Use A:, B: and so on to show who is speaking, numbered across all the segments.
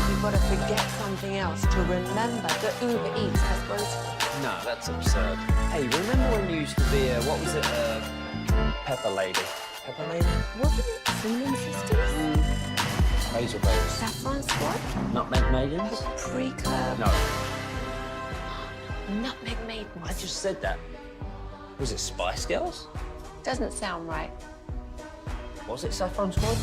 A: You've got to forget something else to remember that Uber Eats has both.
B: No, that's absurd. Hey, remember when you used to be what was it, Pepper Lady? Pepper Lady?
A: Wasn't it Cinnamon Sisters?
B: Basil Babes.
A: Saffron Squad?
B: Nutmeg Maidens?
A: Paprika?
B: No.
A: Nutmeg Maidens.
B: I just said that. Was it Spice Girls?
A: Doesn't sound right.
B: Was it Saffron Squad?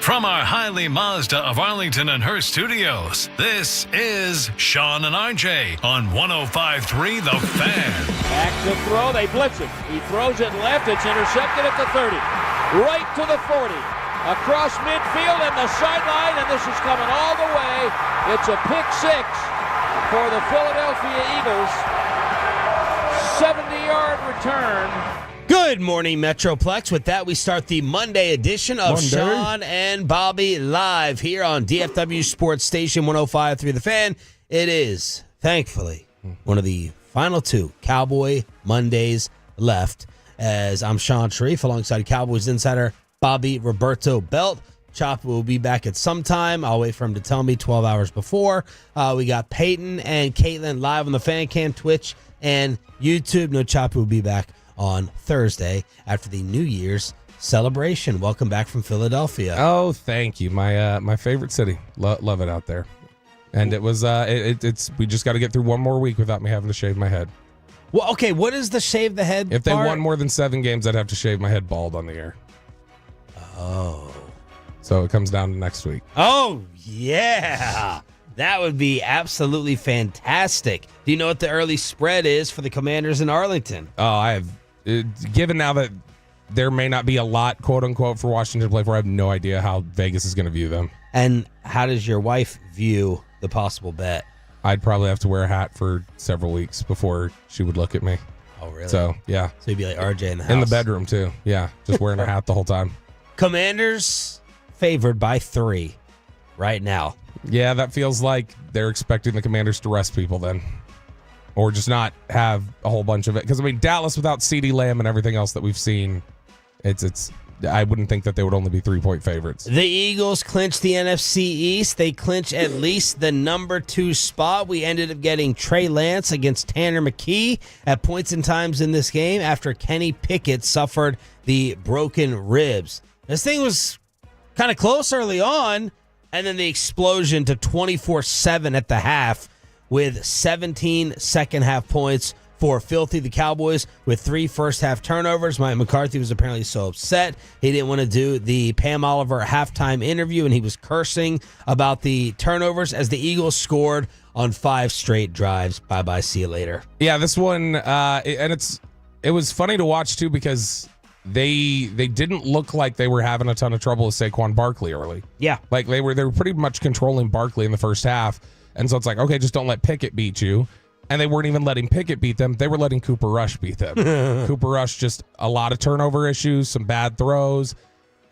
C: From our Hiley Mazda of Arlington and Hearst studios, this is Sean and RJ on 105.3 The Fan.
D: Back to throw. They blitz him. He throws it left. It's intercepted at the 30. Right to the 40. Across midfield and the sideline, and this is coming all the way. It's a pick six for the Philadelphia Eagles. 70-yard return.
E: Good morning, Metroplex. With that, we start the Monday edition of Sean and Bobby live here on DFW Sports Station 105.3 The Fan. It is, thankfully, one of the final two Cowboy Mondays left, as I'm Sean Sharif alongside Cowboys insider Bobby Roberto Belt. Chop will be back at some time. I'll wait for him to tell me 12 hours before. We got Peyton and Caitlin live on the Fan Cam, Twitch, and YouTube. No, Chop will be back on Thursday after the New Year's celebration. Welcome back from Philadelphia.
F: Oh, thank you. My favorite city. Love it out there. And it was it's we just got to get through one more week without me having to shave my head.
E: Well, okay, what is the shave the head
F: If they
E: part?
F: won more than 7 games, I'd have to shave my head bald on the air.
E: Oh.
F: So it comes down to next week.
E: Oh, yeah. That would be absolutely fantastic. Do you know what the early spread is for the Commanders in Arlington?
F: Oh, I have given now that there may not be a lot, quote unquote, for Washington to play for, I have no idea how Vegas is going to view them.
E: And how does your wife view the possible bet?
F: I'd probably have to wear a hat for several weeks before she would look at me.
E: Oh, really?
F: So, yeah.
E: So you'd be like RJ in the house.
F: In the bedroom, too. Yeah, just wearing a hat the whole time.
E: Commanders favored by 3 right now.
F: Yeah, that feels like they're expecting the Commanders to rest people then. Or just not have a whole bunch of it. Because, I mean, Dallas without CeeDee Lamb and everything else that we've seen, it's. I wouldn't think that they would only be 3-point favorites.
E: The Eagles clinched the NFC East. They clinch at least the number 2 spot. We ended up getting Trey Lance against Tanner McKee at points and times in this game after Kenny Pickett suffered the broken ribs. This thing was kind of close early on, and then the explosion to 24-7 at the half with 17 second-half points for Filthy the Cowboys with 3 first-half turnovers. Mike McCarthy was apparently so upset he didn't want to do the Pam Oliver halftime interview, and he was cursing about the turnovers as the Eagles scored on 5 straight drives. Bye-bye, see you later.
F: Yeah, this one, and it was funny to watch, too, because they didn't look like they were having a ton of trouble with Saquon Barkley early.
E: Yeah.
F: Like, they were pretty much controlling Barkley in the first half, and so it's like, okay, just don't let Pickett beat you. and they weren't even letting Pickett beat them. They were letting Cooper Rush beat them. Cooper Rush, just a lot of turnover issues, some bad throws.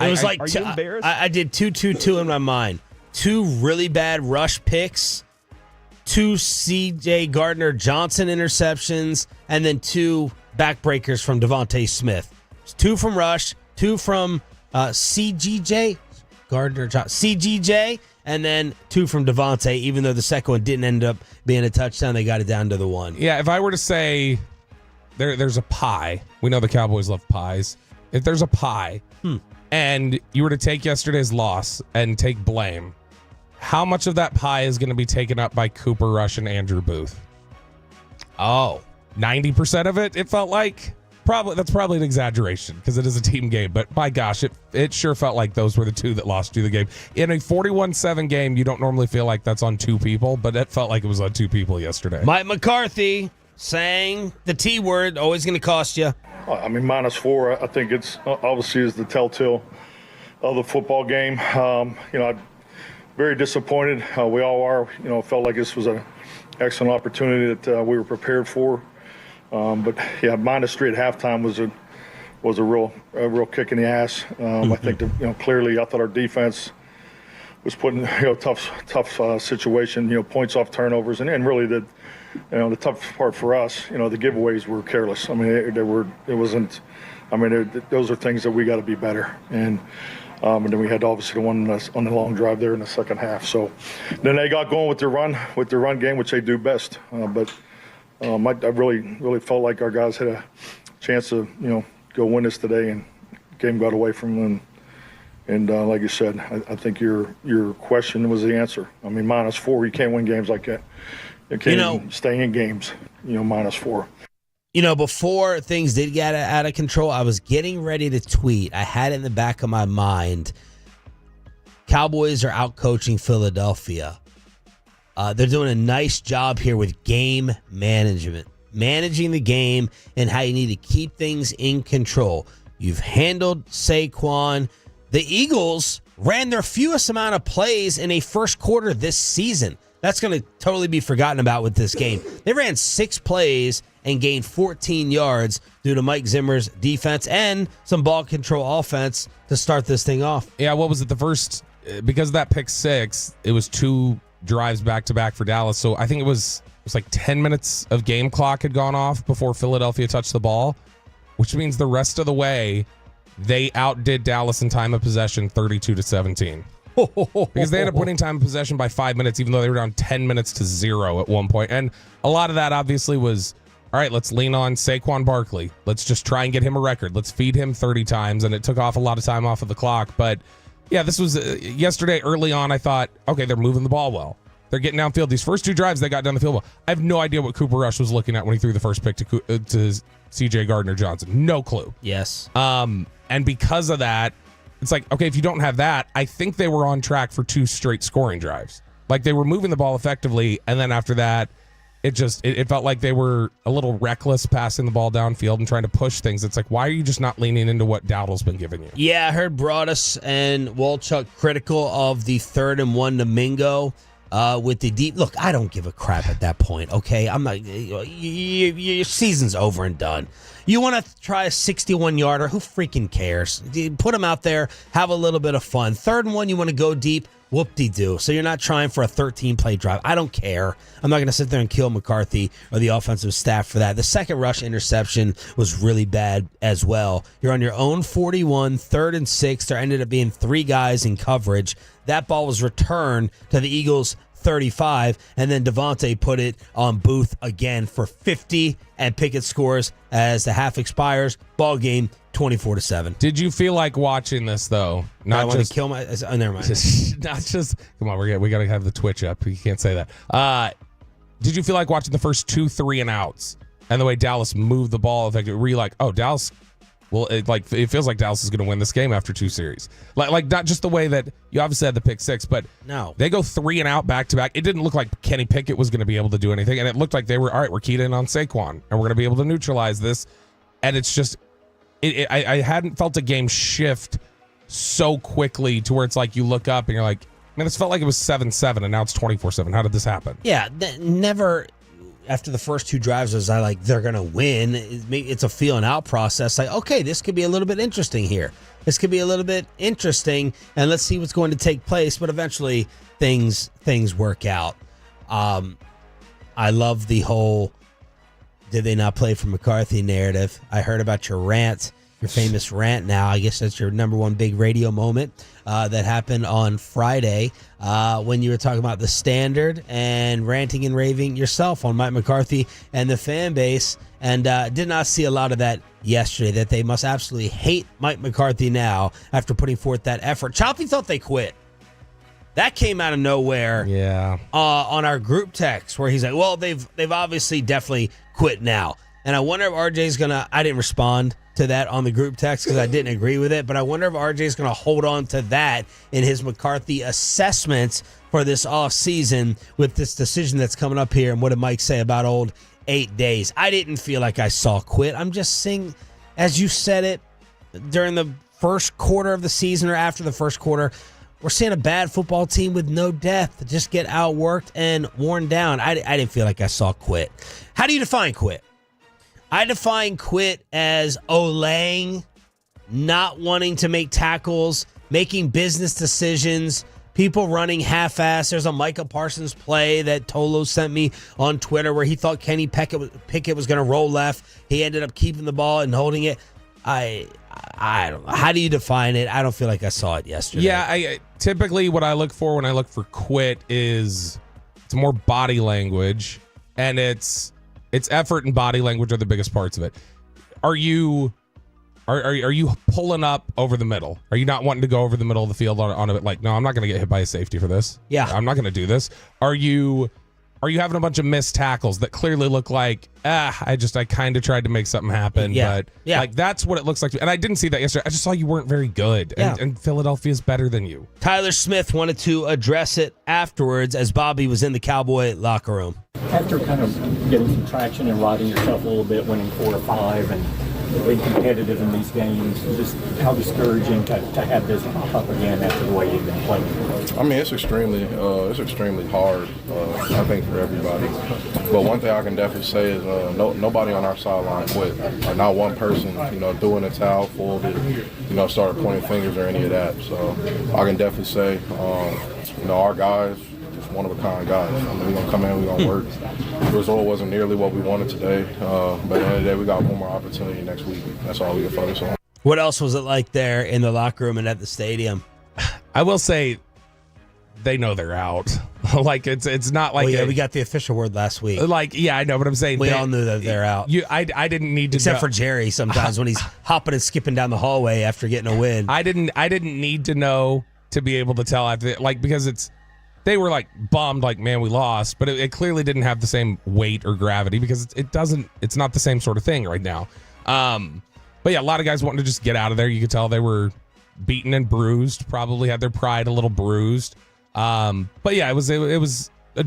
E: It was like
B: are you embarrassed?
E: I did 2-2-2 in my mind. 2 really bad Rush picks, 2 C.J. Gardner-Johnson interceptions, and then 2 backbreakers from Devontae Smith. 2 from Rush, 2 from CGJ, and then 2 from Devontae, even though the second one didn't end up being a touchdown. They got it down to the 1.
F: Yeah, if I were to say there's a pie, we know the Cowboys love pies. If there's a pie, and you were to take yesterday's loss and take blame, how much of that pie is going to be taken up by Cooper Rush and Andrew Booth?
E: Oh,
F: 90% of it felt like. That's probably an exaggeration because it is a team game, but my gosh, it sure felt like those were the 2 that lost you the game. In a 41-7 game, you don't normally feel like that's on 2 people, but it felt like it was on 2 people yesterday.
E: Mike McCarthy saying the T word, always going to cost you.
G: I mean, -4, I think it's obviously is the telltale of the football game. I'm very disappointed. We all are. Felt like this was an excellent opportunity that we were prepared for. But yeah, -3 at halftime was a real kick in the ass. I think clearly I thought our defense was put in tough situation. Points off turnovers, and really the tough part for us. The giveaways were careless. I mean, those are things that we got to be better. And then we had obviously the one on the long drive there in the second half. So then they got going with their run game, which they do best. But I really felt like our guys had a chance to go win this today, and the game got away from them. And like you said, I think your question was the answer. I mean, -4, you can't win games like that. You can't stay in games, -4.
E: Before things did get out of control, I was getting ready to tweet. I had it in the back of my mind. Cowboys are out coaching Philadelphia. They're doing a nice job here with game management, managing the game and how you need to keep things in control. You've handled Saquon. The Eagles ran their fewest amount of plays in a first quarter this season. That's going to totally be forgotten about with this game. They ran 6 plays and gained 14 yards due to Mike Zimmer's defense and some ball control offense to start this thing off.
F: Yeah, what was it? Because of that pick 6, it was 2 drives back-to-back for Dallas. So I think it was like 10 minutes of game clock had gone off before Philadelphia touched the ball, which means the rest of the way they outdid Dallas in time of possession 32-17. Because they ended up winning time of possession by 5 minutes, even though they were down 10 minutes to 0 at one point. And a lot of that obviously was, all right, let's lean on Saquon Barkley. Let's just try and get him a record. Let's feed him 30 times. And it took off a lot of time off of the clock. But yeah, this was yesterday early on. I thought, okay, they're moving the ball well. They're getting downfield. These first 2 drives, they got down the field well. I have no idea what Cooper Rush was looking at when he threw the first pick to C.J. Gardner-Johnson. No clue.
E: Yes.
F: And because of that, it's like, okay, if you don't have that, I think they were on track for 2 straight scoring drives. Like they were moving the ball effectively, and then after that, it felt like they were a little reckless passing the ball downfield and trying to push things. It's like, why are you just not leaning into what Dowdle's been giving you?
E: Yeah, I heard Broadus and Walchuk critical of the 3rd and 1 to Mingo with the deep. Look, I don't give a crap at that point, okay? I'm not. Your season's over and done. You want to try a 61-yarder? Who freaking cares? Put them out there, have a little bit of fun. 3rd and 1, you want to go deep? Whoop-de-doo. So you're not trying for a 13-play drive. I don't care. I'm not going to sit there and kill McCarthy or the offensive staff for that. The second rush interception was really bad as well. You're on your own 41, 3rd and 6. There ended up being 3 guys in coverage. That ball was returned to the Eagles' 35, and then Devontae put it on Booth again for 50, and Pickett scores as the half expires. Ball game 24-7.
F: Did you feel like watching this though?
E: I want to kill my. Oh, never mind.
F: Not just. Come on, we got to have the Twitch up. You can't say that. Did you feel like watching the first 2 3 and outs and the way Dallas moved the ball effectively? Were you like, oh, Dallas? Well, it feels like Dallas is going to win this game after 2 series. Like not just the way that you obviously had the pick 6, but
E: no,
F: they go 3 and out back to back. It didn't look like Kenny Pickett was going to be able to do anything, and it looked like they were all right. We're keyed in on Saquon, and we're going to be able to neutralize this. And it's just, I hadn't felt a game shift so quickly to where it's like you look up and you're like, man, this felt like it was 7-7, and now it's 24-7. How did this happen?
E: Yeah, never. after the first 2 drives, was I like, they're going to win. It's a feeling out process. Like, okay, this could be a little bit interesting here. This could be a little bit interesting, and let's see what's going to take place. But eventually, things work out. I love the whole "did they not play for McCarthy" narrative. I heard about your rant, your famous rant. Now, I guess that's your number one big radio moment that happened on Friday when you were talking about the standard and ranting and raving yourself on Mike McCarthy and the fan base. And did not see a lot of that yesterday, that they must absolutely hate Mike McCarthy now after putting forth that effort. Choppy thought they quit. That came out of nowhere.
F: Yeah.
E: On our group text where he's like, well, they've obviously definitely quit now. And I wonder if RJ's going to, I didn't respond to that on the group text because I didn't agree with it, but I wonder if RJ's going to hold on to that in his McCarthy assessments for this offseason with this decision that's coming up here. And what did Mike say about old 8 days? I didn't feel like I saw quit. I'm just saying, as you said it, during the first quarter of the season or after the first quarter, we're seeing a bad football team with no depth just get outworked and worn down. I didn't feel like I saw quit. How do you define quit? I define quit as olaying, not wanting to make tackles, making business decisions, people running half-assed. There's a Micah Parsons play that Tolo sent me on Twitter where he thought Kenny Pickett was going to roll left. He ended up keeping the ball and holding it. I don't know. How do you define it? I don't feel like I saw it yesterday.
F: Yeah, I typically what I look for when I look for quit is it's more body language, and it's effort and body language are the biggest parts of it. Are you pulling up over the middle? Are you not wanting to go over the middle of the field on it? Like, no, I'm not going to get hit by a safety for this.
E: Yeah,
F: I'm not going to do this. Are you having a bunch of missed tackles that clearly look like, I kind of tried to make something happen, but like that's what it looks like. And I didn't see that yesterday. I just saw you weren't very good, and Philadelphia's better than you.
E: Tyler Smith wanted to address it afterwards as Bobby was in the Cowboy locker room.
H: After kind of getting some traction and riding yourself a little bit, winning 4 or 5 and being competitive in these games, just how discouraging to have this pop up again after the way you've been playing?
I: I mean, it's extremely hard, I think, for everybody. But one thing I can definitely say is nobody on our sideline quit. Like, not one person, threw in a towel, folded, started pointing fingers or any of that. So I can definitely say, our guys, just one-of-a-kind guys. I mean, we're going to come in, we're going to work. The result wasn't nearly what we wanted today. But at the end of the day, we got one more opportunity next week. That's all we can focus on.
E: What else was it like there in the locker room and at the stadium?
F: I will say they know they're out. Like it's not like
E: we got the official word last week.
F: Like, yeah, I know, but I'm saying
E: we all knew that they're out.
F: I didn't need to
E: except
F: know.
E: for Jerry sometimes when he's hopping and skipping down the hallway after getting a win.
F: I didn't need to know to be able to tell after, like, because they were like bummed, like, man, we lost, but it clearly didn't have the same weight or gravity because it's not the same sort of thing right now. But yeah, a lot of guys wanting to just get out of there. You could tell they were beaten and bruised, probably had their pride a little bruised. But yeah, it was a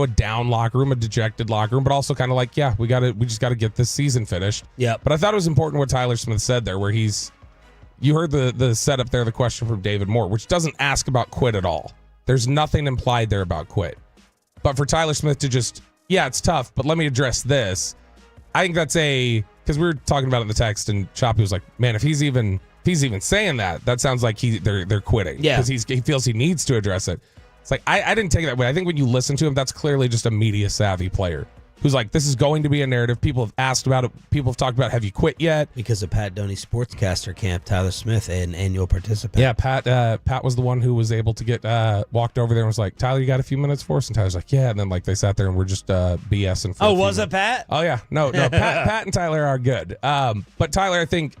F: down locker room, a dejected locker room, but also kind of like, yeah, we just got to get this season finished.
E: Yeah.
F: But I thought it was important what Tyler Smith said there, where you heard the setup there, the question from David Moore, which doesn't ask about quit at all. There's nothing implied there about quit. But for Tyler Smith to just, yeah, it's tough, but let me address this. I think that's because we were talking about it in the text, and Choppy was like, man, if he's even saying that sounds like they're quitting.
E: Yeah.
F: Because he feels he needs to address it. It's like, I didn't take it that way. I think when you listen to him, that's clearly just a media savvy player who's like, this is going to be a narrative. People have asked about it. People have talked about, have you quit yet?
E: Because of Pat Doney Sportscaster Camp, Tyler Smith, an annual participant.
F: Yeah, Pat was the one who was able to get walked over there and was like, Tyler, you got a few minutes for us? And Tyler's like, yeah. And then like they sat there and we're just BSing for
E: was it Pat?
F: Oh, yeah. No, Pat and Tyler are good. But Tyler, I think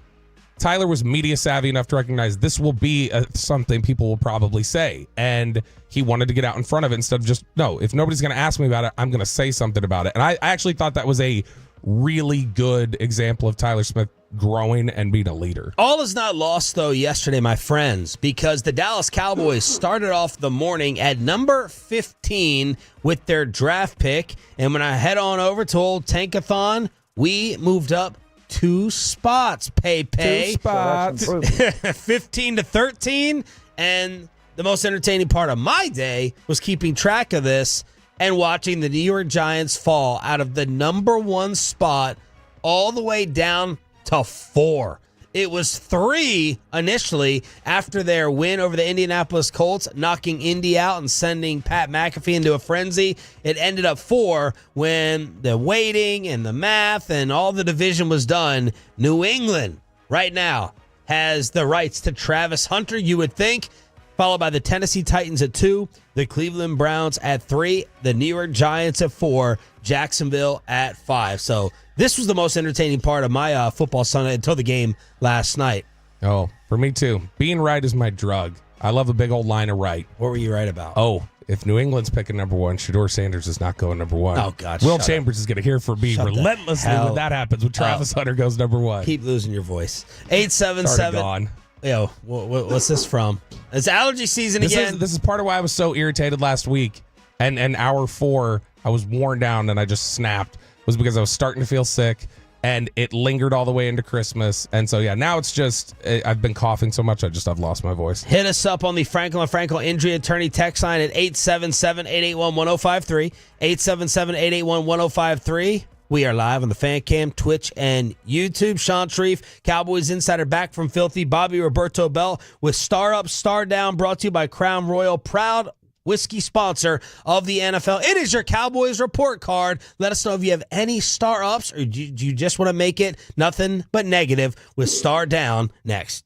F: Tyler was media savvy enough to recognize this will be something people will probably say. And he wanted to get out in front of it instead of just, no, if nobody's going to ask me about it, I'm going to say something about it. And I actually thought that was a really good example of Tyler Smith growing and being a leader.
E: All is not lost, though, yesterday, my friends, because the Dallas Cowboys started off the morning at number 15 with their draft pick. And when I head on over to old Tankathon, we moved up 2 spots, Pay.
F: 2 spots.
E: 15 to 13. And the most entertaining part of my day was keeping track of this and watching the New York Giants fall out of the number 1 spot all the way down to 4. It was 3 initially after their win over the Indianapolis Colts, knocking Indy out and sending Pat McAfee into a frenzy. It ended up 4 when the waiting and the math and all the division was done. New England right now has the rights to Travis Hunter, you would think, followed by the Tennessee Titans at 2, the Cleveland Browns at 3, the New York Giants at 4, Jacksonville at 5. So this was the most entertaining part of my football Sunday until the game last night.
F: Oh, for me too. Being right is my drug. I love a big old line of right.
E: What were you right about?
F: Oh, if New England's picking number 1, Shedeur Sanders is not going number 1.
E: Oh, God.
F: Will Chambers is going to hear from me
E: Shut the
F: relentlessly
E: hell
F: when that happens, when Travis Hunter goes number 1.
E: Keep losing your voice.
F: Already
E: 877.
F: gone.
E: Yo, what's this from? It's allergy season again.
F: This is part of why I was so irritated last week. And hour 4, I was worn down and I just snapped. Was because I was starting to feel sick. And it lingered all the way into Christmas. And so, yeah, now it's just, I've been coughing so much, I've lost my voice.
E: Hit us up on the Franklin & Franklin Injury Attorney text line at 877-881-1053. 877-881-1053. We are live on the Fan Cam, Twitch, and YouTube. Sean Sharif, Cowboys Insider, back from Filthy. Bobby Roberto Bell with Star Up, Star Down, brought to you by Crown Royal, proud whiskey sponsor of the NFL. It is your Cowboys report card. Let us know if you have any star ups or do you just want to make it nothing but negative with Star Down next.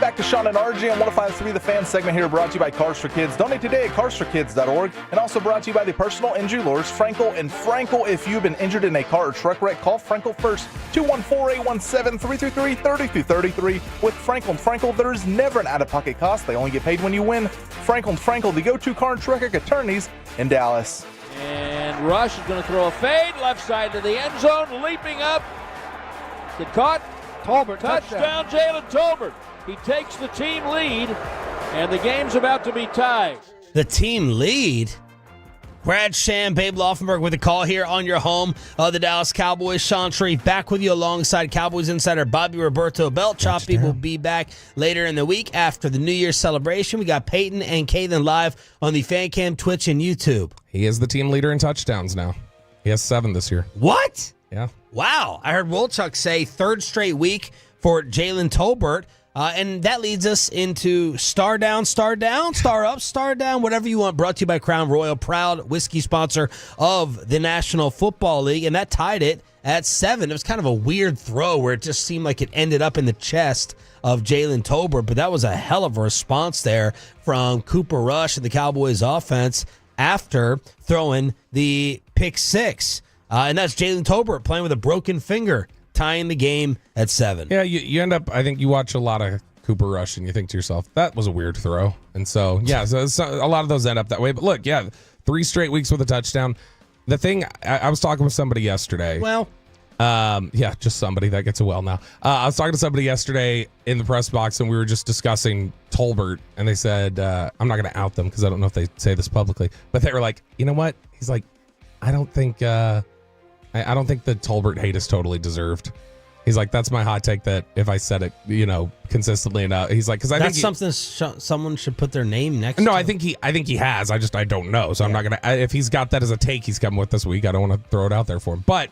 J: back to Sean and RJ on 105.3 The Fan segment here, brought to you by Cars for Kids. Donate today at carsforkids.org, and also brought to you by the personal injury lawyers Frankel and Frankel. If you've been injured in a car or truck wreck, call Frankel first, 214-817-333-3233. With Frankel and Frankel, there's never an out-of-pocket cost. They only get paid when you win. Frankel and Frankel, the go-to car and truck wreck attorneys in Dallas.
D: And Rush is going to throw a fade, left side to the end zone, leaping up. Get caught.
K: Tolbert,
D: touchdown, Jalen Tolbert. He takes the team lead, and the game's about to be tied.
E: The team lead? Brad Sham, Babe Laufenberg with a call here on your home of the Dallas Cowboys. Sean Sharif back with you alongside Cowboys insider Bobby Roberto Belt. Choppy will be back later in the week after the New Year's celebration. We got Peyton and Kaden live on the Fan Cam, Twitch, and YouTube.
F: He is the team leader in touchdowns now. He has 7 this year.
E: What?
F: Yeah.
E: Wow. I heard Wolchuk say third straight week for Jalen Tolbert. And that leads us into star down, star up, star down, whatever you want. Brought to you by Crown Royal, proud whiskey sponsor of the National Football League. And that tied it at 7. It was kind of a weird throw where it just seemed like it ended up in the chest of Jalen Tolbert. But that was a hell of a response there from Cooper Rush and the Cowboys offense after throwing the pick 6. And that's Jalen Tolbert playing with a broken finger, tying the game at 7.
F: Yeah, you end up, I think you watch a lot of Cooper Rush and you think to yourself, that was a weird throw. And so, yeah, so a lot of those end up that way. But look, yeah, 3 straight weeks with a touchdown. The thing, I was talking with somebody yesterday.
E: Well,
F: yeah, just somebody that gets a well now. I was talking to somebody yesterday in the press box, and we were just discussing Tolbert, and they said, I'm not going to out them because I don't know if they say this publicly, but they were like, you know what? He's like, I don't think the Tolbert hate is totally deserved. He's like, that's my hot take that if I said it, consistently enough. He's like, because I think
E: something someone should put their name next to.
F: No, I think he has. I don't know. So I'm not going to, if he's got that as a take he's coming with this week, I don't want to throw it out there for him. But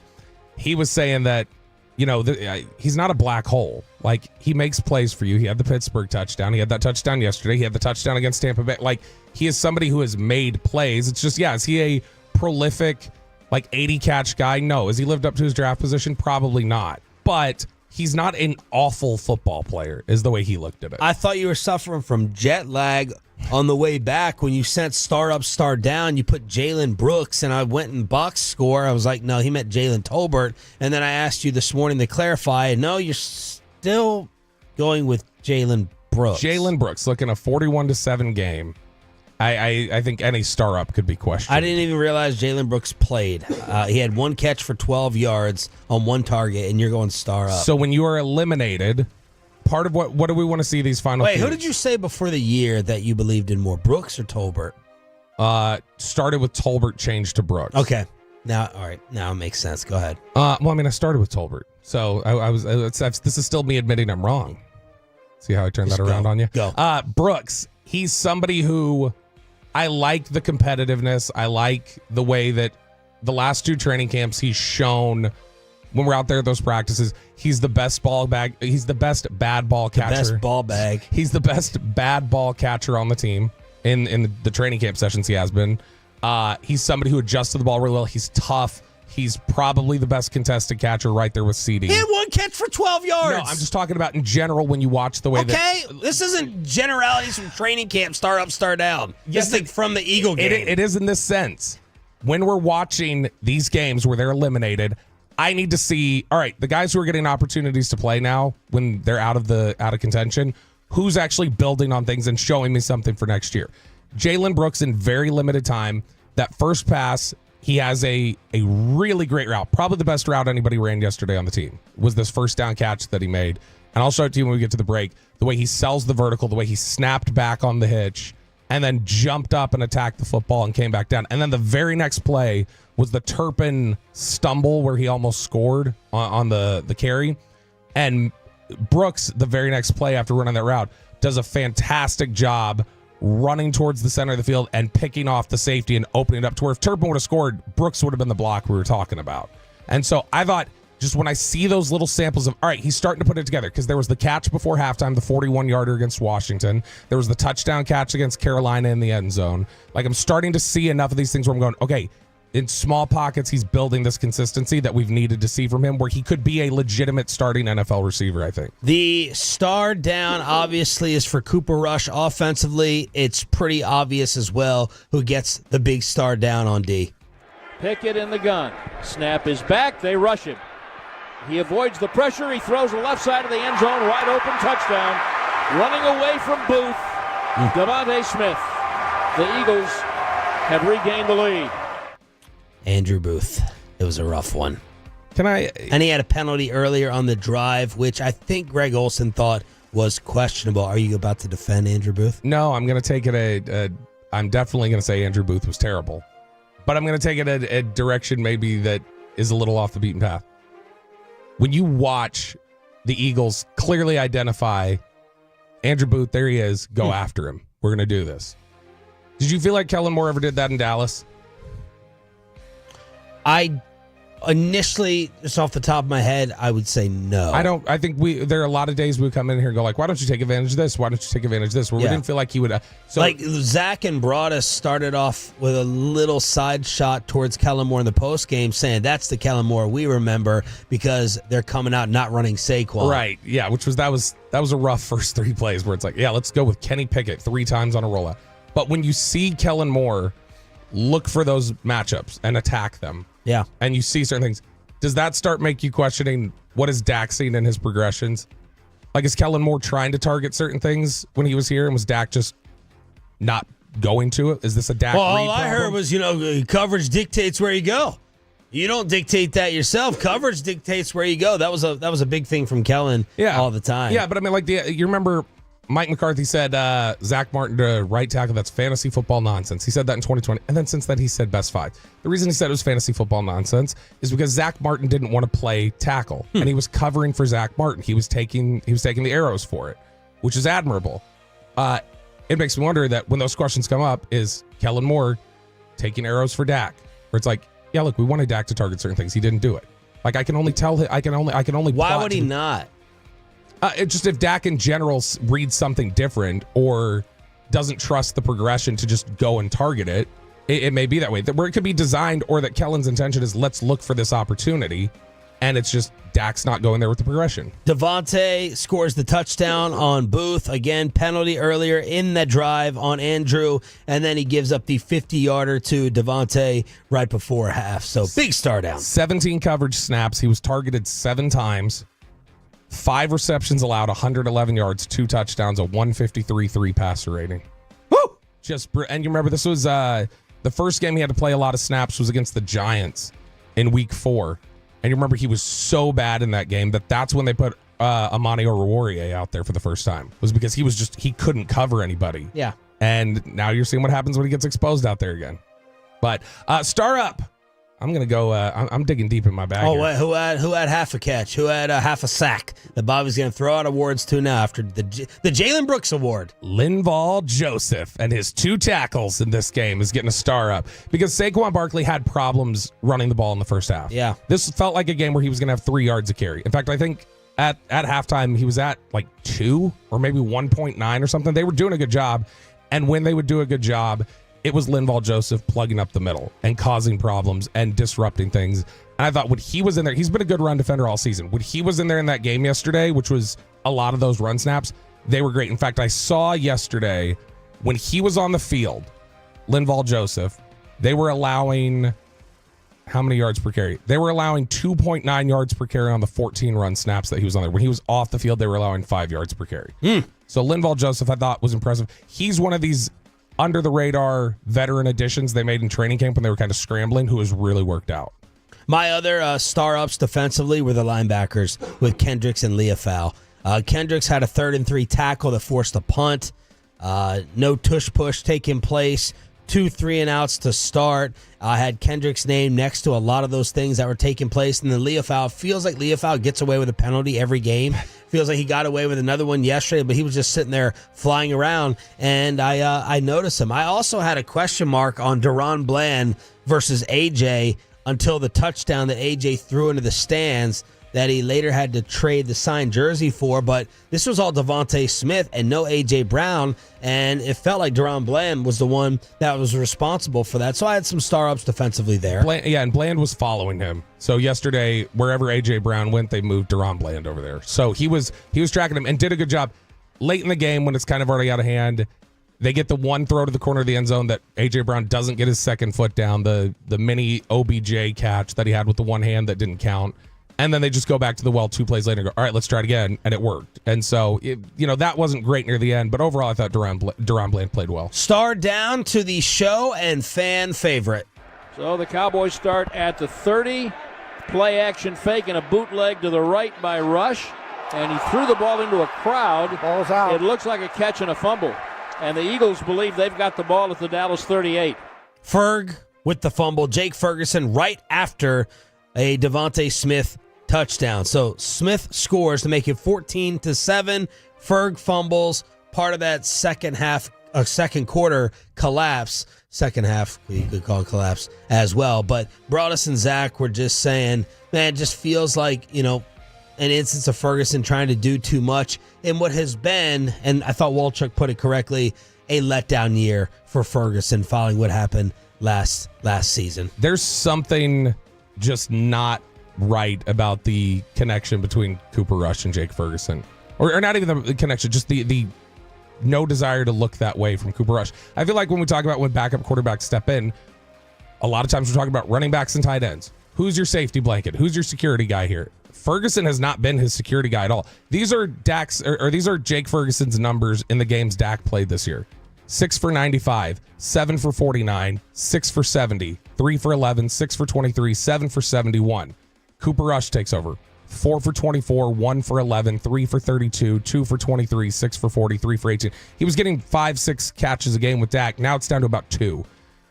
F: he was saying that, he's not a black hole. Like, he makes plays for you. He had the Pittsburgh touchdown. He had that touchdown yesterday. He had the touchdown against Tampa Bay. Like, he is somebody who has made plays. It's just, is he a prolific, 80 catch guy? No. Has he lived up to his draft position? Probably not. But he's not an awful football player, is the way he looked at it.
E: I thought you were suffering from jet lag on the way back when you sent star up, star down. You put Jalen Brooks, and I went and box score. I was like, no, he meant Jalen Tolbert. And then I asked you this morning to clarify. No, you're still going with Jalen Brooks.
F: Jalen Brooks, looking a 41-7 game. I think any star up could be questioned.
E: I didn't even realize Jalen Brooks played. He had 1 catch for 12 yards on 1 target, and you're going star up.
F: So when you are eliminated, part of what do we want to see these final
E: Wait,
F: few
E: who did you say before the year that you believed in more, Brooks or Tolbert?
F: Started with Tolbert, changed to Brooks.
E: Okay. Now it makes sense. Go ahead.
F: I started with Tolbert. So this is still me admitting I'm wrong. See how I turned that around on you?
E: Go.
F: Brooks, he's somebody who I like the competitiveness. I like the way that the last 2 training camps he's shown when we're out there at those practices. He's the best ball bag. He's the best bad ball catcher.
E: Best ball bag.
F: He's the best bad ball catcher on the team in the training camp sessions he has been. He's somebody who adjusts to the ball really well. He's tough. He's probably the best contested catcher right there with CD.
E: He had 1 catch for 12 yards.
F: No, I'm just talking about in general when you watch the way
E: this isn't generalities from training camp, star up, star down. Yes, from the Eagle game.
F: It is in this sense. When we're watching these games where they're eliminated, I need to see, all right, the guys who are getting opportunities to play now when they're out of contention, who's actually building on things and showing me something for next year. Jalen Brooks in very limited time, that first pass, he has a really great route. Probably the best route anybody ran yesterday on the team was this first down catch that he made. And I'll show it to you when we get to the break. The way he sells the vertical, the way he snapped back on the hitch, and then jumped up and attacked the football and came back down. And then the very next play was the Turpin stumble where he almost scored on the carry. And Brooks, the very next play after running that route, does a fantastic job running towards the center of the field and picking off the safety and opening it up to where if Turpin would have scored, Brooks would have been the block we were talking about. And so I thought, just when I see those little samples of, all right, he's starting to put it together, because there was the catch before halftime, the 41-yarder against Washington. There was the touchdown catch against Carolina in the end zone. Like, I'm starting to see enough of these things where I'm going, okay, in small pockets, he's building this consistency that we've needed to see from him, where he could be a legitimate starting NFL receiver, I think.
E: The star down, obviously, is for Cooper Rush. Offensively, it's pretty obvious as well who gets the big star down on D.
D: Pickett in the gun. Snap is back. They rush him. He avoids the pressure. He throws the left side of the end zone. Wide open touchdown. Running away from Booth. Devontae Smith. The Eagles have regained the lead.
E: Andrew Booth. It was a rough one.
F: And
E: he had a penalty earlier on the drive, which I think Greg Olsen thought was questionable. Are you about to defend Andrew Booth?
F: No, I'm going to take it I'm definitely going to say Andrew Booth was terrible. But I'm going to take it a direction maybe that is a little off the beaten path. When you watch the Eagles clearly identify Andrew Booth, there he is, go after him. We're going to do this. Did you feel like Kellen Moore ever did that in Dallas?
E: I initially, just off the top of my head, I would say no.
F: I think there are a lot of days we come in here and go like, why don't you take advantage of this? Why don't you take advantage of this? Where we didn't feel like he would.
E: Like Zach and Broadus started off with a little side shot towards Kellen Moore in the post game, saying that's the Kellen Moore we remember because they're coming out not running Saquon.
F: Right. Yeah. That was a rough first 3 plays where it's like, yeah, let's go with Kenny Pickett 3 times on a rollout. But when you see Kellen Moore look for those matchups and attack them.
E: Yeah.
F: And you see certain things. Does that start make you questioning what is Dak seeing in his progressions? Like, is Kellen Moore trying to target certain things when he was here, and was Dak just not going to it? Is this a Dak read
E: all I
F: problem?
E: heard was, coverage dictates where you go. You don't dictate that yourself. Coverage dictates where you go. That was a big thing from Kellen all the time.
F: Yeah, but I mean, like, you remember Mike McCarthy said Zach Martin to right tackle, that's fantasy football nonsense. He said that in 2020. And then since then, he said best 5. The reason he said it was fantasy football nonsense is because Zach Martin didn't want to play tackle. And he was covering for Zach Martin. He was taking the arrows for it, which is admirable. It makes me wonder that when those questions come up, is Kellen Moore taking arrows for Dak? Where it's like, yeah, look, we wanted Dak to target certain things. He didn't do it. Like, I can only tell him, I can only
E: Why would he not?
F: It's just if Dak in general reads something different or doesn't trust the progression to just go and target it, it may be that way. Where it could be designed, or that Kellen's intention is let's look for this opportunity, and it's just Dak's not going there with the progression.
E: Devontae scores the touchdown on Booth. Again, penalty earlier in that drive on Andrew, and then he gives up the 50-yarder to Devontae right before half. So big star down.
F: 17 coverage snaps. He was targeted 7 times. 5 receptions allowed, 111 yards, 2 touchdowns, a 153.3 passer rating.
E: Woo!
F: And you remember this was the first game he had to play a lot of snaps was against the Giants in week 4. And you remember he was so bad in that game that's when they put Amani Oruwariye out there for the first time. Was because he couldn't cover anybody.
E: Yeah.
F: And now you're seeing what happens when he gets exposed out there again. But star up. I'm going to go, I'm digging deep in my bag here.
E: Wait, who had half a catch? Who had half a sack? That Bobby's going to throw out awards to now after the Jalen Brooks Award.
F: Linval Joseph and his 2 tackles in this game is getting a star up because Saquon Barkley had problems running the ball in the first half.
E: Yeah.
F: This felt like a game where he was going to have 3 yards a carry. In fact, I think at halftime he was at like 2 or maybe 1.9 or something. They were doing a good job. And when they would do a good job, it was Linval Joseph plugging up the middle and causing problems and disrupting things. And I thought when he was in there, he's been a good run defender all season. When he was in there in that game yesterday, which was a lot of those run snaps, they were great. In fact, I saw yesterday when he was on the field, Linval Joseph, they were allowing how many yards per carry? They were allowing 2.9 yards per carry on the 14 run snaps that he was on there. When he was off the field, they were allowing 5 yards per carry. So Linval Joseph, I thought, was impressive. He's one of these under the radar veteran additions they made in training camp when they were kind of scrambling, who has really worked out.
E: My other star ups defensively were the linebackers with Kendricks and Leofau. Kendricks had a 3rd and 3 tackle that forced a punt. No tush push taking place. 2 3-and-outs to start. I had Kendrick's name next to a lot of those things that were taking place. And then Leofau, feels like Leofau gets away with a penalty every game. Feels like he got away with another one yesterday, but he was just sitting there flying around, and I noticed him. I also had a question mark on Deron Bland versus AJ until the touchdown that AJ threw into the stands. that he later had to trade the signed jersey for, but this was all Devontae Smith and no A.J. Brown, and it felt like Deron Bland was the one that was responsible for that. So I had some star-ups defensively there.
F: And Bland was following him. So yesterday, wherever A.J. Brown went, they moved Deron Bland over there. So he was tracking him and did a good job. Late in the game, when it's kind of already out of hand, they get the one throw to the corner of the end zone that A.J. Brown doesn't get his second foot down, the mini OBJ catch that he had with the one hand that didn't count. And then they just go back to the well 2 plays later and go, all right, let's try it again. And it worked. And so, that wasn't great near the end. But overall, I thought Deron Bland played well.
E: Star down to the show and fan favorite.
D: So the Cowboys start at the 30. Play action fake and a bootleg to the right by Rush. And he threw the ball into a crowd.
K: Ball's out.
D: It looks like a catch and a fumble. And the Eagles believe they've got the ball at the Dallas 38.
E: Ferg with the fumble. Jake Ferguson right after a Devontae Smith touchdown. So Smith scores to make it 14-7. Ferg fumbles. Part of that second quarter collapse. Second half, we could call it collapse as well. But Broadus and Zach were just saying, man, it just feels like, an instance of Ferguson trying to do too much in what has been, and I thought Walchuk put it correctly, a letdown year for Ferguson following what happened last season.
F: There's something just not right about the connection between Cooper Rush and Jake Ferguson. Or not even the connection, just the no desire to look that way from Cooper Rush. I feel like when we talk about when backup quarterbacks step in, a lot of times we're talking about running backs and tight ends. Who's your safety blanket? Who's your security guy here? Ferguson has not been his security guy at all. These are these are Jake Ferguson's numbers in the games Dak played this year. 6 for 95, 7 for 49, 6 for 70, 3 for 11, 6 for 23, 7 for 71. Cooper Rush takes over. 4 for 24, 1 for 11, 3 for 32, 2 for 23, 6 for 40, 3 for 18. He was getting 5-6 catches a game with Dak. Now it's down to about 2.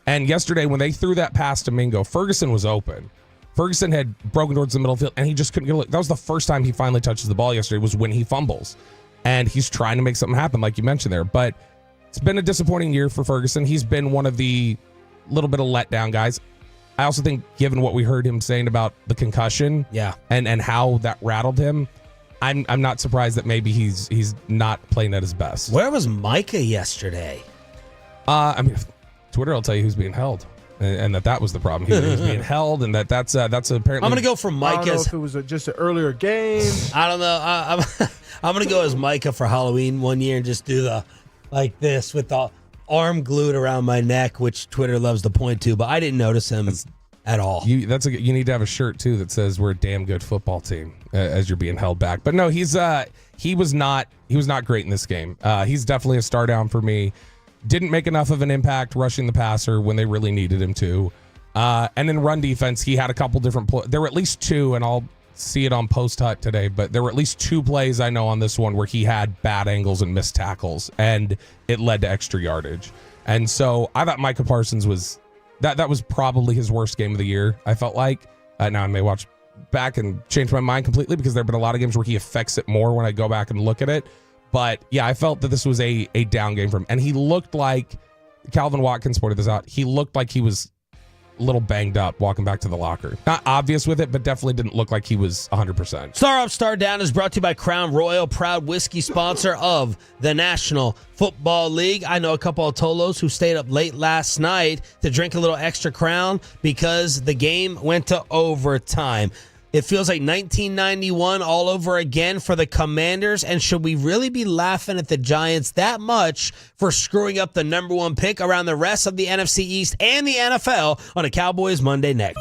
F: And yesterday when they threw that pass to Mingo, Ferguson was open. Ferguson had broken towards the middle field, and he just couldn't get a look. That was the first time he finally touches the ball yesterday, was when he fumbles. And he's trying to make something happen, like you mentioned there. But it's been a disappointing year for Ferguson. He's been one of the little bit of letdown guys. I also think, given what we heard him saying about the concussion, and how that rattled him, I'm not surprised that maybe he's not playing at his best.
E: Where was Micah yesterday?
F: Twitter will tell you who's being held. And that was the problem. He was being held, and that's apparently.
E: I'm going to go for Micah.
K: I don't know if it was just an earlier game.
E: I don't know. I'm going to go as Micah for Halloween one year and just do the like this with the arm glued around my neck, which Twitter loves to point to, but I didn't notice him at all.
F: You need to have a shirt too that says "We're a damn good football team" as you're being held back. But no, he was not great in this game. He's definitely a star down for me. Didn't make enough of an impact rushing the passer when they really needed him to. And in run defense, he had a couple different there were at least 2, and I'll see it on Post Hut today, but there were at least 2 plays I know on this one where he had bad angles and missed tackles, and it led to extra yardage. And so I thought Micah Parsons was that was probably his worst game of the year, I felt like. Now I may watch back and change my mind completely, because there have been a lot of games where he affects it more when I go back and look at it. But yeah, I felt that this was a down game for him. And he looked like, Calvin Watkins pointed this out, he looked like he was a little banged up walking back to the locker. Not obvious with it, but definitely didn't look like he was 100%.
E: Star Up, Star Down is brought to you by Crown Royal, proud whiskey sponsor of the National Football League. I know a couple of Tolos who stayed up late last night to drink a little extra Crown because the game went to overtime. It feels like 1991 all over again for the Commanders, and should we really be laughing at the Giants that much for screwing up the number 1 pick around the rest of the NFC East and the NFL on a Cowboys Monday next?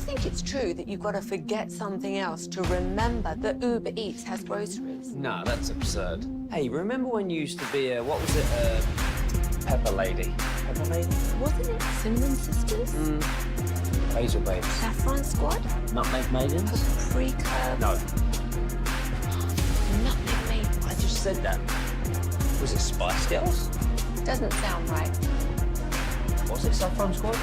A: think it's true that you've got to forget something else to remember that Uber Eats has groceries?
B: No, that's absurd. Hey, remember when you used to be a, what was it, Pepper Lady? Pepper Lady?
A: Wasn't it Cinnamon Sisters?
B: Basil Babes.
A: Saffron Squad?
B: Nutmeg Maidens?
A: Pre-curve?
B: No,
A: Nutmeg Maidens?
B: I just said that. Was it Spice Girls?
A: Doesn't sound right.
B: Was it Saffron Squad?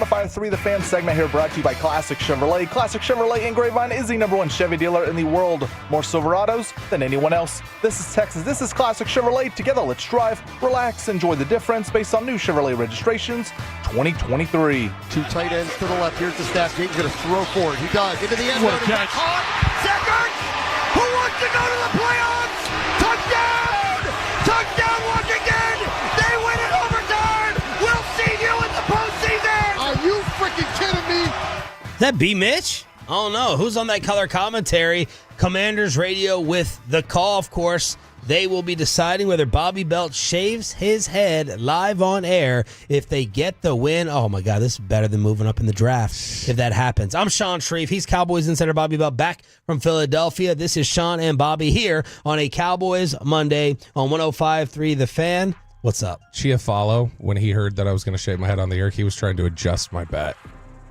J: .53 The Fan segment here brought to you by Classic Chevrolet. Classic Chevrolet in Grapevine is the #1 Chevy dealer in the world. More Silverados than anyone else. This is Texas. This is Classic Chevrolet. Together, let's drive, relax, enjoy the difference based on new Chevrolet registrations 2023.
L: Two tight ends to the left. Here's the snap. James going to throw forward. He does. Into the end zone. Caught. Second. Who wants to go to the playoffs? Touchdown! Touchdown once again! They win it overtime! We'll see you in the postseason! Are you freaking kidding me?
E: Is that B. Mitch? Oh, no. Who's on that color commentary? Commanders Radio with the call, of course. They will be deciding whether Bobby Belt shaves his head live on air if they get the win. Oh, my God, this is better than moving up in the draft if that happens. I'm Sean Shreve. He's Cowboys Insider Bobby Belt back from Philadelphia. This is Sean and Bobby here on a Cowboys Monday on 105.3 The Fan. What's up?
F: Chiafalo, when he heard that I was going to shave my head on the air, he was trying to adjust my bet.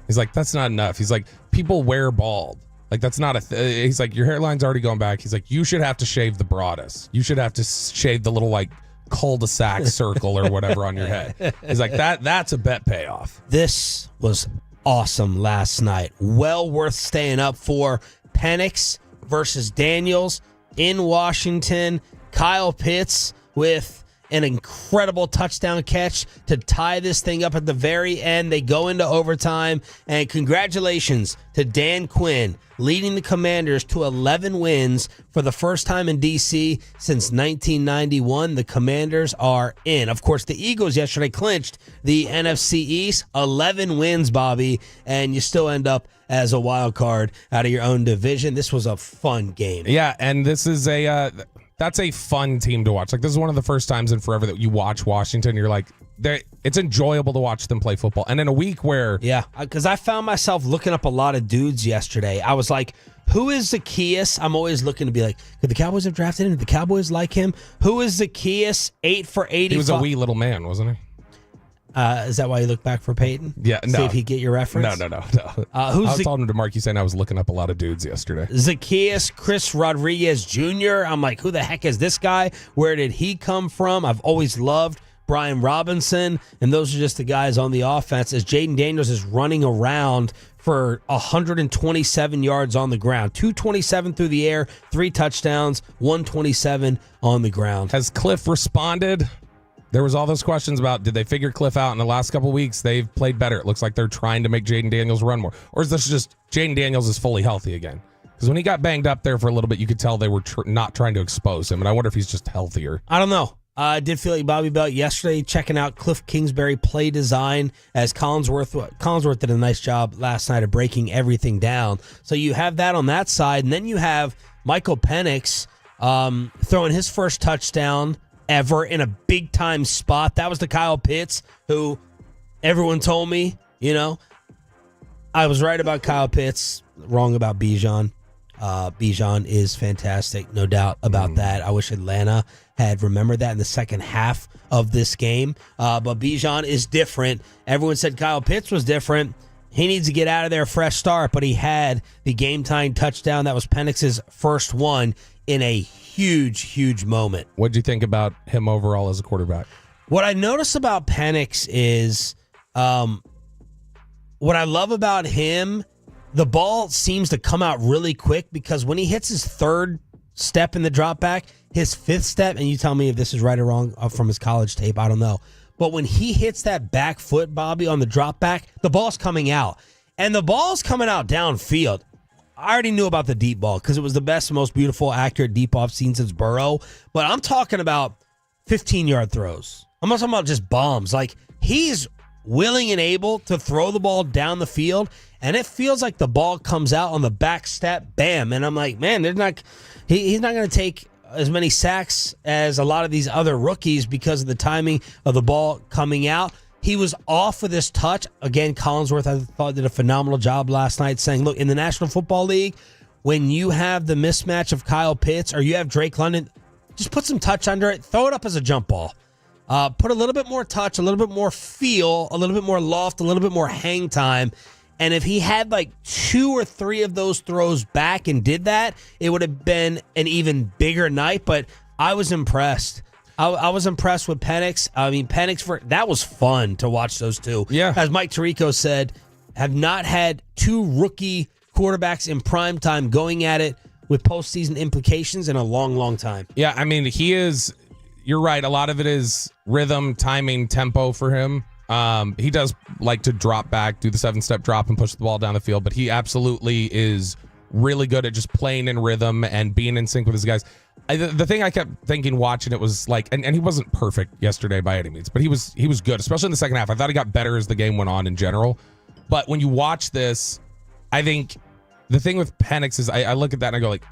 F: He's like, that's not enough. He's like, people wear bald. Like, that's not he's like, your hairline's already going back. He's like, you should have to shave the broadest. You should have to shave the little, like, cul-de-sac circle or whatever on your head. He's like, that's a bet payoff.
E: This was awesome last night. Well worth staying up for. Penix versus Daniels in Washington. Kyle Pitts with an incredible touchdown catch to tie this thing up at the very end. They go into overtime, and congratulations to Dan Quinn, leading the Commanders to 11 wins for the first time in D.C. since 1991. The Commanders are in. Of course, the Eagles yesterday clinched the NFC East. 11 wins, Bobby, and you still end up as a wild card out of your own division. This was a fun game.
F: Yeah, and this is that's a fun team to watch. Like, this is one of the first times in forever that you watch Washington. You're like, it's enjoyable to watch them play football. And in a week where...
E: Yeah, because I found myself looking up a lot of dudes yesterday. I was like, who is Zacchaeus? I'm always looking to be like, could the Cowboys have drafted him? Did the Cowboys like him? Who is Zacchaeus? 8 for 80.
F: He was a wee little man, wasn't he?
E: Is that why you look back for Peyton?
F: Yeah, no.
E: See if he get your reference?
F: No.
E: Who's
F: I was talking to Mark Hussein. I was looking up a lot of dudes yesterday.
E: Zacchaeus Chris Rodriguez Jr. I'm like, who the heck is this guy? Where did he come from? I've always loved Brian Robinson, and those are just the guys on the offense as Jaden Daniels is running around for 127 yards on the ground. 227 through the air, 3 touchdowns, 127 on the ground.
F: Has Cliff responded? There was all those questions about did they figure Cliff out in the last couple of weeks? They've played better. It looks like they're trying to make Jaden Daniels run more. Or is this just Jaden Daniels is fully healthy again? Because when he got banged up there for a little bit, you could tell they were not trying to expose him. And I wonder if he's just healthier.
E: I don't know. I did feel like Bobby Belt yesterday checking out Cliff Kingsbury play design as Collinsworth did a nice job last night of breaking everything down. So you have that on that side. And then you have Michael Penix throwing his first touchdown ever in a big-time spot. That was to Kyle Pitts, who everyone told me, I was right about Kyle Pitts, wrong about Bijan. Bijan is fantastic, no doubt about that. I wish Atlanta had remembered that in the second half of this game. But Bijan is different. Everyone said Kyle Pitts was different. He needs to get out of there, fresh start, but he had the game-tying touchdown. That was Penix's first one in a huge moment.
F: What do you think about him overall as a quarterback?
E: What I notice about Penix is what I love about him, the ball seems to come out really quick because when he hits his third step in the drop back, his fifth step, and you tell me if this is right or wrong from his college tape, I don't know. But when he hits that back foot, Bobby, on the drop back, the ball's coming out. And the ball's coming out downfield. I already knew about the deep ball because it was the best, most beautiful, accurate deep ball I've seen since Burrow. But I'm talking about 15-yard throws. I'm not talking about just bombs. Like, he's willing and able to throw the ball down the field, and it feels like the ball comes out on the back step, bam. And I'm like, man, he's not going to take as many sacks as a lot of these other rookies because of the timing of the ball coming out. He was off with his touch. Again, Collinsworth, I thought, did a phenomenal job last night saying, look, in the National Football League, when you have the mismatch of Kyle Pitts or you have Drake London, just put some touch under it. Throw it up as a jump ball. Put a little bit more touch, a little bit more feel, a little bit more loft, a little bit more hang time. And if he had like 2 or 3 of those throws back and did that, it would have been an even bigger night. But I was impressed. I was impressed with Penix. I mean, that was fun to watch those two.
F: Yeah.
E: As Mike Tirico said, have not had 2 rookie quarterbacks in prime time going at it with postseason implications in a long time.
F: Yeah, I mean, you're right. A lot of it is rhythm, timing, tempo for him. He does like to drop back, do the 7-step drop and push the ball down the field, but he absolutely is really good at just playing in rhythm and being in sync with his guys. The thing I kept thinking watching it was like, and he wasn't perfect yesterday by any means, but he was good, especially in the second half. I thought he got better as the game went on in general. But when you watch this, I think the thing with Penix is I look at that and I go like,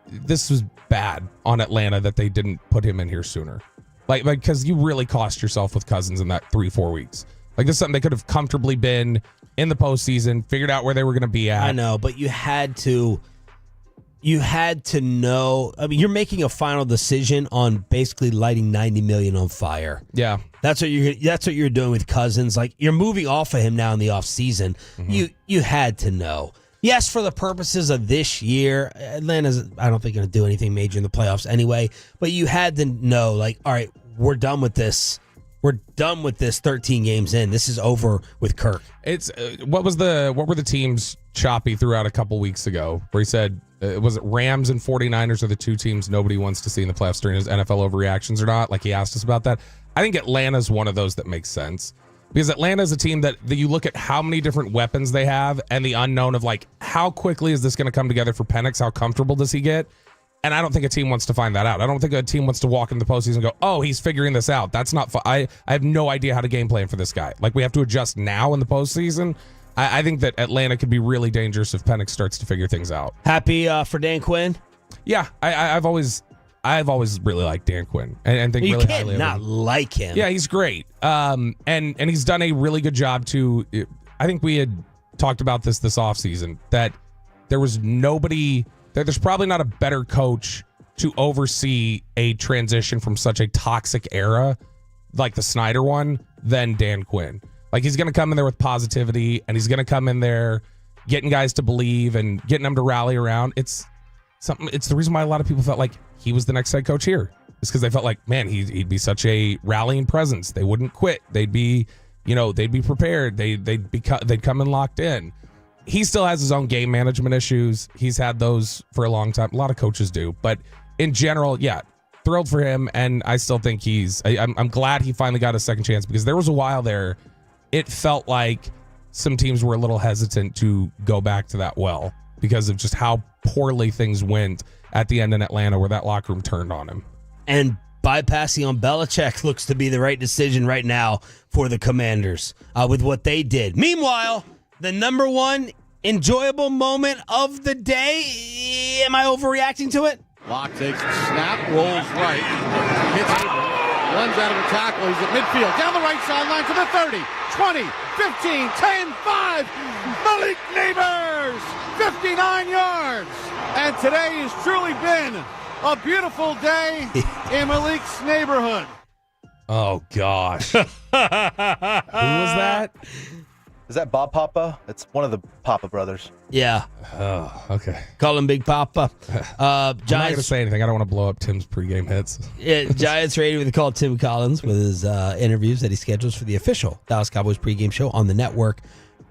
F: this was bad on Atlanta that they didn't put him in here sooner. Like because you really cost yourself with Cousins in that 3-4 weeks. Like this is something they could have comfortably been in the postseason, figured out where they were going to be at.
E: I know, but you had to know. I mean, you're making a final decision on basically lighting $90 million on fire.
F: Yeah,
E: that's what you're doing with Cousins. Like you're moving off of him now in the offseason. Mm-hmm. You had to know. Yes, for the purposes of this year, Atlanta's, I don't think, going to do anything major in the playoffs anyway. But you had to know, like, all right, we're done with this. We're done with this 13 games in. This is over with Kirk.
F: It's what were the teams Choppy threw out a couple weeks ago where he said, was it Rams and 49ers are the 2 teams nobody wants to see in the playoffs during his NFL overreactions or not? Like he asked us about that. I think Atlanta's one of those that makes sense. Because Atlanta is a team that you look at how many different weapons they have and the unknown of like how quickly is this going to come together for Penix? How comfortable does he get? And I don't think a team wants to find that out. I don't think a team wants to walk in the postseason and go, oh, he's figuring this out. That's not fun. I have no idea how to game plan for this guy. Like we have to adjust now in the postseason. I think that Atlanta could be really dangerous if Penix starts to figure things out.
E: Happy for Dan Quinn?
F: Yeah, I've always really liked Dan Quinn and think
E: you
F: really
E: can't
F: highly of
E: not
F: him.
E: like him.
F: Yeah, he's great. And he's done a really good job to. I think we had talked about this offseason that there was nobody. There's probably not a better coach to oversee a transition from such a toxic era like the Snyder one than Dan Quinn. Like he's going to come in there with positivity and he's going to come in there getting guys to believe and getting them to rally around. It's the reason why a lot of people felt like he was the next head coach here. It's because they felt like, man, he'd be such a rallying presence. They wouldn't quit. They'd be prepared. They'd come in locked in. He still has his own game management issues. He's had those for a long time. A lot of coaches do, but in general, yeah, thrilled for him, and I still think I'm glad he finally got a second chance, because there was a while there it felt like some teams were a little hesitant to go back to that well because of just how poorly things went at the end in Atlanta, where that locker room turned on him.
E: And bypassing on Belichick looks to be the right decision right now for the Commanders with what they did. Meanwhile, the number one enjoyable moment of the day. Am I overreacting to it?
L: Locke takes the snap, rolls right, hits Abel, runs out of the tackle. He's at midfield, down the right sideline to the 30, 20, 15, 10, 5. Malik Neighbors, 59 yards. And today has truly been a beautiful day in Malik's neighborhood.
F: Oh, gosh. Who was that?
J: Is that Bob Papa? It's one of the Papa brothers.
E: Yeah.
F: Oh, okay.
E: Call him Big Papa.
F: I'm not going to say anything. I don't want to blow up Tim's pregame hits.
E: Yeah, Giants radio with the call Tim Collins with his interviews that he schedules for the official Dallas Cowboys pregame show on the network.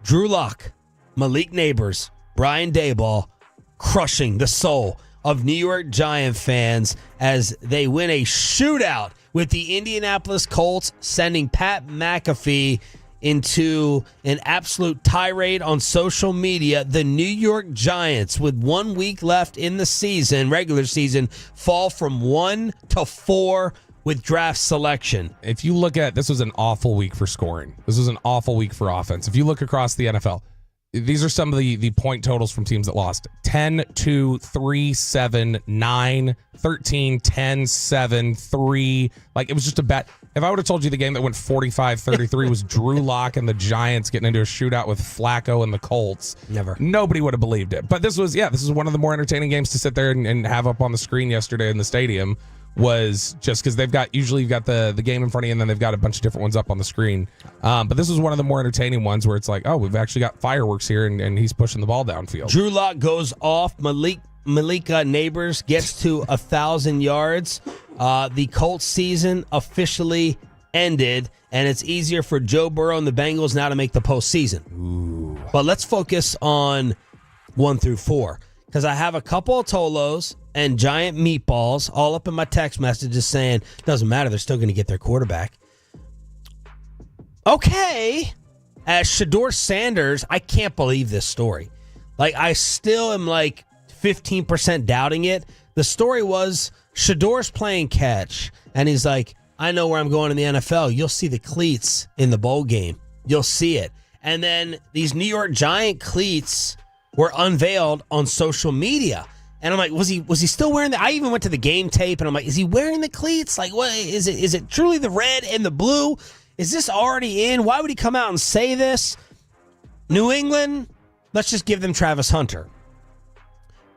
E: Drew Lock, Malik Neighbors, Brian Daboll crushing the soul of New York Giant fans as they win a shootout with the Indianapolis Colts, sending Pat McAfee into an absolute tirade on social media. The New York Giants, with 1 week left in the season, regular season, fall from 1 to 4 with draft selection.
F: If you look at, this was an awful week for scoring. This was an awful week for offense. If you look across the NFL, these are some of the point totals from teams that lost. 10, 2, 3, 7, 9, 13, 10, 7, 3. Like, it was just a bad. If I would have told you the game that went 45-33 was Drew Lock and the Giants getting into a shootout with Flacco and the Colts, nobody would have believed it. But this was one of the more entertaining games to sit there and have up on the screen yesterday in the stadium, was just because usually you've got the game in front of you and then they've got a bunch of different ones up on the screen. But this was one of the more entertaining ones where it's like, oh, we've actually got fireworks here, and he's pushing the ball downfield.
E: Drew Lock goes off. Malik Neighbors gets to 1,000 yards. The Colts season officially ended, and it's easier for Joe Burrow and the Bengals now to make the postseason.
F: Ooh.
E: But let's focus on 1 through 4, because I have a couple of Tolos and giant meatballs all up in my text messages saying, doesn't matter, they're still going to get their quarterback. Okay. As Shedeur Sanders, I can't believe this story. Like, I still am like 15% doubting it. The story was Shedeur's playing catch, and he's like, I know where I'm going in the NFL. You'll see the cleats in the bowl game. You'll see it. And then these New York Giant cleats were unveiled on social media. And I'm like, was he still wearing I even went to the game tape, and I'm like, is he wearing the cleats? Like, what is it? Is it truly the red and the blue? Is this already in? Why would he come out and say this? New England, let's just give them Travis Hunter.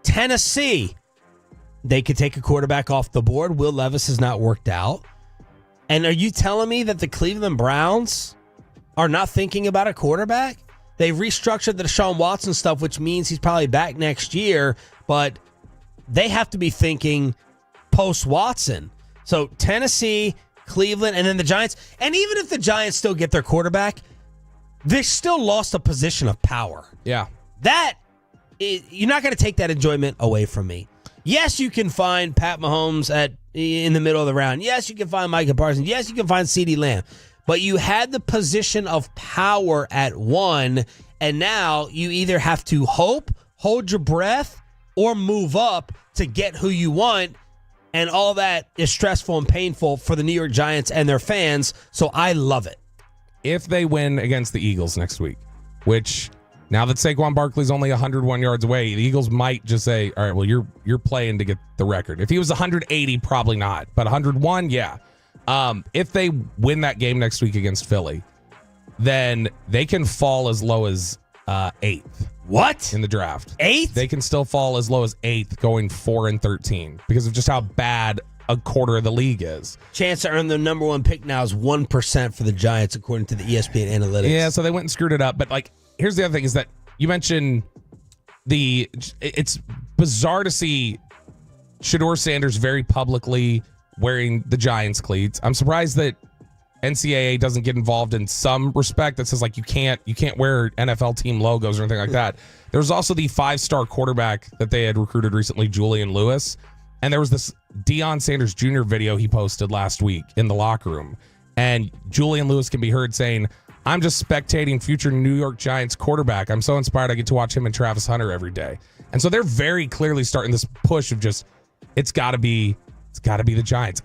E: Tennessee, they could take a quarterback off the board. Will Levis has not worked out. And are you telling me that the Cleveland Browns are not thinking about a quarterback? They restructured the Deshaun Watson stuff, which means he's probably back next year, but they have to be thinking post-Watson. So Tennessee, Cleveland, and then the Giants. And even if the Giants still get their quarterback, they still lost a position of power.
F: Yeah.
E: You're not going to take that enjoyment away from me. Yes, you can find Pat Mahomes in the middle of the round. Yes, you can find Micah Parsons. Yes, you can find CeeDee Lamb. But you had the position of power at 1, and now you either have to hope, hold your breath, or move up to get who you want, and all that is stressful and painful for the New York Giants and their fans, so I love it.
F: If they win against the Eagles next week, which now that Saquon Barkley's only 101 yards away, the Eagles might just say, all right, well, you're playing to get the record. If he was 180, probably not, but 101, yeah. If they win that game next week against Philly, then they can fall as low as 8th.
E: What?
F: In the draft.
E: 8th?
F: They can still fall as low as 8th, going 4-13, because of just how bad a quarter of the league is.
E: Chance to earn the number 1 pick now is 1% for the Giants, according to the ESPN analytics.
F: Yeah, so they went and screwed it up. But, like, here's the other thing is that you mentioned it's bizarre to see Shedeur Sanders very publicly wearing the Giants cleats. I'm surprised that NCAA doesn't get involved in some respect that says, like, you can't wear NFL team logos or anything like that. There's also the 5-star quarterback that they had recruited recently, Julian Lewis, and there was this Deion Sanders Jr. video he posted last week in the locker room. And Julian Lewis can be heard saying, I'm just spectating future New York Giants quarterback. I'm so inspired I get to watch him and Travis Hunter every day. And so they're very clearly starting this push of just, it's got to be the Giants.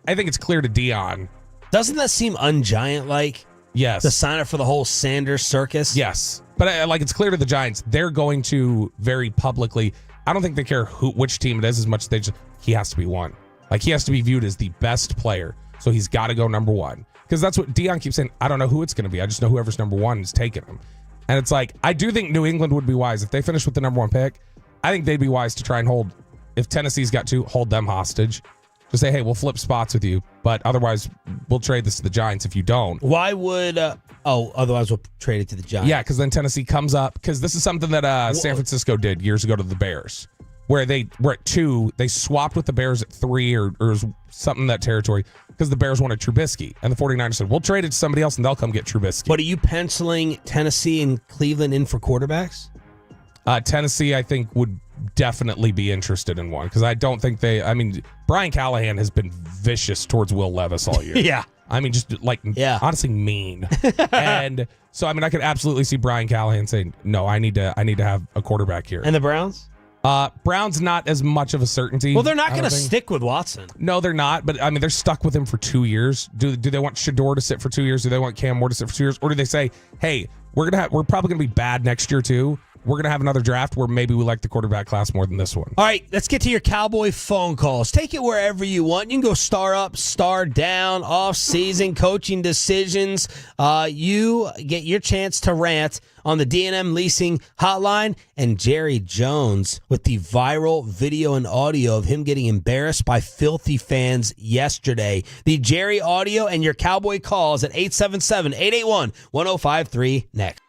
F: I think it's clear to Deion.
E: Doesn't that seem un-Giant-like?
F: Yes.
E: To sign up for the whole Sanders circus?
F: Yes. But it's clear to the Giants, they're going to very publicly, I don't think they care which team it is as much as he has to be one. Like, he has to be viewed as the best player. So he's got to go number one. Because that's what Deion keeps saying. I don't know who it's going to be. I just know whoever's number one is taking him. And it's like, I do think New England would be wise. If they finish with the number one pick, I think they'd be wise to try and hold, if Tennessee's got to, hold them hostage. Just say, hey, we'll flip spots with you, but otherwise we'll trade this to the Giants if you don't.
E: Why would, otherwise we'll trade it to the Giants?
F: Yeah, because then Tennessee comes up, because this is something that San Francisco did years ago to the Bears, where they were at 2, they swapped with the Bears at 3 or something in that territory, because the Bears wanted Trubisky, and the 49ers said, we'll trade it to somebody else and they'll come get Trubisky.
E: But are you penciling Tennessee and Cleveland in for quarterbacks?
F: Tennessee, I think, would definitely be interested in one, because I don't think Brian Callahan has been vicious towards Will Levis all year.
E: Yeah.
F: I mean, just honestly mean. And so, I could absolutely see Brian Callahan saying, no, I need to have a quarterback here.
E: And the Browns?
F: Browns not as much of a certainty.
E: Well, they're not going to stick with Watson.
F: No, they're not. But they're stuck with him for 2 years. Do they want Shador to sit for 2 years? Do they want Cam Moore to sit for 2 years? Or do they say, hey, we're probably going to be bad next year too. We're going to have another draft where maybe we like the quarterback class more than this one.
E: All right, let's get to your Cowboy phone calls. Take it wherever you want. You can go star up, star down, off-season, coaching decisions. You get your chance to rant on the D&M Leasing Hotline. And Jerry Jones with the viral video and audio of him getting embarrassed by filthy fans yesterday. The Jerry audio and your Cowboy calls at 877-881-1053 next.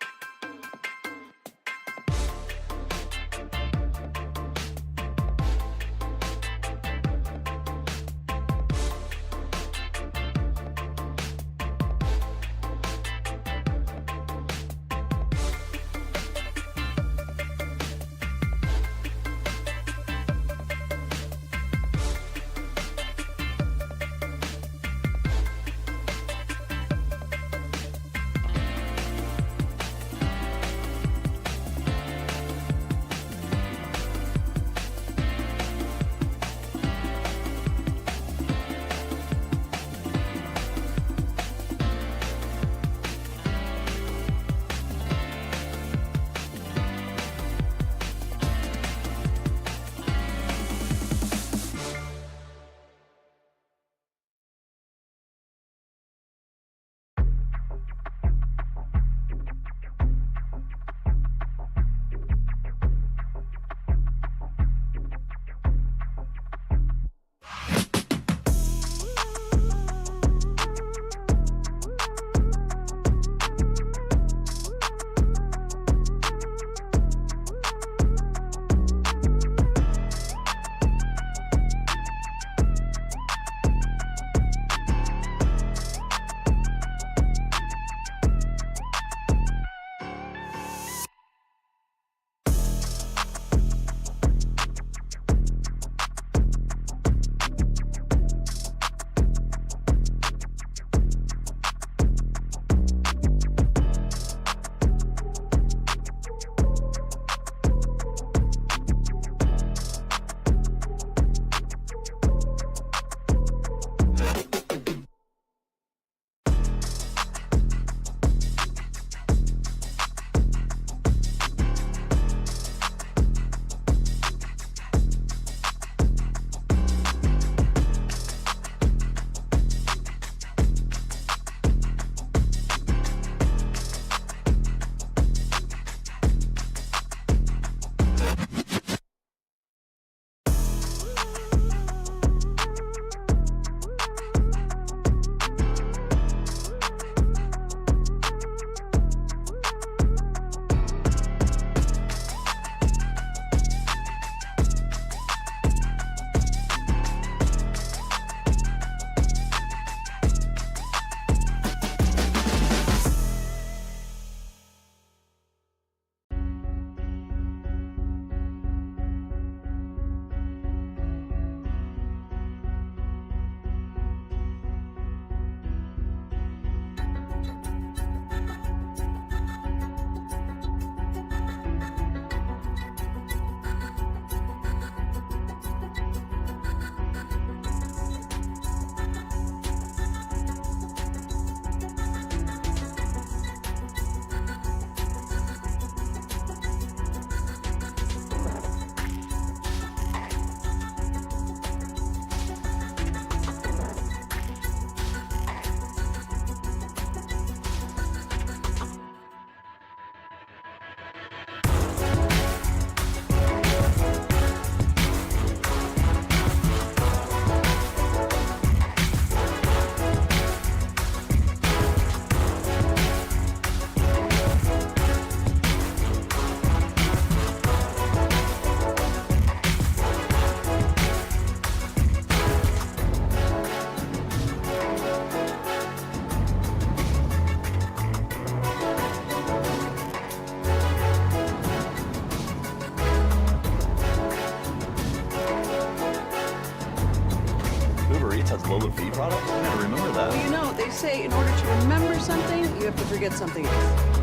M: brought up. I gotta remember that.
N: Well, you know, they say in order to remember something, you have to forget something else.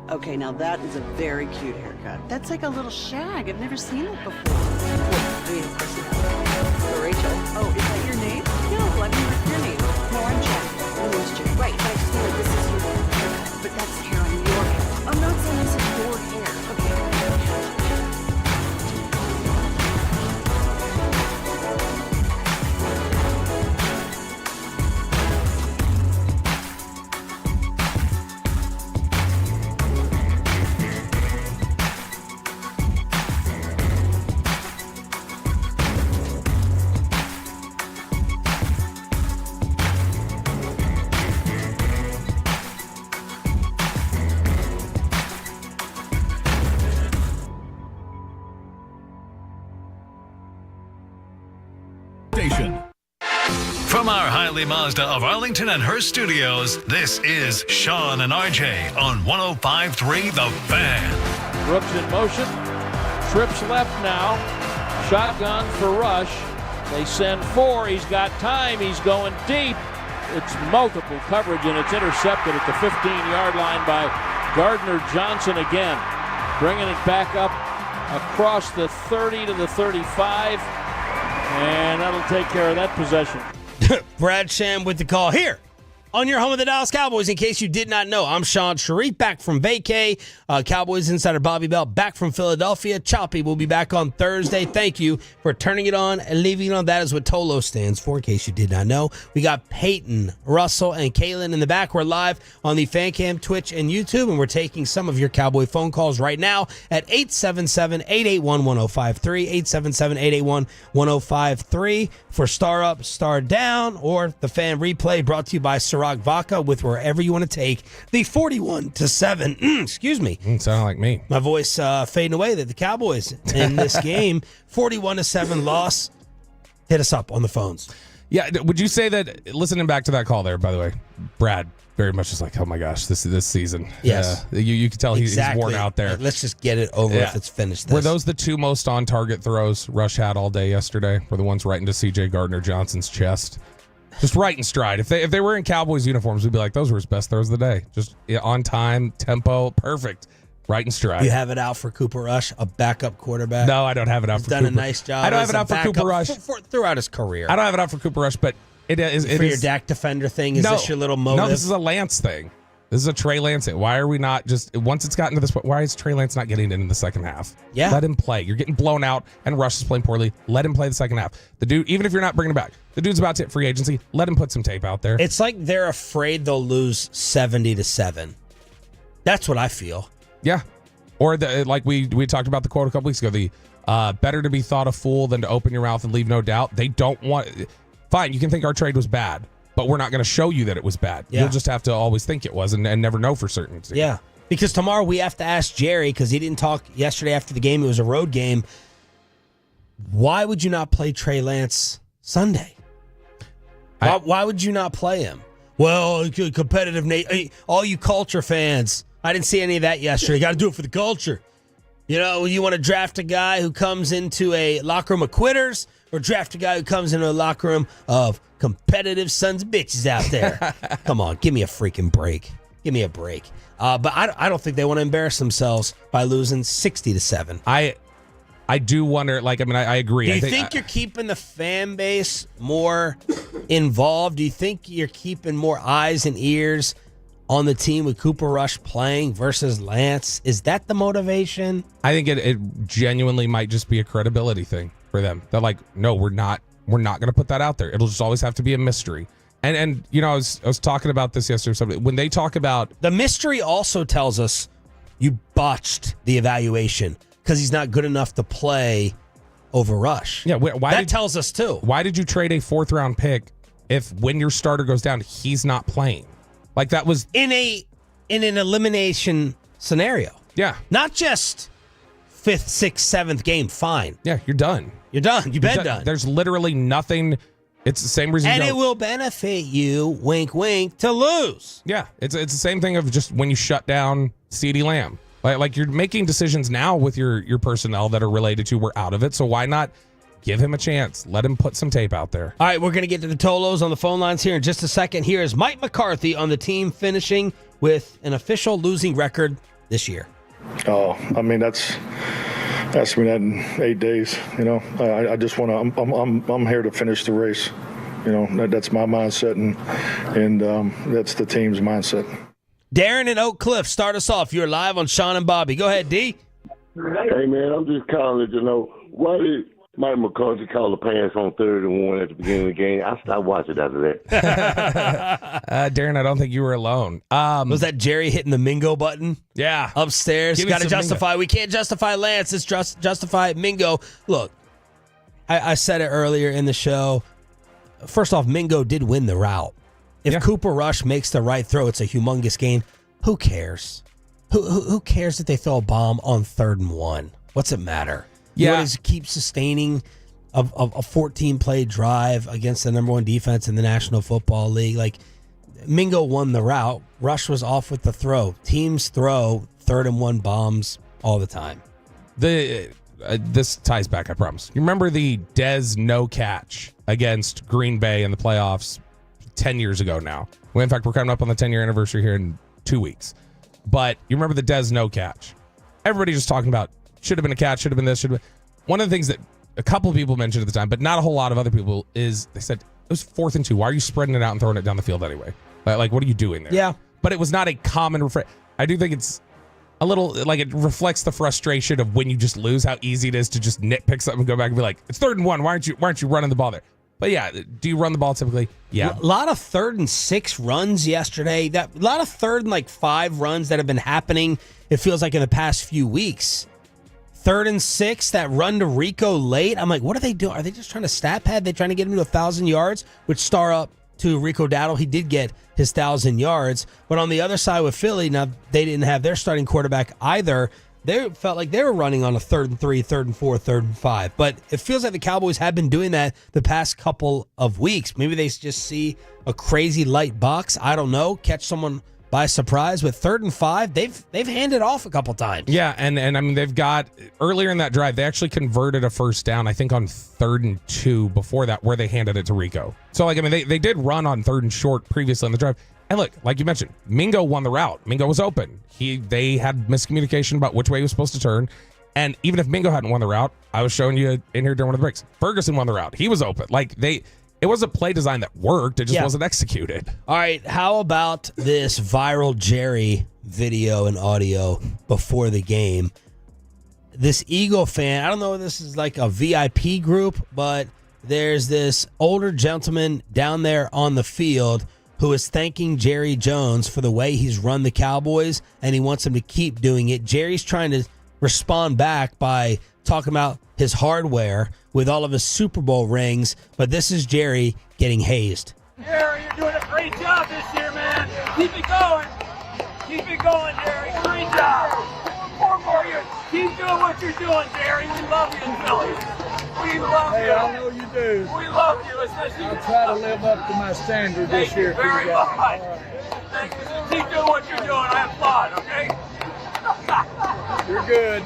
N: Okay, now that is a very cute haircut. That's like a little shag. I've never seen it before. I mean, of course you have. So Rachel. Oh, is that your name? No, let me with your name. No, I'm Jack. My name's Jack. Right, but I just know this is your haircut. But that's hair on your head. I'm not saying this is your hair. Okay.
C: From our Highly Mazda of Arlington and Hearst studios, this is Sean and RJ on 105.3 The Fan.
D: Brooks in motion. Trips left now. Shotgun for Rush. They send 4. He's got time. He's going deep. It's multiple coverage, and it's intercepted at the 15-yard line by Gardner Johnson again. Bringing it back up across the 30 to the 35. And that'll take care of that possession.
E: Brad Sham with the call here on your home of the Dallas Cowboys. In case you did not know, I'm Sean Sharif, back from vacay. Cowboys insider Bobby Bell back from Philadelphia. Choppy will be back on Thursday. Thank you for turning it on and leaving it on. That is what Tolo stands for, in case you did not know. We got Peyton, Russell, and Kaylin in the back. We're live on the FanCam, Twitch, and YouTube, and we're taking some of your Cowboy phone calls right now at 877-881-1053, 877-881-1053 for Star Up, Star Down, or the Fan Replay, brought to you by Ciroc Vodka, with wherever you want to take the 41-7. Excuse me.
F: Sounded like me.
E: My voice fading away. That the Cowboys in this game, 41-7 loss. Hit us up on the phones.
F: Yeah, would you say that, listening back to that call there, by the way, Brad very much is like, oh my gosh, this season.
E: Yes.
F: You can tell
E: Exactly.
F: he's worn out there.
E: Let's just get it over if it's finished.
F: Were those the two most on-target throws Rush had all day yesterday? Were the ones right into C.J. Gardner-Johnson's chest? Just right in stride. If they were in Cowboys uniforms, we'd be like, those were his best throws of the day. Just on time, tempo, perfect. Right in stride.
E: You have it out for Cooper Rush, a backup quarterback?
F: No, I don't have it out for Cooper.
E: Done a nice job.
F: I don't have it out for Cooper Rush.
E: Throughout his career.
F: I don't have it out for Cooper Rush, but it is.
E: For your Dak defender thing? Is this your little motive?
F: No, this is a Lance thing. This is a Trey Lance thing. Why are we not just, once it's gotten to this point, why is Trey Lance not getting into the second half?
E: Yeah.
F: Let him play. You're getting blown out, and Rush is playing poorly. Let him play the second half. The dude, even if you're not bringing him back, the dude's about to hit free agency. Let him put some tape out there.
E: It's like they're afraid they'll lose 70-7. That's what I feel.
F: Yeah. Or like we talked about the quote a couple weeks ago, the better to be thought a fool than to open your mouth and leave no doubt. They don't want, fine, you can think our trade was bad, but we're not going to show you that it was bad.
E: Yeah.
F: You'll just have to always think it was and never know for certainty.
E: Yeah. Because tomorrow we have to ask Jerry, because he didn't talk yesterday after the game. It was a road game. Why would you not play Trey Lance Sunday? Why would you not play him? Well, competitive. All you culture fans, I didn't see any of that yesterday. Got to do it for the culture. You know, you want to draft a guy who comes into a locker room of quitters, or draft a guy who comes into a locker room of competitive sons of bitches out there. Come on, give me a freaking break. Give me a break. But I don't think they want to embarrass themselves by losing 60-7.
F: I do wonder, I agree.
E: Do you think you're keeping the fan base more involved? Do you think you're keeping more eyes and ears on the team with Cooper Rush playing versus Lance? Is that the motivation?
F: I think it genuinely might just be a credibility thing for them. They're like, no, we're not going to put that out there. It'll just always have to be a mystery. And you know, I was talking about this yesterday with somebody. When they talk about
E: the mystery, also tells us you botched the evaluation because he's not good enough to play over Rush.
F: Yeah, that
E: tells us too.
F: Why did you trade a 4th round pick if when your starter goes down, he's not playing? Like, that was
E: in an elimination scenario.
F: Yeah,
E: not just 5th, 6th, 7th game. Fine.
F: Yeah, you're done.
E: You're done. You've been done.
F: There's literally nothing. It's the same reason.
E: And it will benefit you, wink, wink, to lose.
F: Yeah, it's the same thing of just when you shut down CeeDee Lamb. Like you're making decisions now with your personnel that are related to we're out of it. So why not Give him a chance. Let him put some tape out there.
E: All right, we're going to get to the Tolos on the phone lines here in just a second. Here is Mike McCarthy on the team finishing with an official losing record this year.
G: Oh, I mean, that's me that in 8 days. You know, I just want to. I'm here to finish the race. You know, that's my mindset, and that's the team's mindset.
E: Darren and Oak Cliff, start us off. You're live on Sean and Bobby. Go ahead, D.
M: Hey, man, I'm just calling to know, why did Mike McCarthy call the pass on 3rd and 1 at the beginning of the game? I stopped watching after that.
F: Darren, I don't think you were alone.
E: Was that Jerry hitting the Mingo button?
F: Yeah.
E: Upstairs. Got to justify.
F: Mingo.
E: We can't justify Lance. It's justify Mingo. Look, I said it earlier in the show. First off, Mingo did win the route. If Cooper Rush makes the right throw, it's a humongous gain. Who cares? Who cares if they throw a bomb on 3rd and 1? What's it matter?
F: Yeah.
E: You want to keep sustaining a 14-play drive against the number 1 defense in the National Football League. Like, Mingo won the route. Rush was off with the throw. Teams throw 3rd and 1 bombs all the time.
F: This ties back, I promise. You remember the Dez no catch against Green Bay in the playoffs 10 years ago now? Well, in fact, we're coming up on the 10-year anniversary here in 2 weeks. But you remember the Dez no catch. Everybody's just talking about should have been a catch, should have been this, should have been. One of the things that a couple of people mentioned at the time, but not a whole lot of other people, is they said, it was 4th and 2. Why are you spreading it out and throwing it down the field anyway? Like, what are you doing there?
E: Yeah.
F: But it was not a common I do think it's a little, like, it reflects the frustration of when you just lose, how easy it is to just nitpick something and go back and be like, it's 3rd and 1. Why aren't you running the ball there? But yeah, do you run the ball typically? Yeah.
E: A lot of 3rd and 6 runs yesterday. A lot of 3rd and 5 runs that have been happening, it feels like, in the past few weeks. 3rd and 6, that run to Rico late. I'm like, what are they doing? Are they just trying to stat pad? They're trying to get him to 1,000 yards, which star up to Rico Dowdle. He did get his 1,000 yards. But on the other side with Philly, now they didn't have their starting quarterback either. They felt like they were running on a 3rd and 3, 3rd and 4, 3rd and 5. But it feels like the Cowboys have been doing that the past couple of weeks. Maybe they just see a crazy light box. I don't know. Catch someone by surprise. With 3rd and 5, they've handed off a couple times.
F: Yeah, and I mean, they've got, earlier in that drive, they actually converted a first down, I think on 3rd and 2 before that, where they handed it to Rico. So, like, I mean, they did run on 3rd and short previously in the drive. And look, like you mentioned, Mingo won the route. Mingo was open. They had miscommunication about which way he was supposed to turn. And even if Mingo hadn't won the route, I was showing you in here during one of the breaks, Ferguson won the route. He was open. Like, it was a play design that worked. It just wasn't executed.
E: All right, how about this viral Jerry video and audio before the game? This Eagle fan, I don't know if this is like a VIP group, but there's this older gentleman down there on the field who is thanking Jerry Jones for the way he's run the Cowboys, and he wants him to keep doing it. Jerry's trying to respond back by talking about his hardware with all of his Super Bowl rings, but this is Jerry getting hazed.
O: Jerry, you're doing a great job this year, man. Keep it going. Keep it going, Jerry. Great job. 4 more years. Keep doing what you're doing, Jerry. We love you in Philly. We love you.
P: Hey, I know you do.
O: We love you, especially.
P: I'll try to live up to my standard this year.
O: Thank you very much. Thank you. Keep doing what you're doing. I applaud, okay?
P: You're good.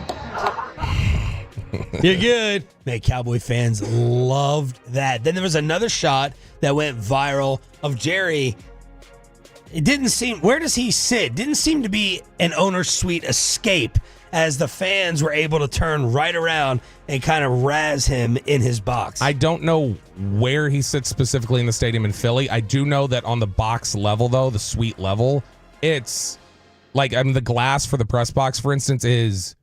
E: You're good. Man, Cowboy fans loved that. Then there was another shot that went viral of Jerry. It didn't seem, where does he sit? Didn't seem to be an owner's suite escape, as the fans were able to turn right around and kind of razz him in his box.
F: I don't know where he sits specifically in the stadium in Philly. I do know that on the box level, though, the suite level, it's like, I mean, the glass for the press box, for instance, is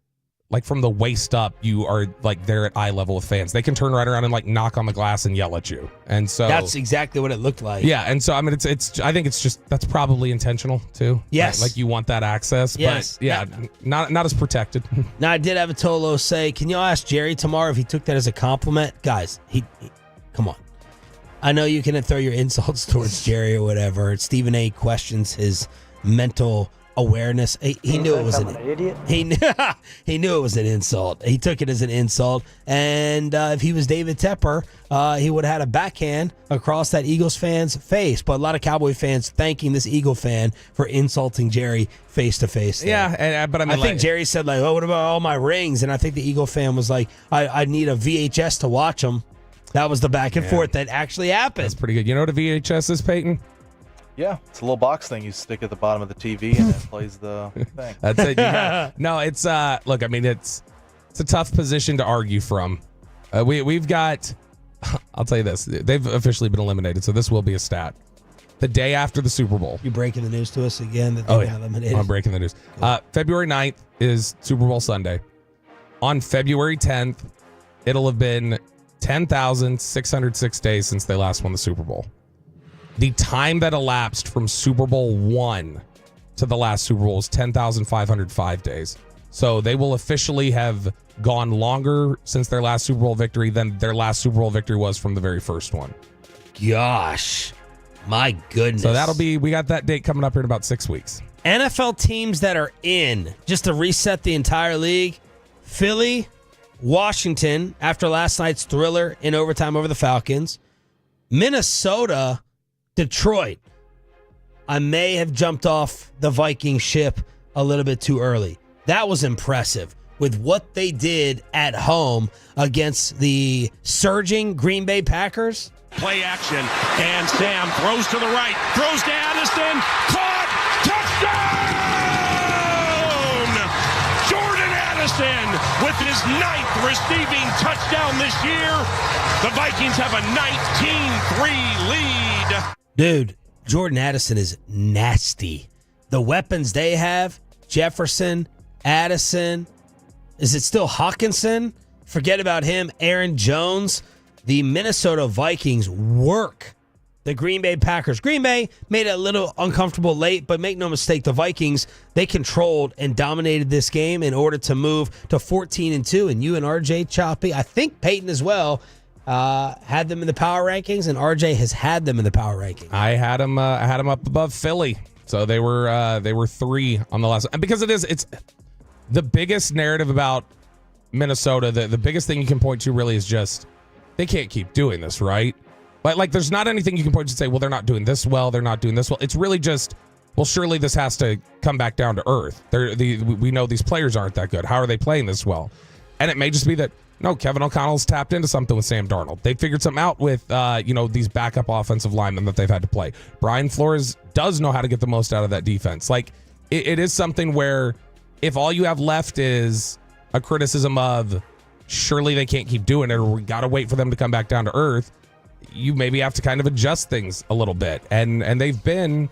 F: like from the waist up, you are like there at eye level with fans. They can turn right around and like knock on the glass and yell at you. And so
E: that's exactly what it looked like.
F: Yeah, and so I mean, it's. I think it's just, that's probably intentional too.
E: Yes,
F: like you want that access.
E: Yes,
F: but yeah, not as protected.
E: Now, I did have a Tolo say, "Can y'all ask Jerry tomorrow if he took that as a compliment?" Guys, he come on. I know you can throw your insults towards Jerry or whatever. Stephen A. questions his mental awareness. He knew it was
Q: an idiot.
E: He knew it was an insult. He took it as an insult. And if he was David Tepper, he would have had a backhand across that Eagles fan's face. But a lot of Cowboy fans thanking this Eagle fan for insulting Jerry face to face.
F: Yeah, but I
E: think Jerry said like, "Oh, what about all my rings?" And I think the Eagle fan was like, "I need a VHS to watch them." That was the back and forth that actually happened.
F: That's pretty good. You know what a VHS is, Peyton?
J: Yeah, it's a little box thing you stick at the bottom of the TV and it plays the thing.
F: That's it. No, it's look, I mean, it's a tough position to argue from. We've got, I'll tell you this, they've officially been eliminated, so this will be a stat. The day after the Super Bowl.
E: You breaking the news to us again that
F: they've
E: been eliminated?
F: I'm breaking the news. February 9th is Super Bowl Sunday. On February 10th, it'll have been 10,606 days since they last won the Super Bowl. The time that elapsed from Super Bowl 1 to the last Super Bowl is 10,505 days. So they will officially have gone longer since their last Super Bowl victory than their last Super Bowl victory was from the very first one.
E: Gosh, my goodness.
F: So we got that date coming up here in about 6 weeks.
E: NFL teams that are in, just to reset the entire league, Philly, Washington, after last night's thriller in overtime over the Falcons, Minnesota, Detroit. I may have jumped off the Viking ship a little bit too early. That was impressive with what they did at home against the surging Green Bay Packers.
R: Play action, and Sam throws to the right, throws to Addison, caught, touchdown! Jordan Addison with his 9th receiving touchdown this year. The Vikings have a 19-3 lead.
E: Dude, Jordan Addison is nasty. The weapons they have, Jefferson, Addison, is it still Hawkinson? Forget about him. Aaron Jones. The Minnesota Vikings work the Green Bay Packers. Green Bay made it a little uncomfortable late, but make no mistake, the Vikings, they controlled and dominated this game in order to move to 14-2. And you and RJ Choppy, I think Peyton as well, had them in the power rankings, and RJ has had them in the power rankings.
F: I had them up above Philly, so they were 3 on the last. And because it's the biggest narrative about Minnesota. The biggest thing you can point to really is just they can't keep doing this, right? Like there's not anything you can point to say, well, they're not doing this well, they're not doing this well. It's really just, well, surely this has to come back down to earth. We know these players aren't that good. How are they playing this well? And it may just be that, no, Kevin O'Connell's tapped into something with Sam Darnold. They figured something out with, these backup offensive linemen that they've had to play. Brian Flores does know how to get the most out of that defense. Like, it is something where if all you have left is a criticism of surely they can't keep doing it, or we got to wait for them to come back down to earth, you maybe have to kind of adjust things a little bit. And they've been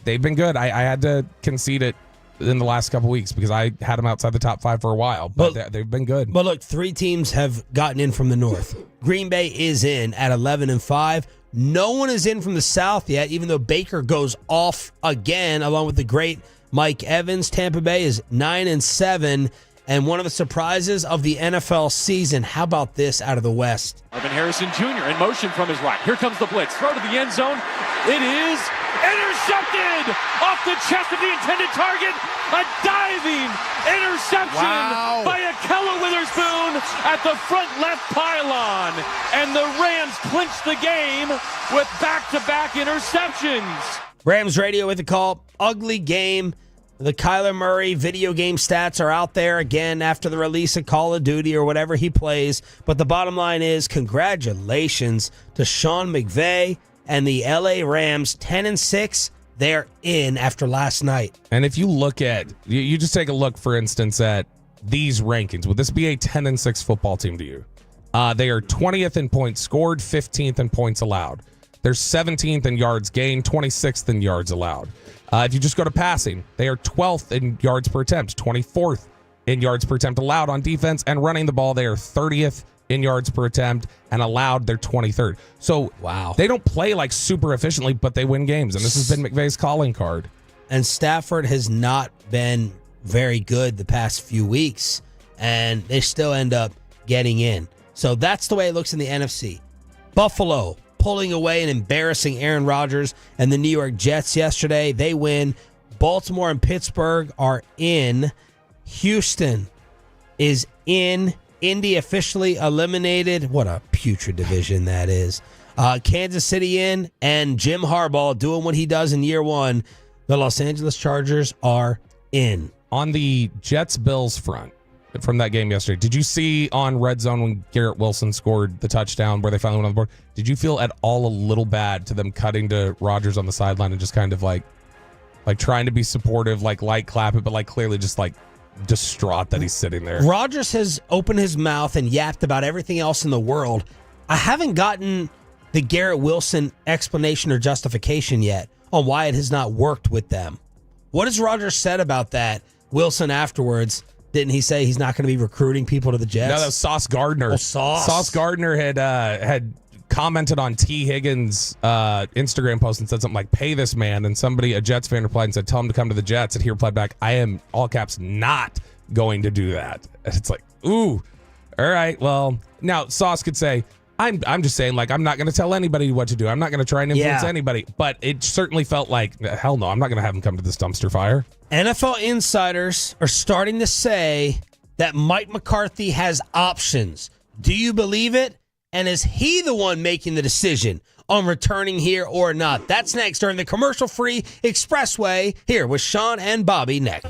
F: good. I had to concede it in the last couple weeks because I had them outside the top 5 for a while, but they've been good.
E: But look, 3 teams have gotten in from the north. Green Bay is in at 11-5. No one is in from the south yet, even though Baker goes off again, along with the great Mike Evans. Tampa Bay is 9-7. And one of the surprises of the NFL season, how about this out of the West?
D: Marvin Harrison Jr. in motion from his right. Here comes the blitz. Throw to the end zone. It is intercepted off the chest of the intended target. A diving interception by Akella Witherspoon at the front left pylon. And the Rams clinch the game with back-to-back interceptions.
E: Rams radio with the call. Ugly game. The Kyler Murray video game stats are out there again after the release of Call of Duty or whatever he plays. But the bottom line is congratulations to Sean McVay and the LA Rams. 10-6. They're in after last night.
F: And if you look at, you just take a look, for instance, at these rankings. Would this be a 10-6 football team to you? They are 20th in points scored, 15th in points allowed. They're 17th in yards gained, 26th in yards allowed. If you just go to passing, they are 12th in yards per attempt, 24th in yards per attempt allowed on defense, and running the ball, they are 30th in yards per attempt, and allowed, they're 23rd. So they don't play like super efficiently, but they win games, and this has been McVay's calling card.
E: And Stafford has not been very good the past few weeks, and they still end up getting in. So that's the way it looks in the NFC. Buffalo pulling away and embarrassing Aaron Rodgers and the New York Jets yesterday. They win. Baltimore and Pittsburgh are in. Houston is in. Indy officially eliminated. What a putrid division that is. Kansas City in, and Jim Harbaugh doing what he does in year one. The Los Angeles Chargers are in.
F: On the Jets-Bills front from that game yesterday, did you see on Red Zone when Garrett Wilson scored the touchdown where they finally went on the board? Did you feel at all a little bad to them cutting to Rodgers on the sideline and just kind of like trying to be supportive, like light clap it, but like clearly just like distraught that he's sitting there?
E: Rodgers has opened his mouth and yapped about everything else in the world. I haven't gotten the Garrett Wilson explanation or justification yet on why it has not worked with them. What has Rodgers said about that? Wilson afterwards, didn't he say he's not going to be recruiting people to the Jets?
F: No, that was Sauce Gardner.
E: Oh, Sauce.
F: Sauce Gardner had commented on T. Higgins' Instagram post and said something like, pay this man. And a Jets fan replied and said, tell him to come to the Jets. And he replied back, I am, all caps, not going to do that. And it's like, ooh, all right. Well, now Sauce could say, I'm just saying, like, I'm not going to tell anybody what to do. I'm not going to try and influence anybody. But it certainly felt like, hell no, I'm not going to have him come to this dumpster fire.
E: NFL insiders are starting to say that Mike McCarthy has options. Do you believe it? And is he the one making the decision on returning here or not? That's next during the commercial-free Expressway here with Sean and Bobby next.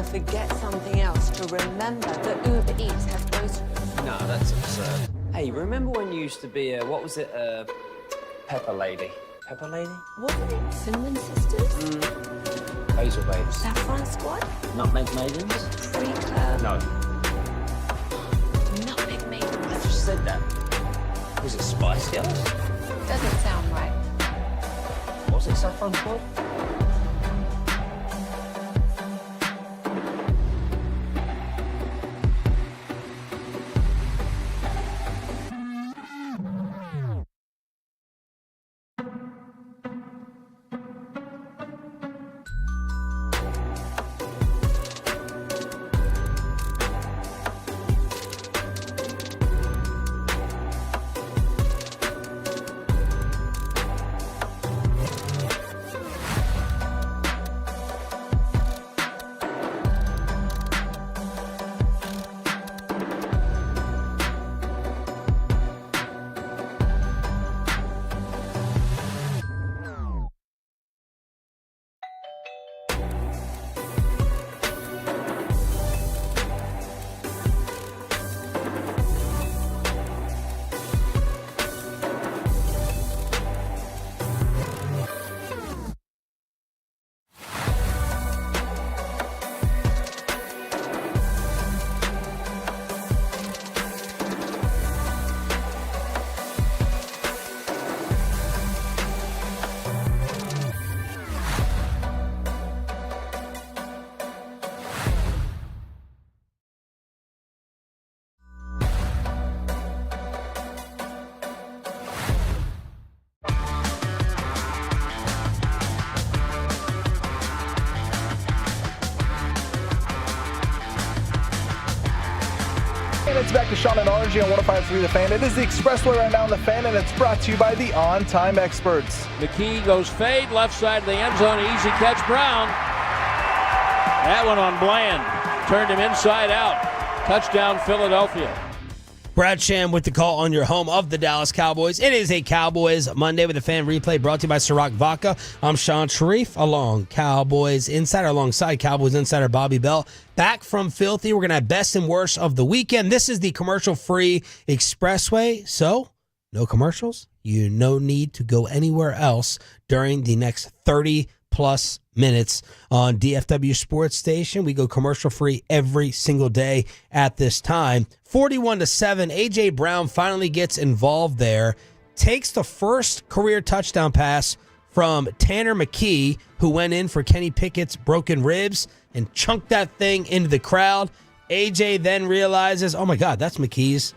A: forget something else to remember that Uber Eats has groceries.
B: No, that's absurd. Hey, remember when you used to be what was it, Pepper Lady? Pepper Lady?
A: Wasn't it Cinnamon Sisters?
B: Basil Babes.
A: Saffron Squad?
B: Nutmeg Maidens?
A: Pre-club?
B: No.
A: Nutmeg Maidens?
B: I just said that. Was it Spice Girls?
A: Doesn't sound right.
B: Was it Saffron Squad?
J: It's back to Sean and RJ on 105.3 The Fan. It is the Expressway right now on The Fan, and it's brought to you by the On-Time Experts.
D: McKee goes fade, left side of the end zone, easy catch, Brown. That one on Bland. Turned him inside out. Touchdown, Philadelphia.
E: Brad Sham with the call on your home of the Dallas Cowboys. It is a Cowboys Monday with a fan replay brought to you by Ciroc Vodka. I'm Sean Sharif alongside Cowboys Insider Bobby Bell. Back from Filthy. We're going to have best and worst of the weekend. This is the commercial-free Expressway, so no commercials. You no need to go anywhere else during the next 30-plus minutes on DFW Sports Station. We go commercial-free every single day at this time. 41-7, A.J. Brown finally gets involved there, takes the first career touchdown pass from Tanner McKee, who went in for Kenny Pickett's broken ribs and chunked that thing into the crowd. A.J. then realizes, oh my God, that's McKee's.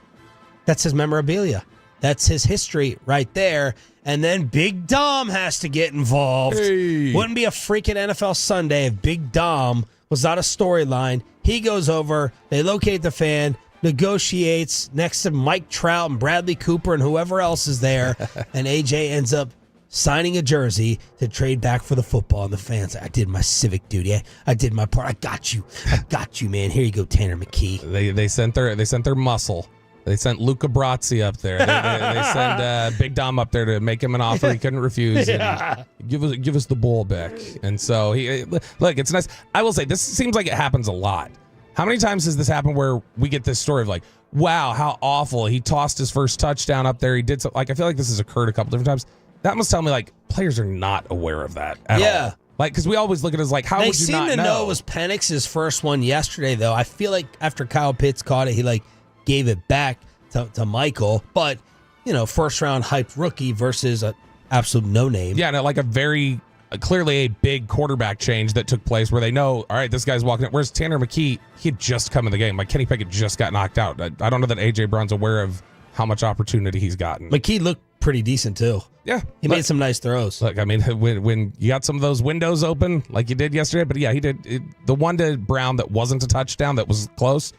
E: That's his memorabilia. That's his history right there. And then Big Dom has to get involved.
F: Hey.
E: Wouldn't be a freaking NFL Sunday if Big Dom was not a storyline. He goes over, they locate the fan, negotiates next to Mike Trout and Bradley Cooper and whoever else is there, and AJ ends up signing a jersey to trade back for the football. And the fans, I did my civic duty. I did my part. I got you, man. Here you go, Tanner McKee.
F: They sent their muscle. They sent Luca Brazzi up there. They sent Big Dom up there to make him an offer he couldn't refuse.
E: Yeah.
F: And give us the ball back. And so look, it's nice. I will say this seems like it happens a lot. How many times has this happened where we get this story of like, wow, how awful. He tossed his first touchdown up there. He did so, like, I feel like this has occurred a couple different times. That must tell me like players are not aware of that at all. Like, because we always look at it as like, how would you not know?
E: They seem to know it was Penix's first one yesterday, though. I feel like after Kyle Pitts caught it, he like gave it back to Michael. But, you know, first round hyped rookie versus an absolute no name.
F: Yeah, and like a very clearly a big quarterback change that took place where they know, all right, this guy's walking in. Whereas Tanner McKee, he had just come in the game. Like Kenny Pickett just got knocked out. I don't know that A.J. Brown's aware of how much opportunity he's gotten.
E: McKee looked pretty decent, too.
F: Yeah.
E: He made some nice throws.
F: Look, I mean, when you got some of those windows open like you did yesterday, but yeah, he did. The one to Brown that wasn't a touchdown, that was close,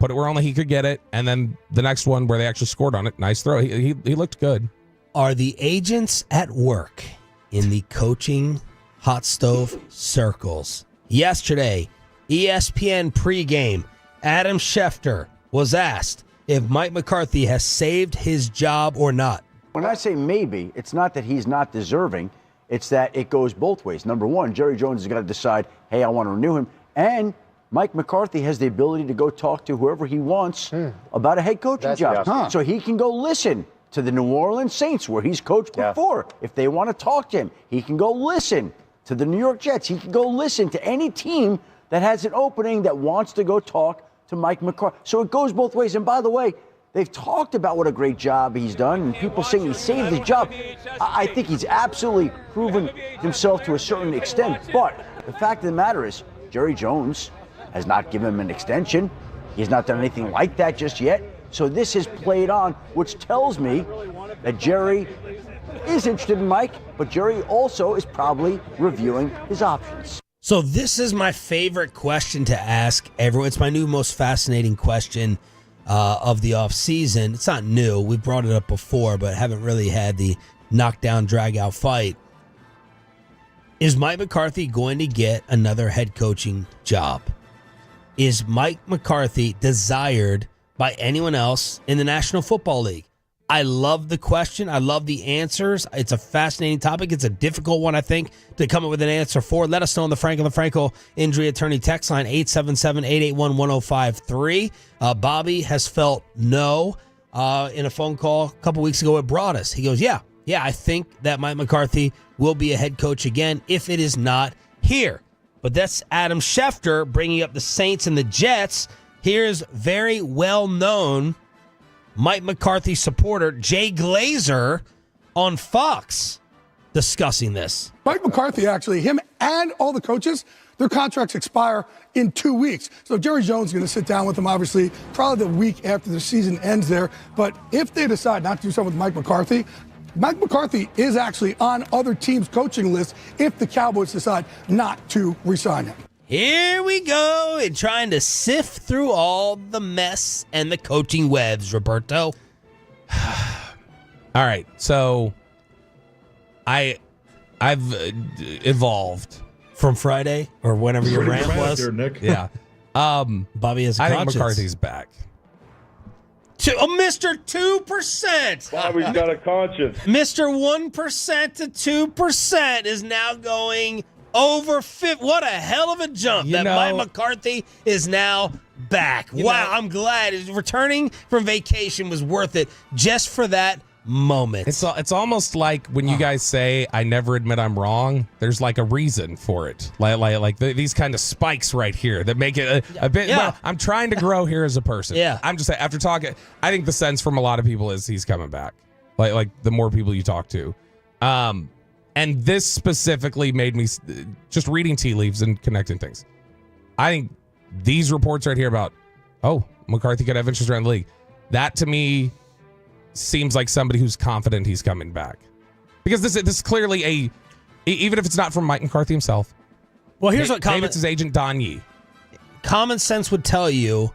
F: put it where only he could get it. And then the next one where they actually scored on it, nice throw. He looked good.
E: Are the agents at work in the coaching hot stove circles? Yesterday, ESPN pregame, Adam Schefter was asked if Mike McCarthy has saved his job or not.
Q: When I say maybe, it's not that he's not deserving. It's that it goes both ways. Number one, Jerry Jones has got to decide, hey, I want to renew him. And Mike McCarthy has the ability to go talk to whoever he wants about a head coaching job. So he can go listen to the New Orleans Saints, where he's coached before. If they want to talk to him, he can go listen to the New York Jets. He can go listen to any team that has an opening that wants to go talk to Mike McCarthy. So it goes both ways. And by the way, they've talked about what a great job he's done, and people saying he saved his job. I think he's absolutely proven himself to a certain extent. But the fact of the matter is, Jerry Jones has not given him an extension. He's not done anything like that just yet. So this has played on, which tells me that Jerry is interested in Mike, but Jerry also is probably reviewing his options.
E: So this is my favorite question to ask everyone. It's my new most fascinating question of the offseason. It's not new. We've brought it up before, but haven't really had the knockdown, drag-out fight. Is Mike McCarthy going to get another head coaching job? Is Mike McCarthy desired by anyone else in the National Football League? I love the question. I love the answers. It's a fascinating topic. It's a difficult one, I think, to come up with an answer for. Let us know on the Franco LaFranco Injury Attorney text line, 877-881-1053. Bobby has felt no in a phone call a couple weeks ago at Broadus. He goes, yeah, I think that Mike McCarthy will be a head coach again if it is not here. But that's Adam Schefter bringing up the Saints and the Jets. Here's very well-known Mike McCarthy supporter Jay Glazer on Fox discussing this.
S: Mike McCarthy, actually, him and all the coaches, their contracts expire in 2 weeks. So Jerry Jones is going to sit down with them, obviously, probably the week after the season ends there. But if they decide not to do something with Mike McCarthy is actually on other teams' coaching lists if the Cowboys decide not to re-sign him.
E: Here we go, and trying to sift through all the mess and the coaching webs, Roberto.
F: All right, so I've evolved
E: from Friday or whenever your rant was.
G: Here, Nick.
F: Yeah,
E: Bobby has a
F: I
E: conscience.
F: think McCarthy's back.
E: Mr. 2%.
G: Bobby's got a conscience.
E: Mr. 1% to 2% is now going over 50. What a hell of a jump that Mike McCarthy is now back. Wow, I'm glad. Returning from vacation was worth it just for that moment.
F: It's almost like when you guys say, I never admit I'm wrong, there's like a reason for it. These kind of spikes right here that make it a bit. Well, I'm trying to grow here as a person.
E: Yeah.
F: I'm just saying, after talking, I think the sense from a lot of people is he's coming back. Like the more people you talk to. And this specifically made me, just reading tea leaves and connecting things, I think these reports right here about, McCarthy could have interest around the league, that to me seems like somebody who's confident he's coming back. Because this is clearly even if it's not from Mike McCarthy himself.
E: Well, here's what
F: maybe it's his agent, Don Yee.
E: Common sense would tell you,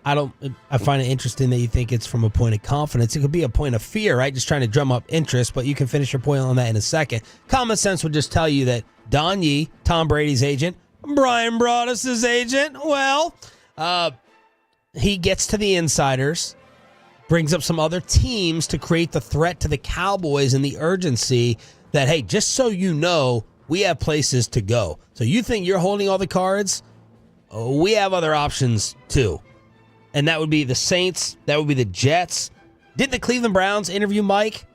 E: I find it interesting that you think it's from a point of confidence. It could be a point of fear, right? Just trying to drum up interest, but you can finish your point on that in a second. Common sense would just tell you that Don Yee, Tom Brady's agent, Brian Broaddus' agent, he gets to the insiders, brings up some other teams to create the threat to the Cowboys and the urgency that, hey, just so you know, we have places to go. So you think you're holding all the cards? We have other options too. And that would be the Saints. That would be the Jets. Didn't the Cleveland Browns interview Mike?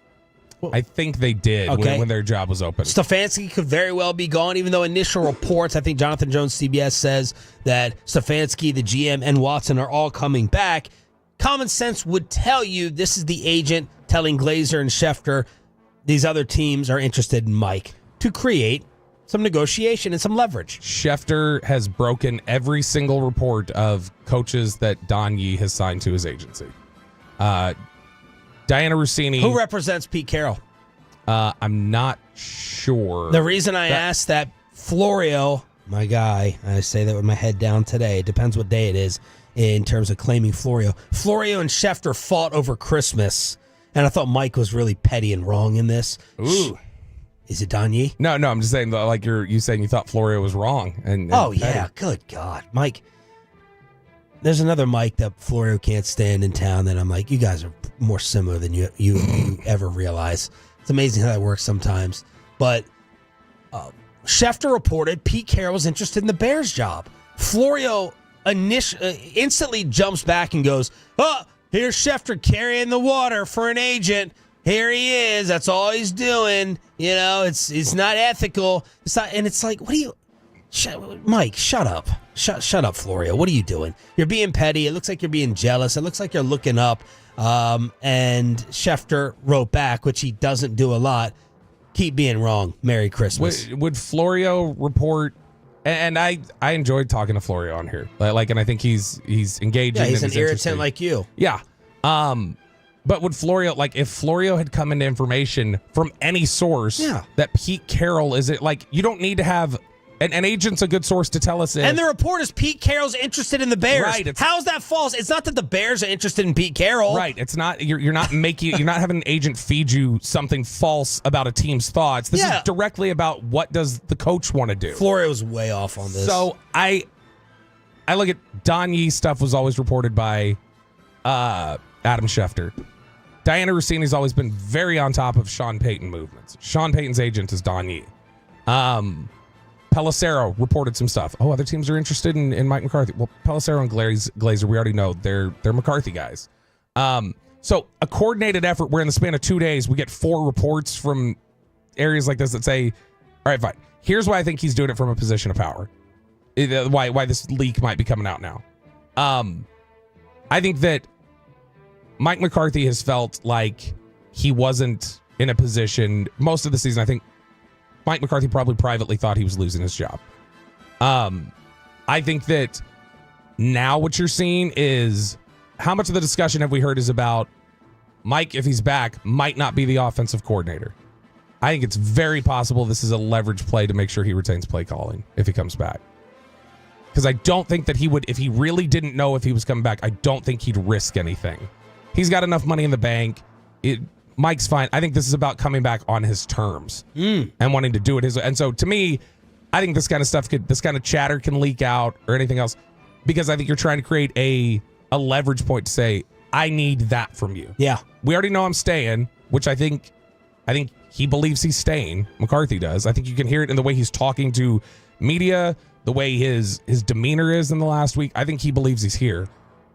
F: I think they did when their job was open.
E: Stefanski could very well be gone, even though initial reports, I think Jonathan Jones, CBS, says that Stefanski, the GM, and Watson are all coming back. Common sense would tell you this is the agent telling Glazer and Schefter these other teams are interested in Mike to create some negotiation and some leverage.
F: Schefter has broken every single report of coaches that Don Yee has signed to his agency. Diana Rossini.
E: Who represents Pete Carroll?
F: I'm not sure.
E: The reason I asked that, Florio, my guy, I say that with my head down today. It depends what day it is in terms of claiming Florio. Florio and Schefter fought over Christmas, and I thought Mike was really petty and wrong in this.
F: Ooh.
E: Is it Don Yee?
F: No, I'm just saying, like you saying you thought Florio was wrong. And
E: yeah, good God. Mike, there's another Mike that Florio can't stand in town that I'm like, you guys are more similar than you ever realize. It's amazing how that works sometimes. But Schefter reported Pete Carroll was interested in the Bears job. Florio instantly jumps back and goes, "Oh, here's Schefter carrying the water for an agent. Here he is. That's all he's doing. You know, it's not ethical. It's not." And it's like, what do you, Mike? Shut up. Shut up, Florio. What are you doing? You're being petty. It looks like you're being jealous. It looks like you're looking up. And Schefter wrote back, which he doesn't do a lot. Keep being wrong. Merry Christmas.
F: Would Florio report? And I enjoyed talking to Florio on here. Like, and I think he's engaging.
E: Yeah, he's
F: and
E: an irritant like you.
F: Yeah. But would Florio, like, if Florio had come into information from any source that Pete Carroll is it, like, you don't need to have an agent's a good source to tell us.
E: And the report is Pete Carroll's interested in the Bears.
F: Right.
E: How's that false? It's not that the Bears are interested in Pete Carroll.
F: Right. It's not. You're not having an agent feed you something false about a team's thoughts. This is directly about what does the coach want to do.
E: Florio's way off on this.
F: So I look at Don Yee stuff was always reported by Adam Schefter. Diana Rossini's always been very on top of Sean Payton movements. Sean Payton's agent is Don Yee. Pelissero reported some stuff. Oh, other teams are interested in Mike McCarthy. Well, Pelissero and Glazer, we already know they're McCarthy guys. So a coordinated effort where in the span of 2 days we get 4 reports from areas like this that say, all right, fine. Here's why I think he's doing it from a position of power. Why this leak might be coming out now. I think that Mike McCarthy has felt like he wasn't in a position most of the season. I think Mike McCarthy probably privately thought he was losing his job. I think that now what you're seeing is how much of the discussion have we heard is about Mike, if he's back, might not be the offensive coordinator. I think it's very possible this is a leverage play to make sure he retains play calling if he comes back. Because I don't think that he would, if he really didn't know if he was coming back, I don't think he'd risk anything. He's got enough money in the bank. Mike's fine. I think this is about coming back on his terms and wanting to do it his way. And so to me, I think this kind of stuff this kind of chatter can leak out or anything else because I think you're trying to create a leverage point to say, I need that from you.
E: Yeah.
F: We already know I'm staying, which I think he believes he's staying. McCarthy does. I think you can hear it in the way he's talking to media, the way his demeanor is in the last week. I think he believes he's here.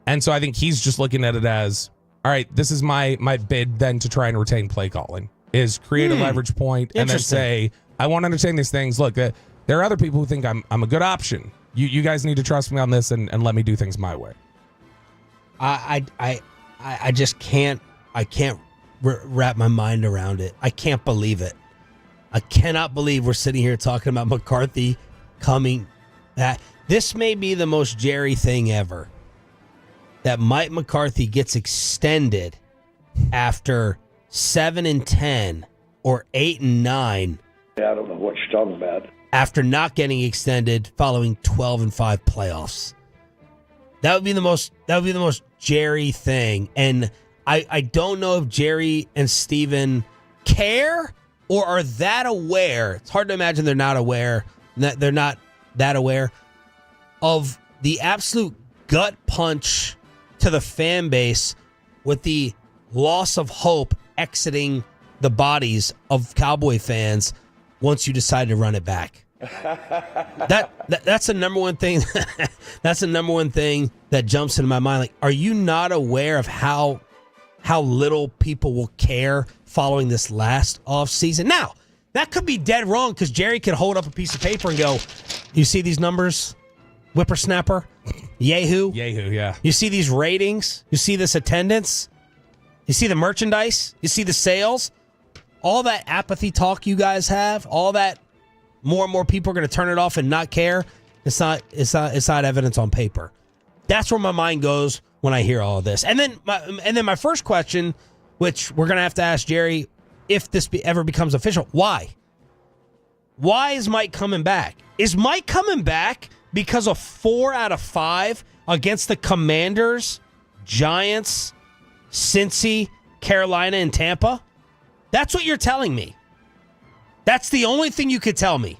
F: And so I think he's just looking at it as, all right, this is my bid then to try and retain play calling, is create a leverage point and then say, I want to entertain these things. Look, there are other people who think I'm a good option. You guys need to trust me on this and let me do things my way.
E: I just can't wrap my mind around it. I can't believe it. I cannot believe we're sitting here talking about McCarthy coming back. This may be the most Jerry thing ever. That Mike McCarthy gets extended after 7-10 or 8-9.
T: I don't know what you're talking about.
E: After not getting extended following 12-5 playoffs. That would be the most Jerry thing. And I don't know if Jerry and Steven care or are that aware. It's hard to imagine they're not aware. They're not that aware of the absolute gut punch to the fan base with the loss of hope exiting the bodies of Cowboy fans once you decide to run it back. That's the number one thing. That's the number one thing that jumps into my mind. Like, are you not aware of how little people will care following this last offseason? Now, that could be dead wrong because Jerry could hold up a piece of paper and go, you see these numbers? Whippersnapper? Yahoo?
F: Yahoo, yeah.
E: You see these ratings? You see this attendance? You see the merchandise? You see the sales? All that apathy talk you guys have, all that more and more people are going to turn it off and not care. It's not evidence on paper. That's where my mind goes when I hear all of this. And then my first question, which we're going to have to ask Jerry, if this ever becomes official, why? Why is Mike coming back? Is Mike coming back because of 4 out of 5 against the Commanders, Giants, Cincy, Carolina, and Tampa? That's what you're telling me. That's the only thing you could tell me.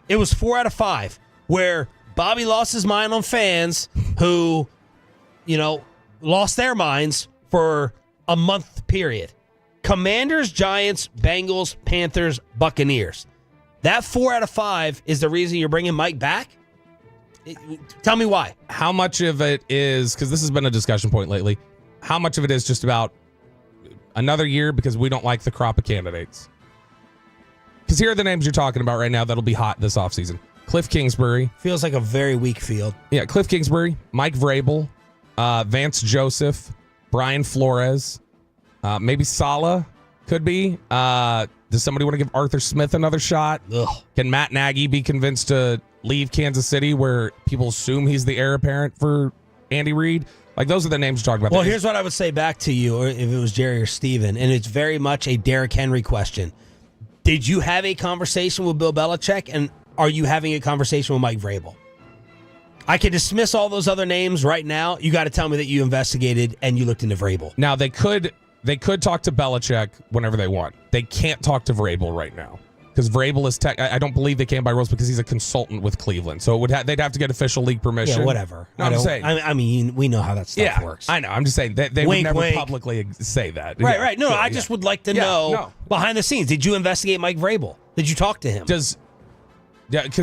E: It was 4 out of 5 where Bobby lost his mind on fans who, lost their minds for a month period. Commanders, Giants, Bengals, Panthers, Buccaneers. That 4 out of 5 is the reason you're bringing Mike back? Tell me why.
F: How much of it is, because this has been a discussion point lately, how much of it is just about another year because we don't like the crop of candidates? Because here are the names you're talking about right now that'll be hot this offseason. Cliff Kingsbury.
E: Feels like a very weak field.
F: Yeah, Cliff Kingsbury, Mike Vrabel, Vance Joseph, Brian Flores, maybe Saleh could be. Does somebody want to give Arthur Smith another shot?
E: Ugh.
F: Can Matt Nagy be convinced to leave Kansas City where people assume he's the heir apparent for Andy Reid? Like, those are the names you're talking about.
E: Well, here's what I would say back to you, or if it was Jerry or Steven, and it's very much a Derrick Henry question. Did you have a conversation with Bill Belichick, and are you having a conversation with Mike Vrabel? I could dismiss all those other names right now. You got to tell me that you investigated and you looked into Vrabel.
F: Now, they could talk to Belichick whenever they want. They can't talk to Vrabel right now because Vrabel is I don't believe they can by rules because he's a consultant with Cleveland. So they'd have to get official league permission.
E: Yeah, whatever.
F: No, I'm saying.
E: I mean, we know how that stuff works.
F: I know. I'm just saying they
E: Wink,
F: would never
E: wink.
F: publicly say that.
E: Right. No, I just would like to know
F: no.
E: behind the scenes. Did you investigate Mike Vrabel? Did you talk to him?
F: Because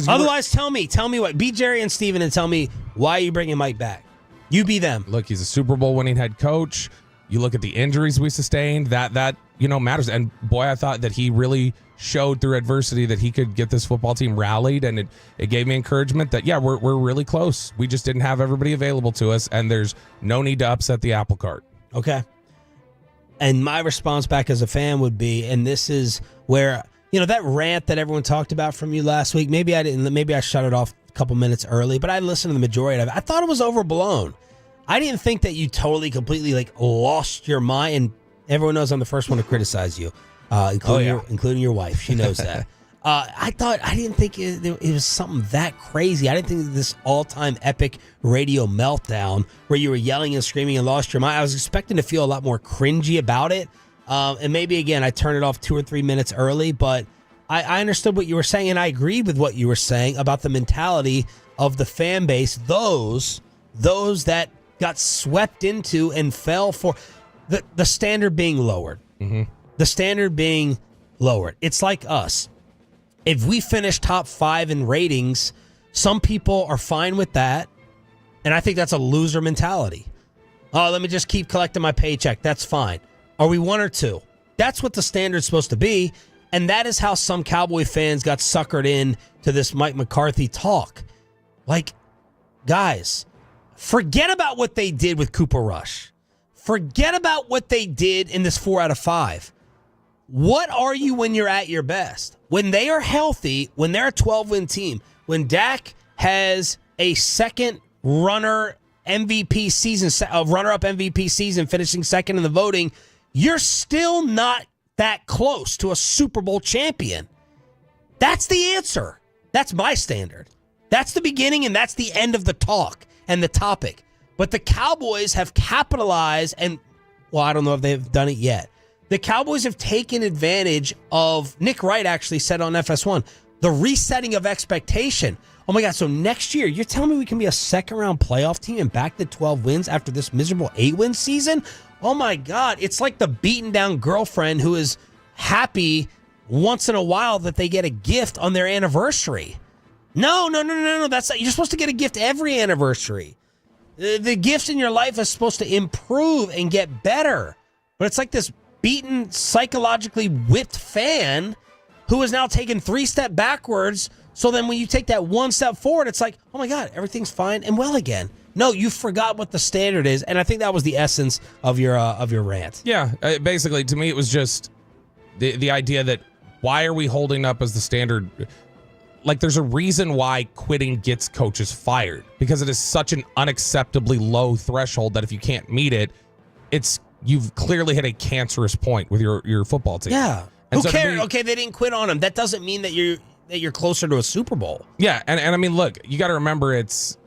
E: otherwise, tell me what. Be Jerry and Steven and tell me why you bringing Mike back. You be them.
F: Look, he's a Super Bowl winning head coach. You look at the injuries we sustained. That matters. And boy, I thought that he really showed through adversity that he could get this football team rallied, and it gave me encouragement that we're really close. We just didn't have everybody available to us, and there's no need to upset the apple cart.
E: Okay. And my response back as a fan would be, and this is where, that rant that everyone talked about from you last week, maybe I shut it off a couple minutes early, but I listened to the majority of it. I thought it was overblown. I didn't think that you totally, completely lost your mind, and everyone knows I'm the first one to criticize you, including your wife. She knows that. I didn't think it was something that crazy. I didn't think this all-time epic radio meltdown where you were yelling and screaming and lost your mind. I was expecting to feel a lot more cringy about it. And maybe, again, I turned it off 2 or 3 minutes early, but I understood what you were saying, and I agreed with what you were saying about the mentality of the fan base, those that got swept into and fell for the standard being lowered.
F: Mm-hmm.
E: The standard being lowered. It's like us. If we finish top 5 in ratings, some people are fine with that, and I think that's a loser mentality. Oh, let me just keep collecting my paycheck. That's fine. Are we 1 or 2? That's what the standard's supposed to be, and that is how some Cowboy fans got suckered in to this Mike McCarthy talk. Like, guys, forget about what they did with Cooper Rush. Forget about what they did in this 4 out of 5. What are you when you're at your best? When they are healthy, when they're a 12-win team, when Dak has a second runner-up MVP season, finishing second in the voting, you're still not that close to a Super Bowl champion. That's the answer. That's my standard. That's the beginning and that's the end of the talk and the topic. But the Cowboys have capitalized and, I don't know if they've done it yet. The Cowboys have taken advantage of, Nick Wright actually said on FS1, the resetting of expectation. Oh my God, so next year, you're telling me we can be a second-round playoff team and back to 12 wins after this miserable 8-win season? Oh my God, it's like the beaten-down girlfriend who is happy once in a while that they get a gift on their anniversary. No. That's not, you're supposed to get a gift every anniversary. The gifts in your life are supposed to improve and get better. But it's like this beaten, psychologically whipped fan who has now taken 3 steps backwards. So then when you take that 1 step forward, it's like, oh my God, everything's fine and well again. No, you forgot what the standard is. And I think that was the essence of your rant.
F: Yeah, basically, to me, it was just the idea that why are we holding up as the standard? Like, there's a reason why quitting gets coaches fired, because it is such an unacceptably low threshold that if you can't meet it, you've clearly hit a cancerous point with your football team.
E: Yeah. Who cares? Okay, they didn't quit on him. That doesn't mean that you're closer to a Super Bowl.
F: Yeah, and I mean, look, you got to remember, it's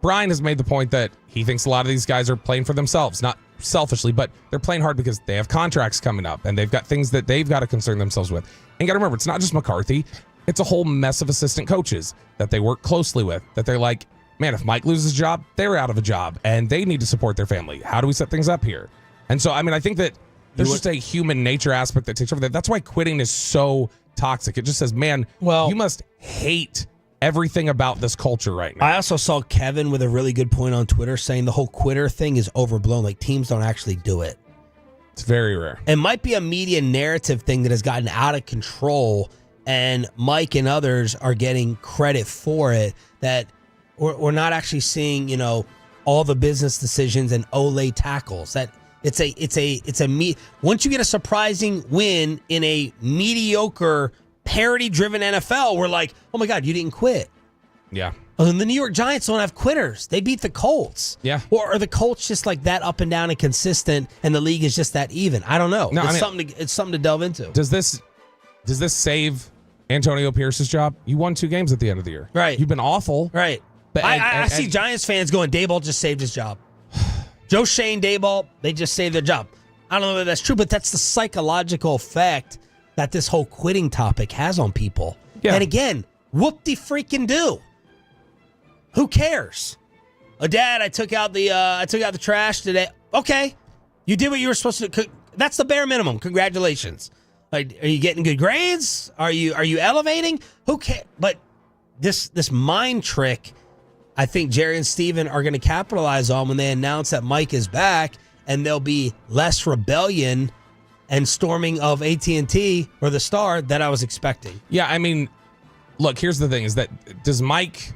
F: Brian has made the point that he thinks a lot of these guys are playing for themselves, not selfishly, but they're playing hard because they have contracts coming up and they've got things that they've got to concern themselves with. And you got to remember, it's not just McCarthy. It's a whole mess of assistant coaches that they work closely with, that they're like, man, if Mike loses a job, they're out of a job and they need to support their family. How do we set things up here? And so, I mean, I think that there's just a human nature aspect that takes over that. That's why quitting is so toxic. It just says, man, you must hate everything about this culture right now.
E: I also saw Kevin with a really good point on Twitter saying the whole quitter thing is overblown. Like, teams don't actually do it.
F: It's very rare.
E: It might be a media narrative thing that has gotten out of control, and Mike and others are getting credit for it, that we're not actually seeing, all the business decisions and Olay tackles. That it's a once you get a surprising win in a mediocre parity-driven NFL, we're like, oh my God, you didn't quit.
F: Yeah.
E: And the New York Giants don't have quitters. They beat the Colts.
F: Yeah.
E: Or are the Colts just like that up and down and consistent, and the league is just that even? I don't know.
F: No,
E: It's something to delve into.
F: Does this save Antonio Pierce's job? You won 2 games at the end of the year.
E: Right.
F: You've been awful.
E: Right. But I see Giants fans going, Daboll just saved his job. Joe Shane, Daboll, they just saved their job. I don't know if that's true, but that's the psychological effect that this whole quitting topic has on people.
F: Yeah.
E: And again, whoop-de-freaking-do. Who cares? Dad, I took out the trash today. Okay, you did what you were supposed to. That's the bare minimum. Congratulations. Like, are you getting good grades? Are you elevating? Who cares? But this mind trick, I think Jerry and Steven are going to capitalize on when they announce that Mike is back, and there'll be less rebellion and storming of AT&T or the Star that I was expecting.
F: Yeah, I mean, look, here's the thing, is that does Mike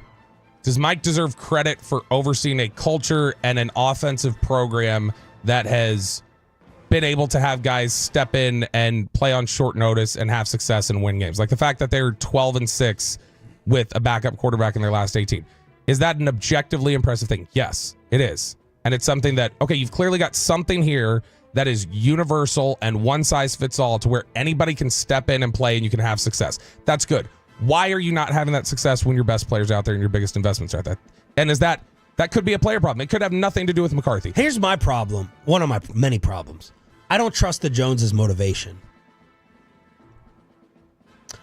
F: deserve credit for overseeing a culture and an offensive program that has been able to have guys step in and play on short notice and have success and win games? Like the fact that they're 12-6 with a backup quarterback in their last 18. Is that an objectively impressive thing? Yes, it is. And it's something that, okay, you've clearly got something here that is universal and one size fits all to where anybody can step in and play and you can have success. That's good. Why are you not having that success when your best players out there and your biggest investments are at that? And is that could be a player problem. It could have nothing to do with McCarthy.
E: Here's my problem. One of my many problems. I don't trust the Joneses' motivation.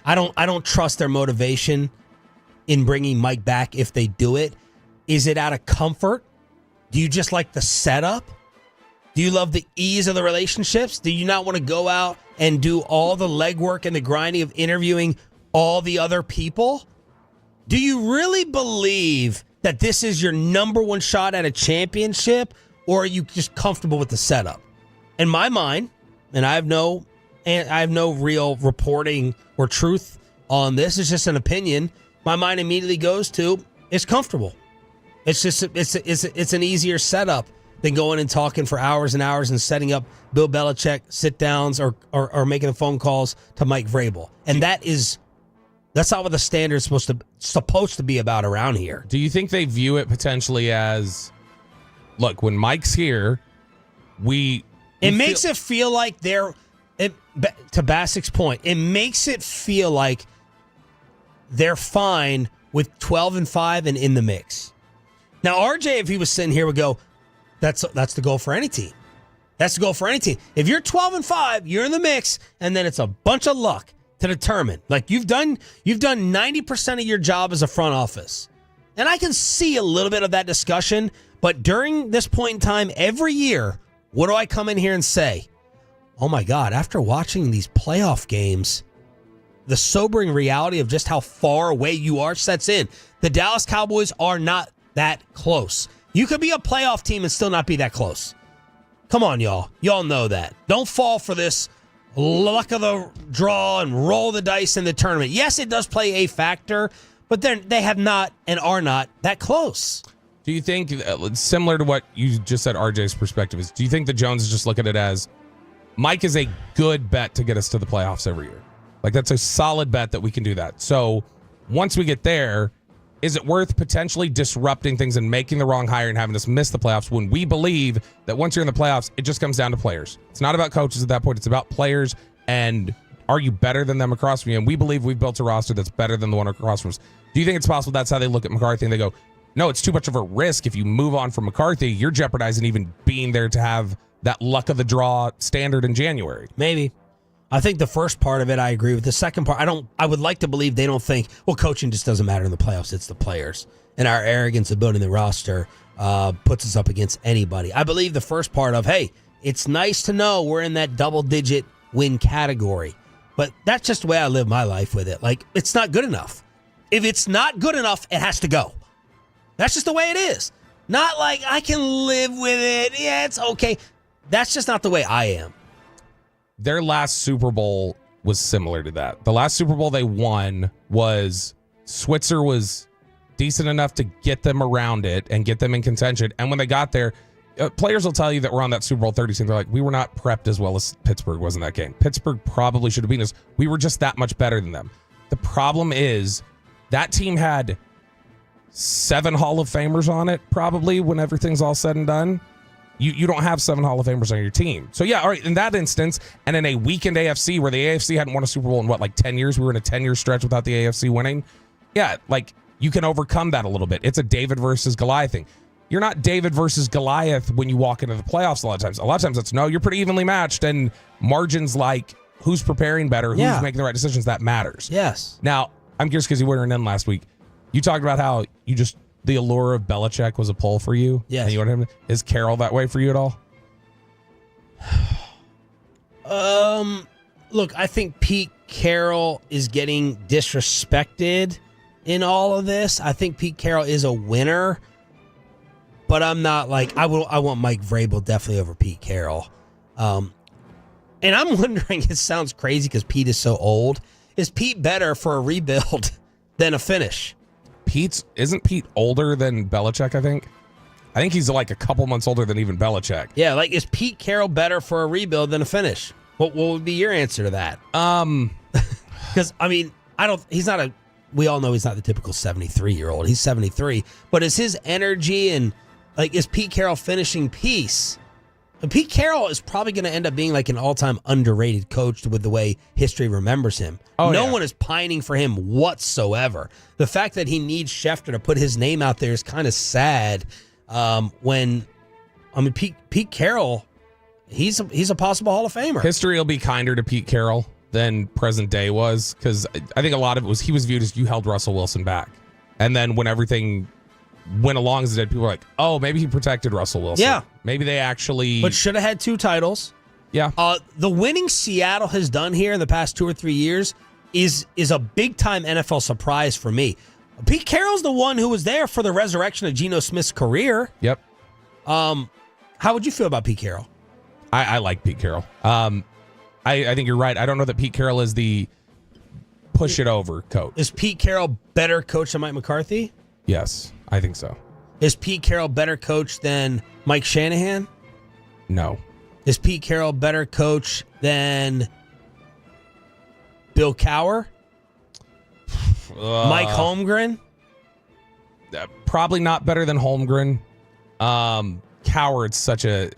E: I don't trust their motivation in bringing Mike back if they do it. Is it out of comfort? Do you just like the setup? Do you love the ease of the relationships? Do you not want to go out and do all the legwork and the grinding of interviewing all the other people? Do you really believe that this is your number one shot at a championship, or are you just comfortable with the setup? In my mind, and I have no real reporting or truth on this, it's just an opinion, my mind immediately goes to, it's comfortable. It's just it's an easier setup than going and talking for hours and hours and setting up Bill Belichick sit-downs or making the phone calls to Mike Vrabel. And that's not what the standard's supposed to be about around here.
F: Do you think they view it potentially as, look, when Mike's here,
E: it makes it feel like to Basic's point, it makes it feel like they're fine with 12-5 and in the mix. Now, RJ, if he was sitting here, would go, that's the goal for any team. That's the goal for any team. If you're 12-5, you're in the mix, and then it's a bunch of luck to determine. Like, you've done 90% of your job as a front office. And I can see a little bit of that discussion, but during this point in time, every year, what do I come in here and say? Oh my God, after watching these playoff games, the sobering reality of just how far away you are sets in. The Dallas Cowboys are not that close. You could be a playoff team and still not be that close. Come on, y'all. Y'all know that. Don't fall for this luck of the draw and roll the dice in the tournament. Yes, it does play a factor, but they have not and are not that close.
F: Do you think, similar to what you just said, RJ's perspective is, do you think the Joneses just look at it as, Mike is a good bet to get us to the playoffs every year? Like, that's a solid bet that we can do that. So once we get there, is it worth potentially disrupting things and making the wrong hire and having us miss the playoffs when we believe that once you're in the playoffs, it just comes down to players? It's not about coaches at that point. It's about players, and are you better than them across from you? And we believe we've built a roster that's better than the one across from us. Do you think it's possible that's how they look at McCarthy and they go, no, it's too much of a risk. If you move on from McCarthy, you're jeopardizing even being there to have that luck of the draw standard in January?
E: Maybe. I think the first part of it, I agree with. The second part, I would like to believe they don't think, well, coaching just doesn't matter in the playoffs. It's the players. And our arrogance of building the roster puts us up against anybody. I believe the first part of, hey, it's nice to know we're in that double-digit win category. But that's just the way I live my life with it. Like, it's not good enough. If it's not good enough, it has to go. That's just the way it is. Not like I can live with it. Yeah, it's okay. That's just not the way I am.
F: Their last Super Bowl was similar to that. The last Super Bowl they won was Switzer was decent enough to get them around it and get them in contention. And when they got there, players will tell you that we're on that Super Bowl 30 team. They're like, we were not prepped as well as Pittsburgh was in that game. Pittsburgh probably should have beaten us. We were just that much better than them. The problem is that team had 7 Hall of Famers on it, probably, when everything's all said and done. You don't have 7 Hall of Famers on your team. So, yeah, all right, in that instance, and in a weakened AFC where the AFC hadn't won a Super Bowl in, 10 years? We were in a 10-year stretch without the AFC winning. Yeah, you can overcome that a little bit. It's a David versus Goliath thing. You're not David versus Goliath when you walk into the playoffs a lot of times. A lot of times it's, no, you're pretty evenly matched, and margins like who's preparing better, who's making the right decisions, that matters.
E: Yes.
F: Now, I'm curious because you weren't in last week. You talked about how the allure of Belichick was a pull for you.
E: Yes.
F: And you want him. Is Carroll that way for you at all?
E: Look, I think Pete Carroll is getting disrespected in all of this. I think Pete Carroll is a winner, but I'm not I want Mike Vrabel definitely over Pete Carroll. And I'm wondering, it sounds crazy because Pete is so old. Is Pete better for a rebuild than a finish?
F: Isn't Pete older than Belichick, I think? I think he's a couple months older than even Belichick.
E: Yeah, is Pete Carroll better for a rebuild than a finish? What would be your answer to that? Because, we all know he's not the typical 73-year-old. He's 73. But is his energy and, is Pete Carroll finishing piece? And Pete Carroll is probably going to end up being an all-time underrated coach with the way history remembers him. No one is pining for him whatsoever. The fact that he needs Schefter to put his name out there is kind of sad. Pete Carroll, he's a possible Hall of Famer.
F: History will be kinder to Pete Carroll than present day was, because I think a lot of it was he was viewed as you held Russell Wilson back. And then when everything went along as it did, people were like, oh, maybe he protected Russell Wilson.
E: Yeah.
F: Maybe they actually...
E: But should have had 2 titles.
F: Yeah.
E: The winning Seattle has done here in the past 2 or 3 years is a big-time NFL surprise for me. Pete Carroll's the one who was there for the resurrection of Geno Smith's career.
F: Yep.
E: How would you feel about Pete Carroll?
F: I like Pete Carroll. I think you're right. I don't know that Pete Carroll is the push-it-over coach.
E: Is Pete Carroll better coach than Mike McCarthy?
F: Yes, I think so.
E: Is Pete Carroll better coach than Mike Shanahan?
F: No.
E: Is Pete Carroll better coach than Bill Cowher? Mike Holmgren?
F: Probably not better than Holmgren. Cowher's such a...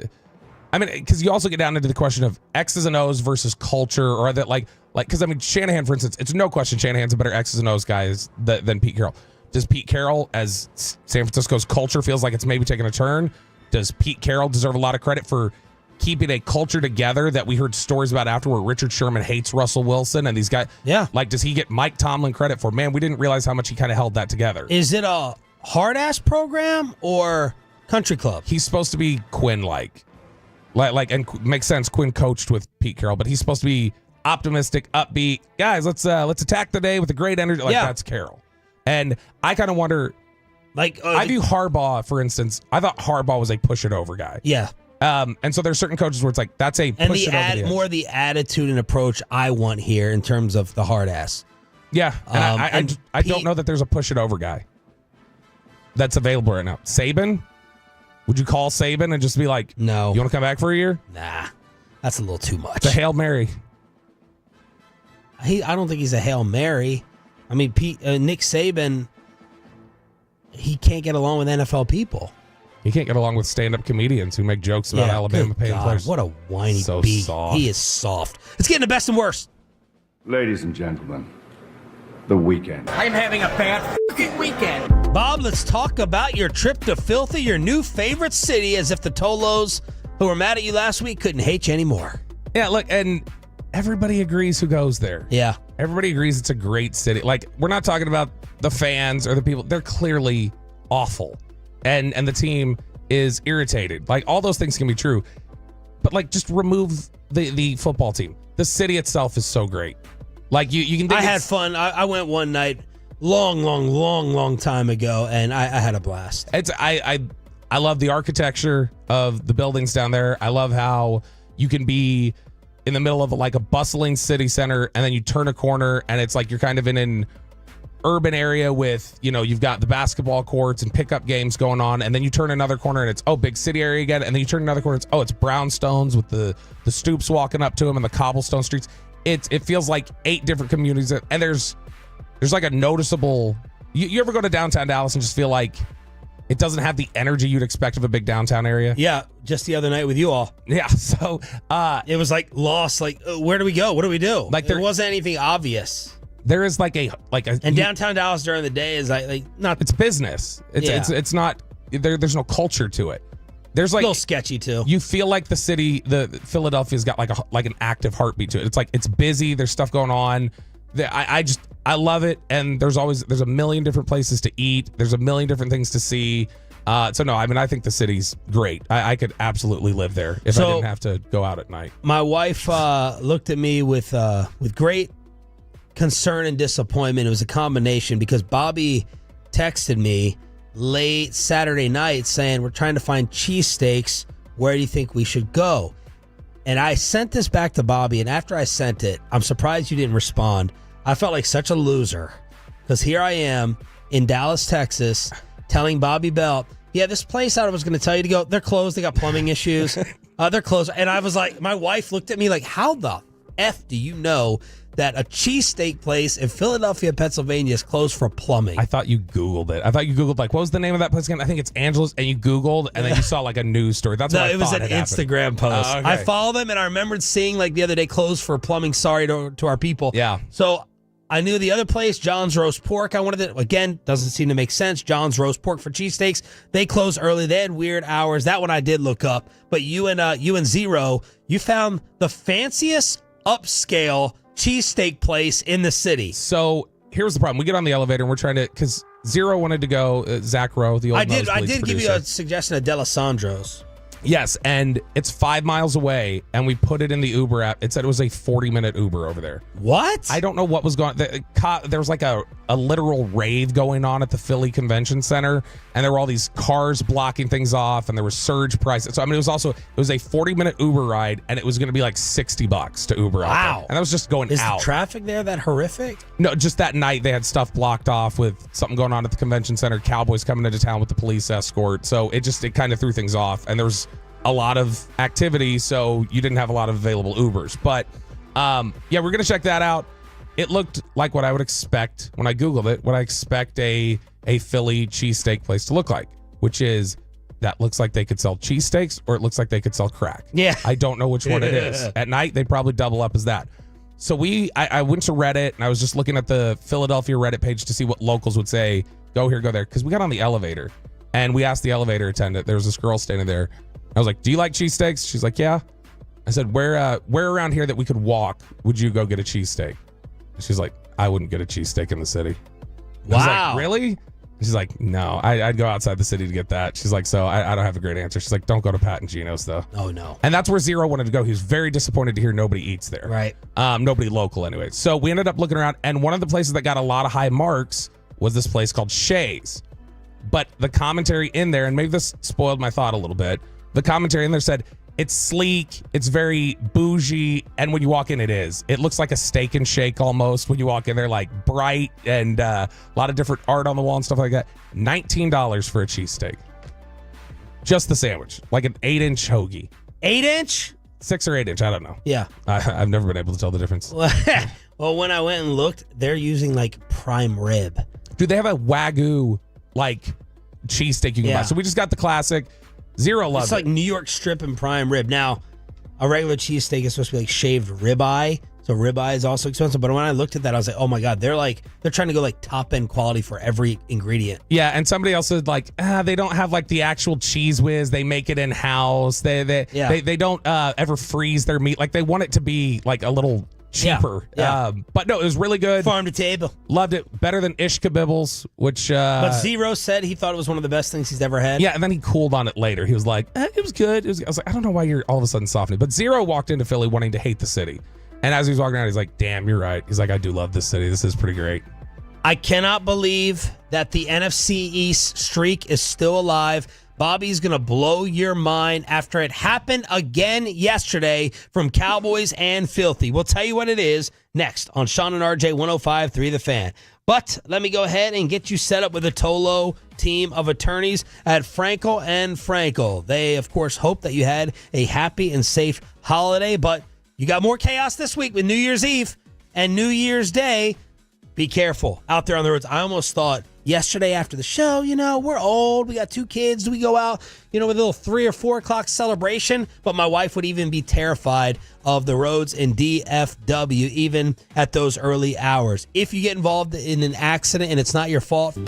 F: because you also get down into the question of X's and O's versus culture, or that because Shanahan, for instance, it's no question Shanahan's a better X's and O's guy than Pete Carroll. Does Pete Carroll, as San Francisco's culture feels like it's maybe taking a turn, does Pete Carroll deserve a lot of credit for keeping a culture together that we heard stories about after, where Richard Sherman hates Russell Wilson and these guys?
E: Yeah.
F: Does he get Mike Tomlin credit for, man, we didn't realize how much he kind of held that together?
E: Is it a hard-ass program or country club?
F: He's supposed to be Quinn-like. And makes sense, Quinn coached with Pete Carroll, but he's supposed to be optimistic, upbeat. Guys, let's attack the day with a great energy. That's Carroll. And I kind of wonder, I view Harbaugh, for instance. I thought Harbaugh was a push-it-over guy.
E: Yeah.
F: And so there's certain coaches where it's that's a push-it-over.
E: More the attitude and approach I want here in terms of the hard ass.
F: Yeah. And I don't know that there's a push-it-over guy that's available right now. Saban? Would you call Saban and just be like,
E: no,
F: you want to come back for a year?
E: Nah, that's a little too much.
F: It's a Hail Mary.
E: I don't think he's a Hail Mary. Nick Saban, he can't get along with NFL people.
F: He can't get along with stand-up comedians who make jokes about Alabama paying players.
E: What a whiny beat.
F: Soft.
E: He is soft. Let's get into best and worst.
U: Ladies and gentlemen, the weekend.
E: I'm having a bad weekend. Bob, let's talk about your trip to Filthy, your new favorite city, as if the Tolos who were mad at you last week couldn't hate you anymore.
F: Yeah, look, and everybody agrees who goes there.
E: Yeah.
F: Everybody agrees it's a great city. We're not talking about the fans or the people. They're clearly awful. And the team is irritated. All those things can be true. But, just remove the football team. The city itself is so great. You can think
E: I had fun. I went one night long time ago, and I had a blast.
F: I love the architecture of the buildings down there. I love how you can be in the middle of like a bustling city center, and then you turn a corner, and it's like you're kind of in an urban area with, you've got the basketball courts and pickup games going on, and then you turn another corner, and it's big city area again, and then you turn another corner, it's brownstones with the stoops walking up to them and the cobblestone streets. It feels like 8 different communities, and there's like a noticeable. You ever go to downtown Dallas and just feel like it doesn't have the energy you'd expect of a big downtown area?
E: Yeah, just the other night with you all.
F: Yeah, so
E: it was like lost. Like, where do we go? What do we do? Like, there wasn't anything obvious.
F: There is like a
E: and downtown Dallas during the day is like not.
F: It's business. It's not. There's no culture to it. There's like
E: a little sketchy too.
F: You feel like the city, the Philadelphia's got like an active heartbeat to it. It's like it's busy. There's stuff going on. I love it, and there's a million different places to eat. There's a million different things to see. So no, I think the city's great. I could absolutely live there if I didn't have to go out at night.
E: My wife looked at me with great concern and disappointment. It was a combination because Bobby texted me late Saturday night saying, we're trying to find cheesesteaks. Where do you think we should go? And I sent this back to Bobby, and after I sent it, I'm surprised you didn't respond. I felt like such a loser because here I am in Dallas, Texas, telling Bobby Belt, yeah, this place I was going to tell you to go, they're closed. They got plumbing issues. They're closed. And I was like, my wife looked at me like, how the F do you know that a cheesesteak place in Philadelphia, Pennsylvania is closed for plumbing?
F: I thought you Googled it. I thought you Googled, like, what was the name of that place again? I think it's Angela's, and you Googled, and then you saw, like, a news story. That's what I thought.
E: No, it was an Instagram post.
F: Okay.
E: I follow them, and I remembered seeing, like, the other day, closed for plumbing. Sorry to our people.
F: Yeah.
E: So I knew the other place, John's Roast Pork. I wanted to, again, doesn't seem to make sense. John's Roast Pork for cheesesteaks. They closed early. They had weird hours. That one I did look up. But you and Zero, you found the fanciest upscale cheesesteak place in the city.
F: So here's the problem. We get on the elevator and we're trying to, because Zero wanted to go, Zach Rowe, the old
E: I did
F: producer.
E: give you a suggestion of D'Alessandro's.
F: Yes, and it's 5 miles away, and we put it in the Uber app. It said it was a 40-minute Uber over there.
E: What?
F: I don't know what was going on. There was like a literal rave going on at the Philly Convention Center, and there were all these cars blocking things off, and there was surge prices. So, it was a 40-minute Uber ride, and it was going to be like $60 to Uber out
E: Wow.
F: there. And that was just going out.
E: Is the traffic there that horrific?
F: No, just that night they had stuff blocked off with something going on at the convention center, Cowboys coming into town with the police escort. So it kind of threw things off, and there was a lot of activity, so you didn't have a lot of available Ubers. But yeah, we're gonna check that out. It looked like what I would expect when I Googled it, what I expect a Philly cheesesteak place to look like, which is that looks like they could sell cheesesteaks or it looks like they could sell crack.
E: Yeah.
F: I don't know which one it is. At night, they probably double up as that. So I went to Reddit and I was just looking at the Philadelphia Reddit page to see what locals would say, go here, go there. Because we got on the elevator and we asked the elevator attendant, there was this girl standing there. I was like, do you like cheesesteaks? She's like, yeah. I said, where around here that we could walk would you go get a cheesesteak? She's like, I wouldn't get a cheesesteak in the city.
E: Wow.
F: I was like, really? She's like, no, I'd go outside the city to get that. She's like, so I don't have a great answer. She's like, don't go to Pat and Gino's though.
E: Oh, no.
F: And that's where Zero wanted to go. He was very disappointed to hear nobody eats there.
E: Right.
F: Nobody local anyway. So we ended up looking around, and one of the places that got a lot of high marks was this place called Shay's. But the commentary in there, and maybe this spoiled my thought a little bit, the commentary in there said, it's sleek, it's very bougie, and when you walk in, it is. It looks like a Steak and Shake almost when you walk in there, like bright and a lot of different art on the wall and stuff like that. $19 for a cheesesteak. Just the sandwich, like an 8-inch hoagie.
E: 8-inch?
F: 6 or 8-inch, I don't know.
E: Yeah.
F: I've never been able to tell the difference.
E: Well, when I went and looked, they're using like prime rib.
F: Dude, they have a Wagyu like cheesesteak you can buy. So we just got the classic. Zero love.
E: It's like New York strip and prime rib. Now, a regular cheesesteak is supposed to be like shaved ribeye, so ribeye is also expensive. But when I looked at that, I was like, oh my god, they're trying to go like top end quality for every ingredient.
F: Yeah, and somebody else said like, they don't have like the actual cheese whiz. They make it in house. They don't ever freeze their meat. Like they want it to be like a little cheaper.
E: Yeah.
F: But no, it was really good.
E: Farm to table.
F: Loved it. Better than Ishkabibbles, which
E: but Zero said he thought it was one of the best things he's ever had.
F: Yeah, and then he cooled on it later. He was like, it was good. I was like, I don't know why you're all of a sudden softening. But Zero walked into Philly wanting to hate the city. And as he was walking around, he's like, damn, you're right. He's like, I do love this city. This is pretty great.
E: I cannot believe that the NFC East streak is still alive. Bobby's going to blow your mind after it happened again yesterday from Cowboys and Filthy. We'll tell you what it is next on Sean and RJ 105.3 The Fan. But let me go ahead and get you set up with a Tolo team of attorneys at Frankel and Frankel. They, of course, hope that you had a happy and safe holiday, but you got more chaos this week with New Year's Eve and New Year's Day. Be careful out there on the roads. I almost thought yesterday after the show, we're old. We got 2 kids. Do we go out, with a little 3 or 4 o'clock celebration? But my wife would even be terrified of the roads in DFW, even at those early hours. If you get involved in an accident and it's not your fault,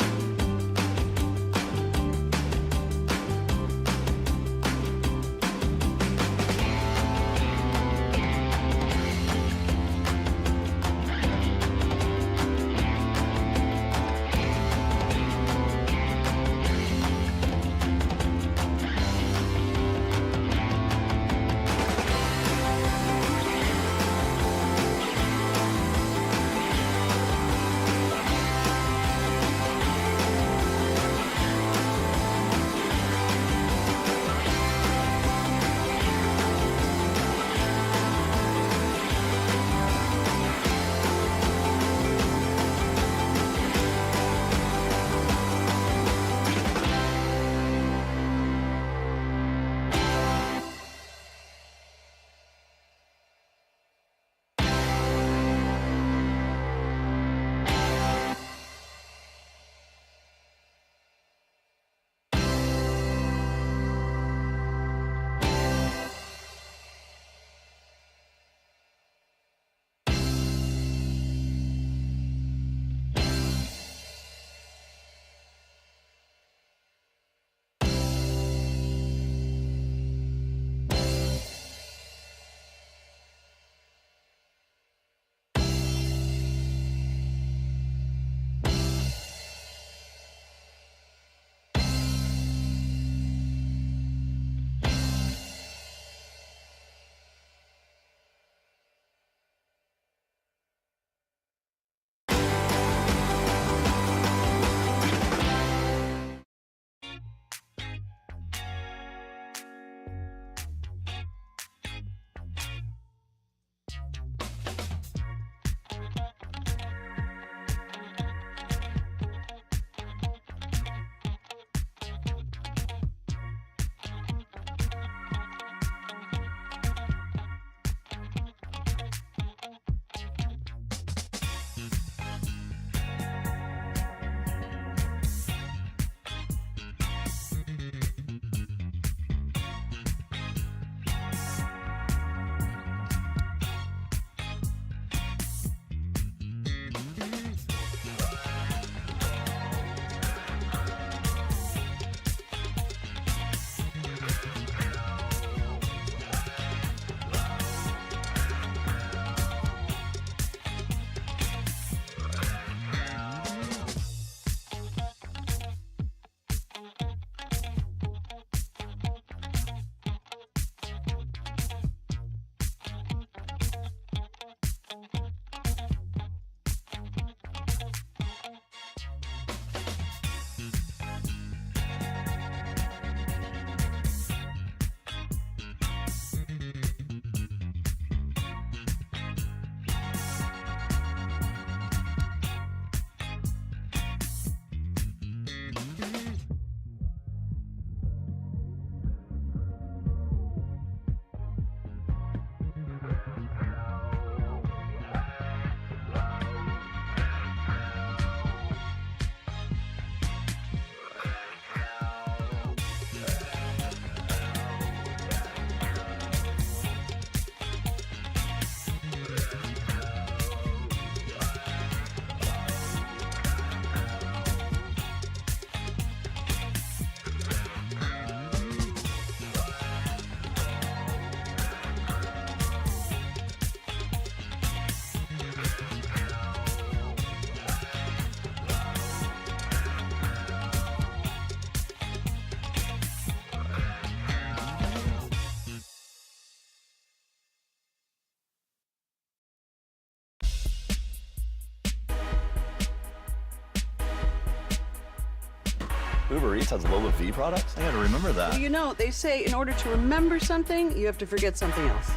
H: Uber Eats has low fee products? I gotta remember that.
N: Well, you know, they say in order to remember something, you have to forget something else.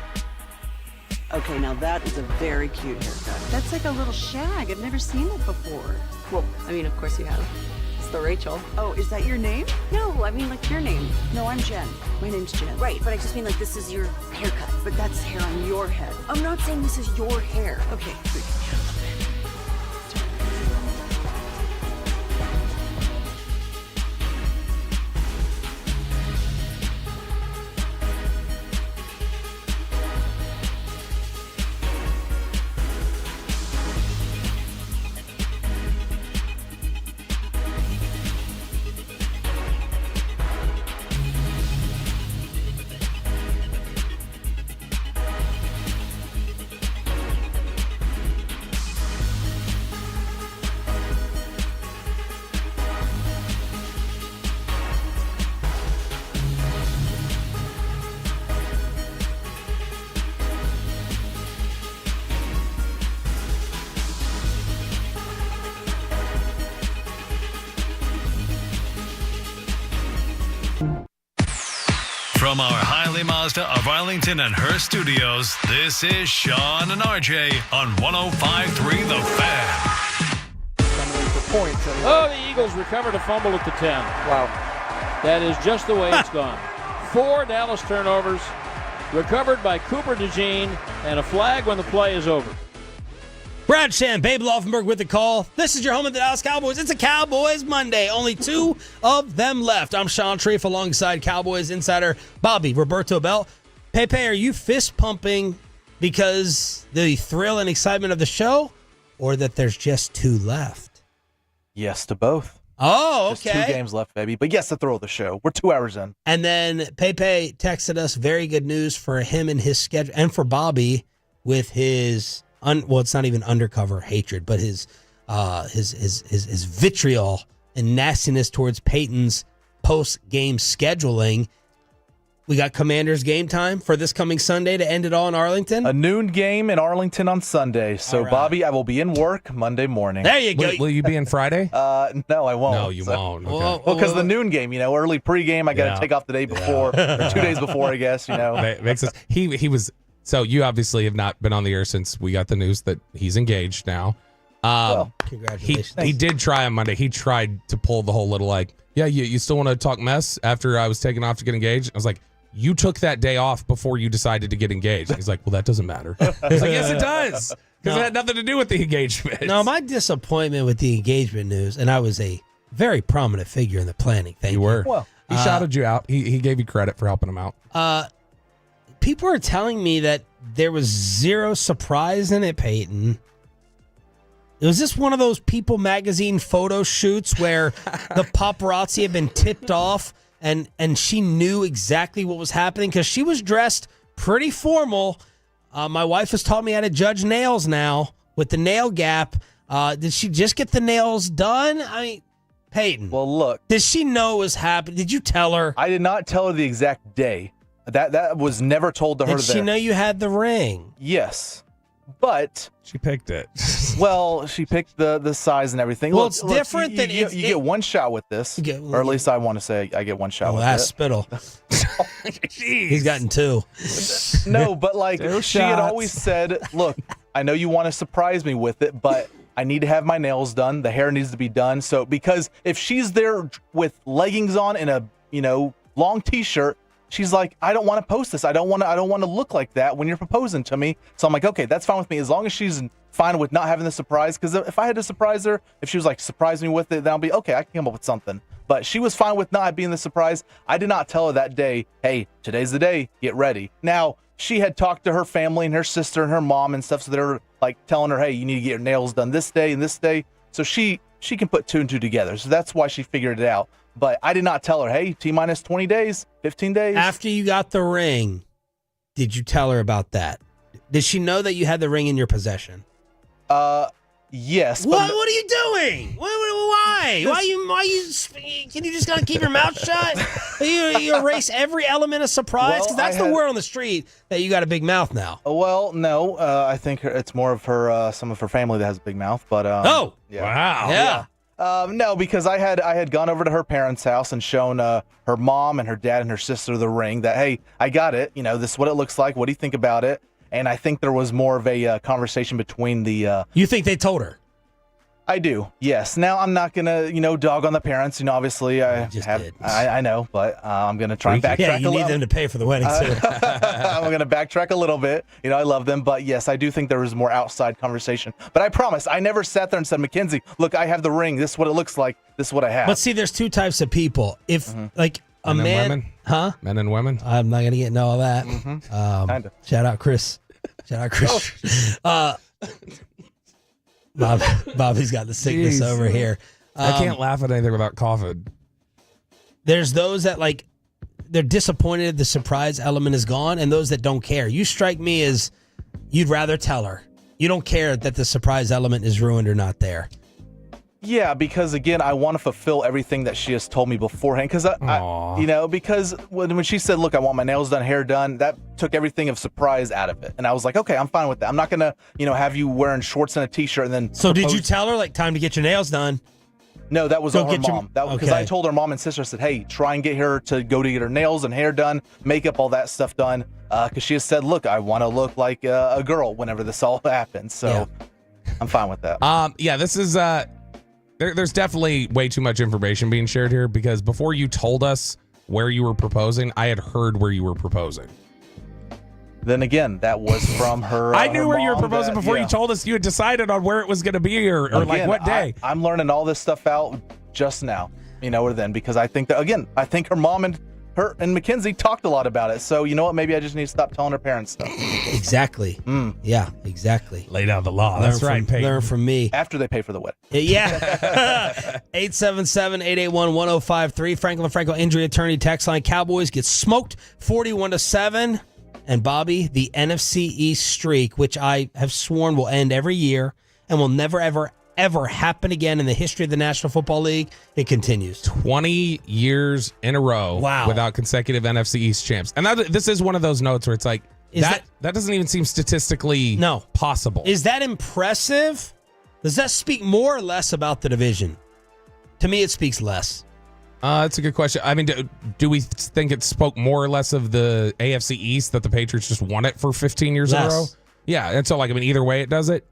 N: Okay, now that is a very cute haircut. That's like a little shag. I've never seen it before.
V: Well, I mean, of course you have. It's the Rachel.
N: Oh, is that your name?
V: No, I mean like your name.
N: No, I'm Jen. My name's Jen.
V: Right, but I just mean like this is your haircut.
N: But that's hair on your head.
V: I'm not saying this is your hair.
N: Okay.
C: From our Highly Mazda of Arlington and her studios, this is Sean and RJ on 105.3 The Fan.
D: Oh, the Eagles recovered a fumble at the 10.
J: Wow.
D: That is just the way it's gone. 4 Dallas turnovers, recovered by Cooper DeJean, and a flag when the play is over.
E: Brad Sham, Babe Laufenberg with the call. This is your home of the Dallas Cowboys. It's a Cowboys Monday. Only 2 of them left. I'm Sean Treef alongside Cowboys insider Bobby Roberto Bell. Pepe, are you fist pumping because the thrill and excitement of the show, or that there's just 2 left?
J: Yes to both.
E: Oh, okay.
J: Just 2 games left, baby. But yes, the thrill of the show. We're 2 hours in.
E: And then Pepe texted us very good news for him and his schedule, and for Bobby with his well, it's not even undercover hatred, but his vitriol and nastiness towards Peyton's post-game scheduling. We got Commanders game time for this coming Sunday to end it all in Arlington.
J: A noon game in Arlington on Sunday. So,
E: right.
J: Bobby, I will be in work Monday morning.
E: There you go.
F: Will you be in Friday?
J: No, I won't.
F: No, you won't. Okay.
J: Well, because the noon game, early pregame, I got to take off the day before, or 2 days before, I guess,
F: Makes sense. He was. So you obviously have not been on the air since we got the news that he's engaged now.
E: Congratulations.
F: He did try on Monday. He tried to pull the whole little you still want to talk mess after I was taken off to get engaged? I was like, you took that day off before you decided to get engaged. He's like, well, that doesn't matter. I was like, yes, it does. Because it had nothing to do with the engagement.
E: No, my disappointment with the engagement news, and I was a very prominent figure in the planning. Thank you.
F: You were.
J: Well,
F: he shouted you out. He gave you credit for helping him out.
E: People are telling me that there was 0 surprise in it, Peyton. Was this one of those People magazine photo shoots where the paparazzi had been tipped off and she knew exactly what was happening? Because she was dressed pretty formal. My wife has taught me how to judge nails now with the nail gap. Did she just get the nails done? I mean, Peyton.
J: Well, look.
E: Did she know it was happening? Did you tell her?
J: I did not tell her the exact day. That was never told to her.
E: Did she know you had the ring?
J: Yes, but
F: she picked it.
J: Well, she picked the size and everything.
E: Well, it's different
J: you,
E: than
J: you get one shot with this, or at least I want to say I get one shot with
E: that's
J: it.
E: spittle. He's gotten 2.
J: No, but she had always said, "Look, I know you want to surprise me with it, but I need to have my nails done. The hair needs to be done." So because if she's there with leggings on and a long T-shirt. She's like, I don't want to post this. I don't want to look like that when you're proposing to me. So I'm like, okay, that's fine with me as long as she's fine with not having the surprise. Because if I had to surprise her, if she was like, surprise me with it, then I'll be okay. I can come up with something. But she was fine with not being the surprise. I did not tell her that day, hey, today's the day. Get ready. Now she had talked to her family and her sister and her mom and stuff. So they're like telling her, hey, you need to get your nails done this day and this day. So she can put 2 and 2 together. So that's why she figured it out. But I did not tell her, hey, T-minus 20 days, 15 days.
E: After you got the ring, did you tell her about that? Did she know that you had the ring in your possession?
J: Yes.
E: What are you doing? Why? Why you? Can you just keep your mouth shut? You erase every element of surprise? Because that's the word on the street that you got a big mouth now.
J: Well, no. I think it's more of her, some of her family that has a big mouth. But
E: yeah.
F: Wow.
E: Yeah.
J: No, because I had gone over to her parents' house and shown her mom and her dad and her sister the ring that, hey, I got it. You know, this is what it looks like. What do you think about it? And I think there was more of a conversation between the...
E: You think they told her?
J: I do, yes. Now, I'm not going to, dog on the parents. Obviously, I know, but I'm going to try and backtrack a little.
E: Yeah, you need them to pay for the wedding, too.
J: I'm going to backtrack a little bit. I love them, but yes, I do think there was more outside conversation. But I promise, I never sat there and said, Mackenzie, look, I have the ring. This is what it looks like. This is what I have.
E: But see, there's two types of people. If, like, a
F: Men and
E: man...
F: women?
E: Huh?
F: Men and women?
E: I'm not going to get into all that.
J: Kinda.
E: Shout out, Chris. Bobby's got the sickness over here.
F: I can't laugh at anything without coughing.
E: There's those that, like, they're disappointed the surprise element is gone, and those that don't care. You strike me as you'd rather tell her. You don't care that the surprise element is ruined or not there.
J: Yeah, because again, I want to fulfill everything that she has told me beforehand. Because because when she said, "Look, I want my nails done, hair done," that took everything of surprise out of it, and I was like, "Okay, I'm fine with that. I'm not gonna, have you wearing shorts and a t-shirt and then."
E: So did you tell her like time to get your nails done?
J: No, that was all her mom. That was because I told her mom and sister. I said, "Hey, try and get her to go to get her nails and hair done, makeup, all that stuff done." Because she has said, "Look, I want to look like a girl whenever this all happens." So I'm fine with that.
F: This is There's definitely way too much information being shared here because before you told us where you were proposing, I had heard where you were proposing.
J: Then again, that was from her.
F: I knew
J: her
F: where you were
J: mom
F: proposing before you told us you had decided on where it was going to be or
J: Again,
F: like what day.
J: I'm learning all this stuff out just now, or then because I think that again, I think her mom and Mackenzie talked a lot about it. So you know what? Maybe I just need to stop telling her parents stuff.
E: Exactly. Yeah, exactly.
F: Lay down the law. That's right, Peyton.
E: Learn from me.
J: After they pay for the wedding.
E: Yeah. 877-881-1053. Franklin Franco injury attorney text line. Cowboys get smoked 41-7. And Bobby, the NFC East streak, which I have sworn will end every year and will never, ever happen again in the history of the National Football League, it continues.
F: 20 years in a row without consecutive NFC East champs. And this is one of those notes where it's like, that doesn't even seem statistically possible.
E: Is that impressive? Does that speak more or less about the division? To me, it speaks less.
F: That's a good question. I mean, do we think it spoke more or less of the AFC East that the Patriots just won it for 15 years in a row? Yeah, and so either way it does it.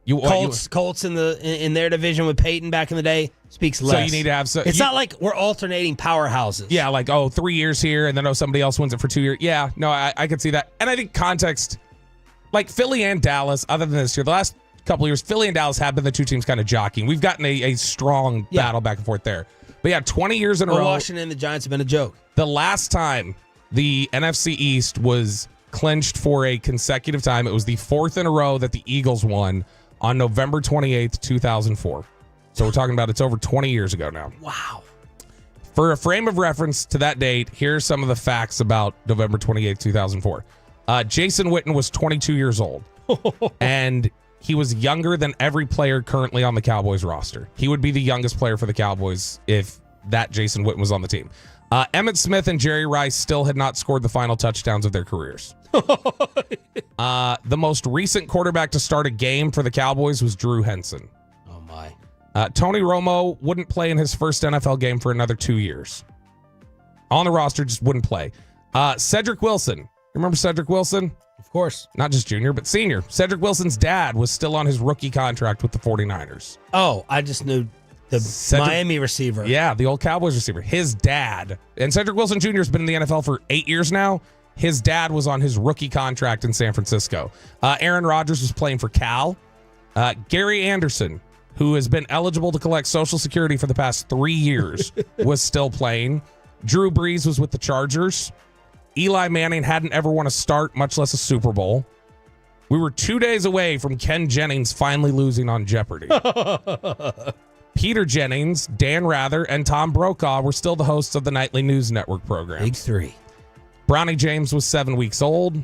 E: Colts in their division with Peyton back in the day speaks less.
F: So you need to have.
E: It's not like we're alternating powerhouses.
F: Yeah, 3 years here and then somebody else wins it for 2 years. Yeah, no, I could see that, and I think context, like Philly and Dallas. Other than this year, the last couple of years, Philly and Dallas have been the two teams kind of jockeying. We've gotten a strong battle back and forth there. But yeah, 20 years in a row.
E: Washington and the Giants have been a joke.
F: The last time the NFC East was clinched for a consecutive time, it was the fourth in a row that the Eagles won on November 28th, 2004. So we're talking about it's over 20 years ago now.
E: Wow.
F: For a frame of reference to that date, here's some of the facts about November 28th, 2004. Jason Witten was 22 years old. And he was younger than every player currently on the Cowboys roster. He would be the youngest player for the Cowboys if that Jason Witten was on the team. Emmitt Smith and Jerry Rice still had not scored the final touchdowns of their careers. The most recent quarterback to start a game for the Cowboys was Drew Henson.
E: Oh, my.
F: Tony Romo wouldn't play in his first NFL game for another 2 years. On the roster, just wouldn't play. Cedric Wilson. Remember Cedric Wilson?
E: Of course.
F: Not just junior, but senior. Cedric Wilson's dad was still on his rookie contract with the 49ers.
E: Oh, I just knew the Miami receiver.
F: Yeah, the old Cowboys receiver. His dad. And Cedric Wilson Jr. has been in the NFL for 8 years now. His dad was on his rookie contract in San Francisco. Aaron Rodgers was playing for Cal. Gary Anderson, who has been eligible to collect Social Security for the past 3 years, was still playing. Drew Brees was with the Chargers. Eli Manning hadn't ever won a start, much less a Super Bowl. We were 2 days away from Ken Jennings finally losing on Jeopardy. Peter Jennings, Dan Rather, and Tom Brokaw were still the hosts of the nightly news network program.
E: Big three.
F: Bronny James was 7 weeks old.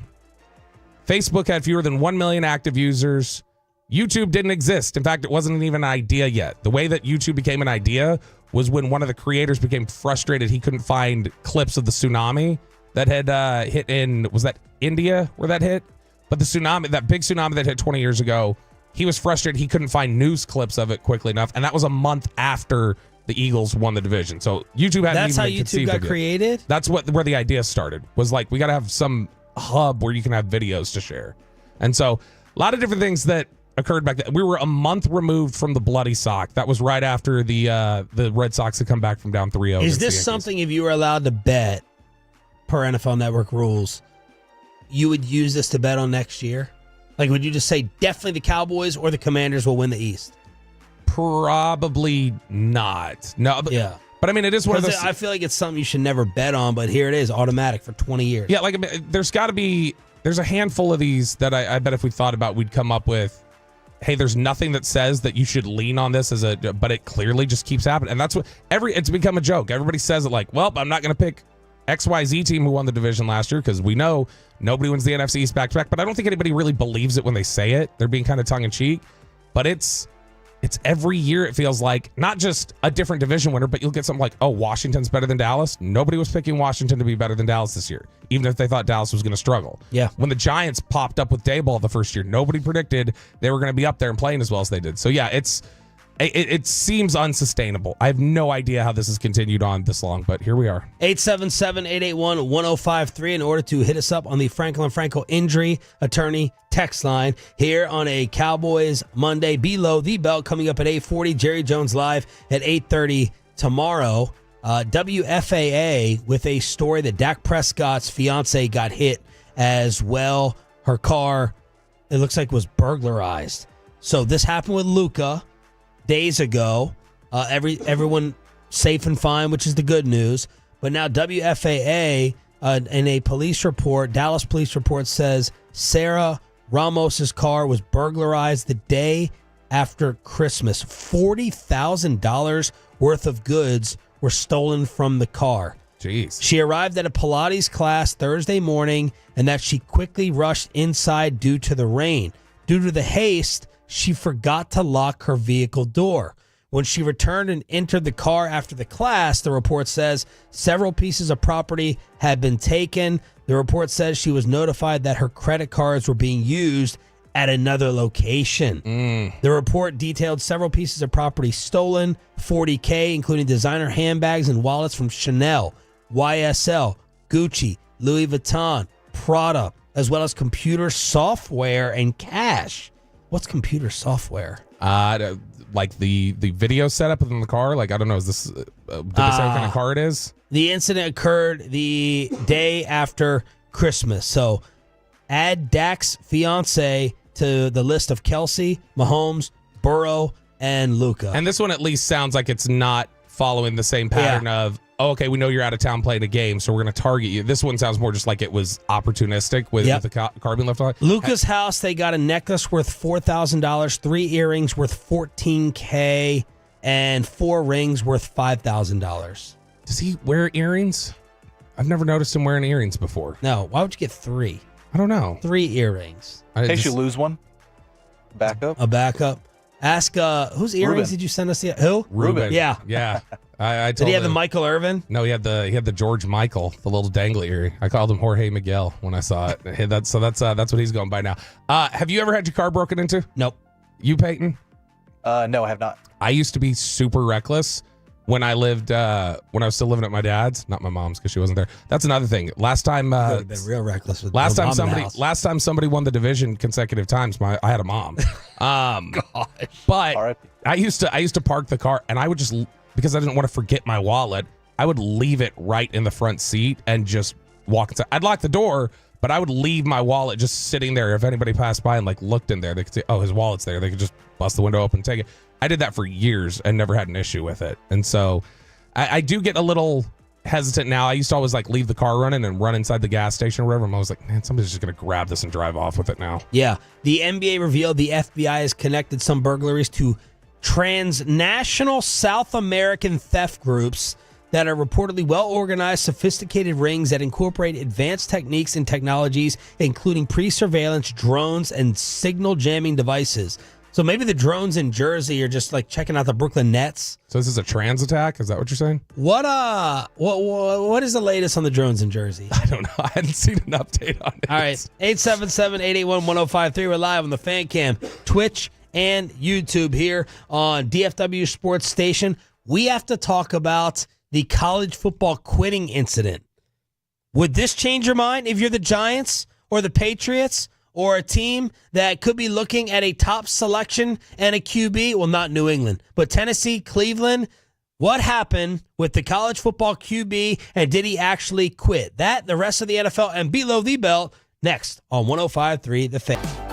F: Facebook had fewer than 1 million active users. YouTube didn't exist. In fact, it wasn't even an idea yet. The way that YouTube became an idea was when one of the creators became frustrated he couldn't find clips of the tsunami that had hit in, was that India where that hit? But the tsunami, that big tsunami that hit 20 years ago, he was frustrated he couldn't find news clips of it quickly enough. And that was a month after the Eagles won the division. So YouTube hadn't
E: That's
F: even
E: how
F: been
E: YouTube
F: conceived
E: got
F: of yet.
E: created?
F: That's where the idea started. Was like, we got to have some hub where you can have videos to share. And so a lot of different things that occurred back then. We were a month removed from the bloody sock. That was right after the Red Sox had come back from down 3-0.
E: Is this something, if you were allowed to bet per NFL Network rules, you would use this to bet on next year? Like, would you just say definitely the Cowboys or the Commanders will win the East?
F: Probably not. No, but,
E: yeah.
F: But I mean, it is one of those.
E: I feel like it's something you should never bet on, but here it is, automatic for 20 years.
F: Yeah, like, I mean, there's a handful of these that I bet if we thought about, we'd come up with, hey, there's nothing that says that you should lean on this but it clearly just keeps happening. And that's what it's become a joke. Everybody says it like, well, I'm not going to pick XYZ team who won the division last year because we know nobody wins the NFC East back-to-back. But I don't think anybody really believes it when they say it. They're being kind of tongue-in-cheek. But it's every year it feels like not just a different division winner, but you'll get something like, oh, Washington's better than Dallas. Nobody was picking Washington to be better than Dallas this year, even if they thought Dallas was going to struggle.
E: Yeah.
F: When the Giants popped up with Dayball the first year, nobody predicted they were going to be up there and playing as well as they did. So yeah, it seems unsustainable. I have no idea how this has continued on this long, but here we are.
E: 877-881-1053 in order to hit us up on the Franklin Franco Injury Attorney text line here on a Cowboys Monday. Below the belt coming up at 8:40. Jerry Jones live at 8:30 tomorrow. WFAA with a story that Dak Prescott's fiance got hit as well. Her car, it looks like, was burglarized. So this happened with Luka days ago. Everyone safe and fine, which is the good news. But now WFAA in a police report, Dallas police report, says Sarah Ramos's car was burglarized the day after Christmas. $40,000 worth of goods were stolen from the car.
F: Jeez.
E: She arrived at a Pilates class Thursday morning and that she quickly rushed inside due to the rain. Due to the haste, she forgot to lock her vehicle door. When she returned and entered the car after the class, the report says several pieces of property had been taken. The report says she was notified that her credit cards were being used at another location. The report detailed several pieces of property stolen, $40K, including designer handbags and wallets from Chanel, YSL, Gucci, Louis Vuitton, Prada, as well as computer software and cash. What's computer software?
F: Like the video setup within the car. Like, I don't know. Is this? Did they say what kind of car it is?
E: The incident occurred the day after Christmas. So, add Dak's fiance to the list of Kelsey, Mahomes, Burrow, and Luka.
F: And this one at least sounds like it's not following the same pattern of, oh, okay, we know you're out of town playing a game, so we're going to target you. This one sounds more just like it was opportunistic with the car being left on.
E: Luka's house, they got a necklace worth $4,000, 3 earrings worth $14K, and 4 rings worth $5,000.
F: Does he wear earrings? I've never noticed him wearing earrings before.
E: No, why would you get 3?
F: I don't know.
E: 3 earrings.
J: In case you lose one, backup.
E: A backup. Ask, whose earrings did you send us? Who?
F: Ruben.
E: Yeah.
F: Yeah. I
E: Did he have the Michael Irvin?
F: No, he had the George Michael, the little dangly earring. I called him Jorge Miguel when I saw it. Hey, that's what he's going by now. Have you ever had your car broken into?
E: Nope.
F: You, Peyton?
J: No, I have not.
F: I used to be super reckless when I lived when I was still living at my dad's, not my mom's because she wasn't there. That's another thing. Last time
E: been real reckless with
F: last
E: no
F: time
E: mom in the house.
F: last time somebody won the division consecutive times, I had a mom.
E: Gosh.
F: But I used to park the car and I would just, because I didn't want to forget my wallet, I would leave it right in the front seat and just walk inside. I'd lock the door, but I would leave my wallet just sitting there. If anybody passed by and like looked in there, they could say, oh, his wallet's there. They could just bust the window open and take it. I did that for years and never had an issue with it. And so I do get a little hesitant now. I used to always like leave the car running and run inside the gas station or whatever. And I was like, man, somebody's just going to grab this and drive off with it now.
E: Yeah. The NBA revealed the FBI has connected some burglaries to transnational South American theft groups that are reportedly well-organized, sophisticated rings that incorporate advanced techniques and technologies, including pre-surveillance, drones, and signal jamming devices. So maybe the drones in Jersey are just like checking out the Brooklyn Nets.
F: So this is a trans attack? Is that what you're saying?
E: What is the latest on the drones in Jersey?
F: I don't know. I hadn't seen an update on it.
E: All right. 877-881-1053. We're live on the Fan Cam, Twitch, and YouTube here on DFW Sports Station. we have to talk about the college football quitting incident. Would this change your mind if you're the Giants or the Patriots or a team that could be looking at a top selection and a QB? Well, not New England, but Tennessee, Cleveland. What happened with the college football QB, and did he actually quit? That, the rest of the NFL, and below the belt, next on 105.3 The Fan.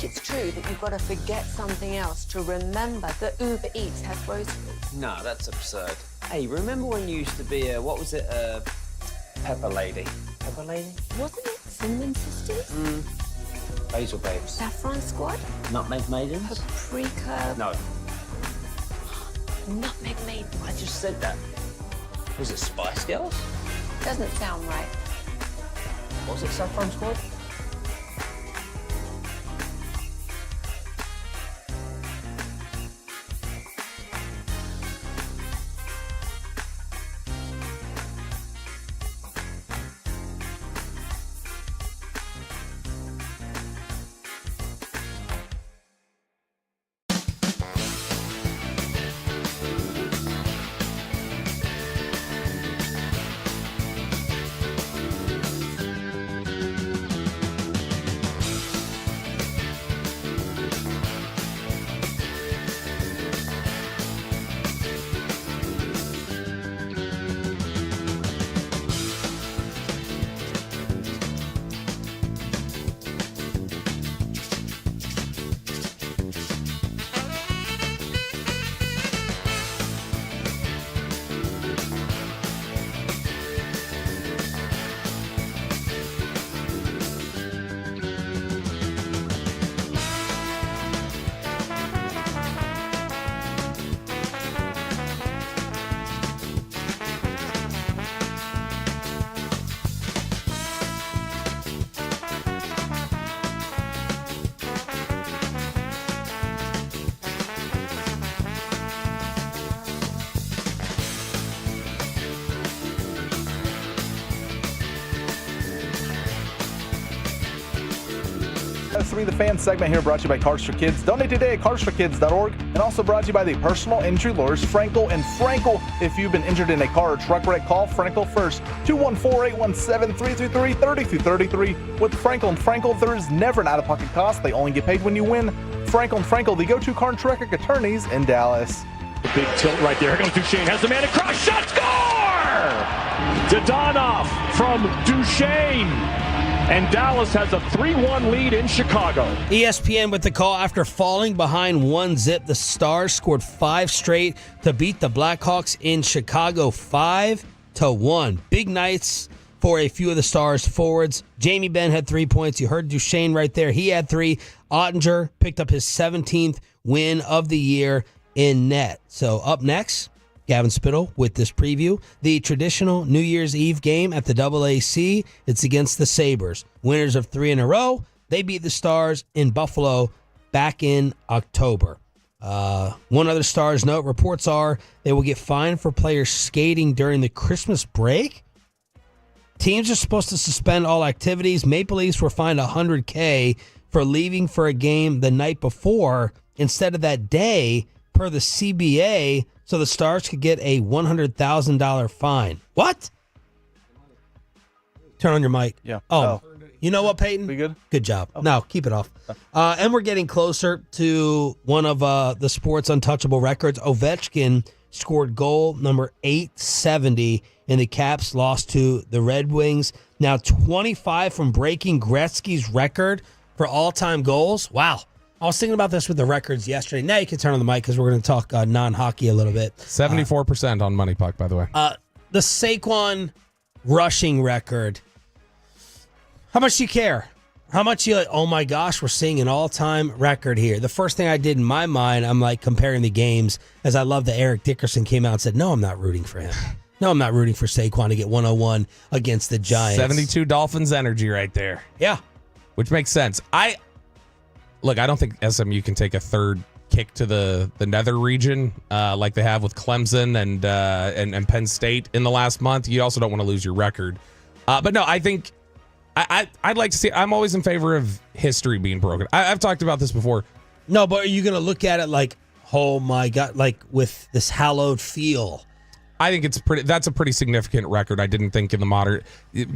A: It's true that you've got to forget something else to remember that Uber Eats has groceries.
B: No, that's absurd. Hey, remember when you used to be Pepper Lady? Pepper Lady?
A: Wasn't it Cinnamon Sisters?
B: Basil Babes.
A: Saffron Squad?
B: Nutmeg Maidens?
A: Paprika?
B: No.
A: Nutmeg Maidens.
B: I just said that. Was it Spice Girls?
A: Doesn't sound right.
B: Was it Saffron Squad?
J: 105.3 The Fan segment here brought to you by Cars for Kids. Donate today at carsforkids.org, and also brought to you by the personal injury lawyers Frankel and Frankel. If you've been injured in a car or truck wreck, call Frankel first. 214-817-333-30-33. With Frankel and Frankel, there is never an out-of-pocket cost. They only get paid when you win. Frankel and Frankel, the go-to car and truck wreck attorneys in Dallas.
R: The big tilt right there. Here goes Duchesne. Has the man across. Shot. Score! Dadonov from Duchesne. And Dallas has a 3-1 lead in Chicago.
E: ESPN with the call after falling behind 1-0. The Stars scored 5 straight to beat the Blackhawks in Chicago 5-1. Big nights for a few of the Stars forwards. Jamie Benn had 3 points. You heard Duchesne right there. He had 3. Ottinger picked up his 17th win of the year in net. So up next, Gavin Spittle with this preview. The traditional New Year's Eve game at the AAC. It's against the Sabres. Winners of 3 in a row. They beat the Stars in Buffalo back in October. One other Stars note, reports are they will get fined for players skating during the Christmas break. Teams are supposed to suspend all activities. Maple Leafs were fined $100K for leaving for a game the night before instead of that day per the CBA, so the Stars could get a $100,000 fine. What? Turn on your mic.
J: Yeah.
E: Oh. You know what, Peyton?
J: We good?
E: Good job. No, keep it off. And we're getting closer to one of the sport's untouchable records. Ovechkin scored goal number 870, and the Caps lost to the Red Wings. Now 25 from breaking Gretzky's record for all-time goals. Wow. I was thinking about this with the records yesterday. Now you can turn on the mic because we're going to talk non-hockey a little bit.
F: 74% on Money Puck, by the way.
E: The Saquon rushing record. How much do you care? How much you like, oh my gosh, we're seeing an all-time record here. The first thing I did in my mind, I'm like comparing the games, as I love that Eric Dickerson came out and said, no, I'm not rooting for him. No, I'm not rooting for Saquon to get 101 against the Giants.
F: 72 Dolphins energy right there.
E: Yeah.
F: Which makes sense. Look, I don't think SMU can take a third kick to the nether region like they have with Clemson and Penn State in the last month. You also don't want to lose your record. But no, I think I'd like to see. I'm always in favor of history being broken. I've talked about this before.
E: No, but are you going to look at it like, oh my God, like with this hallowed feel?
F: I think that's a pretty significant record. I didn't think in the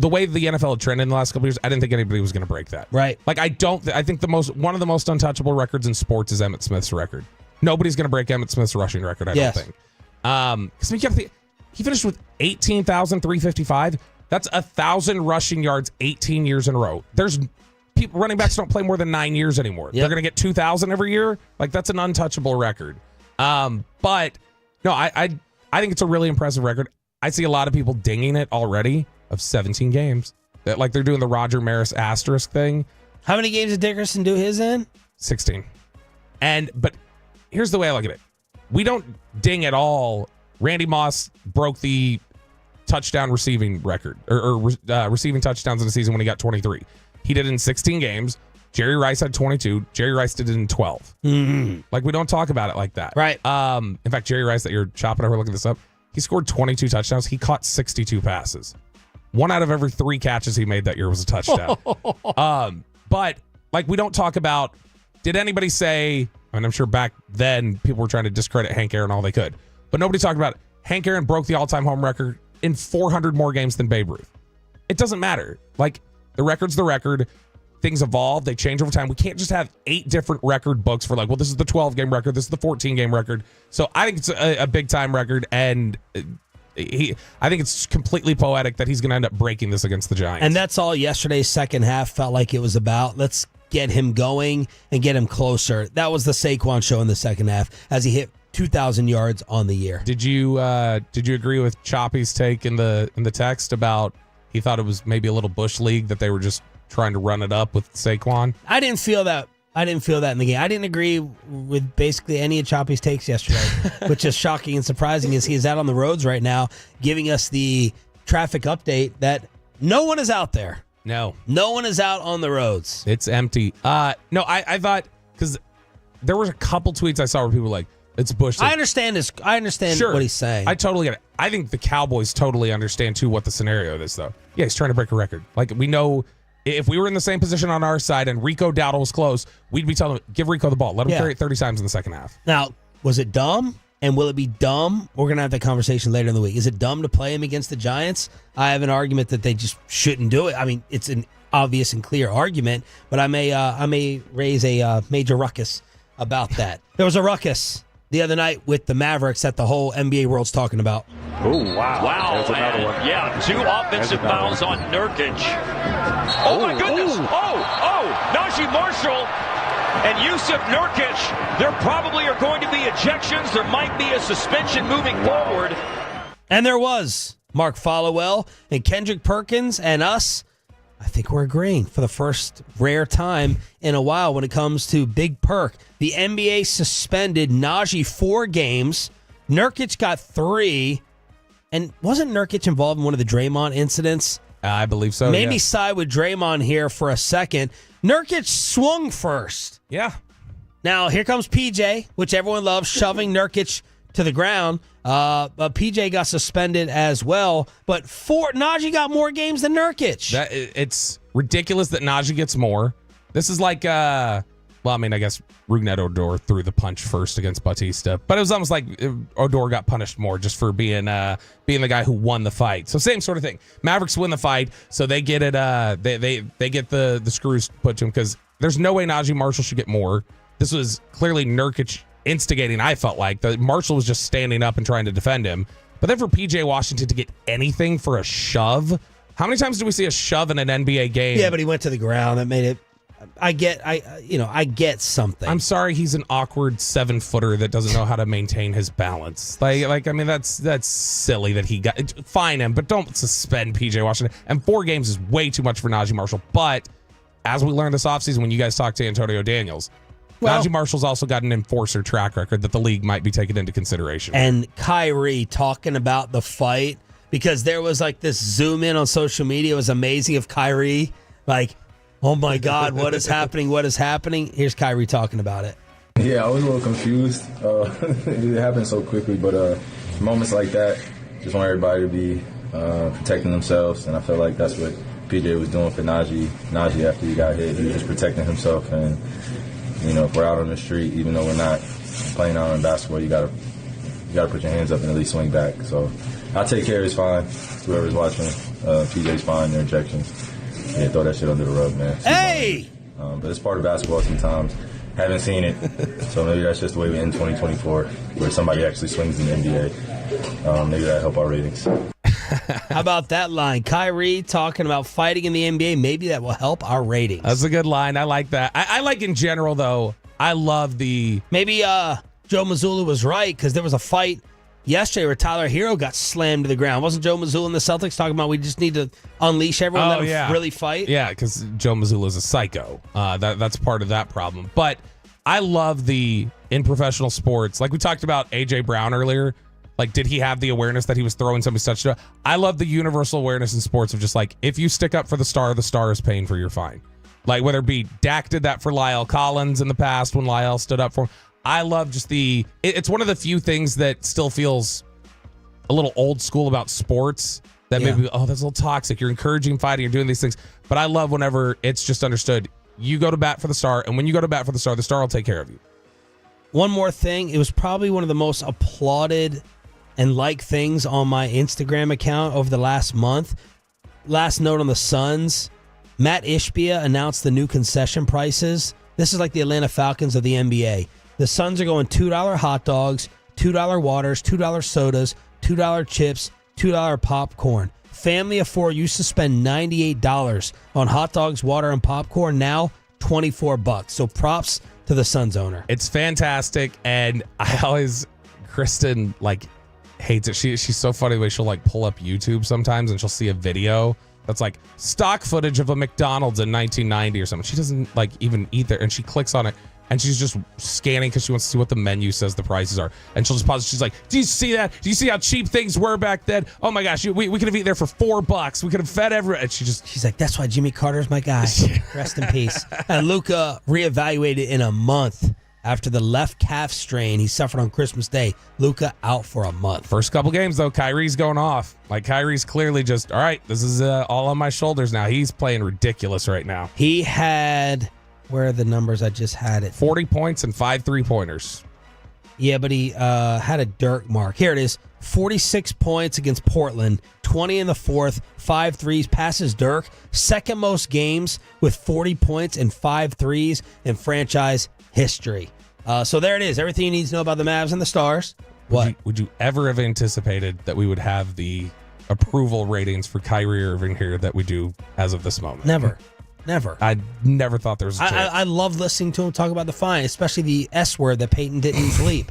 F: way the NFL had trended in the last couple of years, I didn't think anybody was going to break that.
E: Right.
F: Like I think one of the most untouchable records in sports is Emmitt Smith's record. Nobody's going to break Emmitt Smith's rushing record, I don't think. Because he finished with 18,355. That's 1,000 rushing yards 18 years in a row. There's people, running backs don't play more than 9 years anymore. Yep. They're going to get 2,000 every year. Like that's an untouchable record. But no, I think it's a really impressive record. I see a lot of people dinging it already of 17 games. Like they're doing the Roger Maris asterisk thing.
E: How many games did Dickerson do his in?
F: 16. But here's the way I look at it. We don't ding at all. Randy Moss broke the touchdown receiving record or receiving touchdowns in a season when he got 23. He did it in 16 games. Jerry Rice had 22. Jerry Rice did it in 12.
E: Mm-hmm.
F: Like, we don't talk about it like that.
E: Right.
F: In fact, Jerry Rice that you're chopping over looking this up, he scored 22 touchdowns. He caught 62 passes. 1 out of every 3 catches he made that year was a touchdown. But, like, we don't talk about, did anybody say, and I'm sure back then people were trying to discredit Hank Aaron all they could, but nobody talked about it. Hank Aaron broke the all-time home record in 400 more games than Babe Ruth. It doesn't matter. Like, the record's the record. Things evolve. They change over time. We can't just have 8 different record books for like, well, this is the 12-game record. This is the 14-game record. So I think it's a big-time record, and I think it's completely poetic that he's going to end up breaking this against the Giants.
E: And that's all yesterday's second half felt like it was about. Let's get him going and get him closer. That was the Saquon show in the second half as he hit 2,000 yards on the year.
F: Did you agree with Choppy's take in the text about he thought it was maybe a little Bush League that they were just trying to run it up with Saquon?
E: I didn't feel that in the game. I didn't agree with basically any of Choppy's takes yesterday, which is shocking and surprising as he is out on the roads right now giving us the traffic update that no one is out there.
F: No
E: one is out on the roads.
F: It's empty. No, I thought, because there was a couple tweets I saw where people were like, it's Bush League.
E: I understand
F: Sure.
E: what he's saying.
F: I totally get it. I think the Cowboys totally understand too what the scenario is, though. Yeah, he's trying to break a record. Like, we know If we were in the same position on our side and Rico Dowdle was close, we'd be telling him, give Rico the ball. Let him carry it 30 times in the second half.
E: Now, was it dumb? And will it be dumb? We're going to have that conversation later in the week. Is it dumb to play him against the Giants? I have an argument that they just shouldn't do it. I mean, it's an obvious and clear argument, but I may raise a major ruckus about that. There was a ruckus the other night with the Mavericks that the whole NBA world's talking about.
I: Oh, wow. Wow. There's another one. Yeah, 2 offensive fouls on Nurkic. Oh, my goodness. Najee Marshall and Yusuf Nurkic, there probably are going to be ejections. There might be a suspension moving forward.
E: And there was. Mark Followell and Kendrick Perkins and us, I think we're agreeing for the first rare time in a while when it comes to Big Perk. The NBA suspended Najee 4 games. Nurkic got 3. And wasn't Nurkic involved in one of the Draymond incidents?
F: I believe so.
E: Maybe side with Draymond here for a second. Nurkic swung first.
F: Yeah.
E: Now, here comes PJ, which everyone loves, shoving Nurkic to the ground. But PJ got suspended as well. But Najee got more games than Nurkic.
F: It's ridiculous that Najee gets more. This is like, I guess Rugnet Odor threw the punch first against Bautista. But it was almost like Odor got punished more just for being the guy who won the fight. So same sort of thing. Mavericks win the fight, so they get it. They get the screws put to him because there's no way Najee Marshall should get more. This was clearly Nurkic instigating, I felt like. Marshall was just standing up and trying to defend him. But then for PJ Washington to get anything for a shove, how many times do we see a shove in an NBA game?
E: Yeah, but he went to the ground. That made it. I get something.
F: I'm sorry, he's an awkward 7-footer that doesn't know how to maintain his balance. That's silly that he got. Fine him, but don't suspend PJ Washington. And 4 games is way too much for Najee Marshall. But as we learned this offseason when you guys talked to Antonio Daniels, Najee Marshall's also got an enforcer track record that the league might be taking into consideration.
E: And Kyrie talking about the fight, because there was like this zoom in on social media. It was amazing of Kyrie, like, oh my God, what is happening? What is happening? Here's Kyrie talking about it.
K: Yeah, I was a little confused. It happened so quickly, but moments like that, just want everybody to be protecting themselves, and I feel like that's what PJ was doing for Najee. Najee, after he got hit, he was just protecting himself, and if we're out on the street, even though we're not playing out on basketball, you gotta put your hands up and at least swing back. So I'll take care. It's fine. Whoever's watching, PJ's fine. Their injections. Yeah, throw that shit under the rug, man.
E: Hey!
K: But it's part of basketball sometimes. Haven't seen it, so maybe that's just the way we end 2024, where somebody actually swings in the NBA. Maybe that'll help our ratings.
E: How about that line? Kyrie talking about fighting in the NBA. Maybe that will help our ratings.
F: That's a good line. I like that. I like in general, though. I love the...
E: Maybe Joe Mazzulla was right, because there was a fight yesterday where Tyler Hero got slammed to the ground. Wasn't Joe Mazzulla and the Celtics talking about we just need to unleash everyone, let them really fight?
F: Yeah, because Joe Mazzulla is a psycho. That's part of that problem. But I love in professional sports, like we talked about A.J. Brown earlier, like, did he have the awareness that he was throwing somebody's touchdown? I love the universal awareness in sports of just like, if you stick up for the star is paying for your fine. Like, whether it be Dak did that for Lyle Collins in the past when Lyle stood up for him. I love just it's one of the few things that still feels a little old school about sports that maybe, that's a little toxic. You're encouraging fighting, you're doing these things. But I love whenever it's just understood, you go to bat for the star, and when you go to bat for the star will take care of you.
E: One more thing, it was probably one of the most applauded and liked things on my Instagram account over the last month. Last note on the Suns, Matt Ishbia announced the new concession prices. This is like the Atlanta Falcons of the NBA. The Suns are going $2 hot dogs, $2 waters, $2 sodas, $2 chips, $2 popcorn. Family of 4 used to spend $98 on hot dogs, water, and popcorn. Now, $24. So props to the Suns owner.
F: It's fantastic, and Kristen, hates it. She's so funny the way she'll, pull up YouTube sometimes, and she'll see a video that's stock footage of a McDonald's in 1990 or something. She doesn't, even eat there, and she clicks on it. And she's just scanning because she wants to see what the menu says the prices are. And she'll just pause. She's like, do you see that? Do you see how cheap things were back then? Oh, my gosh. We could have eaten there for $4. We could have fed everyone. And
E: she's like, that's why Jimmy Carter's my guy. Rest in peace. And Luka reevaluated in a month. after the left calf strain he suffered on Christmas Day. Luka out for a month.
F: First couple games, though, Kyrie's going off. Like, Kyrie's clearly just, all right, this is all on my shoulders now. He's playing ridiculous right now.
E: He had, where are the numbers? I just had it.
F: 40 points and 5 3-pointers.
E: Yeah, but he had a Dirk mark. Here it is. 46 points against Portland, 20 in the fourth, 5 threes, passes Dirk. Second most games with 40 points and 5 threes in franchise history. So there it is. Everything you need to know about the Mavs and the Stars.
F: Would you ever have anticipated that we would have the approval ratings for Kyrie Irving here that we do as of this moment?
E: Never.
F: I never thought there was a chance.
E: I love listening to him talk about the fine, especially the S word that Peyton didn't bleep.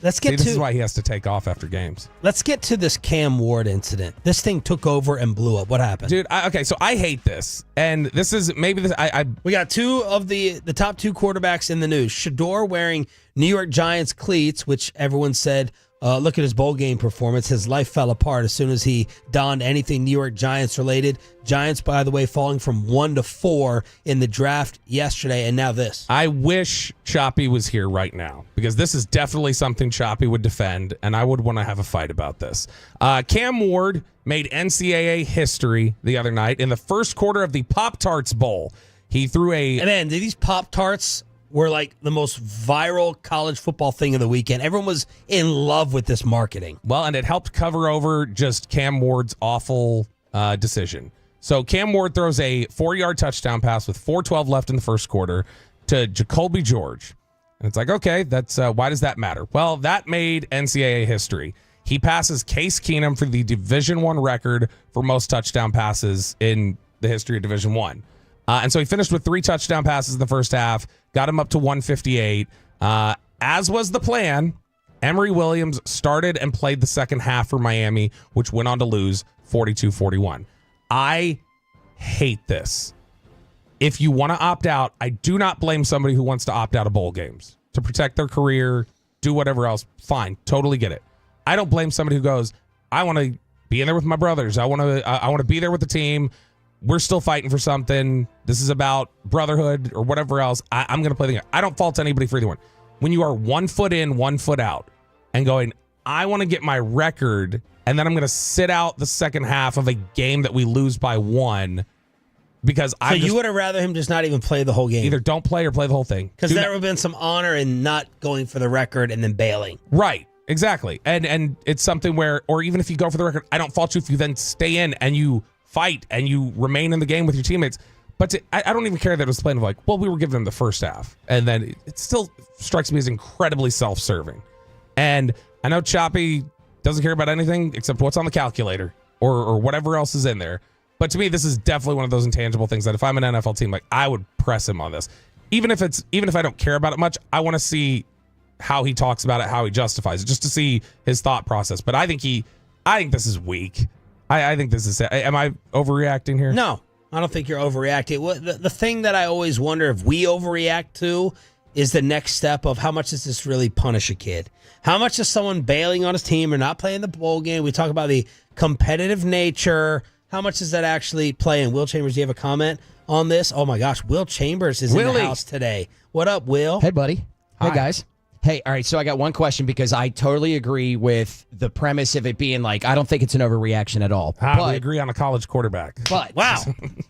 E: Let's get
F: this is why he has to take off after games.
E: Let's get to this Cam Ward incident. This thing took over and blew up. What happened?
F: Dude, so I hate this. And this is maybe this.
E: We got two of the top two quarterbacks in the news. Shador wearing New York Giants cleats, which everyone said, look at his bowl game performance. His life fell apart as soon as he donned anything New York Giants related. Giants, by the way, falling from 1 to 4 in the draft yesterday, and now this.
F: I wish Choppy was here right now, because this is definitely something Choppy would defend, and I would want to have a fight about this. Cam Ward made NCAA history the other night in the first quarter of the Pop-Tarts Bowl. He threw a...
E: And man, these Pop-Tarts were like the most viral college football thing of the weekend. Everyone was in love with this marketing.
F: Well, and it helped cover over just Cam Ward's awful decision. So Cam Ward throws a 4-yard touchdown pass with 4:12 left in the first quarter to Jacoby George. And it's like, okay, that's why does that matter? Well, that made NCAA history. He passes Case Keenum for the Division I record for most touchdown passes in the history of Division I. And so he finished with 3 touchdown passes in the first half, got him up to 158. As was the plan, Emory Williams started and played the second half for Miami, which went on to lose 42-41. I hate this. If you want to opt out, I do not blame somebody who wants to opt out of bowl games to protect their career, do whatever else. Fine, totally get it. I don't blame somebody who goes, I want to be in there with my brothers. I want to be there with the team. We're still fighting for something. This is about brotherhood or whatever else. I'm going to play the game. I don't fault anybody for either one. When you are 1 foot in, 1 foot out, and going, I want to get my record, and then I'm going to sit out the second half of a game that we lose by 1 because
E: you would have rather him just not even play the whole game?
F: Either don't play or play the whole thing.
E: Because there would have been some honor in not going for the record and then bailing.
F: Right. Exactly. And it's something where, or even if you go for the record, I don't fault you if you then stay in and you fight and you remain in the game with your teammates. But I don't even care that it was playing of like, well, we were giving them the first half. And then it still strikes me as incredibly self-serving. And I know Choppy doesn't care about anything except what's on the calculator or whatever else is in there. But to me, this is definitely one of those intangible things that if I'm an NFL team, like I would press him on this. Even if I don't care about it much, I want to see how he talks about it, how he justifies it, just to see his thought process. But I think this is weak. I think this is... Am I overreacting here?
E: No, I don't think you're overreacting. The thing that I always wonder if we overreact to is the next step of how much does this really punish a kid? How much is someone bailing on his team or not playing the bowl game? We talk about the competitive nature. How much does that actually play in? Will Chambers, do you have a comment on this? Oh my gosh, Will Chambers is in the house today. What up, Will?
L: Hey, buddy.
E: Hi.
L: Hey, guys. Hey, all right, so I got one question because I totally agree with the premise of it being like, I don't think it's an overreaction at all.
F: We agree on a college quarterback.
L: But, wow.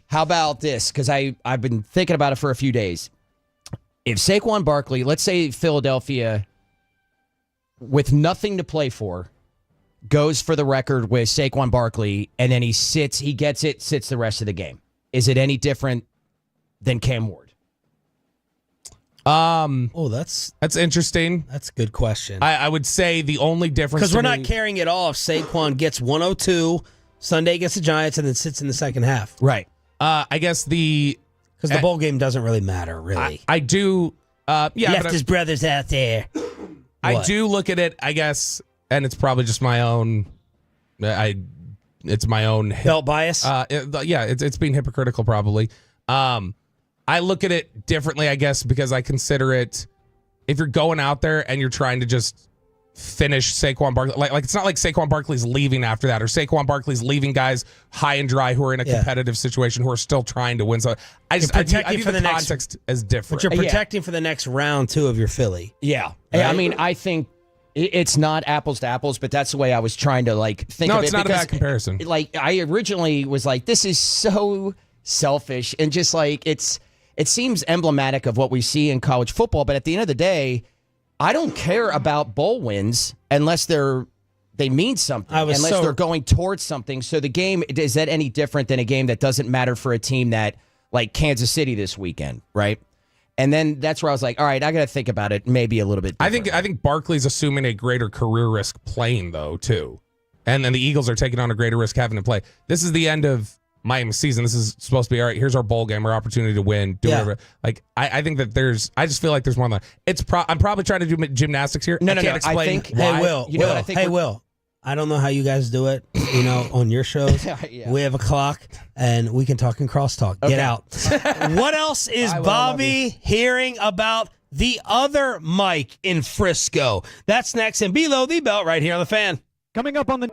L: How about this? Because I've been thinking about it for a few days. If Saquon Barkley, let's say Philadelphia, with nothing to play for, goes for the record with Saquon Barkley, and then he sits the rest of the game, is it any different than Cam Ward?
E: That's
F: interesting.
E: That's a good question.
F: I would say the only difference,
E: because we're not carrying it all if Saquon gets 102 Sunday against the Giants and then sits in the second half.
L: Right.
F: I guess because
E: the bowl game doesn't really matter, really.
F: I do.
E: He left his brothers out there.
F: I do look at it, I guess, and it's probably just my own. It's my own
E: belt bias.
F: It's being hypocritical, probably. I look at it differently, I guess, because I consider it, if you're going out there and you're trying to just finish Saquon Barkley. Like it's not like Saquon Barkley's leaving after that, or Saquon Barkley's leaving guys high and dry who are in a competitive situation who are still trying to win. So I view the context as different.
E: But you're protecting for the next round, too, of your Philly.
L: Yeah.
E: Right?
L: I mean, I think it's not apples to apples, but that's the way I was trying to like think of it.
F: No, it's not a bad comparison.
L: Like I originally was like, this is so selfish and just like it seems emblematic of what we see in college football. But at the end of the day, I don't care about bowl wins unless they mean something, unless they're going towards something. So the game, is that any different than a game that doesn't matter for a team that like Kansas City this weekend, right? And then that's where I was like, all right, I got to think about it maybe a little bit different.
F: I think Barkley's assuming a greater career risk playing, though, too. And then the Eagles are taking on a greater risk having to play. This is the end of Miami season. This is supposed to be, all right, here's our bowl game, our opportunity to win. Do whatever. Like, I think that I just feel like there's more than that. I'm probly trying to do gymnastics here. I can't explain.
E: I think, hey, Will, I don't know how you guys do it, on your shows. We have a clock, and we can talk in crosstalk. Get out. What else is Bobby hearing about the other Mike in Frisco? That's next, and Below the Belt right here on The Fan.
M: Coming up on the...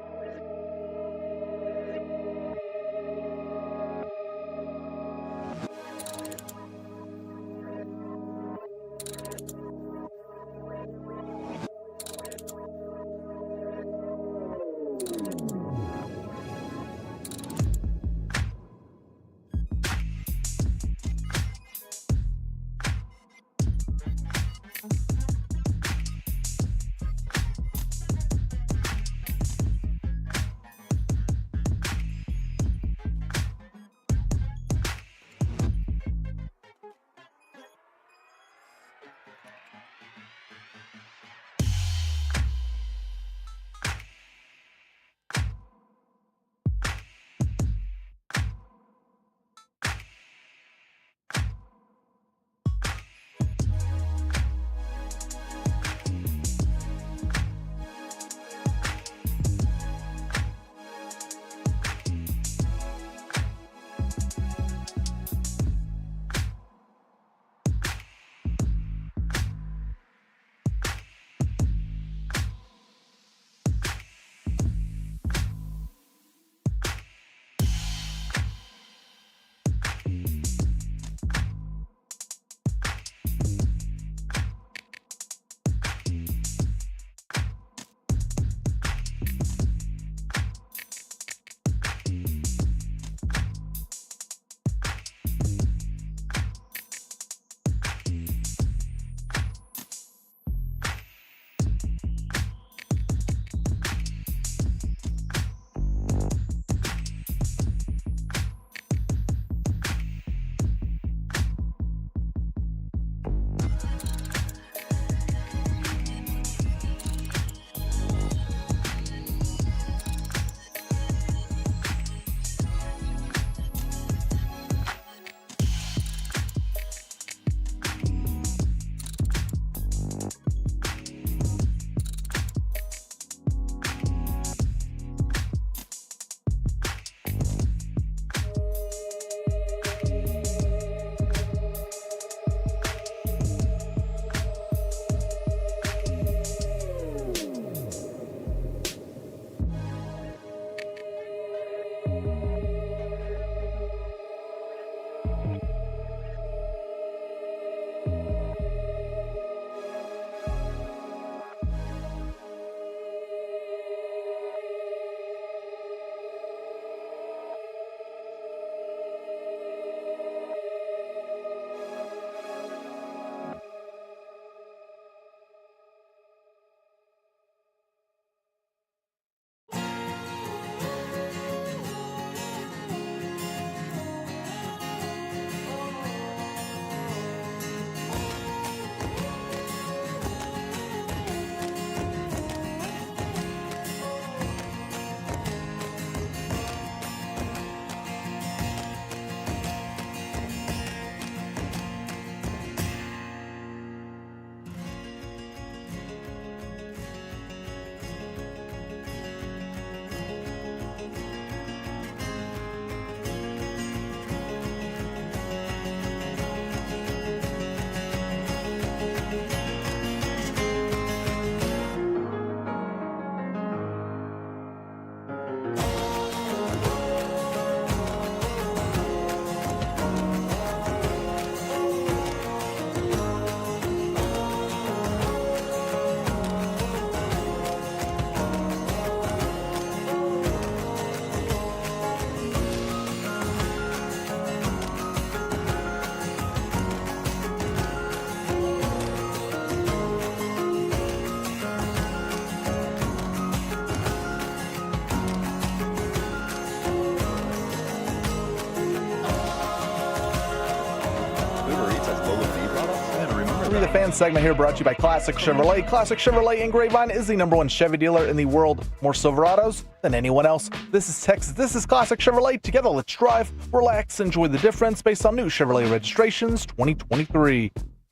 J: Fan segment here brought to you by Classic Chevrolet. Classic Chevrolet in Grapevine is the #1 Chevy dealer in the world. More Silverados than anyone else. This is Texas. This is Classic Chevrolet. Together, let's drive, relax, enjoy the difference based on new Chevrolet registrations 2023.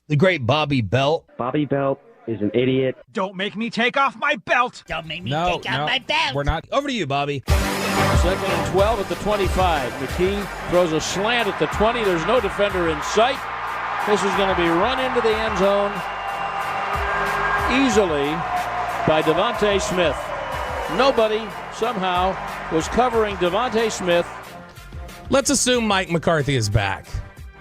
E: The great Bobby Belt.
M: Bobby Belt is an idiot.
O: Don't make me take off my belt.
W: Don't make me
F: No,
W: take off
F: no,
W: my belt.
F: we're not.
E: Over to you, Bobby.
D: 2nd and 12 at the 25. McKee throws a slant at the 20. There's no defender in sight. This is going to be run into the end zone easily by Devontae Smith. Nobody somehow was covering Devontae Smith.
F: Let's assume Mike McCarthy is back,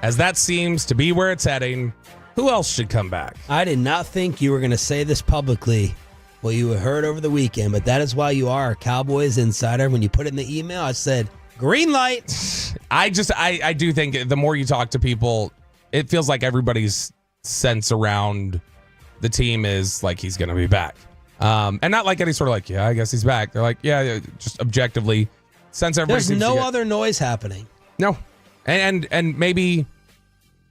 F: as that seems to be where it's heading. Who else should come back?
E: I did not think you were going to say this publicly, what you heard over the weekend, but that is why you are a Cowboys insider. When you put it in the email, I said, green light.
F: I do think the more you talk to people, it feels like everybody's sense around the team is like he's going to be back. And not like any sort of like, yeah, I guess he's back. They're like, yeah, just objectively, sense everybody.
E: There's no other noise happening.
F: No. And maybe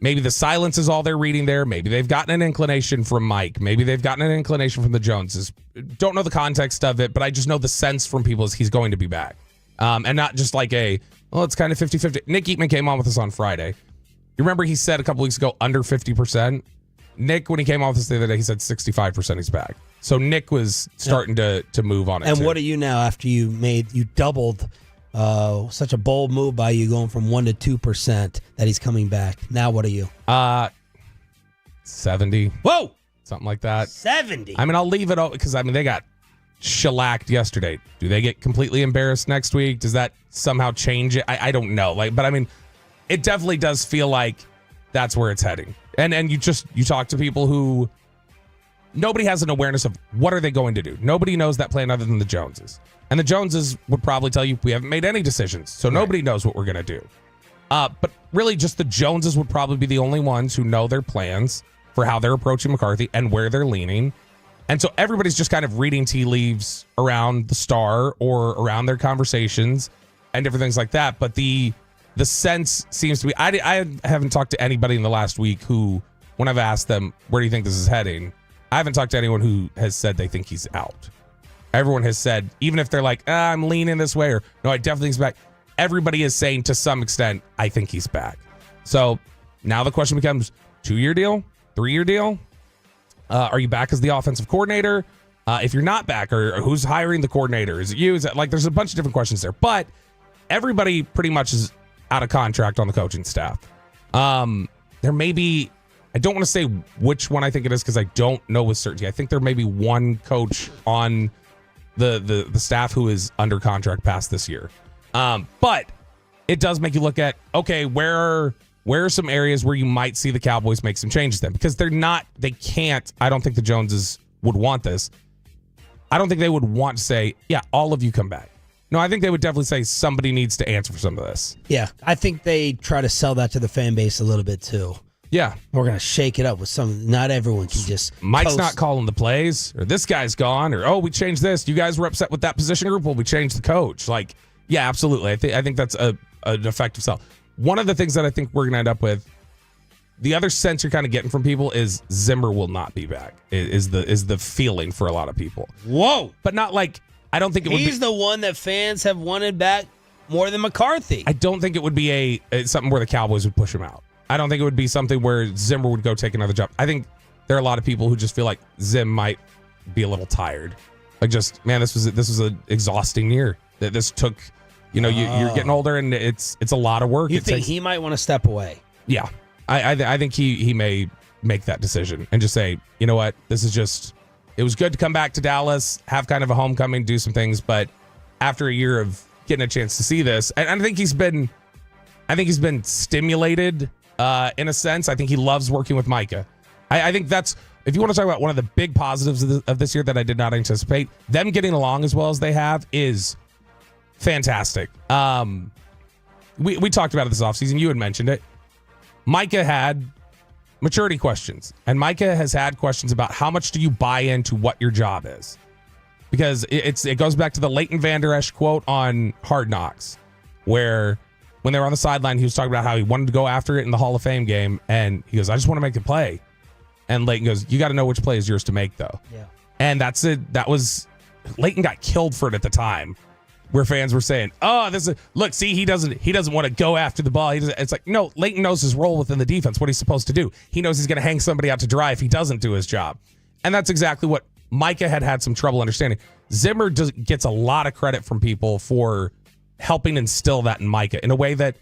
F: the silence is all they're reading there. Maybe they've gotten an inclination from Mike. Maybe they've gotten an inclination from the Joneses. Don't know the context of it, but I just know the sense from people is he's going to be back. And not just like it's kind of 50-50. Nick Eatman came on with us on Friday. You remember he said a couple weeks ago under 50%? Nick, when he came on with us the other day, he said 65% he's back. So Nick was starting to move on it.
E: And
F: too.
E: what are you now after you doubled such a bold move by you going from 1% to 2% that he's coming back? Now what are you?
F: 70.
E: Whoa!
F: Something like that.
E: 70.
F: I mean, I'll leave it because they got shellacked yesterday. Do they get completely embarrassed next week? Does that somehow change it? I don't know. But I mean, it definitely does feel like that's where it's heading. And you talk to people who nobody has an awareness of what are they going to do. Nobody knows that plan other than the Joneses. And the Joneses would probably tell you we haven't made any decisions. So nobody knows what we're going to do. But really just the Joneses would probably be the only ones who know their plans for how they're approaching McCarthy and where they're leaning. And so everybody's just kind of reading tea leaves around the star or around their conversations and different things like that. But the sense seems to be, I haven't talked to anybody in the last week who, when I've asked them, where do you think this is heading? I haven't talked to anyone who has said they think he's out. Everyone has said, even if they're like, I'm leaning this way, or no, I definitely think he's back. Everybody is saying to some extent, I think he's back. So now the question becomes 2-year deal, 3-year deal. Are you back as the offensive coordinator? If you're not back, or who's hiring the coordinator? Is it you? Is it there's a bunch of different questions there, but everybody pretty much is out of contract on the coaching staff. There may be, I don't want to say which one I think it is because I don't know with certainty. I think there may be one coach on the staff who is under contract past this year. But it does make you look at, okay, where are some areas where you might see the Cowboys make some changes then? Because they can't, I don't think the Joneses would want this. I don't think they would want to say, yeah, all of you come back. No, I think they would definitely say somebody needs to answer for some of this.
E: Yeah, I think they try to sell that to the fan base a little bit too.
F: Yeah.
E: We're going to shake it up with not everyone can just
F: Mike's not calling the plays, or this guy's gone, or, we changed this. You guys were upset with that position group? Well, we changed the coach. Yeah, absolutely. I think that's an effective sell. One of the things that I think we're going to end up with, the other sense you're kind of getting from people is Zimmer will not be back, is the feeling for a lot of people.
E: Whoa.
F: But not like, I don't think it would be.
E: He's the one that fans have wanted back more than McCarthy.
F: I don't think it would be something where the Cowboys would push him out. I don't think it would be something where Zimmer would go take another job. I think there are a lot of people who just feel like Zim might be a little tired. This was an exhausting year. That this took, you're getting older and it's a lot of work.
E: You think he might want to step away?
F: Yeah, I think he may make that decision and just say, you know what, this is just. It was good to come back to Dallas, have kind of a homecoming, do some things, but after a year of getting a chance to see this, and I think he's been stimulated in a sense. I think he loves working with Micah. I think that's, if you want to talk about one of the big positives of this year that I did not anticipate, them getting along as well as they have is fantastic. We talked about it this offseason. You had mentioned it. Micah had maturity questions, and Micah has had questions about how much do you buy into what your job is, because it goes back to the Leighton Vander Esch quote on Hard Knocks, where when they were on the sideline, he was talking about how he wanted to go after it in the Hall of Fame game, and he goes, I just want to make the play. And Leighton goes, you got to know which play is yours to make, though.
E: Yeah.
F: And that's it. That was, Leighton got killed for it at the time, where fans were saying, oh, look, see, he doesn't want to go after the ball. It's like, no, Leighton knows his role within the defense, what he's supposed to do. He knows he's going to hang somebody out to dry if he doesn't do his job. And that's exactly what Micah had some trouble understanding. Zimmer gets a lot of credit from people for helping instill that in Micah in a way that,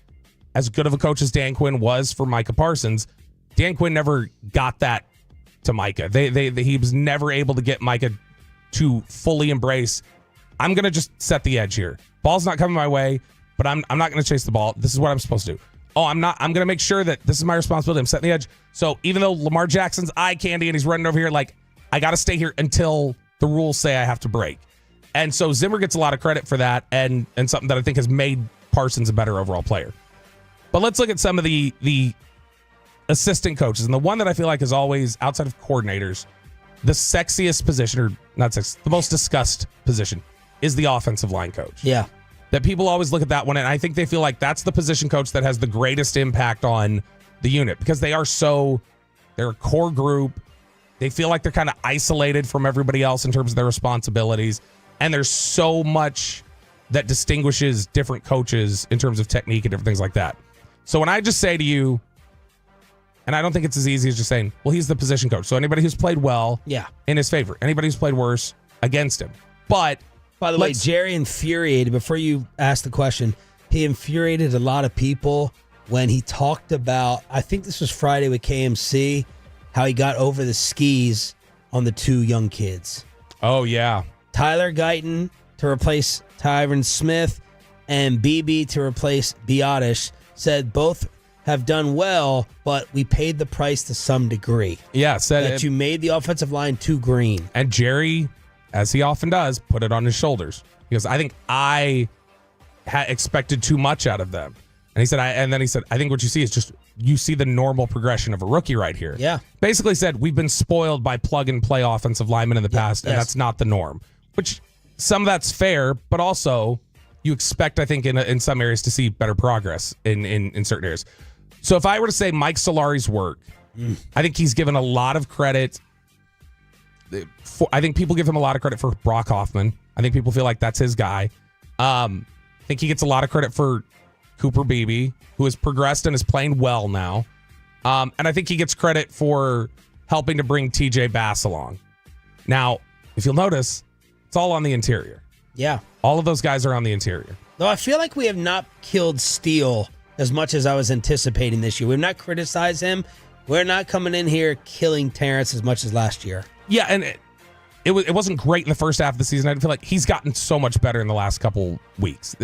F: as good of a coach as Dan Quinn was for Micah Parsons, Dan Quinn never got that to Micah. He was never able to get Micah to fully embrace, I'm going to just set the edge here. Ball's not coming my way, but I'm not going to chase the ball. This is what I'm supposed to do. Oh, I'm going to make sure that this is my responsibility. I'm setting the edge. So even though Lamar Jackson's eye candy and he's running over here, like, I got to stay here until the rules say I have to break. And so Zimmer gets a lot of credit for that and something that I think has made Parsons a better overall player. But let's look at some of the assistant coaches. And the one that I feel like is always, outside of coordinators, the sexiest position, or not sexy, the most discussed position is the offensive line coach.
E: Yeah.
F: That people always look at that one, and I think they feel like that's the position coach that has the greatest impact on the unit because they're a core group. They feel like they're kind of isolated from everybody else in terms of their responsibilities. And there's so much that distinguishes different coaches in terms of technique and different things like that. So when I just say to you, and I don't think it's as easy as just saying, well, he's the position coach. So anybody who's played well, in his favor. Anybody who's played worse, against him. But
E: by the way, Jerry infuriated, before you ask the question, he infuriated a lot of people when he talked about, I think this was Friday with KMC, how he got over the skis on the two young kids.
F: Oh, yeah.
E: Tyler Guyton to replace Tyron Smith and BB to replace Biotish said both have done well, but we paid the price to some degree.
F: Yeah,
E: that you made the offensive line too green.
F: And Jerry, as he often does, put it on his shoulders. Because I think I had expected too much out of them. And he said, I think what you see is just, you see the normal progression of a rookie right here.
E: Yeah.
F: Basically said, we've been spoiled by plug and play offensive linemen in the past, and that's not the norm. Which, some of that's fair, but also you expect, I think, in some areas to see better progress in certain areas. So if I were to say Mike Solari's work, I think he's given a lot of credit. I think people give him a lot of credit for Brock Hoffman. I think people feel like that's his guy. I think he gets a lot of credit for Cooper Beebe, who has progressed and is playing well now. And I think he gets credit for helping to bring TJ Bass along. Now, if you'll notice, it's all on the interior.
E: Yeah.
F: All of those guys are on the interior.
E: Though I feel like we have not killed Steele as much as I was anticipating this year. We've not criticized him. We're not coming in here killing Terrence as much as last year.
F: Yeah, and it wasn't great in the first half of the season. I feel like he's gotten so much better in the last couple weeks.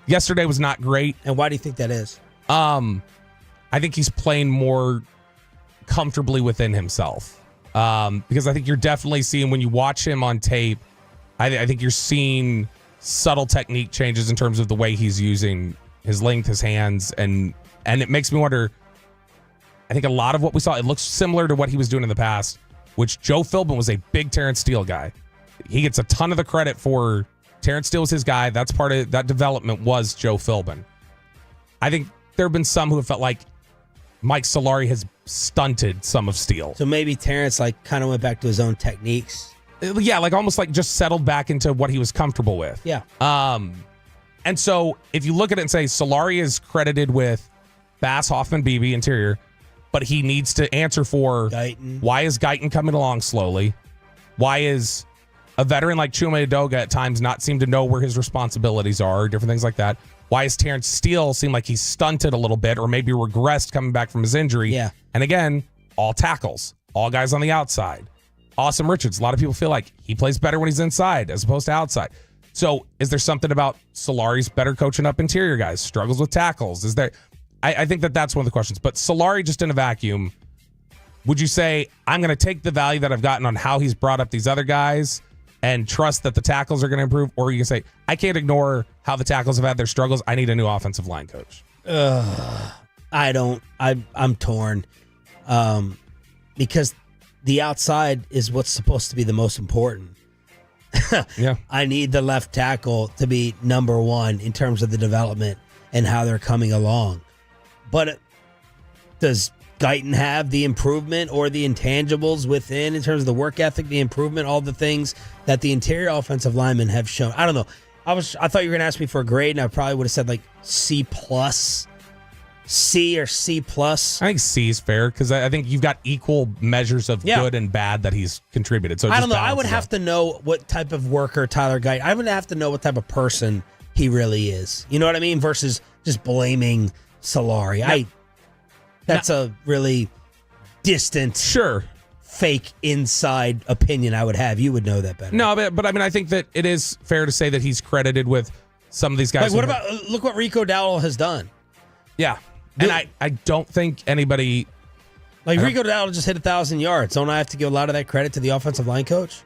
F: Yesterday was not great.
E: And why do you think that is?
F: I think he's playing more comfortably within himself. Because I think you're definitely seeing, when you watch him on tape, I think you're seeing subtle technique changes in terms of the way he's using his length, his hands, and it makes me wonder, I think a lot of what we saw, it looks similar to what he was doing in the past, which Joe Philbin was a big Terrence Steele guy. He gets a ton of the credit for Terrence Steele was his guy. That's part of that development was Joe Philbin. I think there have been some who have felt like Mike Solari has stunted some of Steele.
E: So maybe Terrence kind of went back to his own techniques.
F: Yeah, almost just settled back into what he was comfortable with.
E: Yeah.
F: And so if you look at it and say Solari is credited with Bass, Hoffman, Beebe, interior, but he needs to answer for
E: Guyton.
F: Why is Guyton coming along slowly? Why is a veteran like Chuma Edoga at times not seem to know where his responsibilities are, different things like that? Why is Terrence Steele seem like he's stunted a little bit or maybe regressed coming back from his injury?
E: Yeah.
F: And again, all tackles, all guys on the outside. Awesome Richards, a lot of people feel like he plays better when he's inside as opposed to outside. So is there something about Solari's better coaching up interior guys, struggles with tackles? Is there? I think that's one of the questions. But Solari, just in a vacuum, would you say, I'm going to take the value that I've gotten on how he's brought up these other guys and trust that the tackles are going to improve? Or you can say, I can't ignore how the tackles have had their struggles. I need a new offensive line coach.
E: I don't. I'm torn because the outside is what's supposed to be the most important.
F: Yeah.
E: I need the left tackle to be number one in terms of the development and how they're coming along. But does Guyton have the improvement or the intangibles within in terms of the work ethic, the improvement, all the things that the interior offensive linemen have shown? I don't know. I thought you were going to ask me for a grade, and I probably would have said like C+, C or C+.
F: I think C is fair because I think you've got equal measures of good and bad that he's contributed. So
E: I don't know. I would have to know what type of worker Tyler Guyton. I would have to know what type of person he really is. You know what I mean? Versus just blaming Solari. That's a really distant, fake inside opinion I would have. You would know that better.
F: No, but I mean, I think that it is fair to say that he's credited with some of these guys.
E: Like, what about look what Rico Dowdle has done?
F: Yeah, and I don't think anybody
E: like Rico Dowdle just hit 1,000 yards. Don't I have to give a lot of that credit to the offensive line coach?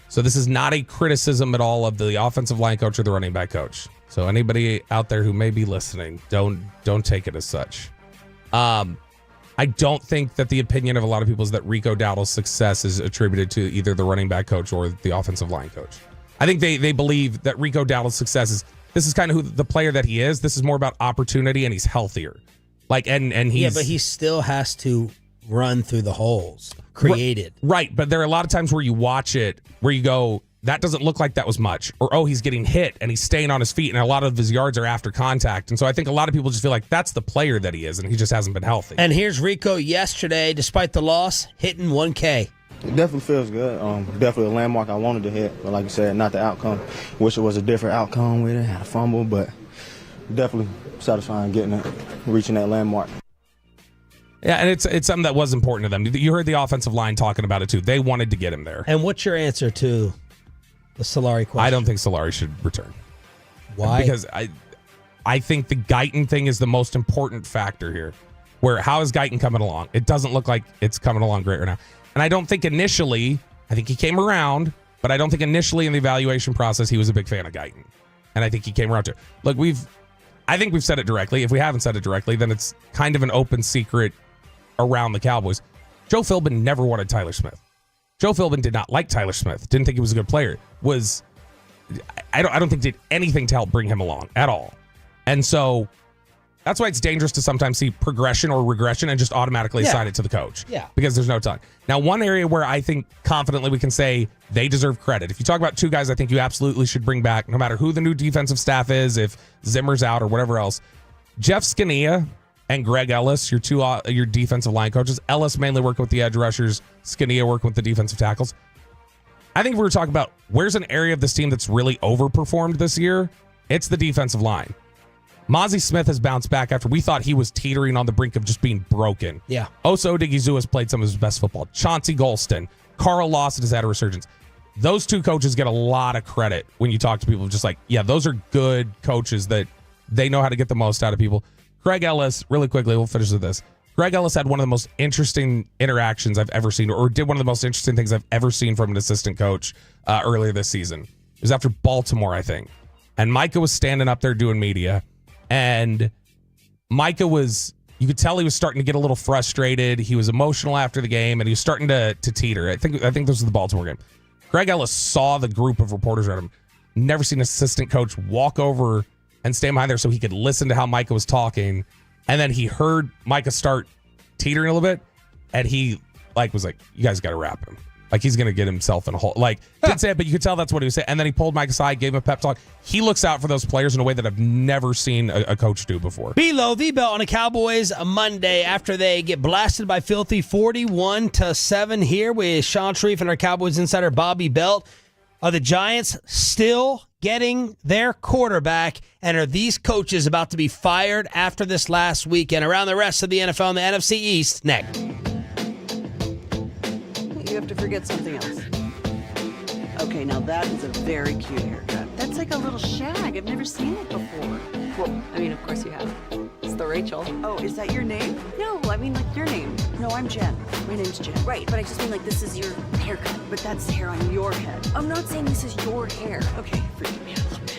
F: So this is not a criticism at all of the offensive line coach or the running back coach. So anybody out there who may be listening, don't take it as such. I don't think that the opinion of a lot of people is that Rico Dowdle's success is attributed to either the running back coach or the offensive line coach. I think they believe that Rico Dowdle's success is kind of who the player that he is. This is more about opportunity, and he's healthier. Like and he's
E: but he still has to run through the holes created.
F: Right, but there are a lot of times where you watch it where you go, that doesn't look like that was much. Or, oh, he's getting hit and he's staying on his feet and a lot of his yards are after contact. And so I think a lot of people just feel like that's the player that he is and he just hasn't been healthy.
E: And here's Rico yesterday, despite the loss, hitting 1K.
P: It definitely feels good. Definitely a landmark I wanted to hit. But like you said, not the outcome. Wish it was a different outcome with it. Had a fumble, but definitely satisfying getting it, reaching that landmark.
F: Yeah, and it's something that was important to them. You heard the offensive line talking about it too. They wanted to get him there.
E: And what's your answer to the Solari question?
F: I don't think Solari should return.
E: Why?
F: Because I think the Guyton thing is the most important factor here. Where how is Guyton coming along? It doesn't look like it's coming along great right now. And I don't think initially, I think he came around, but I don't think initially in the evaluation process he was a big fan of Guyton. And I think he came around to it. Look, I think we've said it directly. If we haven't said it directly, then it's kind of an open secret around the Cowboys. Joe Philbin never wanted Tyler Smith. Joe Philbin did not like Tyler Smith. Didn't think he was a good player. I don't think did anything to help bring him along at all. And so that's why it's dangerous to sometimes see progression or regression and just automatically assign it to the coach.
E: Yeah.
F: Because there's no time. Now, one area where I think confidently we can say they deserve credit. If you talk about two guys I think you absolutely should bring back, no matter who the new defensive staff is, if Zimmer's out or whatever else, Jeff Scania and Greg Ellis, your defensive line coaches. Ellis mainly working with the edge rushers, Scania working with the defensive tackles. I think if we were talking about where's an area of this team that's really overperformed this year, it's the defensive line. Mozzie Smith has bounced back after we thought he was teetering on the brink of just being broken.
E: Yeah.
F: Oso Odighizuwa has played some of his best football. Chauncey Golston, Carl Lawson has had a resurgence. Those two coaches get a lot of credit when you talk to people just like, yeah, those are good coaches that they know how to get the most out of people. Greg Ellis, really quickly, we'll finish with this. Greg Ellis had one of the most interesting interactions I've ever seen, or did one of the most interesting things I've ever seen from an assistant coach earlier this season. It was after Baltimore, I think. And Micah was standing up there doing media. And Micah you could tell he was starting to get a little frustrated. He was emotional after the game, and he was starting to teeter. I think this was the Baltimore game. Greg Ellis saw the group of reporters around him. Never seen an assistant coach walk over and stand behind there so he could listen to how Micah was talking. And then he heard Micah start teetering a little bit, and he was like, you guys got to wrap him. Like, he's going to get himself in a hole. Didn't say it, but you could tell that's what he was saying. And then he pulled Mike aside, gave him a pep talk. He looks out for those players in a way that I've never seen a coach do before.
E: Below the belt on the Cowboys Monday after they get blasted by Filthy 41-7 here with Sean Sharif and our Cowboys insider Bobby Belt. Are the Giants still getting their quarterback? And are these coaches about to be fired after this last weekend? Around the rest of the NFL and the NFC East next.
N: You have to forget something else. Okay, now that is a very cute haircut. That's like a little shag. I've never seen it before.
V: Well, I mean, of course you have. It's the Rachel.
N: Oh, is that your name?
V: No, I mean, like, your name.
N: No, I'm Jen. My name's Jen.
V: Right, but I just mean, like, this is your haircut.
N: But that's hair on your head.
V: I'm not saying this is your hair.
N: Okay, forgive me a little bit.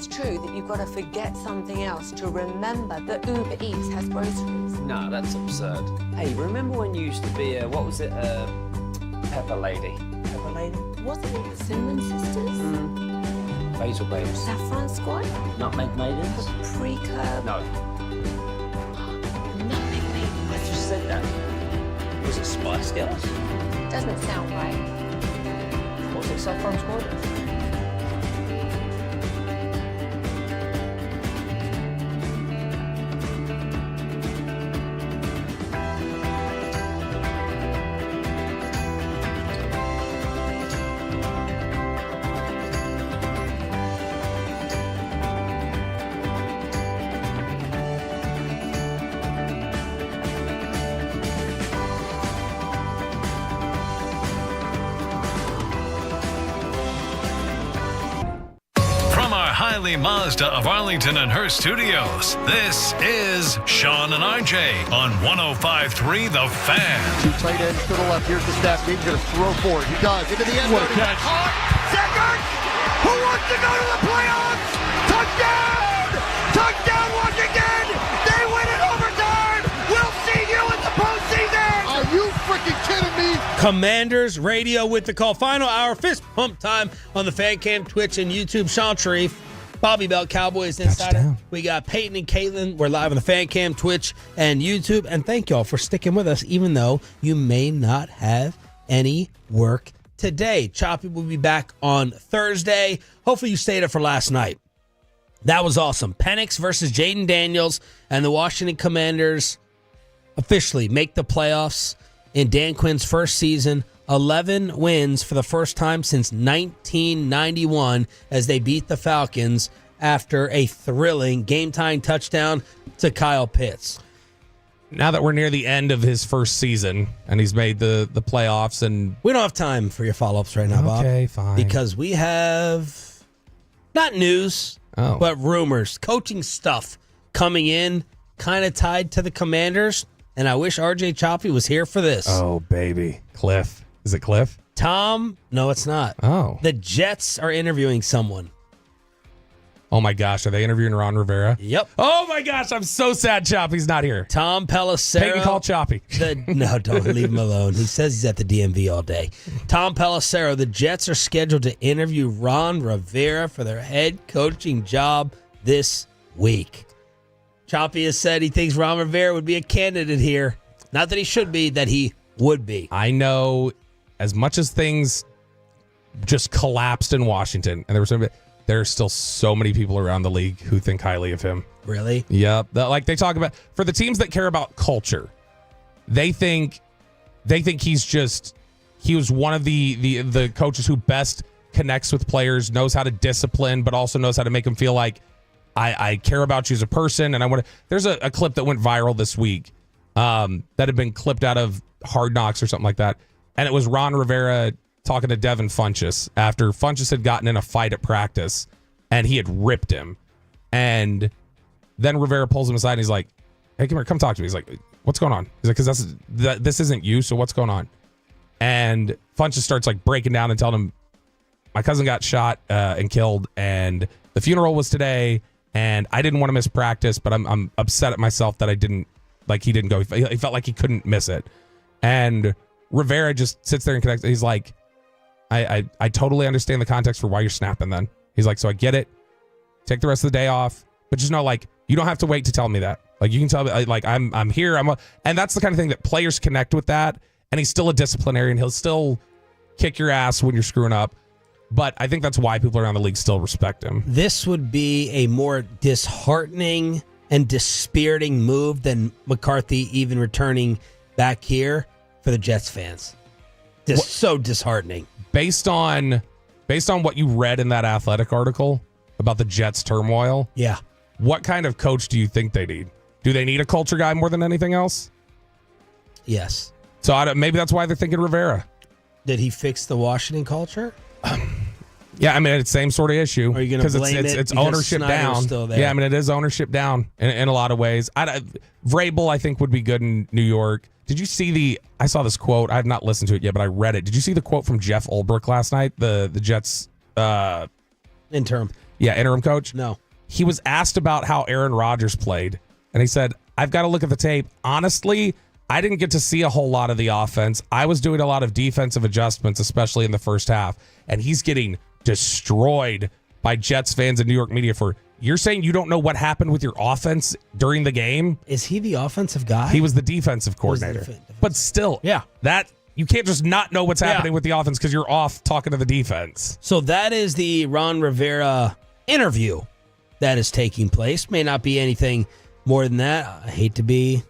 A: it's true that you've got to forget something else to remember that Uber Eats has groceries.
B: No, that's absurd. Hey, remember when you used to be a, what was it, Pepper Lady? Pepper Lady?
A: Wasn't it the Cinnamon Sisters?
B: Basil Babes.
A: Saffron Squad?
B: Nutmeg Maidens?
A: Pre-curb?
B: No.
A: Nutmeg Maidens.
B: I just said that. Was it Spice Girls?
A: Doesn't sound right.
B: Was it Saffron Squad?
C: Hiley Mazda of Arlington and her studios. This is Sean and RJ on 105.3 The Fan.
Q: Two tight ends to the left. Here's the snap. He's going to throw forward. He does. Into the end zone.
R: What a catch.
Q: Second. Who wants to go to the playoffs? Touchdown! Touchdown once again! They win it overtime! We'll see you in the postseason! Are you freaking kidding me?
E: Commanders Radio with the call. Final hour, fist pump time on the Fan Cam, Twitch, and YouTube. Sean Sharif, Bobby Belt, Cowboys Insider.
F: Touchdown.
E: We got Peyton and Caitlin. We're live on the Fan Cam, Twitch, and YouTube. And thank y'all for sticking with us, even though you may not have any work today. Choppy will be back on Thursday. Hopefully you stayed up for last night. That was awesome. Penix versus Jaden Daniels, and the Washington Commanders officially make the playoffs in Dan Quinn's first season. 11 wins for the first time since 1991 as they beat the Falcons after a thrilling game-tying touchdown to Kyle Pitts.
F: Now that we're near the end of his first season and he's made the playoffs, and
E: we don't have time for your follow-ups right now, Bob.
F: Okay, fine.
E: Because we have not news, but rumors, coaching stuff coming in, kind of tied to the Commanders. And I wish RJ Choppy was here for this.
F: Oh, baby. Cliff. Is it Cliff?
E: Tom? No, it's not.
F: Oh.
E: The Jets are interviewing someone.
F: Oh, my gosh. Are they interviewing Ron Rivera?
E: Yep.
F: Oh, my gosh. I'm so sad Choppy's not here.
E: Tom Pelissero.
F: Peyton, call Choppy.
E: No, don't leave him alone. He says he's at the DMV all day. Tom Pelissero. The Jets are scheduled to interview Ron Rivera for their head coaching job this week. Choppy has said he thinks Ron Rivera would be a candidate here. Not that he should be, that he would be.
F: I know as much as things just collapsed in Washington, and there are still so many people around the league who think highly of him.
E: Really?
F: Yep. Like they talk about, for the teams that care about culture, they think he was one of the coaches who best connects with players, knows how to discipline, but also knows how to make them feel like I care about you as a person, and I want to. There's a clip that went viral this week that had been clipped out of Hard Knocks or something like that, and it was Ron Rivera talking to Devin Funchess after Funchess had gotten in a fight at practice, and he had ripped him, and then Rivera pulls him aside and he's like, "Hey, come here, come talk to me." He's like, "What's going on?" He's like, "Because this isn't you, so what's going on?" And Funchess starts like breaking down and telling him, "My cousin got shot and killed, and the funeral was today." And I didn't want to miss practice, but I'm upset at myself that he didn't go. He felt like he couldn't miss it. And Rivera just sits there and connects. He's like, I totally understand the context for why you're snapping then. He's like, so I get it. Take the rest of the day off. But just know, like, you don't have to wait to tell me that. Like, you can tell me, like, I'm here. And that's the kind of thing that players connect with that. And he's still a disciplinarian. He'll still kick your ass when you're screwing up. But I think that's why people around the league still respect him.
E: This would be a more disheartening and dispiriting move than McCarthy even returning back here for the Jets fans. So disheartening.
F: Based on what you read in that Athletic article about the Jets' turmoil,
E: yeah.
F: What kind of coach do you think they need? Do they need a culture guy more than anything else?
E: Yes.
F: So maybe that's why they're thinking Rivera.
E: Did he fix the Washington culture?
F: Yeah, I mean, it's the same sort of issue.
E: Are you going to blame it
F: it's
E: because
F: ownership
E: Snyder's
F: down.
E: still there?
F: Yeah, I mean, it is ownership down in a lot of ways. Vrabel, I think, would be good in New York. Did you see I saw this quote. I have not listened to it yet, but I read it. Did you see the quote from Jeff Ulbrich last night, the Jets?
E: Interim.
F: Yeah, interim coach.
E: No.
F: He was asked about how Aaron Rodgers played, and he said, I've got to look at the tape. Honestly, I didn't get to see a whole lot of the offense. I was doing a lot of defensive adjustments, especially in the first half, and he's getting destroyed by Jets fans and New York media for, you're saying you don't know what happened with your offense during the game?
E: Is he the offensive guy?
F: He was the defensive coordinator. But still, that you can't just not know what's happening with the offense because you're off talking to the defense.
E: So that is the Ron Rivera interview that is taking place. May not be anything more than that. I hate to be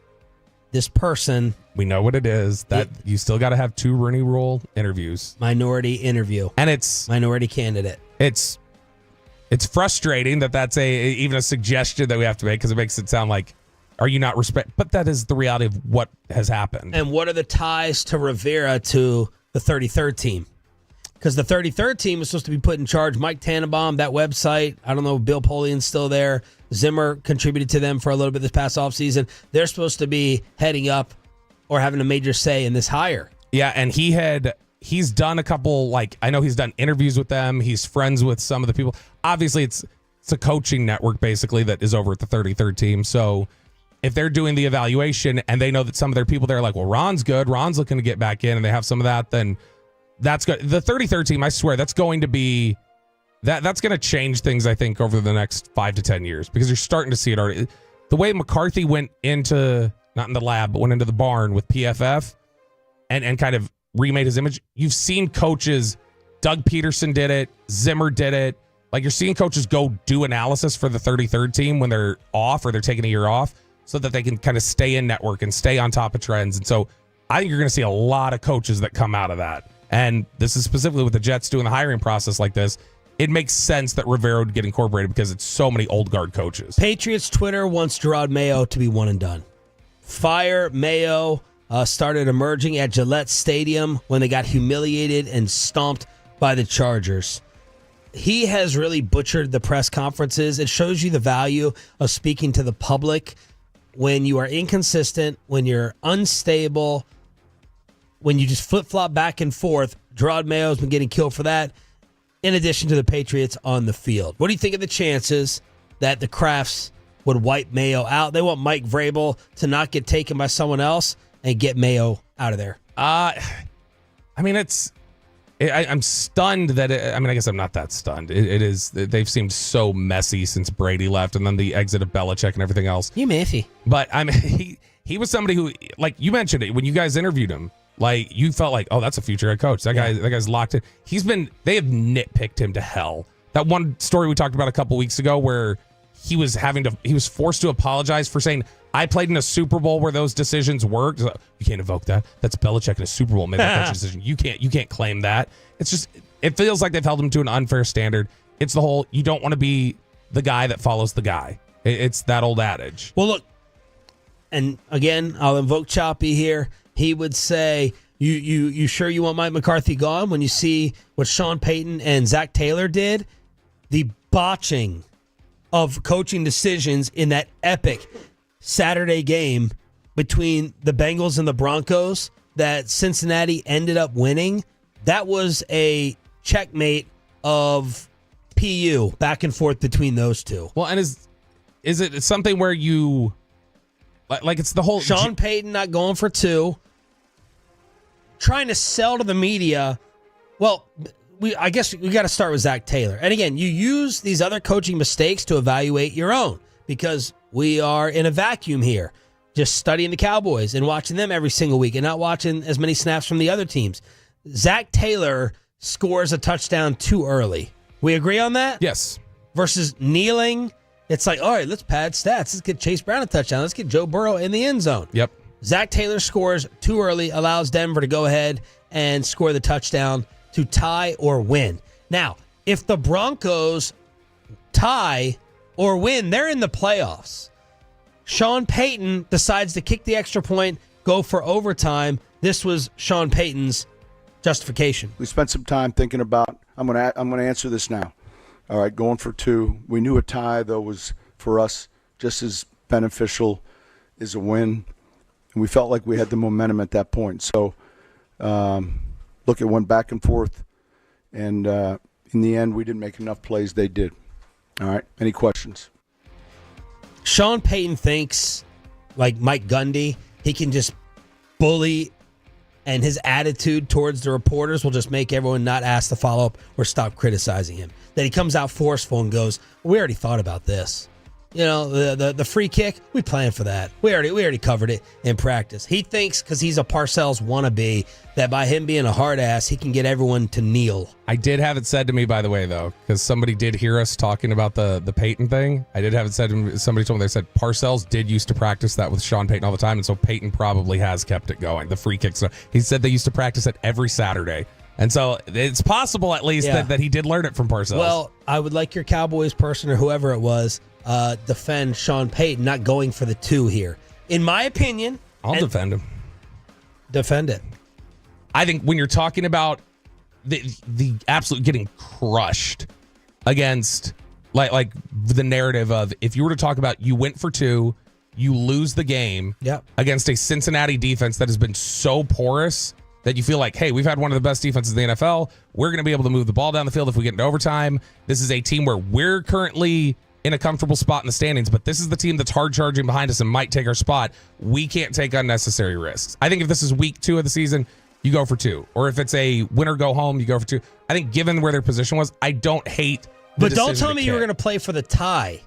E: this person.
F: We know what it is. That you still got to have 2 Rooney Rule interviews.
E: Minority interview.
F: And it's
E: minority candidate.
F: It's frustrating that that's even a suggestion that we have to make because it makes it sound like, are you not respect? But that is the reality of what has happened.
E: And what are the ties to Rivera to the 33rd team? Because the 33rd team was supposed to be put in charge. Mike Tannenbaum, that website, I don't know if Bill Polian's still there. Zimmer contributed to them for a little bit this past offseason. They're supposed to be heading up or having a major say in this hire.
F: Yeah, and he's done a couple, I know he's done interviews with them. He's friends with some of the people. Obviously, it's a coaching network, basically, that is over at the 33rd team. So if they're doing the evaluation and they know that some of their people there are like, well, Ron's good, Ron's looking to get back in, and they have some of that, then that's good. The 33rd team, I swear, that's going to be that's going to change things, I think, over the next 5 to 10 years because you're starting to see it already. The way McCarthy went into, not in the lab, but went into the barn with PFF and kind of remade his image. You've seen coaches, Doug Peterson did it, Zimmer did it. You're seeing coaches go do analysis for the 33rd team when they're off or they're taking a year off so that they can kind of stay in network and stay on top of trends. And so I think you're going to see a lot of coaches that come out of that. And this is specifically with the Jets doing the hiring process like this. It makes sense that Rivera would get incorporated because it's so many old guard coaches.
E: Patriots Twitter wants Gerard Mayo to be one and done. Fire Mayo started emerging at Gillette Stadium when they got humiliated and stomped by the Chargers. He has really butchered the press conferences. It shows you the value of speaking to the public when you are inconsistent, when you're unstable, when you just flip-flop back and forth. Gerard Mayo's been getting killed for that, in addition to the Patriots on the field. What do you think of the chances that the Crafts would wipe Mayo out? They want Mike Vrabel to not get taken by someone else and get Mayo out of there.
F: I'm stunned that I guess I'm not that stunned. It is. They've seemed so messy since Brady left and then the exit of Belichick and everything else.
E: You messy.
F: But he was somebody who, like you mentioned it when you guys interviewed him, you felt like, oh, that's a future head coach. That guy's locked in. They have nitpicked him to hell. That one story we talked about a couple weeks ago where he was forced to apologize for saying, I played in a Super Bowl where those decisions worked. You can't evoke that. That's Belichick in a Super Bowl made that decision. You can't claim that. It's just, it feels like they've held him to an unfair standard. It's the whole, you don't want to be the guy that follows the guy. It's that old adage.
E: Well, look, and again, I'll invoke Choppy here. He would say, you sure you want Mike McCarthy gone? When you see what Sean Payton and Zach Taylor did, the botching of coaching decisions in that epic Saturday game between the Bengals and the Broncos that Cincinnati ended up winning, that was a checkmate of PU back and forth between those two.
F: Well, and is it something where you like it's the whole
E: Sean Payton not going for two, trying to sell to the media? Well, I guess we got to start with Zach Taylor. And again, you use these other coaching mistakes to evaluate your own because we are in a vacuum here, just studying the Cowboys and watching them every single week and not watching as many snaps from the other teams. Zach Taylor scores a touchdown too early. We agree on that?
F: Yes.
E: Versus kneeling, it's like, all right, let's pad stats. Let's get Chase Brown a touchdown. Let's get Joe Burrow in the end zone.
F: Yep.
E: Zach Taylor scores too early, allows Denver to go ahead and score the touchdown to tie or win. Now, if the Broncos tie or win, they're in the playoffs. Sean Payton decides to kick the extra point, go for overtime. This was Sean Payton's justification.
G: We spent some time thinking about, I'm going to answer this now. All right, going for two. We knew a tie, though, was for us just as beneficial as a win. And we felt like we had the momentum at that point. So, look, it went back and forth. And in the end, we didn't make enough plays. They did. All right. Any questions?
E: Sean Payton thinks, like Mike Gundy, he can just bully, and his attitude towards the reporters will just make everyone not ask to follow up or stop criticizing him. That he comes out forceful and goes, we already thought about this. You know, the free kick, we planned for that. We already covered it in practice. He thinks, because he's a Parcells wannabe, that by him being a hard ass, he can get everyone to kneel.
F: I did have it said to me, by the way, though, because somebody did hear us talking about the Peyton thing. I did have it said to me, somebody told me, they said Parcells did used to practice that with Sean Payton all the time, and so Peyton probably has kept it going, the free kicks. So he said they used to practice it every Saturday. And so it's possible, at least, that he did learn it from Parcells.
E: Well, I would like your Cowboys person or whoever it was defend Sean Payton not going for the 2 here. In my opinion,
F: I'll defend him.
E: Defend it.
F: I think when you're talking about the absolute getting crushed against like the narrative of, if you were to talk about you went for 2, you lose the game against a Cincinnati defense that has been so porous that you feel like, hey, we've had one of the best defenses in the NFL. We're going to be able to move the ball down the field if we get into overtime. This is a team where we're currently in a comfortable spot in the standings, but this is the team that's hard charging behind us and might take our spot. We can't take unnecessary risks. I think if this is week 2 of the season, you go for 2. Or if it's a win or go home, you go for 2. I think given where their position was, I don't hate the
E: But don't
F: decision
E: tell me
F: to
E: you were
F: kick.
E: going to play for the tie.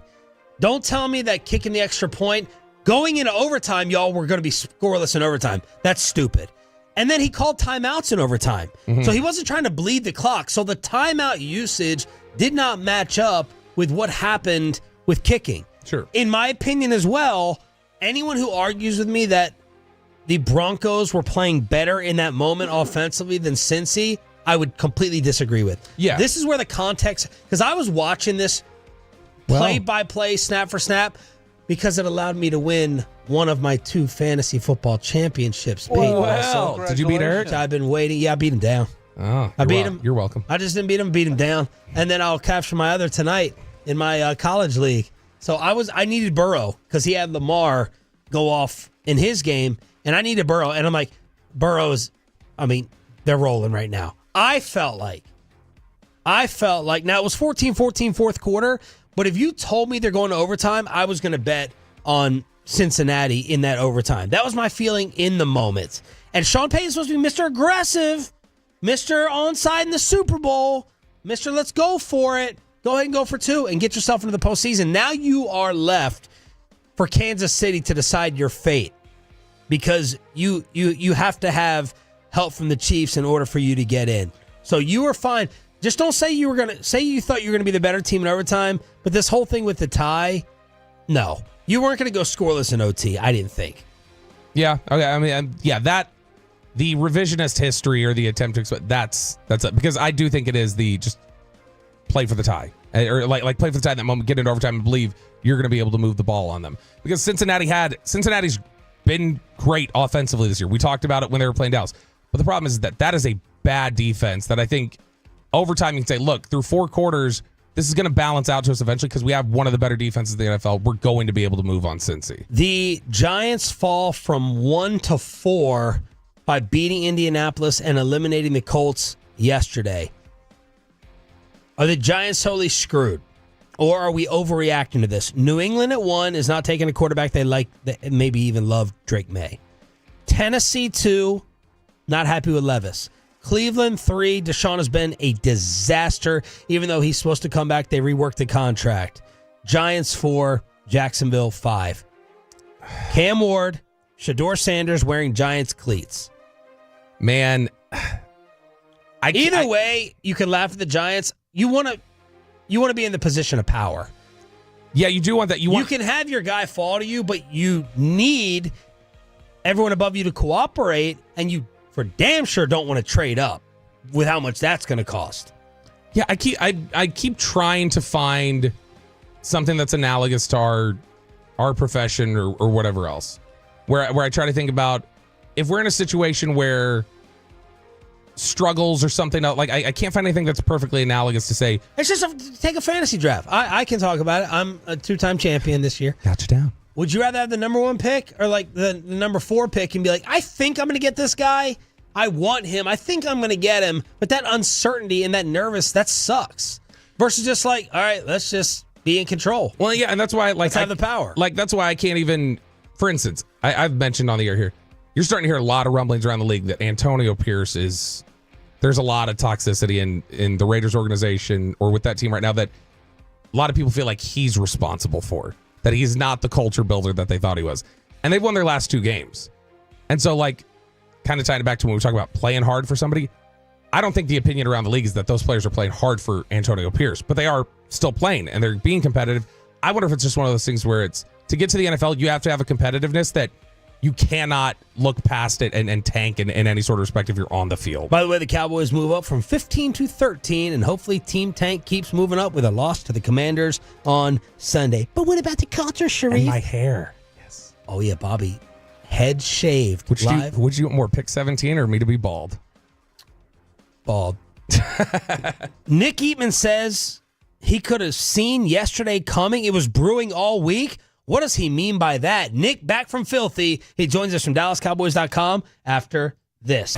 E: Don't tell me that kicking the extra point, going into overtime, y'all were going to be scoreless in overtime. That's stupid. And then he called timeouts in overtime. So he wasn't trying to bleed the clock. So the timeout usage did not match up with what happened with kicking.
F: Sure.
E: In my opinion as well, anyone who argues with me that the Broncos were playing better in that moment offensively than Cincy, I would completely disagree with.
F: Yeah.
E: This is where the context, because I was watching this play by play, snap for snap, because it allowed me to win one of my 2 fantasy football championships.
F: Wow. Did you beat Eric?
E: I've been waiting. Yeah, I beat him down.
F: Oh,
E: I beat him.
F: You're welcome.
E: I just didn't beat him down. And then I'll capture my other tonight in my college league. So I needed Burrow because he had Lamar go off in his game, and I needed Burrow. And I'm like, Burrow's, they're rolling right now. I felt like, now it was 14-14 fourth quarter, but if you told me they're going to overtime, I was going to bet on Cincinnati in that overtime. That was my feeling in the moment. And Sean Payton's supposed to be Mr. Aggressive, Mr. Onside in the Super Bowl, Mr. Let's go for it. Go ahead and go for 2 and get yourself into the postseason. Now you are left for Kansas City to decide your fate because you have to have help from the Chiefs in order for you to get in. So you are fine. Just don't say you thought you were going to be the better team in overtime, but this whole thing with the tie, no. You weren't going to go scoreless in OT, I didn't think.
F: Yeah, okay. That the revisionist history or the attempt to explain, that's it. Because I do think it is the just play for the tie. Or like play for the tie in that moment, get into overtime and believe you're going to be able to move the ball on them. Because Cincinnati's been great offensively this year. We talked about it when they were playing Dallas. But the problem is that is a bad defense that I think overtime you can say, look, through 4 quarters, this is going to balance out to us eventually because we have one of the better defenses in the NFL. We're going to be able to move on Cincy.
E: The Giants fall from 1 to 4 by beating Indianapolis and eliminating the Colts yesterday. Are the Giants totally screwed? Or are we overreacting to this? New England at 1 is not taking a quarterback they like, maybe even love, Drake May. Tennessee 2, not happy with Levis. Cleveland 3, Deshaun has been a disaster. Even though he's supposed to come back, they reworked the contract. Giants 4, Jacksonville 5. Cam Ward, Shador Sanders wearing Giants cleats.
F: Man,
E: either way, you can laugh at the Giants. You want to be in the position of power.
F: Yeah, you do want that.
E: You can have your guy fall to you, but you need everyone above you to cooperate, and you for damn sure don't want to trade up with how much that's going to cost.
F: Yeah, I keep trying to find something that's analogous to our profession or whatever else, where I try to think about if we're in a situation where struggles or something like I can't find anything that's perfectly analogous to say.
E: It's just take a fantasy draft. I can talk about it. I'm a 2-time champion this year.
F: Got you down.
E: Would you rather have the number 1 pick or like the number 4 pick and be like, I think I'm going to get this guy. I want him. I think I'm going to get him. But that uncertainty and that nervous, that sucks. Versus just like, all right, let's just be in control.
F: Well, yeah, and that's why
E: Let's have the power.
F: That's why I can't even. For instance, I've mentioned on the air here, you're starting to hear a lot of rumblings around the league that Antonio Pierce is. There's a lot of toxicity in the Raiders organization or with that team right now that a lot of people feel like he's responsible for. That he's not the culture builder that they thought he was. And they've won their last 2 games. And so, kind of tying it back to when we were talking about playing hard for somebody, I don't think the opinion around the league is that those players are playing hard for Antonio Pierce, but they are still playing and they're being competitive. I wonder if it's just one of those things where it's to get to the NFL, you have to have a competitiveness that you cannot look past it and tank in any sort of respect if you're on the field.
E: By the way, the Cowboys move up from 15 to 13, and hopefully Team Tank keeps moving up with a loss to the Commanders on Sunday. But what about the culture, Sharif?
F: And my hair. Yes.
E: Oh, yeah, Bobby. Head shaved.
F: Would you want more pick 17 or me to be bald?
E: Bald. Nick Eatman says he could have seen yesterday coming. It was brewing all week. What does he mean by that? Nick, back from Filthy. He joins us from DallasCowboys.com after this.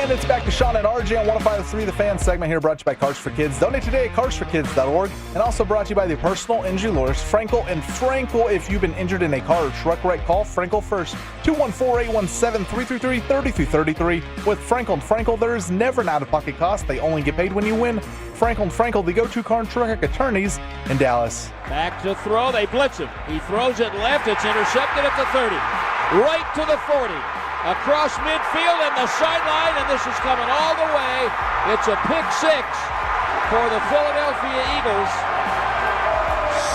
J: And it's back to Sean and RJ on 105.3 The Fan segment here, brought to you by Cars for Kids. Donate today at carsforkids.org. And also brought to you by the personal injury lawyers, Frankel and Frankel. If you've been injured in a car or truck wreck, call Frankel first. 214-817-3333. With Frankel and Frankel, there is never an out-of-pocket cost. They only get paid when you win. Frankel and Frankel, the go-to car and truck wreck attorneys in Dallas.
D: Back to throw. They blitz him. He throws it left. It's intercepted at the 30. Right to the 40. Across midfield and the sideline, and this is coming all the way. It's a pick six for the Philadelphia Eagles.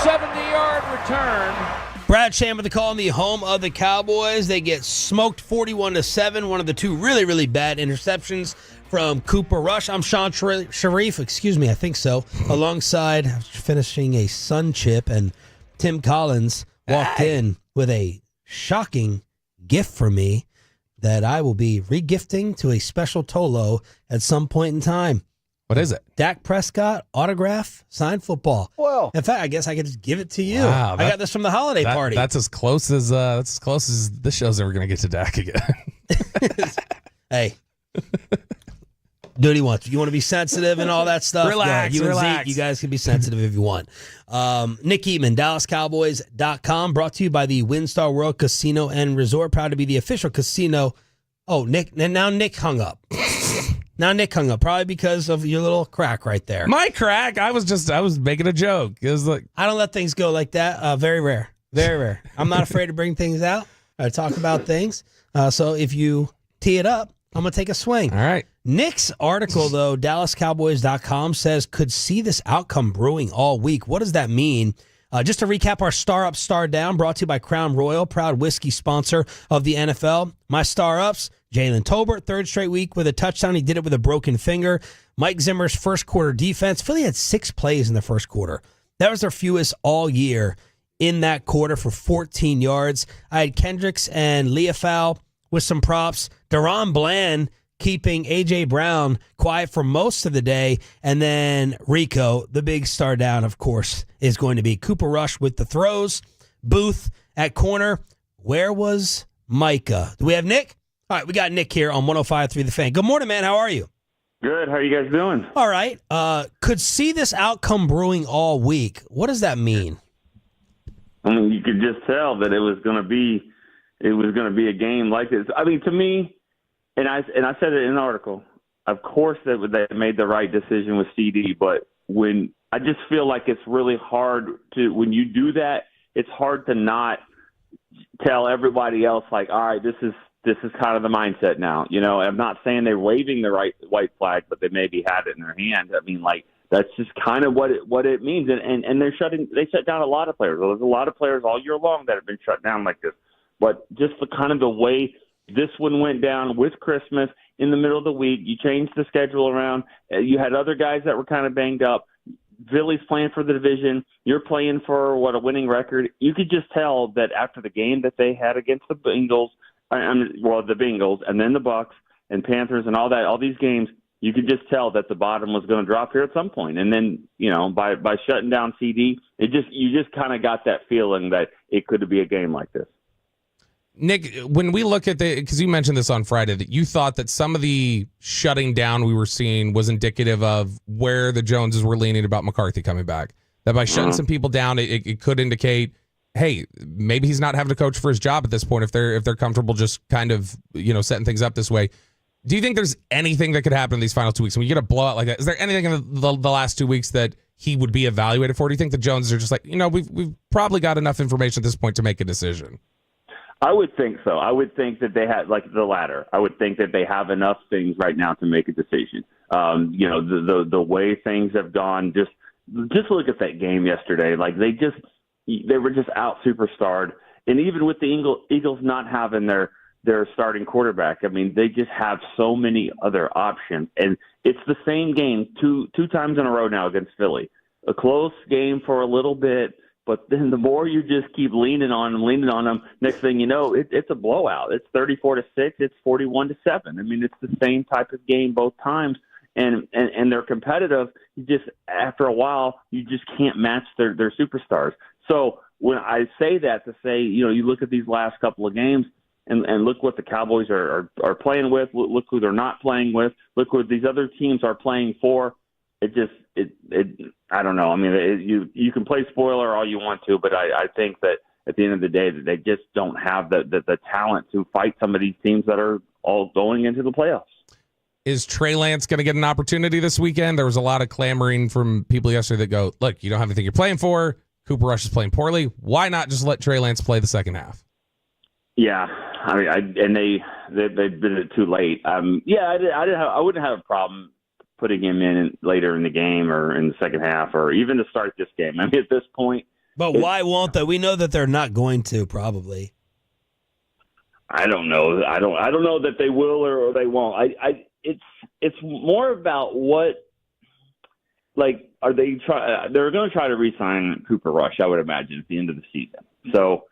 D: 70-yard return.
E: Brad Sham with the call on the home of the Cowboys. They get smoked 41-7. One of the two really, really bad interceptions from Cooper Rush. I'm Sean Sharif, I think so, alongside finishing a sun chip, and Tim Collins walked in with a shocking gift for me that I will be regifting to a special Tolo at some point in time.
F: What is it?
E: Dak Prescott autograph signed football.
J: Whoa!
E: In fact, I guess I could just give it to you.
F: Wow,
E: I got this from the holiday party.
F: That's as close as this show's ever going to get to Dak again.
E: Hey, do what he wants. You want to be sensitive and all that stuff?
F: Relax,
E: you
F: relax.
E: And Zeke, you guys can be sensitive if you want. Nick Eatman, DallasCowboys.com, brought to you by the WinStar World Casino and Resort, proud to be the official casino. Oh, Nick, and now Nick hung up. Probably because of your little crack right there.
F: My crack? I was making a joke. It was like,
E: I don't let things go like that. Very rare. Very rare. I'm not afraid to bring things out. I talk about things. So if you tee it up, I'm going to take a swing.
F: All right.
E: Nick's article, though, DallasCowboys.com, says could see this outcome brewing all week. What does that mean? Just to recap our Star Up, Star Down, brought to you by Crown Royal, proud whiskey sponsor of the NFL. My Star Ups, Jalen Tolbert, third straight week with a touchdown. He did it with a broken finger. Mike Zimmer's first quarter defense. Philly had 6 plays in the first quarter. That was their fewest all year in that quarter for 14 yards. I had Kendricks and Leafau with some props. Deron Bland keeping A.J. Brown quiet for most of the day. And then Rico, the big star down, of course, is going to be Cooper Rush with the throws. Booth at corner. Where was Micah? Do we have Nick? All right, we got Nick here on 105.3 The Fan. Good morning, man. How are you?
S: Good. How are you guys doing?
E: All right. Could see this outcome brewing all week. What does that mean?
S: I mean, you could just tell that it was going to be a game like this. I mean, to me, and I said it in an article, of course they made the right decision with CD, but when I just feel like it's really hard to, when you do that, it's hard to not tell everybody else, like, all right, this is kind of the mindset now. You know, I'm not saying they're waving the right white flag, but they maybe had it in their hand. I mean, like, that's just kind of what it means. And they shut down a lot of players. There's a lot of players all year long that have been shut down like this. But just the kind of the way this one went down with Christmas in the middle of the week, you changed the schedule around. You had other guys that were kind of banged up. Philly's playing for the division. You're playing for a winning record. You could just tell that after the game that they had against the Bengals, the Bengals, and then the Bucks and Panthers and all that, all these games, you could just tell that the bottom was going to drop here at some point. And then, you know, by shutting down CD, you just kind of got that feeling that it could be a game like this.
F: Nick, when we look at because you mentioned this on Friday, that you thought that some of the shutting down we were seeing was indicative of where the Joneses were leaning about McCarthy coming back. That by shutting some people down, it could indicate, hey, maybe he's not having to coach for his job at this point if they're comfortable just kind of, you know, setting things up this way. Do you think there's anything that could happen in these final 2 weeks? When you get a blowout like that, is there anything in the last 2 weeks that he would be evaluated for? Do you think the Joneses are just like, you know, we've probably got enough information at this point to make a decision?
S: I would think so. I would think that they had, like, the latter. I would think that they have enough things right now to make a decision. You know, the way things have gone, just look at that game yesterday. Like, they were just out superstarred. And even with the Eagles not having their starting quarterback, I mean, they just have so many other options. And it's the same game two times in a row now against Philly. A close game for a little bit, but then the more you just keep leaning on them, next thing you know, it's a blowout. It's 34-6. It's 41-7. I mean, it's the same type of game both times, and they're competitive. You just, after a while, you just can't match their superstars. So when I say that, to say, you know, you look at these last couple of games, and look what the Cowboys are playing with. Look who they're not playing with. Look who these other teams are playing for. It I don't know. I mean, you can play spoiler all you want to, but I think that at the end of the day, that they just don't have the talent to fight some of these teams that are all going into the playoffs.
F: Is Trey Lance going to get an opportunity this weekend? There was a lot of clamoring from people yesterday that go, look, you don't have anything you're playing for. Cooper Rush is playing poorly. Why not just let Trey Lance play the second half?
S: Yeah, I mean, they did it too late. I wouldn't have a problem putting him in later in the game or in the second half or even to start this game. I mean, at this point.
E: But why won't they? We know that they're not going to, probably.
S: I don't know. I don't know that they will or they won't. It's more about what, like, are they they're going to try to re-sign Cooper Rush, I would imagine, at the end of the season. So,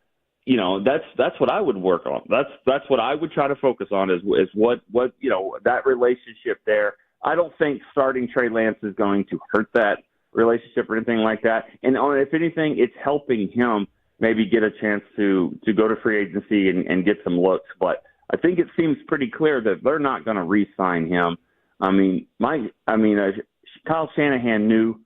S: that's what I would work on. That's what I would try to focus on is what that relationship there. I don't think starting Trey Lance is going to hurt that relationship or anything like that. And if anything, it's helping him maybe get a chance to go to free agency and get some looks. But I think it seems pretty clear that they're not going to re-sign him. Kyle Shanahan knew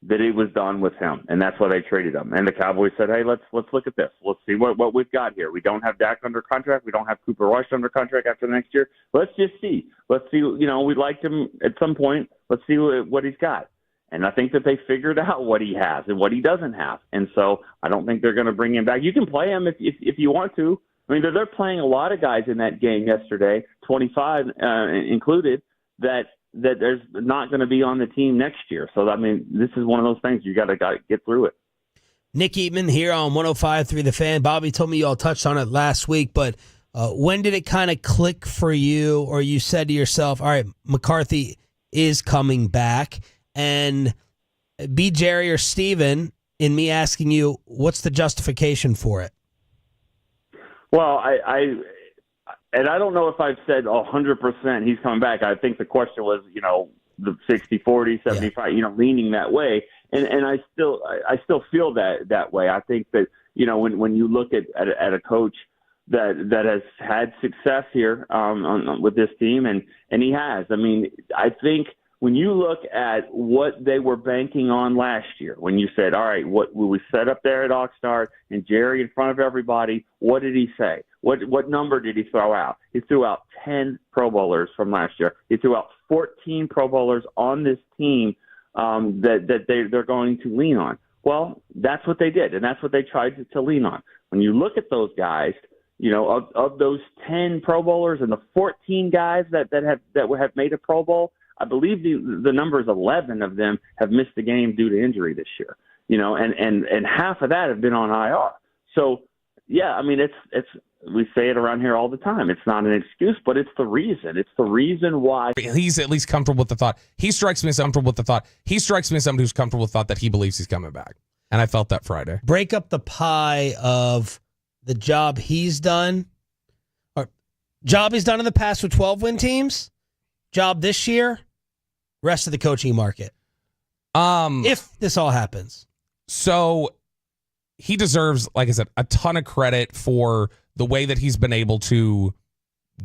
S: that it was done with him, and that's why they traded him. And the Cowboys said, hey, let's look at this. Let's see what we've got here. We don't have Dak under contract. We don't have Cooper Rush under contract after next year. Let's just see. Let's see. We liked him at some point. Let's see what he's got. And I think that they figured out what he has and what he doesn't have. And so I don't think they're going to bring him back. You can play him if you want to. I mean, they're playing a lot of guys in that game yesterday, 25 included, that there's not going to be on the team next year. So, I mean, this is one of those things you got to get through it.
E: Nick Eatman here on 105.3 The Fan. Bobby told me you all touched on it last week, but when did it kind of click for you, or you said to yourself, all right, McCarthy is coming back? And be Jerry or Steven, in me asking you, what's the justification for it?
S: Well, I don't know if I've said 100% he's coming back. I think the question was, the 60-40, 75, leaning that way. And I still feel that way. I think that, when you look at a coach that has had success here with this team, and he has. I mean, I think when you look at what they were banking on last year, when you said, all right, what we set up there at Oxnard and Jerry in front of everybody, what did he say? What number did he throw out? He threw out 10 Pro Bowlers from last year. He threw out 14 Pro Bowlers on this team that they're going to lean on. Well, that's what they did, and that's what they tried to lean on. When you look at those guys, of those 10 Pro Bowlers and the 14 guys that have made a Pro Bowl, I believe the number is 11 of them have missed the game due to injury this year. And half of that have been on IR. So, yeah, I mean, it's we say it around here all the time. It's not an excuse, but it's the reason. It's the reason why.
F: He's at least comfortable with the thought. He strikes me as comfortable with the thought. He strikes me as somebody who's comfortable with the thought that he believes he's coming back. And I felt that Friday.
E: Break up the pie of the job he's done. Or job he's done in the past with 12-win teams. Job this year. Rest of the coaching market. If this all happens.
F: So he deserves, like I said, a ton of credit for the way that he's been able to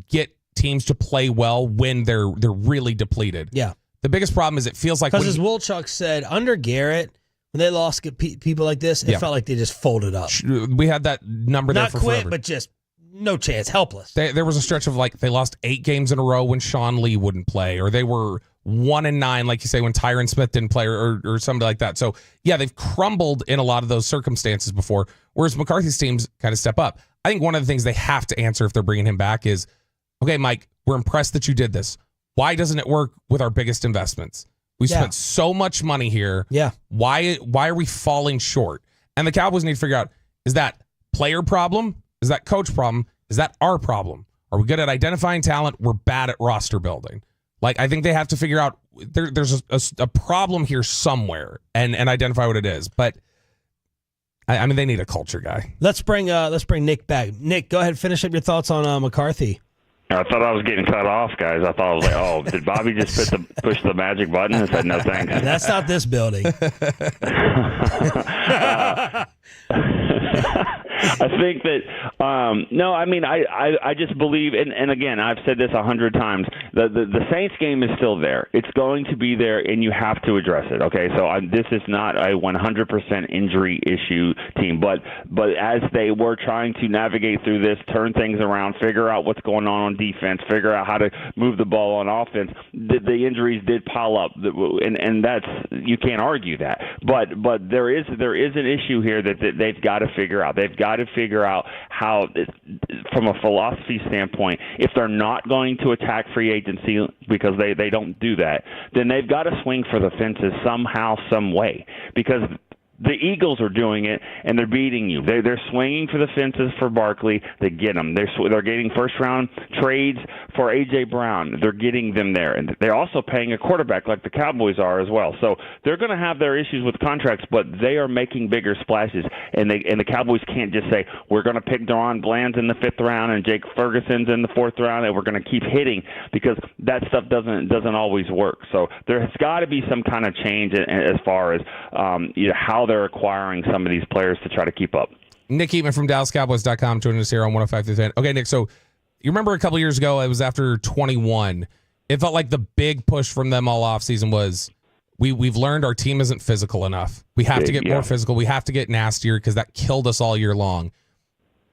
F: get teams to play well when they're really depleted.
E: Yeah.
F: The biggest problem is it feels like...
E: Because as Wolchuk said, under Garrett, when they lost people like this, it felt like they just folded up.
F: We had that number there
E: Not
F: for
E: quit,
F: forever.
E: but just no chance, helpless.
F: There was a stretch of they lost 8 games in a row when Sean Lee wouldn't play, or they were 1-9, like you say, when Tyron Smith didn't play, or something like that. So, yeah, they've crumbled in a lot of those circumstances before, whereas McCarthy's teams kind of step up. I think one of the things they have to answer if they're bringing him back is, okay, Mike, we're impressed that you did this. Why doesn't it work with our biggest investments? We spent so much money here.
E: Yeah.
F: Why are we falling short? And the Cowboys need to figure out, is that player problem? Is that coach problem? Is that our problem? Are we good at identifying talent? We're bad at roster building. I think they have to figure out there's a problem here somewhere and identify what it is. But I mean, they need a culture guy.
E: Let's bring Nick back. Nick, go ahead, finish up your thoughts on McCarthy.
T: I thought I was getting cut off, guys. I thought I was like, oh, did Bobby just push the magic button and said no thanks?
E: That's not this building.
T: I think that no, I mean I just believe, and again I've said this 100 times. The Saints game is still there. It's going to be there, and you have to address it. Okay, so this is not a 100% injury issue team, but as they were trying to navigate through this, turn things around, figure out what's going on defense, figure out how to move the ball on offense, the injuries did pile up, and that's, you can't argue that. But there is an issue here that they've got to figure out. They've got to figure out how, from a philosophy standpoint, if they're not going to attack free agency, because they don't do that, then they've got to swing for the fences somehow, some way, because the Eagles are doing it, and they're beating you. They're swinging for the fences for Barkley. They get them. They're getting first-round trades for A.J. Brown. They're getting them there. And they're also paying a quarterback like the Cowboys are as well. So they're going to have their issues with contracts, but they are making bigger splashes. And the Cowboys can't just say, we're going to pick Deron Bland's in the 5th round and Jake Ferguson's in the 4th round, and we're going to keep hitting, because that stuff doesn't always work. So there has got to be some kind of change as far as how they're acquiring some of these players to try to keep up.
F: Nick Eatman from DallasCowboys.com joining us here on 105 through 10. Okay, Nick, so you remember a couple years ago, it was after 21. It felt like the big push from them all offseason was, we've learned our team isn't physical enough. We have to get more physical. We have to get nastier, because that killed us all year long.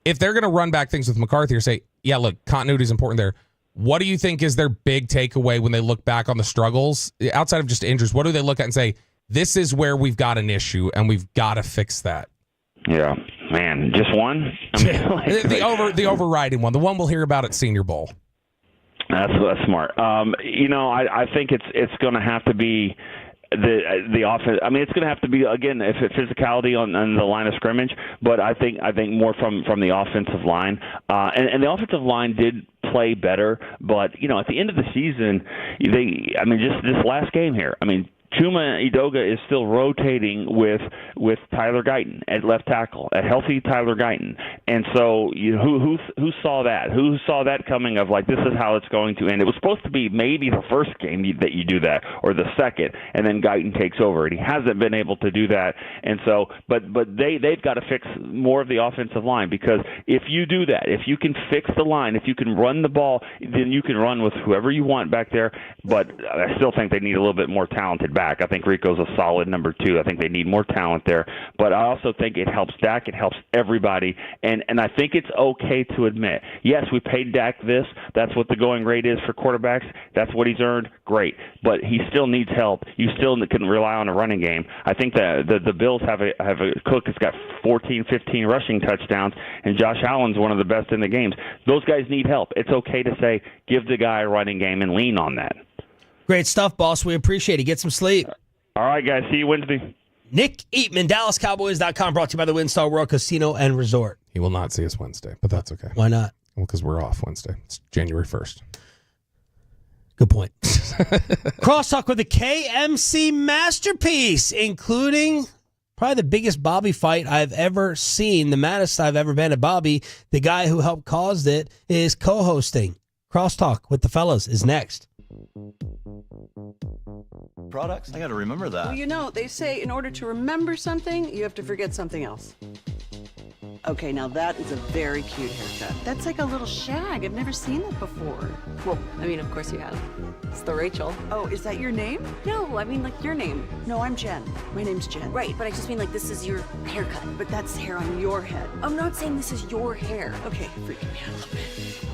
F: If they're going to run back things with McCarthy or say, yeah, look, continuity is important there, what do you think is their big takeaway when they look back on the struggles? Outside of just injuries, what do they look at and say, this is where we've got an issue, and we've got to fix that?
T: Yeah, man, just one? I mean,
F: the overriding one, the one we'll hear about at Senior Bowl.
T: That's smart. I think it's going to have to be the offense. I mean, it's going to have to be, again, if physicality on the line of scrimmage, but I think more from the offensive line. And the offensive line did play better, but at the end of the season, just this last game here, Chuma Edoga is still rotating with Tyler Guyton at left tackle, a healthy Tyler Guyton. And so who saw that? Who saw that coming of, like, this is how it's going to end? It was supposed to be maybe the first game that you do that, or the second, and then Guyton takes over. And he hasn't been able to do that. And so, but they've got to fix more of the offensive line, because if you do that, if you can fix the line, if you can run the ball, then you can run with whoever you want back there. But I still think they need a little bit more talented back. I think Rico's a solid number 2. I think they need more talent there. But I also think it helps Dak. It helps everybody. And I think it's okay to admit, yes, we paid Dak this. That's what the going rate is for quarterbacks. That's what he's earned. Great. But he still needs help. You still can rely on a running game. I think that the Bills have a Cook that's got 14, 15 rushing touchdowns, and Josh Allen's one of the best in the games. Those guys need help. It's okay to say, give the guy a running game and lean on that.
E: Great stuff, boss. We appreciate it. Get some sleep.
T: All right, guys. See you Wednesday.
E: Nick Eatman, DallasCowboys.com, brought to you by the WinStar World Casino and Resort.
F: He will not see us Wednesday, but that's okay.
E: Why not?
F: Well, because we're off Wednesday. It's January 1st.
E: Good point. Crosstalk with a KMC masterpiece, including probably the biggest Bobby fight I've ever seen, the maddest I've ever been at Bobby. The guy who helped cause it is co-hosting. Crosstalk with the fellas is next.
H: Products? I got to remember that.
N: Well, they say in order to remember something, you have to forget something else. Okay, now that is a very cute haircut. That's like a little shag. I've never seen that before.
V: Well, of course you have. It's the Rachel.
N: Oh, is that your name?
V: No, like your name.
N: No, I'm Jen. My name's Jen.
V: Right, but I just mean, like, this is your haircut.
N: But that's hair on your head.
V: I'm not saying this is your hair.
N: Okay, freaking me out a little bit.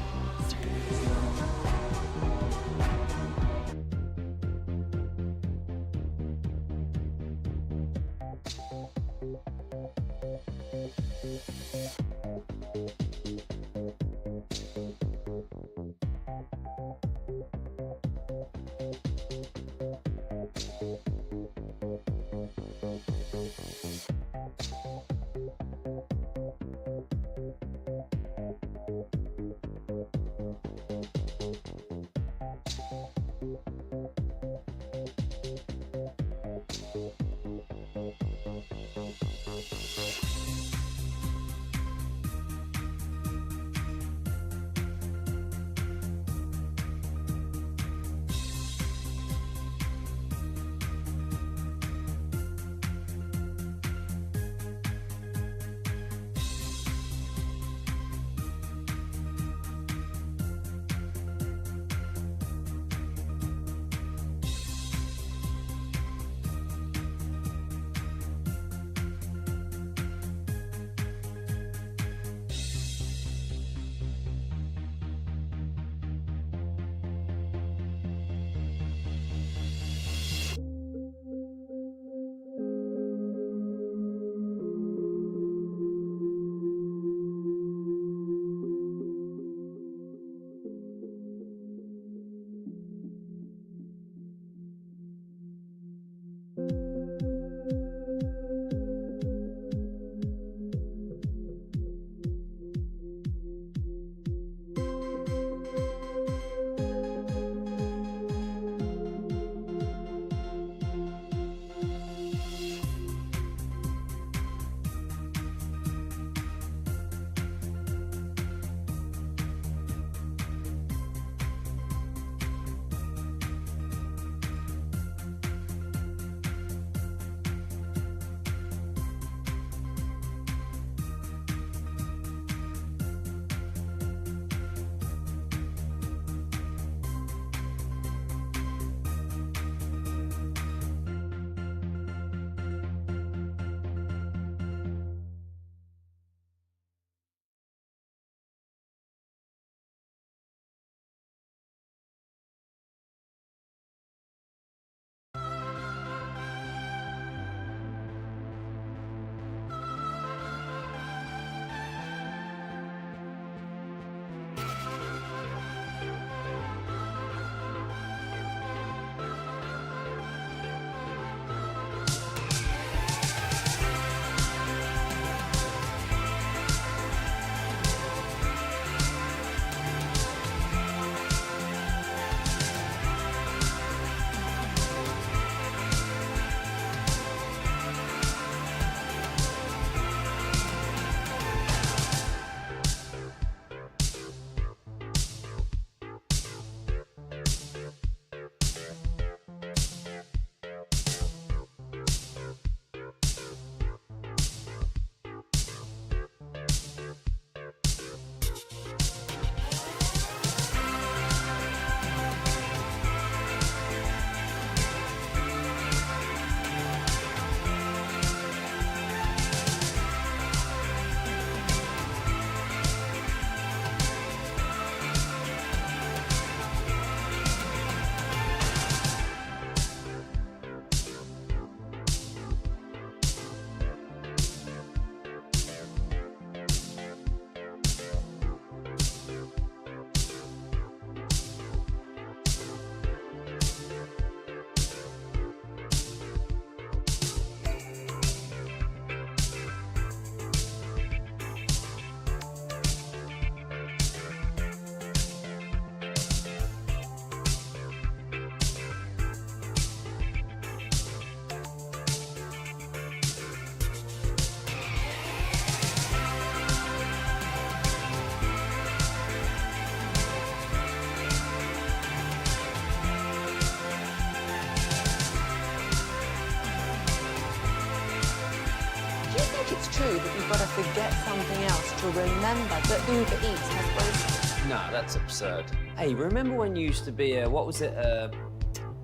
A: true that you've got to forget something else to remember that Uber Eats has groceries?
B: No, that's absurd. Hey, remember when you used to be a, what was it,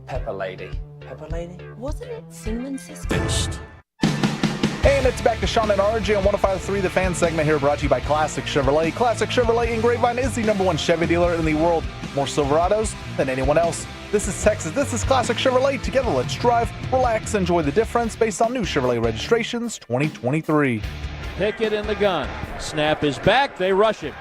B: Pepper Lady? Pepper Lady?
A: Wasn't it Cinnamon Sister?
J: And it's back to Sean and RJ on 105.3 The Fan segment here, brought to you by Classic Chevrolet. Classic Chevrolet in Grapevine is the #1 Chevy dealer in the world. More Silverados than anyone else. This is Texas. This is Classic Chevrolet. Together, let's drive, relax, enjoy the difference based on new Chevrolet registrations 2023.
D: Pickett in the gun. Snap is back. They rush him.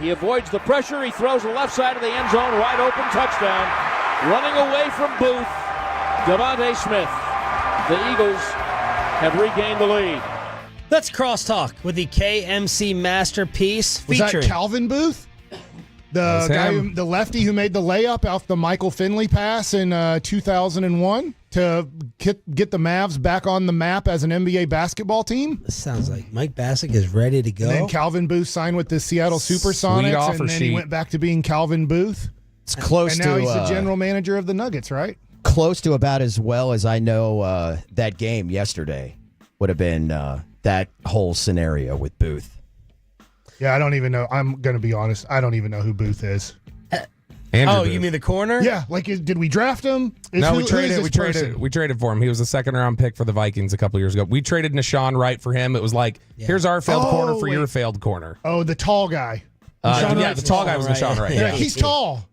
D: He avoids the pressure. He throws the left side of the end zone. Wide open touchdown. Running away from Booth, Devontae Smith. The Eagles have regained the lead.
E: Let's crosstalk with the KMC masterpiece featuring.
I: Was that Calvin Booth? The guy, the lefty who made the layup off the Michael Finley pass in 2001 to get the Mavs back on the map as an NBA basketball team.
E: This sounds like Mike Bassick is ready to go.
I: And then Calvin Booth signed with the Seattle Supersonics, and then he went back to being Calvin Booth.
L: It's close
I: and
L: to.
I: now he's the general manager of the Nuggets, right?
L: Close to about as well as I know that game yesterday would have been that whole scenario with Booth.
I: Yeah, I don't even know. I'm going to be honest. I don't even know who Booth is.
E: Booth. You mean the corner?
I: Yeah, like did we draft him?
F: We traded for him. He was a second-round pick for the Vikings a couple years ago. We traded Nashawn Wright for him. It was like, here's our failed corner for your failed corner.
I: Oh, the tall guy.
F: The tall guy was Nashawn Wright.
I: Yeah, he's tall.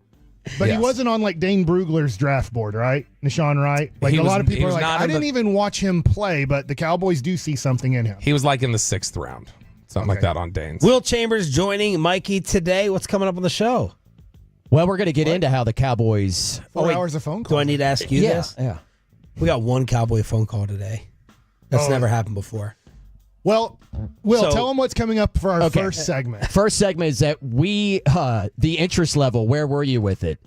I: But he wasn't on like Dane Brugler's draft board, right? Nashawn Wright. Like a lot of people are like, I didn't even watch him play, but the Cowboys do see something in him.
F: He was like in the 6th round. Something like that on Dane's.
E: Will Chambers joining Mikey today. What's coming up on the show?
L: Well, we're going to get into how the Cowboys...
I: 4 hours of phone call.
E: Do I need to ask you this?
L: Yeah.
E: We got one Cowboy phone call today. That's never happened before.
I: Well, Will, tell them what's coming up for our first segment.
L: First segment is that the interest level, where were you with it?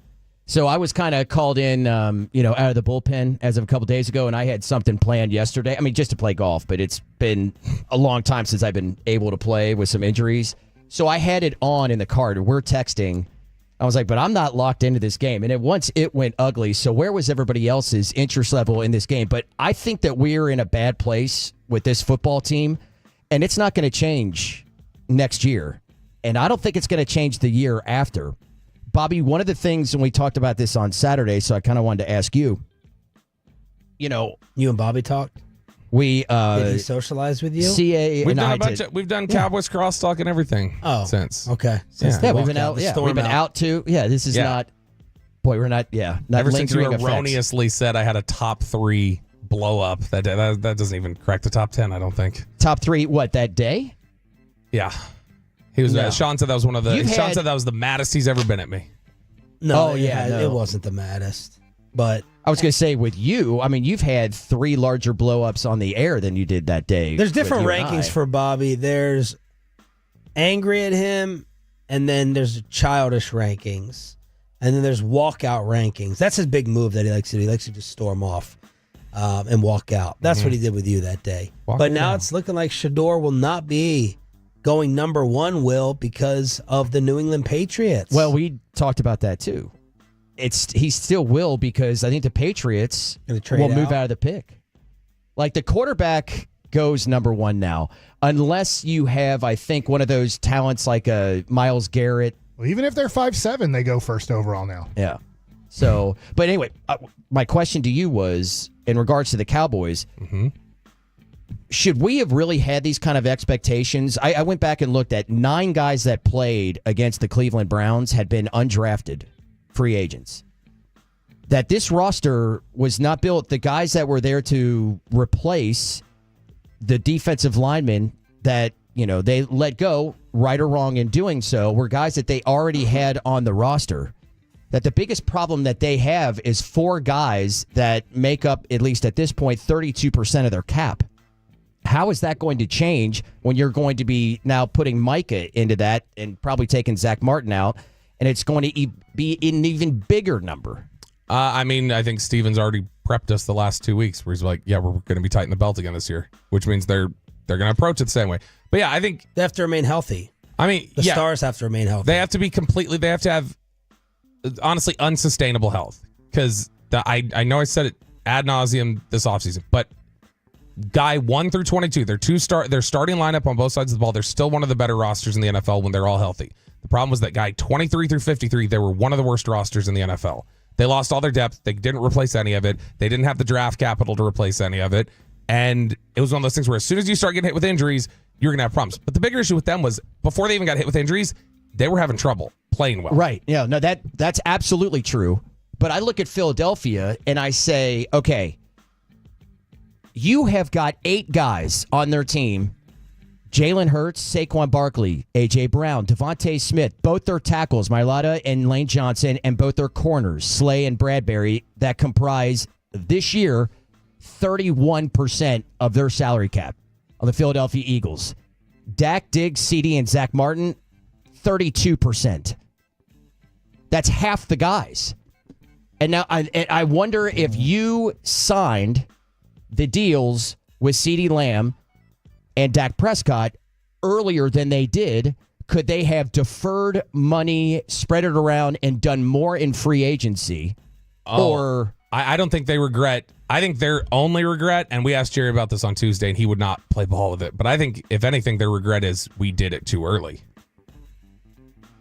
L: So I was kind of called in, out of the bullpen as of a couple days ago, and I had something planned yesterday. I mean, just to play golf, but it's been a long time since I've been able to play with some injuries. So I had it on in the car. We're texting. I was like, but I'm not locked into this game. And once it went ugly, so where was everybody else's interest level in this game? But I think that we're in a bad place with this football team, and it's not going to change next year. And I don't think it's going to change the year after. Bobby, one of the things, and we talked about this on Saturday, so I kind of wanted to ask you,
E: you and Bobby talked?
L: Did
E: he socialize with you?
L: CA
F: We've
L: and
F: done we've done Cowboys crosstalk and everything since.
E: Okay.
L: We've been out. Yeah, we've been out too. Yeah, this is not. Boy, we're not. Yeah, not
F: ever since you
L: lingering
F: erroneously said I had a top 3 blow up. That doesn't even crack the top 10. I don't think.
L: Top 3. What, that day?
F: Yeah, he was.
L: No.
F: Sean said that was one of the. Sean said that was the maddest he's ever been at me.
E: No, it wasn't the maddest. But
L: I was going to say with you, I mean, you've had 3 larger blow-ups on the air than you did that day.
E: There's different rankings for Bobby. There's angry at him, and then there's childish rankings, and then there's walkout rankings. That's his big move that he likes to do. He likes to just storm off and walk out. That's what he did with you that day. But now it's looking like Shador will not be going number 1, Will, because of the New England Patriots.
L: Well, we talked about that too. He still will, because I think the Patriots will move out of the pick. Like, the quarterback goes number 1 now, unless you have, I think, one of those talents like a Myles Garrett.
I: Well, even if they're 5'7", they go first overall now.
L: Yeah. So, but anyway, my question to you was in regards to the Cowboys. Should we have really had these kind of expectations? I went back and looked at 9 guys that played against the Cleveland Browns had been undrafted free agents. That this roster was not built. The guys that were there to replace the defensive linemen that, they let go, right or wrong in doing so, were guys that they already had on the roster. That the biggest problem that they have is 4 guys that make up, at least at this point, 32% of their cap. How is that going to change when you're going to be now putting Micah into that and probably taking Zach Martin out? And it's going to be an even bigger number.
F: I think Steven's already prepped us the last 2 weeks where he's like, yeah, we're going to be tighten the belt again this year, which means they're going to approach it the same way. But yeah, I think
E: they have to remain healthy. The stars have to remain healthy.
F: They have to have honestly unsustainable health, because I know I said it ad nauseum this offseason, but guy 1 through 22, their starting lineup on both sides of the ball, they're still one of the better rosters in the NFL when they're all healthy. The problem was that guy 23 through 53, they were one of the worst rosters in the NFL. They lost all their depth. They didn't replace any of it. They didn't have the draft capital to replace any of it. And it was one of those things where as soon as you start getting hit with injuries, you're going to have problems. But the bigger issue with them was before they even got hit with injuries, they were having trouble playing well.
L: Right. Yeah, no, that's absolutely true. But I look at Philadelphia and I say, okay, you have got 8 guys on their team. Jalen Hurts, Saquon Barkley, A.J. Brown, Devontae Smith, both their tackles, Mailata and Lane Johnson, and both their corners, Slay and Bradbury, that comprise this year 31% of their salary cap on the Philadelphia Eagles. Dak, Diggs, CD, and Zach Martin, 32%. That's half the guys. And now I wonder if you signed the deals with CeeDee Lamb and Dak Prescott earlier than they did, could they have deferred money, spread it around, and done more in free agency?
F: I don't think they regret. I think their only regret, and we asked Jerry about this on Tuesday, and he would not play ball with it, but I think, if anything, their regret is we did it too early.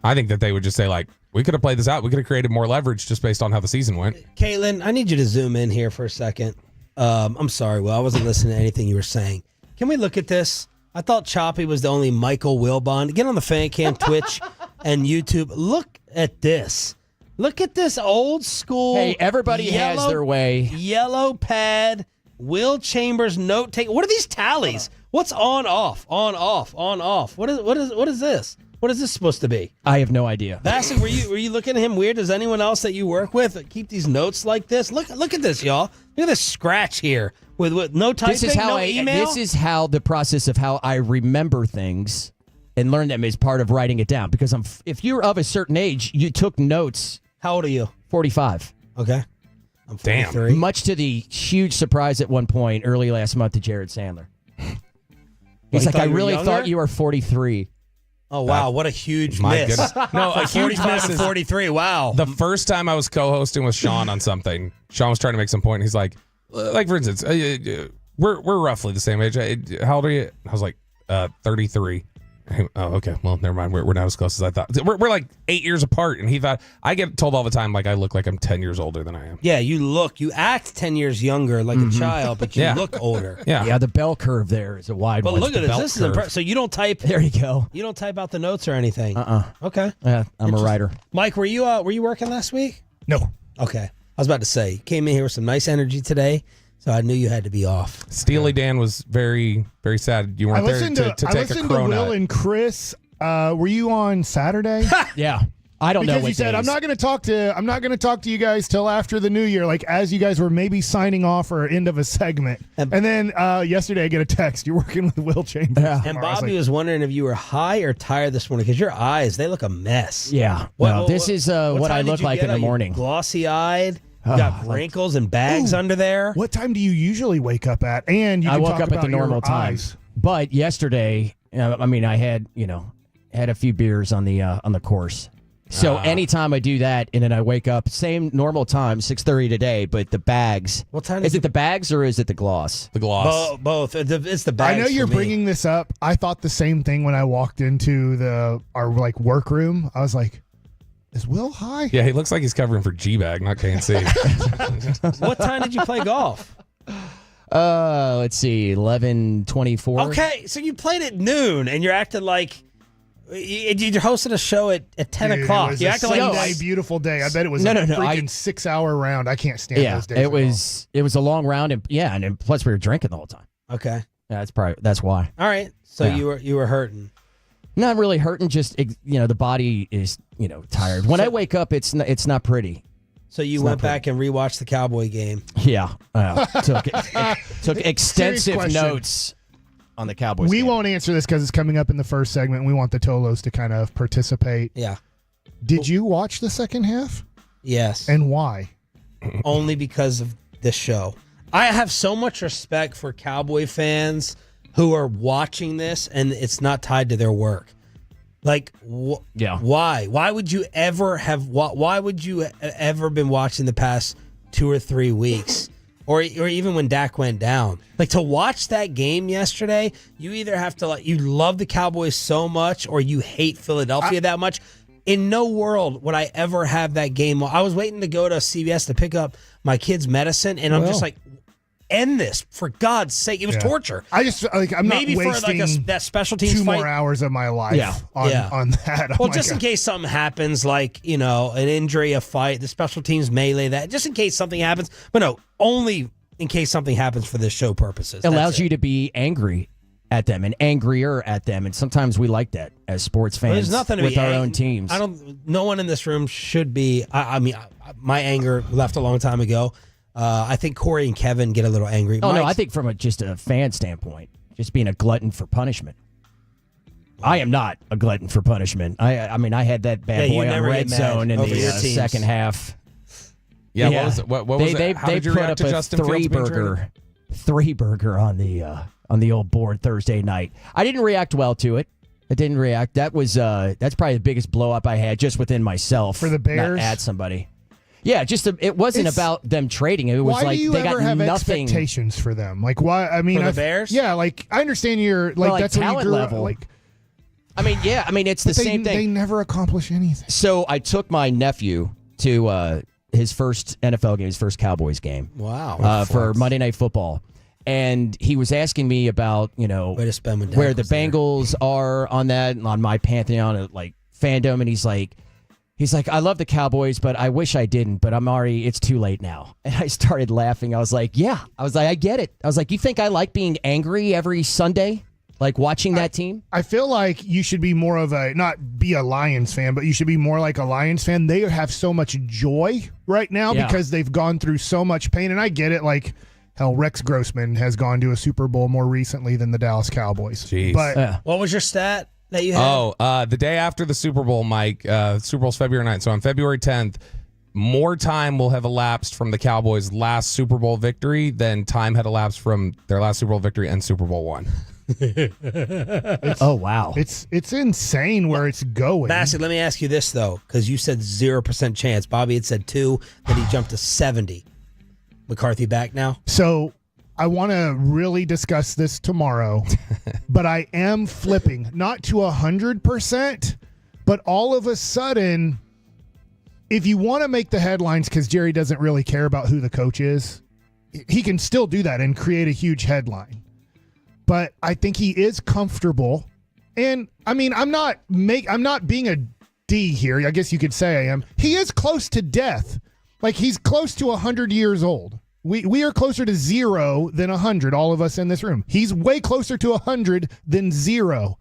F: I think that they would just say, like, we could have played this out. We could have created more leverage just based on how the season went.
E: Caitlin, I need you to zoom in here for a second. I'm sorry, Will. I wasn't listening to anything you were saying. Can we look at this? I thought Choppy was the only Michael Wilbon. Get on the Fan Cam, Twitch, and YouTube. Look at this. Look at this old school.
L: Hey, everybody has their way.
E: Yellow pad, Will Chambers note take. What are these tallies? What's on off? On off? On off? What is this? What is this supposed to be?
L: I have no idea.
E: Bassett, were you looking at him weird? Does anyone else that you work with keep these notes like this? Look at this, y'all. Look at this scratch here with no typing, no email.
L: This is how the process of how I remember things and learn them is part of writing it down. Because if you're of a certain age, you took notes.
E: How old are you?
L: 45.
E: Okay. I'm 43.
L: Much to the huge surprise at one point early last month to Jared Sandler. He's like, I really thought you were 43.
E: Oh, wow. What a huge
F: My
E: miss.
F: goodness. No, a huge
E: 45
F: miss
E: and
F: is
E: 43. Wow.
F: the first time I was co-hosting with Sean on something. Sean was trying to make some point. And he's like for instance, we're roughly the same age. How old are you? I was like 33. Oh, okay. Well, never mind. We're not as close as I thought. We're like 8 years apart, and he thought I get told all the time like I look like I'm 10 years older than I am.
E: Yeah, you act 10 years younger like a child, but you look older.
L: Yeah, the bell curve there is a wide one.
E: But look at this. This is impressive. So you don't type.
L: There you go.
E: You don't type out the notes or anything. Okay.
L: Yeah, I'm a writer.
E: Mike, were you working last week?
I: No.
E: Okay. I was about to say, you came in here with some nice energy today, so I knew you had to be off.
F: Steely Dan was very, very sad you weren't there to take a
I: I listened to Will and Chris. Were you on Saturday?
L: Yeah. I don't know.
I: Because he said, I'm not going to talk to you guys till after the new year, like as you guys were maybe signing off or end of a segment. And then yesterday I get a text. You're working with Will Chambers.
E: Yeah. And Bobby was wondering if you were high or tired this morning because your eyes, they look a mess.
L: Yeah. This is what I look like in the morning.
E: Glossy eyed. You got wrinkles and bags under there.
I: What time do you usually wake up at? And
L: I woke up at the normal time. But yesterday, I had a few beers on the course. So anytime I do that and then I wake up, same normal time, 6:30 today, but the bags. What time is it? The bags or is it the gloss?
F: The gloss.
E: Both. It's the bags.
I: I know you're bringing this up. I thought the same thing when I walked into our workroom. I was like, is Will high?
F: Yeah, he looks like he's covering for G-Bag, not KNC.
E: What time did you play golf?
L: Let's see, 11:24.
E: Okay, so you played at noon and you're acting like you're hosting a show at 10 o'clock.
I: It was
E: you
I: a
E: acted like
I: Sunday, beautiful day. I bet it was a freaking 6-hour round. I can't stand those days.
L: It was a long round, and plus we were drinking the whole time.
E: Okay,
L: yeah, that's why.
E: All right, so you were hurting.
L: Not really hurting, just the body is tired. When I wake up, it's not pretty.
E: So you went back and rewatched the Cowboy game.
L: Yeah, took extensive notes on the Cowboys.
I: We
L: game.
I: won't answer this because it's coming up in the first segment. We want the Tolos to kind of participate.
E: Yeah.
I: Did you watch the second half?
E: Yes.
I: And why?
E: Only because of this show. I have so much respect for Cowboy fans who are watching this and it's not tied to their work. Like, why? Why would you ever have? Why would you ever been watching the past 2 or 3 weeks, or even when Dak went down? Like, to watch that game yesterday, you either have to you love the Cowboys so much, or you hate Philadelphia that much. In no world would I ever have that game. I was waiting to go to CVS to pick up my kid's medicine, and I'm just like, end this, for God's sake. It was torture.
I: I just I'm
E: maybe
I: not wasting
E: for that special teams
I: 2
E: fight.
I: more hours of my life on that. Oh
E: Well, just in case something happens, like an injury, a fight, the special teams melee, that just in case something happens. But no, only in case something happens for this show purposes.
L: It allows you to be angry at them and angrier at them, and sometimes we like that as sports fans.
E: There's nothing to
L: with
E: be
L: our own teams.
E: No one in this room should be. My anger left a long time ago. I think Corey and Kevin get a little angry.
L: No, I think from just a fan standpoint, just being a glutton for punishment. I am not a glutton for punishment. I had that bad boy on red zone in the second half.
F: Yeah, what was it? What was it? How did you react to Justin Fields being traded?
L: Three burger on the old board Thursday night. I didn't react well to it. I didn't react. That was that's probably the biggest blow up I had just within myself.
I: For the Bears?
L: Not at somebody. Yeah, it wasn't about them trading. It was like they got nothing.
I: Expectations for them? Like, why? I mean,
E: for the Bears?
I: Yeah, like I understand you're like that's
L: talent
I: what you grew
L: level.
I: up,
L: It's the same thing.
I: They never accomplish anything.
L: So I took my nephew to his first NFL game, his first Cowboys game.
E: Wow.
L: For Monday Night Football. And he was asking me about,
E: Way to spend when Dak
L: where the
E: was there.
L: Bengals are on that, on my Pantheon of fandom. And he's like, I love the Cowboys, but I wish I didn't, but it's too late now. And I started laughing. I was like, I get it. I was like, you think I like being angry every Sunday? Like watching that team?
I: I feel like you should be more of not be a Lions fan, but you should be more like a Lions fan. They have so much joy right now because they've gone through so much pain. And I get it. Like, hell, Rex Grossman has gone to a Super Bowl more recently than the Dallas Cowboys.
F: Jeez.
I: But
E: what was your stat that you had?
F: The day after the Super Bowl, Mike, Super Bowl's February 9th. So on February 10th, more time will have elapsed from the Cowboys' last Super Bowl victory than time had elapsed from their last Super Bowl victory and Super Bowl one.
L: Oh, wow.
I: It's insane where it's going.
E: Bassett, let me ask you this, though, because you said 0% chance. Bobby had said 2, then he jumped to 70. McCarthy back now?
I: So I want to really discuss this tomorrow, but I am flipping, not to 100%, but all of a sudden, if you want to make the headlines because Jerry doesn't really care about who the coach is, he can still do that and create a huge headline. But I think he is comfortable. And I mean, I'm not being a D here. I guess you could say I am. He is close to death. Like, he's close to 100 years old. We are closer to 0 than 100, all of us in this room. He's way closer to 100 than 0.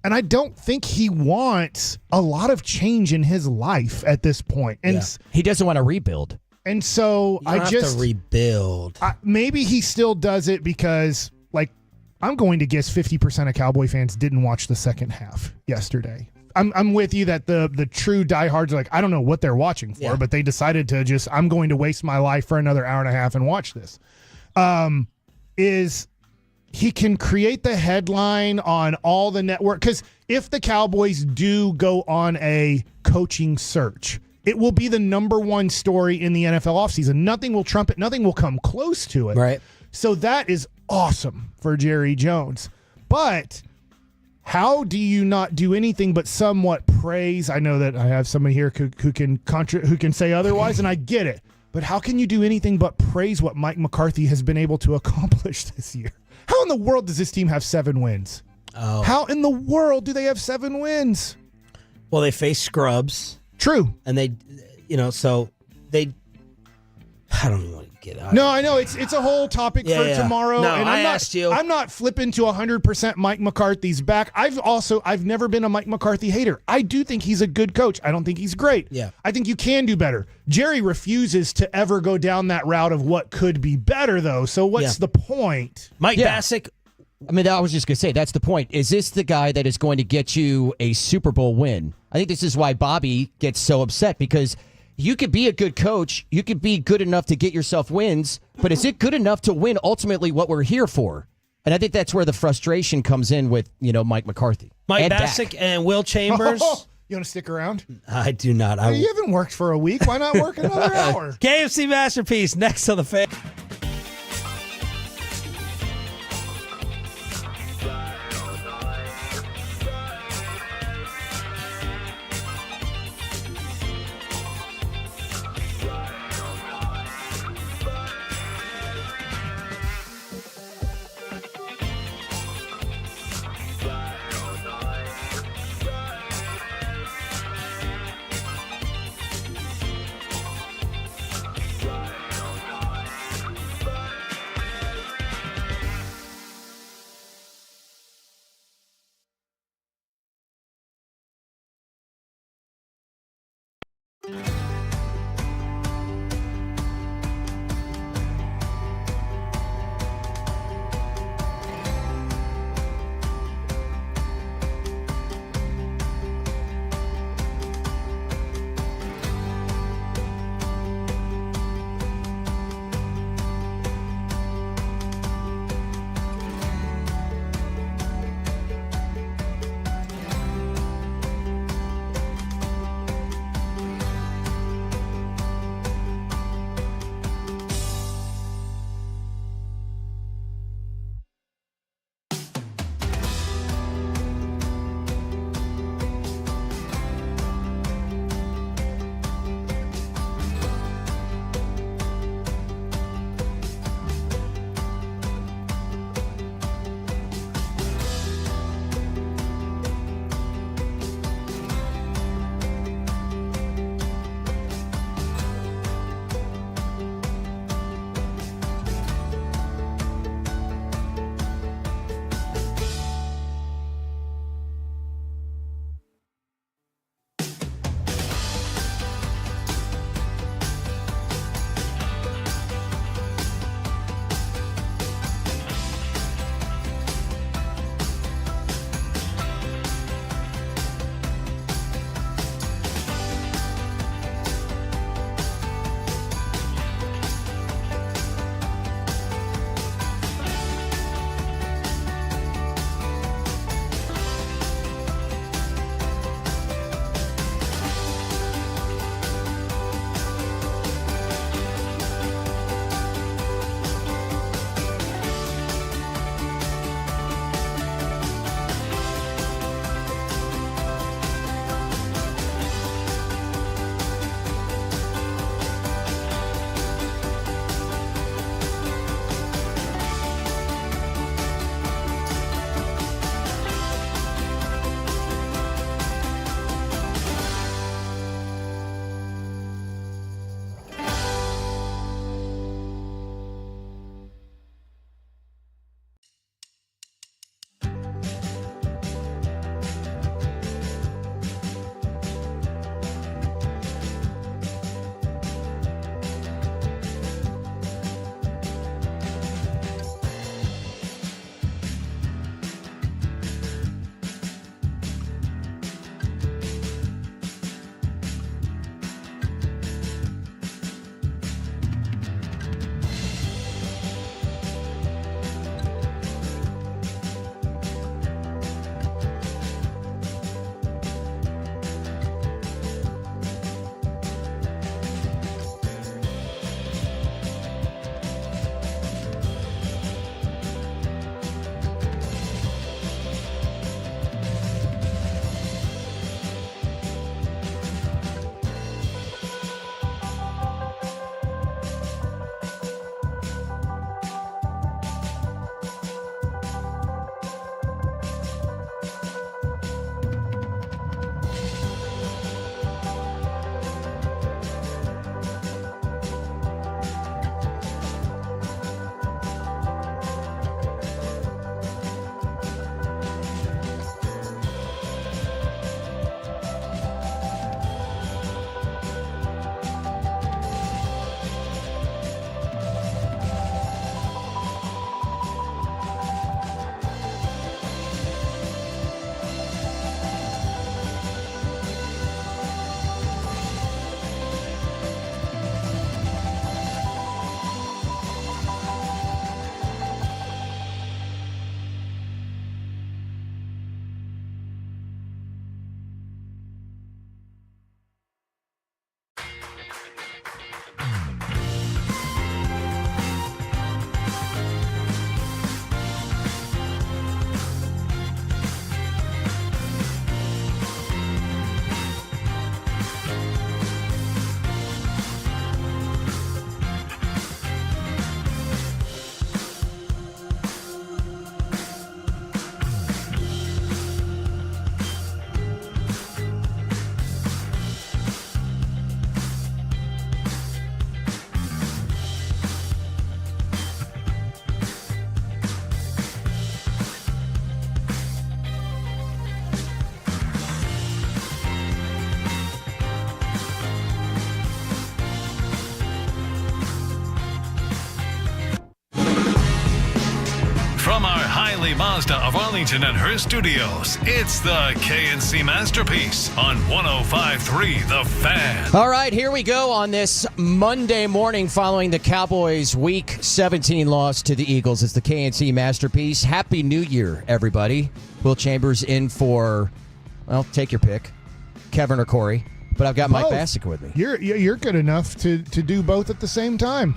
I: And I don't think he wants a lot of change in his life at this point. And
L: he doesn't want to rebuild.
I: And so
E: You don't have to rebuild.
I: Maybe he still does it because, like, I'm going to guess 50% of Cowboy fans didn't watch the second half yesterday. I'm with you that the true diehards are like, I don't know what they're watching for, but they decided to just, I'm going to waste my life for another hour and a half and watch this. Is he can create the headline on all the network. Because if the Cowboys do go on a coaching search, it will be the number one story in the NFL offseason. Nothing will trump it. Nothing will come close to it.
E: Right.
I: So that is awesome for Jerry Jones. But how do you not do anything but somewhat praise? I know that I have somebody here who can say otherwise, and I get it. But how can you do anything but praise what Mike McCarthy has been able to accomplish this year? How in the world does this team have 7 wins?
E: Oh.
I: How in the world do they have 7 wins?
E: Well, they face scrubs.
I: True.
E: And they, so they, I don't even want to get out.
I: No, I know it's a whole topic for tomorrow.
E: No,
I: and
E: I asked you.
I: I'm not flipping to 100% Mike McCarthy's back. I've never been a Mike McCarthy hater. I do think he's a good coach. I don't think he's great.
E: Yeah.
I: I think you can do better. Jerry refuses to ever go down that route of what could be better, though. So what's the point?
E: Mike Bassick.
L: I mean, I was just going to say, that's the point. Is this the guy that is going to get you a Super Bowl win? I think this is why Bobby gets so upset, because you could be a good coach. You could be good enough to get yourself wins, but is it good enough to win ultimately what we're here for? And I think that's where the frustration comes in with, Mike McCarthy.
E: Mike Bassick and Will Chambers.
I: You want to stick around?
E: I do not.
I: You haven't worked for a week. Why not work another hour?
E: KFC Masterpiece next on the Fan.
C: Hiley Mazda of Arlington and her studios. It's the KNC Masterpiece on 105.3 The Fan.
L: All right, here we go on this Monday morning following the Cowboys' Week 17 loss to the Eagles. It's the KNC Masterpiece. Happy New Year, everybody. Will Chambers in for, well, take your pick, Kevin or Corey. But I've got Mike Bassick with me.
I: You're good enough to do both at the same time.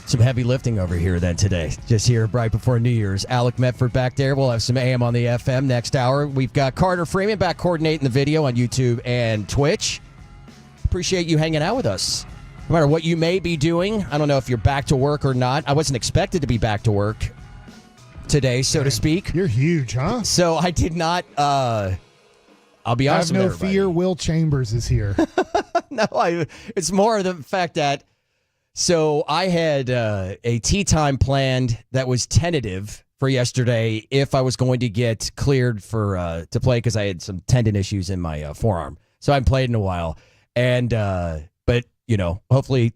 L: Some heavy lifting over here then today. Just here right before New Year's. Alec Medford back there. We'll have some AM on the FM next hour. We've got Carter Freeman back coordinating the video on YouTube and Twitch. Appreciate you hanging out with us. No matter what you may be doing. I don't know if you're back to work or not. I wasn't expected to be back to work today, so to speak.
I: You're huge, huh?
L: So I did not... I'll be honest with
I: I have no
L: everybody.
I: fear. Will Chambers is here.
L: No, it's more of the fact that, so I had a tea time planned that was tentative for yesterday if I was going to get cleared for to play because I had some tendon issues in my forearm. So I haven't played in a while. And, but, you know, hopefully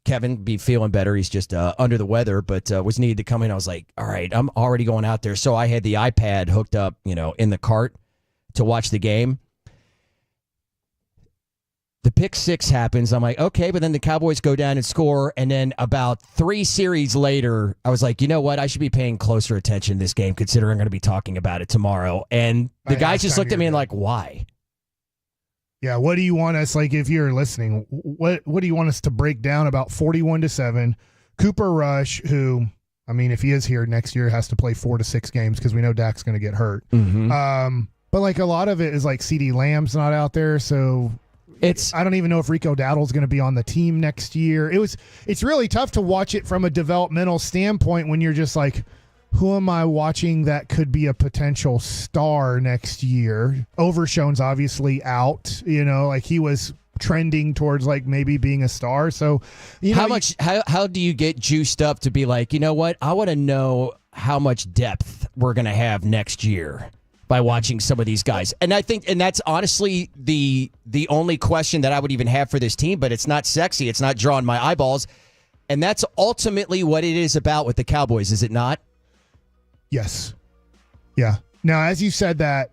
L: Kevin be feeling better. He's just under the weather, but was needed to come in. I was like, all right, I'm already going out there. So I had the iPad hooked up, you know, in the cart to watch the game. The pick six happens. I'm like, okay, but then the Cowboys go down and score. And then about 3 series later, I was like, you know what? I should be paying closer attention to this game considering I'm going to be talking about it tomorrow. And the guys just looked at me and like, why?
I: Yeah, what do you want us, like, if you're listening, what do you want us to break down about 41-7? Cooper Rush, who, I mean, if he is here next year, has to play 4 to 6 games because we know Dak's going to get hurt.
L: Mm-hmm.
I: But like a lot of it is like CeeDee Lamb's not out there, so I don't even know if Rico Dowdle's going to be on the team next year. It's really tough to watch it from a developmental standpoint when you're just like, who am I watching that could be a potential star next year? Overshone's obviously out, you know, like he was trending towards like maybe being a star. So, you know,
L: how do you get juiced up to be like, you know what? I want to know how much depth we're going to have next year by watching some of these guys. And I think, and that's honestly the only question that I would even have for this team, but it's not sexy. It's not drawing my eyeballs. And that's ultimately what it is about with the Cowboys, is it not?
I: Yes. Yeah. Now, as you said that,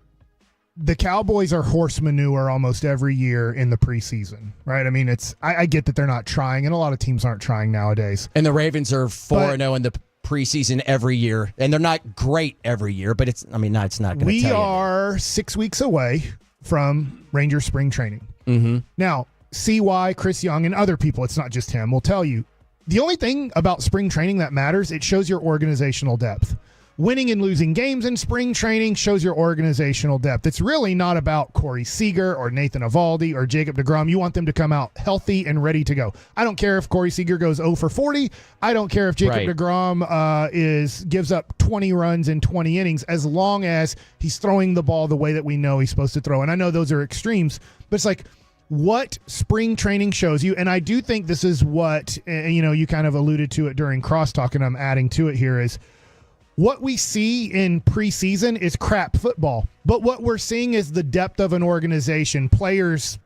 I: the Cowboys are horse manure almost every year in the preseason, right? I mean, I get that they're not trying, and a lot of teams aren't trying nowadays.
L: And the Ravens are 4-0 in the preseason every year, and they're not great every year, but it's not going to tell you.
I: We are 6 weeks away from Ranger spring training.
L: Mm-hmm.
I: Now, CY, Chris Young, and other people, it's not just him, will tell you, the only thing about spring training that matters, it shows your organizational depth. Winning and losing games in spring training shows your organizational depth. It's really not about Corey Seager or Nathan Eovaldi or Jacob deGrom. You want them to come out healthy and ready to go. I don't care if Corey Seager goes 0 for 40. I don't care if Jacob deGrom gives up 20 runs in 20 innings, as long as he's throwing the ball the way that we know he's supposed to throw. And I know those are extremes, but it's like what spring training shows you. And I do think this is what, you know, you kind of alluded to it during crosstalk, and I'm adding to it here, is what we see in preseason is crap football, but what we're seeing is the depth of an organization, players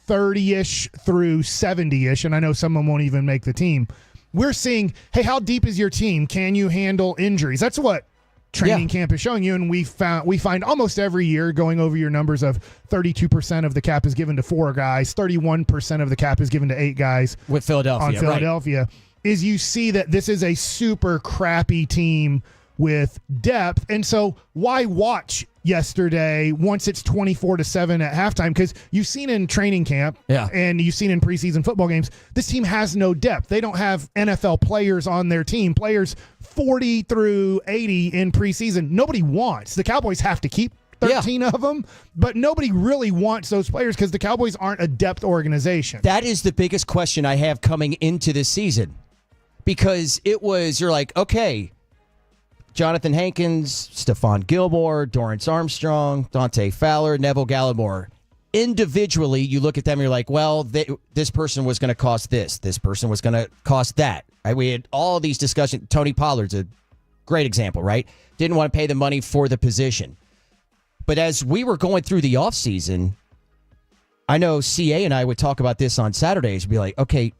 I: 30-ish through 70-ish, and I know some of them won't even make the team. We're seeing, hey, how deep is your team? Can you handle injuries? That's what training camp is showing you, and we find almost every year, going over your numbers of 32% of the cap is given to 4 guys, 31% of the cap is given to 8 guys.
L: With Philadelphia,
I: on Philadelphia, is you see that this is a super crappy team with depth. And so why watch yesterday once it's 24-7 at halftime? Because you've seen in training camp and you've seen in preseason football games, this team has no depth. They don't have NFL players on their team, players 40 through 80 in preseason. Nobody wants. The Cowboys have to keep 13 of them, but nobody really wants those players because the Cowboys aren't a depth organization.
L: That is the biggest question I have coming into this season, because you're like, okay, Jonathan Hankins, Stephon Gilmore, Dorrance Armstrong, Dante Fowler, Neville Gallimore. Individually, you look at them and you're like, well, this person was going to cost this. This person was going to cost that. Right? We had all these discussions. Tony Pollard's a great example, right? Didn't want to pay the money for the position. But as we were going through the offseason, I know CA and I would talk about this on Saturdays. We'd be like, okay,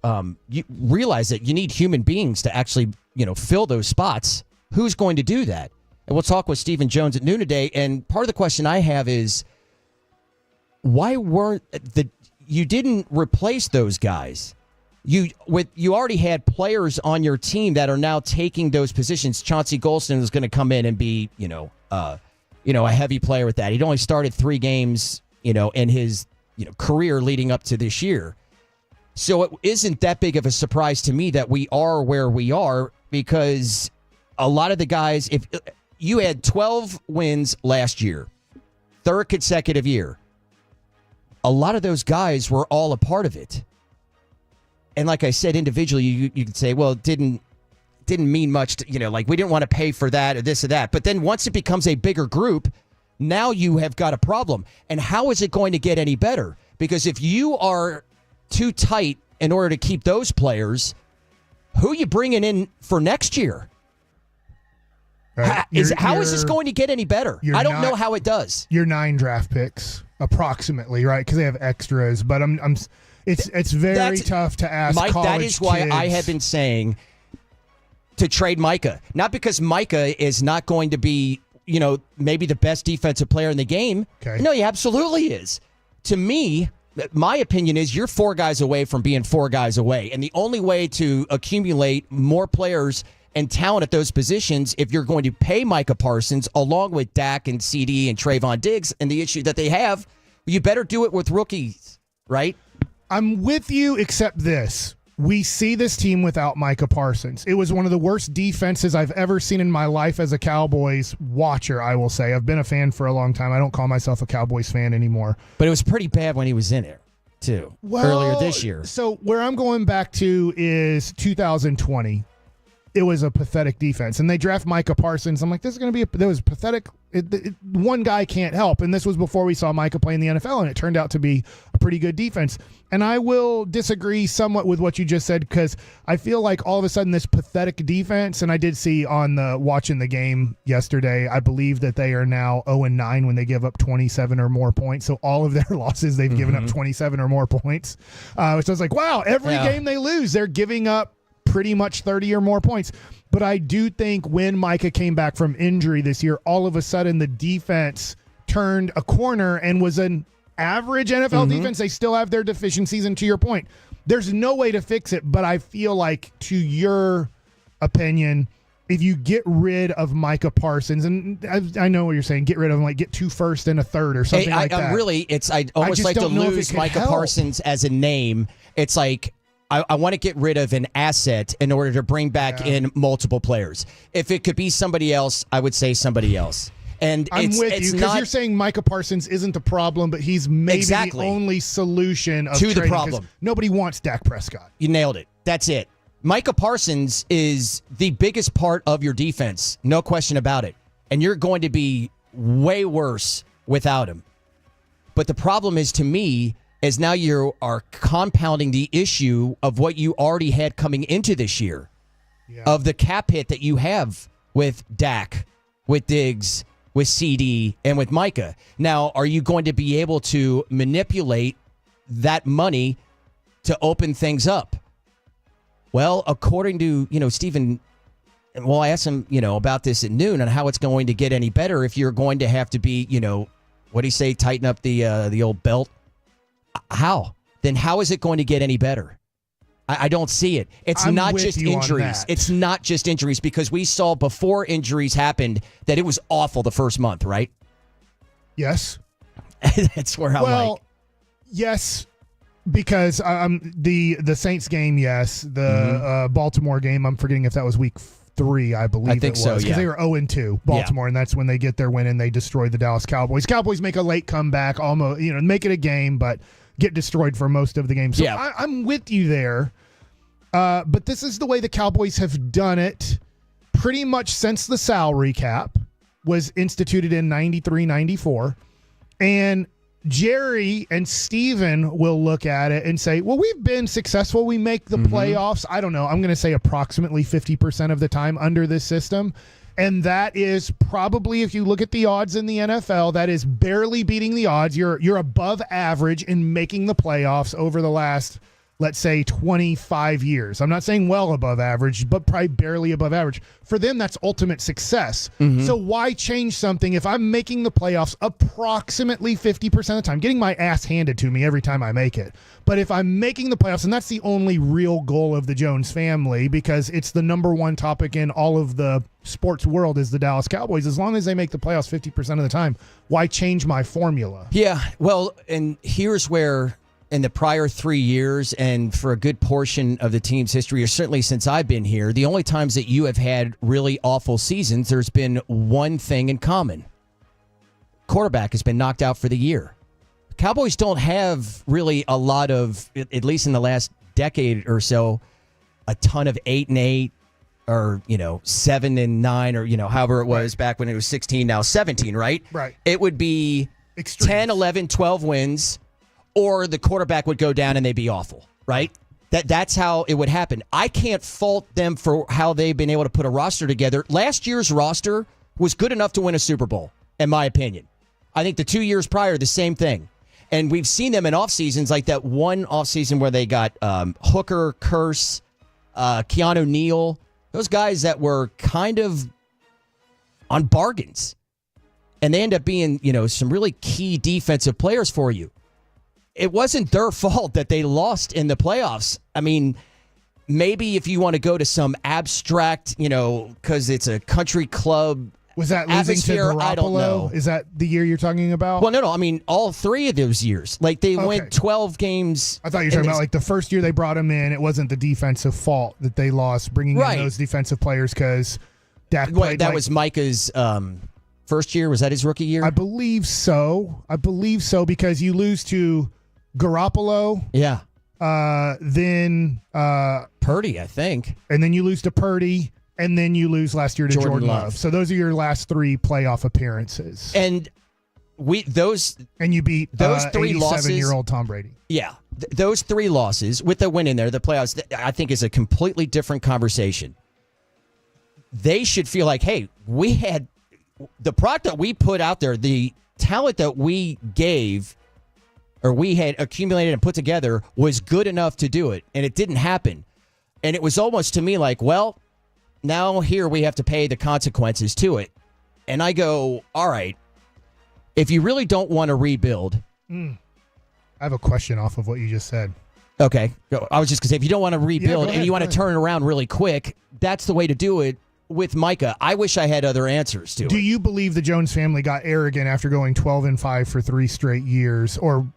L: you realize that you need human beings to actually, fill those spots. Who's going to do that? And we'll talk with Stephen Jones at noon today. And part of the question I have is, why weren't you didn't replace those guys? You already had players on your team that are now taking those positions. Chauncey Golston is going to come in and be, a heavy player with that. He'd only started 3 games, in his, career leading up to this year. So it isn't that big of a surprise to me that we are where we are, because a lot of the guys, if you had 12 wins last year, 3rd consecutive year, a lot of those guys were all a part of it. And like I said, individually, you could say, well, it didn't mean much to, like we didn't want to pay for that or this or that. But then once it becomes a bigger group, now you have got a problem. And how is it going to get any better? Because if you are too tight in order to keep those players, who are you bringing in for next year?
I: Right.
L: How is this going to get any better? I don't know how it does.
I: Your 9 draft picks, approximately, right? Because they have extras. But it's very tough to ask
L: Mike,
I: college
L: that is why
I: kids.
L: I have been saying to trade Micah. Not because Micah is not going to be, maybe the best defensive player in the game.
I: Okay.
L: No, he absolutely is. To me, my opinion is you're 4 guys away from being 4 guys away. And the only way to accumulate more players and talent at those positions, if you're going to pay Micah Parsons along with Dak and CD and Trayvon Diggs and the issue that they have, you better do it with rookies, right?
I: I'm with you, except this. We see this team without Micah Parsons. It was one of the worst defenses I've ever seen in my life as a Cowboys watcher, I will say. I've been a fan for a long time. I don't call myself a Cowboys fan anymore.
L: But it was pretty bad when he was in there, too, earlier this year.
I: So where I'm going back to is 2020. It was a pathetic defense. And they draft Micah Parsons. I'm like, this is going to be there was pathetic. One guy can't help. And this was before we saw Micah play in the NFL, and it turned out to be a pretty good defense. And I will disagree somewhat with what you just said, because I feel like all of a sudden this pathetic defense, and I did see watching the game yesterday, I believe that they are now 0-9 when they give up 27 or more points. So all of their losses, they've given up 27 or more points. So I was like, wow, every game they lose, they're giving up pretty much 30 or more points. But I do think when Micah came back from injury this year, all of a sudden the defense turned a corner and was an average NFL defense. They still have their deficiencies, and to your point, there's no way to fix it. But I feel like, to your opinion, if you get rid of Micah Parsons, and I know what you're saying, get rid of him, like get 2 firsts and a third or something like that.
L: I almost like to lose Micah Parsons as a name. It's like, I want to get rid of an asset in order to bring back in multiple players. If it could be somebody else, I would say somebody else. And
I: I'm with you, because you're saying Micah Parsons isn't the problem, but he's maybe the only solution
L: to the problem.
I: Nobody wants Dak Prescott.
L: You nailed it. That's it. Micah Parsons is the biggest part of your defense, no question about it. And you're going to be way worse without him. But the problem is, to me, is now you are compounding the issue of what you already had coming into this year, of the cap hit that you have with Dak, with Diggs, with CD, and with Micah. Now, are you going to be able to manipulate that money to open things up? Well, according to, Stephen, well, I asked him, about this at noon and how it's going to get any better if you're going to have to be, what do you say, tighten up the old belt? How? Then how is it going to get any better? I don't see it. It's not just injuries. It's not just injuries, because we saw before injuries happened that it was awful the first month, right?
I: Yes.
L: That's where I'm like.
I: Yes, because the Saints game, yes. The Baltimore game, I'm forgetting if that was week 3, I believe.
L: I think
I: it was,
L: so,
I: because they were 0-2, Baltimore, and that's when they get their win and they destroy the Dallas Cowboys. Cowboys make a late comeback, almost, make it a game, but get destroyed for most of the game. So I'm with you there. But this is the way the Cowboys have done it pretty much since the salary cap was instituted in 93, 94. And Jerry and Steven will look at it and say, well, we've been successful. We make the playoffs. I don't know. I'm going to say approximately 50% of the time under this system. And that is probably, if you look at the odds in the NFL, that is barely beating the odds. You're above average in making the playoffs over the last let's say 25 years. I'm not saying well above average, but probably barely above average. For them, that's ultimate success. So why change something if I'm making the playoffs approximately 50% of the time, getting my ass handed to me every time I make it. But if I'm making the playoffs, and that's the only real goal of the Jones family, because it's the number one topic in all of the sports world is the Dallas Cowboys. As long as they make the playoffs 50% of the time, why change my formula?
L: Yeah, well, and here's where in the prior 3 years and for a good portion of the team's history, or certainly since I've been here, the only times that you have had really awful seasons, there's been one thing in common. Quarterback has been knocked out for the year. Cowboys don't have really a lot of, at least in the last decade or so, a ton of 8-8 or, 7-9 or, however it was back when it was 16, now 17, right?
I: Right.
L: It would be
I: Extremes.
L: 10, 11, 12 wins, or the quarterback would go down and they'd be awful, right? That's how it would happen. I can't fault them for how they've been able to put a roster together. Last year's roster was good enough to win a Super Bowl, in my opinion. I think the 2 years prior, the same thing. And we've seen them in off seasons, like that one off season where they got Hooker, Curse, Keanu Neal, those guys that were kind of on bargains. And they end up being, some really key defensive players for you. It wasn't their fault that they lost in the playoffs. I mean, maybe if you want to go to some abstract, because it's a country club.
I: Was that losing to Garoppolo?
L: I don't know.
I: Is that the year you're talking about?
L: Well, no. I mean, all 3 of those years. Like, they went 12 games.
I: I thought you were talking about, like, the first year they brought him in, it wasn't the defensive fault that they lost, bringing in those defensive players because Dak played
L: that was Micah's first year? Was that his rookie year?
I: I believe so. Because you lose to Garoppolo.
L: Yeah.
I: Then
L: Purdy, I think.
I: And then you lose to Purdy. And then you lose last year to Jordan Love. So those are your last 3 playoff appearances.
L: And
I: you beat
L: those 3 losses.
I: 87-year-old Tom Brady.
L: Yeah. Those 3 losses with the win in there, the playoffs, I think is a completely different conversation. They should feel like, hey, we had the product that we put out there, the talent that we gave or we had accumulated and put together was good enough to do it. And it didn't happen. And it was almost to me like, well, now here we have to pay the consequences to it. And I go, all right, if you really don't want to rebuild.
I: I have a question off of what you just said.
L: Okay. I was just going to say, if you don't want to rebuild and you want to turn it around really quick, that's the way to do it with Micah. I wish I had other answers to it.
I: Do you believe the Jones family got arrogant after going 12-5 for 3 straight years? Or,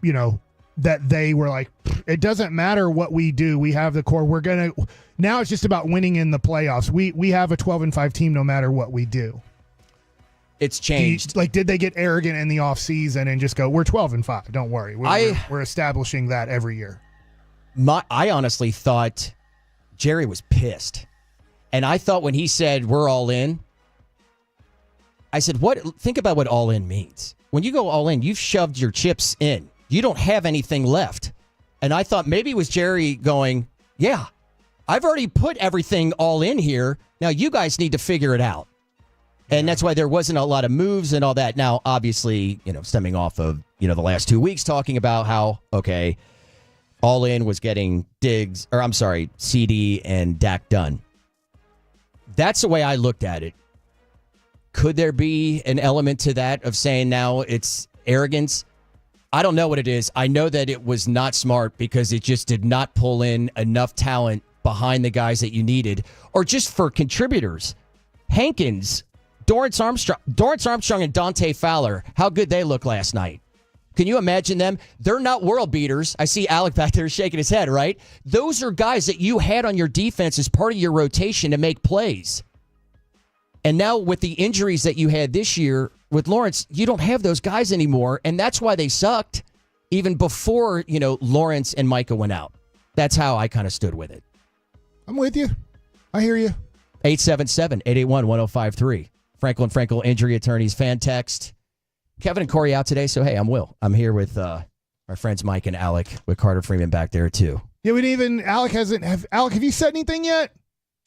I: that they were like, it doesn't matter what we do. We have the core. Now it's just about winning in the playoffs. We have a 12-5 team no matter what we do.
L: It's changed.
I: Did they get arrogant in the offseason and just go, we're 12-5, don't worry. We're establishing that every year.
L: I honestly thought Jerry was pissed. And I thought when he said, we're all in, I said, think about what all in means. When you go all in, you've shoved your chips in. You don't have anything left. And I thought maybe it was Jerry going, yeah, I've already put everything all in here. Now you guys need to figure it out. And that's why there wasn't a lot of moves and all that. Now, obviously, stemming off of, the last 2 weeks talking about how, okay, all in was getting CD and Dak done. That's the way I looked at it. Could there be an element to that of saying now it's arrogance? I don't know what it is. I know that it was not smart because it just did not pull in enough talent behind the guys that you needed, or just for contributors. Hankins, Dorrance Armstrong and Dante Fowler, how good they look last night. Can you imagine them? They're not world beaters. I see Alec back there shaking his head, right? Those are guys that you had on your defense as part of your rotation to make plays. And now with the injuries that you had this year with Lawrence, you don't have those guys anymore. And that's why they sucked even before, Lawrence and Micah went out. That's how I kind of stood with it.
I: I'm with you. I hear you.
L: 877-881-1053. Franklin Frankel injury attorneys fan text. Kevin and Corey out today, so hey, I'm Will. I'm here with our friends Mike and Alec, with Carter Freeman back there too.
I: Yeah, Alec Alec, have you said anything yet?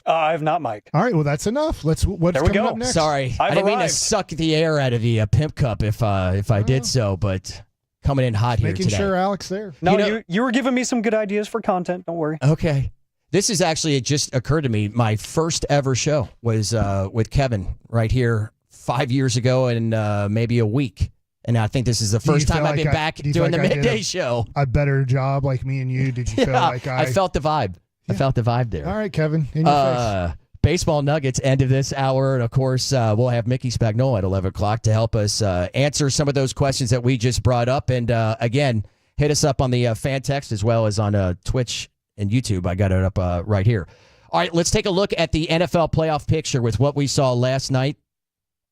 K: I have not, Mike.
I: All right, well that's enough. What's coming up next?
L: Sorry, I didn't mean to suck the air out of the pimp cup if I did so, but coming in hot here
I: Making
L: today.
I: sure Alex there.
K: No, you were giving me some good ideas for content. Don't worry.
L: Okay. This is actually, it just occurred to me, my first ever show was with Kevin right here 5 years ago and maybe a week. And I think this is the first time I've been back doing the midday show.
I: A better job like me and you? Did you feel like
L: I felt the vibe. I felt the vibe there.
I: All right, Kevin, in your face.
L: Baseball Nuggets, end of this hour. And, of course, we'll have Mickey Spagnola at 11 o'clock to help us answer some of those questions that we just brought up. And, again, hit us up on the fan text as well as on Twitch and YouTube. I got it up right here. All right, let's take a look at the NFL playoff picture with what we saw last night.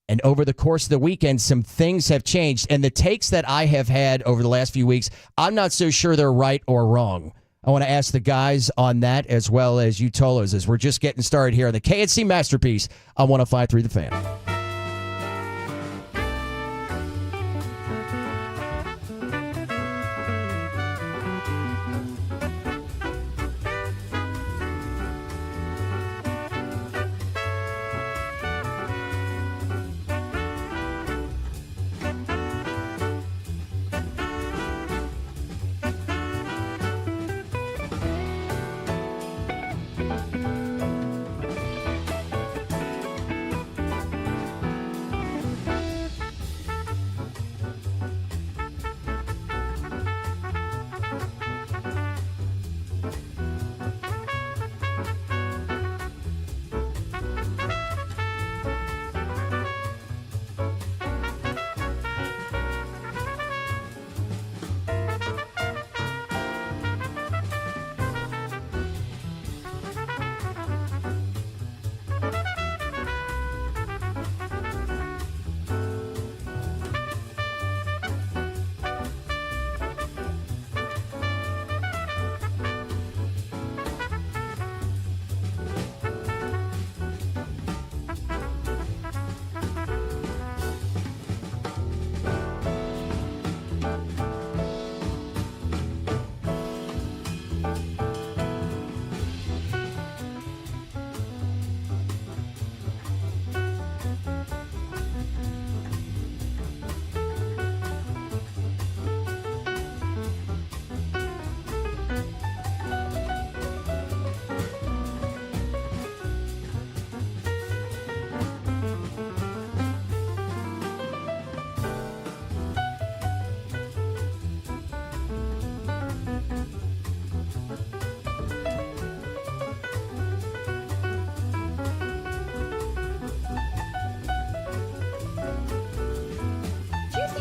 L: And over the course of the weekend, some things have changed. And the takes that I have had over the last few weeks, I'm not so sure they're right or wrong. I want to ask the guys on that as well as you Tolos as we're just getting started here on the KNC Masterpiece on 105.3 The Fan.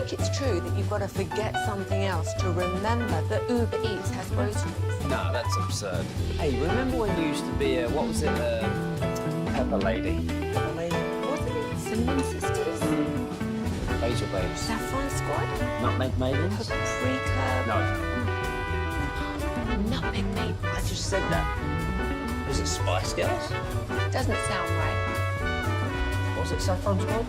A: It's true that you've got to forget something else to remember that Uber Eats has groceries.
B: No, that's absurd. Hey, remember when you used to be a, what was it, Pepper Lady? Pepper Lady?
A: Wasn't it Cinnamon Sisters?
B: Basil Babes.
A: Saffron Squad?
B: Nutmeg Maidens?
A: Paprika?
B: No.
A: Nutmeg Maidens.
B: I just said that. Was it Spice Girls?
A: Doesn't sound right.
B: Was it Saffron Squad?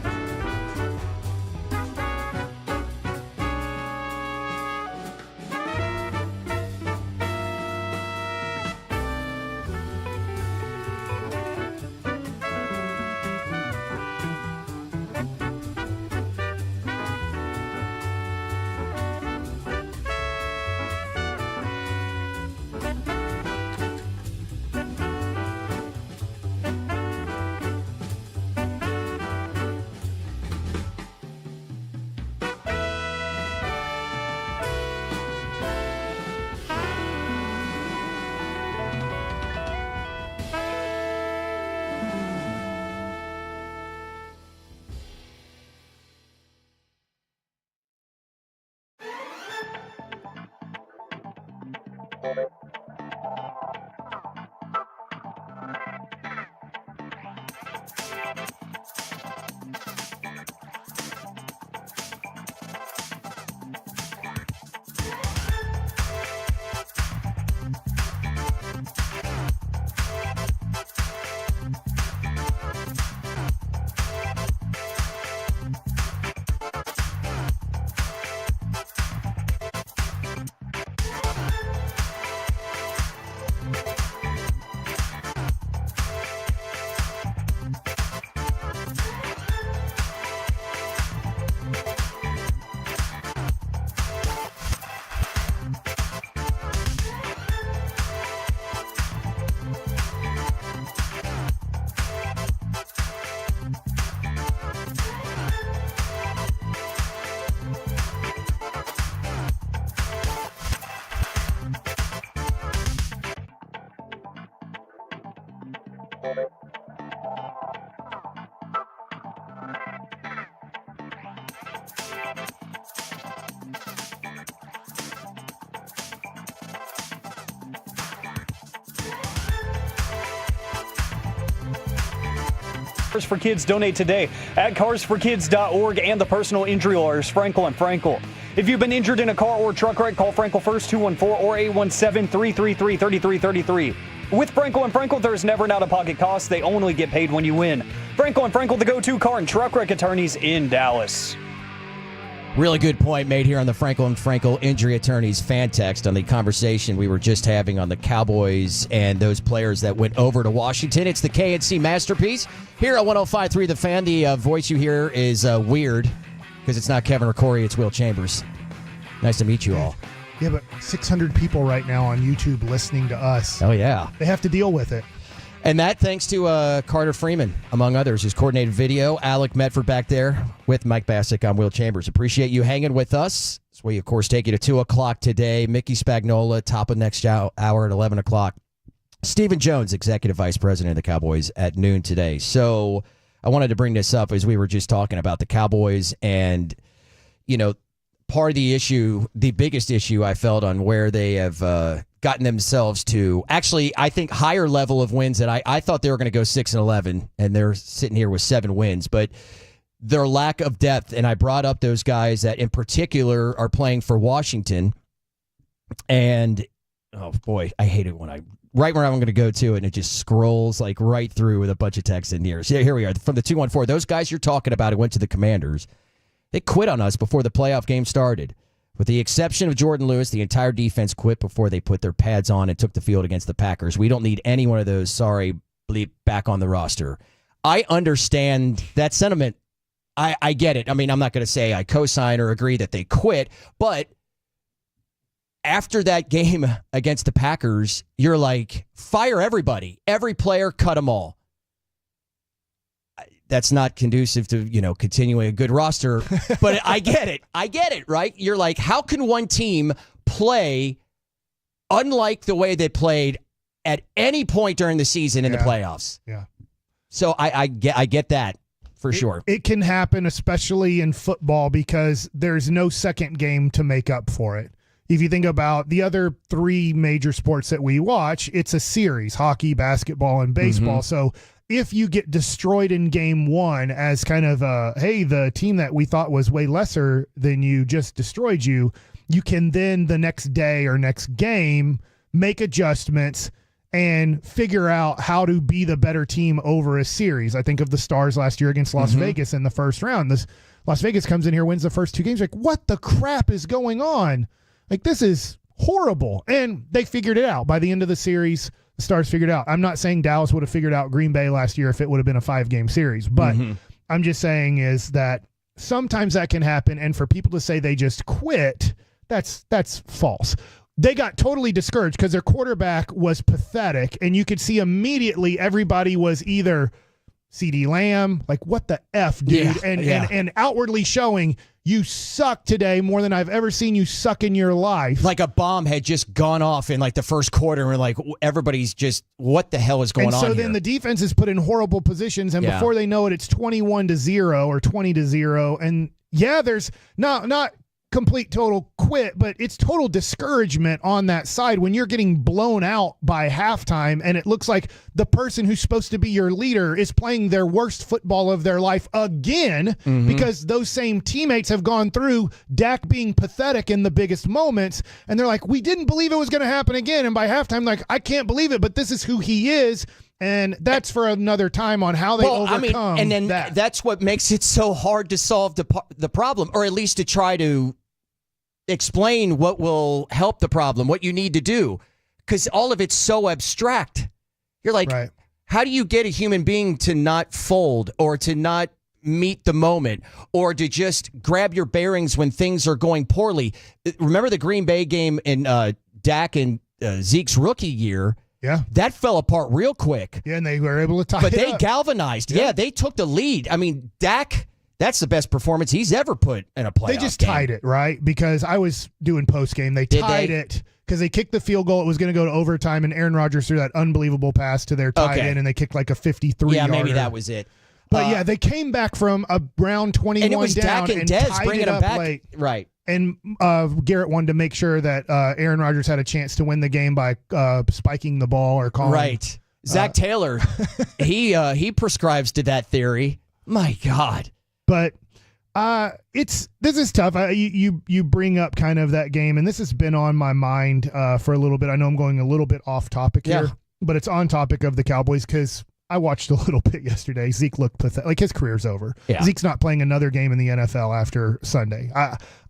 K: Cars for Kids donate today at carsforkids.org and the personal injury lawyers, Frankel and Frankel. If you've been injured in a car or truck wreck, call Frankel first, 214 or 817-333-3333. With Frankel and Frankel, there's never an out-of-pocket cost. They only get paid when you win. Frankel and Frankel, the go-to car and truck wreck attorneys in Dallas.
L: Really good point made here on the Frankel and Frankel Injury Attorneys fan text on the conversation we were just having on the Cowboys and those players that went over to Washington. It's the KNC Masterpiece here at 105.3 The Fan. The voice you hear is weird because it's not Kevin Ricori, it's Will Chambers. Nice to meet you all.
I: Yeah, but 600 people right now on YouTube listening to us.
L: Oh, yeah.
I: They have to deal with it.
L: And that thanks to Carter Freeman, among others, who's coordinated video. Alec Medford back there with Mike Bassick. I'm Will Chambers. Appreciate you hanging with us. So we, of course, take you to 2 o'clock today. Mickey Spagnola, top of next hour at 11 o'clock. Stephen Jones, Executive Vice President of the Cowboys, at noon today. So I wanted to bring this up as we were just talking about the Cowboys and, you know, part of the issue, the biggest issue I felt on where they have gotten themselves to, actually, I think higher level of wins that I thought they were going to go 6-11, and they're sitting here with 7 wins, but their lack of depth, and I brought up those guys that in particular are playing for Washington, and oh boy, I hate it when right where I'm going to go to it, and it just scrolls like right through with a bunch of text in here. So here we are from the 214. Those guys you're talking about who went to the Commanders, they quit on us before the playoff game started. With the exception of Jordan Lewis, the entire defense quit before they put their pads on and took the field against the Packers. We don't need any one of those, sorry, bleep, back on the roster. I understand that sentiment. I get it. I mean, I'm not going to say I co-sign or agree that they quit, but after that game against the Packers, you're like, fire everybody. Every player, cut them all. That's not conducive to, you know, continuing a good roster, but I get it. I get it, right? You're like, how can one team play unlike the way they played at any point during the season in the playoffs?
I: Yeah.
L: So I get that for sure.
I: It can happen, especially in football, because there's no second game to make up for it. If you think about the other 3 major sports that we watch, it's a series: hockey, basketball, and baseball.
L: Mm-hmm.
I: So if you get destroyed in game 1 as kind of hey, the team that we thought was way lesser than you just destroyed you, you can then the next day or next game make adjustments and figure out how to be the better team over a series. I think of the Stars last year against Las Vegas in the first round. Las Vegas comes in here, wins the first 2 games. Like, what the crap is going on? Like, this is horrible. And they figured it out. By the end of the series, the Stars figured it out. I'm not saying Dallas would have figured out Green Bay last year if it would have been a 5-game series, but I'm just saying is that sometimes that can happen, and for people to say they just quit, that's false. They got totally discouraged because their quarterback was pathetic, and you could see immediately everybody was either CeeDee Lamb, like, what the F, dude, and outwardly showing, you suck today more than I've ever seen you suck in your life.
L: Like a bomb had just gone off in like the first quarter, and we're like, everybody's just, what the hell is going on here?
I: And so then the defense is put in horrible positions, and before they know it, it's 21-0 or 20-0. And yeah, there's not complete total quit, but it's total discouragement on that side when you're getting blown out by halftime, and it looks like the person who's supposed to be your leader is playing their worst football of their life again, because those same teammates have gone through Dak being pathetic in the biggest moments, and they're like, we didn't believe it was going to happen again, and by halftime, like, I can't believe it, but this is who he is. And that's for another time on how they overcome
L: and then
I: that.
L: That's what makes it so hard to solve the problem, or at least to try to explain what will help the problem, what you need to do, because all of it's so abstract. You're like, how do you get a human being to not fold or to not meet the moment or to just grab your bearings when things are going poorly? Remember the Green Bay game in Dak and Zeke's rookie year?
I: Yeah.
L: That fell apart real quick.
I: Yeah, and they were able to tie
L: But
I: it
L: they
I: up.
L: galvanized. Yeah, they took the lead. I mean, Dak, that's the best performance he's ever put in a playoff
I: They just
L: game.
I: tied it, right? Because I was doing post-game. They tied it because they kicked the field goal. It was going to go to overtime, and Aaron Rodgers threw that unbelievable pass to their tight end, and they kicked like a 53-yarder.
L: Yeah, maybe that was it.
I: But yeah, they came back from a round 21
L: and it was
I: down
L: Dak and
I: and
L: Dez
I: tied
L: bringing
I: it
L: them
I: up
L: back.
I: late.
L: Right.
I: And Garrett wanted to make sure that Aaron Rodgers had a chance to win the game by spiking the ball or calling.
L: Right. Zach Taylor, he prescribes to that theory. My God.
I: But this is tough. You bring up kind of that game, and this has been on my mind for a little bit. I know I'm going a little bit off topic here, but it's on topic of the Cowboys because I watched a little bit yesterday. Zeke looked pathetic. Like, his career's over. Yeah. Zeke's not playing another game in the NFL after Sunday.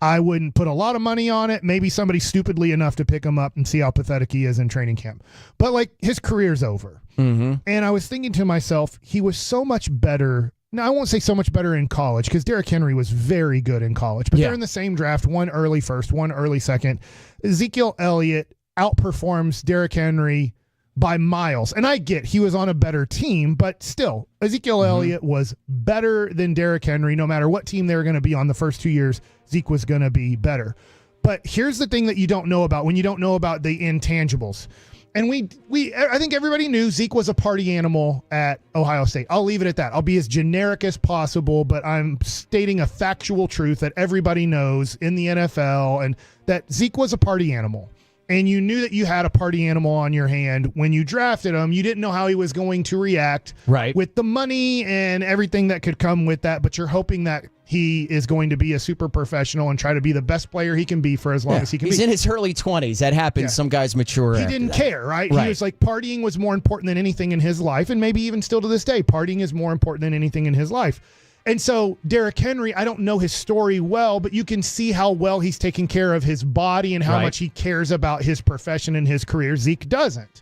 I: I wouldn't put a lot of money on it. Maybe somebody stupidly enough to pick him up and see how pathetic he is in training camp. But, like, his career's over. Mm-hmm. And I was thinking to myself, he was so much better. Now, I won't say so much better in college because Derrick Henry was very good in college. But they're in the same draft, one early first, one early second. Ezekiel Elliott outperforms Derrick Henry by miles. And I get he was on a better team, but still, Ezekiel Elliott was better than Derrick Henry. No matter what team they were going to be on the first 2 years, Zeke was going to be better. But here's the thing that you don't know about when you don't know about the intangibles. And I think everybody knew Zeke was a party animal at Ohio State. I'll leave it at that. I'll be as generic as possible, but I'm stating a factual truth that everybody knows in the NFL, and that Zeke was a party animal. And you knew that you had a party animal on your hand when you drafted him. You didn't know how he was going to react with the money and everything that could come with that, but you're hoping that he is going to be a super professional and try to be the best player he can be for as long as he can be.
L: He's in his early 20s. That happens. Yeah. Some guys mature.
I: He didn't care, right? He was like, partying was more important than anything in his life, and maybe even still to this day, partying is more important than anything in his life. And so Derrick Henry, I don't know his story well, but you can see how well he's taking care of his body and how much he cares about his profession and his career. Zeke doesn't.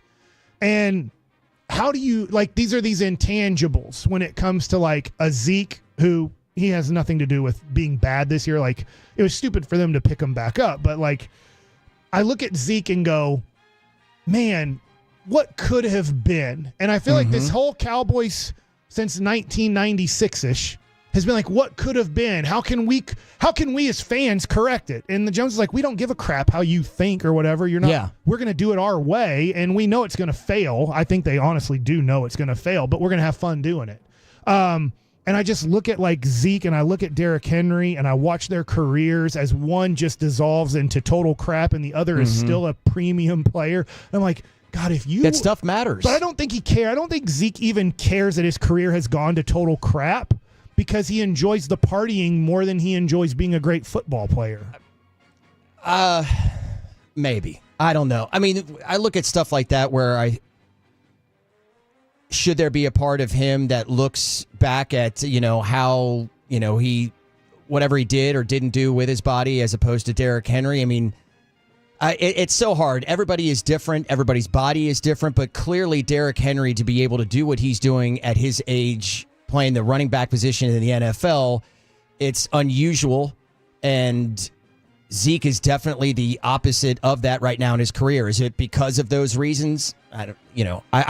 I: And how do you, like, these are these intangibles when it comes to, like, a Zeke who he has nothing to do with being bad this year. Like, it was stupid for them to pick him back up. But, like, I look at Zeke and go, man, what could have been? And I feel like this whole Cowboys since 1996-ish has been like, what could have been? How can we as fans correct it? And the Jones is like, we don't give a crap how you think or whatever. You're not. We're going to do it our way, and we know it's going to fail. I think they honestly do know it's going to fail, but we're going to have fun doing it. And I just look at, like, Zeke, and I look at Derrick Henry, and I watch their careers as one just dissolves into total crap, and the other is still a premium player. And I'm like, God,
L: that stuff matters.
I: But I don't think he cares. I don't think Zeke even cares that his career has gone to total crap, because he enjoys the partying more than he enjoys being a great football player.
L: Maybe. I don't know. I mean, I look at stuff like that where should there be a part of him that looks back at, how, whatever he did or didn't do with his body as opposed to Derrick Henry? I mean, it's so hard. Everybody is different. Everybody's body is different, but clearly Derrick Henry, to be able to do what he's doing at his age, playing the running back position in the NFL, it's unusual, and Zeke is definitely the opposite of that right now in his career. Is it because of those reasons? I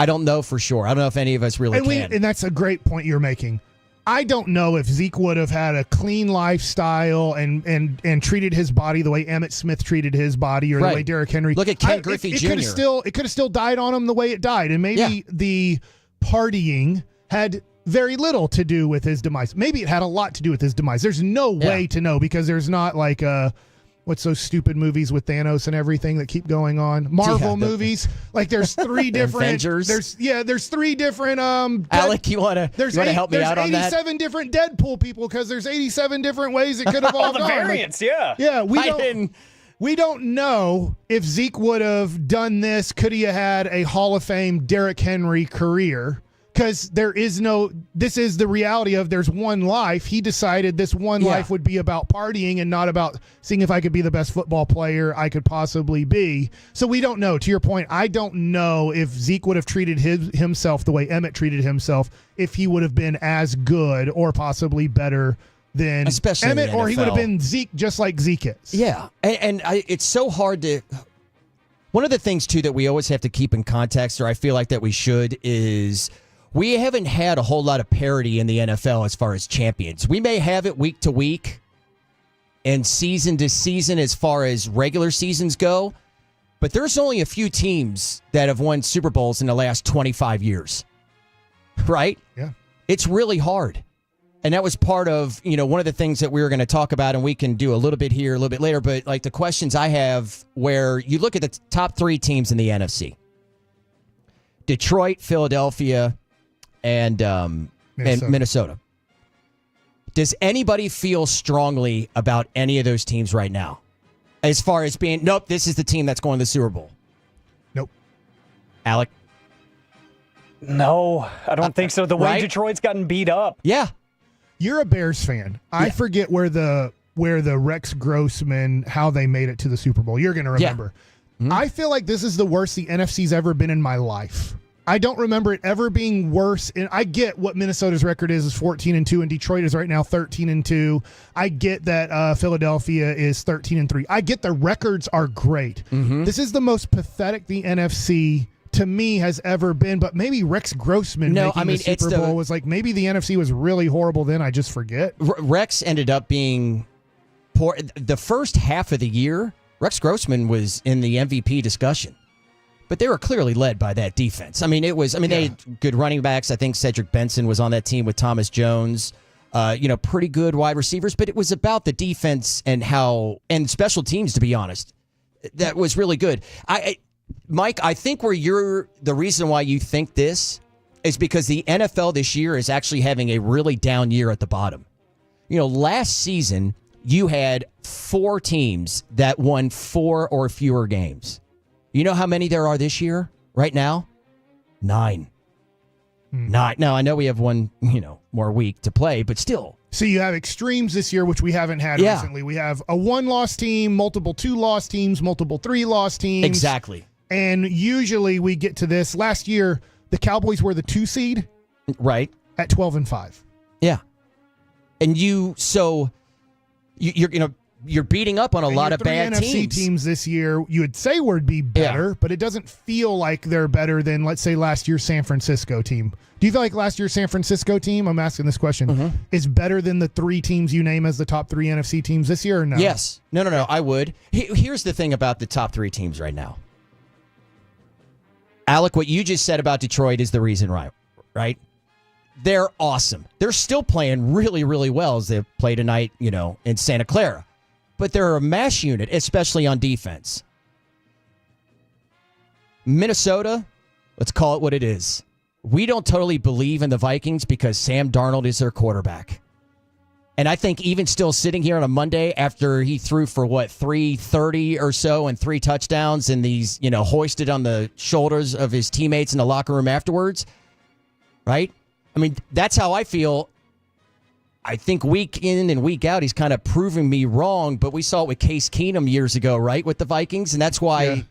L: don't know for sure. I don't know if any of us really can.
I: And that's a great point you're making. I don't know if Zeke would have had a clean lifestyle and treated his body the way Emmitt Smith treated his body, or the way Derrick Henry.
L: Look at Ken Griffey Jr.
I: It could have still died on him the way it died, and maybe the partying had very little to do with his demise. Maybe it had a lot to do with his demise. There's no way to know, because there's not like what's those stupid movies with Thanos and everything that keep going on? Marvel movies. Like, there's three different
L: Avengers.
I: There's three different
L: Alec, you wanna help me out on that?
I: There's 87 different Deadpool people, because there's 87 different ways it could have all
K: the
I: gone.
K: variants,
I: Yeah, we don't know if Zeke would have done this. Could he have had a Hall of Fame Derrick Henry career? Because this is the reality of there's one life. He decided this one life would be about partying and not about seeing if I could be the best football player I could possibly be. So we don't know. To your point, I don't know if Zeke would have treated himself the way Emmitt treated himself, if he would have been as good or possibly better than
L: especially
I: Emmitt, or he would have been Zeke just like Zeke is.
L: Yeah, and it's so hard to... One of the things, too, that we always have to keep in context, or I feel like that we should, is... we haven't had a whole lot of parity in the NFL as far as champions. We may have it week to week and season to season as far as regular seasons go, but there's only a few teams that have won Super Bowls in the last 25 years, right?
I: Yeah.
L: It's really hard. And that was part of, one of the things that we were going to talk about, and we can do a little bit here, a little bit later, but like the questions I have where you look at the top three teams in the NFC. Detroit, Philadelphia, and Minnesota. Does anybody feel strongly about any of those teams right now? As far as being, nope, this is the team that's going to the Super Bowl.
I: Nope.
L: Alec?
K: No, I don't think so. The way
L: right?
K: Detroit's gotten beat up.
L: Yeah.
I: You're a Bears fan. I forget where the Rex Grossman, how they made it to the Super Bowl. You're going to remember.
L: Yeah.
I: I feel like this is the worst the NFC's ever been in my life. I don't remember it ever being worse. And I get what Minnesota's record is 14-2, and Detroit is right now 13-2. I get that Philadelphia is 13-3. I get the records are great. This is the most pathetic the NFC to me has ever been. But maybe Rex Grossman making the Super Bowl was like, maybe the NFC was really horrible then. I just forget.
L: Rex ended up being poor. The first half of the year, Rex Grossman was in the MVP discussion. But they were clearly led by that defense. I mean, they had good running backs. I think Cedric Benson was on that team with Thomas Jones. Pretty good wide receivers. But it was about the defense and special teams, to be honest. That was really good. Mike, I think the reason why you think this is because the NFL this year is actually having a really down year at the bottom. Last season, you had 4 teams that won 4 or fewer games. You know how many there are this year, right now? 9. 9. Now, I know we have one, more week to play, but still.
I: So you have extremes this year, which we haven't had recently. We have a 1-loss team, multiple 2-loss teams, multiple 3-loss teams.
L: Exactly.
I: And usually we get to this. Last year, the Cowboys were the 2 seed.
L: Right.
I: At 12-5.
L: Yeah. And you're beating up on a lot of bad
I: NFC teams this year. You would say would be better, but it doesn't feel like they're better than, let's say, last year's San Francisco team. Do you feel like last year's San Francisco team, I'm asking this question, is better than the 3 teams you name as the top 3 NFC teams this year or no?
L: Yes. No, I would. Here's the thing about the top 3 teams right now. Alec, what you just said about Detroit is the reason, right? They're awesome. They're still playing really, really well as they play tonight, in Santa Clara. But they're a mash unit, especially on defense. Minnesota, let's call it what it is. We don't totally believe in the Vikings because Sam Darnold is their quarterback. And I think even still sitting here on a Monday after he threw for 330 or so and 3 touchdowns and these, hoisted on the shoulders of his teammates in the locker room afterwards, right? I mean, that's how I feel. I think week in and week out, he's kind of proving me wrong, but we saw it with Case Keenum years ago, right, with the Vikings, and that's why...
I: Yeah.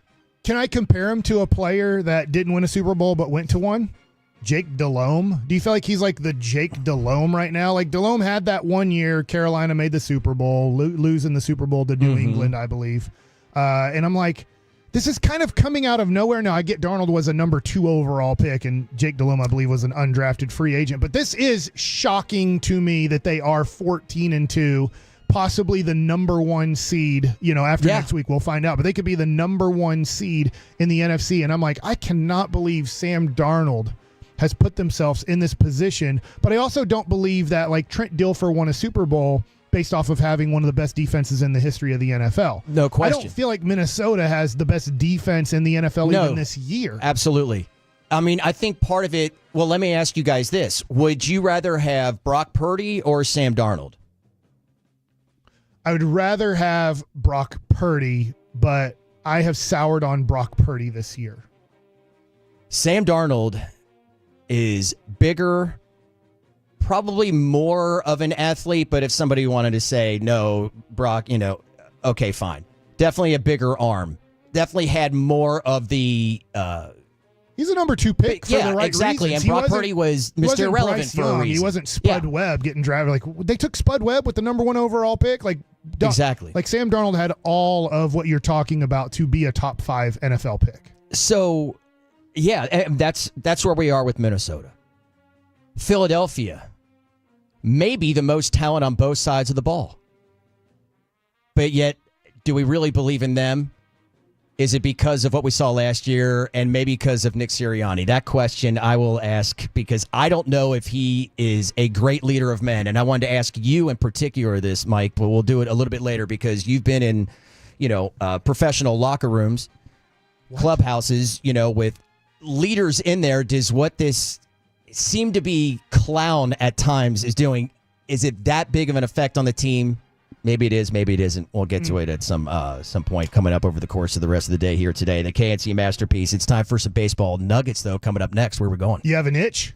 I: Can I compare him to a player that didn't win a Super Bowl but went to one? Jake Delhomme. Do you feel like he's like the Jake Delhomme right now? Like, Delhomme had that one year, Carolina made the Super Bowl, losing the Super Bowl to New England, I believe. And I'm like... This is kind of coming out of nowhere. Now, I get Darnold was a number 2 overall pick, and Jake Delhomme, I believe, was an undrafted free agent. But this is shocking to me that they are 14-2, possibly the number 1 seed. After next week, we'll find out. But they could be the number 1 seed in the NFC. And I'm like, I cannot believe Sam Darnold has put themselves in this position. But I also don't believe that, Trent Dilfer won a Super Bowl based off of having one of the best defenses in the history of the NFL.
L: No question.
I: I don't feel like Minnesota has the best defense in the NFL even this year.
L: Absolutely. I mean, I think part of it, well, let me ask you guys this. Would you rather have Brock Purdy or Sam Darnold?
I: I would rather have Brock Purdy, but I have soured on Brock Purdy this year.
L: Sam Darnold is bigger, probably more of an athlete, but if somebody wanted to say, no, Brock, okay, fine. Definitely a bigger arm. Definitely had more of the...
I: He's a number 2 pick for the right
L: exactly.
I: reasons.
L: And Brock Purdy was Mr. Irrelevant for a reason.
I: He wasn't Spud Webb getting drafted. They took Spud Webb with the number 1 overall pick.
L: Exactly.
I: Sam Darnold had all of what you're talking about to be a top 5 NFL pick.
L: So, yeah, that's where we are with Minnesota. Philadelphia. Maybe the most talent on both sides of the ball. But yet, do we really believe in them? Is it because of what we saw last year and maybe because of Nick Sirianni? That question I will ask because I don't know if he is a great leader of men. And I wanted to ask you in particular this, Mike, but we'll do it a little bit later because you've been in, professional locker rooms, clubhouses, with leaders in there does what this seem to be clown at times is doing? Is it that big of an effect on the team? Maybe it is, maybe it isn't. We'll get to it at some point coming up over the course of the rest of the day here today. The KNC Masterpiece. It's time for some baseball nuggets, though, coming up next. Where are we going?
I: You have an itch?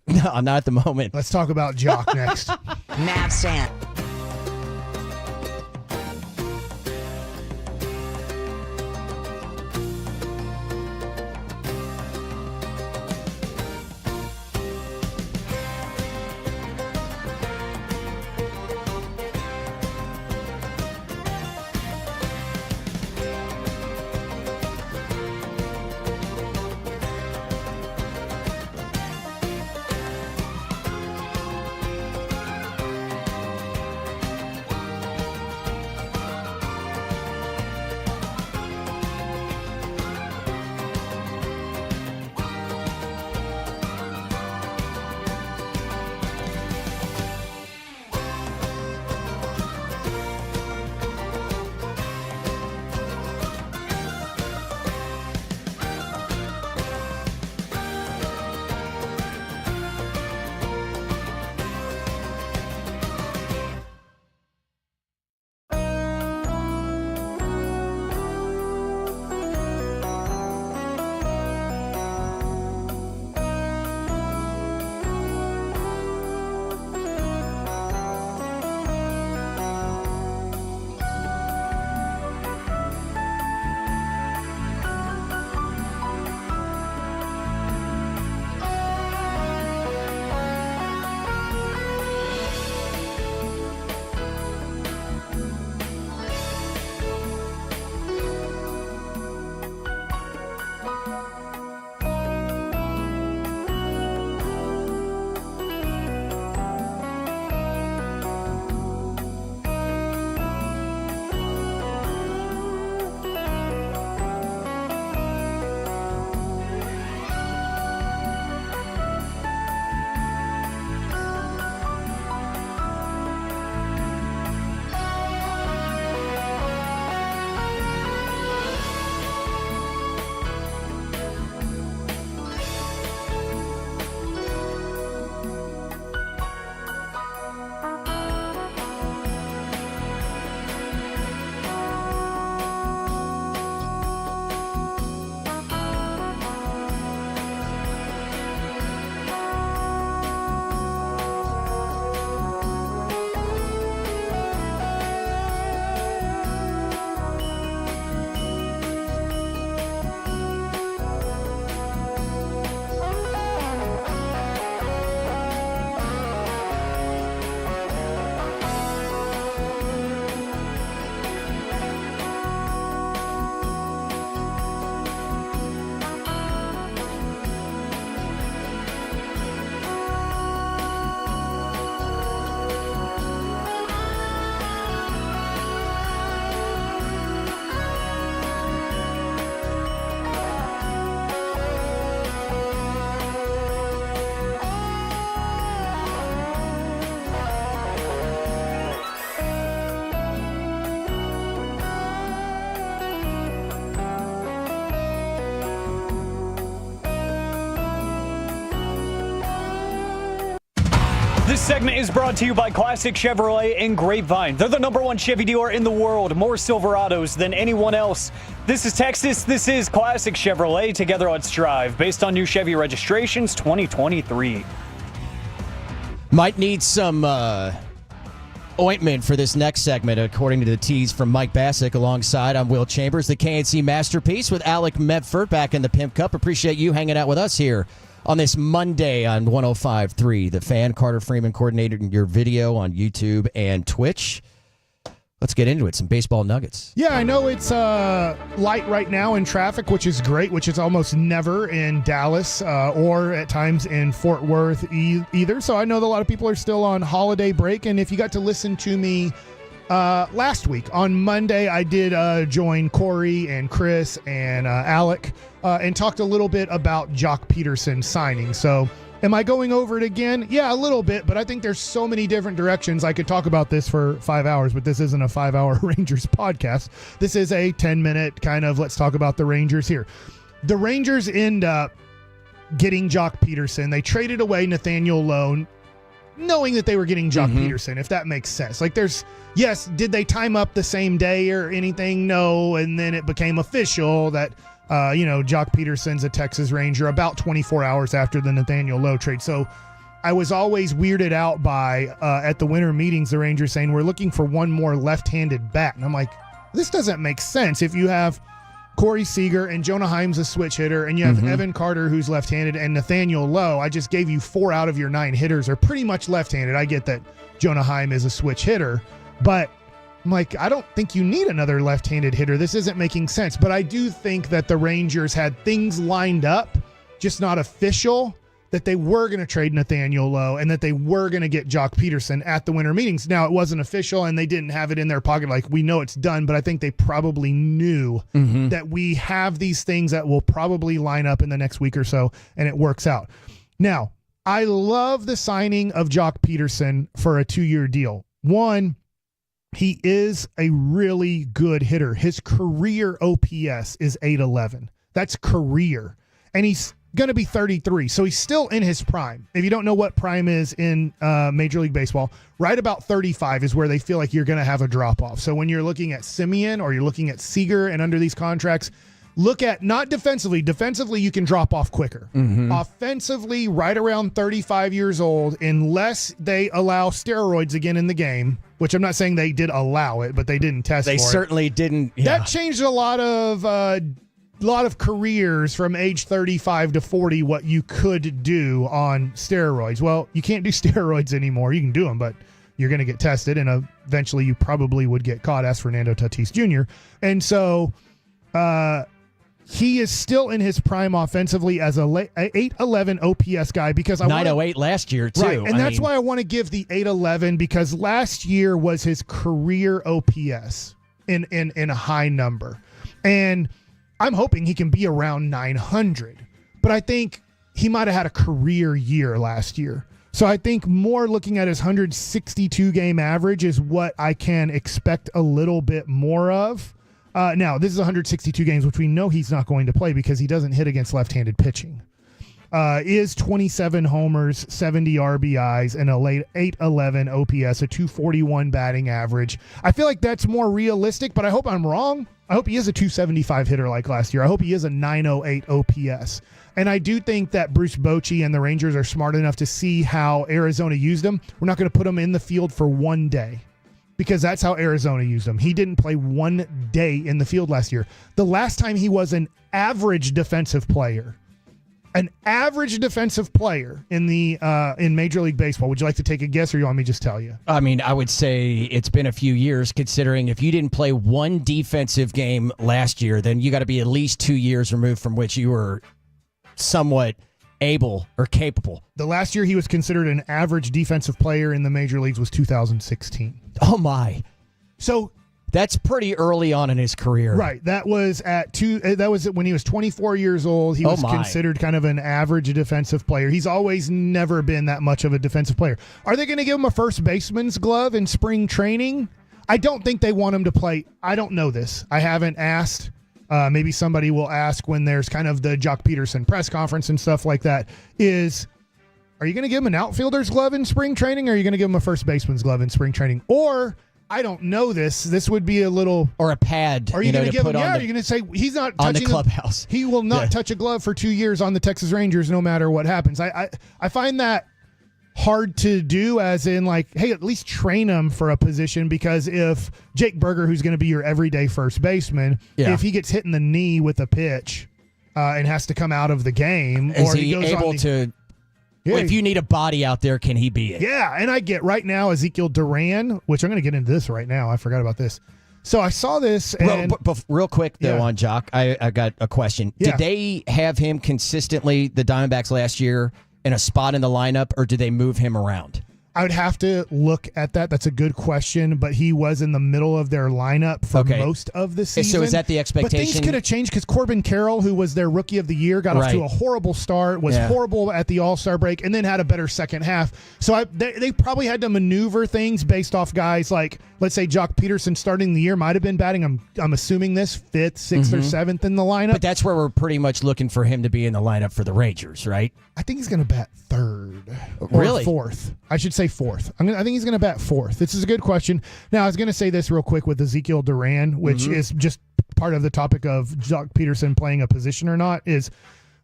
L: No, not at the moment.
I: Let's talk about Jock next.
M: Mavs fan.
K: This segment is brought to you by Classic Chevrolet and Grapevine. They're the #1 Chevy dealer in the world, more Silverados than anyone else. This is Texas. This is Classic Chevrolet. Together let's drive. Based on new Chevy registrations 2023.
L: Might need some ointment for this next segment, according to the tease from Mike Bassick. Alongside, I'm Will Chambers, the KNC Masterpiece with Alec Medford back in the Pimp Cup. Appreciate you hanging out with us here on this Monday on 105.3. The Fan. Carter Freeman coordinating your video on YouTube and Twitch. Let's get into it. Some baseball nuggets.
I: Yeah, I know it's light right now in traffic, which is great, which is almost never in Dallas or at times in Fort Worth either. So I know that a lot of people are still on holiday break. And if you got to listen to me last week on Monday, I did join Corey and Chris and Alec and talked a little bit about Jock Peterson signing. So am I going over it again? Yeah, a little bit, but I think there's so many different directions. I could talk about this for 5 hours, but this isn't a 5-hour Rangers podcast. This is a 10-minute kind of let's talk about the Rangers here. the Rangers end up getting Jock Peterson. They traded away Nathaniel Lowe, knowing that they were getting Jock Peterson, if that makes sense. Like yes, did they time up the same day or anything? No. And then it became official that, Jock Peterson's a Texas Ranger about 24 hours after the Nathaniel Lowe trade. So I was always weirded out by, at the winter meetings, the Rangers saying, we're looking for one more left-handed bat. And I'm like, this doesn't make sense. If you have Corey Seager and Jonah Heim's a switch hitter, and you have Evan Carter, who's left-handed, and Nathaniel Lowe, I just gave you 4 out of your 9 hitters are pretty much left-handed. I get that Jonah Heim is a switch hitter, but I'm like, I don't think you need another left-handed hitter. This isn't making sense. But I do think that the Rangers had things lined up, just not official, that they were going to trade Nathaniel Lowe and that they were going to get Jock Peterson at the winter meetings. Now, it wasn't official and they didn't have it in their pocket like, we know it's done, but I think they probably knew that we have these things that will probably line up in the next week or so, and it works out. Now, I love the signing of Jock Peterson for a 2-year deal. One, he is a really good hitter. His career OPS is 811. That's career. And he's going to be 33, so he's still in his prime. If you don't know what prime is in Major League Baseball, right about 35 is where they feel like you're going to have a drop-off. So when you're looking at Simeon or you're looking at Seager and under these contracts, look at not defensively. Defensively, you can drop off quicker. Offensively, right around 35 years old, unless they allow steroids again in the game, which I'm not saying they did allow it, but they didn't test for it.
L: They certainly didn't. Yeah.
I: That changed a lot of careers from age 35 to 40, what you could do on steroids. Well, you can't do steroids anymore. You can do them, but you're going to get tested, and eventually you probably would get caught, as Fernando Tatis Jr. And so he is still in his prime offensively as a 811 OPS guy, because
L: 908 last year, too.
I: Right, and that's why I want to give the 811, because last year was his career OPS in a high number. And I'm hoping he can be around 900, but I think he might have had a career year last year. So I think more looking at his 162 game average is what I can expect a little bit more of. Now, this is 162 games, which we know he's not going to play because he doesn't hit against left-handed pitching. Is 27 homers, 70 RBIs, and a late 811 OPS, a 241 batting average. I feel like that's more realistic, but I hope I'm wrong. I hope he is a 275 hitter like last year. I hope he is a 908 OPS. And I do think that Bruce Bochy and the Rangers are smart enough to see how Arizona used him. We're not going to put him in the field for one day, because that's how Arizona used him. He didn't play one day in the field last year. The last time he was an average defensive player in Major League Baseball. Would you like to take a guess, or you want me to just tell you?
L: I mean, I would say it's been a few years, considering if you didn't play one defensive game last year, then you got to be at least 2 years removed from which you were somewhat able or capable.
I: The last year he was considered an average defensive player in the major leagues was 2016.
L: Oh my.
I: So
L: that's pretty early on in his career.
I: Right. That was when he was 24 years old. He was considered kind of an average defensive player. He's always never been that much of a defensive player. Are they going to give him a first baseman's glove in spring training? I don't think they want him to play. I don't know this. I haven't asked. Maybe somebody will ask when there's kind of the Jock Peterson press conference and stuff like that. Are you going to give him an outfielder's glove in spring training, or are you going to give him a first baseman's glove in spring training? Or, I don't know this. This would be a little...
L: Or a pad.
I: Are you going to give him... Yeah, are you going to say he's not touching...
L: On the clubhouse.
I: He will not touch a glove for 2 years on the Texas Rangers no matter what happens. I find that hard to do, as in like, hey, at least train him for a position, because if Jake Berger, who's going to be your everyday first baseman, if he gets hit in the knee with a pitch and has to come out of the game...
L: Is he able to... If you need a body out there, can he be it?
I: Yeah, and I get right now Ezekiel Duran, which I'm going to get into this right now. I forgot about this. So I saw this. And
L: real quick, though, on Jock, I got a question.
I: Yeah.
L: Did they have him consistently, the Diamondbacks last year, in a spot in the lineup, or did they move him around?
I: I would have to look at that. That's a good question, but he was in the middle of their lineup for most of the season.
L: So is that the expectation?
I: But things could have changed because Corbin Carroll, who was their rookie of the year, got off to a horrible start, was horrible at the All-Star break, and then had a better second half. So they probably had to maneuver things based off guys like, let's say, Jock Peterson starting the year might have been batting, I'm assuming this, 5th, 6th, or 7th in the lineup.
L: But that's where we're pretty much looking for him to be in the lineup for the Rangers, right?
I: I think he's going to bat 3rd.
L: Really?
I: Or 4th. I should say 4th. I think he's going to bat 4th. This is a good question. Now, I was going to say this real quick with Ezekiel Duran, which is just part of the topic of Jock Peterson playing a position or not, is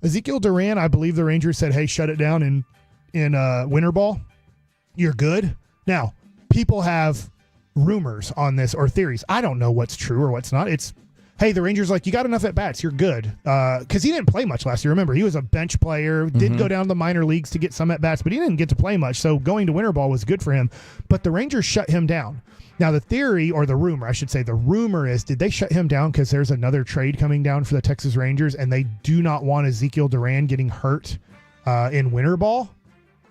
I: Ezekiel Duran, I believe the Rangers said, hey, shut it down in winter ball. You're good. Now, people have rumors on this or theories. I don't know what's true or what's not. It's, hey, the Rangers you got enough at bats. You're good. Because he didn't play much last year. Remember, he was a bench player, did go down to the minor leagues to get some at bats, but he didn't get to play much. So going to winter ball was good for him. But the Rangers shut him down. Now, the theory, or the rumor, I should say, the rumor is, did they shut him down because there's another trade coming down for the Texas Rangers and they do not want Ezekiel Duran getting hurt in winter ball?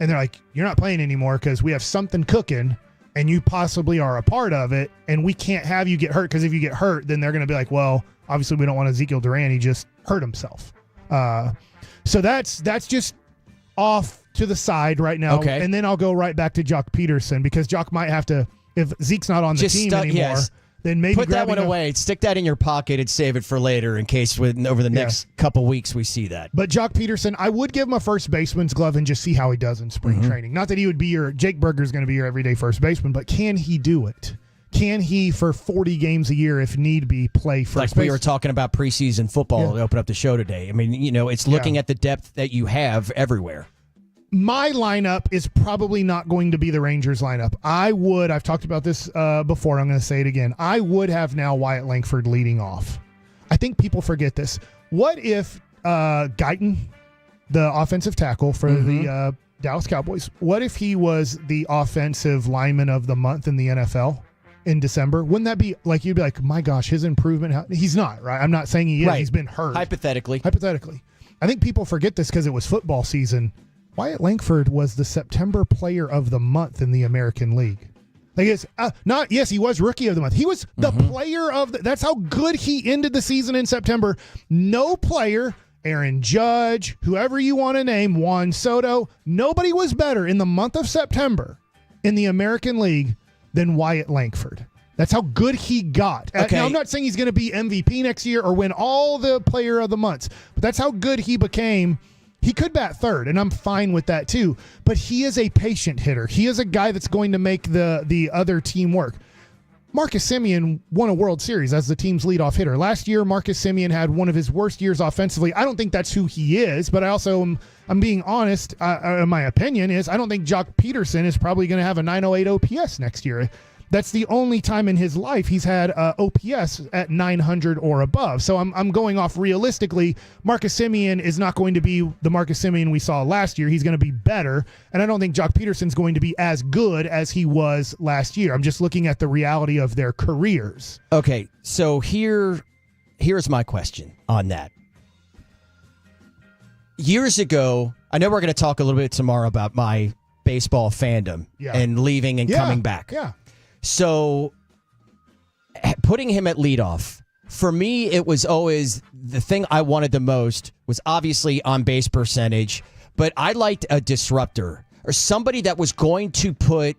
I: And they're like, you're not playing anymore because we have something cooking and you possibly are a part of it, and we can't have you get hurt because if you get hurt, then they're going to be like, well, obviously we don't want Ezekiel Duran. He just hurt himself. So that's just off to the side right now.
L: Okay.
I: And then I'll go right back to Jock Peterson because Jock might have to, if Zeke's not on the team anymore, then maybe
L: put that one away. Stick that in your pocket and save it for later in case over the next couple weeks we see that.
I: But Jock Peterson, I would give him a first baseman's glove and just see how he does in spring training. Not that he would be Jake Berger's going to be your everyday first baseman, but can he do it? Can he, for 40 games a year, if need be, play first base?
L: Like we were talking about preseason football to open up the show today. I mean, it's looking at the depth that you have everywhere.
I: My lineup is probably not going to be the Rangers lineup. I've talked about this before, I'm going to say it again. I would have now Wyatt Langford leading off. I think people forget this. What if Guyton, the offensive tackle for the Dallas Cowboys, what if he was the offensive lineman of the month in the NFL in December? Wouldn't that be like, you'd be like, my gosh, his improvement, he's not, right? I'm not saying he is. Right. He's been hurt.
L: Hypothetically.
I: I think people forget this because it was football season. Wyatt Langford was the September player of the month in the American League. He was rookie of the month. He was the player of that's how good he ended the season in September. No player, Aaron Judge, whoever you want to name, Juan Soto, nobody was better in the month of September in the American League than Wyatt Langford. That's how good he got.
L: Okay.
I: Now, I'm not saying he's going to be MVP next year or win all the player of the months, but that's how good he became. He could bat 3rd, and I'm fine with that too. But he is a patient hitter. He is a guy that's going to make the other team work. Marcus Semien won a World Series as the team's leadoff hitter. Last year, Marcus Semien had one of his worst years offensively. I don't think that's who he is, but I also I'm being honest. My opinion is I don't think Jock Peterson is probably going to have a 908 OPS next year. That's the only time in his life he's had OPS at 900 or above. So I'm going off realistically. Marcus Semien is not going to be the Marcus Semien we saw last year. He's going to be better. And I don't think Jock Peterson's going to be as good as he was last year. I'm just looking at the reality of their careers.
L: Okay, so here's my question on that. Years ago, I know we're going to talk a little bit tomorrow about my baseball fandom and leaving and coming back.
I: Yeah.
L: So putting him at leadoff, for me, it was always the thing I wanted the most was obviously on base percentage, but I liked a disruptor or somebody that was going to put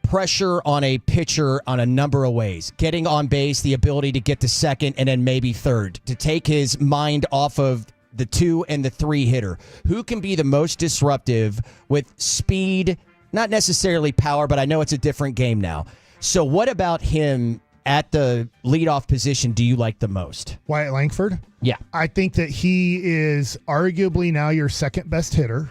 L: pressure on a pitcher on a number of ways. Getting on base, the ability to get to second and then maybe third, to take his mind off of the 2 and the 3 hitter. Who can be the most disruptive with speed, not necessarily power, but I know it's a different game now. So what about him at the leadoff position do you like the most?
I: Wyatt Langford?
L: Yeah.
I: I think that he is arguably now your second best hitter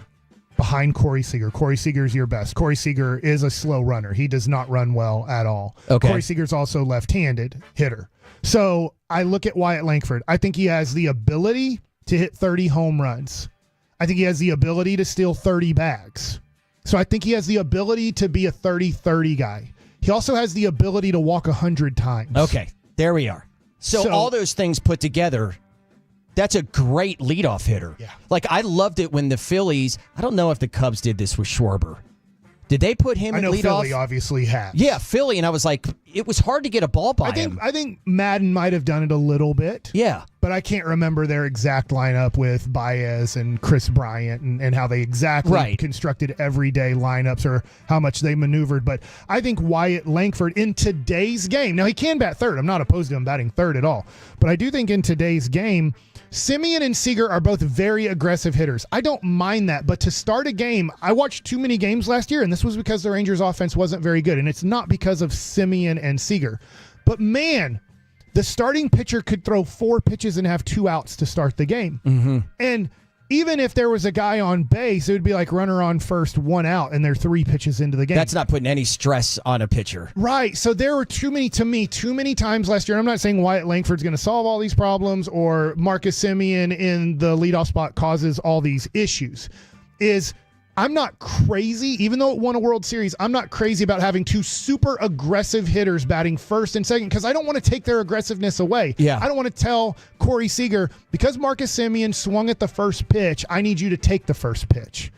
I: behind Corey Seager. Corey Seager is your best. Corey Seager is a slow runner. He does not run well at all.
L: Okay.
I: Corey Seager's also left-handed hitter. So I look at Wyatt Langford. I think he has the ability to hit 30 home runs. I think he has the ability to steal 30 bags. So I think he has the ability to be a 30-30 guy. He also has the ability to walk 100 times.
L: Okay, there we are. So all those things put together, that's a great leadoff hitter.
I: Yeah.
L: Like, I loved it when the Phillies, I don't know if the Cubs did this with Schwarber, Did they put him
I: I
L: in
I: know
L: leadoff?
I: Philly obviously has.
L: Yeah, Philly, and I was like, it was hard to get a ball by him.
I: I think Madden might have done it a little bit.
L: Yeah.
I: But I can't remember their exact lineup with Baez and Chris Bryant and how they exactly constructed everyday lineups or how much they maneuvered. But I think Wyatt Langford in today's game, now he can bat third. I'm not opposed to him batting third at all. But I do think in today's game, Simeon and Seager are both very aggressive hitters. I don't mind that, but to start a game, I watched too many games last year, and this was because the Rangers' offense wasn't very good, and it's not because of Simeon and Seager. But man, the starting pitcher could throw 4 pitches and have 2 outs to start the game.
L: Mm-hmm.
I: And even if there was a guy on base, it would be like runner on first, 1 out, and they're 3 pitches into the game.
L: That's not putting any stress on a pitcher.
I: Right. So there were too many times last year. And I'm not saying Wyatt Langford's going to solve all these problems or Marcus Semien in the leadoff spot causes all these issues. I'm not crazy, even though it won a World Series, I'm not crazy about having 2 super aggressive hitters batting first and second because I don't want to take their aggressiveness away.
L: Yeah.
I: I don't want to tell Corey Seager, because Marcus Semien swung at the first pitch, I need you to take the first pitch.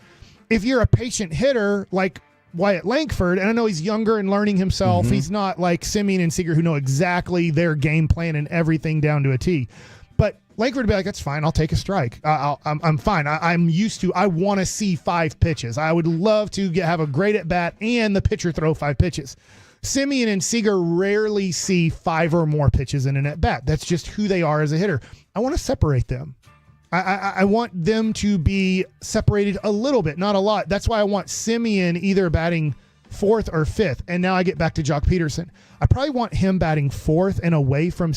I: If you're a patient hitter like Wyatt Langford, and I know he's younger and learning himself, he's not like Semien and Seager who know exactly their game plan and everything down to a T. But Langford would be like, that's fine. I'll take a strike. I'm fine. I'm used to. I want to see 5 pitches. I would love to have a great at bat and the pitcher throw 5 pitches. Semien and Seager rarely see 5 or more pitches in an at bat. That's just who they are as a hitter. I want to separate them. I want them to be separated a little bit, not a lot. That's why I want Semien either batting 4th or 5th. And now I get back to Jock Peterson. I probably want him batting 4th and away from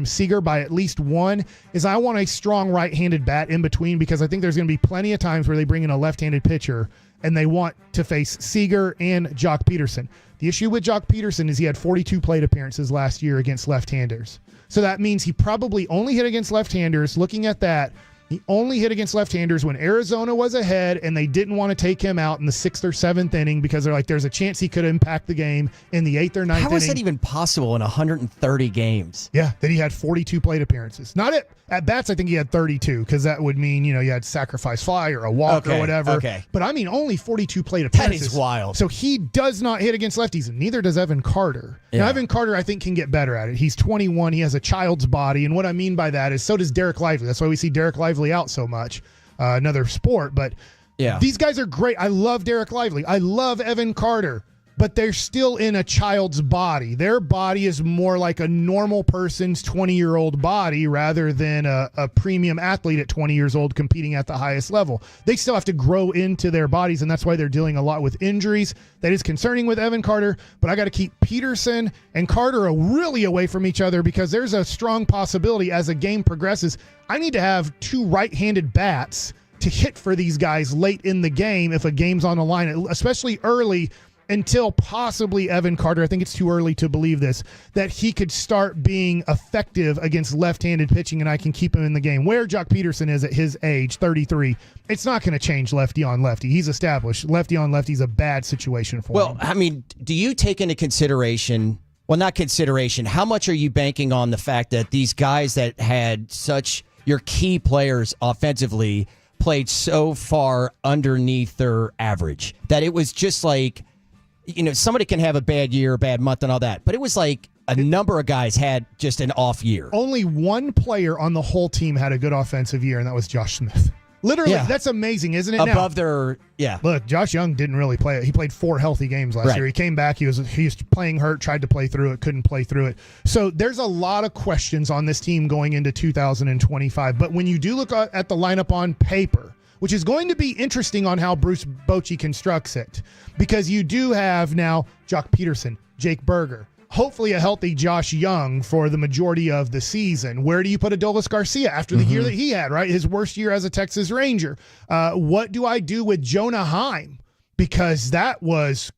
I: Seager by at least 1. I want a strong right-handed bat in between because I think there's going to be plenty of times where they bring in a left-handed pitcher and they want to face Seager and Jock Peterson. The issue with Jock Peterson is he had 42 plate appearances last year against left-handers. So that means he probably only hit against left-handers. Looking at that, he only hit against left-handers when Arizona was ahead and they didn't want to take him out in the 6th or 7th inning because they're like, there's a chance he could impact the game in the 8th or 9th inning.
L: How is that even possible in 130 games?
I: Yeah, that he had 42 plate appearances. Not at bats, I think he had 32 because that would mean, you had sacrifice fly or a walk or whatever.
L: Okay.
I: But I mean, only 42 plate appearances.
L: That is wild.
I: So he does not hit against lefties, and neither does Evan Carter.
L: Yeah.
I: Now, Evan Carter, I think, can get better at it. He's 21. He has a child's body. And what I mean by that is so does Derek Lively. That's why we see Derek Lively out so much. Another sport. But these guys are great. I love Derek Lively. I love Evan Carter. But they're still in a child's body. Their body is more like a normal person's 20-year-old body rather than a premium athlete at 20 years old competing at the highest level. They still have to grow into their bodies, and that's why they're dealing a lot with injuries. That is concerning with Evan Carter, but I got to keep Peterson and Carter really away from each other because there's a strong possibility as a game progresses, I need to have 2 right-handed bats to hit for these guys late in the game if a game's on the line, especially early, until possibly Evan Carter, I think it's too early to believe this, that he could start being effective against left-handed pitching and I can keep him in the game. Where Jock Peterson is at his age, 33, it's not going to change lefty on lefty. He's established. Lefty on lefty is a bad situation for him.
L: Well, I mean, do you take into consideration, how much are you banking on the fact that these guys that had your key players offensively played so far underneath their average that it was just like, somebody can have a bad year, a bad month and all that, but it was like a number of guys had just an off year.
I: Only one player on the whole team had a good offensive year, and that was Josh Smith. Literally, that's amazing, isn't it?
L: Above
I: Look, Josh Young didn't really play it. He played 4 healthy games last year. He came back. He was playing hurt, tried to play through it, couldn't play through it. So there's a lot of questions on this team going into 2025. But when you do look at the lineup on paper, which is going to be interesting on how Bruce Bochy constructs it, because you do have now Jock Peterson, Jake Berger, hopefully a healthy Josh Young for the majority of the season. Where do you put Adolis Garcia after the year that he had, right? His worst year as a Texas Ranger. What do I do with Jonah Heim? Because that was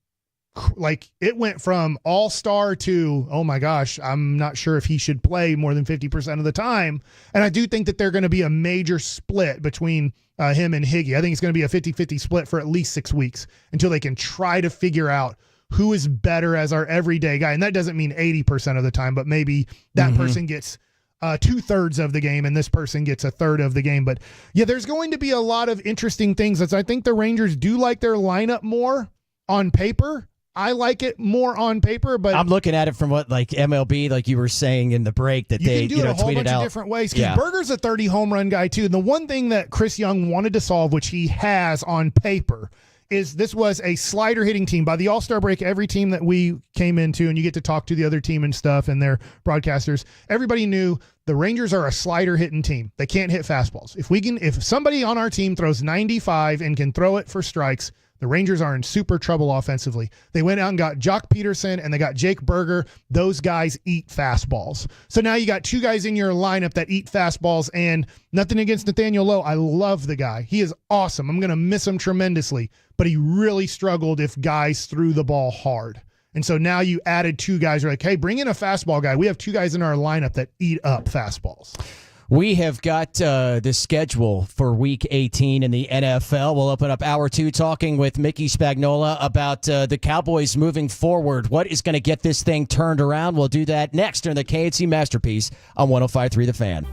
I: it went from all-star to, oh my gosh, I'm not sure if he should play more than 50% of the time. And I do think that they're going to be a major split between him and Higgy. I think it's going to be a 50-50 split for at least 6 weeks until they can try to figure out who is better as our everyday guy. And that doesn't mean 80% of the time, but maybe that person gets 2/3 of the game, and this person gets 1/3 of the game. But yeah, there's going to be a lot of interesting things. As I think the Rangers do like their lineup more on paper. I like it more on paper, but
L: I'm looking at it from what like MLB, like you were saying in the break, that they
I: can do it a whole
L: tweeted
I: bunch
L: out
I: of different ways. Because
L: Yeah.
I: Berger's a 30 home run guy too. And the one thing that Chris Young wanted to solve, which he has on paper, is this was a slider hitting team. By the All-Star break, every team that we came into, and you get to talk to the other team and stuff and their broadcasters, everybody knew the Rangers are a slider hitting team. They can't hit fastballs. If somebody on our team throws 95 and can throw it for strikes, the Rangers are in super trouble offensively. They went out and got Jock Peterson and they got Jake Berger. Those guys eat fastballs. So now you got two guys in your lineup that eat fastballs, and nothing against Nathaniel Lowe. I love the guy. He is awesome. I'm going to miss him tremendously, but he really struggled if guys threw the ball hard. And so now you added two guys. You're like, hey, bring in a fastball guy. We have two guys in our lineup that eat up fastballs.
L: We have got the schedule for Week 18 in the NFL. We'll open up Hour 2 talking with Mickey Spagnola about the Cowboys moving forward. What is going to get this thing turned around? We'll do that next during the KNC Masterpiece on 105.3 The Fan.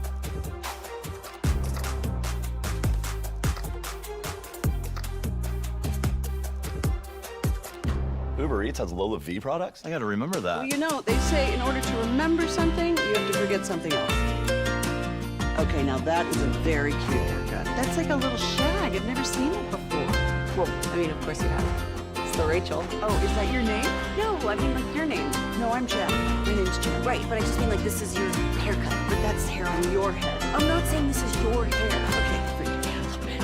H: Uber Eats has Lola V products? I gotta remember that.
N: Well, you know, they say in order to remember something, you have to forget something else. Okay, now that is a very cute haircut. That's like a little shag. I've never seen it before.
V: Well, I mean, of course you have. It's the Rachel.
N: Oh, is that your name?
V: No, I mean like your name.
N: No, I'm Jen.
V: My name's Jen. Right, but I just mean like this is your haircut.
N: But that's hair on your head.
V: I'm not saying this is your hair.
N: Okay, forget it a little bit.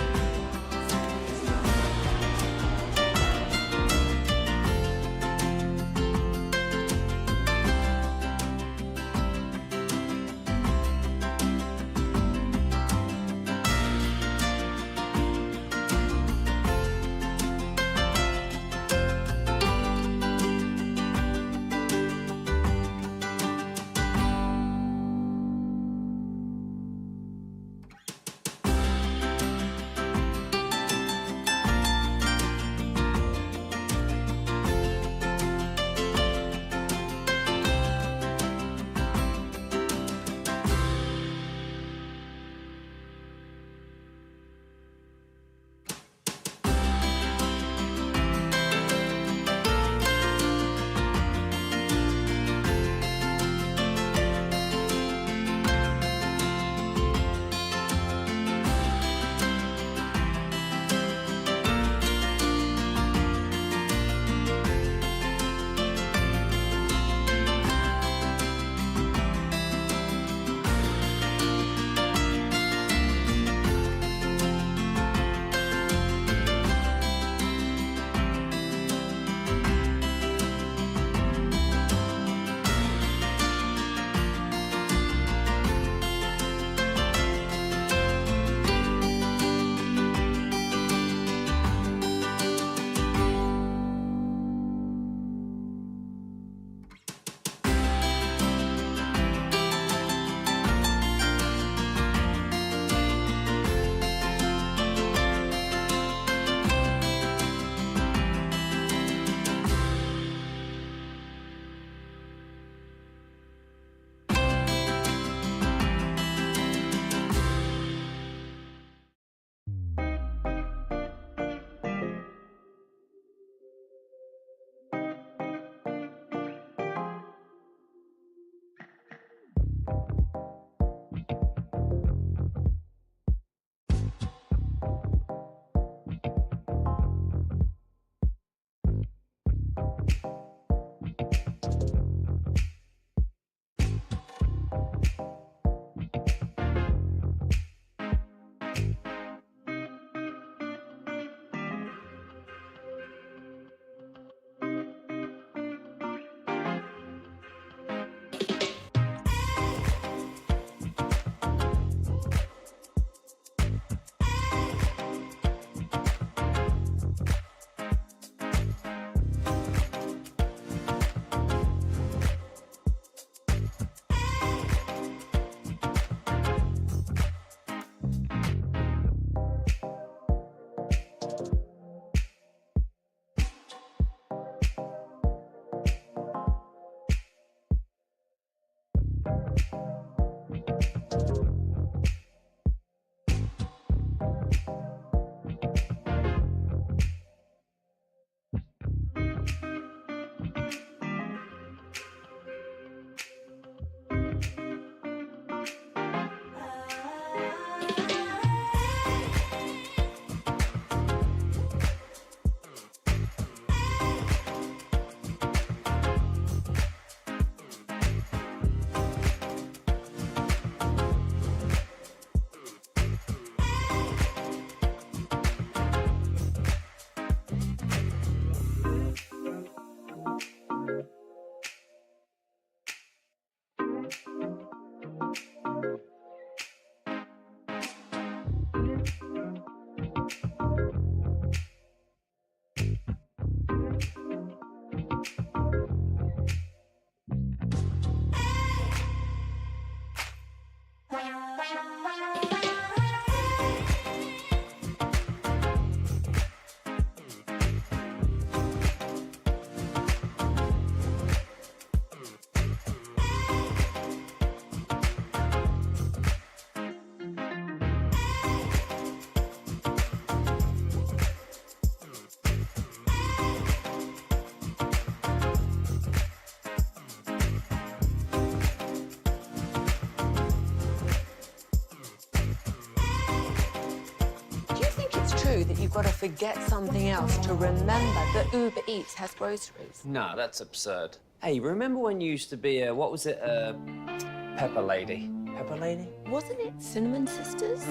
A: true that you've got to forget something else to remember that Uber Eats has groceries?
B: No, that's absurd. Hey, remember when you used to be a, what was it, Pepper Lady? Pepper Lady?
A: Wasn't it Cinnamon Sisters?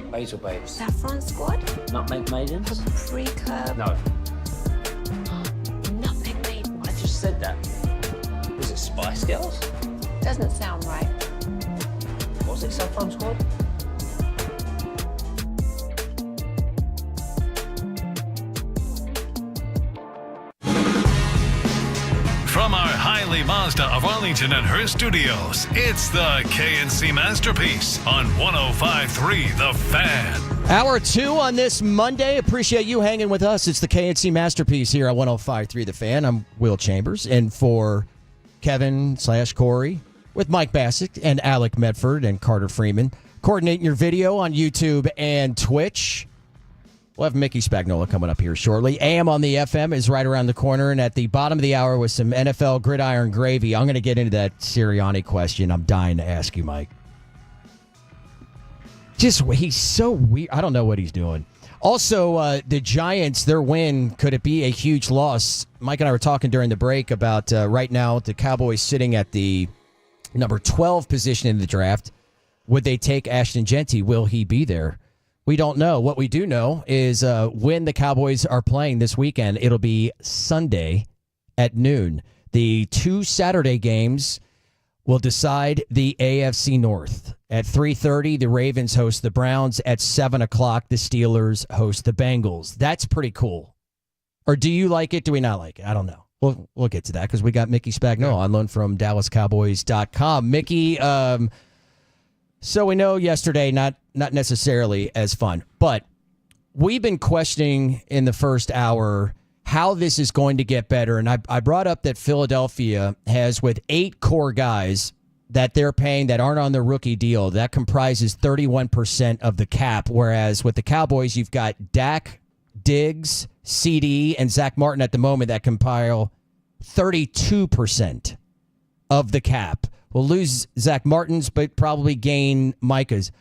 B: Basil Babes.
A: Saffron Squad?
B: Nutmeg Maidens?
A: Paprika?
B: No.
A: Nutmeg Maiden?
B: I just said that. Was it Spice Girls?
A: Doesn't sound right.
B: Was it Saffron Squad?
C: From our Hiley Mazda of Arlington and her studios, it's the KNC Masterpiece on 105.3 The Fan.
L: Hour 2 on this Monday. Appreciate you hanging with us. It's the KNC Masterpiece here at 105.3 The Fan. I'm Will Chambers. And for Kevin/Corey, with Mike Bassett and Alec Medford and Carter Freeman, coordinating your video on YouTube and Twitch. We'll have Mickey Spagnola coming up here shortly. AM on the FM is right around the corner. And at the bottom of the hour with some NFL gridiron gravy, I'm going to get into that Sirianni question I'm dying to ask you, Mike. He's so weird. I don't know what he's doing. Also, the Giants, their win, could it be a huge loss? Mike and I were talking during the break about right now the Cowboys sitting at the number 12 position in the draft. Would they take Ashton Genty? Will he be there? We don't know. What we do know is when the Cowboys are playing this weekend, it'll be Sunday at noon. The 2 Saturday games will decide the AFC North. At 3:30, the Ravens host the Browns. At 7 o'clock, the Steelers host the Bengals. That's pretty cool. Or do you like it? Do we not like it? I don't know. We'll get to that because we got Mickey Spagnola on loan from DallasCowboys.com. Mickey, so we know yesterday, not necessarily as fun, but we've been questioning in the first hour how this is going to get better. And I brought up that Philadelphia has, with 8 core guys that they're paying that aren't on their rookie deal, that comprises 31% of the cap. Whereas with the Cowboys, you've got Dak, Diggs, CD, and Zach Martin at the moment that compile 32% of the cap. We'll lose Zach Martin's, but probably gain Micah's.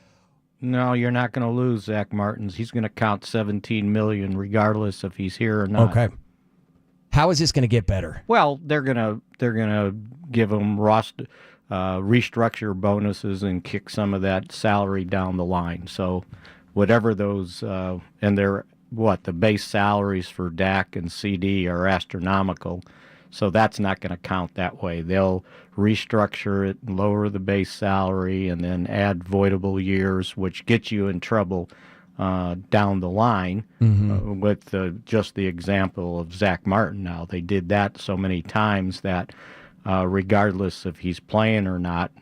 M: No, you're not going to lose Zach Martin's. He's going to count $17 million regardless if he's here or not.
L: Okay. How is this going to get better?
M: Well, they're gonna give him restructure bonuses and kick some of that salary down the line. So whatever those and they're the base salaries for Dak and CD are astronomical. So that's not going to count that way. They'll restructure it, lower the base salary, and then add voidable years, which gets you in trouble down the line. With just the example of Zach Martin now. They did that so many times that regardless if he's playing or not,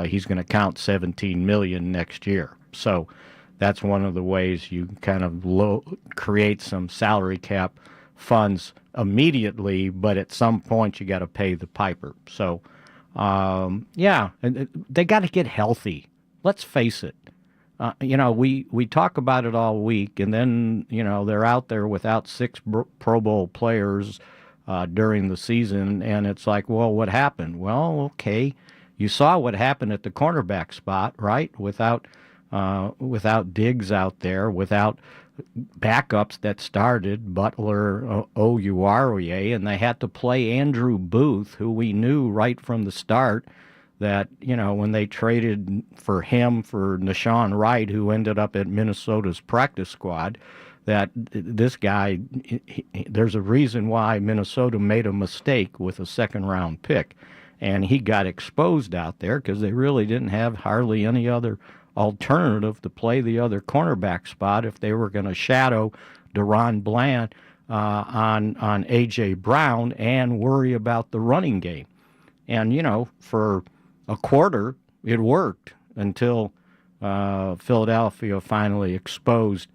M: he's going to count $17 million next year. So that's one of the ways you kind of create some salary cap funds immediately, but at some point you got to pay the piper. So, they got to get healthy. Let's face it. We talk about it all week, and then, they're out there without 6 Pro Bowl players during the season, and it's like, well, what happened? Well, okay, you saw what happened at the cornerback spot, right? Without Diggs out there, without backups that started, Butler, Oruwariye, and they had to play Andrew Booth, who we knew right from the start that, when they traded for him for Nashawn Wright, who ended up at Minnesota's practice squad, that this guy, there's a reason why Minnesota made a mistake with a second-round pick. And he got exposed out there because they really didn't have hardly any other alternative to play the other cornerback spot if they were going to shadow Deron Bland on A.J. Brown and worry about the running game. And, for a quarter, it worked until Philadelphia finally exposed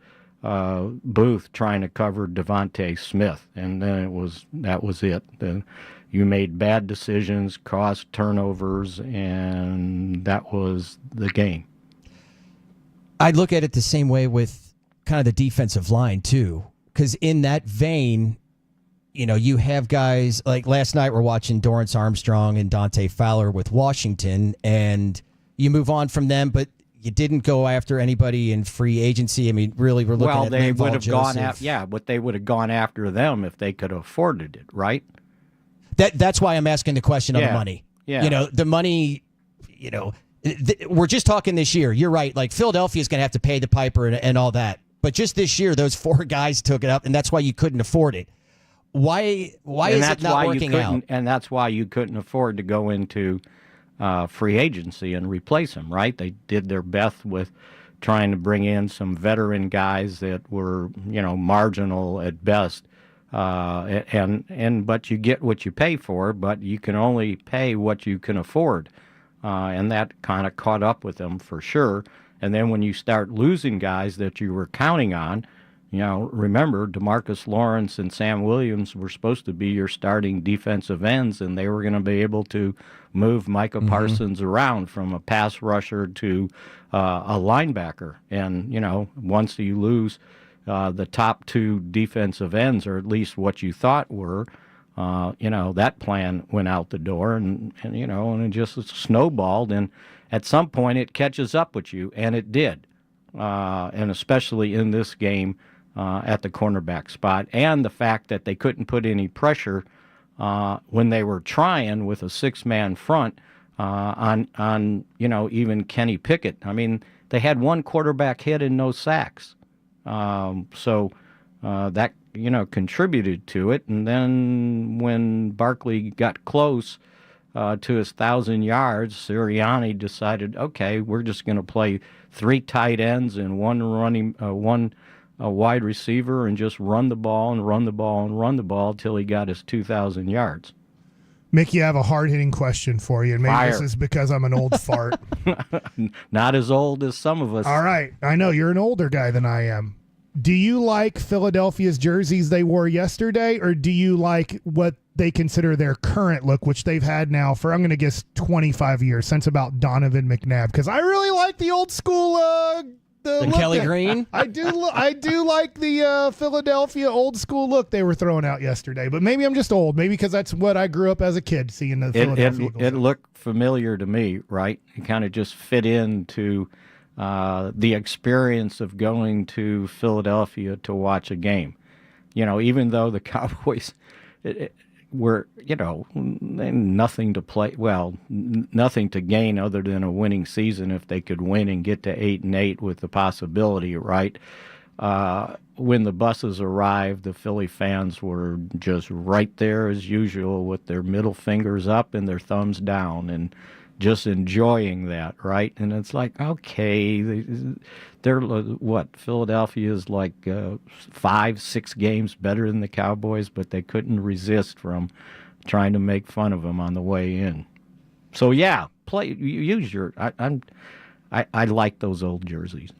M: Booth trying to cover Devontae Smith. And then that was it. Then you made bad decisions, caused turnovers, and that was the game.
L: I look at it the same way with kind of the defensive line, too, because in that vein, you have guys like last night we're watching Dorrance Armstrong and Dante Fowler with Washington, and you move on from them, but You didn't go after anybody in free agency. I mean, really, we're looking at
M: they would
L: Linval,
M: have gone
L: Joseph.
M: after. Yeah, but they would have gone after them if they could have afforded it, right?
L: That's why I'm asking the question on the money.
M: Yeah.
L: You know, the money. You know, we're just talking this year. You're right. Like Philadelphia is going to have to pay the piper and all that. But just this year, those 4 guys took it up, and that's why you couldn't afford it. Why is it not working out?
M: And that's why you couldn't afford to go into free agency and replace him, right? They did their best with trying to bring in some veteran guys that were, marginal at best. But you get what you pay for, but you can only pay what you can afford. And that kind of caught up with them for sure. And then when you start losing guys that you were counting on, remember DeMarcus Lawrence and Sam Williams were supposed to be your starting defensive ends, and they were going to be able to move Micah Parsons around from a pass rusher to a linebacker. And, once you lose the top 2 defensive ends, or at least what you thought were, that plan went out the door, and it just snowballed. And at some point it catches up with you, and it did. And especially in this game at the cornerback spot, and the fact that they couldn't put any pressure when they were trying with a 6-man front on even Kenny Pickett. I mean, they had 1 quarterback hit and no sacks. So that, contributed to it. And then when Barkley got close to his 1,000 yards, Sirianni decided, okay, we're just going to play 3 tight ends and one wide receiver and just run the ball and run the ball and run the ball till he got his 2,000 yards.
I: Mickey, I have a hard-hitting question for you, and maybe
M: Fire.
I: this is because I'm an old fart.
M: Not as old as some of us.
I: All right. I know you're an older guy than I am. Do you like Philadelphia's jerseys they wore yesterday, or do you like what they consider their current look, which they've had now for, I'm going to guess, 25 years, since about Donovan McNabb? Because I really like the old school
L: the Kelly Green.
I: I do like the Philadelphia old school look they were throwing out yesterday. But maybe I'm just old. Maybe because that's what I grew up as a kid, seeing the Philadelphia Eagles.
M: It looked familiar to me, right? It kind of just fit into the experience of going to Philadelphia to watch a game. Even though the Cowboys were, nothing to play, nothing to gain other than a winning season if they could win and get to 8-8 with the possibility, right? When the buses arrived, the Philly fans were just right there as usual with their middle fingers up and their thumbs down and just enjoying that, right? And it's like, okay, they're what? Philadelphia is like 5-6 games better than the Cowboys, but they couldn't resist from trying to make fun of them on the way in. So yeah, use your. I like those old jerseys.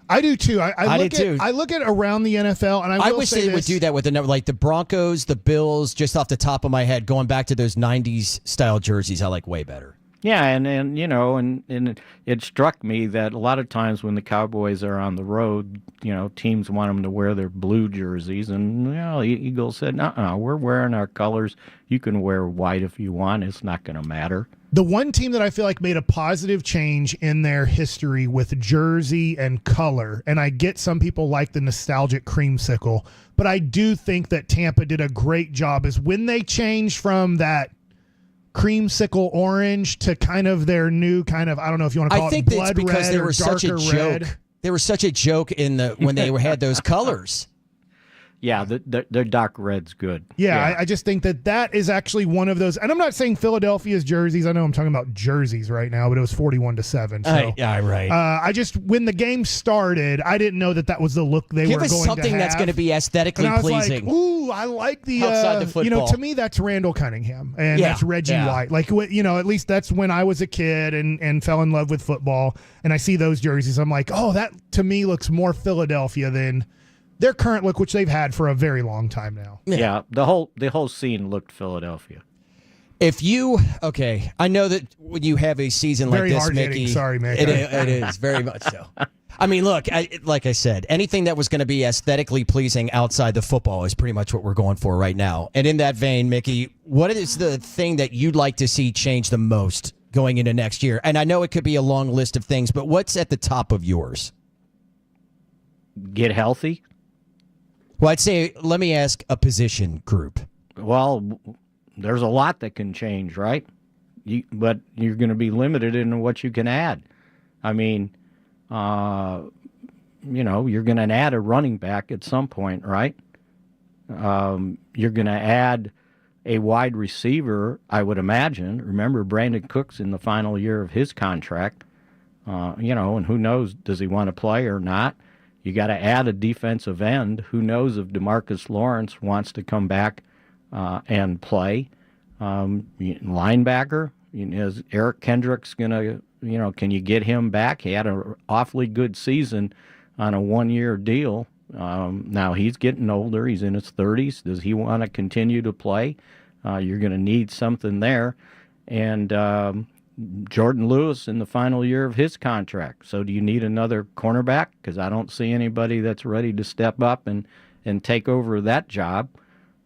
I: I do too.
L: I do too.
I: I look at around the NFL, and I
L: wish they would do that with like the Broncos, the Bills. Just off the top of my head, going back to those '90s style jerseys, I like way better.
M: Yeah, and it struck me that a lot of times when the Cowboys are on the road, teams want them to wear their blue jerseys, and the Eagles said, we're wearing our colors. You can wear white if you want. It's not going to matter.
I: The one team that I feel like made a positive change in their history with jersey and color, and I get some people like the nostalgic creamsicle, but I do think that Tampa did a great job, is when they changed from that creamsicle orange to kind of their new kind of, I don't know if you want to call it blood red or darker red. I think that's because they were such a joke. They were such a joke when they had those colors.
M: Yeah, their dark red's good.
I: Yeah. I just think that is actually one of those. And I'm not saying Philadelphia's jerseys. I know I'm talking about jerseys right now, but it was 41-7. So,
L: yeah, right.
I: I just, when the game started, I didn't know that was the look they were going to have.
L: Give us something that's going to be aesthetically pleasing.
I: Like, ooh, I like the,
L: outside the football.
I: To me, that's Randall Cunningham and that's Reggie White. Like, at least that's when I was a kid and fell in love with football. And I see those jerseys. I'm like, oh, that to me looks more Philadelphia than their current look, which they've had for a very long time now.
M: Yeah, the whole scene looked Philadelphia.
L: I know that when you have a season like this, Mickey,
I: sorry, Mick,
L: it is very much so. I mean, look, like I said, anything that was going to be aesthetically pleasing outside the football is pretty much what we're going for right now. And in that vein, Mickey, what is the thing that you'd like to see change the most going into next year? And I know it could be a long list of things, but what's at the top of yours?
M: Get healthy.
L: Well, I'd say, let me ask a position group.
M: Well, there's a lot that can change, right? But you're going to be limited in what you can add. I mean, you're going to add a running back at some point, right? You're going to add a wide receiver, I would imagine. Remember, Brandon Cook's in the final year of his contract, and who knows, does he want to play or not? You got to add a defensive end. Who knows if DeMarcus Lawrence wants to come back and play? Linebacker, is Eric Kendricks going to, can you get him back? He had an awfully good season on a one-year deal. Now he's getting older. He's in his 30s. Does he want to continue to play? You're going to need something there. And Jordan Lewis in the final year of his contract. So do you need another cornerback? Because I don't see anybody that's ready to step up and take over that job.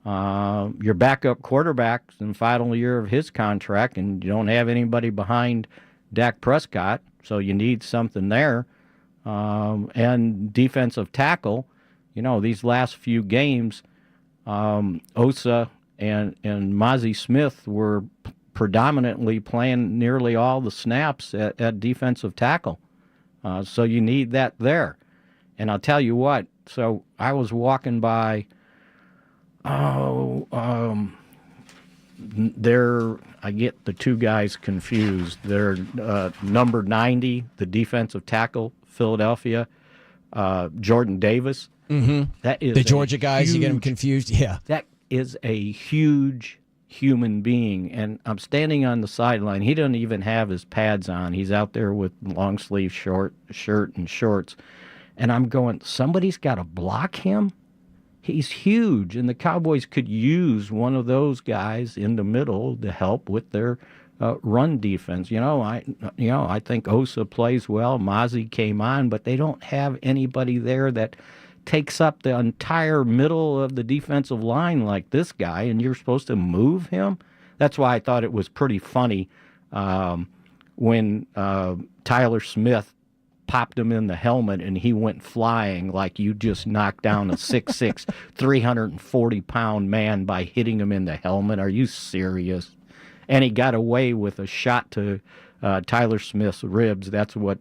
M: Your backup quarterback's in the final year of his contract, and you don't have anybody behind Dak Prescott, so you need something there. And defensive tackle, these last few games, Osa and Mozzie Smith were predominantly playing nearly all the snaps at defensive tackle. So you need that there. And I'll tell you what, so I was walking by, I get the two guys confused. They're number 90, the defensive tackle, Philadelphia, Jordan Davis.
L: Mm-hmm.
M: That is
L: the Georgia guys, you get them confused? Yeah.
M: That is a huge human being, and I'm standing on the sideline. He doesn't even have his pads on. He's out there with long sleeve shirt and shorts, and I'm going, somebody's got to block him. He's huge, and the Cowboys could use one of those guys in the middle to help with their run defense. I think Osa plays well. Mozzie came on, but they don't have anybody there that takes up the entire middle of the defensive line like this guy, and you're supposed to move him. That's why I thought it was pretty funny when Tyler Smith popped him in the helmet and he went flying like you just knocked down a 6'6", 340-pound man by hitting him in the helmet. Are you serious? And he got away with a shot to Tyler Smith's ribs. That's what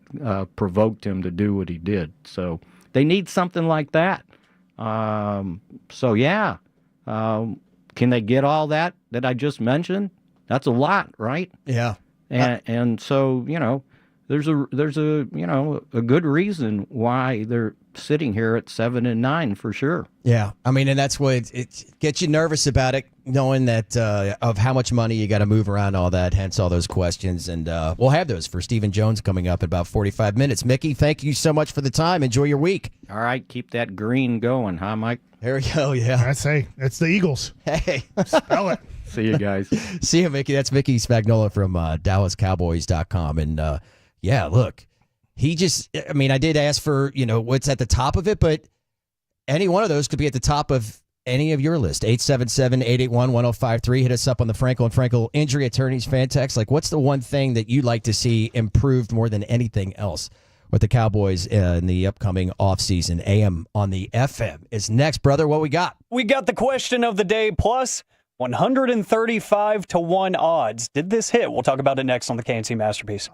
M: provoked him to do what he did. So they need something like that. Can they get all that I just mentioned? That's a lot, right?
L: Yeah.
M: And so, there's a good reason why they're sitting here at 7-9 for sure.
L: Yeah. I mean, and that's what it gets you nervous about it, knowing that of how much money you got to move around, all that, hence all those questions. And we'll have those for Stephen Jones coming up in about 45 minutes. Mickey, thank you so much for the time. Enjoy your week.
M: All right. Keep that green going, huh, Mike?
L: There we go. Yeah.
I: I say it's the Eagles.
L: Hey.
I: Spell it.
M: See you guys.
L: See you, Mickey. That's Mickey Spagnola from DallasCowboys.com. And look, he just, I did ask for, what's at the top of it, but any one of those could be at the top of any of your list. 877-881-1053. Hit us up on the Frankel & Frankel Injury Attorneys fan text. Like, what's the one thing that you'd like to see improved more than anything else with the Cowboys in the upcoming offseason? AM on the FM is next, brother. What we got?
K: We got the question of the day plus 135-1 odds. Did this hit? We'll talk about it next on the KNC Masterpiece.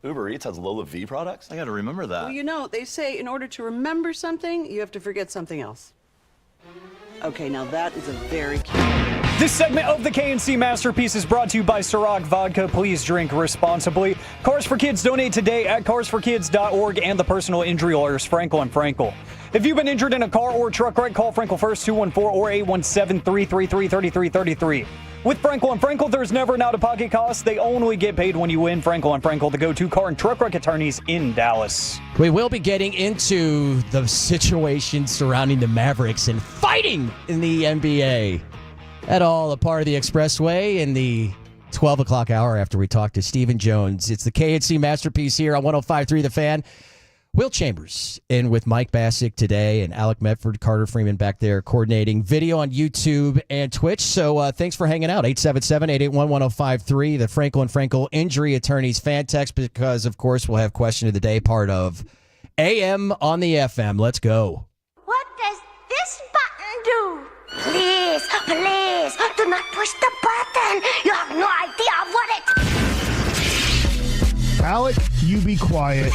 H: Uber Eats has Lola V products? I got to remember that.
N: Well, you know, they say in order to remember something, you have to forget something else. Okay, now that is a very cute.
K: This segment of the KNC Masterpiece is brought to you by Ciroc Vodka. Please drink responsibly. Cars for Kids donate today at carsforkids.org and the personal injury lawyers Frankel and Frankel. If you've been injured in a car or truck wreck, call Frankel first, 214 or 817-333-3333. With Frankel and Frankel, there's never an out-of-pocket cost. They only get paid when you win. Frankel and Frankel, the go-to car and truck wreck attorneys in Dallas.
L: We will be getting into the situation surrounding the Mavericks and fighting in the NBA. At all a part of the Expressway in the 12 o'clock hour after we talk to Stephen Jones. It's the KNC Masterpiece here on 105.3 The Fan. Will Chambers in with Mike Bassick today and Alec Medford, Carter Freeman back there coordinating video on YouTube and Twitch. So thanks for hanging out. 877-881-1053, the Frankel and Frankel Injury Attorneys fan text, because, of course, we'll have question of the day, part of AM on the FM. Let's go.
Q: What does this button do? Please, please, do not push the button. You have no idea what it...
I: Alec, you be quiet.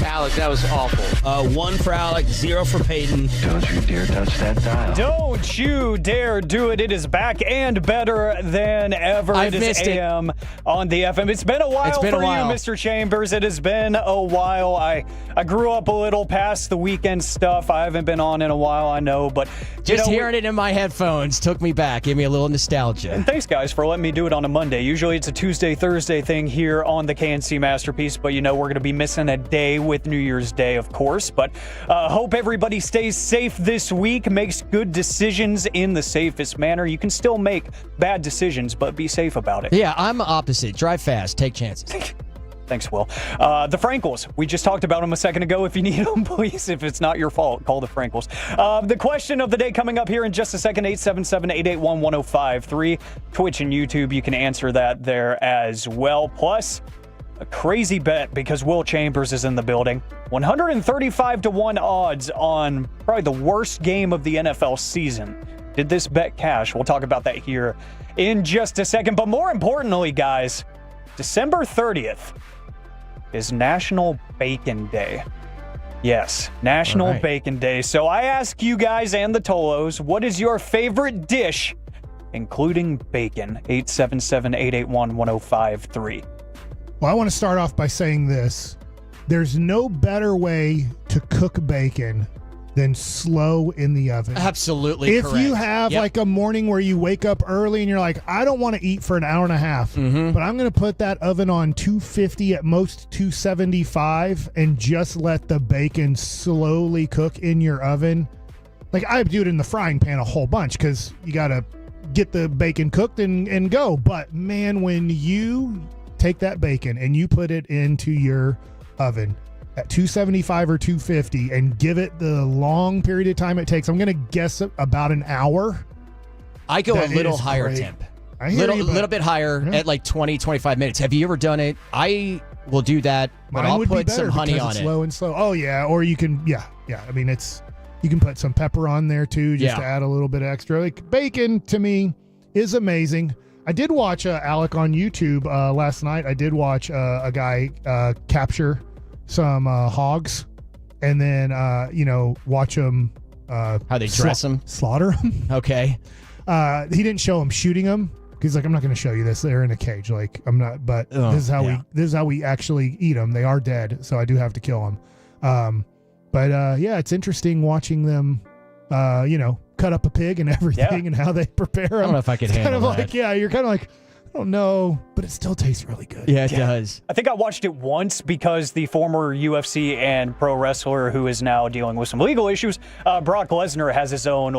D: Alec, that was awful.
E: 1 for Alec, 0 for Peyton.
K: Don't you dare touch that dial. Don't you dare do it. It is back and better than ever.
L: I've
K: it is
L: missed it.
K: AM on the FM. It's been a while for you, Mr. Chambers. It has been a while. I grew up a little past the weekend stuff. I haven't been on in a while, I know, but
L: Just hearing it in my headphones took me back, gave me a little nostalgia.
K: And thanks, guys, for letting me do it on a Monday. Usually it's a Tuesday, Thursday thing here on the KNC Masterpiece, but we're going to be missing a day with New Year's Day, of course. But hope everybody stays safe this week, makes good decisions in the safest manner. You can still make bad decisions, but be safe about it.
L: Yeah, I'm opposite. Drive fast, take chances.
K: Thanks, Will. The Frankels, we just talked about them a second ago. If you need them, please, if it's not your fault, call the Frankels. The question of the day coming up here in just a second, 877-881-1053. Twitch and YouTube, you can answer that there as well. Plus, a crazy bet because Will Chambers is in the building. 135-1 odds on probably the worst game of the NFL season. Did this bet cash? We'll talk about that here in just a second. But more importantly, guys, December 30th is National Bacon Day. Yes, National Bacon Day. So I ask you guys and the Tolos, what is your favorite dish, including bacon? 877-881-1053.
I: Well, I want to start off by saying this. There's no better way to cook bacon than slow in the oven.
L: Absolutely
I: if
L: correct.
I: you have like a morning where you wake up early and you're like, I don't want to eat for an hour and a half, but I'm going to put that oven on 250, at most 275, and just let the bacon slowly cook in your oven. Like, I do it in the frying pan a whole bunch because you got to get the bacon cooked and go. But, man, when you take that bacon and you put it into your oven at 275 or 250 and give it the long period of time it takes, I'm going to guess about an hour.
L: I go a little higher
I: great.
L: temp.
I: I hear you, but-
L: little bit higher at like 20, 25 minutes. Have you ever done it? I will do that, but
I: Mine
L: I'll
I: would be
L: put
I: better
L: some honey
I: because
L: on
I: it's
L: it.
I: slow and slow. Oh yeah, or you can you can put some pepper on there too, just to add a little bit extra. Like, bacon to me is amazing. I did watch Alec on YouTube last night. I did watch a guy capture some hogs, and then watch them
L: how they dress them,
I: slaughter them.
L: Okay.
I: He didn't show him shooting them. He's like, I'm not going to show you this. They're in a cage. Like, I'm not. But this is how we actually eat them. They are dead, so I do have to kill them. It's interesting watching them. Cut up a pig and everything, and how they prepare them.
L: I don't know if I could handle
I: kind of
L: that.
I: like, you're kind of like, I don't know, but it still tastes really good.
L: Yeah, it does.
K: I think I watched it once because the former UFC and pro wrestler who is now dealing with some legal issues, Brock Lesnar, has his own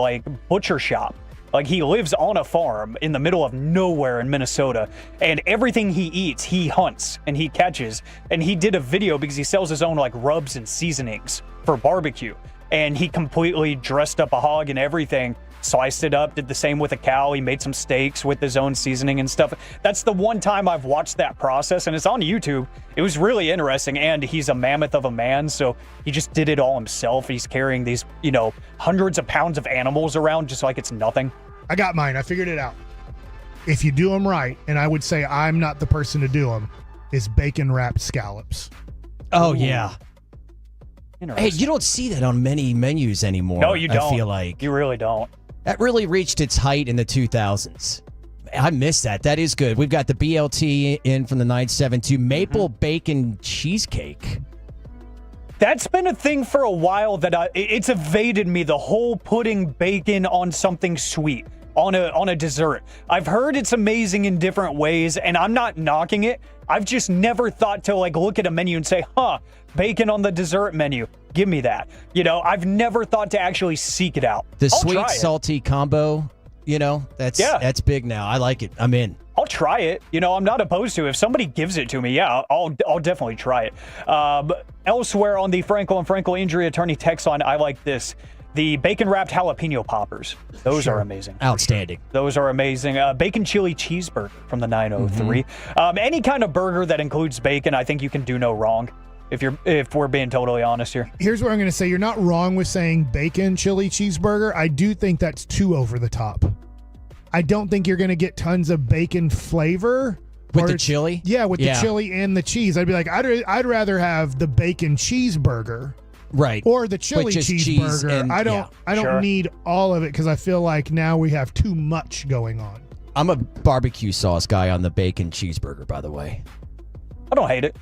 K: butcher shop. Like, he lives on a farm in the middle of nowhere in Minnesota, and everything he eats, he hunts and he catches. And he did a video because he sells his own rubs and seasonings for barbecue. And he completely dressed up a hog and everything, sliced it up, did the same with a cow. He made some steaks with his own seasoning and stuff. That's the one time I've watched that process, and it's on YouTube. It was really interesting, and he's a mammoth of a man, so he just did it all himself. He's carrying these, hundreds of pounds of animals around just like it's nothing.
I: I got mine. I figured it out. If you do them right, and I would say I'm not the person to do them, is bacon wrapped scallops.
L: Oh, yeah. Hey, you don't see that on many menus anymore.
K: No, you don't.
L: I feel like.
K: You really don't.
L: That really reached its height in the 2000s. I miss that. That is good. We've got the BLT in from the 972 maple bacon cheesecake.
K: That's been a thing for a while that it's evaded me, the whole putting bacon on something sweet, on a dessert. I've heard it's amazing in different ways, and I'm not knocking it. I've just never thought to look at a menu and say, bacon on the dessert menu. Give me that. I've never thought to actually seek it out.
L: The sweet salty combo, that's big now. I like it. I'm in.
K: I'll try it. I'm not opposed to it. If somebody gives it to me, I'll definitely try it. Elsewhere on the Frankel and Frankel injury attorney text line, I like this. The bacon-wrapped jalapeno poppers. Those are amazing.
L: Outstanding.
K: Those are amazing. Bacon chili cheeseburger from the 903. Any kind of burger that includes bacon, I think you can do no wrong. If we're being totally honest here.
I: Here's what I'm going to say. You're not wrong with saying bacon chili cheeseburger. I do think that's too over the top. I don't think you're going to get tons of bacon flavor.
L: With the chili?
I: Yeah, with the chili and the cheese. I'd be like, I'd rather have the bacon cheeseburger.
L: Right.
I: Or the chili cheeseburger.
L: And,
I: I don't need all of it because I feel like now we have too much going on.
L: I'm a barbecue sauce guy on the bacon cheeseburger, by the way.
K: I don't hate it.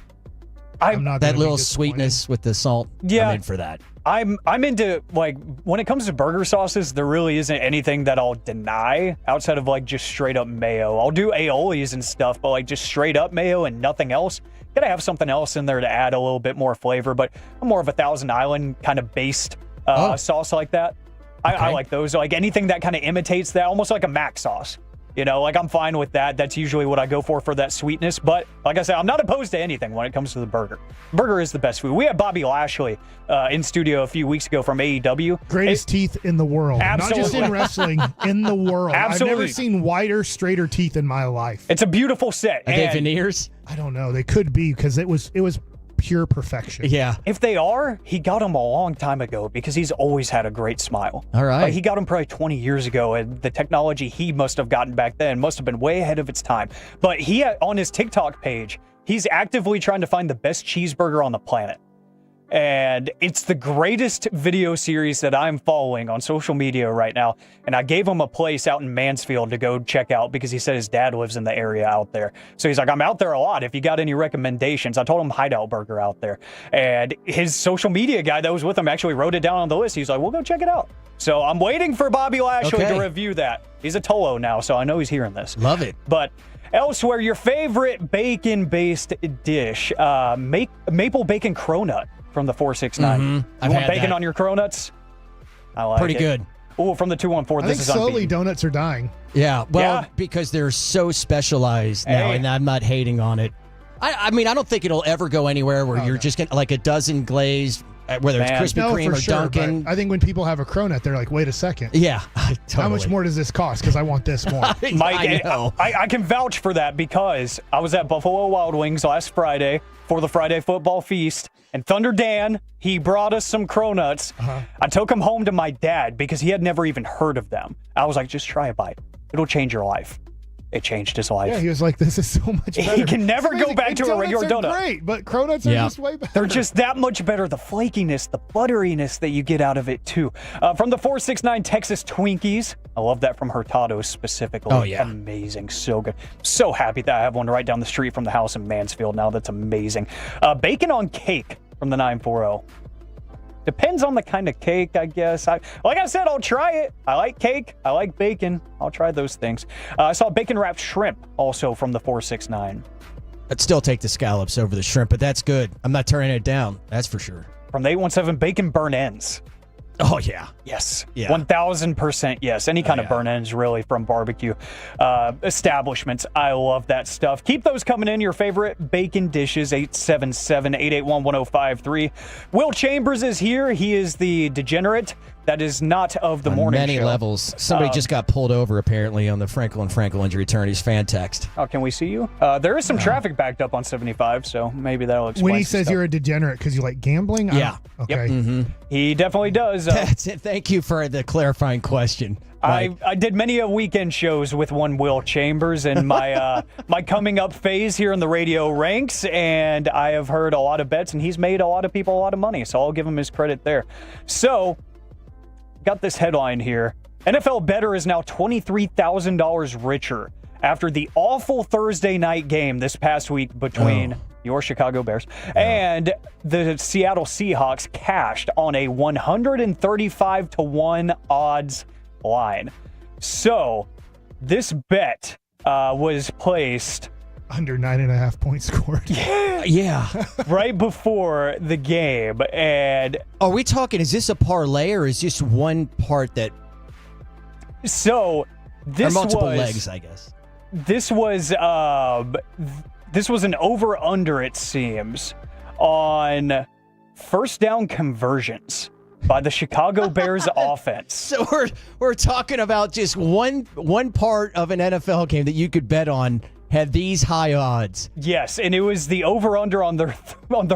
I: I'm not
L: that little sweetness with the salt.
K: Yeah.
L: I'm in for that.
K: I'm into, when it comes to burger sauces, there really isn't anything that I'll deny outside of just straight up mayo. I'll do aiolis and stuff, but just straight up mayo and nothing else. Gotta have something else in there to add a little bit more flavor, but I'm more of a Thousand Island kind of based sauce like that. I like those. Anything that kind of imitates that, almost like a mac sauce. I'm fine with that. That's usually what I go for that sweetness. But like I said, I'm not opposed to anything when it comes to the burger. Burger is the best food. We had Bobby Lashley in studio a few weeks ago from AEW.
I: Greatest teeth in the world.
K: Absolutely.
I: Not just in wrestling, in the world.
K: Absolutely.
I: I've never seen whiter, straighter teeth in my life.
K: It's a beautiful set.
L: Are they veneers?
I: I don't know. They could be because it was pure perfection.
L: Yeah.
K: If they are, he got them a long time ago because he's always had a great smile.
L: All right.
K: He got them probably 20 years ago, and the technology he must have gotten back then must have been way ahead of its time. But he, on his TikTok page, he's actively trying to find the best cheeseburger on the planet. And it's the greatest video series that I'm following on social media right now. And I gave him a place out in Mansfield to go check out because he said his dad lives in the area out there. So he's like, I'm out there a lot. If you got any recommendations, I told him Hideout Burger out there. And his social media guy that was with him actually wrote it down on the list. He's like, we'll go check it out. So I'm waiting for Bobby Lashley to review that. He's a Tolo now, so I know he's hearing this.
L: Love it.
K: But elsewhere, your favorite bacon-based dish, maple bacon cronut. From the 469. You want bacon on your cronuts? I like
L: Pretty
K: it.
L: good.
K: Oh, from the 214.
I: I think slowly donuts are dying.
L: Yeah, because they're so specialized now, and I'm not hating on it. I mean, I don't think it'll ever go anywhere where you're just getting a dozen glazed, whether it's Krispy Kreme or Dunkin'.
I: I think when people have a cronut, they're like, wait a second.
L: Yeah, totally.
I: How much more does this cost? Because I want this more.
K: Mike,
L: I know.
K: I can vouch for that because I was at Buffalo Wild Wings last Friday for the Friday football feast. And Thunder Dan, he brought us some cronuts. I took them home to my dad because he had never even heard of them. I was like, just try a bite. It'll change your life. It changed his life.
I: Yeah, he was like, this is so much better.
K: He can never go back to a regular donut.
I: Donuts are great, but cronuts are just way better.
K: They're just that much better. The flakiness, the butteriness that you get out of it, too. From the 469 Texas Twinkies. I love that from Hurtado's specifically.
L: Oh, yeah.
K: Amazing. So good. So happy that I have one right down the street from the house in Mansfield now. That's amazing. Bacon on cake from the 940. Depends on the kind of cake, I guess. Like I said, I'll try it. I like cake. I like bacon. I'll try those things. I saw bacon-wrapped shrimp also from the 469.
L: I'd still take the scallops over the shrimp, but that's good. I'm not turning it down. That's for sure.
K: From the 817, bacon burn ends.
L: Oh, yeah.
K: Yes.
L: Yeah.
K: 1000% yes. Any kind of burn ends, really, from barbecue establishments. I love that stuff. Keep those coming in. Your favorite bacon dishes, 877-881-1053. Will Chambers is here. He is the degenerate that is not of the
L: On
K: morning
L: many
K: show.
L: levels. Somebody just got pulled over, apparently, on the Frankel and Frankel injury attorneys fan text.
K: Oh, can we see you? There is some traffic backed up on 75, so maybe that'll explain
I: When he
K: some
I: says
K: stuff.
I: you're a degenerate because you like gambling?
L: Yeah.
I: Okay.
L: Mm-hmm.
K: He definitely does.
L: That's it. Thank you for the clarifying question.
K: I did many a weekend shows with one Will Chambers in my my coming up phase here in the radio ranks, and I have heard a lot of bets, and he's made a lot of people a lot of money, so I'll give him his credit there. So, got this headline here. NFL bettor is now $23,000 richer after the awful Thursday night game this past week between your Chicago Bears and the Seattle Seahawks cashed on a 135-1 odds line. So this bet was placed
I: under 9.5 points scored.
L: Yeah.
K: Right before the game. And
L: are we talking, is this a parlay or is this one part that...
K: So this
L: or multiple
K: was...
L: legs, I guess.
K: This was an over-under, it seems, on first down conversions by the Chicago Bears offense.
L: So we're talking about just one part of an NFL game that you could bet on had these high odds.
K: Yes, and it was the over-under on their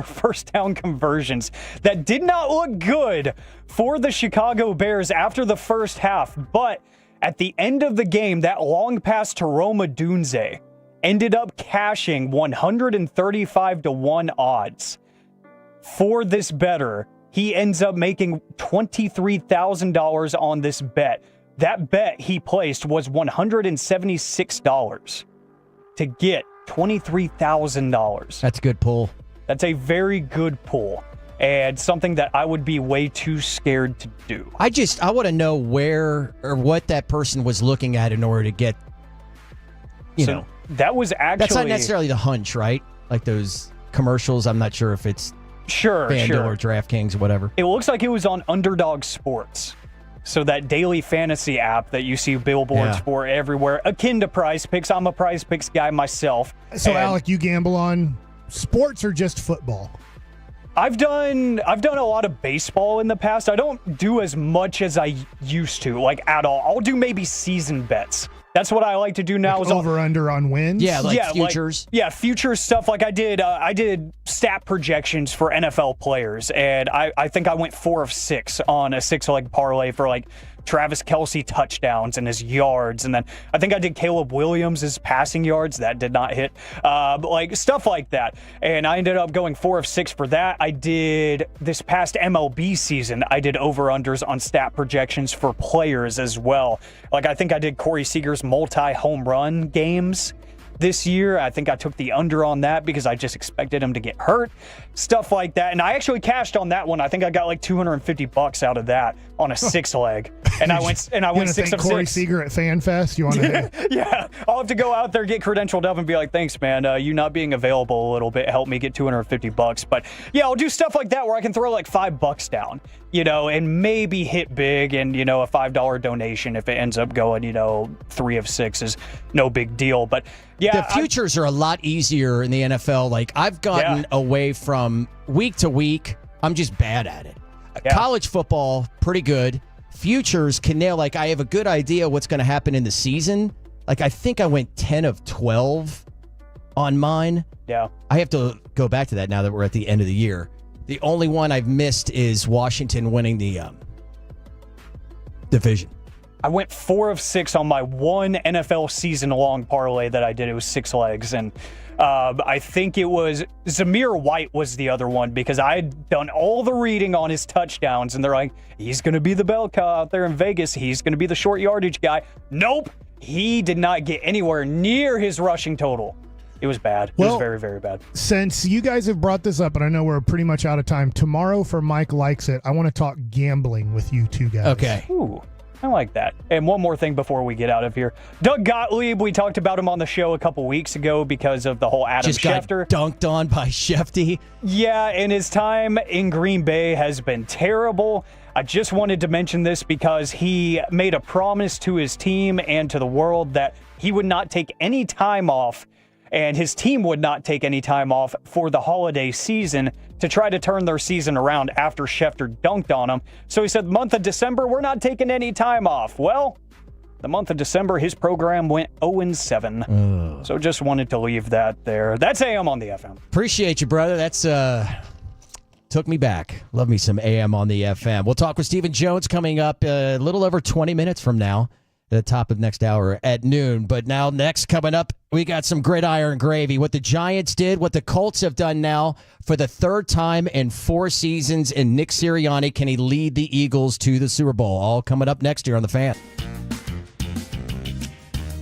K: first down conversions that did not look good for the Chicago Bears after the first half. But at the end of the game, that long pass to Roma Dunze ended up cashing 135-1 odds for this bettor. He ends up making $23,000 on this bet. That bet he placed was $176 to get $23,000.
L: That's a good pull.
K: That's a very good pull, and something that I would be way too scared to do.
L: I want to know where or what that person was looking at in order to get, you know.
K: That was actually...
L: That's not necessarily the hunch, right? Like those commercials. I'm not sure if it's FanDuel or DraftKings or whatever.
K: It looks like it was on Underdog Sports. So that daily fantasy app that you see billboards for everywhere, akin to Prize Picks. I'm a Prize Picks guy myself.
I: So, Alec, you gamble on sports or just football?
K: I've done a lot of baseball in the past. I don't do as much as I used to, like at all. I'll do maybe season bets. That's what I like to do now.
I: Like over under on wins?
L: Yeah, futures.
K: Futures stuff. Like I did stat projections for NFL players, and I think I went 4 of 6 on a 6-leg parlay for like Travis Kelce touchdowns and his yards, and then I think I did Caleb Williams' passing yards. That did not hit. But like stuff like that, and I ended up going 4 of 6 for that. I did this past MLB season. I did over-unders on stat projections for players as well. Like I think I did Corey Seager's multi-home run games this year. I think I took the under on that because I just expected him to get hurt. Stuff like that. And I actually cashed on that one. I think I got like $250 out of that on a 6-leg. And I went 6 of 6.
I: Corey Seager at FanFest. You want to?
K: Yeah, I'll have to go out there, get credentialed up, and be like, "Thanks, man. You not being available a little bit helped me get $250." But yeah, I'll do stuff like that where I can throw like $5 down, and maybe hit big, and a $5 donation if it ends up going, 3 of 6 is no big deal. But yeah,
L: the futures are a lot easier in the NFL. Like I've gotten away from week to week. I'm just bad at it. College football, pretty good. Futures can nail, like I have a good idea what's going to happen in the season. Like I think I went 10 of 12 on mine.
K: Yeah.
L: I have to go back to that now that we're at the end of the year. The only one I've missed is Washington winning the division.
K: I went 4 of 6 on my one NFL season-long parlay that I did. It was 6 legs, and I think it was Zamir White was the other one because I had done all the reading on his touchdowns, and they're like, he's going to be the bell cow out there in Vegas. He's going to be the short yardage guy. Nope. He did not get anywhere near his rushing total. It was bad. It was very, very bad.
I: Since you guys have brought this up, and I know we're pretty much out of time, tomorrow for Mike Likes It, I want to talk gambling with you two guys.
L: Okay.
K: Ooh. I like that. And one more thing before we get out of here. Doug Gottlieb, we talked about him on the show a couple weeks ago because of the whole Adam Schefter.
L: Got dunked on by Shefty.
K: Yeah, and his time in Green Bay has been terrible. I just wanted to mention this because he made a promise to his team and to the world that he would not take any time off, and his team would not take any time off for the holiday season to try to turn their season around after Schefter dunked on them. So he said, the month of December, we're not taking any time off. Well, the month of December, his program went 0-7. So just wanted to leave that there. That's AM on the FM.
L: Appreciate you, brother. That's took me back. Love me some AM on the FM. We'll talk with Stephen Jones coming up a little over 20 minutes from now at the top of next hour at noon. But now next coming up, we got some gridiron gravy. What the Giants did, what the Colts have done now for the third time in 4 seasons. And Nick Sirianni, can he lead the Eagles to the Super Bowl? All coming up next year on The Fan.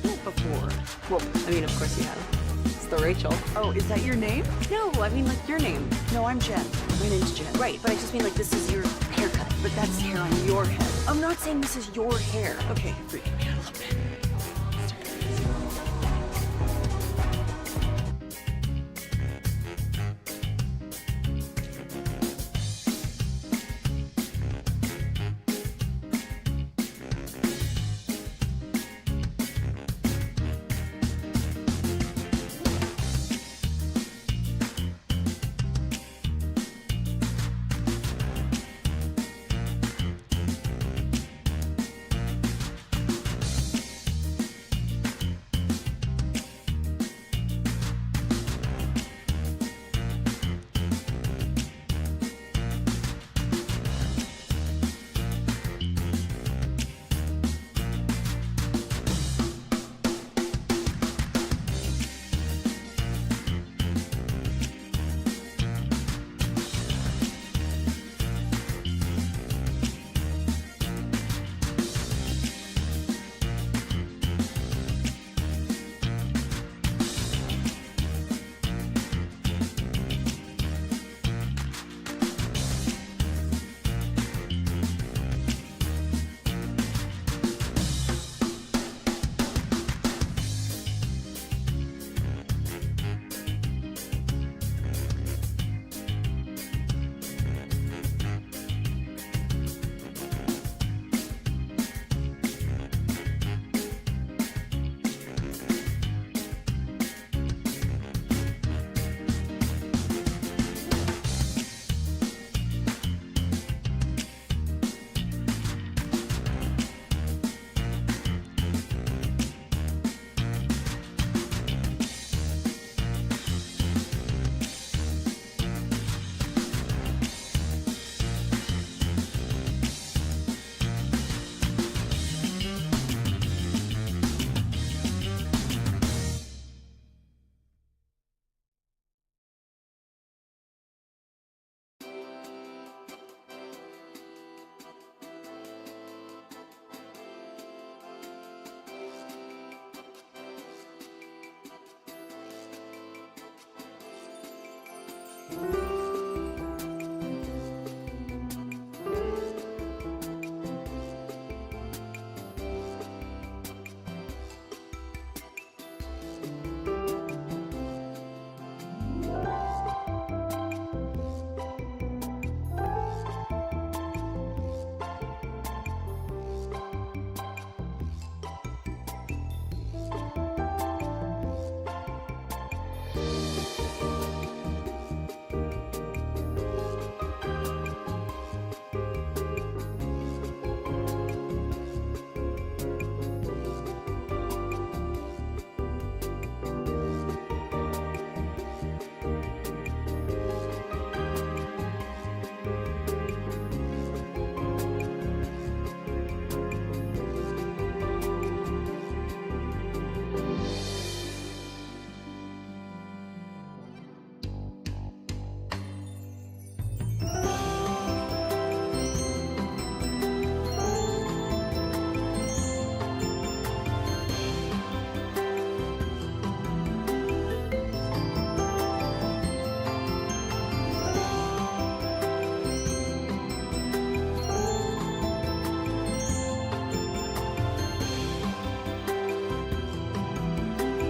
V: Before. Well, I mean, of course you have. It's the Rachel. Oh, is that your name? No, I mean like your name. No, I'm Jen. My name's Jen. Right, but I just mean like this is your haircut. But that's hair on your head. I'm not saying this is your hair. Okay, freaking me out a little bit.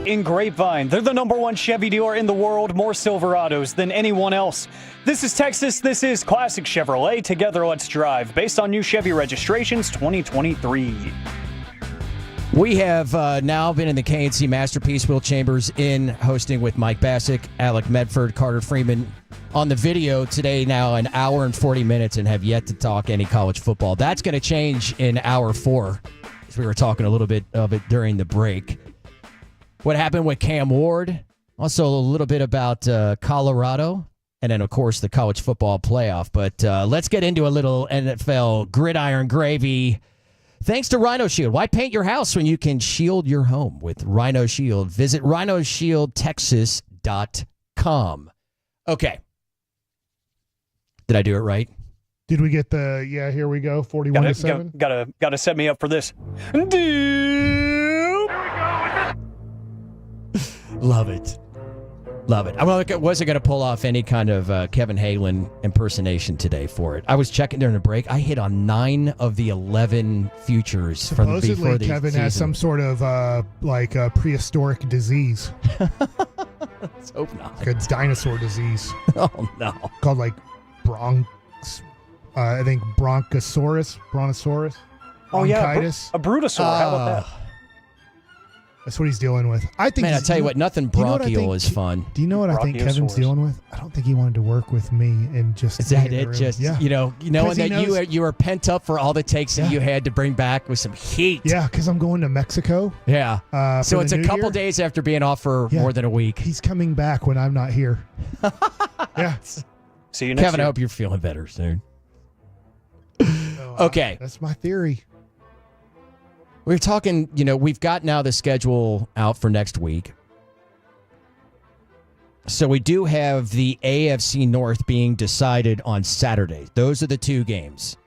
K: In Grapevine, they're the #1 Chevy dealer in the world, more Silverados than anyone else. This is Texas, this is Classic Chevrolet. Together, let's drive. Based on new Chevy registrations 2023.
L: We have now been in the KNC Masterpiece. Will Chambers in hosting with Mike Bassick, Alec Medford, Carter Freeman on the video today. Now an hour and 40 minutes and have yet to talk any college football. That's going to change in hour 4, as we were talking a little bit of it during the break. What happened with Cam Ward? Also a little bit about Colorado. And then, of course, the college football playoff. But let's get into a little NFL gridiron gravy. Thanks to Rhino Shield. Why paint your house when you can shield your home with Rhino Shield? Visit rhinoshieldtexas.com. Okay. Did I do it right?
I: Did we get the, here we go, 41-7?
K: Gotta set me up for this.
L: Love it. Love it. I wasn't going to pull off any kind of Kevin Halen impersonation today for it. I was checking during the break. I hit on 9 of the 11 futures from before the
I: Kevin
L: season.
I: has some sort of prehistoric disease.
L: Let's hope not.
I: Like a dinosaur disease.
L: Oh, no.
I: Called I think Bronchosaurus.
K: Oh, yeah.
I: Bronchitis.
K: A Brutosaur. How about that?
I: That's what he's dealing with. I think.
L: Man, I tell you what, nothing bronchial is fun.
I: Do you know what I think Kevin's dealing with? I don't think he wanted to work with me and just.
L: Is that it? Just knowing that you were pent up for all the takes that you had to bring back with some heat.
I: Yeah, because I'm going to Mexico.
L: Yeah. So it's a couple days after being off for more than a week.
I: He's coming back when I'm not here. Yeah.
K: See you next
L: Kevin,
K: year.
L: I hope you're feeling better soon. Okay.
I: That's my theory.
L: We're talking, we've got now the schedule out for next week. So we do have the AFC North being decided on Saturday. Those are the 2 games.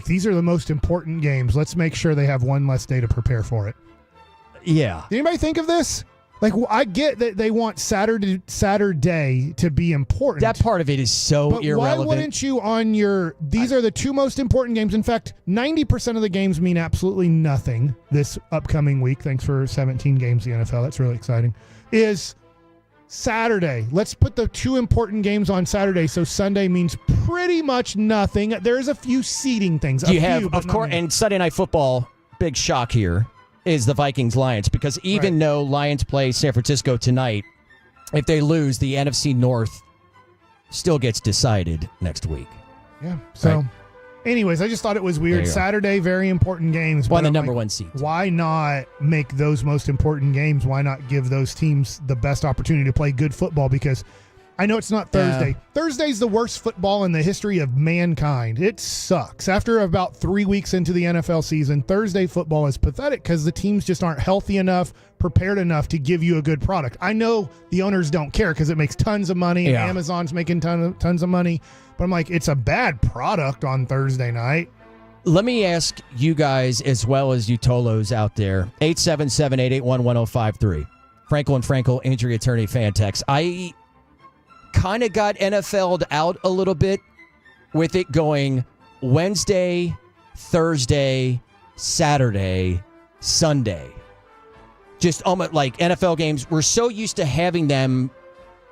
I: These are the most important games. Let's make sure they have one less day to prepare for it.
L: Yeah.
I: Did anybody think of this? I get that they want Saturday to be important.
L: That part of it is so irrelevant.
I: Why wouldn't you these are the 2 most important games. In fact, 90% of the games mean absolutely nothing this upcoming week. Thanks for 17 games in the NFL. That's really exciting. Is Saturday. Let's put the 2 important games on Saturday, so Sunday means pretty much nothing. There's a few seeding things.
L: Of course, and Sunday Night Football, big shock here, is the Vikings-Lions, because even though Lions play San Francisco tonight, if they lose, the NFC North still gets decided next week.
I: Yeah. So, anyways, I just thought it was weird. Saturday, very important games.
L: Won the number 1 seed.
I: Why not make those most important games? Why not give those teams the best opportunity to play good football? Because I know it's not Thursday. Yeah. Thursday's the worst football in the history of mankind. It sucks. After about 3 weeks into the NFL season, Thursday football is pathetic because the teams just aren't healthy enough, prepared enough to give you a good product. I know the owners don't care because it makes tons of money. Yeah. Amazon's making tons of money. But I'm like, it's a bad product on Thursday night.
L: Let me ask you guys, as well as you Tolos out there, 877-881-1053. Frankel and Frankel, injury attorney fan text. I kind of got NFL'd out a little bit with it going Wednesday, Thursday, Saturday, Sunday. Just almost like NFL games. We're so used to having them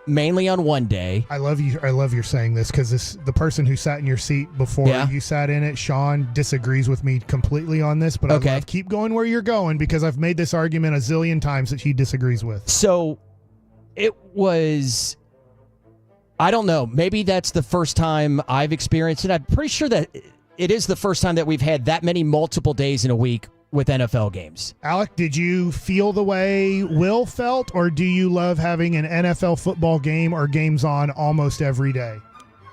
L: mainly on one day.
I: I love you're saying this because the person who sat in your seat before you sat in it, Sean, disagrees with me completely on this, but I love keep going where you're going because I've made this argument a zillion times that he disagrees with.
L: So it was, I don't know, maybe that's the first time I've experienced it. I'm pretty sure that it is the first time that we've had that many multiple days in a week with NFL games.
I: Alec, did you feel the way Will felt, or do you love having an NFL football game or games on almost every day?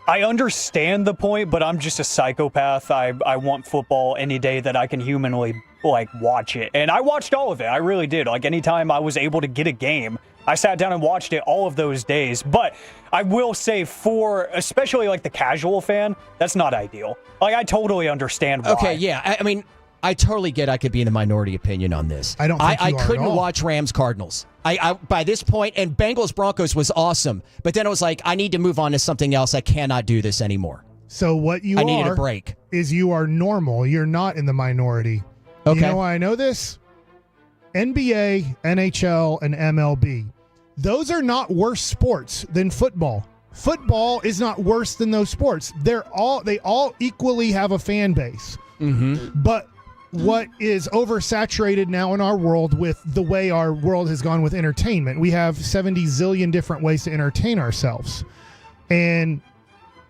K: I understand the point, but I'm just a psychopath. I want football any day that I can humanly watch it. And I watched all of it. I really did. Anytime I was able to get a game, I sat down and watched it all of those days. But I will say for especially the casual fan, that's not ideal. I totally understand why.
L: Okay, yeah. I mean, I totally get I could be in the minority opinion on this.
I: I don't think
L: I couldn't watch Rams Cardinals. I by this point, and Bengals Broncos was awesome, but then it was I need to move on to something else. I cannot do this anymore.
I: So what I
L: needed a break.
I: Is you are normal. You're not in the minority.
L: Okay.
I: You know why I know this? NBA, NHL, and MLB. Those are not worse sports than football. Football is not worse than those sports. They all equally have a fan base.
L: Mm-hmm.
I: But what is oversaturated now in our world with the way our world has gone with entertainment. We have 70 zillion different ways to entertain ourselves. And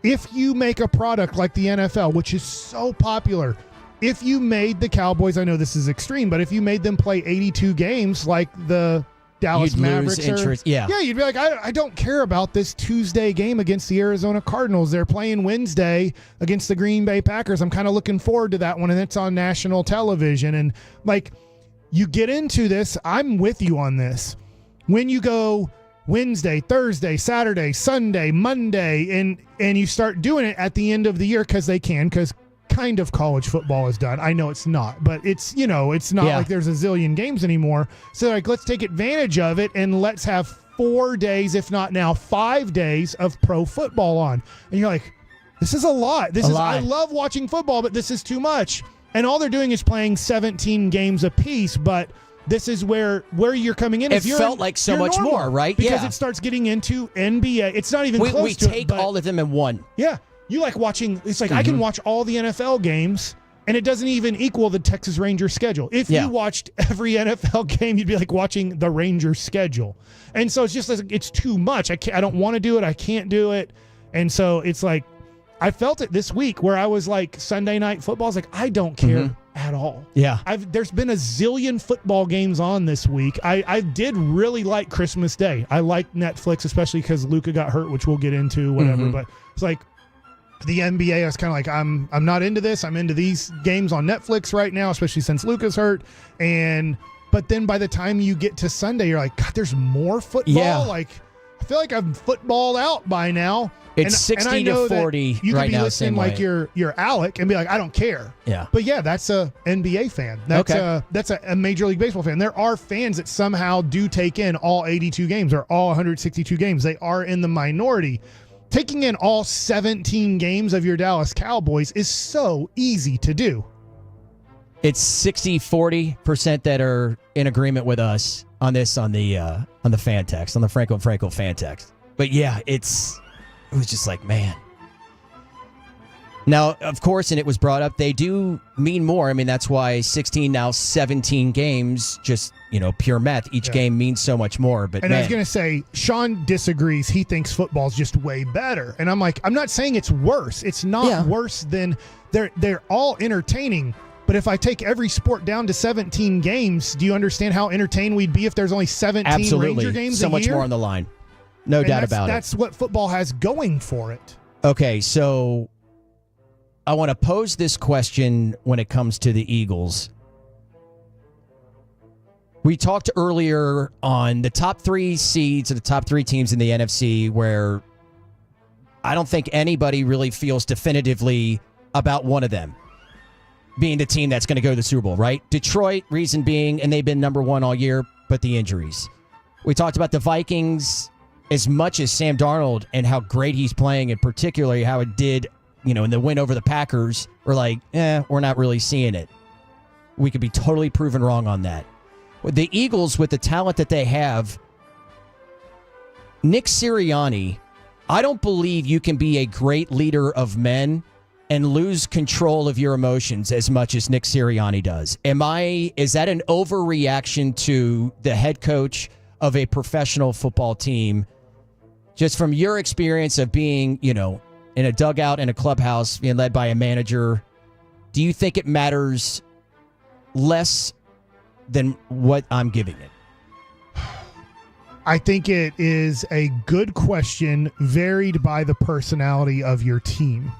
I: if you make a product like the NFL, which is so popular, if you made the Cowboys, I know this is extreme, but if you made them play 82 games like the Dallas Mavericks, you'd be like, I don't care about this Tuesday game against the Arizona Cardinals. They're playing Wednesday against the Green Bay Packers. I'm kind of looking forward to that one, and it's on national television. And like, you get into this, I'm with you on this. When you go Wednesday, Thursday, Saturday, Sunday, Monday, and you start doing it at the end of the year because kind of college football is done. I know it's not, but it's, it's not like there's a zillion games anymore. So like, let's take advantage of it and let's have 4 days, if not now 5 days of pro football on. And you're like, this is a lot. I love watching football, but this is too much. And all they're doing is playing 17 games apiece, but this is where you're coming in.
L: It felt like so much more, right?
I: Because it starts getting into NBA. It's not even close to it.
L: We take all of them in one.
I: Yeah. You like watching, it's like I can watch all the NFL games, and it doesn't even equal the Texas Rangers schedule. If you watched every NFL game, you'd be like watching the Rangers schedule. And so it's just like, it's too much. I don't want to do it. I can't do it. And so it's like, I felt it this week where I was like, Sunday night football, I was like, I don't care at all.
L: Yeah.
I: There's been a zillion football games on this week. I did really like Christmas Day. I like Netflix, especially because Luka got hurt, which we'll get into, whatever. But it's like, the NBA, I was kind of like, I'm not into this. I'm into these games on Netflix right now, especially since Luka's hurt. But then by the time you get to Sunday, you're like, God, there's more football.
L: Yeah.
I: Like, I feel like I'm footballed out by now.
L: It's 60 to 40
I: you
L: right
I: could be
L: now,
I: listening
L: same
I: like
L: way.
I: you're Alec and be like, I don't care.
L: Yeah.
I: But yeah, that's a NBA fan. That's a Major League Baseball fan. There are fans that somehow do take in all 82 games or all 162 games. They are in the minority. Taking in all 17 games of your Dallas Cowboys is so easy to do.
L: It's 60-40% that are in agreement with us on this on the fan text, on the Franco fan text. But yeah, it was just like, man. Now, of course, and it was brought up, they do mean more. I mean, that's why 16, now 17 games, just, pure math. Each game means so much more. But
I: I was going to say, Sean disagrees. He thinks football's just way better. And I'm like, I'm not saying it's worse. It's not worse than they're all entertaining. But if I take every sport down to 17 games, do you understand how entertained we'd be if there's only 17 Ranger games
L: so
I: a
L: much
I: year?
L: more on the line. No doubt about it.
I: That's what football has going for it.
L: Okay, so I want to pose this question when it comes to the Eagles. We talked earlier on the top 3 seeds of the top 3 teams in the NFC where I don't think anybody really feels definitively about one of them being the team that's going to go to the Super Bowl, right? Detroit, reason being, and they've been number 1 all year, but the injuries. We talked about the Vikings as much as Sam Darnold and how great he's playing, and particularly how it did, in the win over the Packers. We're like, we're not really seeing it. We could be totally proven wrong on that. With the Eagles, with the talent that they have, Nick Sirianni, I don't believe you can be a great leader of men and lose control of your emotions as much as Nick Sirianni does. Is that an overreaction to the head coach of a professional football team? Just from your experience of being, in a dugout in a clubhouse, being led by a manager, do you think it matters less than what I'm giving it?
I: I think it is a good question, varied by the personality of your team.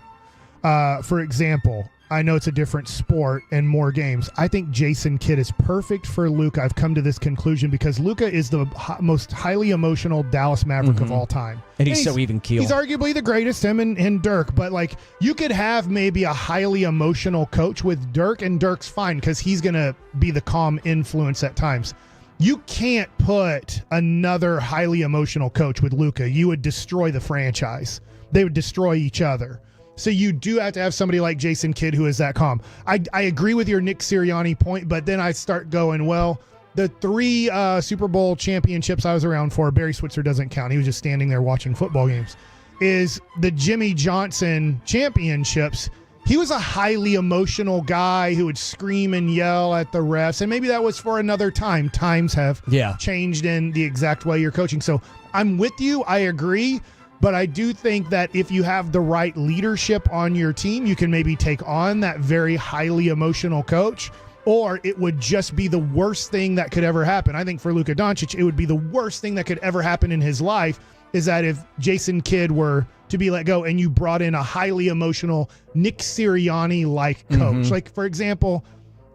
I: For example, I know it's a different sport and more games. I think Jason Kidd is perfect for Luka. I've come to this conclusion because Luka is the most highly emotional Dallas Maverick of all time.
L: And he's so even keel.
I: He's arguably the greatest, him and Dirk. But like, you could have maybe a highly emotional coach with Dirk, and Dirk's fine because he's going to be the calm influence at times. You can't put another highly emotional coach with Luka. You would destroy the franchise. They would destroy each other. So you do have to have somebody like Jason Kidd who is that calm. I agree with your Nick Sirianni point, but then I start going, well, the 3 Super Bowl championships I was around for, Barry Switzer doesn't count. He was just standing there watching football games. Is the Jimmy Johnson championships. he was a highly emotional guy who would scream and yell at the refs, and maybe that was for another time. Times have changed in the exact way you're coaching. So I'm with you. I agree. But I do think that if you have the right leadership on your team, you can maybe take on that very highly emotional coach, or it would just be the worst thing that could ever happen. I think for Luka Doncic, it would be the worst thing that could ever happen in his life is that if Jason Kidd were to be let go and you brought in a highly emotional Nick Sirianni-like coach. Like, for example,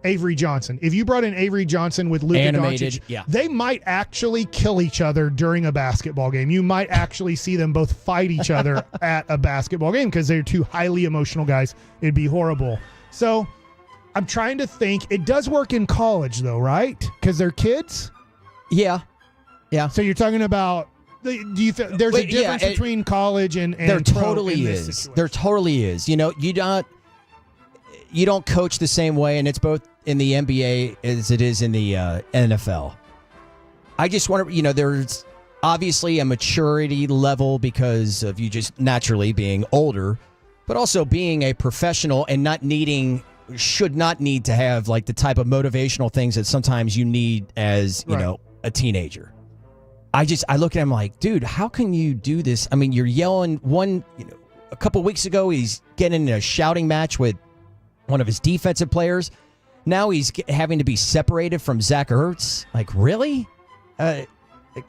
I: Avery Johnson. If you brought in Avery Johnson with Luka Doncic, they might actually kill each other during a basketball game. You might actually see them both fight each other at a basketball game because they're two highly emotional guys. It'd be horrible. So I'm trying to think. It does work in college, though, right? Because they're kids?
L: Yeah.
I: So you're talking about, do you think there's a difference between college and
L: there
I: pro
L: totally
I: in this
L: is.
I: situation?
L: There totally is. You know, you don't coach the same way, and it's both in the NBA as it is in the NFL. I just want to, there's obviously a maturity level because of you just naturally being older, but also being a professional and should not need to have like the type of motivational things that sometimes you need as, a teenager. I look at him like, dude, how can you do this? I mean, you're yelling a couple weeks ago, he's getting in a shouting match with one of his defensive players. Now he's having to be separated from Zach Ertz. Like, really? I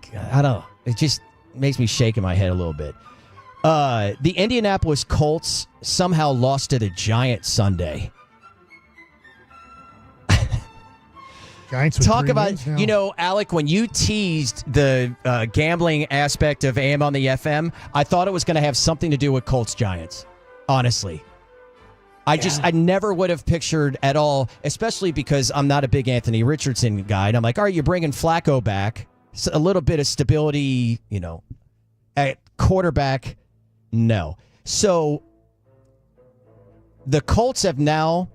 L: don't know. It just makes me shake in my head a little bit. The Indianapolis Colts somehow lost to the Giants Sunday.
I: Giants
L: talk about, Alec, when you teased the gambling aspect of AM on the FM, I thought it was going to have something to do with Colts Giants, honestly. I never would have pictured at all, especially because I'm not a big Anthony Richardson guy. And I'm like, all right, you're bringing Flacco back. So a little bit of stability, at quarterback. No. So the Colts have now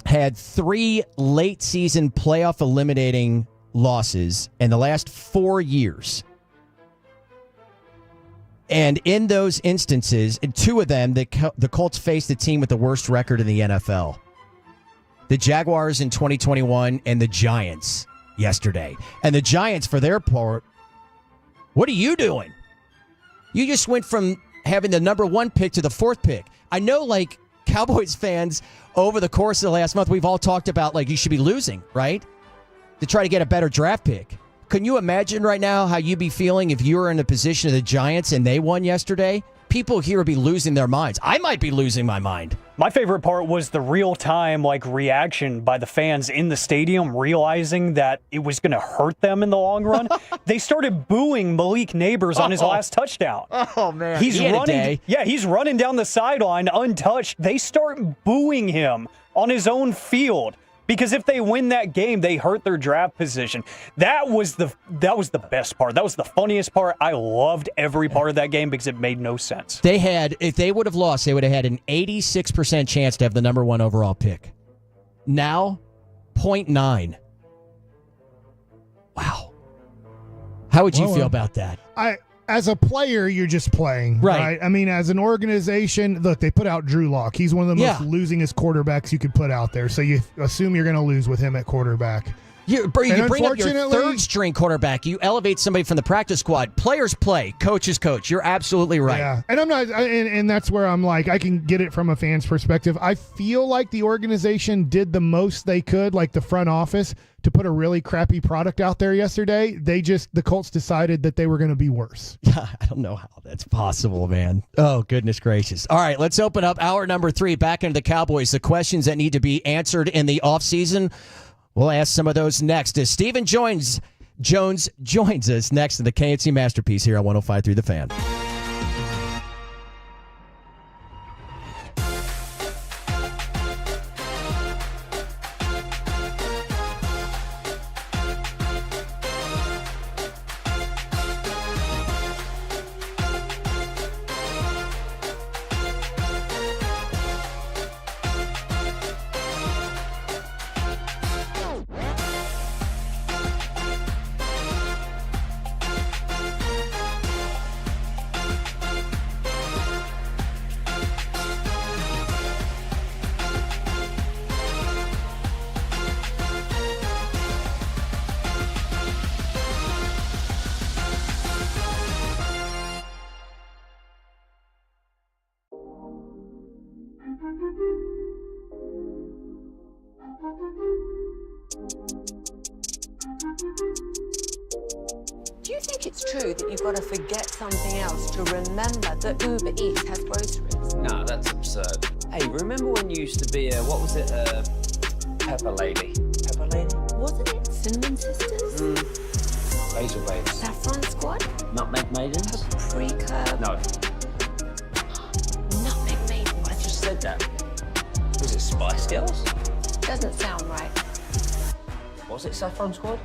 L: had 3 late season playoff eliminating losses in the last 4 years. And in those instances, in 2 of them, the Colts faced the team with the worst record in the NFL. The Jaguars in 2021 and the Giants yesterday. And the Giants, for their part, what are you doing? You just went from having the number 1 pick to the 4th pick. I know, like, Cowboys fans, over the course of the last month, we've all talked about, like, you should be losing, right? To try to get a better draft pick. Can you imagine right now how you'd be feeling if you were in the position of the Giants and they won yesterday? People here would be losing their minds. I might be losing my mind.
K: My favorite part was the real-time reaction by the fans in the stadium, realizing that it was going to hurt them in the long run. They started booing Malik Neighbors on his last touchdown.
L: Oh, man.
K: He's running. Yeah, he's running down the sideline untouched. They start booing him on his own field. Because if they win that game, they hurt their draft position. That was the best part. That was the funniest part. I loved every part of that game because it made no sense.
L: If they would have lost, they would have had an 86% chance to have the number 1 overall pick. Now, 0.9. Wow. How would you feel about that?
I: As a player, you're just playing, right? I mean, as an organization, look, they put out Drew Lock. He's one of the most losingest quarterbacks you could put out there. So you assume you're going to lose with him at quarterback.
L: You bring up your 3rd-string quarterback. You elevate somebody from the practice squad. Players play. Coaches coach. You're absolutely right.
I: Yeah, and I'm not, and that's where I'm like, I can get it from a fan's perspective. I feel like the organization did the most they could, like the front office, to put a really crappy product out there yesterday. The Colts decided that they were going to be worse.
L: I don't know how that's possible, man. Oh, goodness gracious. All right, let's open up hour number 3 back into the Cowboys. The questions that need to be answered in the offseason. We'll ask some of those next as Stephen Jones joins us next in the KNC Masterpiece here on 105.3 The Fan.
A: Do you think it's true that you've got to forget something else to remember that Uber Eats has groceries?
B: No, that's absurd. Hey, remember when you used to be what was it, Pepper Lady? Pepper Lady?
A: Wasn't it Cinnamon Sisters?
B: Basil Babes.
A: Saffron Squad?
B: Nutmeg Maidens?
A: Paprika?
B: No.
A: Nutmeg Maidens.
B: I just said that. Was it Spice Girls?
A: Doesn't sound right.
B: Was it Saffron Squad?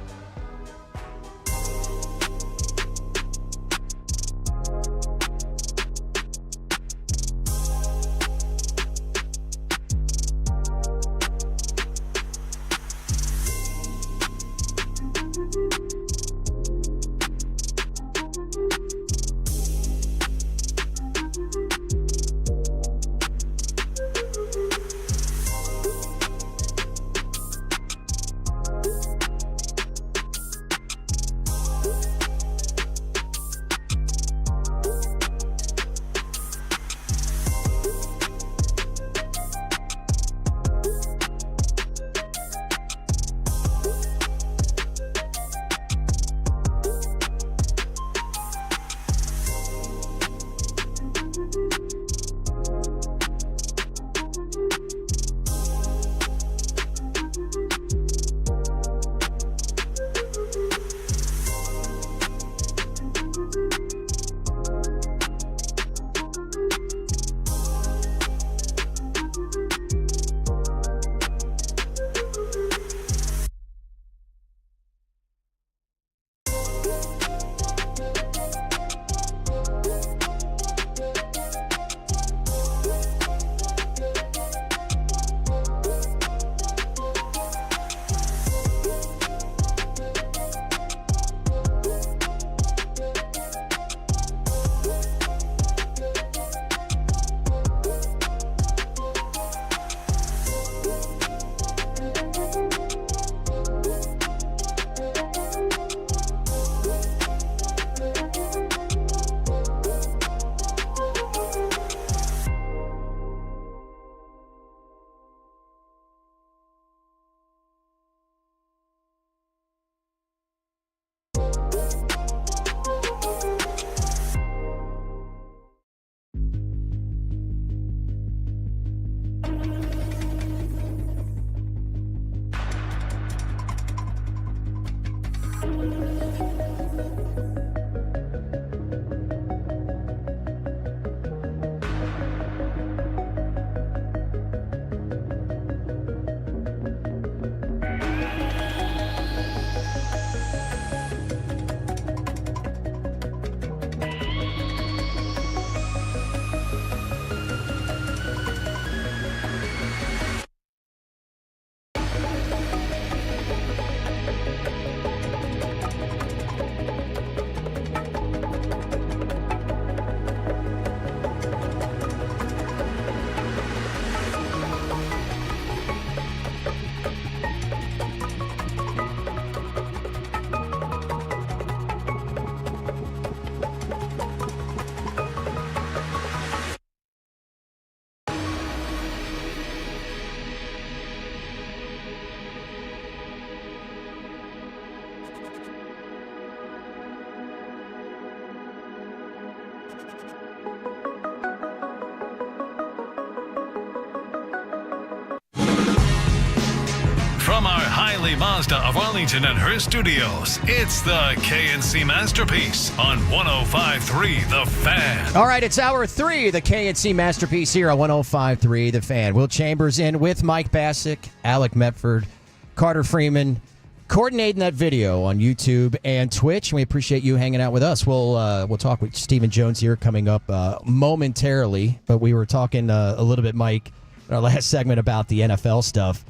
C: From our Hiley Mazda of Arlington and her studios, it's the KNC Masterpiece on 105.3 The Fan.
L: All right, it's hour 3, the KNC Masterpiece here on 105.3 The Fan. Will Chambers in with Mike Bassick, Alec Metford, Carter Freeman, coordinating that video on YouTube and Twitch. And we appreciate you hanging out with us. We'll talk with Stephen Jones here coming up momentarily. But we were talking a little bit, Mike, in our last segment about the NFL stuff.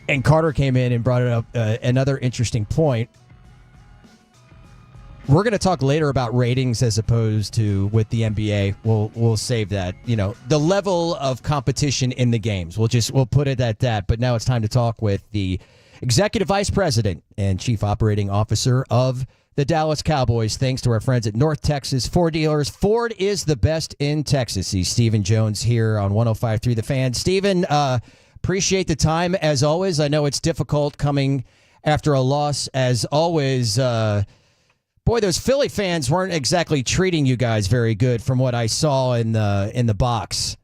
L: And Carter came in and brought it up another interesting point. We're going to talk later about ratings as opposed to with the NBA. We'll save that. You know, the level of competition in the games. We'll put it at that. But now it's time to talk with the Executive Vice President and Chief Operating Officer of the Dallas Cowboys, thanks to our friends at North Texas Ford Dealers. Ford is the best in Texas. See Stephen Jones here on 105.3 The Fan. Stephen, appreciate the time as always. I know it's difficult coming after a loss as always. Boy, those Philly fans weren't exactly treating you guys very good from what I saw in the box.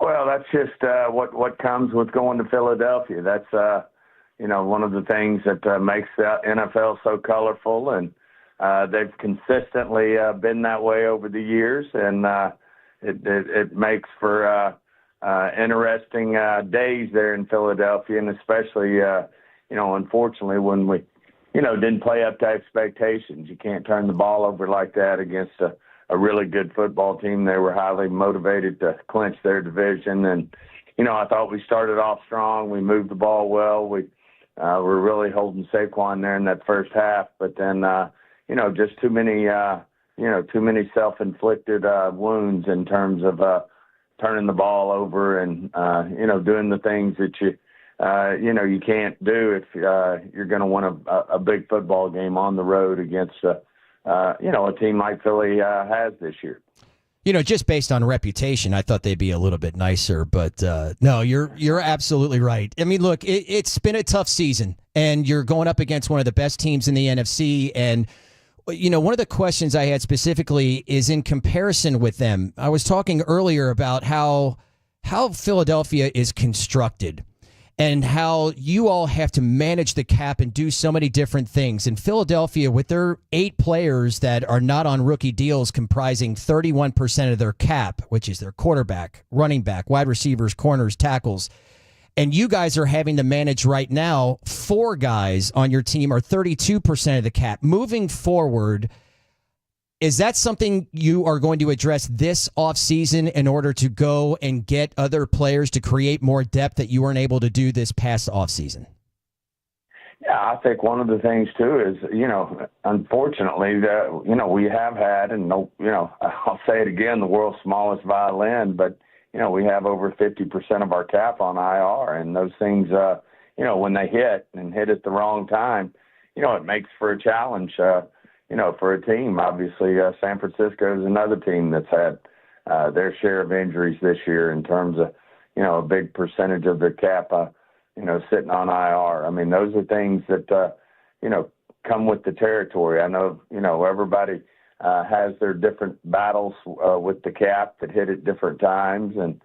S: Well, that's just what comes with going to Philadelphia. That's one of the things that makes the NFL so colorful, and they've consistently been that way over the years, and it makes for interesting days there in Philadelphia, and especially unfortunately when we didn't play up to expectations. You can't turn the ball over like that against a really good football team. They were highly motivated to clinch their division, and I thought we started off strong. We moved the ball well. We were really holding Saquon there in that first half, but then just too many self-inflicted wounds in terms of turning the ball over and doing the things that you can't do if you're going to win a big football game on the road against a team like Philly has this year.
L: Just based on reputation, I thought they'd be a little bit nicer, but no, you're absolutely right. I mean, look, it's been a tough season, and you're going up against one of the best teams in the NFC, and one of the questions I had specifically is in comparison with them. I was talking earlier about how Philadelphia is constructed and how you all have to manage the cap and do so many different things. In Philadelphia, with their 8 players that are not on rookie deals comprising 31% of their cap, which is their quarterback, running back, wide receivers, corners, tackles, and you guys are having to manage right now 4 guys on your team are 32% of the cap. Moving forward, is that something you are going to address this offseason in order to go and get other players to create more depth that you weren't able to do this past offseason?
S: Yeah, I think one of the things, too, is, unfortunately, we have had, and, I'll say it again, the world's smallest violin, but, we have over 50% of our cap on IR, and those things, when they hit at the wrong time, it makes for a challenge, for a team. Obviously, San Francisco is another team that's had their share of injuries this year in terms of, a big percentage of their cap, sitting on IR. I mean, those are things that, come with the territory. I know, everybody has their different battles with the cap that hit at different times, and,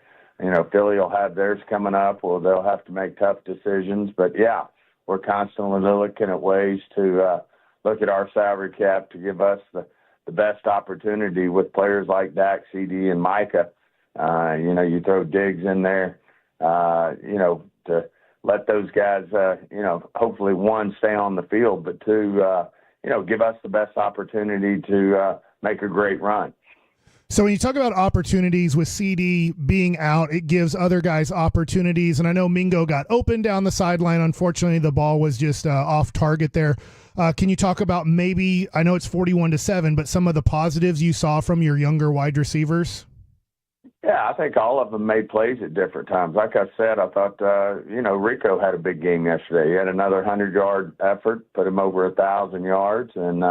S: Philly will have theirs coming up. Well, they'll have to make tough decisions. But, yeah, we're constantly looking at ways to look at our salary cap to give us the best opportunity with players like Dak, CD, and Micah. You throw Diggs in there, to let those guys, hopefully, 1, stay on the field, but 2, give us the best opportunity to make a great run.
I: So when you talk about opportunities with CD being out, it gives other guys opportunities. And I know Mingo got open down the sideline. Unfortunately, the ball was just off target there. Can you talk about maybe, I know it's 41-7, but some of the positives you saw from your younger wide receivers?
S: Yeah, I think all of them made plays at different times. Like I said, I thought, Rico had a big game yesterday. He had another 100-yard effort, put him over 1,000 yards. And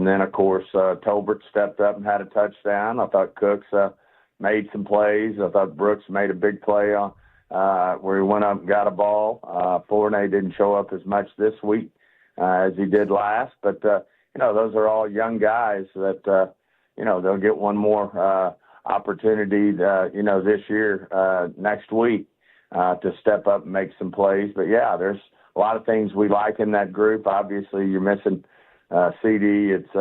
S: then, of course, Tolbert stepped up and had a touchdown. I thought Cooks made some plays. I thought Brooks made a big play on where he went up and got a ball. Fournette didn't show up as much this week as he did last. But, those are all young guys that, they'll get one more opportunity, this year, next week, to step up and make some plays. But, yeah, there's a lot of things we like in that group. Obviously, you're missing CD. It's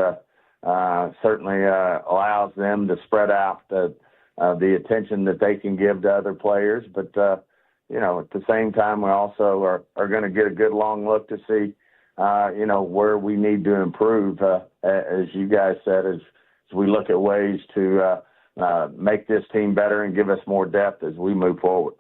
S: certainly allows them to spread out the attention that they can give to other players. But, at the same time, we also are going to get a good long look to see, where we need to improve, as you guys said, as we look at ways to make this team better and give us more depth as we move forward.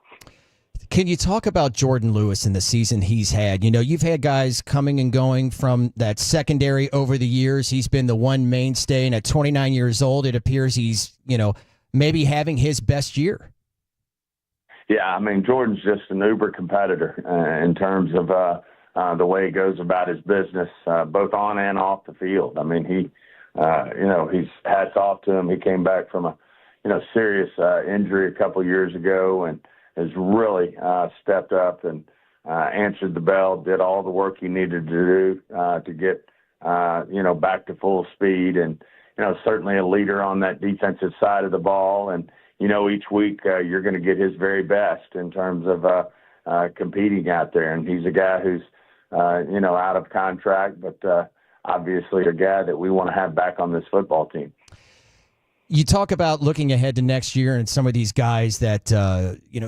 L: Can you talk about Jordan Lewis and the season he's had? You've had guys coming and going from that secondary over the years. He's been the one mainstay, and at 29 years old, it appears he's, maybe having his best year. Yeah,
S: I mean, Jordan's just an uber competitor in terms of the way he goes about his business, both on and off the field. I mean, he's hats off to him. He came back from a, serious injury a couple years ago and has really stepped up and answered the bell, did all the work he needed to do to get, back to full speed. And, certainly a leader on that defensive side of the ball. And, each week you're going to get his very best in terms of competing out there. And he's a guy who's, out of contract, but obviously a guy that we want to have back on this football team.
L: You talk about looking ahead to next year and some of these guys that,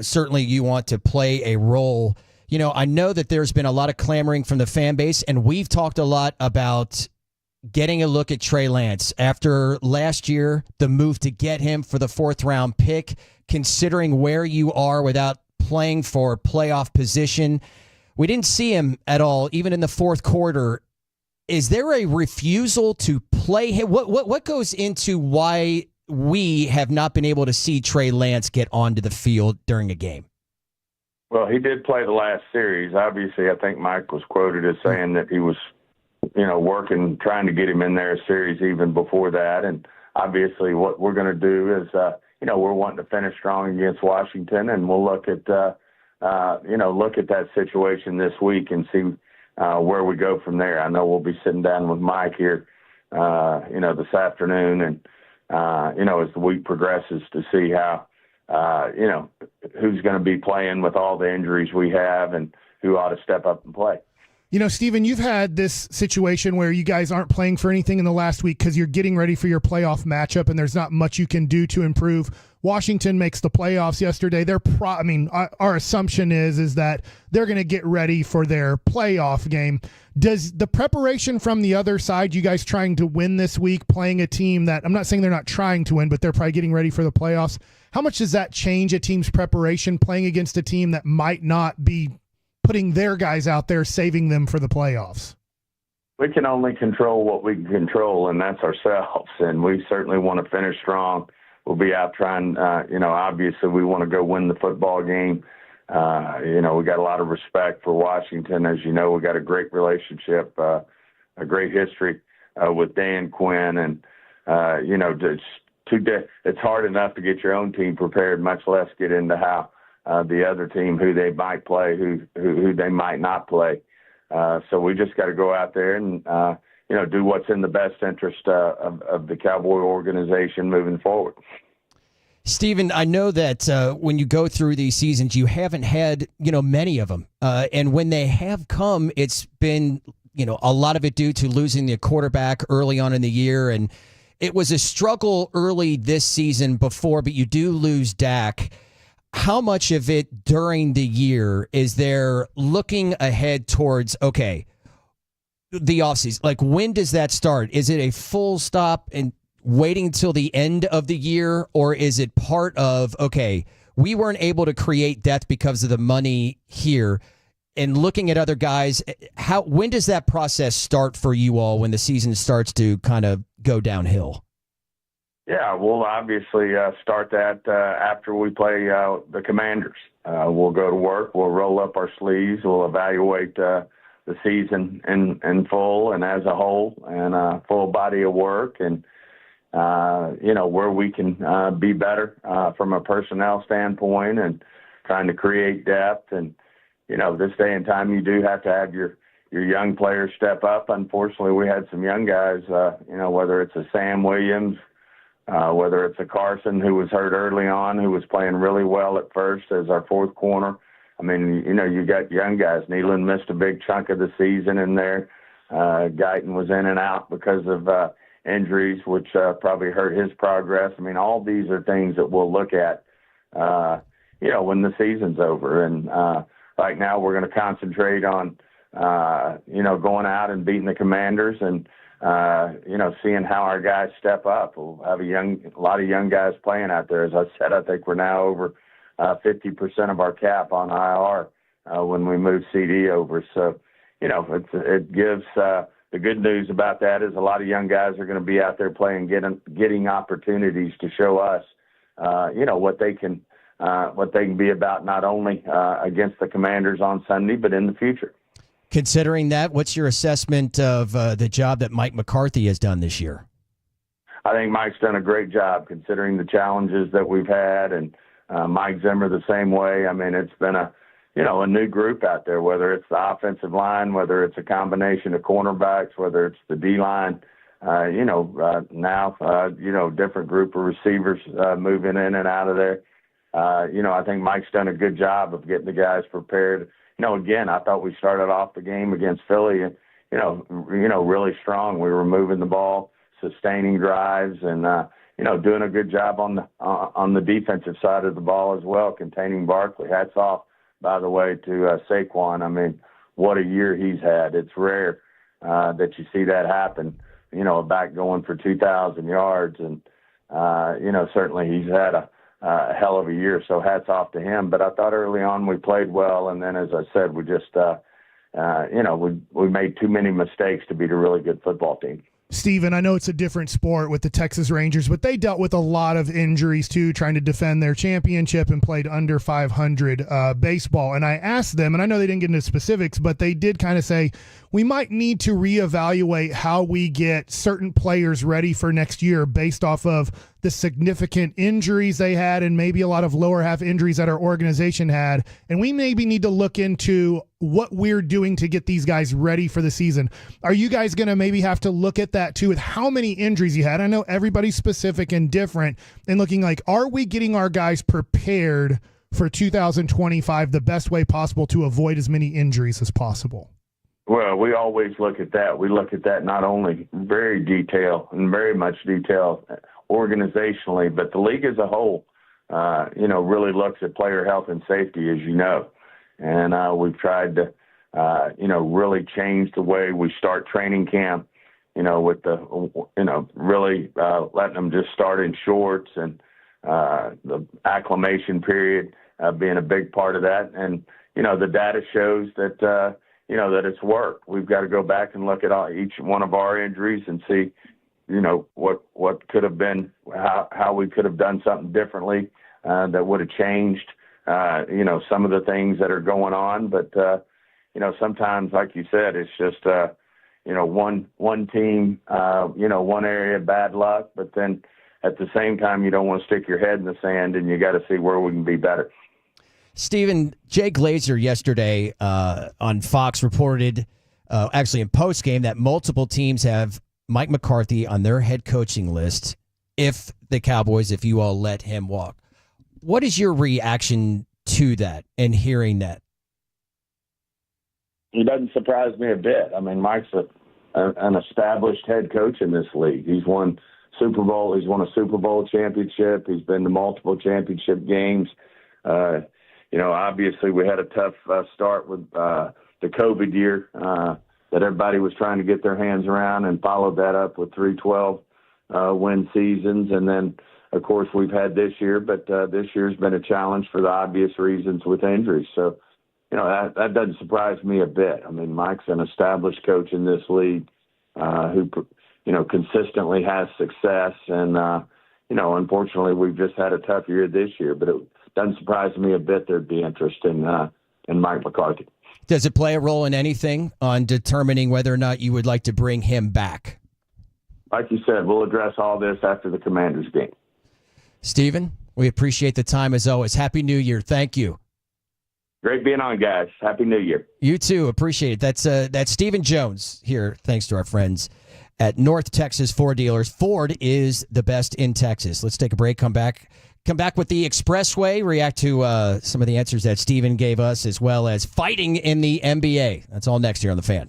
L: certainly you want to play a role. I know that there's been a lot of clamoring from the fan base, and we've talked a lot about getting a look at Trey Lance. After last year, the move to get him for the 4th-round pick, considering where you are without playing for playoff position, we didn't see him at all, even in the fourth quarter. Is there a refusal to play him? What goes into why we have not been able to see Trey Lance get onto the field during a game?
S: Well, he did play the last series. Obviously, I think Mike was quoted as saying that he was, working, trying to get him in there a series even before that. And obviously what we're going to do is, we're wanting to finish strong against Washington, and we'll look at that situation this week and see where we go from there. I know we'll be sitting down with Mike here, this afternoon, and, as the week progresses to see how, who's going to be playing with all the injuries we have and who ought to step up and play.
I: Steven, you've had this situation where you guys aren't playing for anything in the last week because you're getting ready for your playoff matchup, and there's not much you can do to improve. Washington makes the playoffs yesterday. Our assumption is that they're going to get ready for their playoff game. Does the preparation from the other side, you guys trying to win this week, playing a team that, I'm not saying they're not trying to win, but they're probably getting ready for the playoffs, how much does that change a team's preparation playing against a team that might not be putting their guys out there, saving them for the playoffs?
S: We can only control what we can control, and that's ourselves. And we certainly want to finish strong. We'll be out trying, obviously we want to go win the football game. We got a lot of respect for Washington. As you know, we got a great relationship, a great history with Dan Quinn. And, it's hard enough to get your own team prepared, much less get into how the other team, who they might play, who they might not play. So we just got to go out there and, do what's in the best interest of the Cowboy organization moving forward.
L: Steven, I know that when you go through these seasons, you haven't had, many of them. And when they have come, it's been, a lot of it due to losing the quarterback early on in the year. And it was a struggle early this season before, but you do lose Dak. How much of it during the year is there looking ahead towards, okay, the offseason? Like, when does that start? Is it a full stop and waiting until the end of the year, or is it part of, okay, we weren't able to create depth because of the money here, and looking at other guys, when does that process start for you all when the season starts to kind of go downhill?
S: Yeah, we'll obviously start that after we play the Commanders. We'll go to work. We'll roll up our sleeves. We'll evaluate the season in full and as a whole, and a full body of work, and where we can be better from a personnel standpoint, and trying to create depth. And this day and time, you do have to have your young players step up. Unfortunately, we had some young guys. Whether it's a Sam Williams, whether it's a Carson, who was hurt early on, who was playing really well at first as our fourth corner. I mean, you got young guys. Nealon missed a big chunk of the season in there. Guyton was in and out because of injuries, which probably hurt his progress. I mean, all these are things that we'll look at, when the season's over. And right now we're going to concentrate on, going out and beating the Commanders, and seeing how our guys step up. We'll have a lot of young guys playing out there. As I said, I think we're now over 50% of our cap on IR when we move CD over. So, it gives the good news about that is a lot of young guys are going to be out there playing, getting opportunities to show us, what they can be about, not only against the Commanders on Sunday, but in the future.
L: Considering that, what's your assessment of the job that Mike McCarthy has done this year?
S: I think Mike's done a great job considering the challenges that we've had, and Mike Zimmer the same way. I mean, it's been a new group out there, whether it's the offensive line, whether it's a combination of cornerbacks, whether it's the D-line, different group of receivers moving in and out of there. I think Mike's done a good job of getting the guys prepared. Again, I thought we started off the game against Philly, really strong. We were moving the ball, sustaining drives, and doing a good job on the defensive side of the ball as well, containing Barkley. Hats off, by the way, to Saquon. I mean, what a year he's had. It's rare that you see that happen. A back going for 2,000 yards, and certainly he's had a hell of a year. So hats off to him. But I thought early on we played well, and then as I said, we just we made too many mistakes to beat a really good football team.
I: Steven, I know it's a different sport with the Texas Rangers, but they dealt with a lot of injuries too, trying to defend their championship, and played under 500 baseball. And I asked them, and I know they didn't get into specifics, but they did kind of say, we might need to reevaluate how we get certain players ready for next year based off of the significant injuries they had and maybe a lot of lower half injuries that our organization had. And we maybe need to look into what we're doing to get these guys ready for the season. Are you guys going to maybe have to look at that too, with how many injuries you had? I know everybody's specific and different, and looking like, are we getting our guys prepared for 2025 the best way possible to avoid as many injuries as possible?
S: Well, we always look at that. We look at that not only very much detail organizationally, but the league as a whole, really looks at player health and safety, as you know. And we've tried to, really change the way we start training camp, with the, really letting them just start in shorts, and the acclimation period being a big part of that. And, the data shows that, that it's worked. We've got to go back and look at each one of our injuries and see, what could have been, how we could have done something differently that would have changed, some of the things that are going on. But, sometimes, like you said, it's just, one team, one area, bad luck. But then at the same time, you don't want to stick your head in the sand, and you got to see where we can be better.
L: Steven, Jay Glazer yesterday on Fox reported, actually in postgame, that multiple teams have Mike McCarthy on their head coaching list if you all let him walk. What is your reaction to that and hearing that?
S: It doesn't surprise me a bit. I mean, Mike's an established head coach in this league. He's won Super Bowl. He's won a Super Bowl championship. He's been to multiple championship games. Obviously we had a tough start with the COVID year that everybody was trying to get their hands around, and followed that up with 3-12 win seasons. And then, of course, we've had this year, but this year's been a challenge for the obvious reasons with injuries. So, that doesn't surprise me a bit. I mean, Mike's an established coach in this league who, consistently has success. And, unfortunately, we've just had a tough year this year, but it doesn't surprise me a bit there'd be interest in Mike McCarthy.
L: Does it play a role in anything on determining whether or not you would like to bring him back?
S: Like you said, we'll address all this after the Commanders game.
L: Steven, we appreciate the time as always. Happy New Year. Thank you.
S: Great being on, guys. Happy New Year.
L: You too. Appreciate it. That's Steven Jones here, thanks to our friends at North Texas Ford Dealers. Ford is the best in Texas. Let's take a break, come back with the Expressway, react to some of the answers that Steven gave us, as well as fighting in the NBA. That's all next here on The Fan.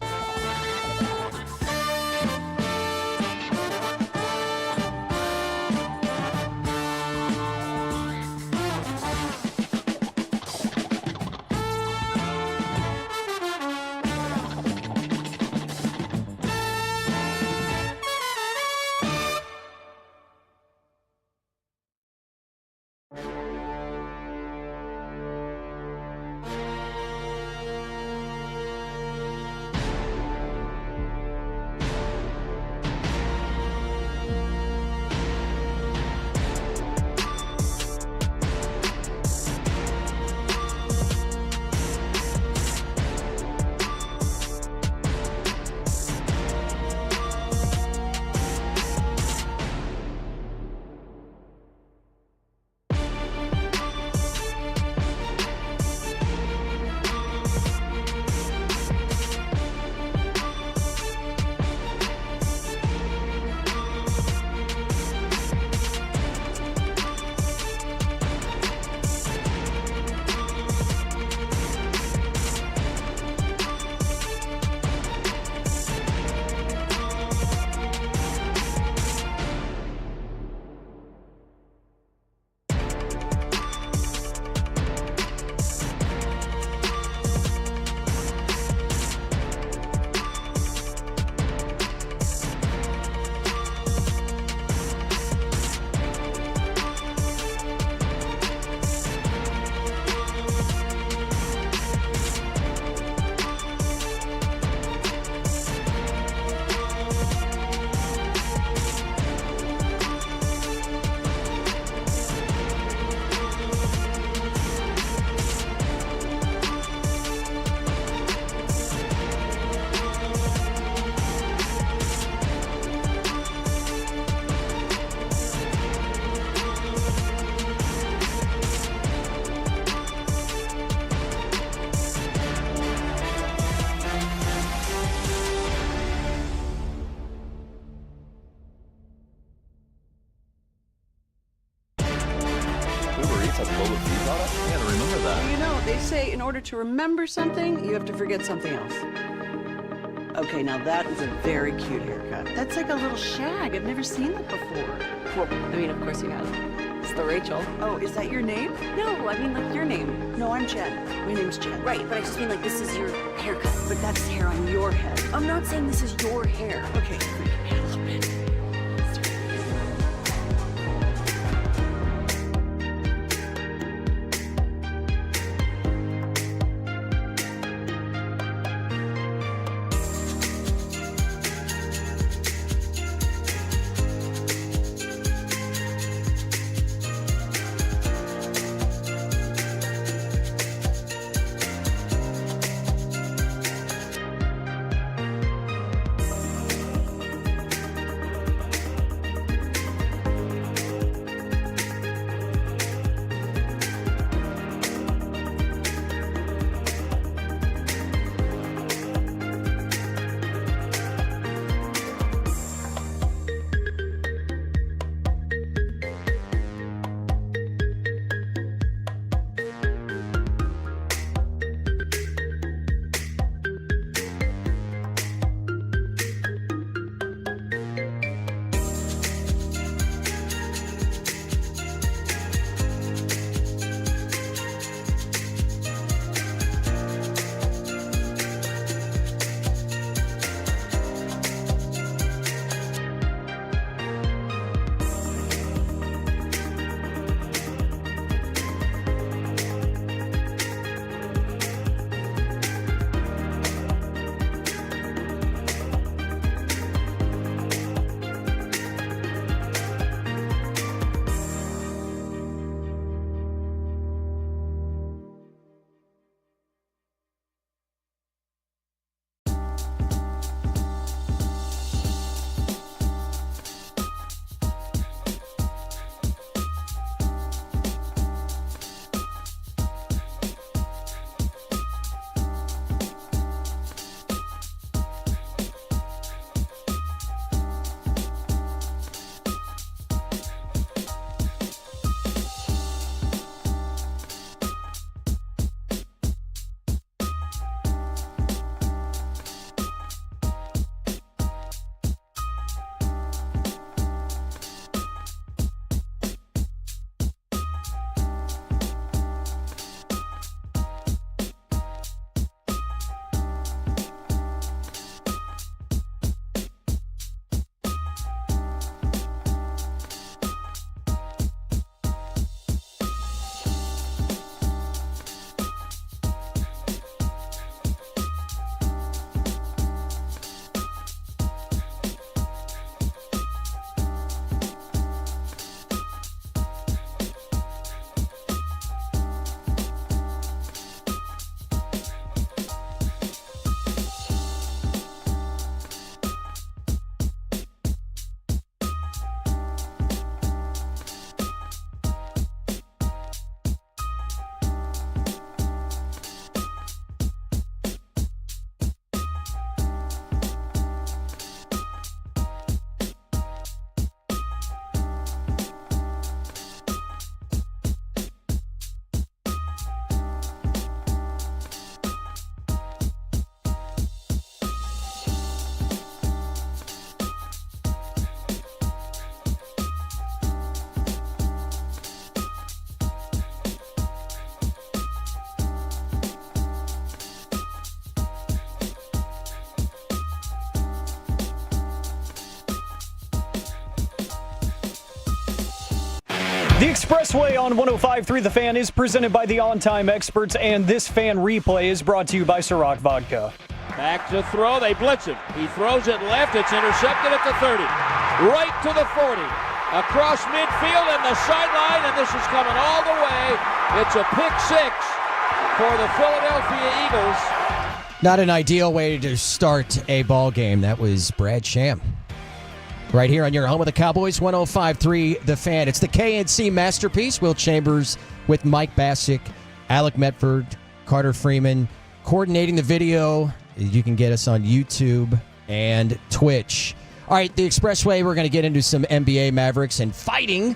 H: V products? I gotta remember that.
N: You know, they say in order to remember something, you have to forget something else. Okay, now that is a very cute haircut. That's like a little shag. I've never seen that before.
V: Well, I mean, of course you have. It's the Rachel.
N: Oh, is that your name?
V: No, I mean like your name.
N: No, I'm Jen. My name's Jen.
V: Right, but I just mean like this is your haircut.
N: But that's hair on your head.
V: I'm not saying this is your hair.
N: Okay, freak me out a little bit.
K: The Expressway on 105.3 The Fan is presented by the On-Time Experts, and this fan replay is brought to you by Ciroc Vodka.
D: Back to throw. They blitz him. He throws it left. It's intercepted at the 30. Right to the 40. Across midfield and the sideline, and this is coming all the way. It's a pick six for the Philadelphia Eagles.
L: Not an ideal way to start a ball game. That was Brad Sham. Right here on your home of the Cowboys, 105.3 The Fan. It's the KNC Masterpiece. Will Chambers with Mike Bassick, Alec Medford, Carter Freeman, coordinating the video. You can get us on YouTube and Twitch. All right, the Expressway, we're going to get into some NBA Mavericks and fighting.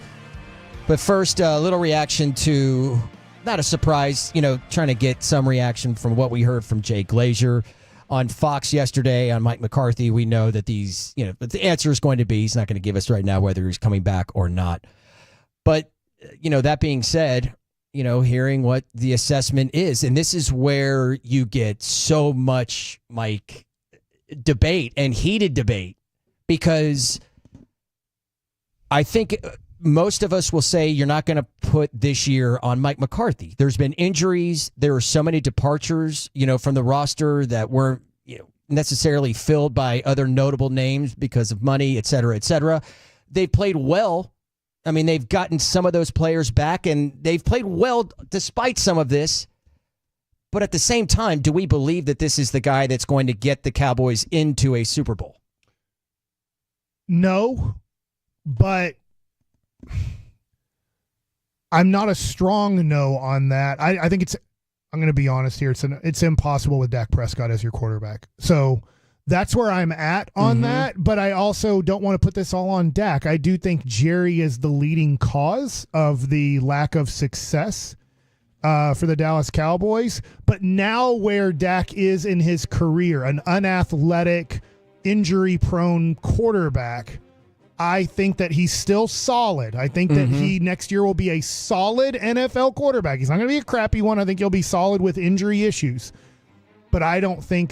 L: But first, a little reaction to not a surprise, trying to get some reaction from what we heard from Jay Glazer on Fox yesterday on Mike McCarthy. We know that the answer is going to be, he's not going to give us right now whether he's coming back or not. But, that being said, hearing what the assessment is, and this is where you get so much, Mike, debate and heated debate, because I think most of us will say you're not going to put this year on Mike McCarthy. There's been injuries. There are so many departures, from the roster that weren't, necessarily filled by other notable names because of money, et cetera, et cetera. They've played well. I mean, they've gotten some of those players back, and they've played well despite some of this. But at the same time, do we believe that this is the guy that's going to get the Cowboys into a Super Bowl?
I: No, but I'm not a strong no on that. I think I'm going to be honest here. It's impossible with Dak Prescott as your quarterback. So that's where I'm at on that. But I also don't want to put this all on Dak. I do think Jerry is the leading cause of the lack of success for the Dallas Cowboys. But now where Dak is in his career, an unathletic, injury-prone quarterback, I think that he's still solid. I think that he next year will be a solid NFL quarterback. He's not going to be a crappy one. I think he'll be solid with injury issues. But I don't think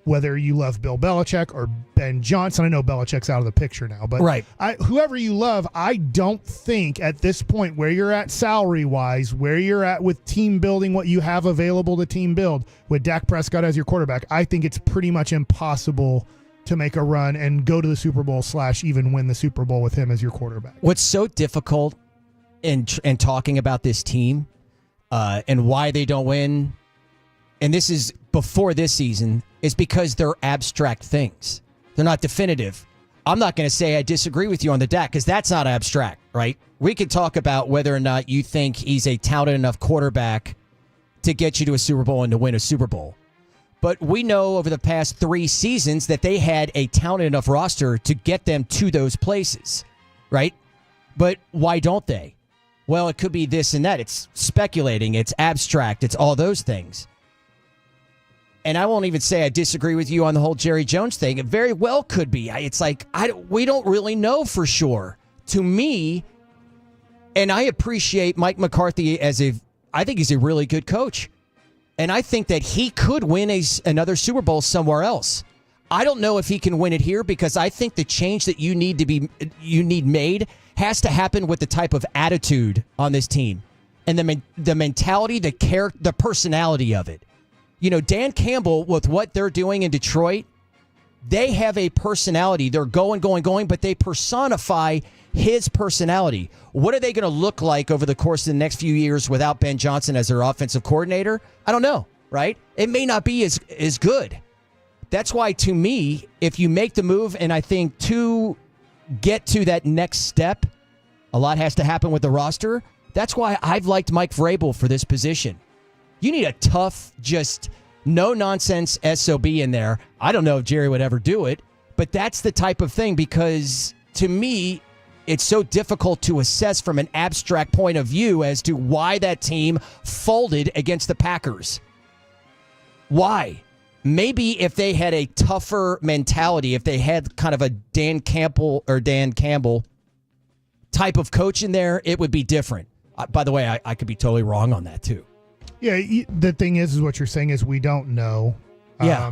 I: whether you love Bill Belichick or Ben Johnson, I know Belichick's out of the picture now, but
L: right.
I: Whoever you love, I don't think at this point where you're at salary-wise, where you're at with team building, what you have available to team build with Dak Prescott as your quarterback, I think it's pretty much impossible to make a run and go to the Super Bowl / even win the Super Bowl with him as your quarterback.
L: What's so difficult in talking about this team and why they don't win, and this is before this season, is because they're abstract things. They're not definitive. I'm not going to say I disagree with you on the Dak, because that's not abstract, right? We could talk about whether or not you think he's a talented enough quarterback to get you to a Super Bowl and to win a Super Bowl. But we know over the past 3 seasons that they had a talented enough roster to get them to those places, right? But why don't they? Well, it could be this and that. It's speculating. It's abstract. It's all those things. And I won't even say I disagree with you on the whole Jerry Jones thing. It very well could be. It's like we don't really know for sure. To me, and I appreciate Mike McCarthy I think he's a really good coach. And I think that he could win another Super Bowl somewhere else. I don't know if he can win it here, because I think the change that you need made has to happen with the type of attitude on this team and the mentality, the personality of it. Dan Campbell, with what they're doing in Detroit, they have a personality. They're going, but they personify his personality. What are they going to look like over the course of the next few years without Ben Johnson as their offensive coordinator? I don't know, right? It may not be as good. That's why, to me, if you make the move, and I think to get to that next step, a lot has to happen with the roster. That's why I've liked Mike Vrabel for this position. You need a tough, just no-nonsense SOB in there. I don't know if Jerry would ever do it, but that's the type of thing, because to me, it's so difficult to assess from an abstract point of view as to why that team folded against the Packers. Why? Maybe if they had a tougher mentality, if they had kind of a Dan Campbell type of coach in there, it would be different. By the way, I could be totally wrong on that too.
I: Yeah, the thing is what you're saying is we don't know.
L: Yeah.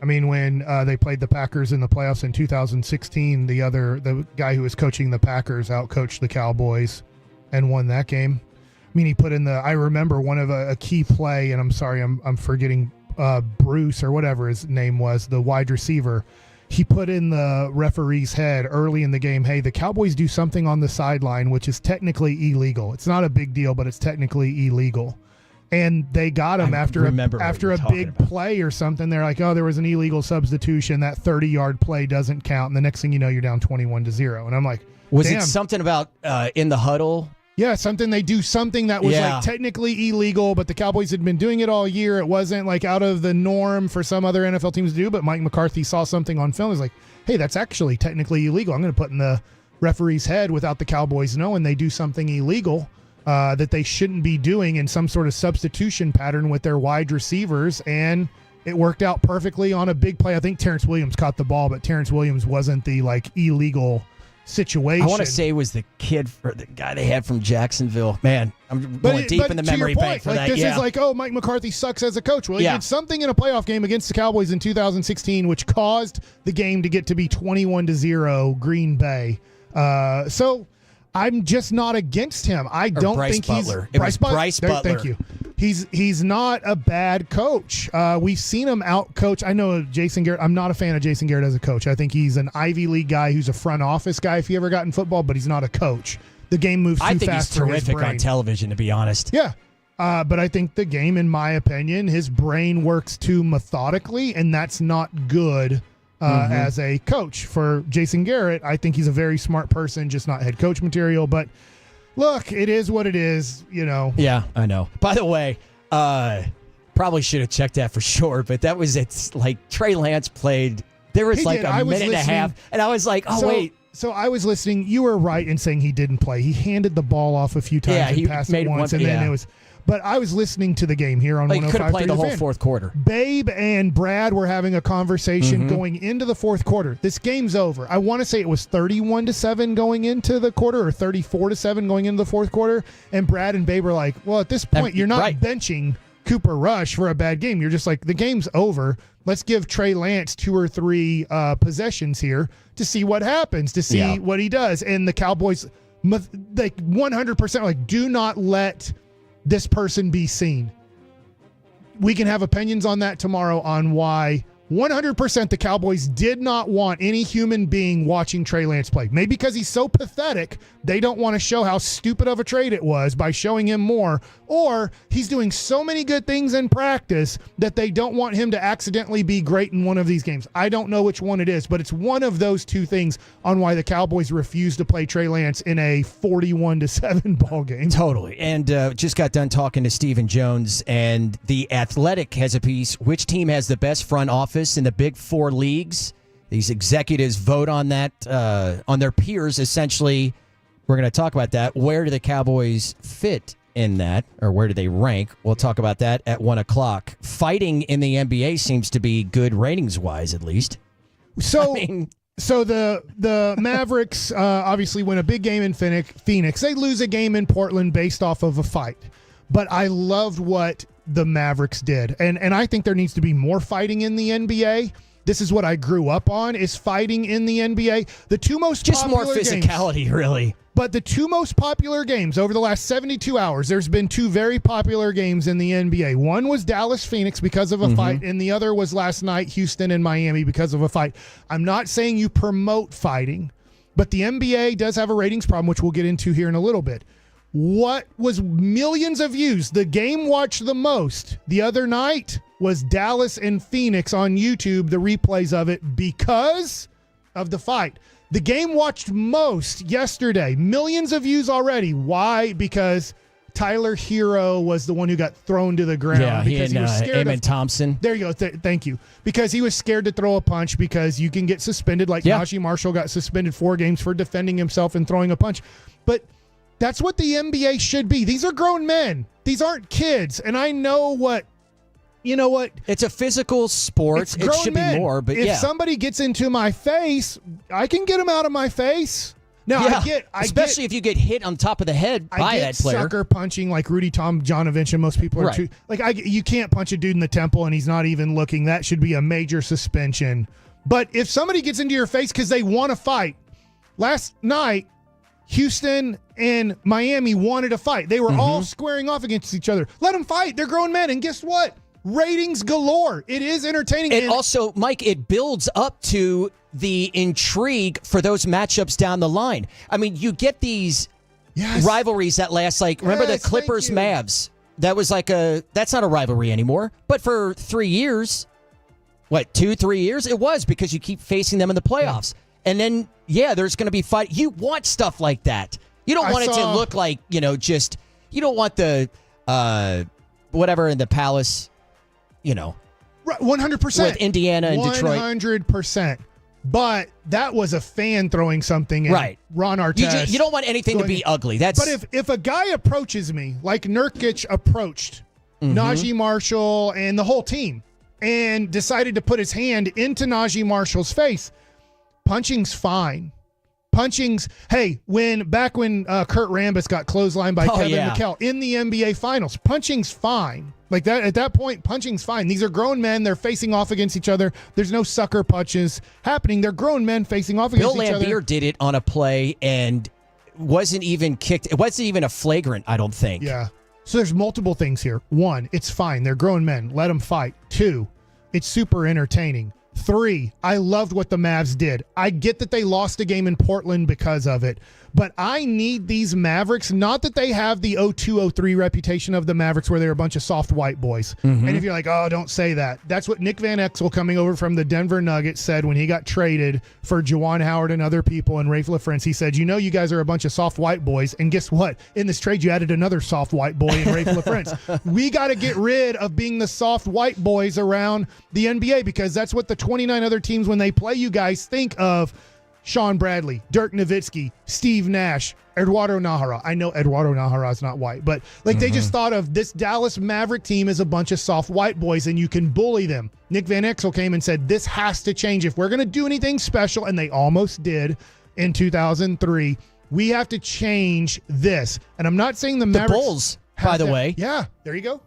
I: I mean, when they played the Packers in the playoffs in 2016, the guy who was coaching the Packers outcoached the Cowboys and won that game. I mean, he put in I remember one of a key play, and I'm sorry, I'm forgetting Bruce or whatever his name was, the wide receiver. He put in the referee's head early in the game, hey, the Cowboys do something on the sideline which is technically illegal. It's not a big deal, but it's technically illegal. And they got him after a big play or something. They're like, oh, there was an illegal substitution. That 30-yard play doesn't count. And the next thing you know, you're down 21-0. And I'm like,
L: was it something about in the huddle?
I: Yeah, they do something that was like technically illegal, but the Cowboys had been doing it all year. It wasn't like out of the norm for some other NFL teams to do, but Mike McCarthy saw something on film. He's like, hey, that's actually technically illegal. I'm going to put in the referee's head without the Cowboys knowing they do something illegal. that they shouldn't be doing in some sort of substitution pattern with their wide receivers, and it worked out perfectly on a big play. I think Terrence Williams caught the ball, but Terrence Williams wasn't the illegal situation.
L: I want to say it was the kid or the guy they had from Jacksonville. Man, I'm going deep in the memory bank for that.
I: This is like, Mike McCarthy sucks as a coach. Well, he did something in a playoff game against the Cowboys in 2016, which caused the game to get to be 21-0 Green Bay. So I'm just not against him. I don't think he's
L: Bryce Butler.
I: Thank you. He's not a bad coach. We've seen him out-coach. I know Jason Garrett. I'm not a fan of Jason Garrett as a coach. I think he's an Ivy League guy who's a front office guy if he ever got in football, but he's not a coach. The game moves too fast for his brain.
L: I think he's terrific on television, to be honest.
I: Yeah. But I think the game, in my opinion, his brain works too methodically, and that's not good as a coach. For Jason Garrett, I think he's a very smart person, just not head coach material, but look, it is what it is,
L: Yeah, I know. By the way, probably should have checked that for sure, but that was like Trey Lance played. There was a minute and a half, and I was like, wait.
I: So I was listening. You were right in saying he didn't play. He handed the ball off a few times and passed it once, and then it was. But I was listening to the game here on 105.3
L: could have played the whole fourth quarter.
I: Babe and Brad were having a conversation going into the fourth quarter. This game's over. I want to say it was 31-7 going into the quarter, or 34-7 going into the fourth quarter. And Brad and Babe were like, well, at this point, you're not benching Cooper Rush for a bad game. You're just like, the game's over. Let's give Trey Lance 2 or 3 possessions here to see what happens, to see what he does. And the Cowboys, like 100%, like, do not let this person be seen. We can have opinions on that tomorrow on why 100% the Cowboys did not want any human being watching Trey Lance play. Maybe because he's so pathetic, they don't want to show how stupid of a trade it was by showing him more, or he's doing so many good things in practice that they don't want him to accidentally be great in one of these games. I don't know which one it is, but it's one of those two things on why the Cowboys refused to play Trey Lance in a 41-7 ball game.
L: Totally. And just got done talking to Stephen Jones, and The Athletic has a piece, which team has the best front office in the Big Four leagues. These executives vote on that, on their peers, essentially. We're going to talk about that. Where do the Cowboys fit in that, or where do they rank? We'll talk about that at 1 o'clock. Fighting in the NBA seems to be good ratings-wise, at least.
I: So, so the Mavericks obviously win a big game in Phoenix. They lose a game in Portland based off of a fight. But I loved what the Mavericks did. And I think there needs to be more fighting in the NBA. This is what I grew up on, is fighting in the NBA. The two most
L: just
I: popular
L: more physicality,
I: games,
L: really.
I: But the two most popular games over the last 72 hours, there's been two very popular games in the NBA. One was Dallas-Phoenix because of a fight, and the other was last night, Houston and Miami because of a fight. I'm not saying you promote fighting, but the NBA does have a ratings problem, which we'll get into here in a little bit. What was millions of views, the game watched the most the other night, was Dallas and Phoenix on YouTube, the replays of it, because of the fight. The game watched most yesterday, millions of views already. Why? Because Tyler Hero was the one who got thrown to the ground because he was scared
L: Eamon Thompson.
I: There you go. Thank you. Because he was scared to throw a punch because you can get suspended, like Najee Marshall got suspended 4 games for defending himself and throwing a punch. But that's what the NBA should be. These are grown men. These aren't kids. And I know what, you know what?
L: It's a physical sport. It should be more, but
I: if somebody gets into my face, I can get them out of my face. Now,
L: especially if you get hit on top of the head by that player.
I: Sucker punching like Rudy Tomjanovich, and most people are too. Like, you can't punch a dude in the temple and he's not even looking. That should be a major suspension. But if somebody gets into your face because they want to fight, last night, Houston and Miami wanted to fight. They were all squaring off against each other. Let them fight. They're grown men. And guess what? Ratings galore. It is entertaining.
L: And also, Mike, it builds up to the intrigue for those matchups down the line. I mean, you get these rivalries that last, like, remember the Clippers-Mavs? That was like that's not a rivalry anymore. But for 3 years, 2-3 years? It was, because you keep facing them in the playoffs. Yeah. And then, there's going to be fight. You want stuff like that. You don't want it to look like, you don't want the, whatever in the Palace,
I: 100%.
L: With Indiana and Detroit.
I: 100%. But that was a fan throwing something in.
L: Right.
I: Ron Artest.
L: You don't want anything to be ugly. But
I: if a guy approaches me like Nurkic approached Najee Marshall and the whole team and decided to put his hand into Najee Marshall's face, punching's fine. Hey, back when Kurt Rambis got clotheslined by Kevin McHale in the NBA Finals, punching's fine. Like that, at that point, punching's fine. These are grown men. They're facing off against each other. There's no sucker punches happening. They're grown men facing off against each other.
L: Bill Laimbeer did it on a play and wasn't even kicked. It wasn't even a flagrant, I don't think.
I: Yeah. So there's multiple things here. 1, it's fine. They're grown men. Let them fight. 2, it's super entertaining. 3, I loved what the Mavs did. I get that they lost a game in Portland because of it, but I need these Mavericks, not that they have the 02-03 reputation of the Mavericks where they're a bunch of soft white boys. And if you're like, oh, don't say that. That's what Nick Van Exel coming over from the Denver Nuggets said when he got traded for Juwan Howard and other people and Rafe LaFrance. He said, you guys are a bunch of soft white boys. And guess what? In this trade, you added another soft white boy in Rafe LaFrance. We got to get rid of being the soft white boys around the NBA because that's what the 29 other teams, when they play you guys, think of Sean Bradley, Dirk Nowitzki, Steve Nash, Eduardo Nahara. I know Eduardo Nahara is not white, but they just thought of this Dallas Maverick team as a bunch of soft white boys and you can bully them. Nick Van Exel came and said, this has to change. If we're going to do anything special, and they almost did in 2003, we have to change this. And I'm not saying the Mavericks.
L: Bulls, by the way.
I: Yeah, there you go.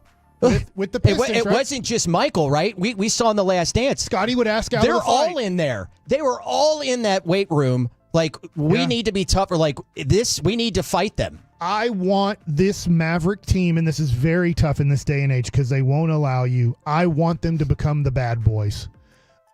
I: With the Pistons,
L: it wasn't just Michael, right? We saw in The Last Dance.
I: Scotty would ask out.
L: They're all in there. They were all in that weight room. Like, we need to be tougher. Like, we need to fight them.
I: I want this Maverick team, and this is very tough in this day and age because they won't allow you. I want them to become the bad boys.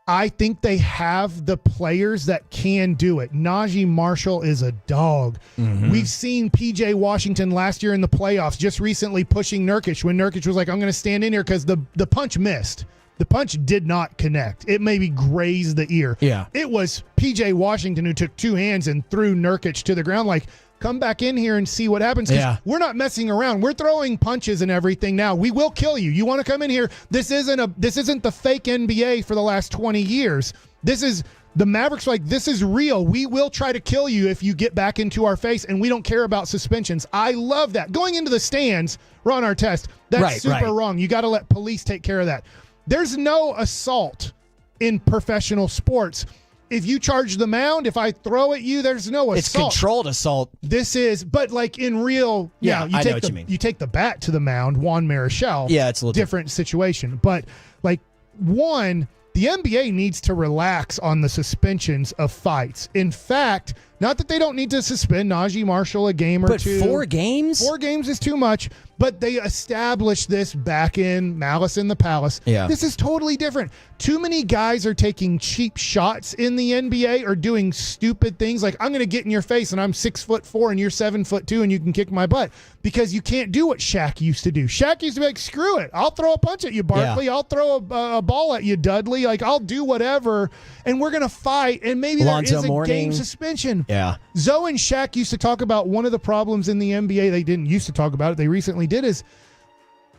I: I think they have the players that can do it. Najee Marshall is a dog. We've seen P.J. Washington last year in the playoffs, just recently pushing Nurkic when Nurkic was like, I'm going to stand in here because the punch missed. The punch did not connect. It maybe grazed the ear.
L: Yeah.
I: It was P.J. Washington who took 2 hands and threw Nurkic to the ground like, come back in here and see what happens. We're not messing around. We're throwing punches and everything now. We will kill you. You want to come in here? This isn't the fake NBA for the last 20 years. This is the Mavericks. Like, this is real. We will try to kill you if you get back into our face, and we don't care about suspensions. I love that. Going into the stands, Ron Artest, that's super wrong. You got to let police take care of that. There's no assault in professional sports. If you charge the mound, if I throw at you, there's no assault.
L: It's controlled assault.
I: This is, but like in real,
L: I know what you mean.
I: You take the bat to the mound, Juan Marichal.
L: Yeah, it's a little
I: different situation. But like, the NBA needs to relax on the suspensions of fights. In fact, not that they don't need to suspend Najee Marshall a game or two.
L: But 4 games?
I: 4 games is too much. But they established this back in Malice in the Palace.
L: Yeah.
I: This is totally different. Too many guys are taking cheap shots in the NBA or doing stupid things like, I'm going to get in your face and I'm 6'4" and you're 7'2" and you can kick my butt, because you can't do what Shaq used to do. Shaq used to be like, screw it. I'll throw a punch at you, Barkley. I'll throw a ball at you, Dudley. Like, I'll do whatever. And we're going to fight. And maybe there is a game suspension.
L: Yeah.
I: Zoe and Shaq used to talk about one of the problems in the NBA. They didn't used to talk about it. They recently did. Is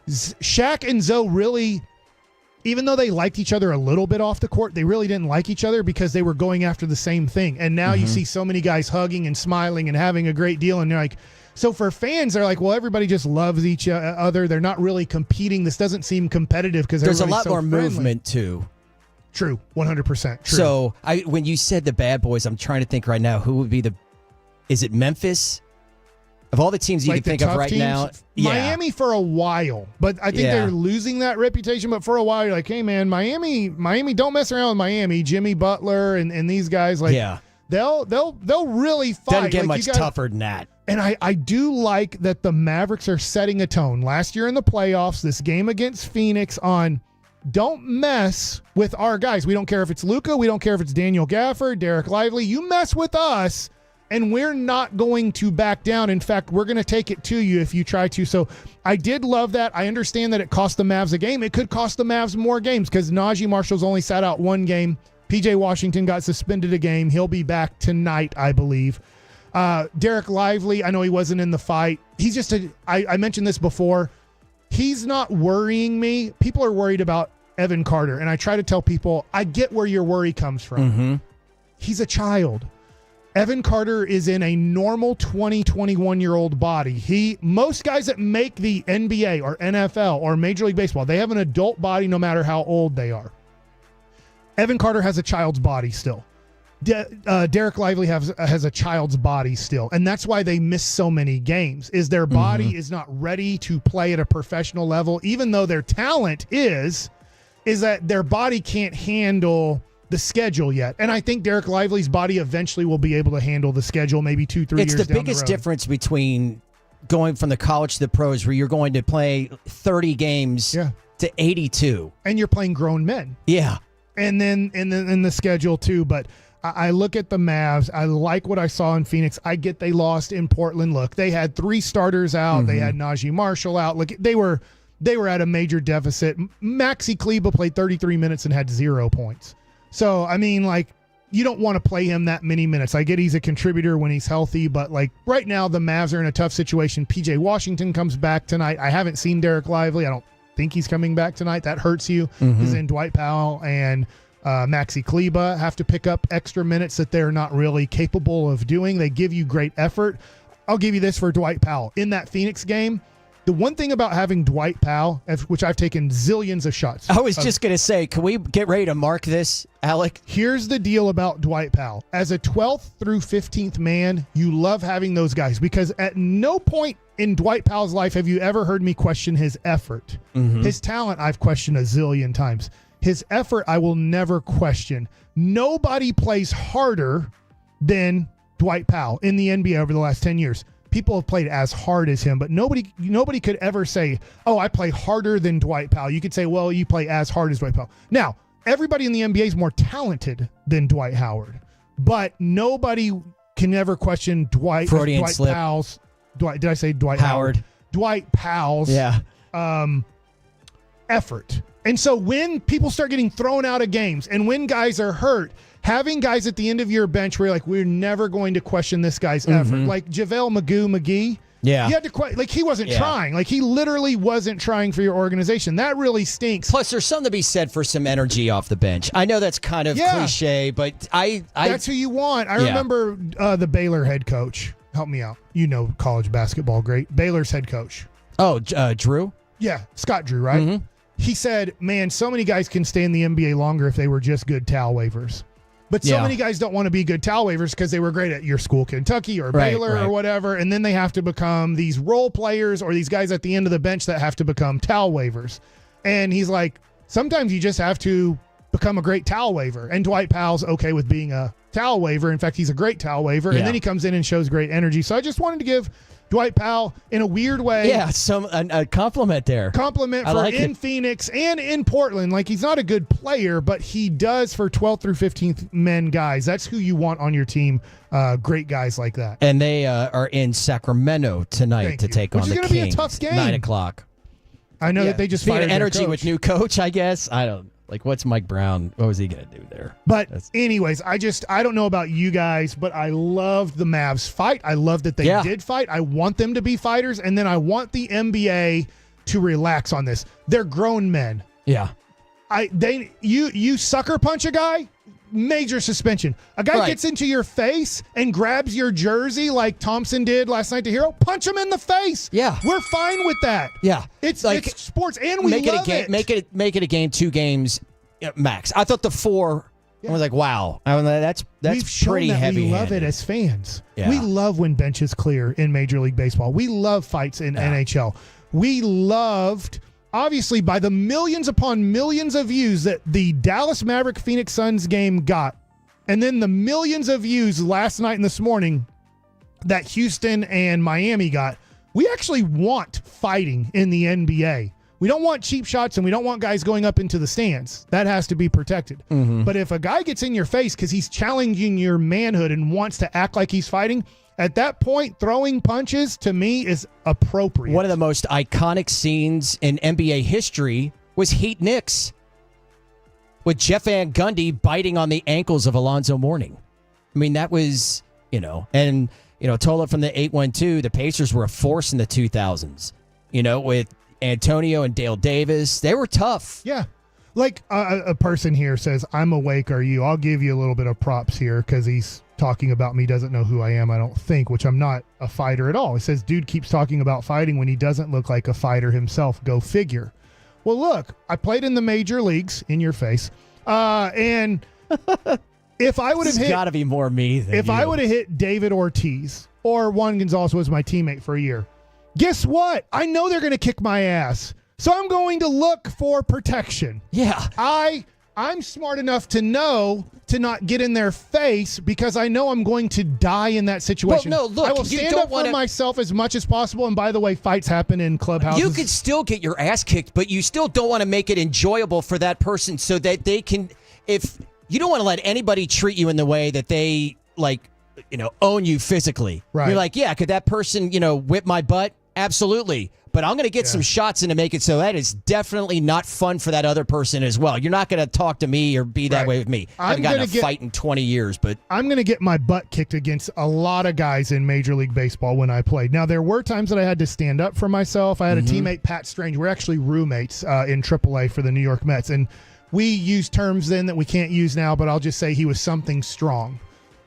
I: Shaq and Zoe really, even though they liked each other a little bit off the court, they really didn't like each other because they were going after the same thing. And now you see so many guys hugging and smiling and having a great deal. And they're like, so for fans, they're like, well, everybody just loves each other. They're not really competing. This doesn't seem competitive because
L: there's a lot
I: so
L: more
I: friendly.
L: Movement too.
I: True, 100% true.
L: So when you said the bad boys, I'm trying to think right now, who would be is it Memphis? Of all the teams you
I: like
L: can think of right
I: teams,
L: now,
I: Miami for a while, but I think they're losing that reputation. But for a while, you're like, hey man, Miami, don't mess around with Miami. Jimmy Butler and these guys, like, they'll really fight.
L: Doesn't get
I: like,
L: much tougher than that.
I: And I do like that the Mavericks are setting a tone. Last year in the playoffs, this game against Phoenix on, don't mess with our guys. We don't care if it's Luka. We don't care if it's Daniel Gafford, Derek Lively. You mess with us, and we're not going to back down. In fact, we're going to take it to you if you try to. So I did love that. I understand that it cost the Mavs a game. It could cost the Mavs more games because Najee Marshall's only sat out 1 game. P.J. Washington got suspended a game. He'll be back tonight, I believe. Derek Lively, I know he wasn't in the fight. He's just I mentioned this before. He's not worrying me. People are worried about Evan Carter, and I try to tell people, I get where your worry comes from. he's a child. Evan Carter is in a normal 20, 21-year-old body. Most guys that make the NBA or NFL or Major League Baseball, they have an adult body no matter how old they are. Evan Carter has a child's body still. Derek Lively has a child's body still, and that's why they miss so many games, is their body is not ready to play at a professional level, even though their talent is that their body can't handle the schedule yet. And I think Derek Lively's body eventually will be able to handle the schedule maybe 2-3 years down the road.
L: It's the biggest difference between going from the college to the pros, where you're going to play 30 games to 82.
I: And you're playing grown men.
L: Yeah.
I: And then in the schedule too, but I look at the Mavs. I like what I saw in Phoenix. I get they lost in Portland. Look, they had 3 starters out. They had Najee Marshall out. Look, they were at a major deficit. Maxi Kleber played 33 minutes and had 0 points. So, I mean, like, you don't want to play him that many minutes. I get he's a contributor when he's healthy, but, like, right now the Mavs are in a tough situation. P.J. Washington comes back tonight. I haven't seen Derek Lively. I don't think he's coming back tonight. That hurts you. Because then Dwight Powell and Maxi Kleber have to pick up extra minutes that they're not really capable of doing. They give you great effort. I'll give you this for Dwight Powell. In that Phoenix game, the one thing about having Dwight Powell, which I've taken zillions of shots.
L: I was just going to say, can we get ready to mark this, Alec?
I: Here's the deal about Dwight Powell. As a 12th through 15th man, you love having those guys, because at no point in Dwight Powell's life have you ever heard me question his effort. His talent, I've questioned a zillion times. His effort, I will never question. Nobody plays harder than Dwight Powell in the NBA over the last 10 years. People have played as hard as him, but nobody could ever say, oh, I play harder than Dwight Powell. You could say, well, you play as hard as Dwight Powell. Now, everybody in the NBA is more talented than Dwight Howard, but nobody can ever question Dwight Powell's. Did I say Dwight Howard? Dwight Powell's effort. And so when people start getting thrown out of games and when guys are hurt, having guys at the end of your bench where you're like, we're never going to question this guy's effort. Like JaVale McGee.
L: Yeah.
I: You had to he wasn't trying. Like, he literally wasn't trying for your organization. That really stinks.
L: Plus, there's something to be said for some energy off the bench. I know that's kind of cliche, but
I: that's who you want. I remember the Baylor head coach. Help me out. You know college basketball great. Baylor's head coach.
L: Oh, Drew?
I: Yeah, Scott Drew, right? He said, man, so many guys can stay in the NBA longer if they were just good towel waivers. But so many guys don't want to be good towel waivers because they were great at your school, Kentucky or Baylor or whatever, and then they have to become these role players or these guys at the end of the bench that have to become towel waivers. And he's like, sometimes you just have to become a great towel waiver. And Dwight Powell's okay with being a towel waiver. In fact, he's a great towel waiver. And then he comes in and shows great energy. So I just wanted to give Dwight Powell, in a weird way.
L: Yeah, a compliment there.
I: Compliment for in Phoenix and in Portland. Like, he's not a good player, but he does for 12th through 15th men guys. That's who you want on your team. Great guys like that.
L: And they are in Sacramento tonight to take on the Kings.
I: Which is going to be a tough game.
L: 9 o'clock.
I: I know that they just fired their
L: energy
I: coach.
L: with new coach, I guess. I don't. Like, what's Mike Brown? What was he going to do there?
I: But anyways, I don't know about you guys, but I loved the Mavs fight. I love that they did fight. I want them to be fighters, and then I want the NBA to relax on this. They're grown men.
L: Yeah.
I: You sucker punch a guy, major suspension. A guy gets into your face and grabs your jersey like Thompson did last night to Hero, punch him in the face.
L: Yeah.
I: We're fine with that.
L: Yeah.
I: It's sports, and we love it.
L: Make it a game, 2 games max. I thought the 4, I was like, wow. I mean, that's pretty heavy.
I: We love it as fans.
L: Yeah.
I: We love when benches clear in Major League Baseball. We love fights in NHL. We loved, obviously, by the millions upon millions of views that the Dallas Maverick Phoenix Suns game got, and then the millions of views last night and this morning that Houston and Miami got. We actually want fighting in the NBA. We don't want cheap shots, and we don't want guys going up into the stands. That has to be protected. But if a guy gets in your face because he's challenging your manhood and wants to act like he's fighting, at that point, throwing punches, to me, is appropriate.
L: One of the most iconic scenes in NBA history was Heat Knicks, with Jeff Van Gundy biting on the ankles of Alonzo Mourning. I mean, that was, told it from the 8-1-2, the Pacers were a force in the 2000s, with Antonio and Dale Davis. They were tough.
I: Yeah. Like a person here says, I'm awake, are you? I'll give you a little bit of props here because he's talking about me, doesn't know who I am, I don't think, which I'm not a fighter at all. He says, dude keeps talking about fighting when he doesn't look like a fighter himself. Go figure. Well, look, I played in the major leagues, in your face, and if I would have hit...
L: got to be more me than
I: If
L: you.
I: I would have hit David Ortiz, or Juan Gonzalez was my teammate for a year, guess what? I know they're going to kick my ass. So I'm going to look for protection.
L: Yeah.
I: I'm smart enough to know to not get in their face because I know I'm going to die in that situation.
L: Well, no, look,
I: I will
L: you
I: stand
L: don't
I: up for myself as much as possible. And by the way, fights happen in clubhouses.
L: You could still get your ass kicked, but you still don't want to make it enjoyable for that person so that they can, if you don't want to let anybody treat you in the way that they own you physically.
I: Right.
L: You're like, yeah, could that person, whip my butt? Absolutely. But I'm going to get some shots in to make it so that is definitely not fun for that other person as well. You're not going to talk to me or be that way with me. I haven't gotten a fight in 20 years, but
I: I'm going to get my butt kicked against a lot of guys in Major League Baseball when I played. Now, there were times that I had to stand up for myself. I had a teammate, Pat Strange. We're actually roommates in AAA for the New York Mets. And we used terms then that we can't use now, but I'll just say he was something strong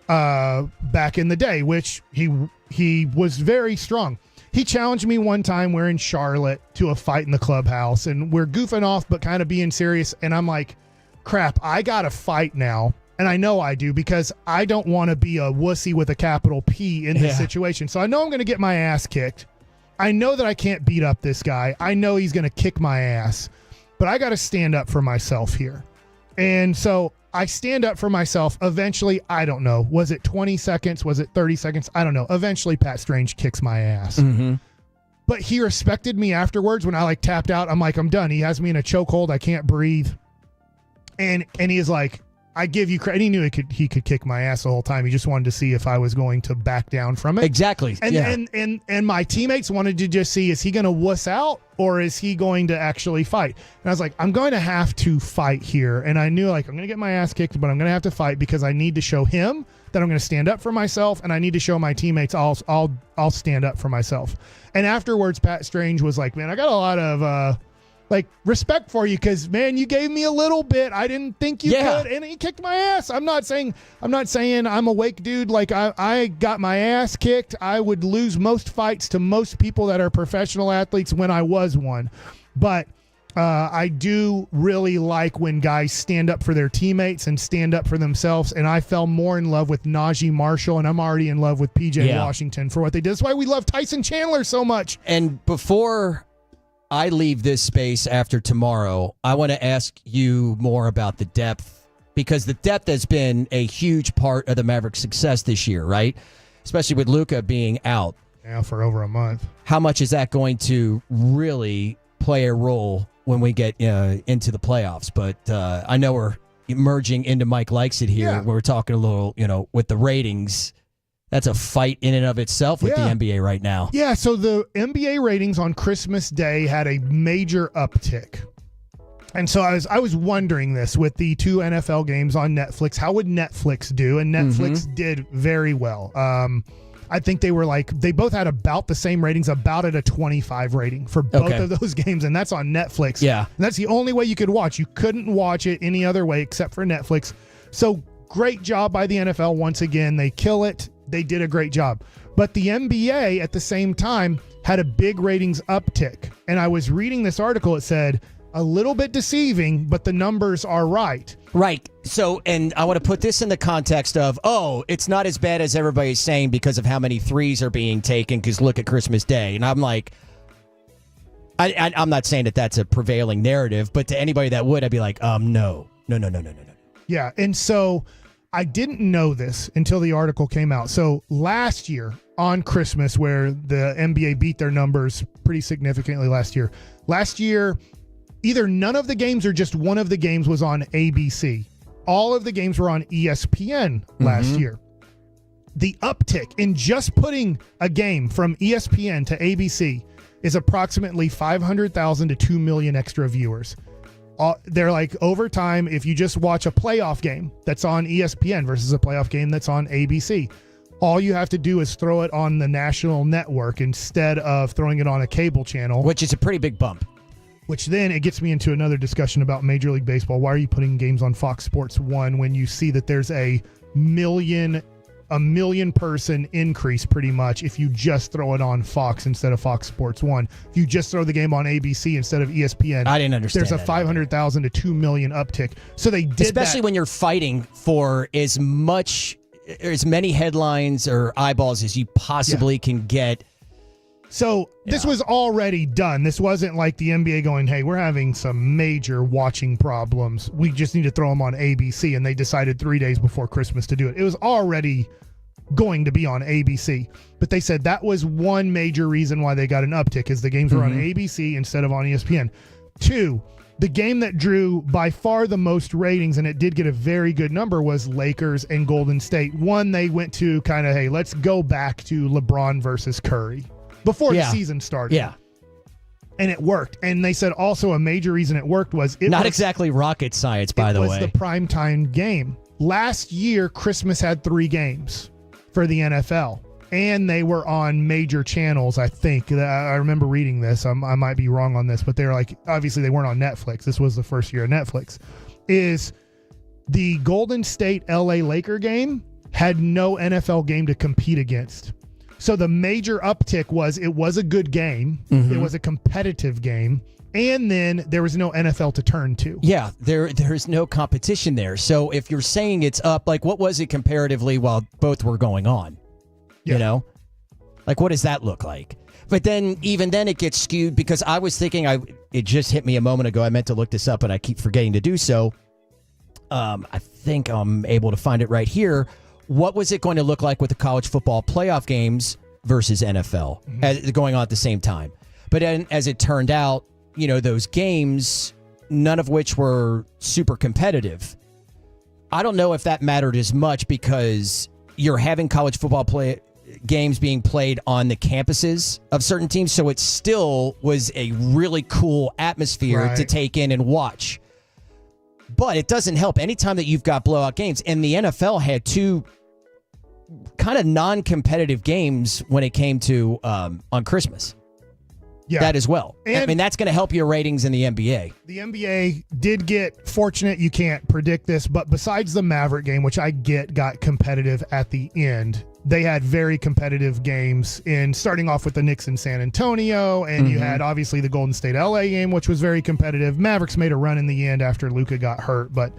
I: back in the day, which he was very strong. He challenged me one time. We're in Charlotte to a fight in the clubhouse, and we're goofing off but kind of being serious. And I'm like, crap, I got to fight now. And I know I do because I don't want to be a wussy with a capital P in this situation. So I know I'm going to get my ass kicked. I know that I can't beat up this guy. I know he's going to kick my ass. But I got to stand up for myself here. And so I stand up for myself. Eventually, I don't know. Was it 20 seconds? Was it 30 seconds? I don't know. Eventually, Pat Strange kicks my ass. But he respected me afterwards when I tapped out. I'm like, I'm done. He has me in a chokehold. I can't breathe. And he is like, I give you credit. He knew he could kick my ass the whole time. He just wanted to see if I was going to back down from it.
L: Exactly.
I: And my teammates wanted to just see, is he going to wuss out or is he going to actually fight? And I was like, I'm going to have to fight here. And I knew I'm going to get my ass kicked, but I'm going to have to fight because I need to show him that I'm going to stand up for myself, and I need to show my teammates I'll stand up for myself. And afterwards, Pat Strange was like, man, I got a lot of respect for you because, man, you gave me a little bit. I didn't think you could, and he kicked my ass. I'm not saying I'm awake, dude. Like I got my ass kicked. I would lose most fights to most people that are professional athletes when I was one. But I do really like when guys stand up for their teammates and stand up for themselves. And I fell more in love with Najee Marshall, and I'm already in love with PJ Washington for what they did. That's why we love Tyson Chandler so much.
L: And before I leave this space after tomorrow, I want to ask you more about the depth, because the depth has been a huge part of the Mavericks' success this year, right? Especially with Luka being out.
I: Yeah, for over a month.
L: How much is that going to really play a role when we get into the playoffs? But I know we're merging into Mike Likes It here. We're talking a little, with the ratings. That's a fight in and of itself with the NBA right now.
I: Yeah, so the NBA ratings on Christmas Day had a major uptick. And so I was wondering this with the 2 NFL games on Netflix. How would Netflix do? And Netflix did very well. I think they both had about the same ratings, about at a 25 rating for both of those games. And that's on Netflix.
L: Yeah.
I: And that's the only way you could watch. You couldn't watch it any other way except for Netflix. So great job by the NFL. Once again, they kill it. They did a great job. But the NBA at the same time had a big ratings uptick. And I was reading this article. It said a little bit deceiving, but the numbers are right.
L: Right. So, and I want to put this in the context of, it's not as bad as everybody's saying because of how many threes are being taken, because look at Christmas Day. And I'm like, I'm not saying that that's a prevailing narrative, but to anybody that would, I'd be like, no.
I: Yeah. And so I didn't know this until the article came out. So last year on Christmas, where the NBA beat their numbers pretty significantly last year, either none of the games or just one of the games was on ABC. All of the games were on ESPN last year. The uptick in just putting a game from ESPN to ABC is approximately 500,000 to 2 million extra viewers. They're like, over time, if you just watch a playoff game that's on ESPN versus a playoff game that's on ABC, all you have to do is throw it on the national network instead of throwing it on a cable channel.
L: Which is a pretty big bump.
I: Which then it gets me into another discussion about Major League Baseball. Why are you putting games on Fox Sports 1 when you see that there's a million person increase pretty much if you just throw it on Fox instead of Fox Sports 1? If you just throw the game on ABC instead of ESPN,
L: I didn't understand.
I: There's a 500,000 to 2 million uptick. So they did
L: especially when you're fighting for as many headlines or eyeballs as you possibly can get.
I: So this was already done. This wasn't like the NBA going, hey, we're having some major watching problems. We just need to throw them on ABC. And they decided 3 days before Christmas to do it. It was already going to be on ABC. But they said that was one major reason why they got an uptick is the games were on ABC instead of on ESPN. 2, the game that drew by far the most ratings, and it did get a very good number, was Lakers and Golden State. 1, they went to kind of, hey, let's go back to LeBron versus Curry. Before the season started.
L: Yeah.
I: And it worked. And they said also a major reason it worked was
L: Not exactly rocket science, by the way.
I: It was the primetime game. Last year, Christmas had 3 games for the NFL. And they were on major channels, I think. I remember reading this. I might be wrong on this, but they're like, obviously they weren't on Netflix. This was the first year of Netflix. Is the Golden State LA Laker game had no NFL game to compete against. So the major uptick was it was a good game. It was a competitive game. And then there was no NFL to turn to.
L: Yeah, there's no competition there. So if you're saying it's up, like what was it comparatively while both were going on?
I: Yeah.
L: You know? Like what does that look like? But then even then it gets skewed because I was thinking it just hit me a moment ago. I meant to look this up and I keep forgetting to do so. I think I'm able to find it right here. What was it going to look like with the college football playoff games versus NFL going on at the same time? But as it turned out, those games, none of which were super competitive. I don't know if that mattered as much because you're having college football games being played on the campuses of certain teams. So it still was a really cool atmosphere to take in and watch. But it doesn't help anytime that you've got blowout games. And the NFL had 2 kind of non-competitive games when it came to on Christmas.
I: Yeah.
L: That as well.
I: And
L: I mean, that's going to help your ratings in the NBA.
I: The NBA did get fortunate. You can't predict this, but besides the Maverick game, which I get got competitive at the end, they had very competitive games in starting off with the Knicks in San Antonio, and you had obviously the Golden State LA game, which was very competitive. Mavericks made a run in the end after Luka got hurt, but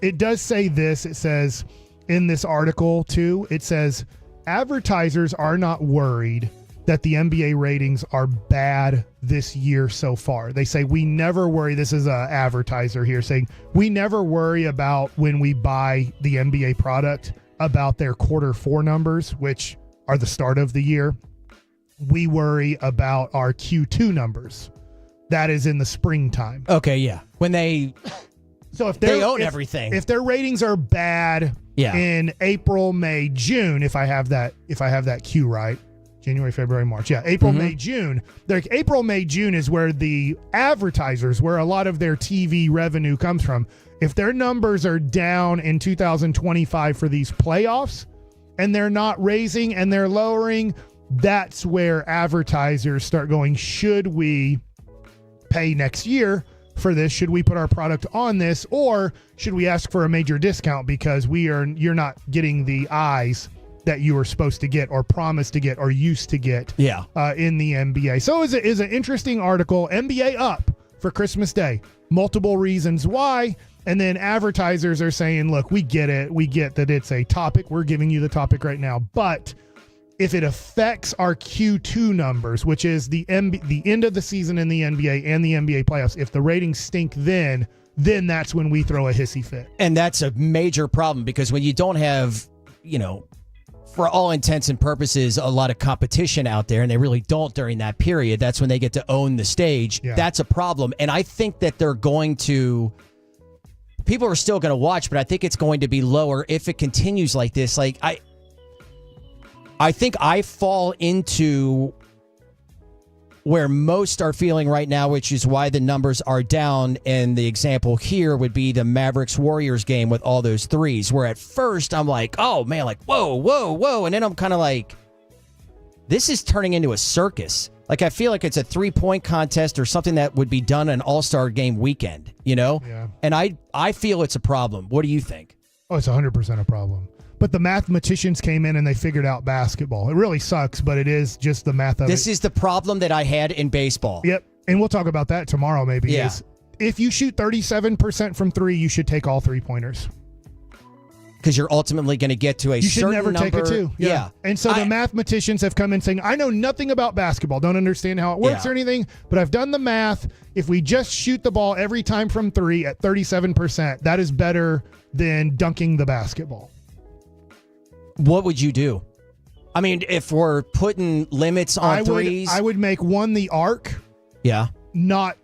I: it does say this. It says in this article too, it says advertisers are not worried that the NBA ratings are bad this year so far. They say we never worry. This is an advertiser here saying we never worry about when we buy the NBA product about their Q4 numbers, which are the start of the year. We worry about our Q2 numbers. That is in the springtime.
L: Okay, yeah. When they own everything.
I: If their ratings are bad in April, May, June, if I have that Q right. January, February, March. Yeah, April, May, June. April, May, June is where the advertisers, where a lot of their TV revenue comes from. If their numbers are down in 2025 for these playoffs and they're not raising and they're lowering, that's where advertisers start going, should we pay next year for this? Should we put our product on this? Or should we ask for a major discount because you're not getting the eyes that you were supposed to get or promised to get or used to get in the NBA. So it is an interesting article. NBA up for Christmas Day. Multiple reasons why. And then advertisers are saying, look, we get it. We get that it's a topic. We're giving you the topic right now. But if it affects our Q2 numbers, which is the end of the season in the NBA and the NBA playoffs, if the ratings stink then that's when we throw a hissy fit.
L: And that's a major problem because when you don't have, for all intents and purposes, a lot of competition out there, and they really don't during that period. That's when they get to own the stage. Yeah. That's a problem. And I think that people are still going to watch, but I think it's going to be lower if it continues like this. Like, I think I fall into where most are feeling right now, which is why the numbers are down. And the example here would be the Mavericks-Warriors game with all those threes, where at first I'm like, oh, man, like, whoa. And then I'm kind of like, this is turning into a circus. Like, I feel like it's a 3-point contest or something that would be done an all-star game weekend, you know?
I: Yeah.
L: And I feel it's a problem. What do you think?
I: Oh, it's 100% a problem. But the mathematicians came in and they figured out basketball. It really sucks, but it is just the math of
L: This
I: it.
L: is the problem that I had in baseball.
I: Yep. And we'll talk about that tomorrow maybe.
L: Yeah.
I: Is if you shoot 37% from 3, you should take all 3-pointers.
L: Because you're ultimately going to get to a
I: You should
L: certain
I: never
L: number.
I: take a 2.
L: Yeah.
I: And so the mathematicians have come in saying, I know nothing about basketball, don't understand how it works or anything, but I've done the math. If we just shoot the ball every time from 3 at 37%, that is better than dunking the basketball.
L: What would you do? I mean, if we're putting limits on threes.
I: I would make one the arc,
L: Yeah.
I: not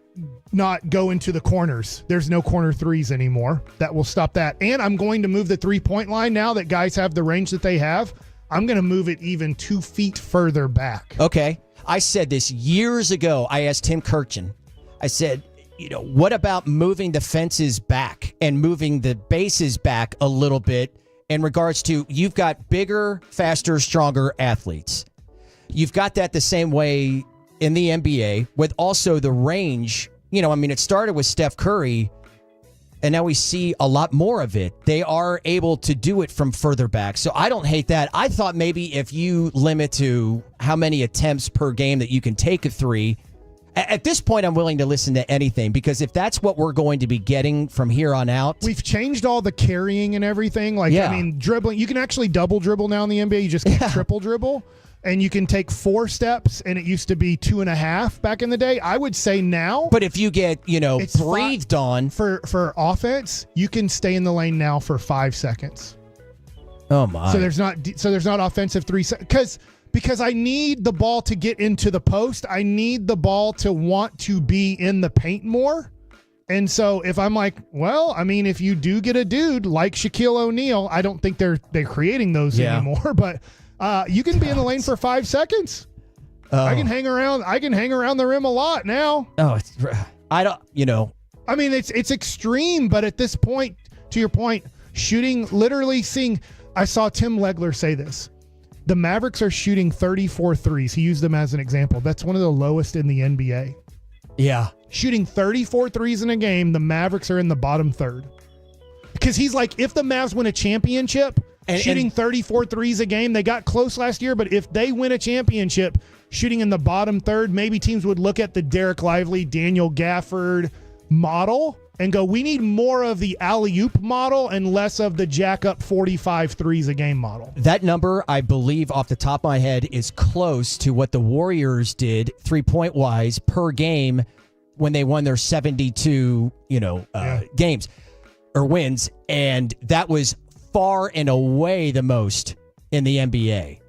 I: go into the corners. There's no corner threes anymore. That will stop that. And I'm going to move the 3-point line now that guys have the range that they have. I'm going to move it even 2 feet further back.
L: Okay. I said this years ago. I asked Tim Kirchin. I said, what about moving the fences back and moving the bases back a little bit in regards to you've got bigger, faster, stronger athletes. You've got that the same way in the NBA with also the range. It started with Steph Curry, and now we see a lot more of it. They are able to do it from further back. So I don't hate that. I thought maybe if you limit to how many attempts per game that you can take a 3, at this point, I'm willing to listen to anything, because if that's what we're going to be getting from here on out.
I: We've changed all the carrying and everything. Dribbling. You can actually double dribble now in the NBA. You just can't triple dribble. And you can take 4 steps, and it used to be 2.5 back in the day. I would say now.
L: But if you get, breathed on.
I: For offense, you can stay in the lane now for 5 seconds.
L: Oh, my.
I: So there's not offensive 3 seconds. Because I need the ball to get into the post. I need the ball to want to be in the paint more. And so if I'm like, if you do get a dude like Shaquille O'Neal, I don't think they're creating those anymore. But you can be in the lane for 5 seconds. I can hang around. I can hang around the rim a lot now.
L: Oh, I don't.
I: I mean, it's extreme, but at this point, to your point, shooting, literally seeing. I saw Tim Legler say this. The Mavericks are shooting 34 threes. He used them as an example. That's one of the lowest in the NBA.
L: Yeah.
I: Shooting 34 threes in a game, the Mavericks are in the bottom third. Because he's like, if the Mavs win a championship, shooting 34 threes a game, they got close last year, but if they win a championship, shooting in the bottom third, maybe teams would look at the Derek Lively, Daniel Gafford model and go, we need more of the alley-oop model and less of the jack-up 45 threes a game model.
L: That number, I believe, off the top of my head, is close to what the Warriors did 3-point-wise per game when they won their 72, games or wins. And that was far and away the most in the NBA.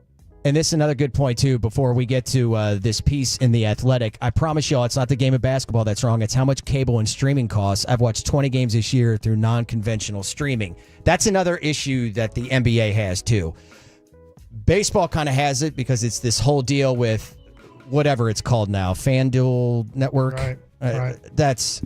L: And this is another good point, too, before we get to this piece in The Athletic. I promise y'all, it's not the game of basketball that's wrong. It's how much cable and streaming costs. I've watched 20 games this year through non-conventional streaming. That's another issue that the NBA has, too. Baseball kind of has it because it's this whole deal with whatever it's called now, FanDuel Network.
I: Right.
L: That's,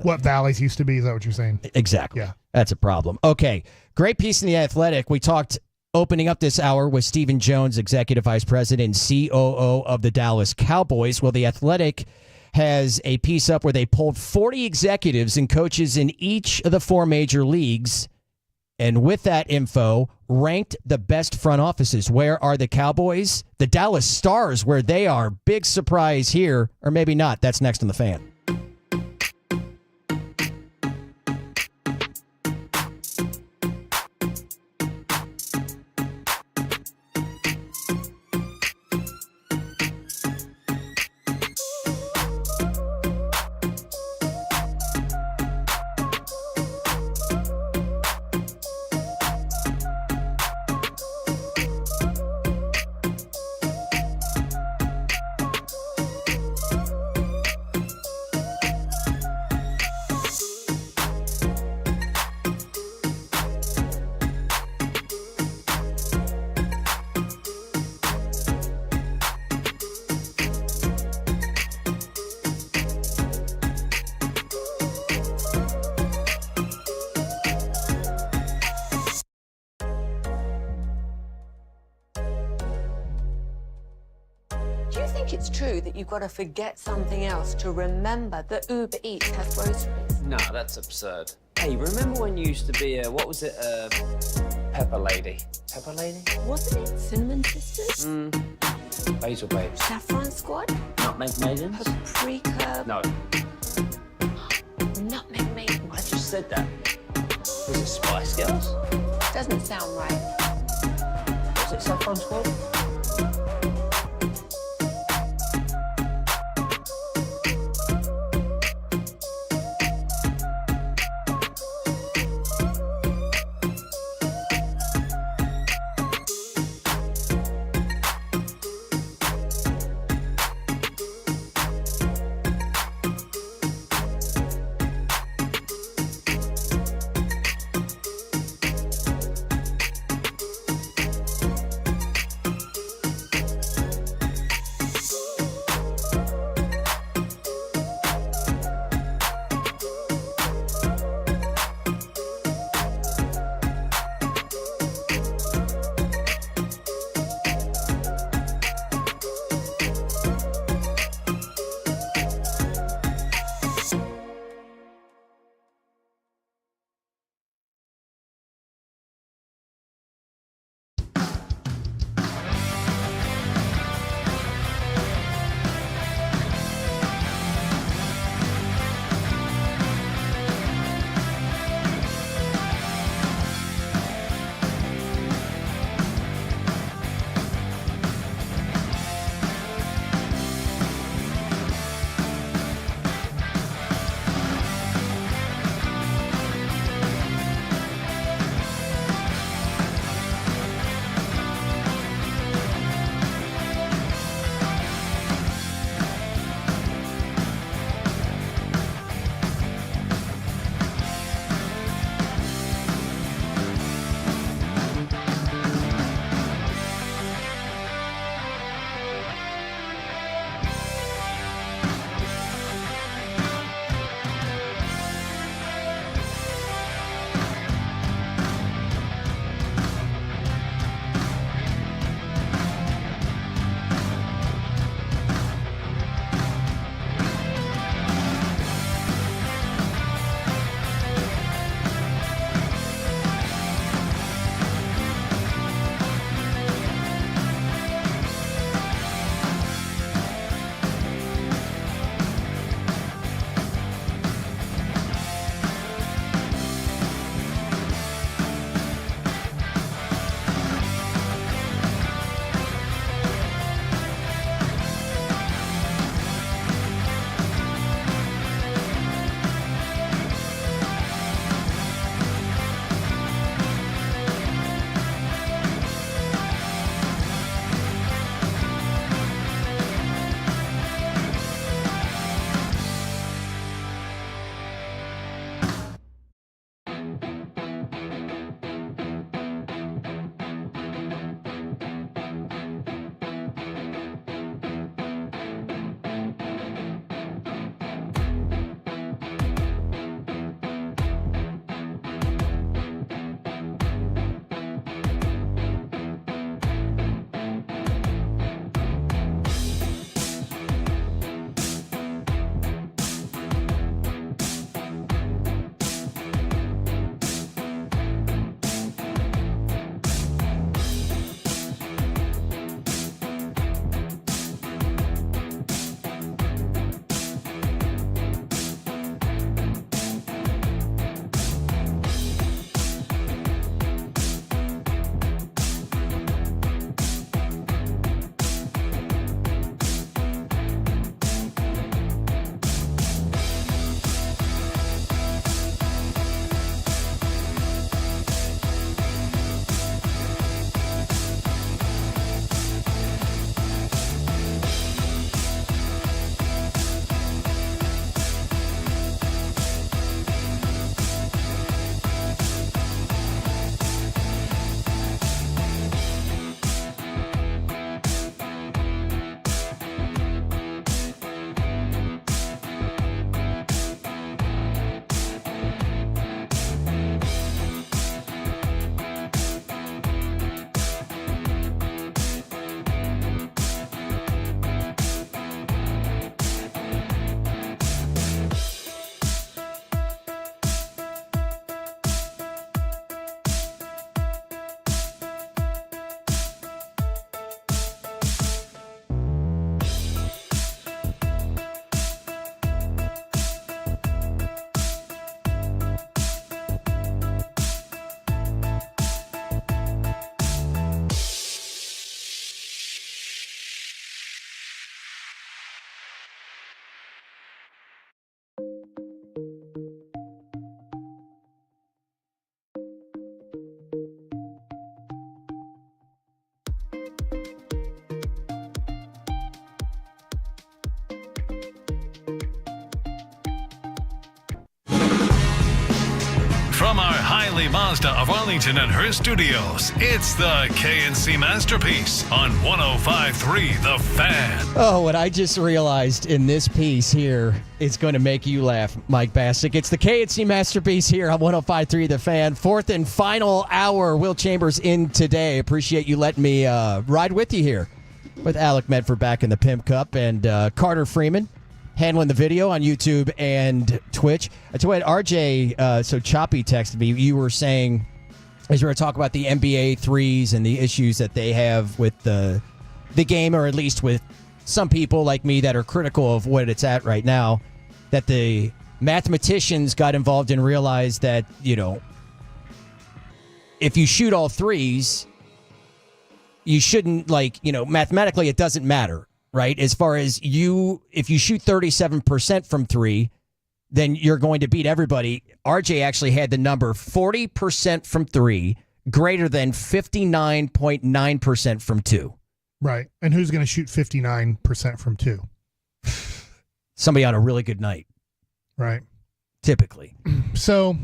I: what Valleys used to be, is that what you're saying?
L: Exactly.
I: Yeah.
L: That's a problem. Okay, great piece in The Athletic. We talked opening up this hour with Stephen Jones, Executive Vice President and COO of the Dallas Cowboys. Well, The Athletic has a piece up where they pulled 40 executives and coaches in each of the 4 major leagues, and with that info, ranked the best front offices. Where are the Cowboys? The Dallas Stars, where they are. Big surprise here, or maybe not. That's next on The Fan.
A: true that you've got to forget something else to remember that Uber Eats has groceries?
B: No, that's absurd. Hey, remember when you used to be a, what was it, Pepper Lady? Pepper Lady?
A: Wasn't it Cinnamon Sisters?
B: Basil Babes.
A: Saffron Squad?
B: Nutmeg Maidens?
A: Paprika?
B: No.
A: Nutmeg Maidens?
B: I just said that. Was it Spice Girls?
A: Doesn't sound right.
B: Was it Saffron Squad?
C: Hiley Mazda of Arlington and her studios. It's the KNC Masterpiece on 105.3 The Fan.
L: Oh, what I just realized in this piece here is going to make you laugh, Mike Bassick. It's the KNC Masterpiece here on 105.3 The Fan. Fourth and final hour. Will Chambers in today. Appreciate you letting me ride with you here with Alec Medford back in the Pimp Cup and Carter Freeman handling the video on YouTube and Twitch. I told you, RJ, so Choppy texted me. You were saying, as we were talking about the NBA threes and the issues that they have with the game, or at least with some people like me that are critical of what it's at right now, that the mathematicians got involved and realized that, if you shoot all threes, you shouldn't, mathematically it doesn't matter. Right? As far as if you shoot 37% from three, then you're going to beat everybody. RJ actually had the number 40% from three, greater than 59.9% from two.
I: Right. And who's going to shoot 59% from two?
L: Somebody on a really good night.
I: Right.
L: Typically.
I: So,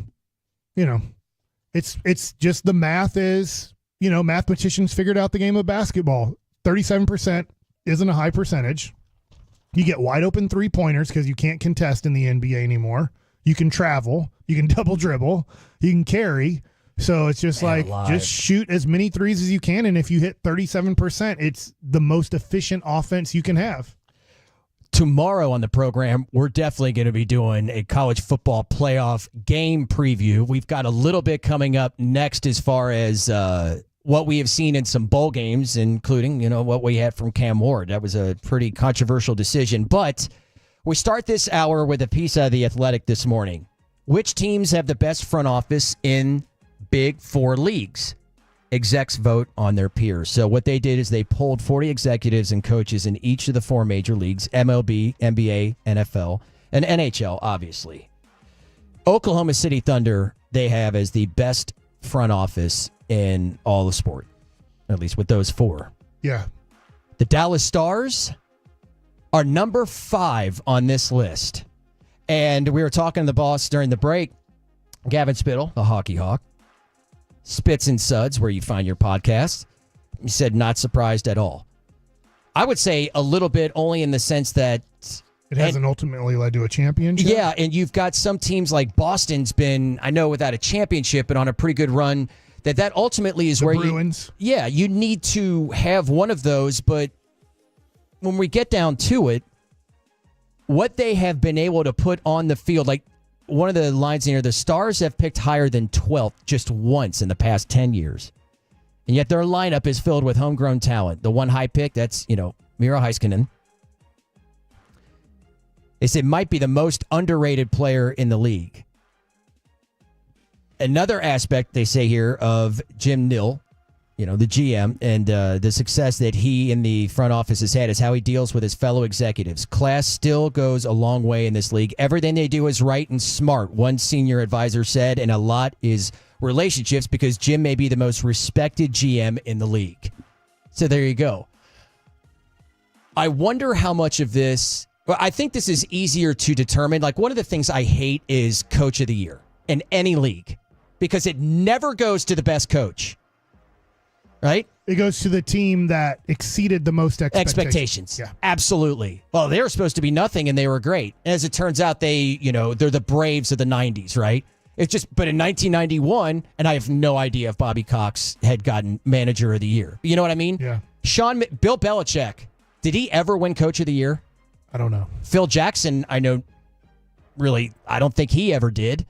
I: it's just the math is, mathematicians figured out the game of basketball. 37% isn't a high percentage. You get wide open 3-pointers because you can't contest in the NBA anymore. You can travel. You can double dribble. You can carry. So it's just just shoot as many threes as you can. And if you hit 37%, it's the most efficient offense you can have.
L: Tomorrow on the program, we're definitely going to be doing a college football playoff game preview. We've got a little bit coming up next as far as what we have seen in some bowl games, including, what we had from Cam Ward. That was a pretty controversial decision. But we start this hour with a piece out of The Athletic this morning. Which teams have the best front office in Big Four leagues? Execs vote on their peers. So what they did is they polled 40 executives and coaches in each of the four major leagues, MLB, NBA, NFL, and NHL, obviously. Oklahoma City Thunder, they have as the best front office in all of sport, at least with those four.
I: Yeah.
L: The Dallas Stars are number 5 on this list. And we were talking to the boss during the break, Gavin Spittle, the hockey hawk, Spits and Suds, where you find your podcast. He said, not surprised at all. I would say a little bit, only in the sense that
I: it hasn't ultimately led to a championship.
L: Yeah, and you've got some teams like Boston's been, I know, without a championship, but on a pretty good run. That ultimately is where
I: Bruins.
L: You need to have one of those. But when we get down to it, what they have been able to put on the field, like one of the lines in here, the Stars have picked higher than 12th just once in the past 10 years. And yet their lineup is filled with homegrown talent. The one high pick, that's, Miro Heiskanen. They said might be the most underrated player in the league. Another aspect, they say here, of Jim Nill, the GM, and the success that he in the front office has had is how he deals with his fellow executives. Class still goes a long way in this league. Everything they do is right and smart, one senior advisor said, and a lot is relationships because Jim may be the most respected GM in the league. So there you go. I wonder how much of this, well, I think this is easier to determine. Like, one of the things I hate is Coach of the Year in any league, because it never goes to the best coach, right?
I: It goes to the team that exceeded the most expectations.
L: Yeah, absolutely. Well, they were supposed to be nothing, and they were great. As it turns out, they're the Braves of the 90s, right? It's just, but in 1991, and I have no idea if Bobby Cox had gotten Manager of the Year. You know what I mean?
I: Yeah.
L: Bill Belichick, did he ever win Coach of the Year?
I: I don't know.
L: Phil Jackson, I don't think he ever did.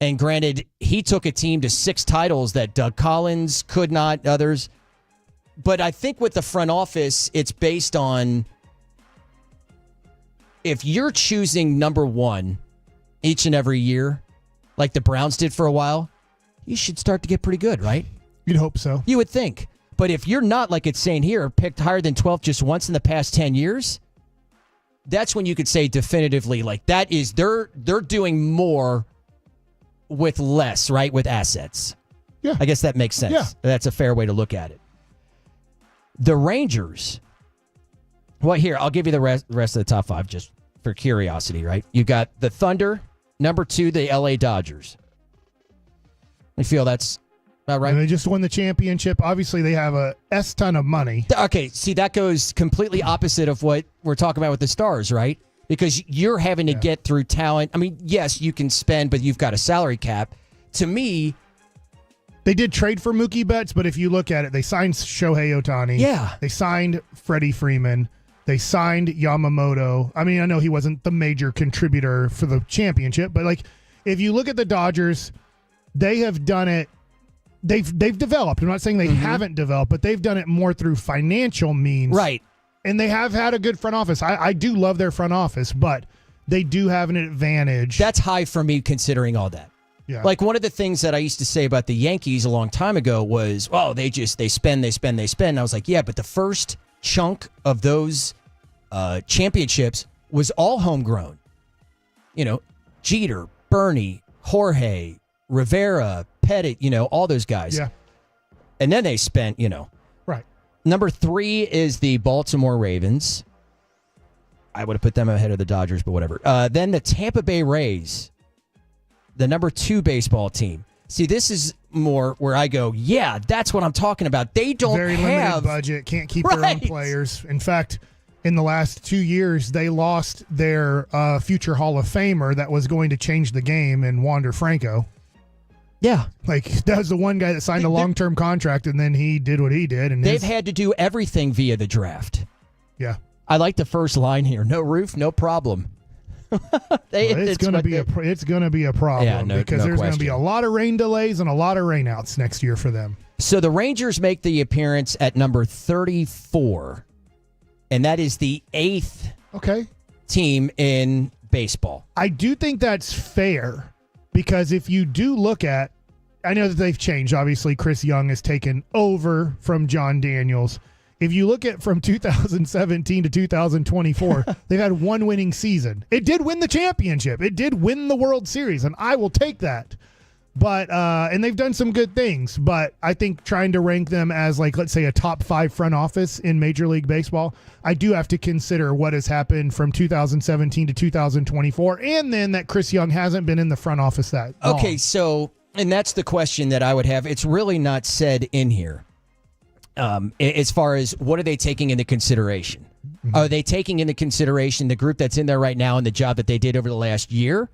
L: And granted, he took a team to 6 titles that Doug Collins could not, others. But I think with the front office, it's based on, if you're choosing number 1 each and every year, like the Browns did for a while, you should start to get pretty good, right?
I: You'd hope so.
L: You would think. But if you're not, like it's saying here, picked higher than 12 just once in the past 10 years, that's when you could say definitively, like, that is, they're doing more with less, right? With assets.
I: Yeah.
L: I guess that makes sense.
I: Yeah.
L: That's a fair way to look at it. The Rangers. Well, here, I'll give you the rest of the top 5 just for curiosity, right? You got the Thunder, number 2, the LA Dodgers. I feel that's about right.
I: And they just won the championship. Obviously, they have a ton of money.
L: Okay, see, that goes completely opposite of what we're talking about with the Stars, right? Because you're having to get through talent. I mean, yes, you can spend, but you've got a salary cap. To me,
I: they did trade for Mookie Betts, but if you look at it, they signed Shohei Ohtani.
L: Yeah.
I: They signed Freddie Freeman. They signed Yamamoto. I mean, I know he wasn't the major contributor for the championship, but like if you look at the Dodgers, they have done it. They've developed. I'm not saying they haven't developed, but they've done it more through financial means.
L: Right.
I: And they have had a good front office. I do love their front office, but they do have an advantage.
L: That's high for me considering all that.
I: Yeah.
L: Like one of the things that I used to say about the Yankees a long time ago was, oh, they spend. And I was like, yeah, but the first chunk of those championships was all homegrown. You know, Jeter, Bernie, Jorge, Rivera, Pettit, all those guys.
I: Yeah.
L: And then they spent,
I: Right.
L: Number 3 is the Baltimore Ravens. I would have put them ahead of the Dodgers, but whatever. Then the Tampa Bay Rays, the number 2 baseball team. See, this is more where I go, yeah, that's what I'm talking about. They don't
I: Very
L: have
I: limited budget, can't keep their own players. In fact, in the last 2 years, they lost their future Hall of Famer that was going to change the game in Wander Franco.
L: Yeah.
I: Like, that was the one guy that signed a long-term contract, and then he did what he did. And
L: they've had to do everything via the draft.
I: Yeah.
L: I like the first line here. No roof, no problem.
I: It's going to be a problem because there's going to be a lot of rain delays and a lot of rainouts next year for them.
L: So the Rangers make the appearance at number 34, and that is the 8th team in baseball.
I: I do think that's fair because if you do look at, I know that they've changed. Obviously, Chris Young has taken over from John Daniels. If you look at from 2017 to 2024, they've had one winning season. It did win the championship. It did win the World Series, and I will take that. But and they've done some good things. But I think trying to rank them as, like, let's say a top 5 front office in Major League Baseball, I do have to consider what has happened from 2017 to 2024, and then that Chris Young hasn't been in the front office that long.
L: Okay, so, and that's the question that I would have. It's really not said in here. As far as what are they taking into consideration? Mm-hmm. Are they taking into consideration the group that's in there right now and the job that they did over the last year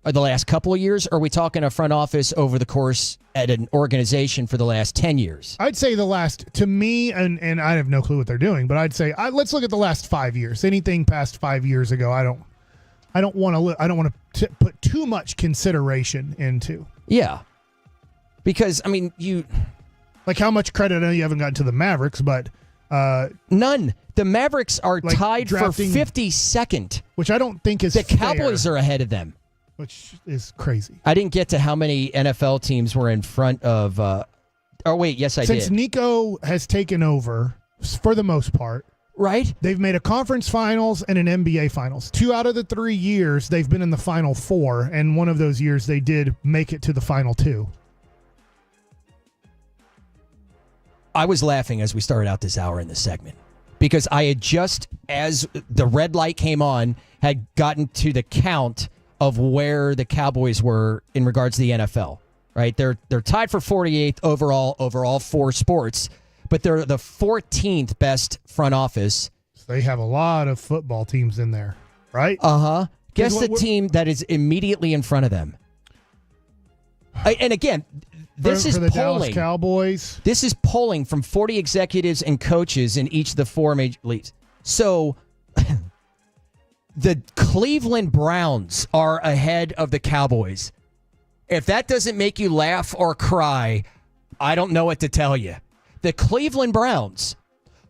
L: or the last couple of years? Or are we talking a front office over the course at an organization for the last 10 years?
I: I'd say the last, to me, and I have no clue what they're doing, but I'd say let's look at the last 5 years. Anything past 5 years ago, I don't want to put too much consideration into.
L: Yeah, because I mean
I: Like how much credit? I know you haven't gotten to the Mavericks, but
L: none. The Mavericks are
I: like
L: tied for 52nd,
I: which I don't think is
L: the
I: fair,
L: Cowboys are ahead of them,
I: which is crazy.
L: I didn't get to how many NFL teams were in front of. Oh wait, yes, I did.
I: Since Nico has taken over, for the most part,
L: right?
I: They've made a conference finals and an NBA finals. 2 out of the 3 years they've been in the final 4, and one of those years they did make it to the final 2.
L: I was laughing as we started out this hour in this segment because I had just, as the red light came on, had gotten to the count of where the Cowboys were in regards to the NFL. Right? They're tied for 48th overall over all 4 sports, but they're the 14th best front office.
I: They have a lot of football teams in there, right?
L: Guess the team that is immediately in front of them. And again, this is
I: for the
L: polling.
I: Dallas Cowboys.
L: This is polling from 40 executives and coaches in each of the 4 major leagues. So the Cleveland Browns are ahead of the Cowboys. If that doesn't make you laugh or cry, I don't know what to tell you. The Cleveland Browns,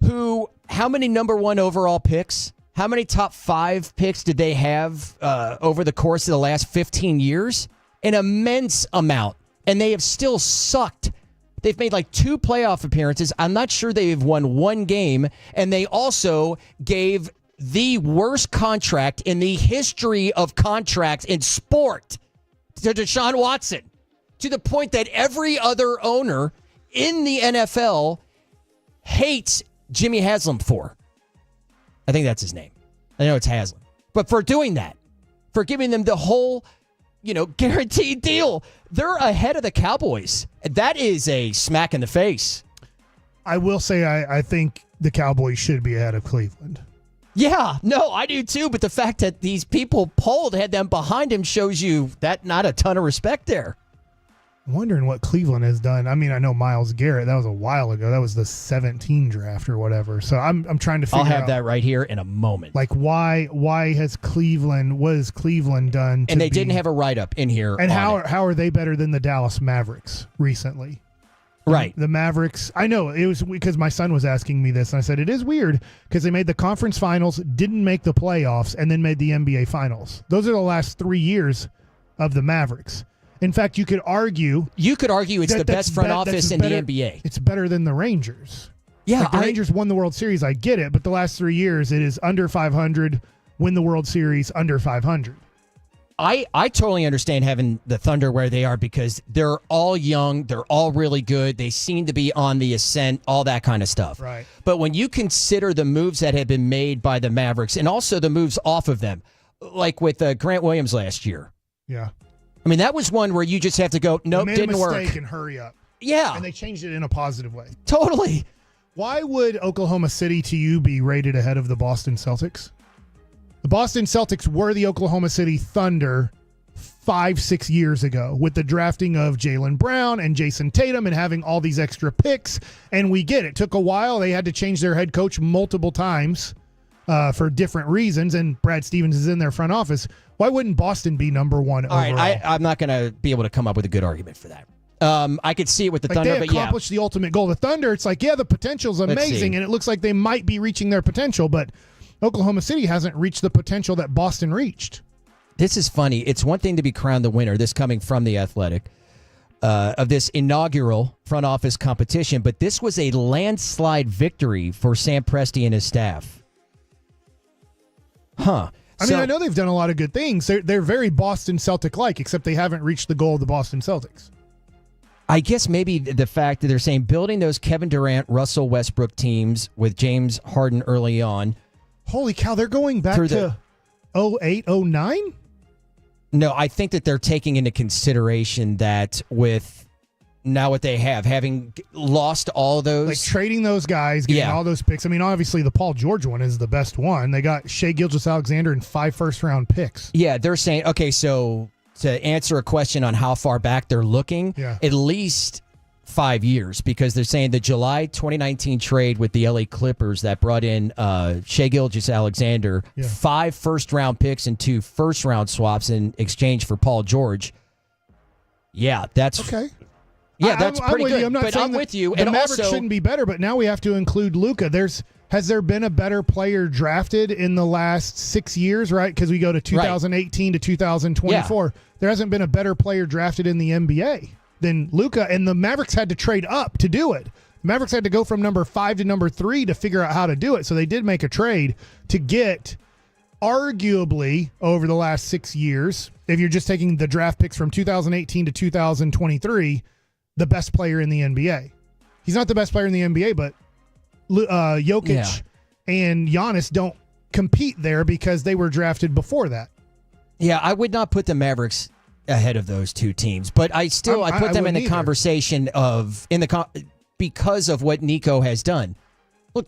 L: how many number 1 overall picks? How many top 5 picks did they have over the course of the last 15 years? An immense amount. And they have still sucked. They've made like 2 playoff appearances. I'm not sure they've won 1 game. And they also gave the worst contract in the history of contracts in sport to Deshaun Watson, to the point that every other owner in the NFL hates Jimmy Haslam for. I think that's his name. I know it's Haslam. But for doing that, for giving them the whole guaranteed deal. They're ahead of the Cowboys. That is a smack in the face.
I: I will say I think the Cowboys should be ahead of Cleveland.
L: Yeah, no, I do too. But the fact that these people polled had them behind him shows you that not a ton of respect there.
I: I'm wondering what Cleveland has done. I mean, I know Myles Garrett. That was a while ago. That was the 17 draft or whatever. So I'm trying to figure out.
L: I'll have that right here in a moment.
I: Like what has Cleveland done?
L: And they didn't have a write-up in here.
I: And how are they better than the Dallas Mavericks recently?
L: Right.
I: The Mavericks, I know, it was because my son was asking me this, and I said, it is weird because they made the conference finals, didn't make the playoffs, and then made the NBA finals. Those are the last 3 years of the Mavericks. In fact, you could argue
L: it's the best front office in the NBA.
I: It's better than the Rangers.
L: Yeah.
I: Like the Rangers won the World Series, I get it, but the last 3 years, it is under 500, win the World Series, under 500.
L: I totally understand having the Thunder where they are because they're all young, they're all really good, they seem to be on the ascent, all that kind of stuff.
I: Right.
L: But when you consider the moves that have been made by the Mavericks and also the moves off of them, like with Grant Williams last year.
I: Yeah.
L: I mean, that was one where you just have to go, nope, didn't work.
I: They made a mistake and hurry up.
L: Yeah.
I: And they changed it in a positive way.
L: Totally.
I: Why would Oklahoma City to you be rated ahead of the Boston Celtics? The Boston Celtics were the Oklahoma City Thunder 5-6 years ago with the drafting of Jaylen Brown and Jason Tatum and having all these extra picks. And we get it. Took a while. They had to change their head coach multiple times for different reasons. And Brad Stevens is in their front office. Why wouldn't Boston be number one overall?
L: All right, I'm not going to be able to come up with a good argument for that. I could see it with the Thunder,
I: they
L: but yeah.
I: accomplished the ultimate goal. The Thunder, it's like, yeah, the potential's amazing, and it looks like they might be reaching their potential, but Oklahoma City hasn't reached the potential that Boston reached.
L: This is funny. It's one thing to be crowned the winner, this coming from The Athletic, of this inaugural front office competition, but this was a landslide victory for Sam Presti and his staff. Huh.
I: I mean, I know they've done a lot of good things. They're very Boston Celtic-like, except they haven't reached the goal of the Boston Celtics.
L: I guess maybe the fact that they're saying building those Kevin Durant, Russell Westbrook teams with James Harden early on.
I: Holy cow, they're going back to 08, 09?
L: No, I think that they're taking into consideration that with now what they have, having lost all those.
I: Like trading those guys, getting all those picks. I mean, obviously the Paul George one is the best one. They got Shai Gilgeous-Alexander and 5 first-round picks.
L: Yeah, they're saying, okay, so to answer a question on how far back they're looking, at least 5 years, because they're saying the July 2019 trade with the LA Clippers that brought in Shai Gilgeous-Alexander, 5 first-round picks and 2 first-round swaps in exchange for Paul George. Yeah, that's
I: okay.
L: Yeah, that's pretty
I: with
L: good.
I: You. I'm not
L: but
I: saying
L: I'm with you.
I: The
L: And
I: Mavericks
L: also,
I: shouldn't be better, but now we have to include Luka. Has there been a better player drafted in the last 6 years, right? Because we go to 2018 to 2024. Yeah. There hasn't been a better player drafted in the NBA than Luka, and the Mavericks had to trade up to do it. The Mavericks had to go from number 5 to number 3 to figure out how to do it. So they did make a trade to get, arguably, over the last 6 years, if you're just taking the draft picks from 2018 to 2023, the best player in the NBA. He's not the best player in the NBA, but Jokic and Giannis don't compete there because they were drafted before that.
L: Yeah, I would not put the Mavericks ahead of those two teams, but I put them in the conversation because of what Nico has done. Look,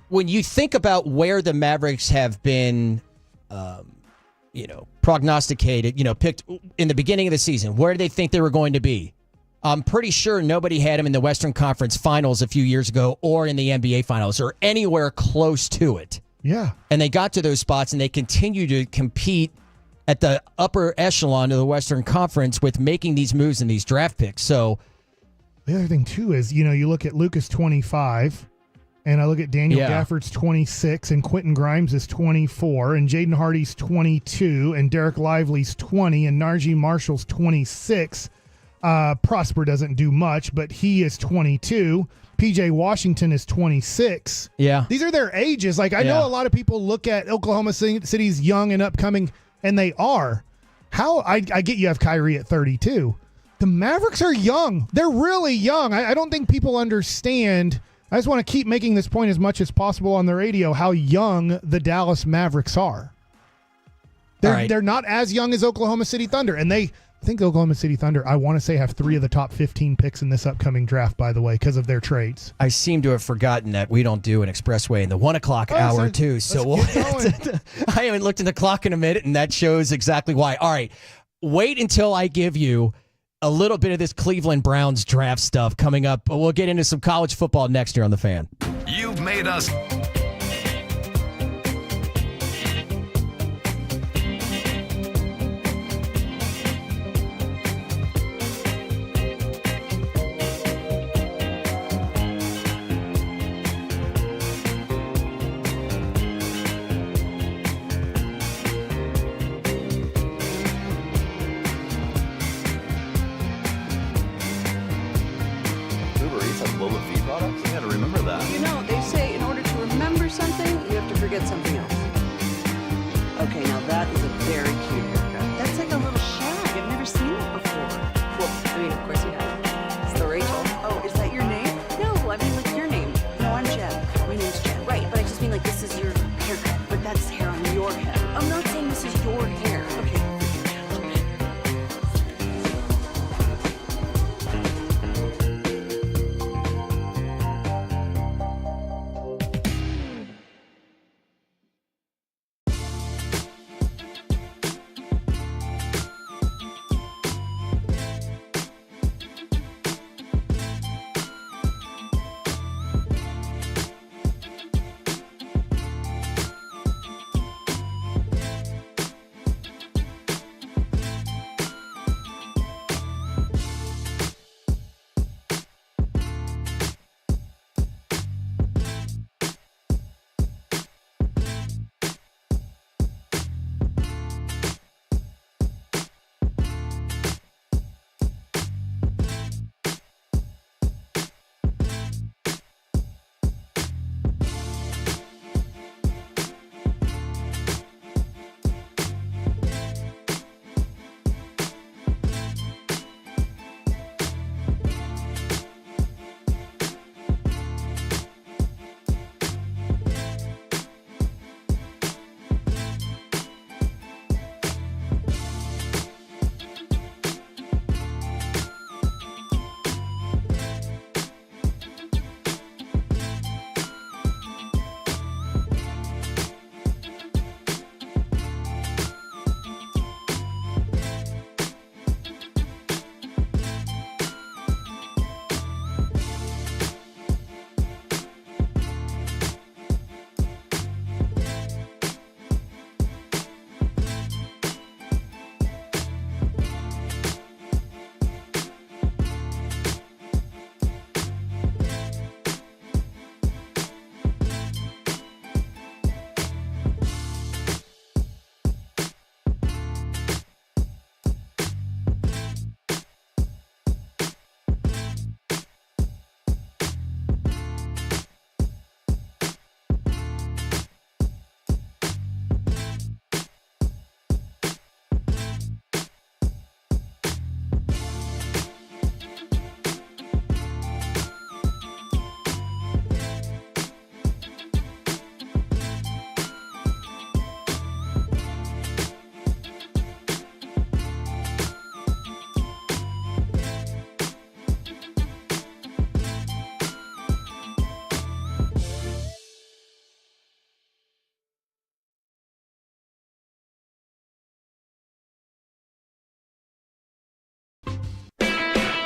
L: when you think about where the Mavericks have been, prognosticated, picked in the beginning of the season, where do they think they were going to be? I'm pretty sure nobody had them in the Western Conference Finals a few years ago or in the NBA Finals or anywhere close to it.
I: Yeah.
L: And they got to those spots and they continue to compete at the upper echelon of the Western Conference with making these moves and these draft picks. So
I: the other thing, too, is, you look at Luka's 25, and I look at Daniel Gafford's 26, and Quentin Grimes is 24, and Jaden Hardy's 22, and Derek Lively's 20, and Najee Marshall's 26. Prosper doesn't do much, but he is 22. PJ Washington is 26.
L: Yeah.
I: These are their ages. Like, I know a lot of people look at Oklahoma City's young and upcoming, and they are. I get you have Kyrie at 32. The Mavericks are young. They're really young. I don't think people understand. I just want to keep making this point as much as possible on the radio, how young the Dallas Mavericks are. They're not as young as Oklahoma City Thunder, and I think the Oklahoma City Thunder, I want to say, have 3 of the top 15 picks in this upcoming draft, by the way, because of their trades.
L: I seem to have forgotten that we don't do an expressway in the 1 o'clock hour, too. So I haven't looked at the clock in a minute, and that shows exactly why. All right, wait until I give you a little bit of this Cleveland Browns draft stuff coming up. We'll get into some college football next year on The Fan.
C: You've made us...
N: You know, they say in order to remember something, you have to forget something else. Okay, now that is a very cute haircut. That's like a little shag. I've never seen that before.
V: Well, I mean, of course you have. It's the Rachel.
N: Oh, is that your name?
V: No, I mean, like your name.
N: No, I'm Jen.
V: My name's Jen. Right, but I just mean like this is your haircut.
N: But that's hair on your head.
V: I'm not saying this is your hair. Okay.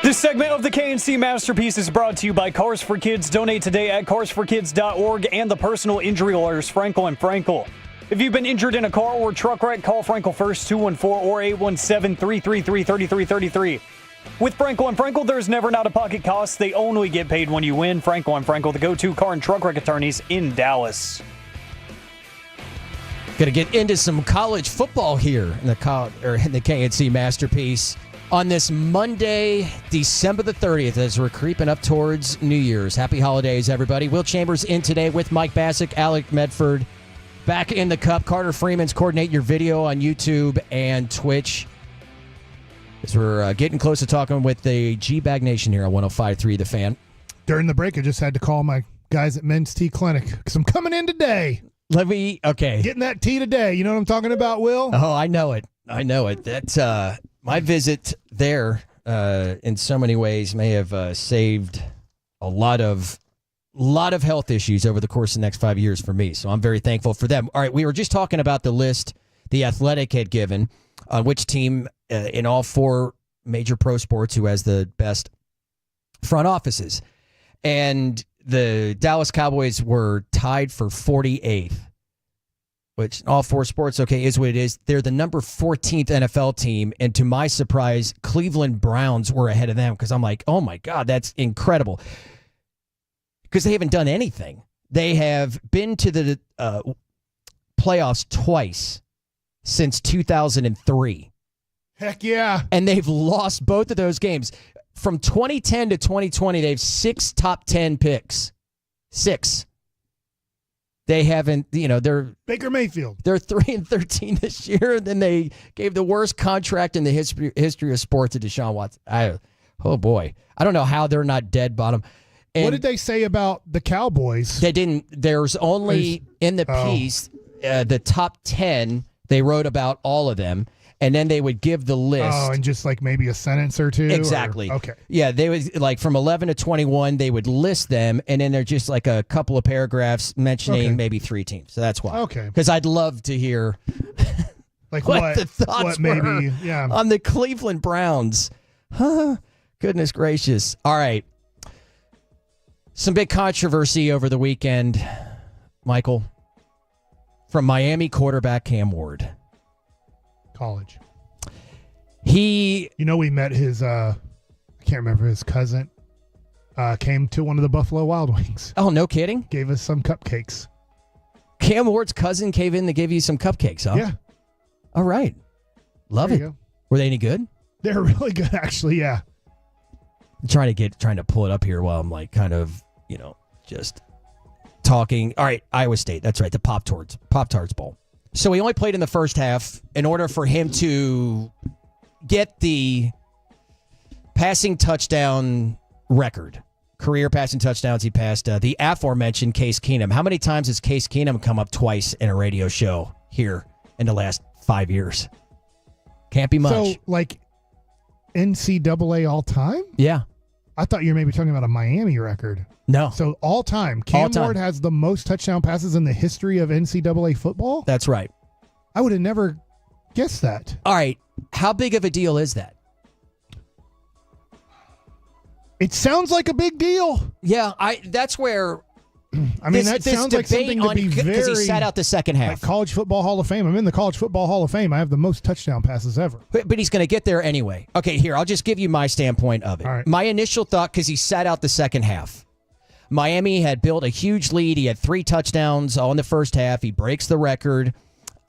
K: This segment of the KNC Masterpiece is brought to you by Cars for Kids. Donate today at carsforkids.org and the personal injury lawyers Frankel and Frankel. If you've been injured in a car or truck wreck, call Frankel first, 214 or 817-333-3333. With Frankel and Frankel, there's never an out-of-pocket cost. They only get paid when you win. Frankel and Frankel, the go-to car and truck wreck attorneys in Dallas.
L: Going to get into some college football here in the KNC Masterpiece on this Monday, December the 30th, as we're creeping up towards New Year's. Happy holidays, everybody. Will Chambers in today with Mike Bassick, Alec Medford back in the cup. Carter Freeman's coordinate your video on YouTube and Twitch. As we're getting close to talking with the G-Bag Nation here on 105.3 The Fan.
I: During the break, I just had to call my guys at Men's Tea Clinic because I'm coming in today.
L: Okay.
I: Getting that tea today. You know what I'm talking about, Will?
L: Oh, I know it. That's my visit there in so many ways may have saved a lot of health issues over the course of the next 5 years for me. So I'm very thankful for them. All right, we were just talking about the list The Athletic had given on which team in all 4 major pro sports who has the best front offices. And the Dallas Cowboys were tied for 48th, which all 4 sports, okay, is what it is. They're the number 14th NFL team. And to my surprise, Cleveland Browns were ahead of them because I'm like, oh my God, that's incredible. Because they haven't done anything. They have been to the playoffs twice since 2003.
I: Heck yeah.
L: And they've lost both of those games. From 2010 to 2020, they have 6 top 10 picks. 6. They haven't, they're
I: Baker Mayfield.
L: They're 3-13 this year, and then they gave the worst contract in the history of sports to Deshaun Watson. Oh boy, I don't know how they're not dead bottom. And
I: what did they say about the Cowboys?
L: They didn't. There's only in the piece the top 10. They wrote about all of them, and then they would give the list.
I: Oh, and just like maybe a sentence or two.
L: Exactly.
I: Okay.
L: Yeah, they would like from 11 to 21. They would list them, and then they're just like a couple of paragraphs mentioning maybe 3 teams. So that's why.
I: Okay.
L: Because I'd love to hear
I: like
L: what the thoughts
I: what maybe
L: were on the Cleveland Browns. Huh? Goodness gracious! All right. Some big controversy over the weekend, Michael, from Miami quarterback Cam Ward.
I: College.
L: We
I: met his, I can't remember, his cousin came to one of the Buffalo Wild Wings.
L: Oh, no kidding?
I: Gave us some cupcakes.
L: Cam Ward's cousin came in to give you some cupcakes, huh?
I: Yeah.
L: All right. Love it. Were they any good?
I: They're really good, actually, yeah.
L: I'm trying to pull it up here while I'm like kind of, just talking. All right, Iowa State. That's right, the Pop-Tarts Bowl. So he only played in the first half in order for him to get the passing touchdown record. Career passing touchdowns. He passed the aforementioned Case Keenum. How many times has Case Keenum come up twice in a radio show here in the last 5 years? Can't be much.
I: So, like, NCAA all time?
L: Yeah.
I: I thought you were maybe talking about a Miami record.
L: No.
I: So all time, Cam Ward has the most touchdown passes in the history of NCAA football?
L: That's right.
I: I would have never guessed that.
L: All right. How big of a deal is that?
I: It sounds like a big deal.
L: Yeah, that's where
I: I mean, that sounds like something to be very...
L: Because he sat out the second half.
I: Like College Football Hall of Fame. I'm in the College Football Hall of Fame. I have the most touchdown passes ever.
L: But he's going to get there anyway. Okay, here, I'll just give you my standpoint of it.
I: All right.
L: My initial thought, because he sat out the second half. Miami had built a huge lead. He had 3 touchdowns all in the first half. He breaks the record.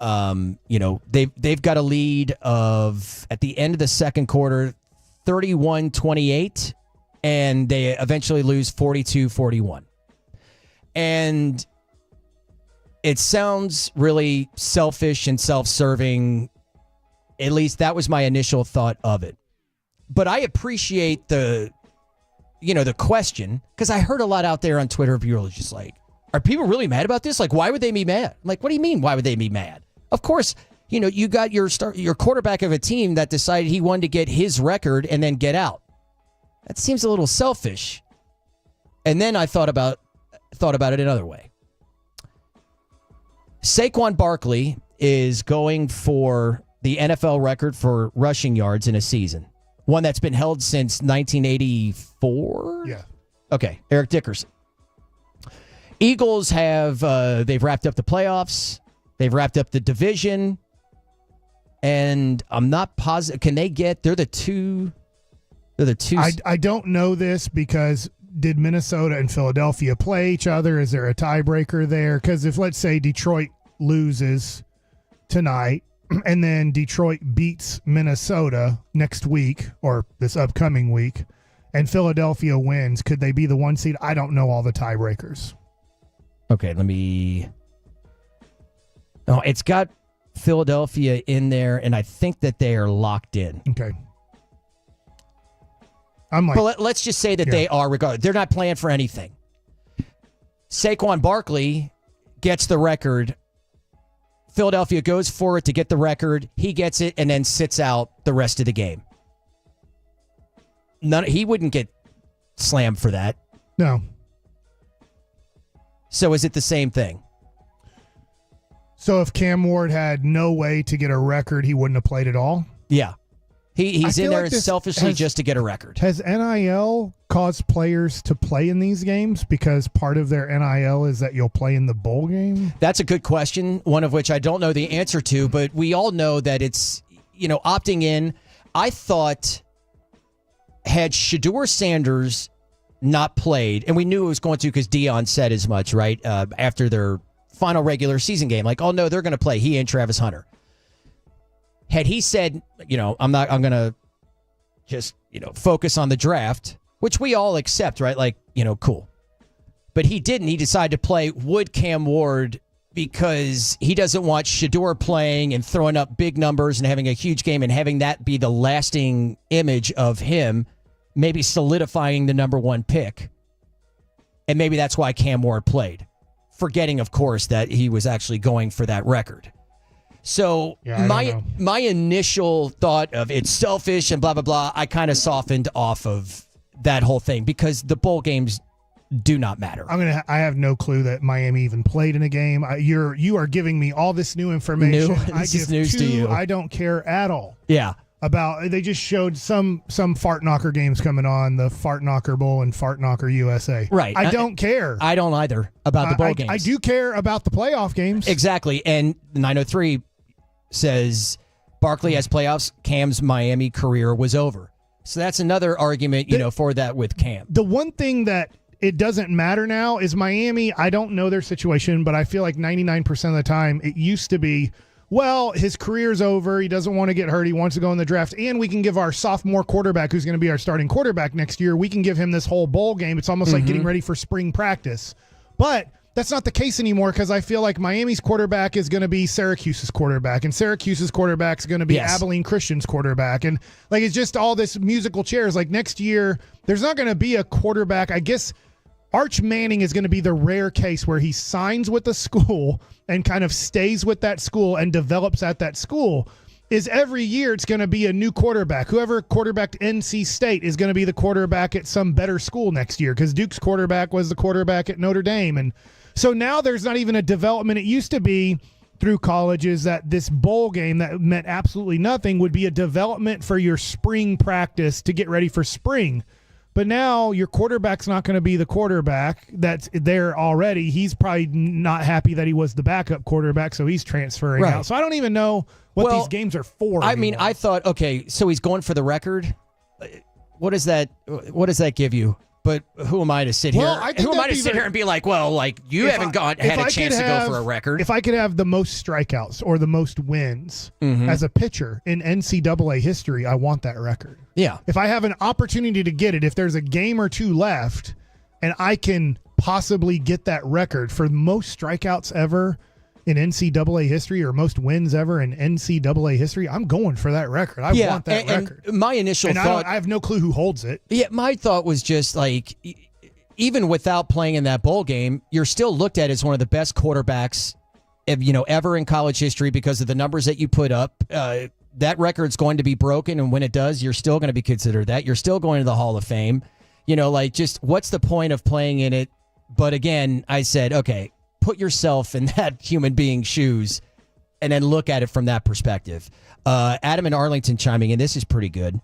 L: They've got a lead of, at the end of the second quarter, 31-28, and they eventually lose 42-41. And it sounds really selfish and self-serving. At least that was my initial thought of it. But I appreciate the question, because I heard a lot out there on Twitter. People were just like, are people really mad about this? Like, why would they be mad? I'm like, what do you mean, why would they be mad? Of course, you got your quarterback of a team that decided he wanted to get his record and then get out. That seems a little selfish. And then I thought about it another way. Saquon Barkley is going for the NFL record for rushing yards in a season. One that's been held since 1984?
I: Yeah.
L: Okay, Eric Dickerson. Eagles have, they've wrapped up the playoffs. They've wrapped up the division. And I'm not positive. Can they get, they're the two.
I: I don't know this because did Minnesota and Philadelphia play each other? Is there a tiebreaker there? Because if, let's say, Detroit loses tonight and then Detroit beats Minnesota next week or this upcoming week and Philadelphia wins, could they be the 1 seed? I don't know all the tiebreakers.
L: Okay, no, it's got Philadelphia in there, and I think that they are locked in.
I: Okay.
L: But let's just say that they are regardless. They're not playing for anything. Saquon Barkley gets the record. Philadelphia goes for it to get the record. He gets it and then sits out the rest of the game. He wouldn't get slammed for that.
I: No.
L: So is it the same thing?
I: So if Cam Ward had no way to get a record, he wouldn't have played at all?
L: Yeah. He's in there
I: like this
L: selfishly just to get a record.
I: Has NIL caused players to play in these games because part of their NIL is that you'll play in the bowl game?
L: That's a good question, one of which I don't know the answer to, but we all know that it's, opting in. I thought had Shedeur Sanders not played, and we knew it was going to because Dion said as much, right, after their final regular season game, like, oh, no, they're going to play, he and Travis Hunter. Had he said, I'm going to just, focus on the draft, which we all accept, right? Like, cool. But he didn't. He decided to play. Would Cam Ward, because he doesn't want Shedeur playing and throwing up big numbers and having a huge game and having that be the lasting image of him, maybe solidifying the number one pick. And maybe that's why Cam Ward played, forgetting, of course, that he was actually going for that record. So my initial thought of it's selfish and blah, blah, blah, I kind of softened off of that whole thing because the bowl games do not matter.
I: I have no clue that Miami even played in a game. You are giving me all this new information.
L: This is news to you.
I: I don't care at all.
L: Yeah.
I: They just showed some Fart Knocker games coming on, the Fart Knocker Bowl and Fart Knocker USA.
L: Right.
I: I don't care.
L: I don't either about the bowl games.
I: I do care about the playoff games.
L: Exactly. And 903 says Barkley has playoffs. Cam's Miami career was over. So that's another argument, for that with Cam.
I: The one thing that it doesn't matter now is Miami. I don't know their situation, but I feel like 99% of the time it used to be, well, his career's over. He doesn't want to get hurt. He wants to go in the draft. And we can give our sophomore quarterback, who's going to be our starting quarterback next year, we can give him this whole bowl game. It's almost like getting ready for spring practice. But that's not the case anymore because I feel like Miami's quarterback is going to be Syracuse's quarterback, and Syracuse's quarterback is going to be Abilene Christian's quarterback. And like it's just all this musical chairs. Like next year, there's not going to be a quarterback. I guess Arch Manning is going to be the rare case where he signs with the school and kind of stays with that school and develops at that school. Is every year it's going to be a new quarterback. Whoever quarterbacked NC State is going to be the quarterback at some better school next year because Duke's quarterback was the quarterback at Notre Dame. And so now there's not even a development. It used to be through colleges that this bowl game that meant absolutely nothing would be a development for your spring practice to get ready for spring. But now your quarterback's not going to be the quarterback that's there already. He's probably not happy that he was the backup quarterback, so he's transferring out. So I don't even know what these games are for.
L: I mean, I thought, okay, so he's going for the record. What does that give you? But who am I to sit here? Who am I to sit here and be like, well, like you haven't had a chance to go for a record?
I: If I could have the most strikeouts or the most wins as a pitcher in NCAA history, I want that record.
L: Yeah.
I: If I have an opportunity to get it, if there's a game or two left, and I can possibly get that record for most strikeouts ever in NCAA history or most wins ever in NCAA history, I'm going for that record. I want that record.
L: And my initial thought,
I: I have no clue who holds it.
L: Yeah, my thought was just like, even without playing in that bowl game, you're still looked at as one of the best quarterbacks, ever in college history because of the numbers that you put up. That record's going to be broken, and when it does, you're still going to be considered that. You're still going to the Hall of Fame. Just what's the point of playing in it? But again, I said, okay, put yourself in that human being's shoes and then look at it from that perspective. Adam in Arlington chiming in. This is pretty good.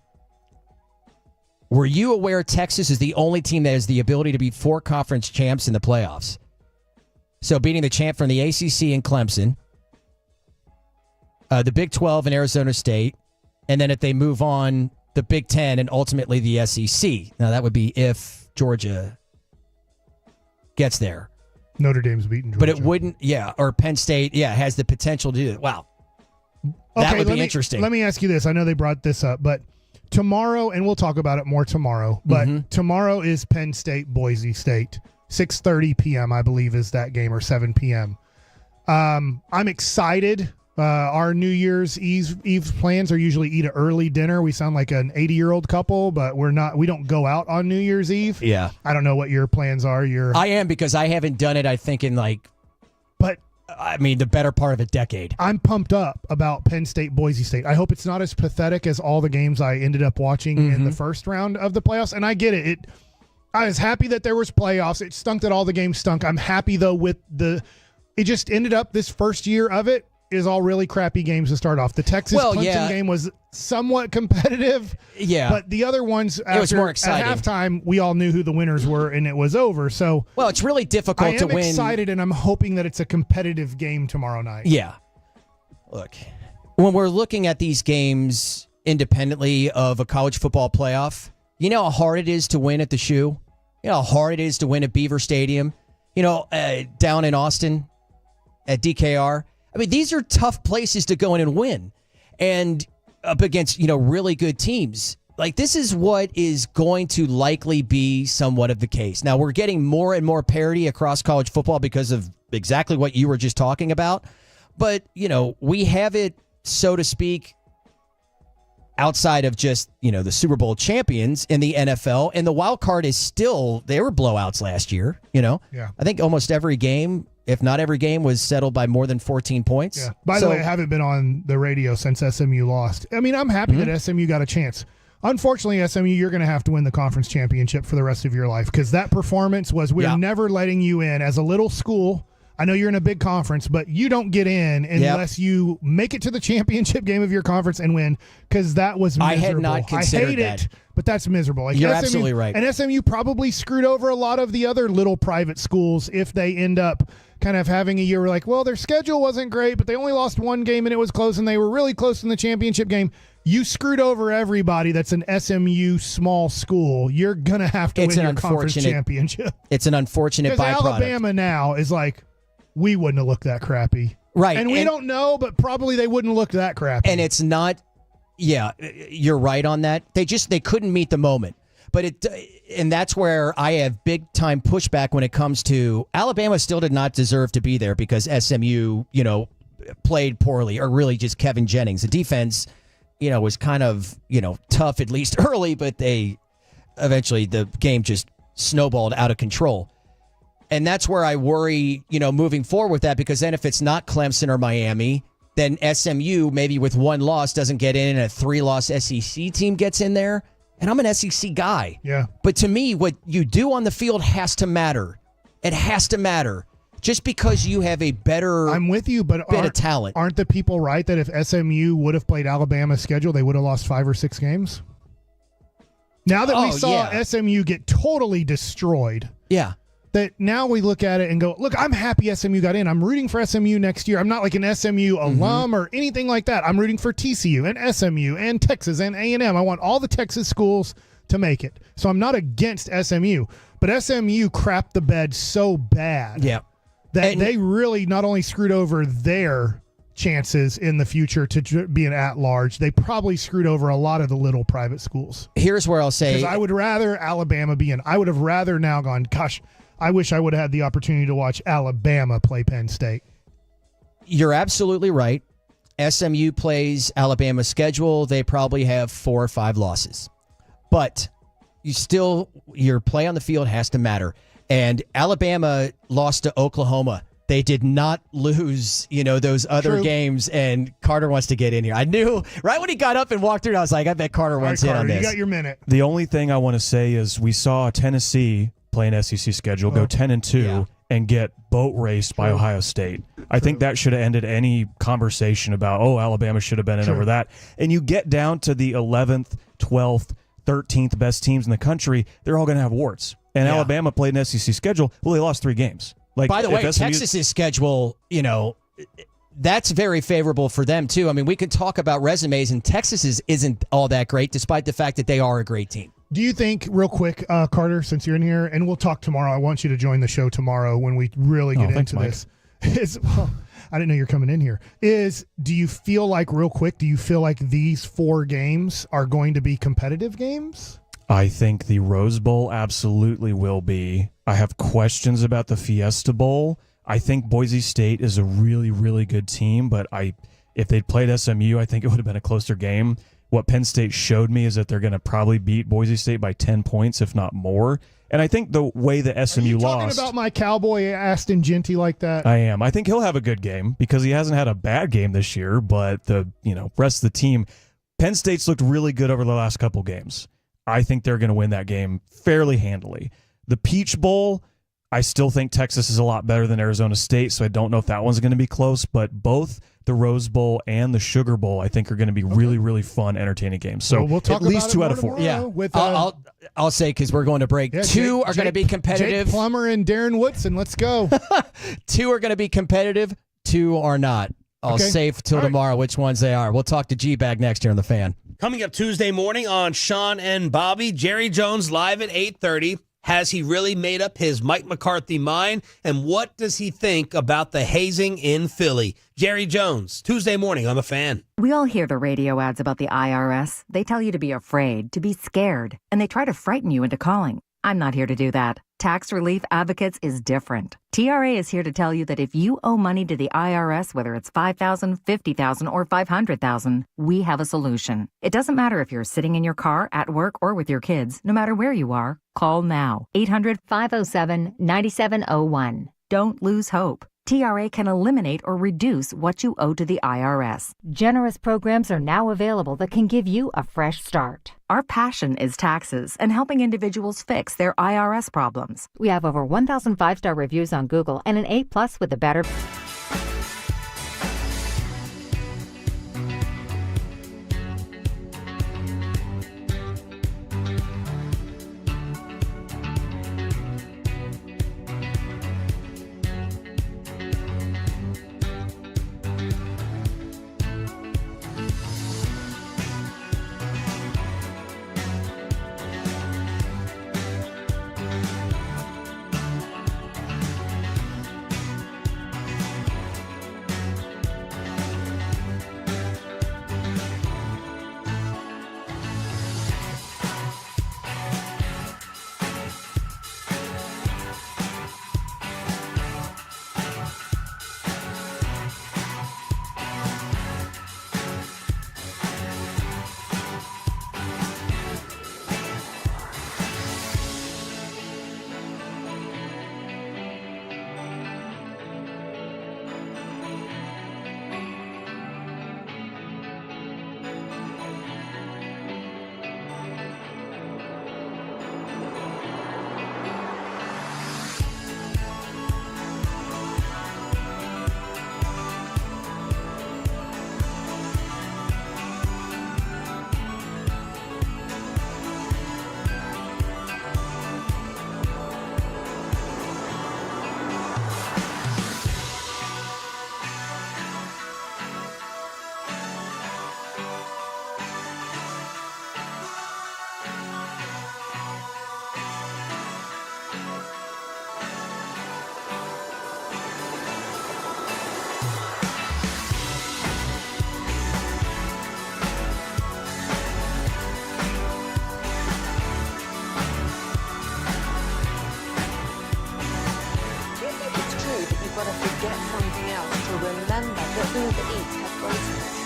L: Were you aware Texas is the only team that has the ability to beat 4 conference champs in the playoffs? So beating the champ from the ACC and Clemson, the Big 12 and Arizona State, and then if they move on, the Big 10 and ultimately the SEC. Now that would be if Georgia gets there.
I: Notre Dame's beaten Georgia.
L: But it wouldn't, or Penn State, has the potential to do it. Wow. That would be interesting.
I: Let me ask you this. I know they brought this up, but tomorrow, and we'll talk about it more tomorrow, but tomorrow is Penn State, Boise State. 6:30 p.m., I believe, is that game, or 7 p.m. I'm excited. Our New Year's Eve plans are usually eat an early dinner. We sound like an 80-year-old couple, but we don't go out on New Year's Eve.
L: Yeah.
I: I don't know what your plans are.
L: I am, because I haven't done it, I think, in like
I: But
L: I mean, the better part of a decade.
I: I'm pumped up about Penn State, Boise State. I hope it's not as pathetic as all the games I ended up watching in the first round of the playoffs. And I get it. I was happy that there was playoffs. It stunk that all the games stunk. I'm happy, though, with it just ended up this first year of it is all really crappy games to start off. The Texas-Clemson game was somewhat competitive.
L: Yeah.
I: But the other ones,
L: it was more exciting.
I: At halftime, we all knew who the winners were, and it was over. So,
L: well, it's really difficult to win.
I: I am excited, and I'm hoping that it's a competitive game tomorrow night.
L: Yeah. Look, when we're looking at these games independently of a college football playoff, you know how hard it is to win at the Shoe? You know how hard it is to win at Beaver Stadium? You know, down in Austin at DKR? I mean, these are tough places to go in and win. And up against, really good teams. Like, this is what is going to likely be somewhat of the case. Now, we're getting more and more parity across college football because of exactly what you were just talking about. But, we have it, so to speak, outside of just, the Super Bowl champions in the NFL. And the wild card is still, they were blowouts last year, Yeah. I think almost every game, if not every game, was settled by more than 14 points.
I: Yeah. By the way, I haven't been on the radio since SMU lost. I mean, I'm happy that SMU got a chance. Unfortunately, SMU, you're going to have to win the conference championship for the rest of your life because that performance was we're never letting you in as a little school. I know you're in a big conference, but you don't get in unless you make it to the championship game of your conference and win because that was miserable.
L: I had not considered
I: I hate
L: that.
I: it, but that's miserable. Like
L: you're absolutely right.
I: And SMU probably screwed over a lot of the other little private schools if they end up kind of having a year where like, well, their schedule wasn't great, but they only lost one game and it was close and they were really close in the championship game. You screwed over everybody that's an SMU small school. You're going to have to win your conference championship.
L: It's an unfortunate byproduct.
I: Because Alabama now is like, we wouldn't have looked that crappy.
L: Right.
I: And we don't know, but probably they wouldn't look that crappy.
L: And it's not, you're right on that. They couldn't meet the moment. But and that's where I have big time pushback when it comes to Alabama still did not deserve to be there because SMU, played poorly or really just Kevin Jennings. The defense, was kind of, tough at least early, but they eventually the game just snowballed out of control. And that's where I worry, moving forward with that, because then if it's not Clemson or Miami, then SMU maybe with one loss doesn't get in and a 3-loss SEC team gets in there. And I'm an SEC guy.
I: Yeah.
L: But to me, what you do on the field has to matter. It has to matter. Just because you have a better
I: I'm with you, but
L: bit of talent.
I: Aren't the people right that if SMU would have played Alabama's schedule, they would have lost 5 or 6 games? Now that we saw SMU get totally destroyed.
L: Yeah.
I: That now we look at it and go, look, I'm happy SMU got in. I'm rooting for SMU next year. I'm not like an SMU alum or anything like that. I'm rooting for TCU and SMU and Texas and A&M. I want all the Texas schools to make it. So I'm not against SMU. But SMU crapped the bed so bad that they really not only screwed over their chances in the future to be an at-large, they probably screwed over a lot of the little private schools.
L: Here's where I'll say...
I: Because I would rather Alabama be in. I would have rather now gone, gosh, I wish I would have had the opportunity to watch Alabama play Penn State.
L: You're absolutely right. SMU plays Alabama's schedule. They probably have 4 or 5 losses. But your play on the field has to matter. And Alabama lost to Oklahoma. They did not lose, those other games. And Carter wants to get in here. I knew right when he got up and walked through, I was like, I bet Carter wants in on this.
I: You got your minute.
O: The only thing I want to say is we saw Tennessee play an SEC schedule, go 10-2, and get boat raced by Ohio State. I think that should have ended any conversation about, Alabama should have been in over that. And you get down to the 11th, 12th, 13th best teams in the country, they're all going to have warts. And Alabama played an SEC schedule. Well, they lost 3 games.
L: By the way, Texas's schedule, that's very favorable for them, too. I mean, we could talk about resumes, and Texas's isn't all that great, despite the fact that they are a great team.
I: Do you think, real quick, Carter, since you're in here, and we'll talk tomorrow, I want you to join the show tomorrow when we really get into this. I didn't know you're coming in here. Do you feel like, real quick, these 4 games are going to be competitive games?
O: I think the Rose Bowl absolutely will be. I have questions about the Fiesta Bowl. I think Boise State is a really, really good team, but if they'd played SMU, I think it would have been a closer game. What Penn State showed me is that they're going to probably beat Boise State by 10 points, if not more. And I think the way that SMU lost.
I: Talking about my Cowboy Aston Genty like that.
O: I am. I think he'll have a good game because he hasn't had a bad game this year, but the rest of the team, Penn State's looked really good over the last couple games. I think they're going to win that game fairly handily. The Peach Bowl, I still think Texas is a lot better than Arizona State, so I don't know if that one's going to be close, but both the Rose Bowl and the Sugar Bowl, I think, are going to be really, really fun, entertaining games. So
I: we'll talk
O: at least
I: about
O: 2
I: it
O: out of 4.
L: Yeah,
I: with,
L: I'll say because we're going to break.
I: Yeah,
L: 2 are going to be competitive.
I: Jake Plummer and Darren Woodson. Let's go.
L: 2 are going to be competitive. 2 are not. I'll save till tomorrow which ones they are. We'll talk to G-Bag next here on The Fan.
E: Coming up Tuesday morning on Sean and Bobby, Jerry Jones live at 8:30. Has he really made up his Mike McCarthy mind? And what does he think about the hazing in Philly? Jerry Jones, Tuesday morning on The Fan.
P: We all hear the radio ads about the IRS. They tell you to be afraid, to be scared, and they try to frighten you into calling. I'm not here to do that. Tax Relief Advocates is different. TRA is here to tell you that if you owe money to the IRS, whether it's $5,000, $50,000, or $500,000, we have a solution. It doesn't matter if you're sitting in your car, at work, or with your kids. No matter where you are, call now. 800-507-9701. Don't lose hope. TRA can eliminate or reduce what you owe to the IRS. Generous programs are now available that can give you a fresh start. Our passion is taxes and helping individuals fix their IRS problems. We have over 1,000 5-star reviews on Google and an A+ with a better...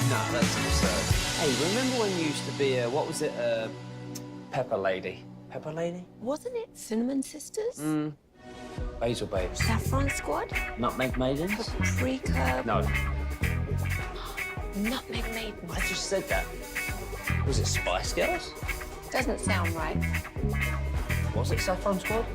B: No, that's absurd. Hey, remember when you used to be a, what was it, Pepper Lady? Pepper Lady?
A: Wasn't it Cinnamon Sisters?
B: Basil Babes.
A: Saffron Squad?
B: Nutmeg Maidens?
A: Paprika?
B: No.
A: Nutmeg Maidens.
B: I just said that. Was it Spice Girls?
A: Doesn't sound right.
B: Was it Saffron Squad?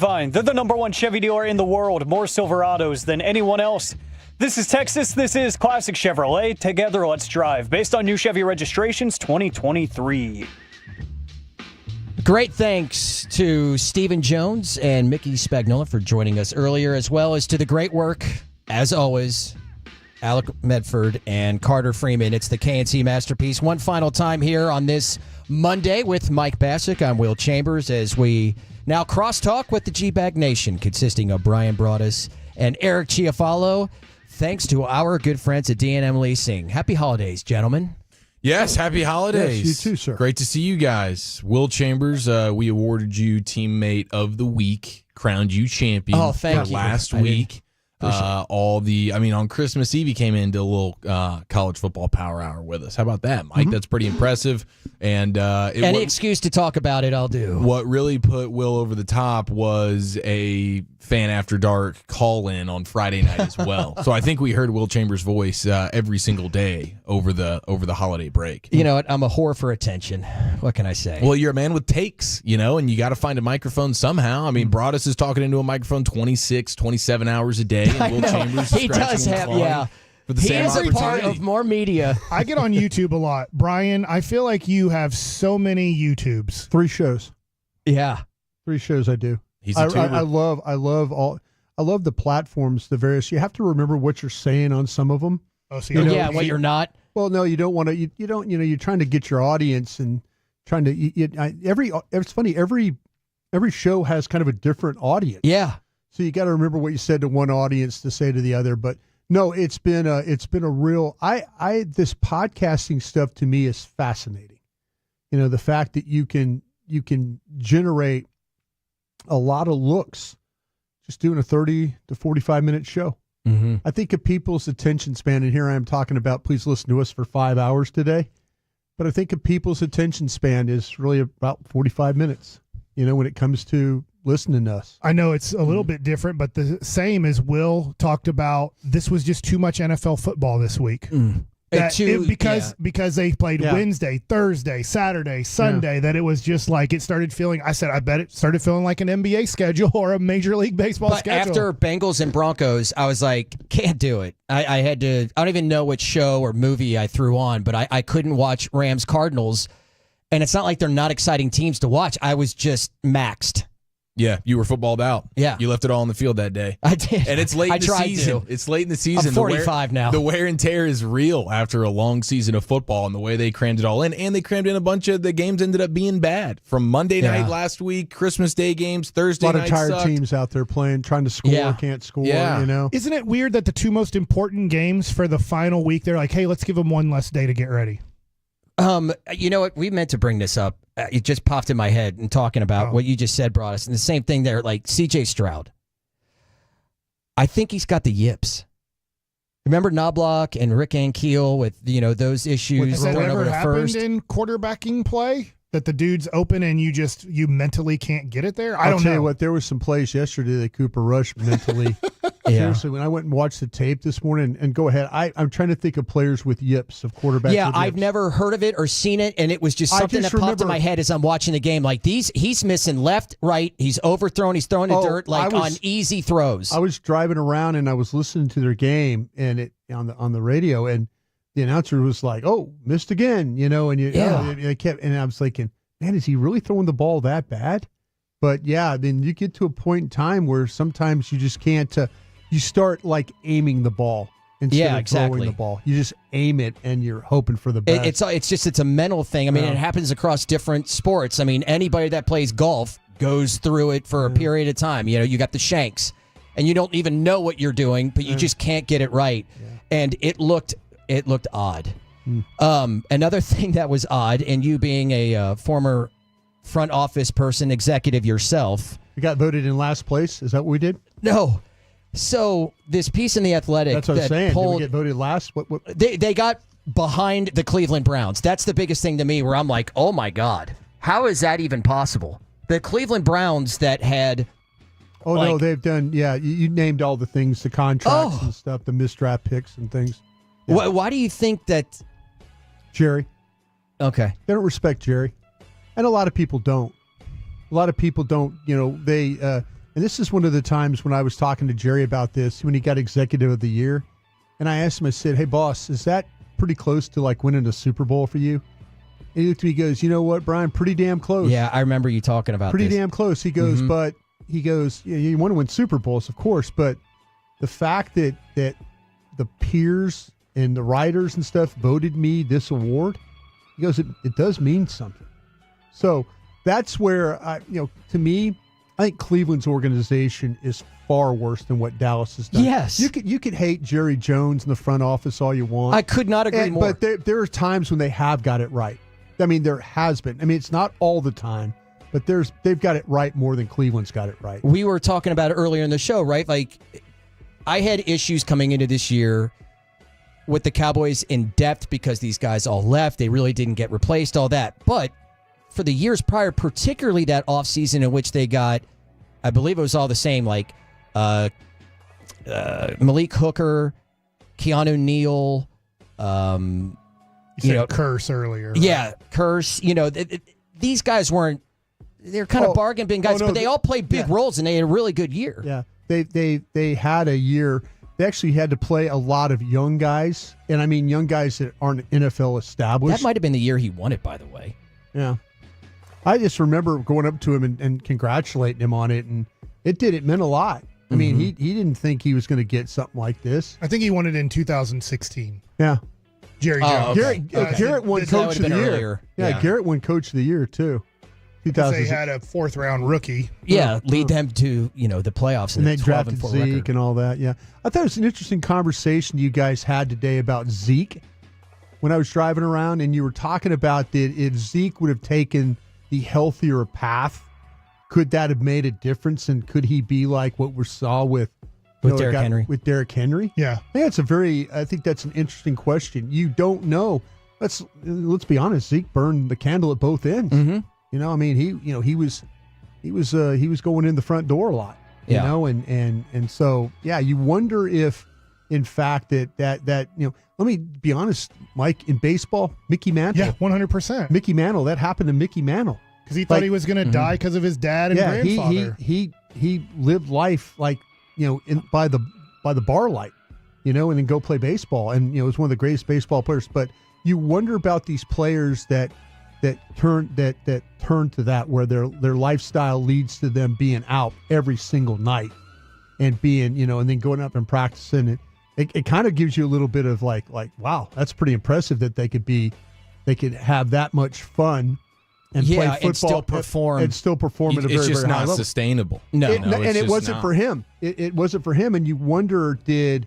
K: Fine. They're the number one Chevy dealer in the world, more Silverados than anyone else. This is Texas. This is Classic Chevrolet. Together, let's drive. Based on new Chevy registrations 2023.
L: Great thanks to Stephen Jones and Mickey Spagnola for joining us earlier, as well as to the great work, as always, Alec Medford and Carter Freeman. It's the KNC Masterpiece. One final time here on this Monday with Mike Bassick. I'm Will Chambers as we now crosstalk with the G-Bag Nation, consisting of Brian Broaddus and Eric Chiafalo. Thanks to our good friends at D&M Leasing. Happy holidays, gentlemen.
R: Yes, happy holidays.
I: Yes, you too, sir.
R: Great to see you guys. Will Chambers, we awarded you Teammate of the Week, crowned you champion
L: thank you.
R: last week. On Christmas Eve, he came into a little college football power hour with us. How about that, Mike? That's pretty impressive. And
L: any excuse to talk about it, I'll do.
R: What really put Will over the top was a Fan After Dark call-in on Friday night as well. So I think we heard Will Chambers' voice every single day over the holiday break.
L: You know what? I'm a whore for attention. What can I say?
R: Well, you're a man with takes, and you got to find a microphone somehow. I mean, Broaddus is talking into a microphone 26, 27 hours a day. And Will Chambers is
L: he does have,
R: for the
L: he
R: same
L: is a part
R: opportunity.
L: of more media.
I: I get on YouTube a lot. Brian, I feel like you have so many YouTubes.
U: 3 shows.
L: Yeah.
U: 3 shows I do.
R: He's a tuber.
U: I love the platforms, the various. You have to remember what you're saying on some of them.
I: Oh, so
L: what you're not.
U: Well, no, you don't want to. You don't. You're trying to get your audience and trying to. It's funny. Every show has kind of a different audience.
L: Yeah.
U: So you got to remember what you said to one audience to say to the other. But no, it's been a real. This podcasting stuff to me is fascinating. The fact that you can generate a lot of looks just doing a 30 to 45 minute show.
L: Mm-hmm.
U: I think of people's attention span, and here I am talking about, please listen to us for 5 hours today. But I think of people's attention span is really about 45 minutes, when it comes to listening to us.
I: I know it's a little bit different, but the same as Will talked about, this was just too much NFL football this week. Because they played Wednesday, Thursday, Saturday, Sunday, that it was just like it started feeling, I bet it started feeling like an NBA schedule or a Major League Baseball schedule.
L: After Bengals and Broncos, I was like, can't do it. I had to, I don't even know which show or movie I threw on, but I couldn't watch Rams Cardinals. And it's not like they're not exciting teams to watch. I was just maxed.
R: Yeah, you were footballed out.
L: Yeah.
R: You left it all on the field that day.
L: I did.
R: And it's late in the season.
L: To.
R: It's late in the season.
L: I'm 45 now.
R: The wear and tear is real after a long season of football and the way they crammed it all in. And they crammed in a bunch of the games ended up being bad. From Monday night last week, Christmas Day games, Thursday night
U: A lot of tired
R: sucked.
U: teams out there playing, trying to score, can't score,
I: Isn't it weird that the 2 most important games for the final week, they're like, hey, let's give them one less day to get ready?
L: You know what? We meant to bring this up. It just popped in my head and talking about what you just said, Broaddus. And the same thing there, like C.J. Stroud. I think he's got the yips. Remember Knobloch and Rick Ankiel with, those issues?
I: Has that ever
L: over
I: happened in quarterbacking play? That the dude's open and you mentally can't get it there?
U: I'll tell you what, there was some plays yesterday that Cooper Rush mentally. Seriously, when I went and watched the tape this morning, and go ahead, I'm trying to think of players with yips, of quarterbacks.
L: Yeah,
U: with
L: I've
U: yips.
L: never heard of it or seen it, and it was just something that popped in my head as I'm watching the game. Like he's missing left, right, he's overthrown, he's throwing in dirt, on easy throws.
U: I was driving around and I was listening to their game and on the radio, and the announcer was like, "Oh, missed again," and kept, and I was thinking, man, is he really throwing the ball that bad? But yeah, then you get to a point in time where sometimes you just can't. You start like aiming the ball instead of throwing the ball. You just aim it and you're hoping for the best.
L: It's a mental thing. I mean, it happens across different sports. I mean, anybody that plays golf goes through it for a period of time. You got the shanks. and you don't even know what you're doing, but you just can't get it right. And it looked odd. Another thing that was odd, and you being a former front office person, executive yourself.
U: We got voted in last place. Is that what we did?
L: No. So this piece in The Athletic.
U: That's what I'm saying. Did we get voted last? What?
L: They got behind the Cleveland Browns. That's the biggest thing to me, where I'm like, oh my God, how is that even possible? The Cleveland Browns that had.
U: Oh, no, they've done. Yeah, you named all the things, the contracts and stuff, the misdraft picks and things. Yeah.
L: Why do you think that?
U: Jerry.
L: Okay.
U: They don't respect Jerry. And a lot of people don't. A lot of people don't, they, and this is one of the times when I was talking to Jerry about this, when he got Executive of the Year. And I asked him, I said, hey, boss, is that pretty close to like winning a Super Bowl for you? And he looked at me, he goes, you know what, Brian, pretty damn close.
L: Yeah, I remember you talking about
U: pretty
L: this.
U: damn close. He goes, but he goes, yeah, you want to win Super Bowls, of course, but the fact that the peers and the writers and stuff voted me this award, he goes, it does mean something. So that's where, to me, I think Cleveland's organization is far worse than what Dallas has done.
L: Yes.
U: You could hate Jerry Jones in the front office all you want.
L: I could not agree more.
U: But there are times when they have got it right. I mean, there has been. I mean, it's not all the time, but they've got it right more than Cleveland's got it right.
L: We were talking about it earlier in the show, right? Like, I had issues coming into this year with the Cowboys in depth because these guys all left. They really didn't get replaced, all that. But for the years prior, particularly that offseason in which they got, I believe it was all the same, like Malik Hooker, Keanu Neal.
I: You said Curse earlier. Right?
L: Yeah, Curse. These guys weren't, they're kind of bargain bin guys, but they all played big roles and they had a really good year.
U: Yeah, they had a year. They actually had to play a lot of young guys, and I mean young guys that aren't NFL established.
L: That might have been the year he won it, by the way.
U: Yeah. I just remember going up to him and congratulating him on it, and it meant a lot. I mean, he didn't think he was going to get something like this.
I: I think he won it in 2016.
U: Yeah.
I: Jerry Jones.
U: Okay. Garrett won Coach of the Year. Yeah, Garrett won Coach of the Year, too.
I: They had a fourth-round rookie.
L: Yeah, lead them to, the playoffs.
U: And they
L: 12
U: drafted
L: and 4
U: Zeke
L: record.
U: and all that, yeah. I thought it was an interesting conversation you guys had today about Zeke when I was driving around, and you were talking about that if Zeke would have taken the healthier path, could that have made a difference, and could he be like what we saw with
L: Derrick Henry?
U: With Derrick Henry?
I: Yeah.
U: I think that's an interesting question. You don't know. Let's be honest, Zeke burned the candle at both ends.
L: Mm-hmm.
U: I mean, he was going in the front door a lot. And so you wonder if, in fact, that let me be honest, Mike, in baseball, Mickey Mantle.
I: Yeah, 100%.
U: Mickey Mantle, that happened to Mickey Mantle.
I: Because he thought he was going to die because of his dad and grandfather.
U: He lived life like, by the bar light, and then go play baseball. And, was one of the greatest baseball players. But you wonder about these players that turn to that, where their lifestyle leads to them being out every single night and being, and then going up and practicing. It kind of gives you a little bit of like, wow, that's pretty impressive that they could have that much fun and play football
L: and still perform.
U: And still perform at a very, very high level.
R: It's just not sustainable.
U: And it wasn't for him. It wasn't for him. And you wonder, did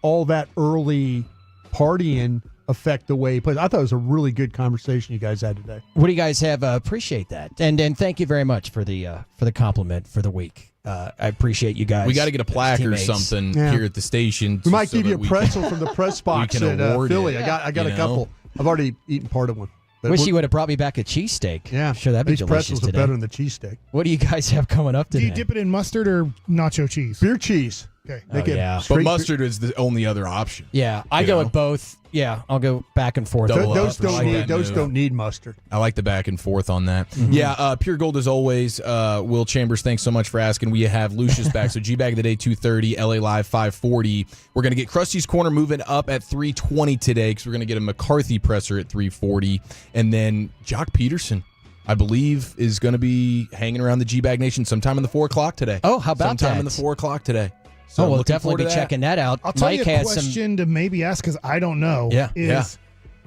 U: all that early partying affect the way he plays? I thought it was a really good conversation you guys had today.
L: What do you guys have? Appreciate that, and thank you very much for the compliment for the week. I appreciate you guys.
R: We got to get a plaque or something here at the station.
U: We might give you a pretzel from the press box at Philly. I got a couple. I've already eaten part of one.
L: Wish you would have brought me back a cheesesteak.
U: Yeah,
L: sure, that'd be
U: these
L: delicious
U: pretzels
L: today.
U: are better than the cheesesteak.
L: What do you guys have coming up today?
I: Do you dip it in mustard or nacho cheese?
U: Beer cheese.
I: Okay.
R: But mustard is the only other option.
L: Yeah, I go with both. Yeah, I'll go back and forth.
U: Those don't need mustard.
R: I like the back and forth on that.
L: Mm-hmm.
R: Yeah, Pure Gold as always. Will Chambers, thanks so much for asking. We have Lucius back. So G-Bag of the Day 2:30, LA Live 5:40. We're going to get Krusty's Corner moving up at 3:20 today because we're going to get a McCarthy presser at 3:40. And then Jock Peterson, I believe, is going to be hanging around the G-Bag Nation sometime in the 4 o'clock today.
L: Oh, how about
R: sometime
L: that?
R: in the 4 o'clock today. So
L: we'll definitely be checking that out.
I: I'll tell
L: Mike
I: you a
L: has
I: question to maybe ask because I don't know.
R: Yeah.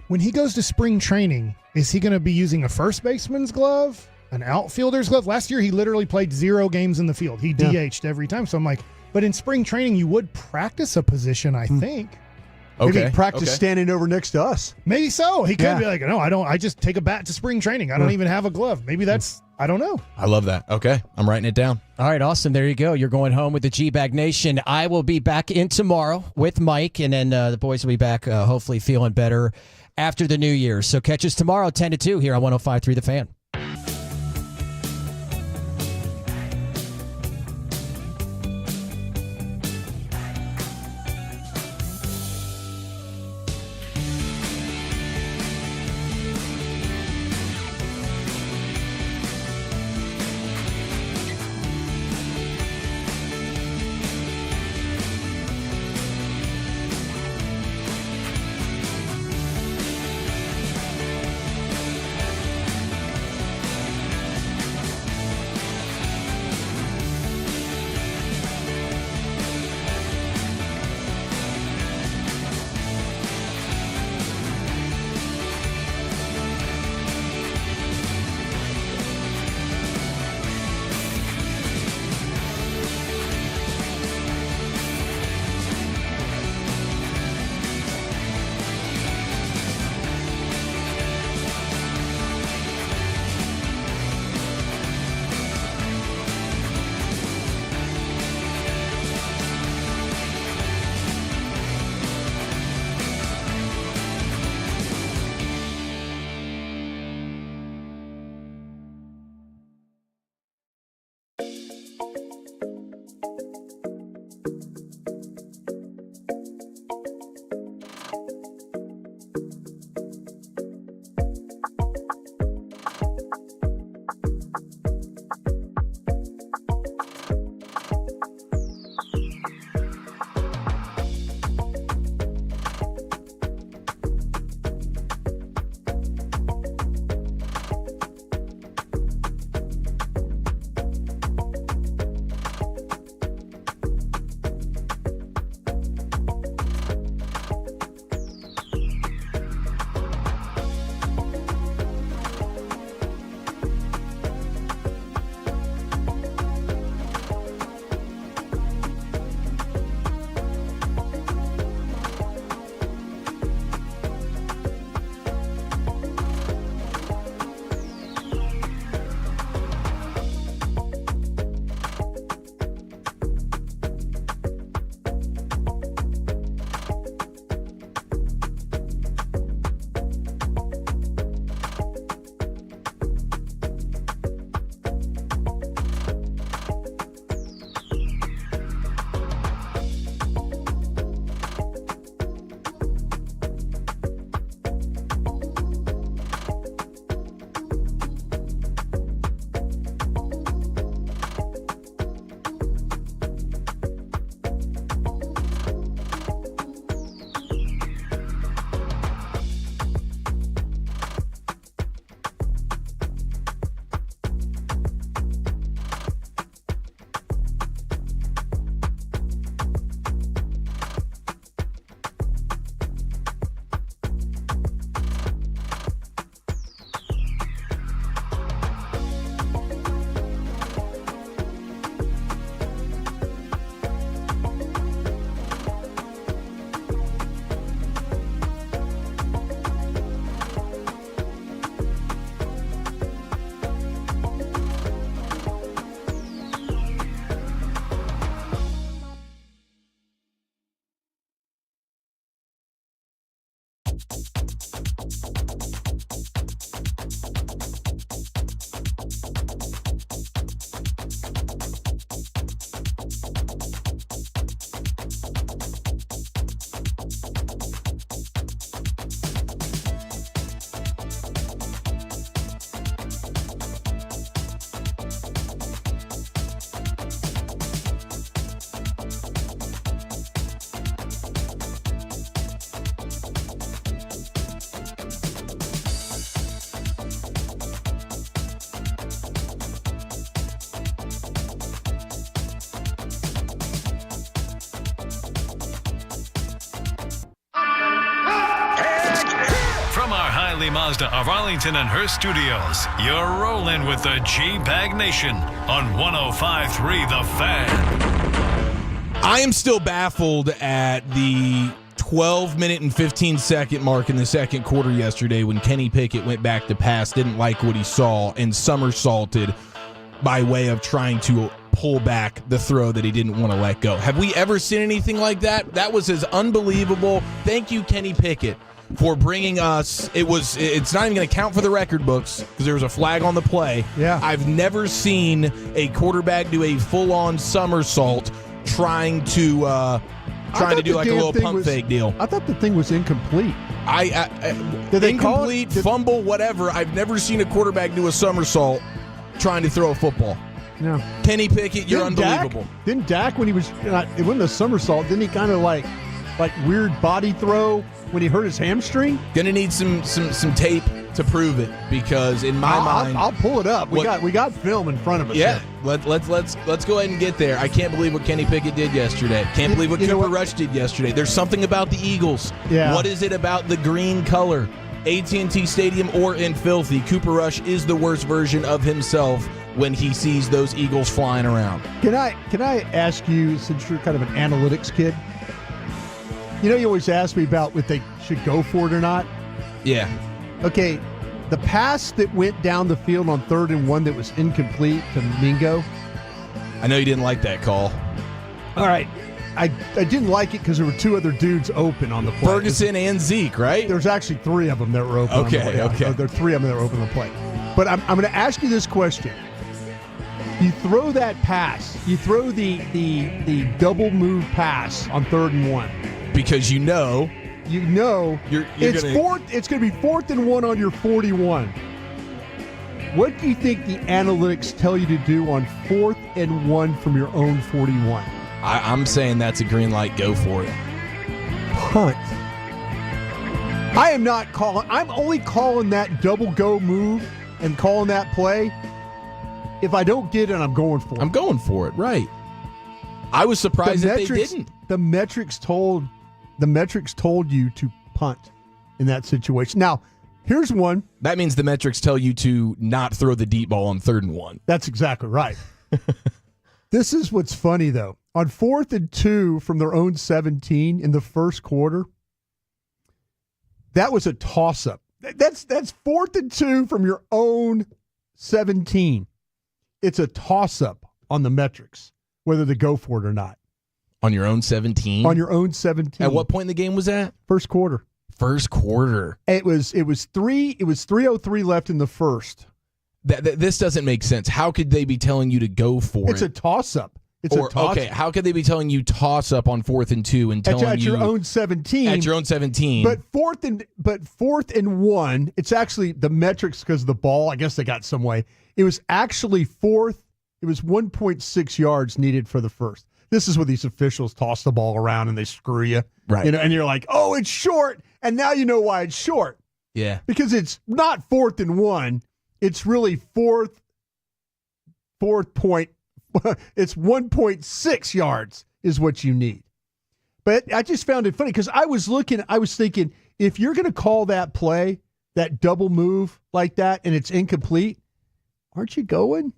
I: When he goes to spring training, is he going to be using a first baseman's glove, an outfielder's glove. Last year, he literally played 0 games in the field. He DH'd every time. So I'm like, but in spring training, you would practice a position, I think.
U: Maybe he'd practice standing over next to us.
I: Maybe so. He could be like, no, I don't. I just take a bat to spring training. I don't even have a glove. Maybe that's, I don't know.
R: I love that. Okay, I'm writing it down.
L: All right, awesome. There you go. You're going home with the G-Bag Nation. I will be back in tomorrow with Mike, and then the boys will be back hopefully feeling better after the new year. So catch us tomorrow 10 to 2 here on 105.3 The Fan.
C: Hiley Mazda of Arlington and Hearst Studios. You're rolling with the G-Bag Nation on 105.3 The Fan.
R: I am still baffled at the 12-minute and 15-second mark in the second quarter yesterday when Kenny Pickett went back to pass, didn't like what he saw, and somersaulted by way of trying to pull back the throw that he didn't want to let go. Have we ever seen anything like that? That was as unbelievable. Thank you, Kenny Pickett, for bringing us. It's not even going to count for the record books because there was a flag on the play.
U: Yeah.
R: I've never seen a quarterback do a full-on somersault trying to do like a little pump fake deal.
U: I thought the thing was incomplete.
R: Did they incomplete, fumble, whatever. I've never seen a quarterback do a somersault trying to throw a football.
U: No.
R: Kenny Pickett, you're unbelievable.
U: Didn't Dak, when he was, it wasn't a somersault, didn't he kind of like weird body throw when he hurt his hamstring?
R: Gonna need some tape to prove it, because in my mind,
U: I'll pull it up. We got film in front of us.
R: Yeah,
U: here.
R: let's go ahead and get there. I can't believe what Kenny Pickett did yesterday. Can't believe what Cooper Rush did yesterday. There's something about the Eagles.
U: Yeah.
R: What is it about the green color? AT&T Stadium or in filthy, Cooper Rush is the worst version of himself when he sees those Eagles flying around.
U: Can I ask you, since you're kind of an analytics kid, you always ask me about if they should go for it or not?
R: Yeah.
U: Okay, the pass that went down the field on 3rd and 1 that was incomplete to Mingo.
R: I know you didn't like that call.
U: All right. I didn't like it because there were 2 other dudes open on the play.
R: Ferguson and Zeke, right?
U: There's actually 3 of them that were open.
R: Okay,
U: on the play.
R: okay.
U: There are 3 of them that were open on the play. But I'm going to ask you this question. You throw that pass. You throw the double move pass on 3rd and 1.
R: Because
U: you're
R: it's
U: gonna... It's going to be 4th and 1 on your 41. What do you think the analytics tell you to do on 4th and 1 from your own 41?
R: I'm saying that's a green light. Go for it.
U: Punt. I am not calling. I'm only calling that double go move and calling that play if I don't get it. I'm going for it.
R: I'm going for it. Right. I was surprised that they didn't.
U: The metrics told you to punt in that situation. Now, here's one.
R: That means the metrics tell you to not throw the deep ball on 3rd and 1.
U: That's exactly right. This is what's funny, though. On 4th and 2 from their own 17 in the first quarter, that was a toss-up. That's 4th and 2 from your own 17. It's a toss-up on the metrics, whether to go for it or not.
R: On your own 17?
U: On your own 17.
R: At what point in the game was that?
U: First quarter.
R: First quarter.
U: It was 3:03 left in the first.
R: This doesn't make sense. How could they be telling you to go for it?
U: It's a toss-up.
R: Okay, how could they be telling you toss up on 4th and 2 and telling you
U: at your own 17?
R: At your own 17.
U: But 4th and 1, it's actually the metrics because of the ball. I guess they got some way. It was actually 4th. It was 1.6 yards needed for the first. This is where these officials toss the ball around and they screw you.
R: Right.
U: And you're like, oh, it's short. And now you know why it's short.
R: Yeah.
U: Because it's not 4th and 1. It's really fourth point. It's 1.6 yards is what you need. But I just found it funny because I was thinking, if you're going to call that play, that double move like that, and it's incomplete, aren't you going?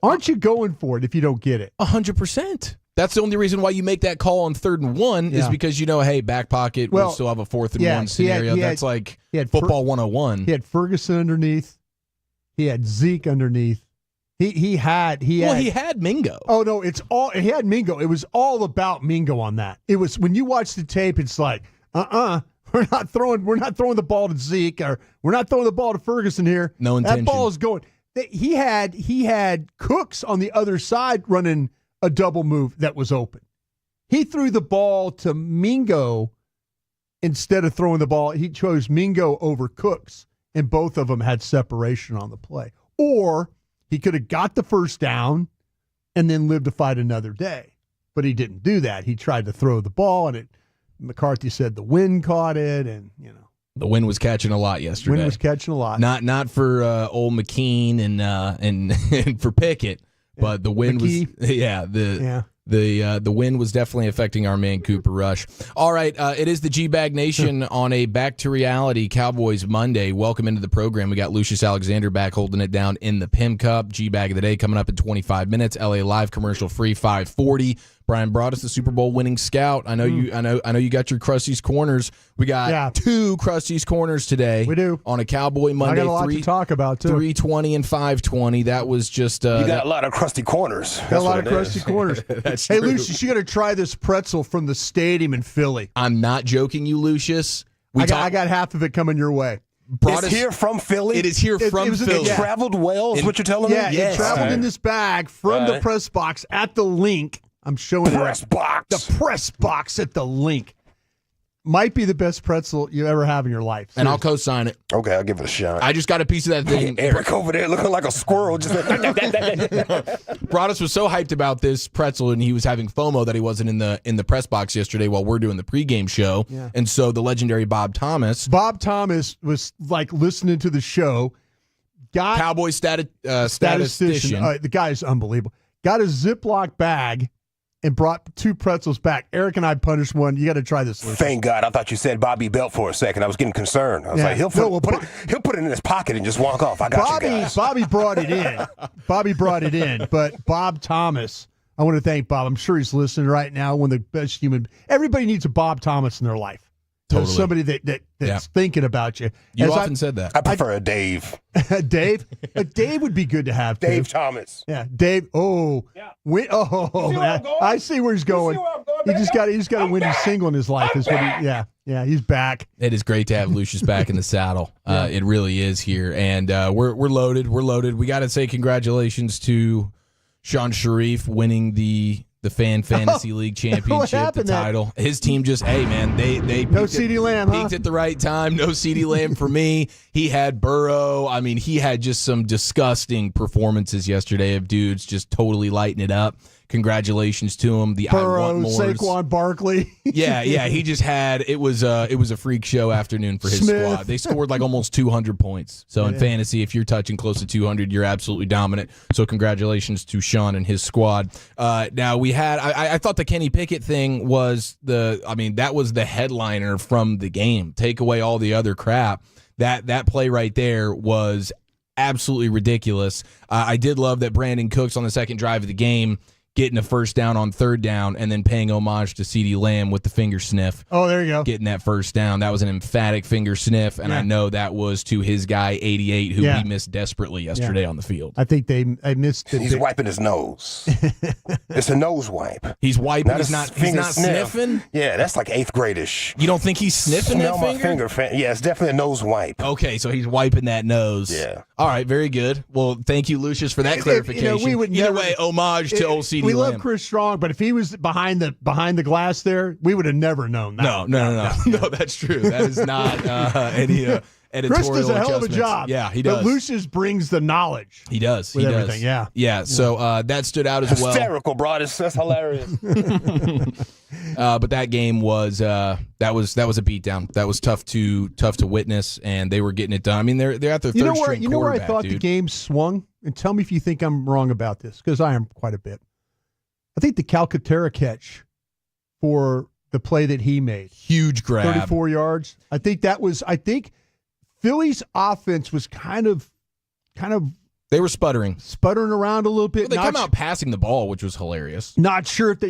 U: Aren't you going for it if you don't get it?
R: 100%. That's the only reason why you make that call on 3rd and 1 is because hey, back pocket, we'll still have a 4th and 1 scenario. That's like football 101.
U: He had Ferguson underneath. He had Zeke underneath. He had
R: Mingo.
U: Oh no, he had Mingo. It was all about Mingo on that. It was when you watch the tape, it's like, we're not throwing the ball to Zeke, or we're not throwing the ball to Ferguson here.
R: No intention.
U: That ball is going. He had Cooks on the other side running a double move that was open. He threw the ball to Mingo instead of throwing the ball. He chose Mingo over Cooks, and both of them had separation on the play. Or he could have got the first down and then lived to fight another day. But he didn't do that. He tried to throw the ball, and McCarthy said the wind caught it, and
R: the wind was catching a lot yesterday.
U: Wind was catching a lot.
R: Not for old McKean and for Pickett, but the wind
U: McKee.
R: was The wind was definitely affecting our man Cooper Rush. All right, it is the G-Bag Nation on a Back to Reality Cowboys Monday. Welcome into the program. We got Lucius Alexander back holding it down in the Pim Cup. G-Bag of the Day coming up in 25 minutes. LA Live commercial free 540. Brian brought us the Super Bowl winning scout. I know you got your Krusty's Corners. We got 2 Krusty's Corners today.
U: We do.
R: On a Cowboy Monday.
U: I got a lot to talk about, too.
R: 320 and 520. That was just...
G: you got a lot of Krusty Corners.
U: Got a lot of Krusty Corners.
R: That's
U: hey,
R: true.
U: Lucius, you got to try this pretzel from the stadium in Philly.
R: I'm not joking you, Lucius.
U: I got half of it coming your way.
G: It's here from Philly?
R: It is here from Philly.
G: It traveled well, is what you're telling me?
U: Yeah, it traveled in this bag from the press box at the link. I'm showing
G: press box.
U: The press box at the link. Might be the best pretzel you ever have in your life.
R: And I'll co-sign it.
G: Okay, I'll give it a shot.
R: I just got a piece of that thing.
G: Eric over there looking like a squirrel. Just
R: Broadus was so hyped about this pretzel, and he was having FOMO that he wasn't in the press box yesterday while we're doing the pregame show.
U: Yeah.
R: And so the legendary Bob Thomas
U: was like listening to the show.
R: Cowboy statistician.
U: The guy is unbelievable. Got a Ziploc bag and brought 2 pretzels back. Eric and I punished one. You got to try this. Lucius.
G: Thank God. I thought you said Bobby Belt for a second. I was getting concerned. I was like, he'll put it in his pocket and just walk off. I got you guys.
U: Bobby brought it in. But Bob Thomas, I want to thank Bob. I'm sure he's listening right now. One of the best human. Everybody needs a Bob Thomas in their life.
R: Totally.
U: Somebody that's thinking about you.
R: You often said that.
G: I prefer a Dave.
U: Dave? A Dave would be good to have, too.
G: Dave Thomas.
U: Yeah, Dave. Oh. Yeah. I see where he's going. He just got a winning single in his life. Is what he's back.
R: It is great to have Lucius back in the saddle. It really is here. And we're loaded. We're loaded. We got to say congratulations to Sean Sharif winning the Fan Fantasy League Championship, the title. His team just, they
U: no CeeDee Lamb,
R: peaked at the right time. No CeeDee Lamb for me. He had Burrow. I mean, he had just some disgusting performances yesterday of dudes just totally lighting it up. Congratulations to him. The
U: Burrow,
R: I want more.
U: Saquon Barkley.
R: Yeah. He just had it was a freak show afternoon for his squad. They scored like almost 200 points. So in fantasy, if you're touching close to 200, you're absolutely dominant. So congratulations to Sean and his squad. Now we had I thought the Kenny Pickett thing was that was the headliner from the game. Take away all the other crap. That play right there was absolutely ridiculous. I did love that Brandon Cooks on the second drive of the game getting a first down on third down and then paying homage to CeeDee Lamb with the finger sniff.
U: Oh, there you go.
R: Getting that first down. That was an emphatic finger sniff, and I know that was to his guy, 88, who we missed desperately yesterday on the field.
U: I think they missed it.
G: He's wiping his nose. It's a nose wipe.
R: He's wiping. He's not sniffing?
G: Yeah, that's like 8th gradish.
R: You don't think he's sniffing
G: Smell
R: that
G: my finger? Yeah, it's definitely a nose wipe.
R: Okay, so he's wiping that nose.
G: Yeah.
R: All right, very good. Well, thank you, Lucius, for that clarification.
U: We would
R: Either way, homage to old CeeDee Lamb.
U: We love Chris Strong, but if he was behind the glass there, we would have never known that.
R: No, that's true. That is not any editorial
U: Chris does a hell of a
R: adjustments.
U: job.
R: Yeah, he does.
U: But Lucius brings the knowledge.
R: He does.
U: With
R: he
U: everything,
R: does. Yeah. So that stood out as well.
G: Hysterical, bro. That's hilarious.
R: But that game was that was a beatdown. That was tough to witness, and they were getting it done. I mean, they're at their third string quarterback.
U: You know where I thought the game swung? And tell me if you think I'm wrong about this, because I am quite a bit. I think the Calcaterra catch for the play that he made.
R: Huge grab.
U: 34 yards. I think Philly's offense was kind of
R: they were sputtering
U: around a little bit.
R: Well, they come out passing the ball, which was hilarious.
U: Not sure if they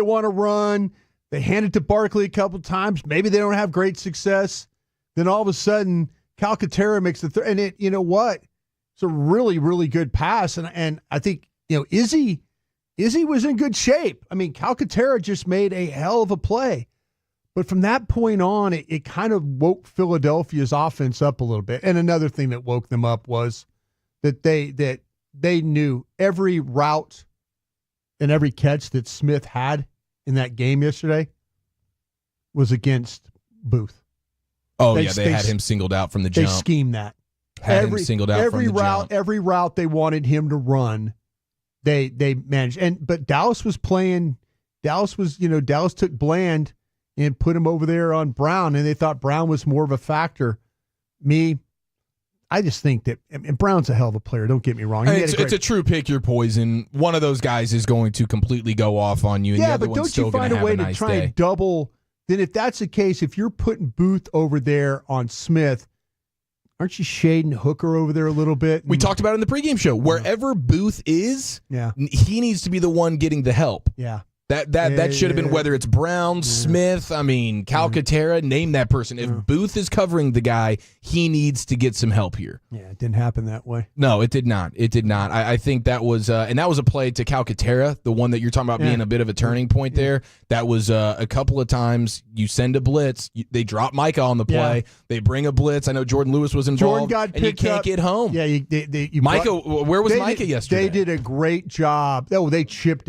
U: want to run. They hand it to Barkley a couple times. Maybe they don't have great success. Then all of a sudden, Calcaterra makes the third. And you know what? It's a really, really good pass. And I think, Izzy was in good shape. I mean, Calcaterra just made a hell of a play. But from that point on, it kind of woke Philadelphia's offense up a little bit. And another thing that woke them up was that they knew every route and every catch that Smith had in that game yesterday was against Booth.
R: Oh, they had him singled out from the jump.
U: They schemed that.
R: Him singled out from the jump.
U: Every route they wanted him to run, they managed. But Dallas was playing. Dallas took Bland and put him over there on Brown, and they thought Brown was more of a factor. I just think that and Brown's a hell of a player. Don't get me wrong.
R: It's a true pick your poison. One of those guys is going to completely go off on you, and the other one's still going to have a nice day.
U: Don't you find a way to try and double? Then if that's the case, if you're putting Booth over there on Smith, aren't you shading Hooker over there a little bit?
R: We talked about it in the pregame show. Wherever Booth is, he needs to be the one getting the help.
U: Yeah.
R: That should have been, whether it's Brown, Smith, Calcaterra, name that person. If Booth is covering the guy, he needs to get some help here.
U: Yeah, it didn't happen that way.
R: No, it did not. It did not. I think that was, and that was a play to Calcaterra, the one that you're talking about being a bit of a turning point there. That was a couple of times you send a blitz, they drop Micah on the play, they bring a blitz. I know Jordan Lewis was involved, and you can't get home.
U: Yeah,
R: where was Micah yesterday?
U: They did a great job. Oh, they chipped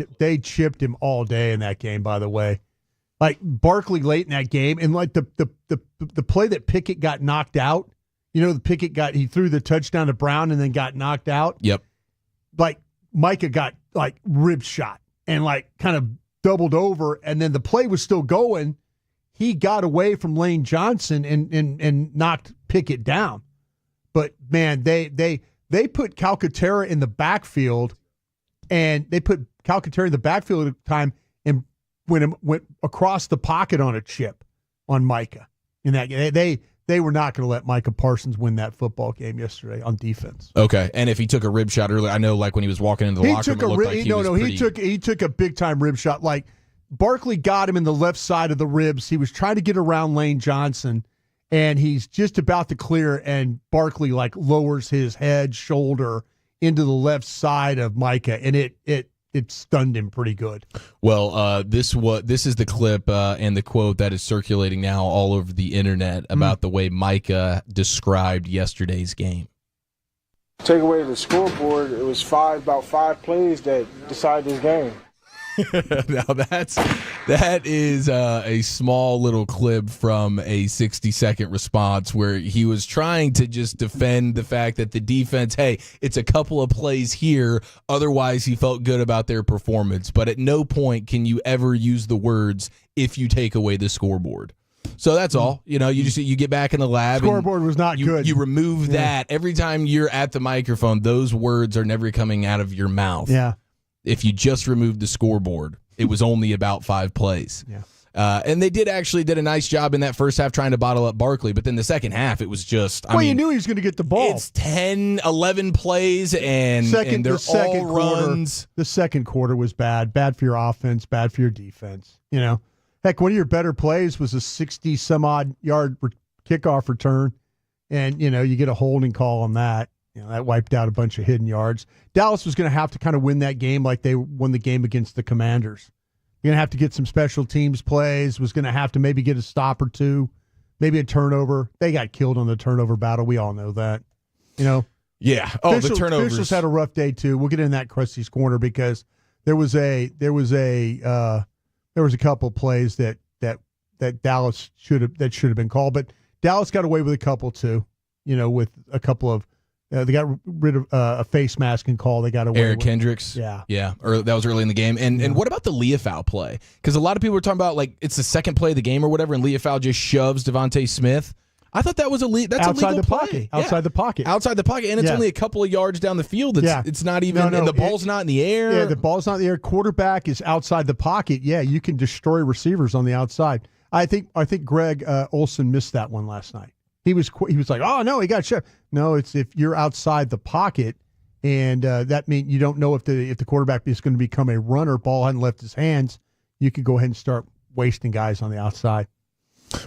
U: him all day in that game, by the way. Like Barkley late in that game, and like the play that Pickett got knocked out. He threw the touchdown to Brown and then got knocked out.
R: Yep.
U: Like Micah got like rib shot and like kind of doubled over, and then the play was still going. He got away from Lane Johnson and knocked Pickett down. But man, they put Calcaterra in the backfield, and they put Calcaterra in the backfield at the time and went across the pocket on a chip on Micah. In that game, they were not going to let Micah Parsons win that football game yesterday on defense.
R: Okay, and if he took a rib shot earlier, I know like when he was walking into the locker room, it looked like
U: he took a big time rib shot. Like Barkley got him in the left side of the ribs. He was trying to get around Lane Johnson, and he's just about to clear, and Barkley like lowers his head, shoulder into the left side of Micah, and it stunned him pretty good.
R: Well, this is the clip and the quote that is circulating now all over the internet about the way Micah described yesterday's game.
J: Take away the scoreboard, it was about five plays that decided this game.
R: Now that is a small little clip from a 60-second response where he was trying to just defend the fact that the defense, hey, it's a couple of plays here, otherwise he felt good about their performance. But at no point can you ever use the words if you take away the scoreboard. So that's all. You get back in the lab.
U: Scoreboard was not good.
R: You remove that. Every time you're at the microphone, those words are never coming out of your mouth.
U: Yeah.
R: If you just removed the scoreboard, it was only about 5 plays.
U: Yeah.
R: And they did a nice job in that first half trying to bottle up Barkley, but then the second half, it was just,
U: you knew he was going to get the ball.
R: It's 10, 11 plays, and they're all runs.
U: The second quarter was bad. Bad for your offense, bad for your defense. Heck, one of your better plays was a 60-some-odd yard kickoff return, and, you get a holding call on that. That wiped out a bunch of hidden yards. Dallas was going to have to kind of win that game like they won the game against the Commanders. You're going to have to get some special teams plays, was going to have to maybe get a stop or two, maybe a turnover. They got killed on the turnover battle. We all know that.
R: Yeah. Oh, the turnovers.
U: Officials had a rough day too. We'll get in that Krusty's Corner because there was a couple of plays that Dallas should have been called, but Dallas got away with a couple too. With a couple of they got rid of a face masking call. They got away
R: Eric
U: with.
R: Kendricks.
U: Yeah.
R: That was early in the game. And what about the Leofau play? Because a lot of people were talking about like it's the second play of the game or whatever, and Leofau just shoves Devontae Smith. I thought that was that's
U: outside
R: a legal
U: the
R: play.
U: Pocket. Outside the pocket.
R: Outside the pocket, and it's only a couple of yards down the field. It's not even, and the ball's not in the air.
U: Yeah, the ball's not in the air. Quarterback is outside the pocket. Yeah, you can destroy receivers on the outside. I think Greg Olson missed that one last night. He was like, oh no, he got shoved. No, it's if you're outside the pocket, and that means you don't know if the quarterback is going to become a runner. Ball hadn't left his hands. You could go ahead and start wasting guys on the outside.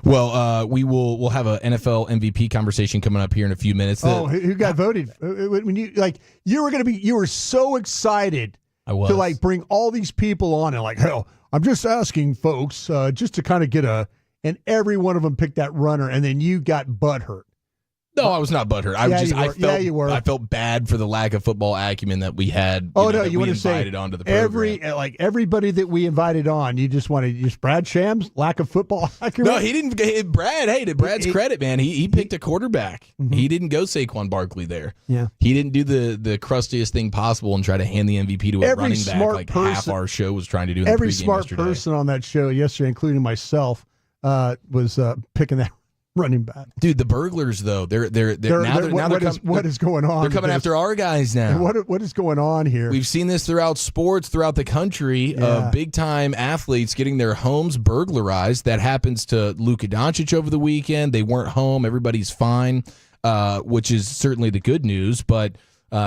R: Well, we'll have an NFL MVP conversation coming up here in a few minutes.
U: Who got voted? When you were so excited to like bring all these people on and like, hell, I'm just asking folks just to kind of get and every one of them picked that runner, and then you got butthurt.
R: No, I was not butthurt.
U: You were.
R: I felt bad for the lack of football acumen that we had.
U: You want to say
R: onto the program.
U: Everybody that we invited on, you just Brad Shams lack of football acumen.
R: No, he didn't. Brad, hey, to Brad's credit, man, he picked a quarterback. Mm-hmm. He didn't go Saquon Barkley there.
U: Yeah,
R: he didn't do the crustiest thing possible and try to hand the MVP to a running back like half our show was trying to do.
U: Every smart person on that show yesterday, including myself, was picking that running back.
R: Dude, the burglars though,
U: what is going on?
R: They're coming after our guys now.
U: What is going on here?
R: We've seen this throughout sports, throughout the country, of big-time athletes getting their homes burglarized. That happens to Luka Doncic over the weekend. They weren't home. Everybody's fine, which is certainly the good news. But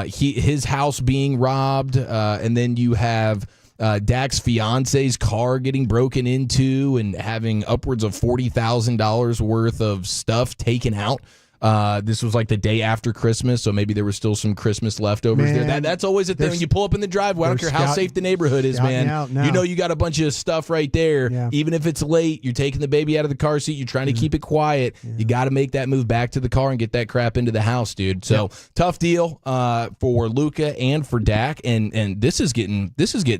R: his house being robbed, and then you have Dak's fiance's car getting broken into and having upwards of $40,000 worth of stuff taken out. This was like the day after Christmas, so maybe there was still some Christmas leftovers there. That's always a thing. When you pull up in the driveway, I don't care how safe the neighborhood is, man. You know you got a bunch of stuff right there. Yeah. Even if it's late, you're taking the baby out of the car seat, you're trying to keep it quiet. Yeah. You got to make that move back to the car and get that crap into the house, dude. So tough deal for Luka and for Dak, and this is getting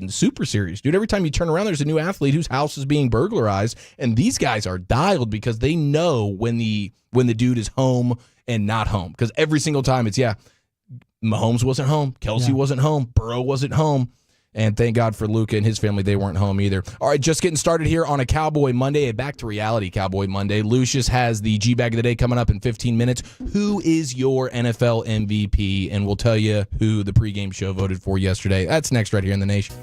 R: super serious, dude. Every time you turn around, there's a new athlete whose house is being burglarized, and these guys are dialed because they know when the dude is home and not home. Because every single time it's, Mahomes wasn't home, Kelsey wasn't home, Burrow wasn't home, and thank God for Luka and his family, they weren't home either. All right, just getting started here on a Cowboy Monday, a back to reality Cowboy Monday. Lucius has the G-Bag of the day coming up in 15 minutes. Who is your NFL MVP? And we'll tell you who the pregame show voted for yesterday. That's next right here in The Nation.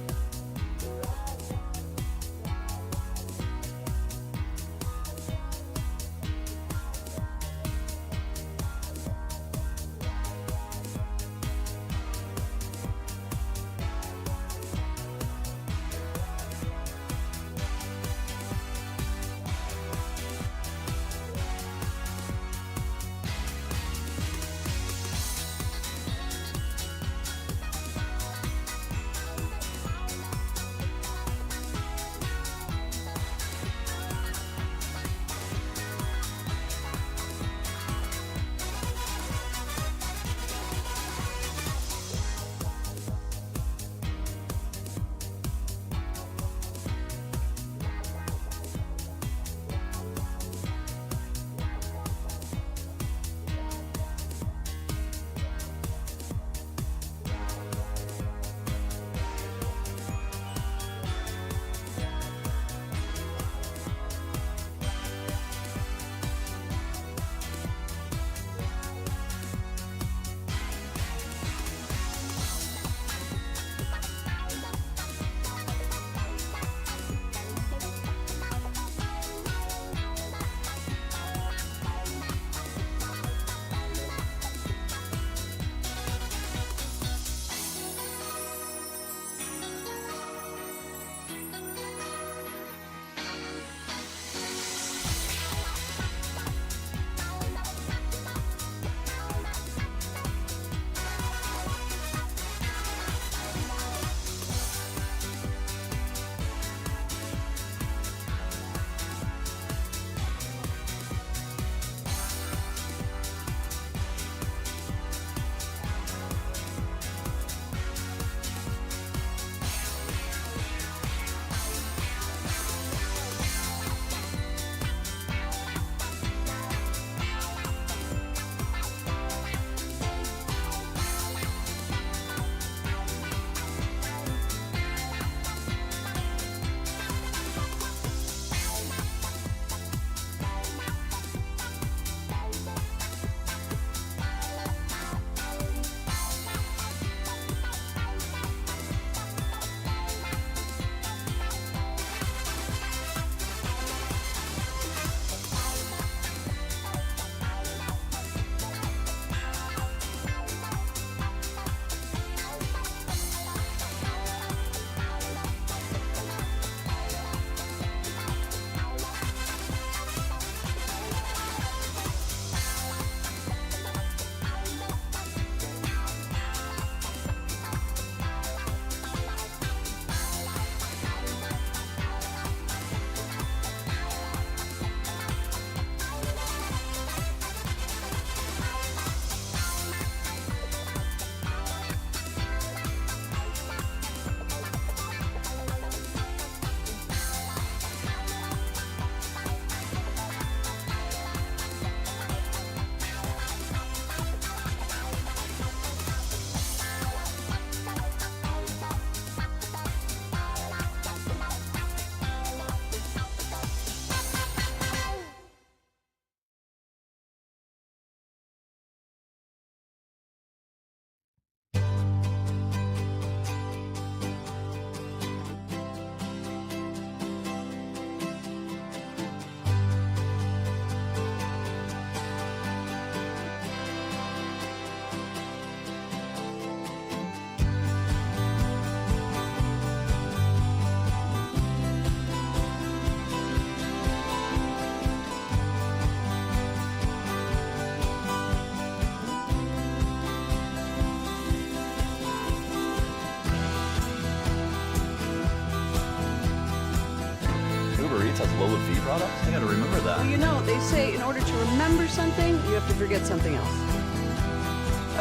H: Uber Eats has Lola V products? I gotta remember that.
N: Well, they say in order to remember something, you have to forget something else.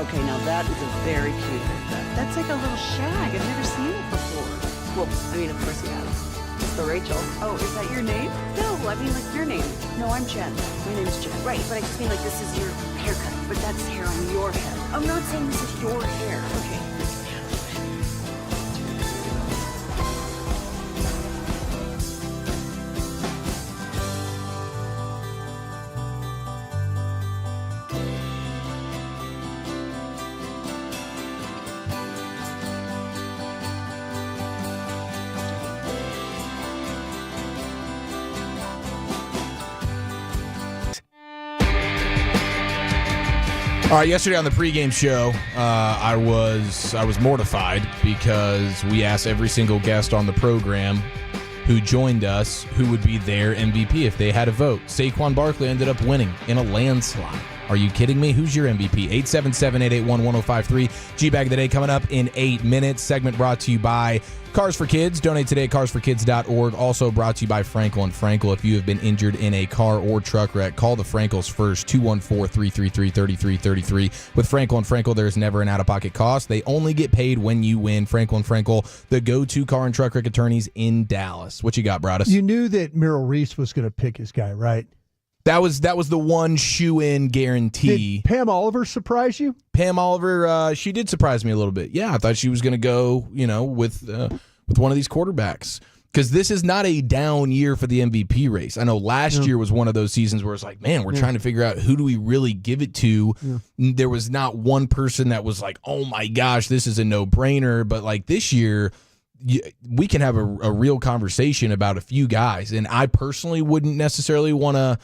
N: Okay, now that is a very cute haircut. That's like a little shag. I've never seen it before. Well, of course you have. It's the Rachel. Oh, is that your name? No, your name. No, I'm Jen. My name's Jen. Right, but I just mean this is your haircut, but that's hair on your head. I'm not saying this is your hair. Okay.
R: All right, yesterday on the pregame show, I was mortified because we asked every single guest on the program who joined us who would be their MVP if they had a vote. Saquon Barkley ended up winning in a landslide. Are you kidding me? Who's your MVP? 877-881-1053. G-Bag of the Day coming up in 8 minutes. Segment brought to you by Cars for Kids. Donate today at carsforkids.org. Also brought to you by Frankel & Frankel. If you have been injured in a car or truck wreck, call the Frankels first, 214-333-3333. With Frankel & Frankel, there's never an out-of-pocket cost. They only get paid when you win. Frankel & Frankel, the go-to car and truck wreck attorneys in Dallas. What you got, Broadus?
U: You knew that Merrill Reese was going to pick his guy, right?
R: That was the one shoe-in guarantee.
U: Did Pam Oliver surprise you?
R: Pam Oliver, she did surprise me a little bit. Yeah, I thought she was going to go, with one of these quarterbacks. Because this is not a down year for the MVP race. I know last year was one of those seasons where it's like, man, we're trying to figure out who do we really give it to. Yeah. There was not one person that was like, oh my gosh, this is a no-brainer. But like this year, we can have a real conversation about a few guys. And I personally wouldn't necessarily want to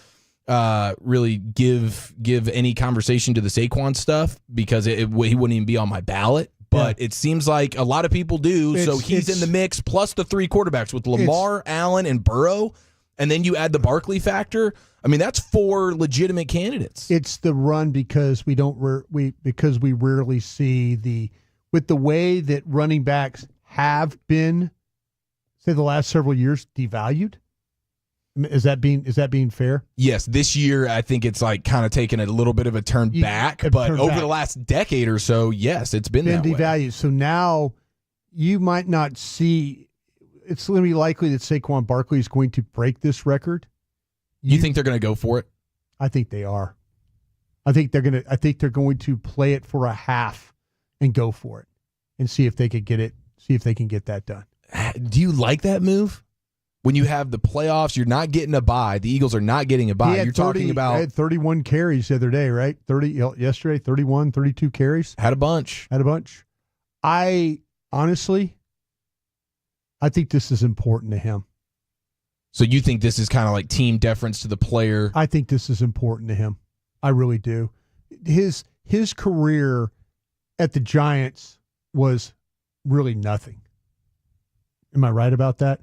R: really give any conversation to the Saquon stuff because he wouldn't even be on my ballot. But it seems like a lot of people do. So he's in the mix, plus the three quarterbacks with Lamar, Allen, and Burrow. And then you add the Barkley factor. I mean, that's 4 legitimate candidates.
U: It's the run because we rarely see with the way that running backs have been, say, the last several years, devalued. Is that being fair?
R: Yes, this year I think it's like kind of taken a little bit of a turn back, but over the last decade or so, yes, it's been that
U: devalued.
R: way.
U: So now you might not see. It's going to be likely that Saquon Barkley is going to break this record.
R: You think they're going to go for it?
U: I think they are. I think they're going to play it for a half and go for it and see if they could get it. See if they can get that done.
R: Do you like that move? When you have the playoffs, you're not getting a bye. The Eagles are not getting a bye. You're talking about...
U: I had 31 carries the other day, right? 30 yesterday, 31, 32 carries.
R: Had a bunch.
U: I honestly think this is important to him.
R: So you think this is kind of like team deference to the player?
U: I think this is important to him. I really do. His career at the Giants was really nothing. Am I right about that?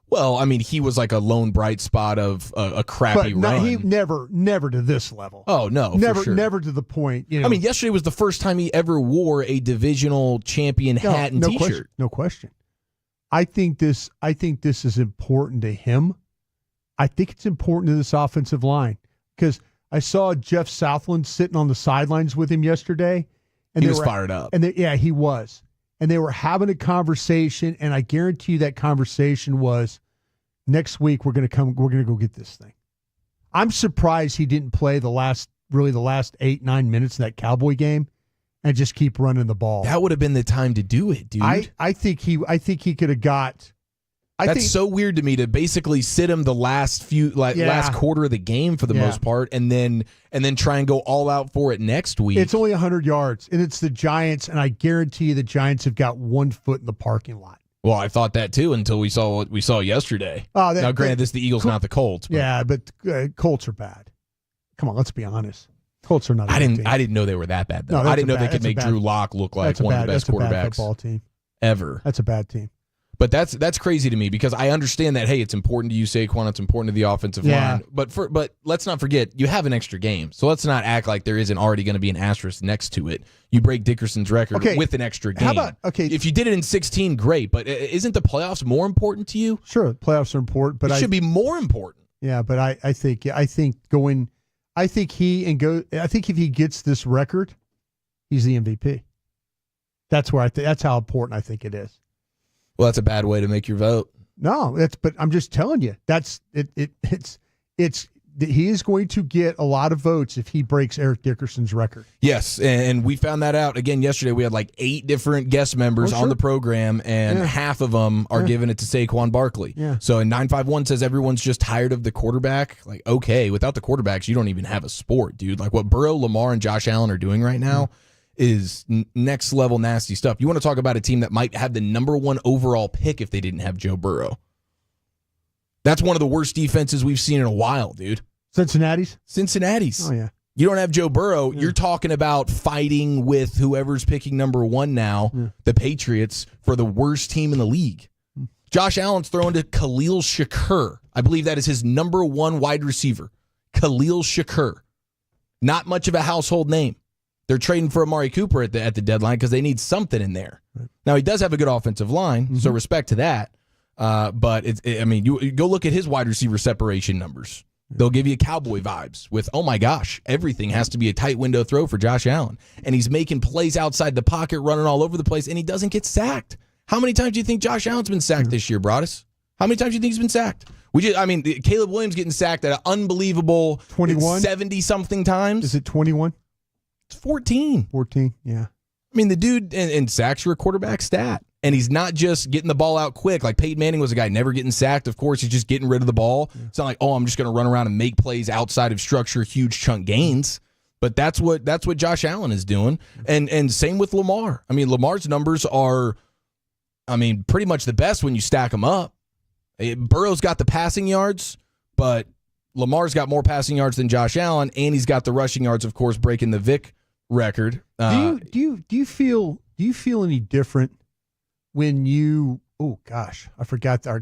R: Well, I mean, he was like a lone bright spot of a crappy run.
U: He never to this level.
R: Oh no,
U: never to the point.
R: I mean, yesterday was the first time he ever wore a divisional champion hat and T-shirt.
U: No question. I think this is important to him. I think it's important to this offensive line because I saw Jeff Southland sitting on the sidelines with him yesterday, and
R: he was fired up.
U: And he was. And they were having a conversation, and I guarantee you that conversation was, next week we're going to go get this thing. I'm surprised he didn't play the last 8-9 minutes of that Cowboy game and just keep running the ball.
R: That would have been the time to do it, dude.
U: I think he could have got.
R: That's so weird to me to basically sit him the last last quarter of the game for the most part, and then try and go all out for it next week.
U: It's only 100 yards, and it's the Giants, and I guarantee you the Giants have got 1 foot in the parking lot.
R: Well, I thought that too until we saw what we saw yesterday. Now, granted, this is the Eagles, not the Colts. But.
U: Yeah, but Colts are bad. Come on, let's be honest. Colts are not.
R: I didn't know they were that bad though. I didn't know they could make Drew Lock look like one of the best quarterbacks
U: football team
R: ever.
U: That's a bad team.
R: But that's crazy to me because I understand that, hey, it's important to you, Saquon. It's important to the offensive line. But let's not forget, you have an extra game. So let's not act like there isn't already going to be an asterisk next to it. You break Dickerson's record with an extra game. If you did it in 16, great. But isn't the playoffs more important to you?
U: Sure, the playoffs are important. But
R: it should be more important.
U: Yeah, but I think if he gets this record, he's the MVP. That's where that's how important I think it is.
R: Well, that's a bad way to make your vote.
U: No, but I'm just telling you, he is going to get a lot of votes if he breaks Eric Dickerson's record.
R: Yes, and we found that out again yesterday. We had like 8 different guest members on the program, and half of them are giving it to Saquon Barkley.
U: Yeah.
R: So, and 951 says everyone's just tired of the quarterback. Like, okay, without the quarterbacks, you don't even have a sport, dude. Like what Burrow, Lamar, and Josh Allen are doing right now is next level nasty stuff. You want to talk about a team that might have the number 1 overall pick if they didn't have Joe Burrow. That's one of the worst defenses we've seen in a while, dude.
U: Cincinnati's? Oh, yeah.
R: You don't have Joe Burrow. You're talking about fighting with whoever's picking number 1 now, the Patriots, for the worst team in the league. Josh Allen's throwing to Khalil Shakur. I believe that is his number 1 wide receiver. Khalil Shakur. Not much of a household name. They're trading for Amari Cooper at the deadline because they need something in there. Right. Now, he does have a good offensive line, so respect to that. But, you go look at his wide receiver separation numbers. They'll give you Cowboy vibes with, oh, my gosh, everything has to be a tight window throw for Josh Allen. And he's making plays outside the pocket, running all over the place, and he doesn't get sacked. How many times do you think Josh Allen's been sacked this year, Broadus? How many times do you think he's been sacked? Caleb Williams getting sacked at an unbelievable 70-something times.
U: Is it 21?
R: It's 14.
U: 14, yeah.
R: I mean, the dude, and sacks are a quarterback stat. And he's not just getting the ball out quick. Like Peyton Manning was a guy never getting sacked. Of course, he's just getting rid of the ball. Yeah. It's not like, I'm just going to run around and make plays outside of structure, huge chunk gains. But that's what Josh Allen is doing. And same with Lamar. I mean, Lamar's numbers are, pretty much the best when you stack them up. Burrow's got the passing yards, but Lamar's got more passing yards than Josh Allen, and he's got the rushing yards, of course, breaking the Vic record.
U: Do you feel any different when you? Oh gosh, I forgot our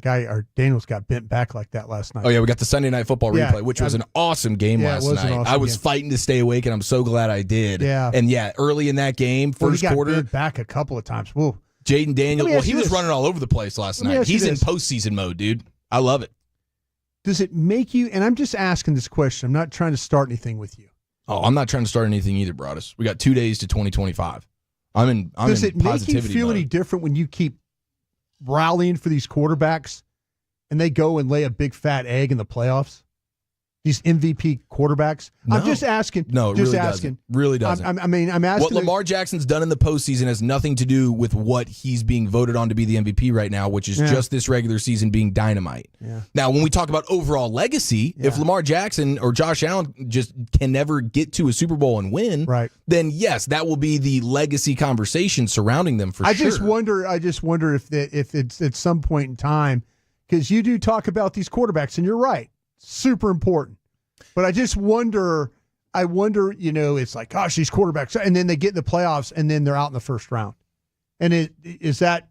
U: Daniels got bent back like that last night.
R: Oh yeah, we got the Sunday Night Football replay, which was an awesome game last night.
U: Awesome
R: I was fighting to stay awake, and I'm so glad I did.
U: Yeah,
R: and early in that game, first quarter,
U: bent back a couple of times. Whoa.
R: Jaden Daniels, he was running all over the place last night. He's in postseason mode, dude. I love it.
U: Does it make you? And I'm just asking this question. I'm not trying to start anything with you.
R: Oh, I'm not trying to start anything either, Broadus. We got 2 days to 2025.
U: Does it make you feel any different when you keep rallying for these quarterbacks and they go and lay a big fat egg in the playoffs? These MVP quarterbacks? No. I'm just asking.
R: No, it
U: just
R: really
U: asking.
R: Doesn't. Really doesn't.
U: I'm asking.
R: What Lamar Jackson's done in the postseason has nothing to do with what he's being voted on to be the MVP right now, which is just this regular season being dynamite.
U: Yeah.
R: Now, when we talk about overall legacy, if Lamar Jackson or Josh Allen just can never get to a Super Bowl and win, then yes, that will be the legacy conversation surrounding them for sure.
U: I just wonder if it's at some point in time, because you do talk about these quarterbacks, and you're right. Super important. But I just wonder, it's like, gosh, these quarterbacks, and then they get in the playoffs and then they're out in the first round. And is that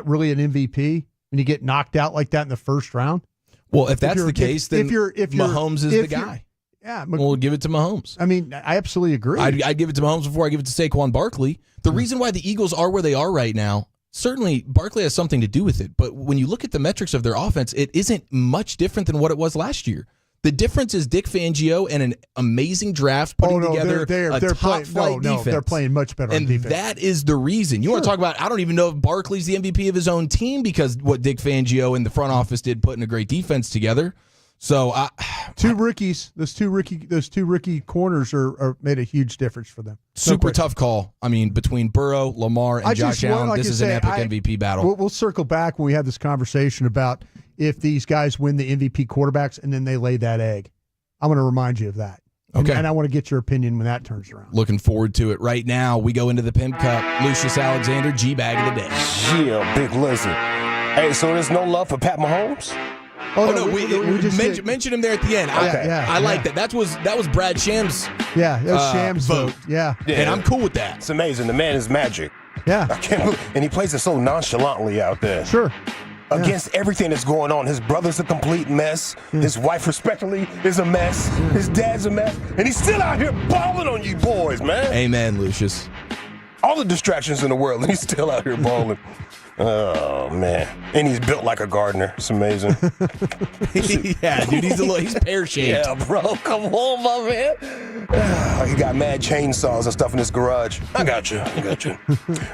U: really an MVP when you get knocked out like that in the first round?
R: Well, if that's the case, then Mahomes is the guy.
U: Yeah.
R: We'll give it to Mahomes.
U: I mean, I absolutely agree.
R: I'd give it to Mahomes before I give it to Saquon Barkley. The reason why the Eagles are where they are right now, certainly Barkley has something to do with it. But when you look at the metrics of their offense, it isn't much different than what it was last year. The difference is Dick Fangio and an amazing draft putting together a top-flight defense.
U: They're playing much better on defense.
R: And that is the reason. You want to talk about, I don't even know if Barkley's the MVP of his own team because what Dick Fangio and the front office did putting a great defense together. So
U: those two rookie corners are made a huge difference for them.
R: Super tough call. I mean, between Burrow, Lamar, and Josh Allen, this is an epic MVP battle.
U: We'll circle back when we have this conversation about if these guys win the MVP quarterbacks and then they lay that egg. I'm going to remind you of that.
R: Okay.
U: And I want to get your opinion when that turns around.
R: Looking forward to it. Right now, we go into the Pimp Cup. Lucius Alexander, G-Bag of the day.
G: Yeah, big lizard. Hey, so there's no love for Pat Mahomes?
R: Oh, no, we just mentioned him there at the end. I like that. That was Brad Sham's
U: that was Sham's
R: vote.
U: Yeah.
R: And I'm cool with that.
G: It's amazing. The man is magic.
U: Yeah.
G: I can't believe, and he plays it so nonchalantly out there.
U: Sure.
G: Against everything that's going on. His brother's a complete mess. His wife, respectively, is a mess. His dad's a mess. And he's still out here balling on you boys, man.
R: Amen, Lucius.
G: All the distractions in the world, and he's still out here balling. Oh, man. And he's built like a gardener. It's amazing.
R: Yeah, dude, he's pear-shaped.
G: Yeah, bro. Come on, my man. He got mad chainsaws and stuff in his garage. I got you.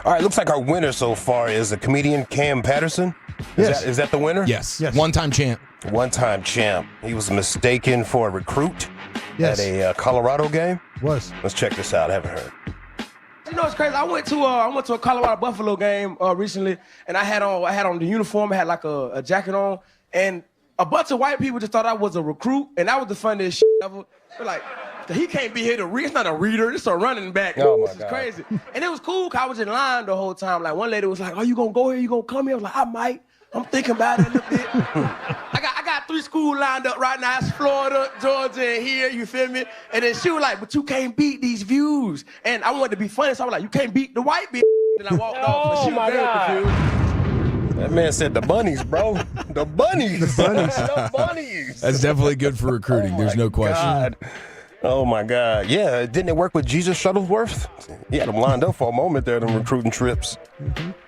G: All right, looks like our winner so far is a comedian, Cam Patterson. Is that the winner?
R: Yes. One-time champ.
G: One-time champ. He was mistaken for a recruit at a Colorado game. Let's check this out. I haven't heard.
F: You know, it's crazy. I went to a Colorado Buffalo game recently, and I had on the uniform. I had like a jacket on, and a bunch of white people just thought I was a recruit, and that was the funniest shit ever. They're like, he can't be here to read. It's not a reader. It's a running back.
G: Oh my
F: God.
G: God.
F: Crazy. And it was cool because I was in line the whole time. Like one lady was like, "Oh, you gonna go here? You gonna come here?" I was like, "I might. I'm thinking about it a little bit." I got 3 schools lined up right now. It's Florida, Georgia, and here, you feel me? And then she was like, "But you can't beat these views." And I wanted to be funny, so I was like, "You can't beat the white bitch." Then I walked off, and she was very confused.
G: That man said the bunnies, bro. The bunnies. The bunnies.
R: That's definitely good for recruiting. There's no question.
G: God. Oh, my God. Yeah, didn't it work with Jesus Shuttlesworth? He had him lined up for a moment there, them recruiting trips.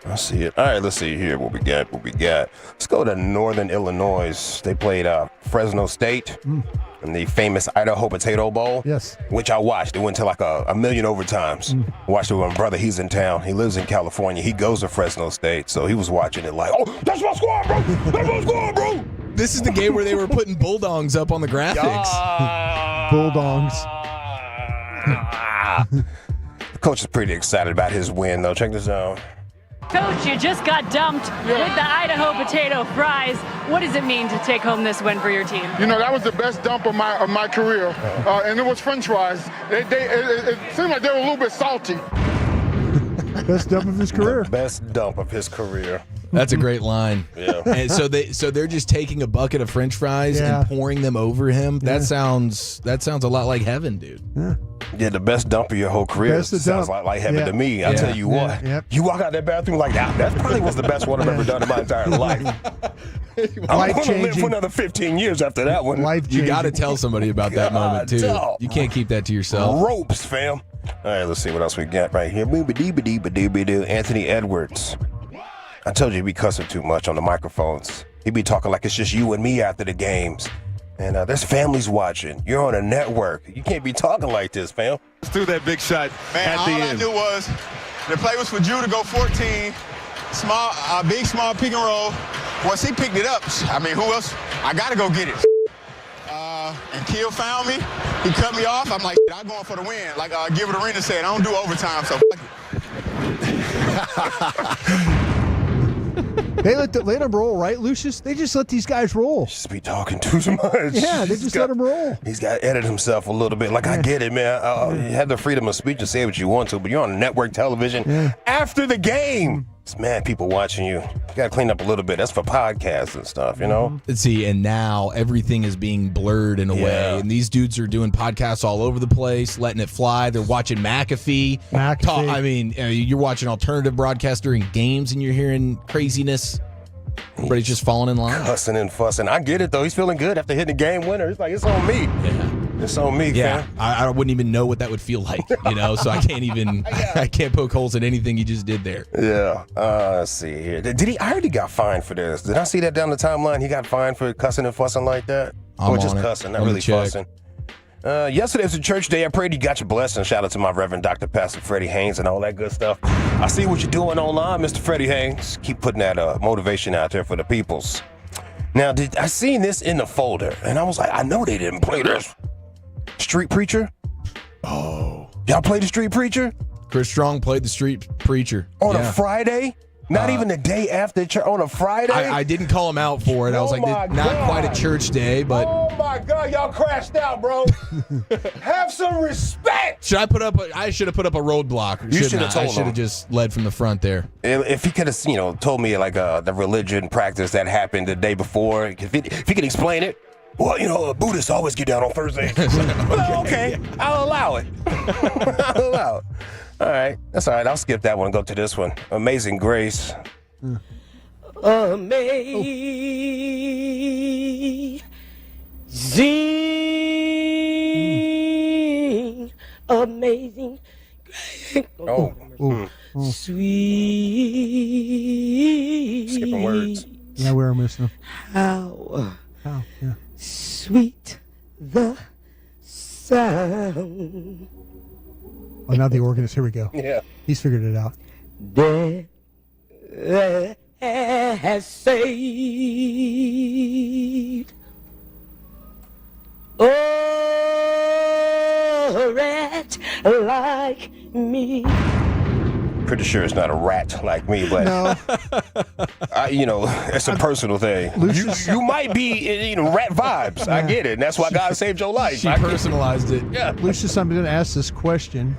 G: I see it. All right, let's see here what we got. Let's go to Northern Illinois. They played Fresno State in the famous Idaho Potato Bowl.
U: Yes.
G: Which I watched. It went to like a million overtimes. Watched it with my brother. He's in town. He lives in California. He goes to Fresno State, so he was watching it like, "Oh, that's my squad, bro! That's my squad, bro!"
R: This is the game where they were putting bulldogs up on the graphics.
U: Bulldogs.
G: The coach is pretty excited about his win, though. Check this out.
T: Coach, you just got dumped with the Idaho potato fries. What does it mean to take home this win for your team?
J: You know, that was the best dump of my career, and it was French fries. It seemed like they were a little bit salty.
U: Best dump of his career.
G: Best dump of his career.
R: That's a great line.
G: Yeah.
R: And so they're just taking a bucket of French fries and pouring them over him. That sounds a lot like heaven, dude.
G: Yeah, the best dump of your whole career.
U: Best
G: Sounds
U: dump.
G: like heaven to me. I tell you what. You walk out that bathroom like that probably was the best one I've ever done in my entire life. I'm going to live for another 15 years after that one.
R: You got to tell somebody about that moment too. You can't keep that to yourself.
G: Ropes, fam. All right, let's see what else we got right here. Anthony Edwards. I told you he'd be cussing too much on the microphones. He'd be talking like it's just you and me after the games. And there's families watching. You're on a network. You can't be talking like this, fam.
W: Threw that big shot at the end. All I knew was the play was for Drew to go 14. Small pick and roll. Once he picked it up, I mean, who else? I got to go get it. And Kill found me. He cut me off. I'm like, I'm going for the win. Like Gilbert Arenas said, I don't do overtime, so
U: They let them roll, right, Lucius? They just let these guys roll.
G: Just be talking too much.
U: Yeah, they just let him roll.
G: He's got to edit himself a little bit. Like, I get it, man. You have the freedom of speech to say what you want to, but you're on network television after the game. It's mad people watching you. You got to clean up a little bit. That's for podcasts and stuff, you know?
R: See, and now everything is being blurred in a way. And these dudes are doing podcasts all over the place, letting it fly. They're watching McAfee. I mean, you're watching alternative broadcast during games and you're hearing craziness. Everybody's just falling in line.
G: Cussing and fussing. I get it, though. He's feeling good after hitting the game winner. He's like, it's on me.
R: Yeah.
G: It's on me,
R: yeah.
G: fam.
R: I wouldn't even know what that would feel like, you know, so I can't even, I can't poke holes in anything he just did there.
G: Yeah. Let's see here. I heard he got fined for this. Did I see that down the timeline? He got fined for cussing and fussing like that? Or just cussing, not really fussing? Yesterday was a church day. I prayed you got your blessing. Shout out to my Reverend Dr. Pastor Freddie Haynes and all that good stuff. I see what you're doing online, Mr. Freddie Haynes. Keep putting that motivation out there for the peoples. Now, I seen this in the folder, and I was like, I know they didn't play this. Street Preacher? Oh. Y'all play the Street Preacher?
R: Chris Strong played the Street Preacher.
G: On a Friday? Not even the day after church, on a Friday?
R: I didn't call him out for it. I was like, not quite a church day, but...
G: Oh, my God. Y'all crashed out, bro. Have some respect.
R: I should have put up a roadblock.
G: You should have told him.
R: I should have just led from the front there.
G: If he could have, told me, like, the religion practice that happened the day before, if he could explain it. Well, Buddhists always get down on Thursday. Okay. I'll allow it. I'll allow it. All right. That's all right. I'll skip that one and go to this one. Amazing Grace.
M: Amazing, amazing grace. Sweet.
G: Skipping words.
U: Yeah, we're missing them.
M: How
U: yeah.
M: sweet the sound.
U: Oh, now the organist. Here we go.
G: Yeah.
U: He's figured it out.
M: That has saved a rat like me.
G: Pretty sure it's not a rat like me, but it's a personal thing. You might be rat vibes. I get it. And that's why God saved your life.
R: She personalized it.
G: Yeah.
U: Lucius, I'm going to ask this question.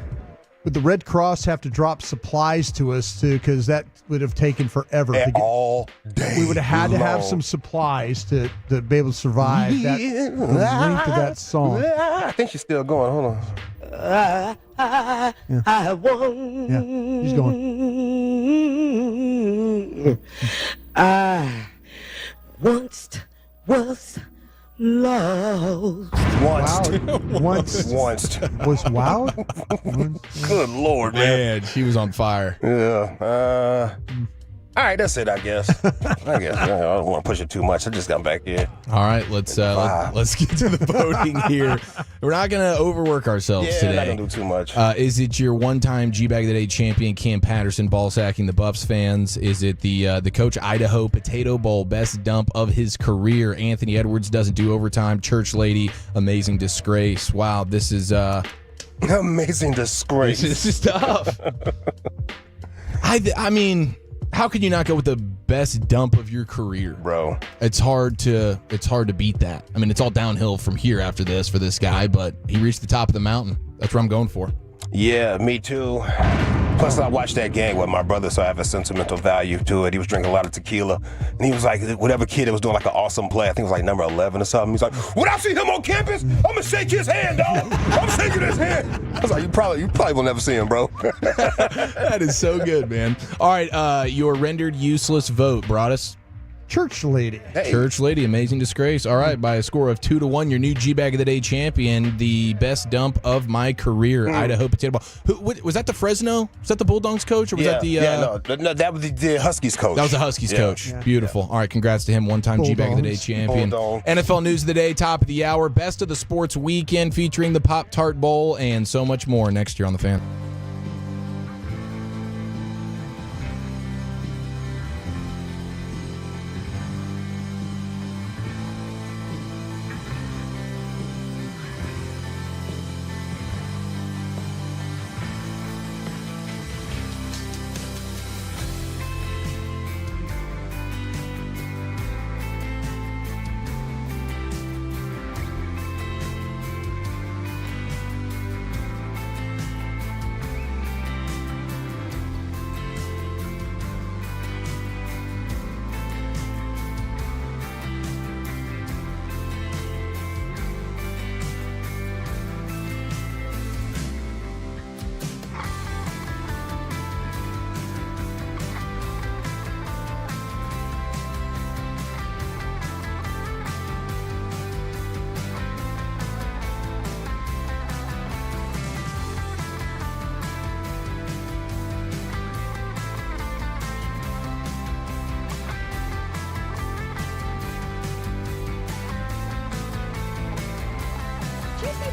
U: Would the Red Cross have to drop supplies to us too? Because that would have taken forever.
G: All day.
U: We would have had to have
G: long.
U: some supplies to be able to survive that the length of that song.
G: I think she's still going. Hold on.
M: I won.
U: Yeah, he's going.
M: I once was lost.
G: Once.
U: Was wow?
G: Good Lord,
R: Man, she was on fire.
G: Yeah. All right, that's it, I guess. I don't want to push it too much. I just got back here.
R: All right, let's get to the voting here. We're not going to overwork ourselves today.
G: Not going to do too much.
R: Is it your one-time G-Bag of the Day champion, Cam Patterson, ball sacking the Buffs fans? Is it the Coach Idaho Potato Bowl best dump of his career? Anthony Edwards doesn't do overtime. Church lady, amazing disgrace. Wow, this is
G: amazing disgrace.
R: This is tough. I mean, how can you not go with the best dump of your career,
G: bro?
R: It's hard to beat that. I mean, it's all downhill from here after this for this guy, but he reached the top of the mountain. That's what I'm going for.
G: Yeah, me too. Plus, I watched that game with my brother, so I have a sentimental value to it. He was drinking a lot of tequila, and he was like, whatever kid that was doing like an awesome play, I think it was like number 11 or something. He's like, when I see him on campus, I'm gonna shake his hand, dog. I'm shaking his hand. I was like, you probably will never see him, bro.
R: That is so good, man. All right, your rendered useless vote brought us
U: Church lady.
G: Hey.
R: Church lady, amazing disgrace. All right, by a score of 2-1, your new G-Bag of the Day champion, the best dump of my career, Idaho Potato Ball. Was that the Fresno? Was that the Bulldogs coach? Or was that the...
G: no, that was the Huskies coach.
R: That was the Huskies coach.
G: Yeah.
R: Beautiful. All right, congrats to him, one-time G-Bag of the Day champion. NFL News of the Day, top of the hour, best of the sports weekend featuring the Pop-Tart Bowl and so much more next year on The Fan.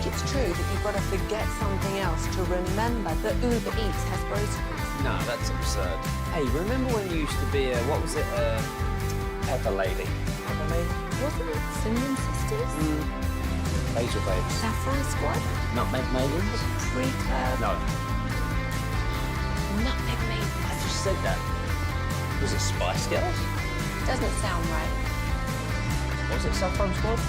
A: It's true that you've got to forget something else to remember that Uber Eats has groceries.
B: No, that's absurd. Hey, remember when you used to be Pepper Lady? Pepper Lady?
A: Wasn't it Cinnamon Sisters?
B: Basil Babes.
A: Saffron Squad?
B: Nutmeg Maidens?
A: Pre-Club?
B: No.
A: Nutmeg Maidens.
B: I just said that. Was it Spice Girls?
A: Doesn't sound right.
B: Was it Saffron Squad?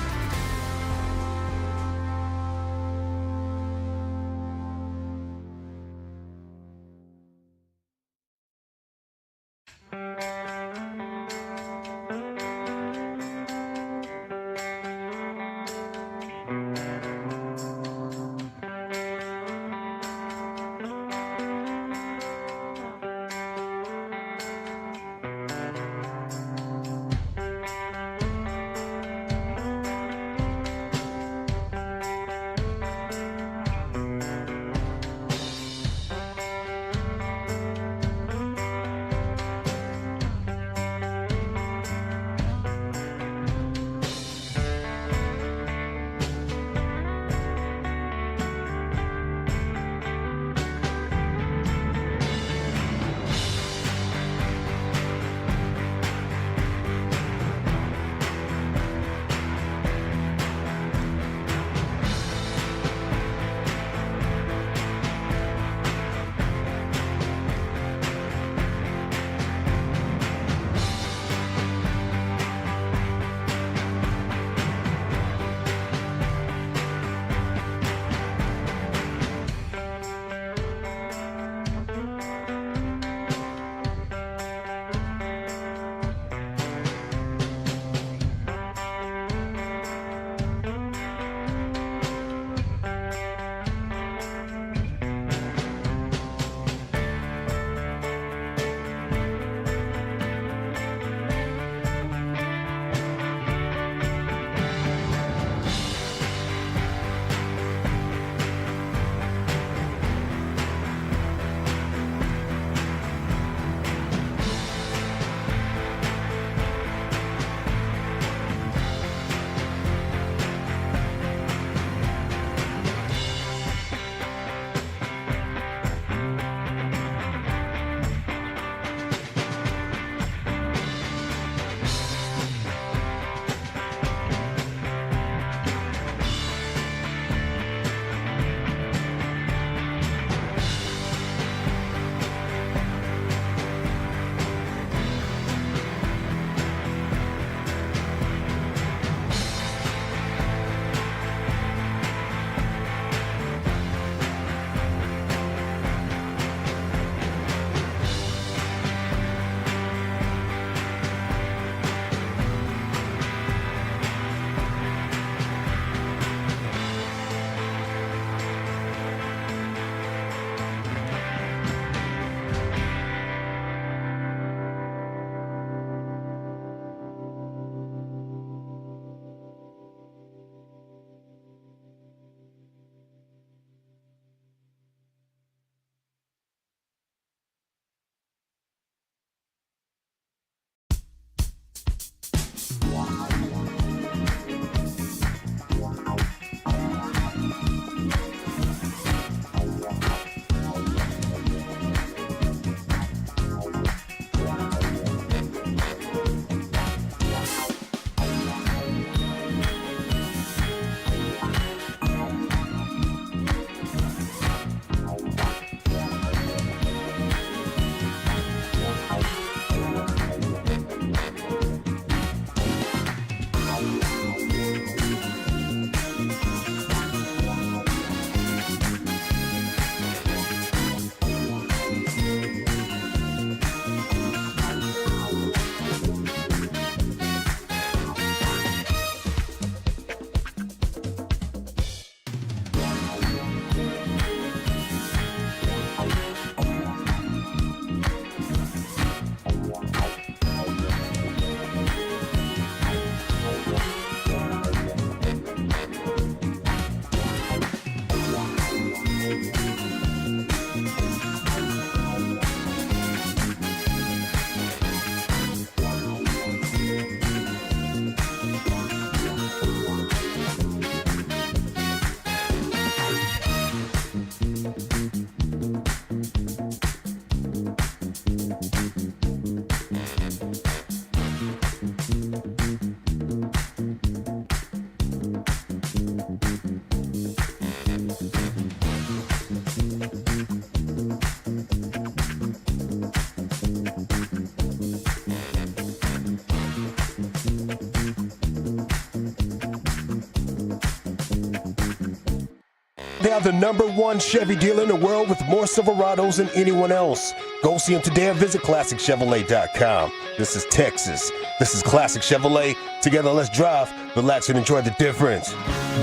G: They are the #1 Chevy dealer in the world with more Silverados than anyone else. Go see them today or visit ClassicChevrolet.com. This is Texas. This is Classic Chevrolet. Together, let's drive, relax, and enjoy the difference.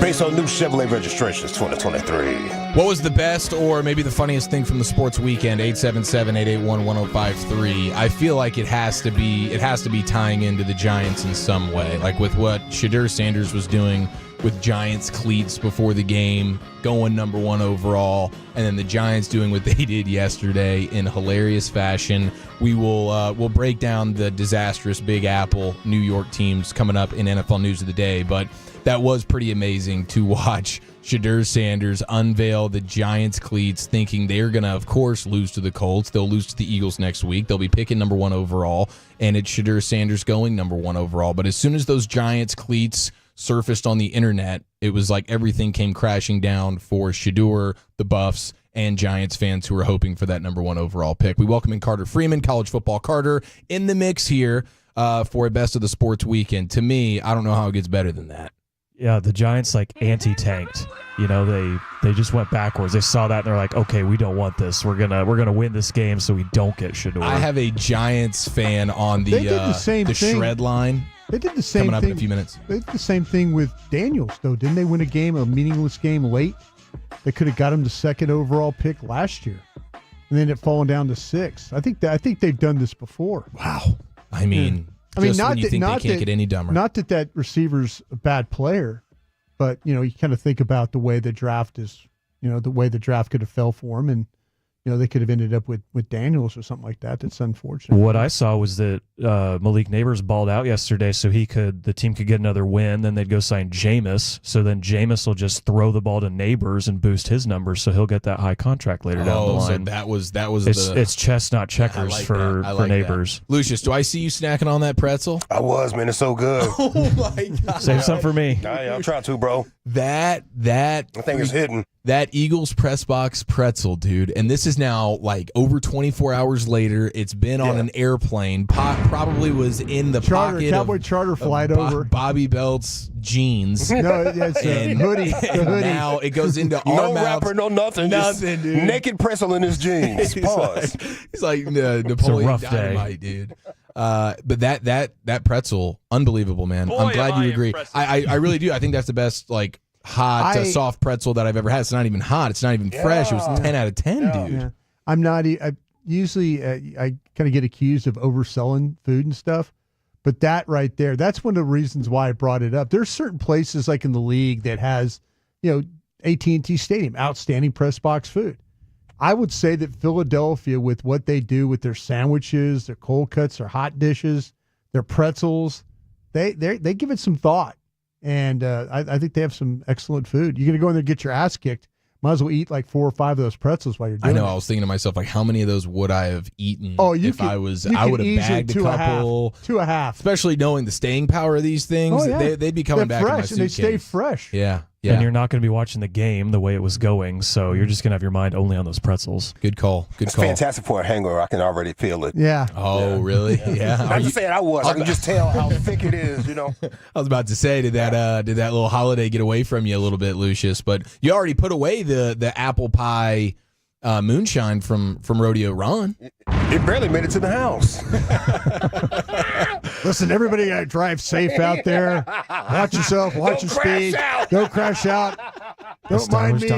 G: Based on new Chevrolet registrations 2023.
R: What was the best or maybe the funniest thing from the sports weekend? 877-881-1053. I feel like it has to be tying into the Giants in some way, like with what Shedeur Sanders was doing with Giants cleats before the game, going #1 overall, and then the Giants doing what they did yesterday in hilarious fashion. We'll break down the disastrous Big Apple New York teams coming up in NFL News of the Day, but that was pretty amazing to watch Shedeur Sanders unveil the Giants cleats, thinking they're going to, of course, lose to the Colts. They'll lose to the Eagles next week. They'll be picking #1 overall, and it's Shedeur Sanders going #1 overall. But as soon as those Giants cleats surfaced on the internet, it was like everything came crashing down for Shedeur, the Buffs, and Giants fans who were hoping for that #1 overall pick. We welcome in Carter Freeman, college football Carter, in the mix here for a best of the sports weekend. To me, I don't know how it gets better than that.
O: Yeah, the Giants anti-tanked. They just went backwards. They saw that and they're like, okay, we don't want this. We're gonna win this game so we don't get Shedeur.
R: I have a Giants fan on the shred line.
U: They did the same
R: coming up
U: thing
R: in a few minutes.
U: They did the same thing with Daniels, though. Didn't they win a meaningless game late? They could have got him the 2nd overall pick last year, and then it fallen down to 6. I think they've done this before.
R: Wow. I mean,
U: not
R: when you think they can't get any dumber.
U: Not that receiver's a bad player, but you kind of think about the way the draft is. The way the draft could have fell for him, and they could have ended up with Daniels or something like that. That's unfortunate.
O: What I saw was that Malik Neighbors balled out yesterday, so the team could get another win. Then they'd go sign Jameis, so then Jameis will just throw the ball to Neighbors and boost his numbers, so he'll get that high contract later down the line.
R: So that was
O: it's chess, not checkers for Neighbors.
R: That. Lucius, do I see you snacking on that pretzel?
G: I was, man. It's so good.
R: Oh my God!
O: Save some for me.
G: I'll try to, bro.
R: That
G: I think it's hidden.
R: That Eagles press box pretzel, dude, and this is now like over 24 hours later. It's been on an airplane. Probably was in the pocket
U: Cowboy
R: of
U: charter flight over
R: Bobby Belt's jeans.
U: No, it's a hoodie. The hoodie.
R: Now it goes into our
G: no
R: mouths.
G: Rapper, no nothing.
R: Nothing, dude.
G: Naked pretzel in his jeans. Pause.
R: He's like Napoleon Dynamite, dude. But that pretzel, unbelievable, man. I'm glad you agree. I really do. I think that's the best hot soft pretzel that I've ever had. It's not even hot. It's not even fresh. It was 10 out of 10, dude.
U: Yeah. I'm not. Usually I kind of get accused of overselling food and stuff, but that right there, that's one of the reasons why I brought it up. There's certain places like in the league that has, AT&T Stadium, outstanding press box food. I would say that Philadelphia, with what they do with their sandwiches, their cold cuts, their hot dishes, their pretzels, they give it some thought. And I think they have some excellent food. You're going to go in there and get your ass kicked. Might as well eat like 4 or 5 of those pretzels while you're doing it.
R: I know. I was thinking to myself, how many of those would I have eaten
U: I would have
R: bagged a couple.
U: 2.5.
R: Especially knowing the staying power of these things. They'd be coming back in my
U: fresh, and they stay fresh.
R: Yeah.
O: And you're not going to be watching the game the way it was going, so you're just going to have your mind only on those pretzels.
R: Good call.
G: It's fantastic for a hangover. I can already feel it.
U: Yeah.
R: Oh, really? Yeah.
G: I'm just saying I can just tell how thick it is,
R: I was about to say, did that little holiday get away from you a little bit, Lucius? But you already put away the apple pie moonshine from Rodeo Ron.
G: It barely made it to the house.
U: Listen, everybody drive safe out there. Watch yourself. Watch your speed. Don't crash out. Don't mind me.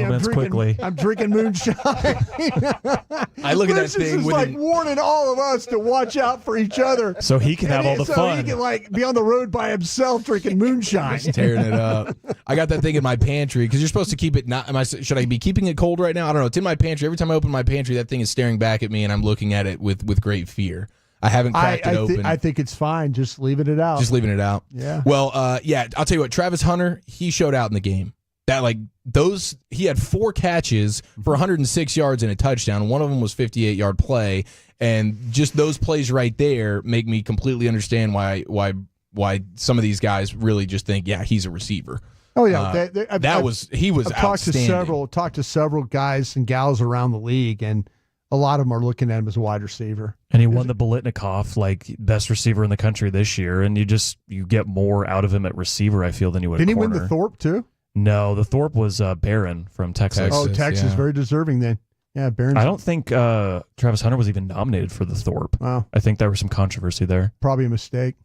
U: I'm drinking moonshine.
R: I look at that thing
U: with warning all of us to watch out for each other.
O: So he can have all the fun.
U: He can be on the road by himself drinking moonshine.
R: Just tearing it up. I got that thing in my pantry because you're supposed to keep it. Should I be keeping it cold right now? I don't know. It's in my pantry. Every time I open my pantry, that thing is staring back at me, and I'm looking at it with great fear. I haven't cracked it open.
U: I think it's fine. Just leaving it out.
R: Just leaving it out.
U: Yeah.
R: Well, I'll tell you what. Travis Hunter, he showed out in the game. He had 4 catches for 106 yards and a touchdown. One of them was 58-yard play, and just those plays right there make me completely understand why some of these guys really just think, yeah, he's a receiver.
U: Oh yeah,
R: he was outstanding.
U: Talked to several guys and gals around the league, and a lot of them are looking at him as a wide receiver.
O: And he won the Biletnikoff, best receiver in the country this year, and you get more out of him at receiver, I feel, than you would at corner.
U: Didn't he win the Thorpe, too?
O: No, the Thorpe was Barron from Texas.
U: Oh, Texas, very deserving then. Yeah, Barron's.
O: I don't think Travis Hunter was even nominated for the Thorpe.
U: Wow.
O: I think there was some controversy there.
U: Probably a mistake.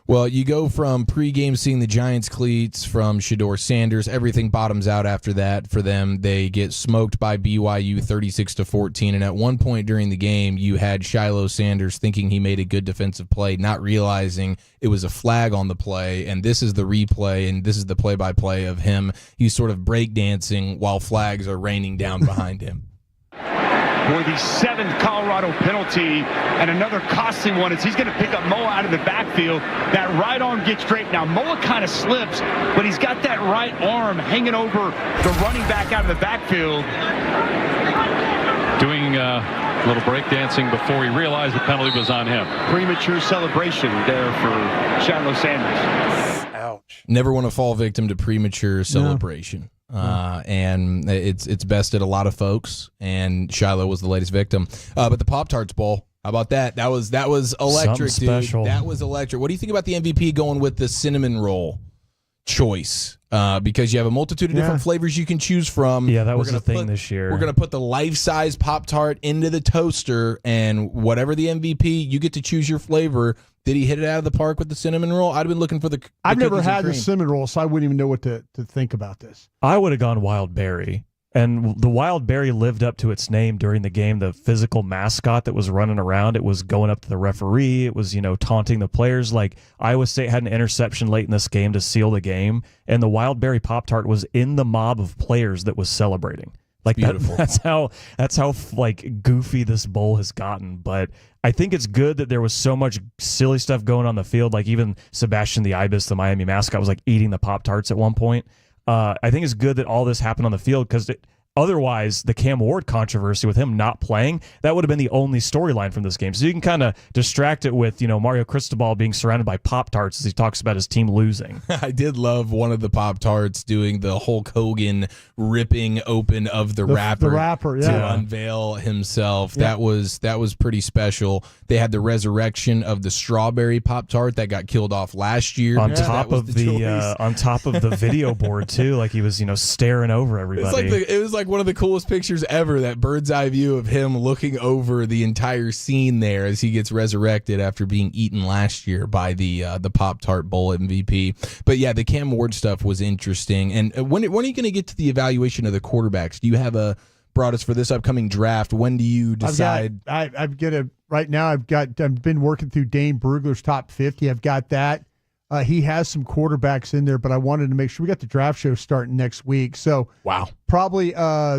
R: Well, you go from pregame seeing the Giants cleats from Shedeur Sanders. Everything bottoms out after that for them. They get smoked by BYU 36-14. And at one point during the game, you had Shiloh Sanders thinking he made a good defensive play, not realizing it was a flag on the play. And this is the replay, and this is the play-by-play of him. He's sort of breakdancing while flags are raining down behind him.
D: For the 7th Colorado penalty, and another costly one as he's going to pick up Moa out of the backfield. That right arm gets draped. Now, Moa kind of slips, but he's got that right arm hanging over the running back out of the backfield.
Q: Doing a little breakdancing before he realized the penalty was on him.
D: Premature celebration there for Shiloh Sanders.
G: Ouch.
R: Never want to fall victim to premature celebration. And it's bested a lot of folks, and Shiloh was the latest victim. But the Pop-Tarts Bowl, how about that? That was electric,
O: Something special.
R: dude. That was electric. What do you think about the MVP going with the cinnamon roll choice? Because you have a multitude of different flavors you can choose from.
O: Yeah, that was the thing this year.
R: We're going to put the life-size Pop-Tart into the toaster, and whatever the MVP, you get to choose your flavor. Did he hit it out of the park with the cinnamon roll? I'd have been looking for the
U: I've never
R: cookies and
U: had the
R: cream.
U: cinnamon roll, so I wouldn't even know what to think about this.
O: I would have gone Wild Berry. And the Wild Berry lived up to its name during the game. The physical mascot that was running around, it was going up to the referee. It was, taunting the players. Like Iowa State had an interception late in this game to seal the game, and the Wild Berry Pop-Tart was in the mob of players that was celebrating. Like
R: beautiful.
O: That's how like goofy this bowl has gotten. But I think it's good that there was so much silly stuff going on the field. Like even Sebastian the Ibis, the Miami mascot, was like eating the Pop-Tarts at one point. I think it's good that all this happened on the field because otherwise, the Cam Ward controversy with him not playing, that would have been the only storyline from this game. So you can kind of distract it with, Mario Cristobal being surrounded by Pop-Tarts as he talks about his team losing.
R: I did love one of the Pop-Tarts doing the Hulk Hogan ripping open of the wrapper to unveil himself.
U: Yeah.
R: That was pretty special. They had the resurrection of the strawberry Pop-Tart that got killed off last year.
O: On top of the video board too, like he was, staring over everybody.
R: It was like one of the coolest pictures ever, that bird's eye view of him looking over the entire scene there as he gets resurrected after being eaten last year by the Pop-Tart Bowl MVP. But yeah, the Cam Ward stuff was interesting. And when are you going to get to the evaluation of the quarterbacks? Do you have brought us for this upcoming draft? When do you decide?
U: I've been working through Dane Brugler's top 50. I've got that. He has some quarterbacks in there, but I wanted to make sure we got the draft show starting next week. So probably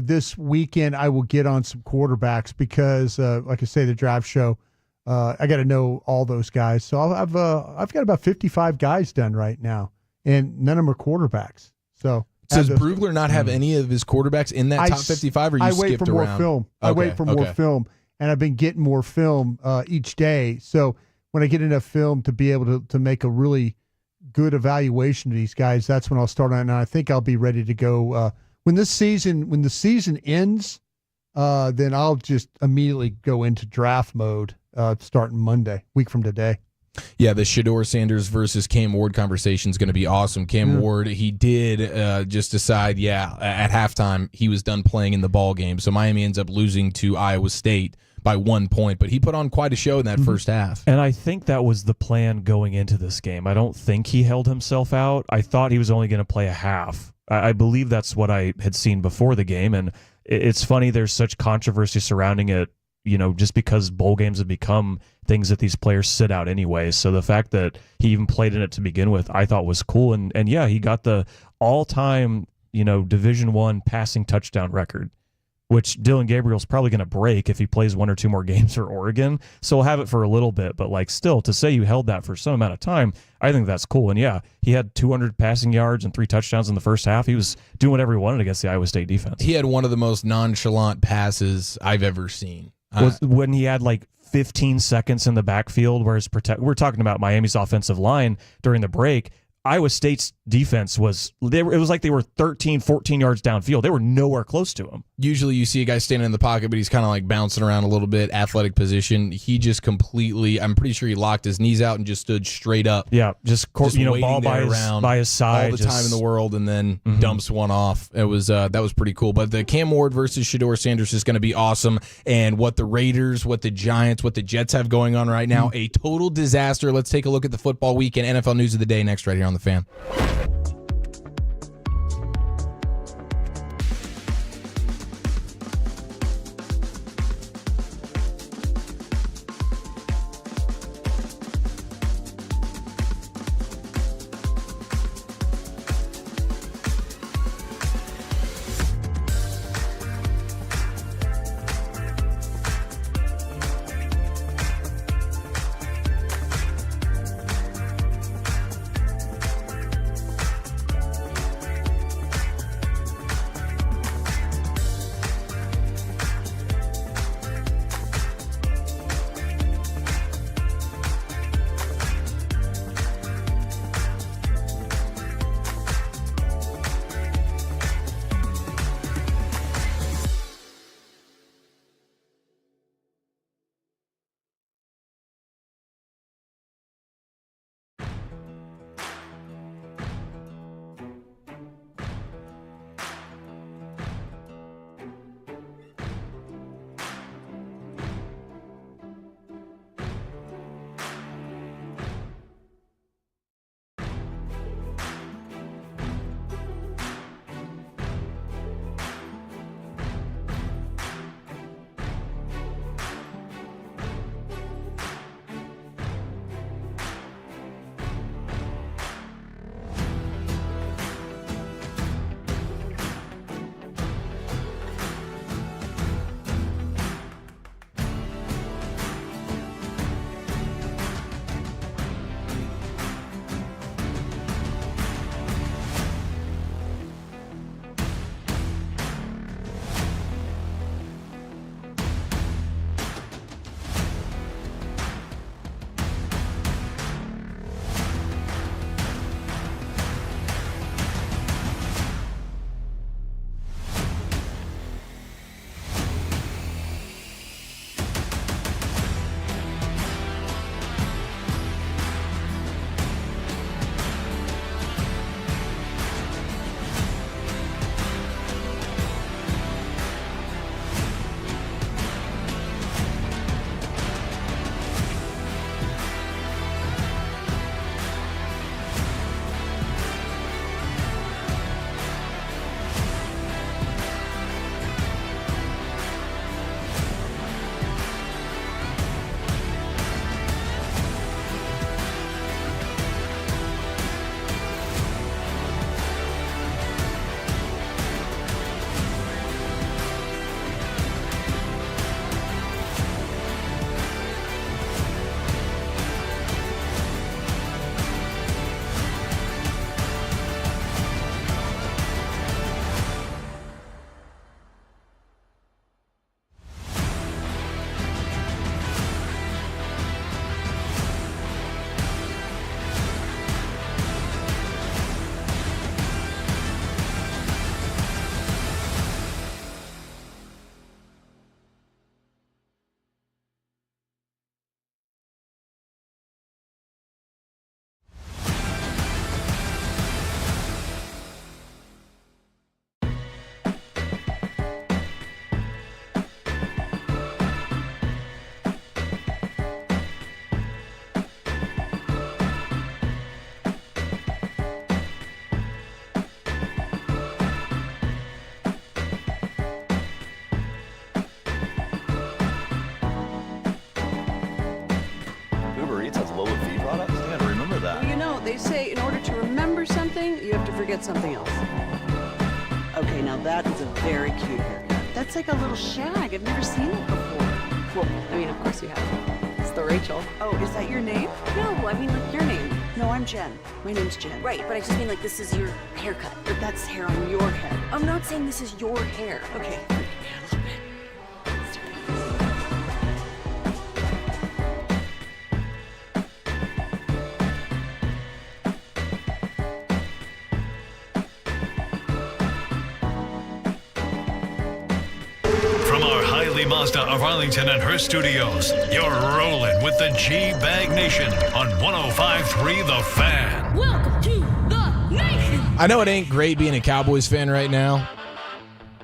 U: this weekend I will get on some quarterbacks because, like I say, the draft show, I got to know all those guys. So I've got about 55 guys done right now, and none of them are quarterbacks. So
R: does Brugler not have any of his quarterbacks in that top 55, or you skipped around?
U: I wait for more film. I wait for more film, and I've been getting more film each day. So when I get enough film to be able to make a really good evaluation of these guys, that's when I'll start on. And I think I'll be ready to go when the season ends. Then I'll just immediately go into draft mode starting Monday, week from today.
R: Yeah, the Shedeur Sanders versus Cam Ward conversation is going to be awesome. Cam Ward, he did just decide, at halftime he was done playing in the ball game. So Miami ends up losing to Iowa State by 1 point, but he put on quite a show in that first half.
O: And I think that was the plan going into this game. I don't think he held himself out. I thought he was only going to play a half. I believe that's what I had seen before the game, and it's funny there's such controversy surrounding it, just because bowl games have become things that these players sit out anyway. So the fact that he even played in it to begin with, I thought was cool. And yeah, he got the all-time, Division I passing touchdown record, which Dylan Gabriel's probably going to break if he plays one or two more games for Oregon. So we'll have it for a little bit, but still, to say you held that for some amount of time, I think that's cool. And yeah, he had 200 passing yards and 3 touchdowns in the first half. He was doing whatever he wanted against the Iowa State defense.
R: He had one of the most nonchalant passes I've ever seen.
O: Was when he had 15 seconds in the backfield where we're talking about Miami's offensive line during the break. Iowa State's defense was it was like they were 13, 14 yards downfield. They were nowhere close to him.
R: Usually you see a guy standing in the pocket, but he's kind of like bouncing around a little bit, athletic position. He just completely, I'm pretty sure he locked his knees out and just stood straight up.
O: Yeah, just ball by his side.
R: All the time in the world, and then dumps one off. It was that was pretty cool. But the Cam Ward versus Shedeur Sanders is going to be awesome. And what the Raiders, what the Giants, what the Jets have going on right now, a total disaster. Let's take a look at the football weekend NFL news of the day next right here on The Fan.
N: They say in order to remember something, you have to forget something else. Okay, now that is a very cute haircut. That's like a little shag. I've never seen it before.
A: Well, I mean, of course you have. It's the Rachel.
N: Oh, is that your name?
A: No, I mean, like, your name.
N: No, I'm Jen. My name's Jen.
A: Right, but I just mean, like, this is your haircut.
N: But that's hair on your head.
A: I'm not saying this is your hair.
N: Okay.
C: Hiley Mazda of Arlington and her studios. You're rolling with the G-Bag Nation on 105.3 The Fan.
E: Welcome to the nation.
R: I know it ain't great being a Cowboys fan right now.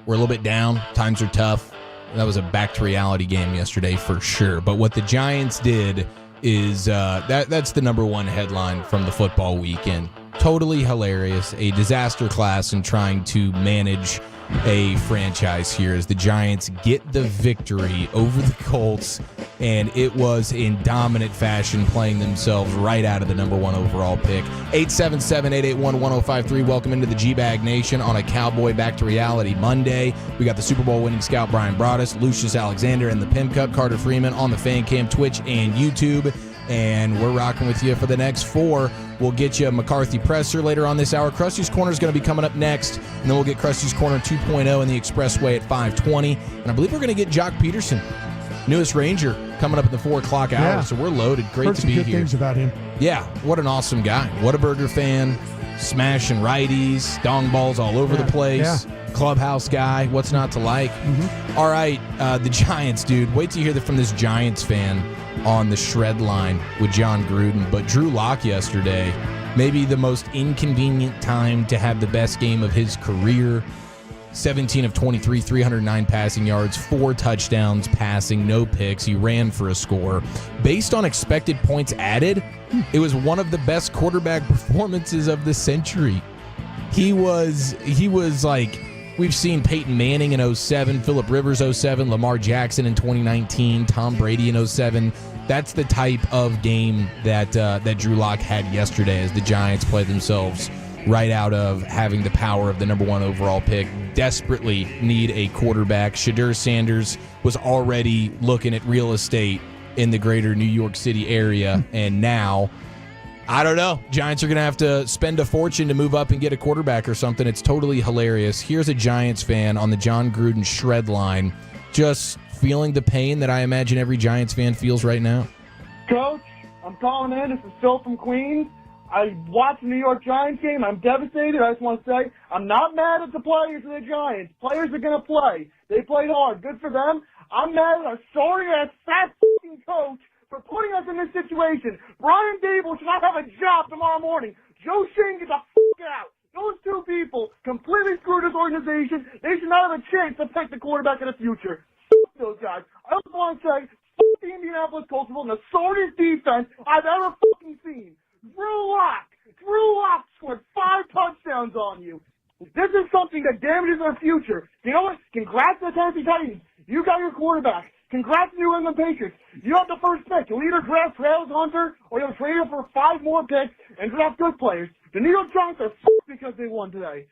R: We're a little bit down. Times are tough. That was a back-to-reality game yesterday for sure. But what the Giants did is that's the number one headline from the football weekend. Totally hilarious. A disaster class in trying to manage a franchise here as the Giants get the victory over the Colts, and it was in dominant fashion, playing themselves right out of the number one overall pick. 877-881-1053. Welcome into the G-Bag Nation on a Cowboy Back to Reality Monday. We got the Super Bowl winning scout Brian Broaddus, Lucius Alexander, and the Pim Cup, Carter Freeman on the Fan Cam, Twitch, and YouTube. And we're rocking with you for the next 4. We'll get you a McCarthy presser later on this hour. Krusty's Corner is going to be coming up next, and then we'll get Krusty's Corner 2.0 in the Expressway at 5:20. And I believe we're going to get Jock Peterson, newest Ranger, coming up in the 4 o'clock hour. So we're loaded. Great
U: Heard
R: to
U: some
R: be
U: good
R: here.
U: Things about him.
R: Yeah, what an awesome guy. Whataburger fan, smashing righties, dong balls all over the place. Clubhouse guy. What's not to like? All right, the Giants, dude. Wait till you hear from this Giants fan on the shred line with John Gruden. But Drew Lock yesterday, maybe the most inconvenient time to have the best game of his career. 17 of 23, 309 passing yards, 4 touchdowns passing, no picks. He ran for a score. Based on expected points added, it was one of the best quarterback performances of the century. He was like, we've seen Peyton Manning in 07, Phillip Rivers 07, Lamar Jackson in 2019, Tom Brady in 07. That's the type of game that Drew Lock had yesterday as the Giants played themselves right out of having the power of the number one overall pick. Desperately need a quarterback. Shadur Sanders was already looking at real estate in the greater New York City area, and now, I don't know, Giants are going to have to spend a fortune to move up and get a quarterback or something. It's totally hilarious. Here's a Giants fan on the John Gruden shred line, just feeling the pain that I imagine every Giants fan feels right now.
S: Coach, I'm calling in. This is Phil from Queens. I watched the New York Giants game. I'm devastated. I just want to say I'm not mad at the players of the Giants. Players are going to play. They played hard. Good for them. I'm mad at our sorry-ass fat f***ing coach for putting us in this situation. Brian Dable should not have a job tomorrow morning. Joe Shane, get the f*** out. Those two people completely screwed this organization. They should not have a chance to pick the quarterback of the future. F*** those guys. I also want to say, f*** the Indianapolis Colts and the sorriest defense I've ever f***ing seen. Drew Lock scored 5 touchdowns on you. This is something that damages our future. You know what? Congrats to the Tennessee Titans. You got your quarterback. Congrats to the New England Patriots. You have the first pick. You'll either draft Travis Hunter or you'll trade him for 5 more picks and draft good players. The New York Giants are f***ed because they won today.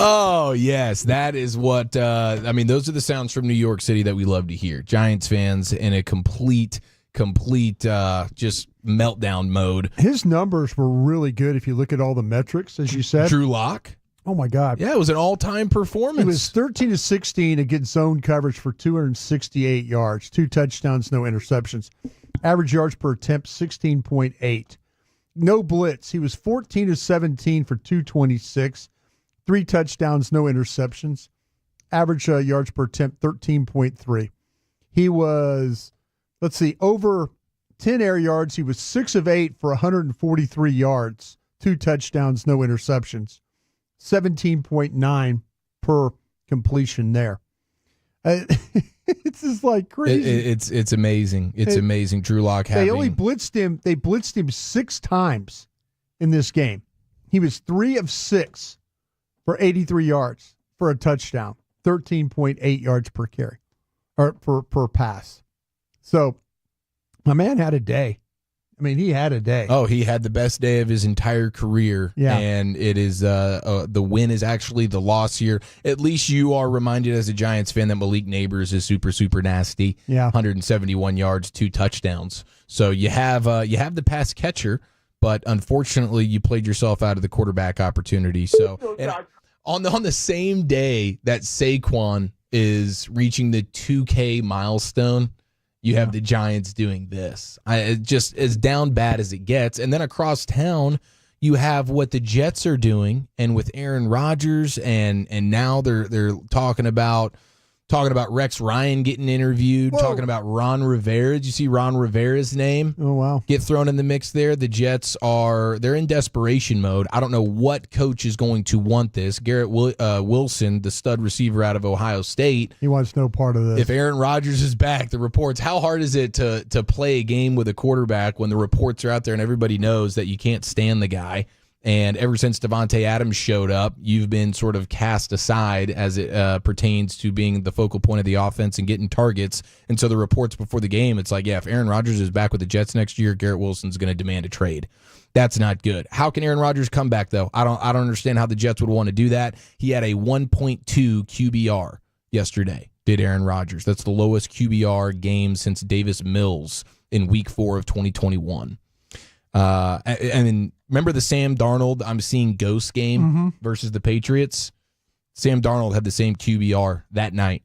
R: Oh, yes. That is what, those are the sounds from New York City that we love to hear. Giants fans in a complete just meltdown mode.
U: His numbers were really good if you look at all the metrics, as you said.
R: Drew Lock?
U: Oh, my God.
R: Yeah, it was an all-time performance.
U: He was 13 of 16 against zone coverage for 268 yards, 2 touchdowns, no interceptions. Average yards per attempt, 16.8. No blitz. He was 14 of 17 for 226, 3 touchdowns, no interceptions. Average yards per attempt, 13.3. He was, over 10 air yards. He was 6 of 8 for 143 yards, 2 touchdowns, no interceptions. 17.9 per completion there. It's just like crazy.
R: It's amazing. It's amazing. Drew Lock having.
U: They only blitzed him. They blitzed him 6 times in this game. He was 3 of 6 for 83 yards for a touchdown, 13.8 yards per carry or per pass. So my man had a day. I mean, he had a day.
R: Oh, he had the best day of his entire career.
U: Yeah.
R: And it is the win is actually the loss here. At least you are reminded as a Giants fan that Malik Neighbors is super, super nasty.
U: Yeah.
R: 171 yards, 2 touchdowns. So you have the pass catcher, but unfortunately you played yourself out of the quarterback opportunity. So and on the same day that Saquon is reaching the 2K milestone, you have the Giants doing this. Just as down bad as it gets. And then across town, You have what the Jets are doing, and with Aaron Rodgers, and now they're talking about Rex Ryan getting interviewed, talking about Ron Rivera. Did you see Ron Rivera's name?
U: Oh, wow.
R: Get thrown in the mix there. The Jets they're in desperation mode. I don't know what coach is going to want this. Garrett Wilson, the stud receiver out of Ohio State.
U: He wants no part of this.
R: If Aaron Rodgers is back, the reports, how hard is it to play a game with a quarterback when the reports are out there and everybody knows that you can't stand the guy? And ever since Devontae Adams showed up, you've been sort of cast aside as it pertains to being the focal point of the offense and getting targets. And so the reports before the game, it's like, yeah, if Aaron Rodgers is back with the Jets next year, Garrett Wilson's going to demand a trade. That's not good. How can Aaron Rodgers come back, though? I don't understand how the Jets would want to do that. He had a 1.2 QBR yesterday, did Aaron Rodgers. That's the lowest QBR game since Davis Mills in Week 4 of 2021. And remember the Sam Darnold I'm seeing ghost game versus the Patriots? Sam Darnold had the same QBR that night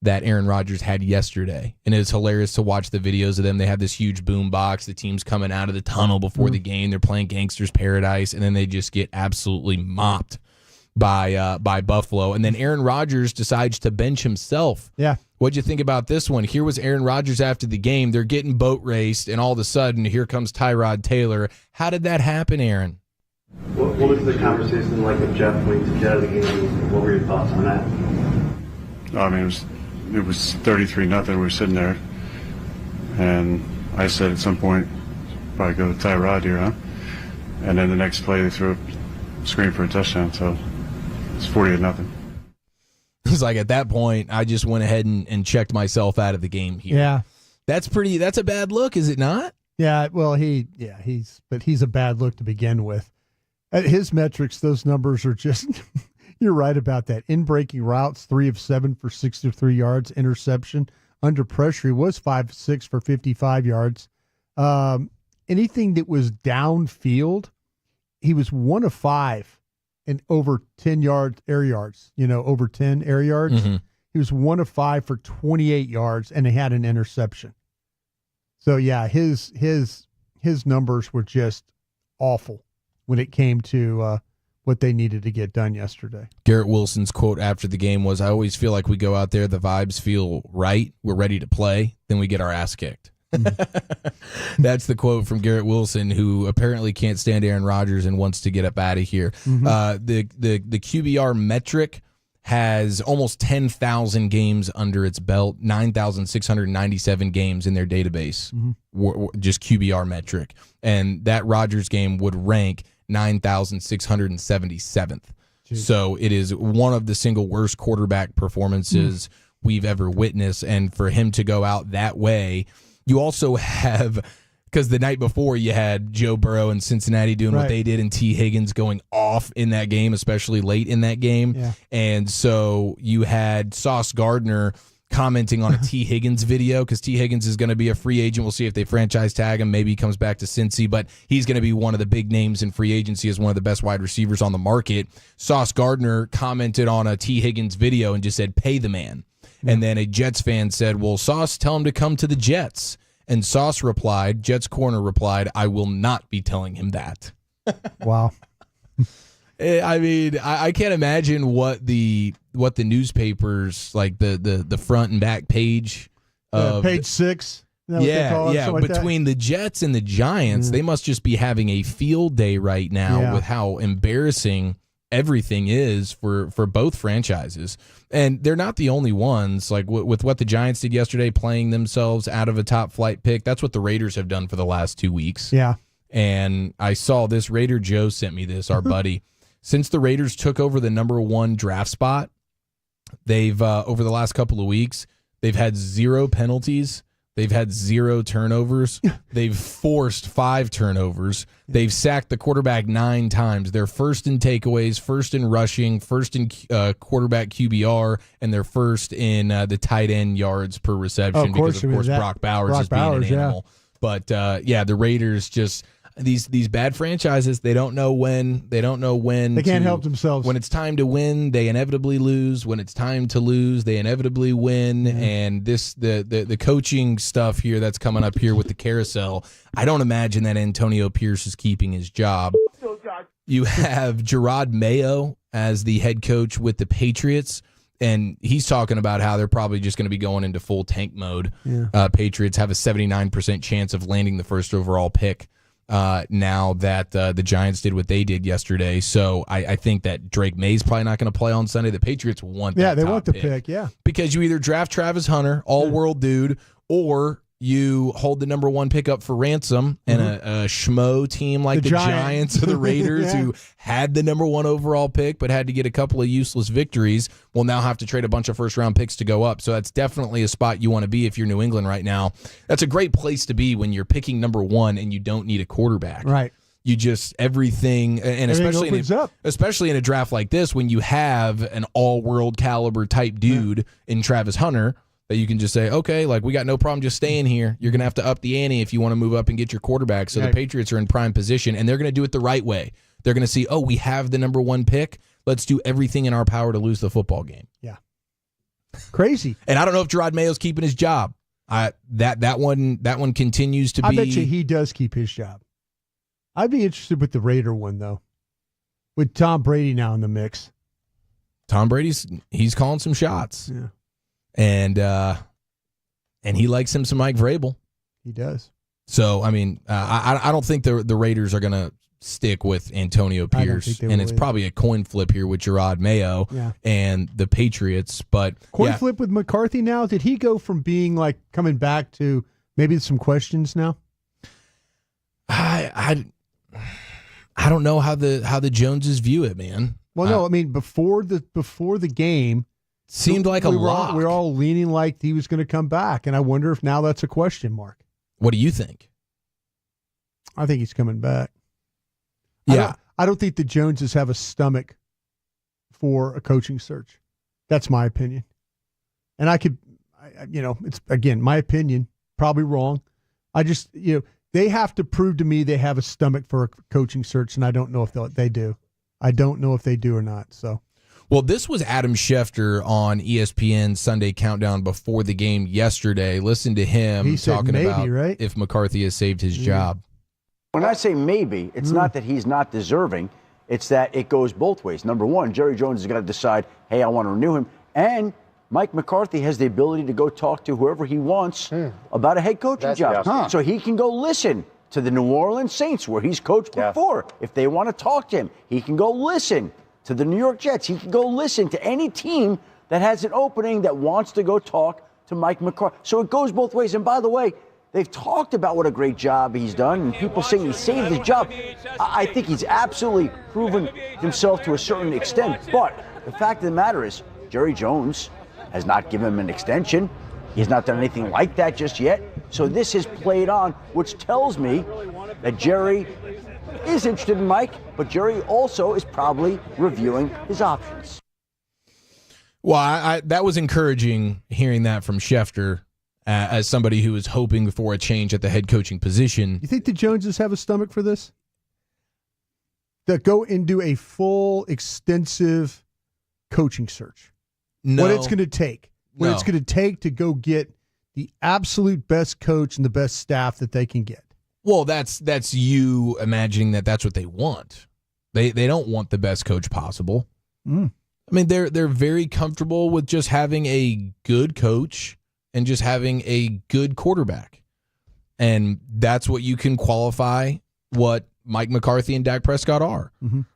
R: that Aaron Rodgers had yesterday. And it's hilarious to watch the videos of them. They have this huge boom box. The team's coming out of the tunnel before the game. They're playing Gangster's Paradise, and then they just get absolutely mopped by Buffalo. And then Aaron Rodgers decides to bench himself.
U: Yeah.
R: What'd you think about this one? Here was Aaron Rodgers after the game. They're getting boat raced, and all of a sudden, here comes Tyrod Taylor. How did that happen, Aaron?
K: What was the conversation like with Jeff when he get out of the game? What were your thoughts on that?
P: I mean, it was 33-0. We were sitting there, and I said at some point, probably go to Tyrod here, huh? And then the next play, they threw a screen for a touchdown, so it's 40-0.
R: It's like at that point, I just went ahead and checked myself out of the game here.
U: Yeah.
R: That's a bad look, is it not?
U: Yeah, well, he's a bad look to begin with. At his metrics, those numbers are just, you're right about that. In breaking routes, 3 of 7 for 63 yards, interception. Under pressure, he was 5 of 6 for 55 yards. Anything that was downfield, he was 1 of 5 and over 10 air yards, over 10 air yards.
R: Mm-hmm.
U: He was 1 of 5 for 28 yards, and he had an interception. So yeah, his numbers were just awful when it came to what they needed to get done yesterday.
R: Garrett Wilson's quote after the game was, "I always feel like we go out there, the vibes feel right, we're ready to play, then we get our ass kicked." That's the quote from Garrett Wilson, who apparently can't stand Aaron Rodgers and wants to get up out of here. The QBR metric has almost 10,000 games under its belt, 9,697 games in their database, just QBR metric. And that Rodgers game would rank 9,677th. So it is one of the single worst quarterback performances we've ever witnessed. And for him to go out that way, you also have, because the night before you had Joe Burrow and Cincinnati doing what they did, and T. Higgins going off in that game, especially late in that game.
U: Yeah.
R: And so you had Sauce Gardner commenting on a T. Higgins video, because T. Higgins is going to be a free agent. We'll see if they franchise tag him. Maybe he comes back to Cincy, but he's going to be one of the big names in free agency as one of the best wide receivers on the market. Sauce Gardner commented on a T. Higgins video and just said, "Pay the man." And then a Jets fan said, "Well, Sauce, tell him to come to the Jets." And Sauce replied, Jets corner replied, "I will not be telling him that."
U: Wow.
R: I mean, I can't imagine what the newspapers, like the front and back page of
U: page 6.
R: Between the Jets and the Giants, they must just be having a field day right now with how embarrassing everything is for both franchises. And they're not the only ones. Like with what the Giants did yesterday, playing themselves out of a top flight pick, that's what the Raiders have done for the last 2 weeks.
U: Yeah.
R: And I saw this, Raider Joe sent me this, our buddy. Since the Raiders took over the number 1 draft spot, they've over the last couple of weeks, they've had 0 penalties. They've had 0 turnovers. They've forced 5 turnovers. They've sacked the quarterback 9 times. They're first in takeaways, first in rushing, first in quarterback QBR, and they're first in the tight end yards per reception because, of course, Brock Bowers is being an animal. But, the Raiders just – these bad franchises, they don't know when they
U: can't help themselves.
R: When it's time to win, they inevitably lose. When it's time to lose, they inevitably win. And the coaching stuff here that's coming up here with the carousel, I don't imagine that Antonio Pierce is keeping his job.
S: Those guys
R: You have Gerard Mayo as the head coach with the Patriots, and he's talking about how they're probably just going to be going into full tank mode.
U: Yeah.
R: Patriots have a 79% chance of landing the first overall pick now that the Giants did what they did yesterday. So I think that Drake May's probably not going to play on Sunday. The Patriots want that
U: they
R: top
U: want the pick, yeah.
R: Because you either draft Travis Hunter, all-world dude, or you hold the number 1 pick up for ransom, and a schmo team like the Giants or the Raiders who had the number 1 overall pick but had to get a couple of useless victories will now have to trade a bunch of first-round picks to go up. So that's definitely a spot you want to be if you're New England right now. That's a great place to be when you're picking number 1 and you don't need a quarterback.
U: Right.
R: You just everything, and especially in a draft like this when you have an all-world caliber type dude in Travis Hunter, that you can just say, okay, like we got no problem just staying here. You're going to have to up the ante if you want to move up and get your quarterback. So the Patriots are in prime position, and they're going to do it the right way. They're going to see, we have the number 1 pick. Let's do everything in our power to lose the football game.
U: Yeah. Crazy.
R: And I don't know if Gerard Mayo's keeping his job. That one continues to be.
U: I bet you he does keep his job. I'd be interested with the Raider one, though, with Tom Brady now in the mix.
R: Tom Brady's calling some shots.
U: Yeah.
R: And he likes him some Mike Vrabel.
U: He does.
R: So, I mean, I don't think the Raiders are going to stick with Antonio Pierce. And it's probably a coin flip here with Gerard Mayo and the Patriots. But
U: coin flip with McCarthy now? Did he go from being like coming back to maybe some questions now?
R: I don't know how the Joneses view it, man.
U: Well, no, I mean, before the game,
R: seemed like a lock.
U: We were all leaning like he was going to come back, and I wonder if now that's a question mark.
R: What do you think?
U: I think he's coming back.
R: Yeah.
U: I don't think the Joneses have a stomach for a coaching search. That's my opinion. And it's, again, my opinion, probably wrong. I just, they have to prove to me they have a stomach for a coaching search, and I don't know if they do. I don't know if they do or not, so.
R: Well, this was Adam Schefter on ESPN Sunday Countdown before the game yesterday. Listen to him talking about if McCarthy has saved his job.
I: When I say maybe, it's not that he's not deserving. It's that it goes both ways. Number one, Jerry Jones has got to decide, hey, I want to renew him. And Mike McCarthy has the ability to go talk to whoever he wants about a head coaching job. So he can go listen to the New Orleans Saints, where he's coached before. If they want to talk to him, he can go listen to the New York Jets. He can go listen to any team that has an opening that wants to go talk to Mike McCarthy. So it goes both ways. And by the way, they've talked about what a great job he's done, and people saying he saved his job. I think he's absolutely proven himself to a certain extent. But the fact of the matter is, Jerry Jones has not given him an extension. He's not done anything like that just yet. So this has played on, which tells me that Jerry is interested in Mike, but Jerry also is probably reviewing his options.
R: Well, that was encouraging hearing that from Schefter as somebody who is hoping for a change at the head coaching position.
U: You think the Joneses have a stomach for this? That go and do a full, extensive coaching search?
R: No.
U: What it's going to take? What it's going to take to go get the absolute best coach and the best staff that they can get?
R: Well, that's you imagining that that's what they want. They don't want the best coach possible. I mean, they're very comfortable with just having a good coach and just having a good quarterback. And that's what you can qualify what Mike McCarthy and Dak Prescott are.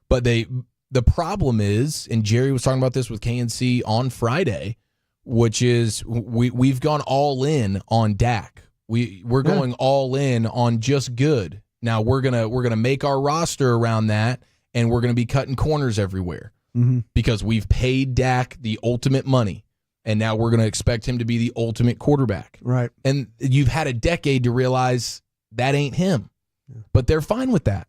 R: But the problem is, and Jerry was talking about this with KNC on Friday, which is we've gone all in on Dak. We're going all in on just good. Now we're gonna make our roster around that, and we're gonna be cutting corners everywhere because we've paid Dak the ultimate money, and now we're gonna expect him to be the ultimate quarterback.
U: Right.
R: And you've had a decade to realize that ain't him, but they're fine with that.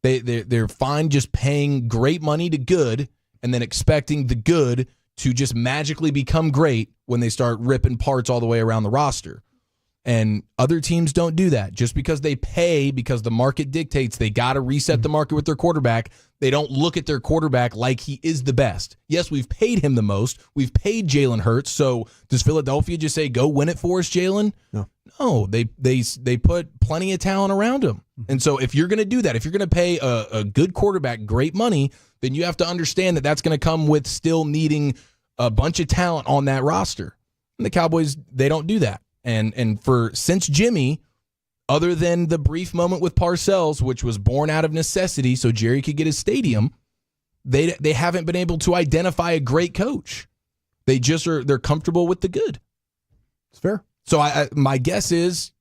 R: They're fine just paying great money to good, and then expecting the good to just magically become great when they start ripping parts all the way around the roster. And other teams don't do that. Just because they pay, because the market dictates they got to reset the market with their quarterback, they don't look at their quarterback like he is the best. Yes, we've paid him the most. We've paid Jalen Hurts. So does Philadelphia just say, go win it for us, Jalen? No, they put plenty of talent around him. And so if you're going to do that, if you're going to pay a good quarterback great money, then you have to understand that that's going to come with still needing a bunch of talent on that roster. And the Cowboys, they don't do that. And since Jimmy, other than the brief moment with Parcells, which was born out of necessity so Jerry could get his stadium, they haven't been able to identify a great coach. They're comfortable with the good.
U: It's fair.
R: So my guess is,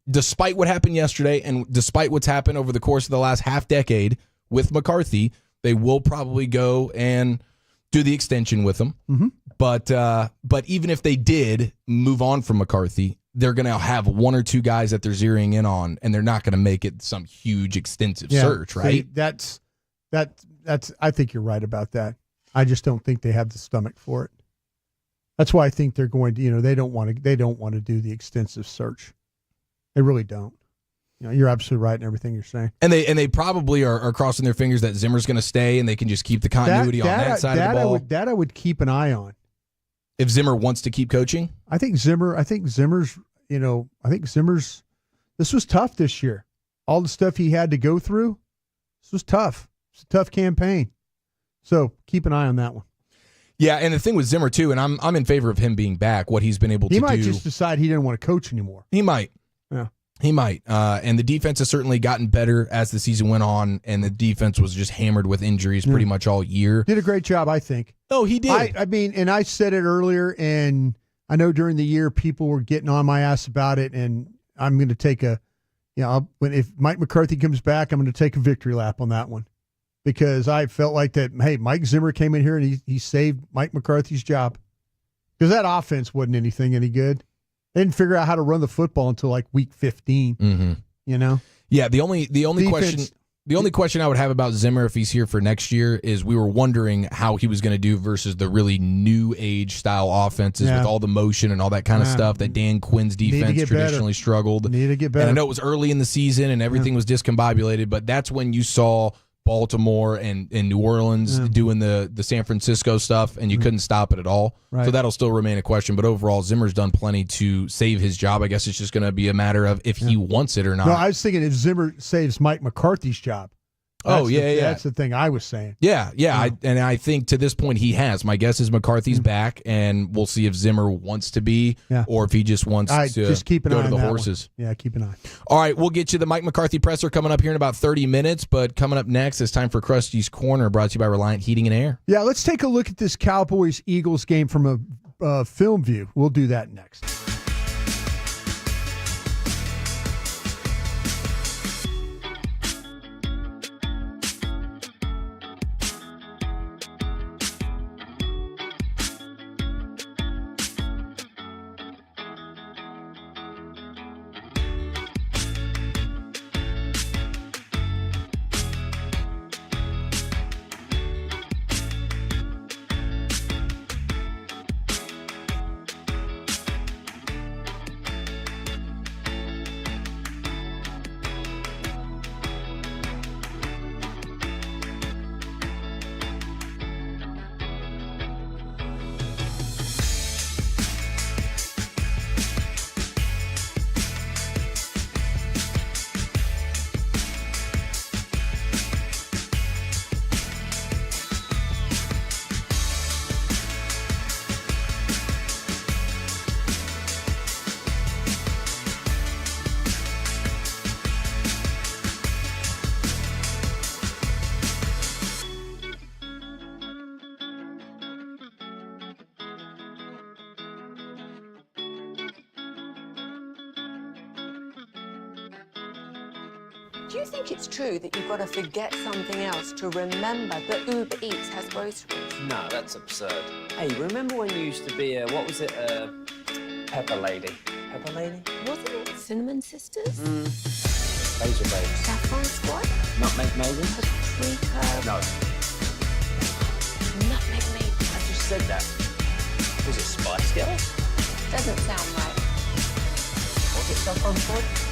R: despite what happened yesterday and despite what's happened over the course of the last half decade with McCarthy, they will probably go and do the extension with him.
U: Mm-hmm.
R: But even if they did move on from McCarthy, they're going to have one or two guys that they're zeroing in on, and they're not going to make it some huge extensive search, right?
U: See, that's. I think you're right about that. I just don't think they have the stomach for it. That's why I think they're going to. They don't want to do the extensive search. They really don't. You're absolutely right in everything you're saying.
R: And they probably are crossing their fingers that Zimmer's going to stay, and they can just keep the continuity on that side of the ball.
U: I would keep an eye on.
R: If Zimmer wants to keep coaching?
U: I think Zimmer's, this was tough this year. All the stuff he had to go through, this was tough. It's a tough campaign. So keep an eye on that one.
R: Yeah, and the thing with Zimmer, too, and I'm in favor of him being back, what he's been able to do.
U: He might just decide he didn't want to coach anymore.
R: He might.
U: Yeah.
R: He might. And the defense has certainly gotten better as the season went on, and the defense was just hammered with injuries pretty much all year.
U: Did a great job, I think.
R: Oh, he did.
U: I mean, and I said it earlier, and I know during the year people were getting on my ass about it, and I'm going to take if Mike McCarthy comes back, I'm going to take a victory lap on that one, because I felt like that, hey, Mike Zimmer came in here and he saved Mike McCarthy's job, because that offense wasn't any good. They didn't figure out how to run the football until like week 15.
R: Mm-hmm. Yeah, the only question I would have about Zimmer if he's here for next year is we were wondering how he was going to do versus the really new age style offenses with all the motion and all that kind of stuff that Dan Quinn's defense traditionally struggled.
U: Need to get better.
R: And I know it was early in the season and everything was discombobulated, but that's when you saw Baltimore and New Orleans doing the San Francisco stuff, and you couldn't stop it at all.
U: Right.
R: So that'll still remain a question. But overall, Zimmer's done plenty to save his job. I guess it's just going to be a matter of if he wants it or not.
U: No, I was thinking if Zimmer saves Mike McCarthy's job. That's the thing I was saying.
R: Yeah. I think to this point he has. My guess is McCarthy's back, and we'll see if Zimmer wants to be or if he just wants to
U: just keep an
R: go
U: eye
R: to the
U: on that
R: horses.
U: One. Yeah, keep an eye.
R: All right, we'll get you the Mike McCarthy presser coming up here in about 30 minutes, but coming up next, it's time for Krusty's Corner, brought to you by Reliant Heating and Air.
U: Yeah, let's take a look at this Cowboys Eagles game from a film view. We'll do that next.
A: Do you think it's true that you've got to forget something else to remember that Uber Eats has groceries?
B: No, that's absurd. Hey, remember when you used to be Pepper Lady? Pepper Lady?
A: Wasn't it Cinnamon Sisters?
B: Those are babes.
A: Saffron Squad?
B: Nutmeg Maiden?
A: Paprika?
B: No.
A: Nutmeg Maiden.
B: I just said that. Was it Spice Girls?
A: Doesn't sound right.
B: What's
A: itself on board.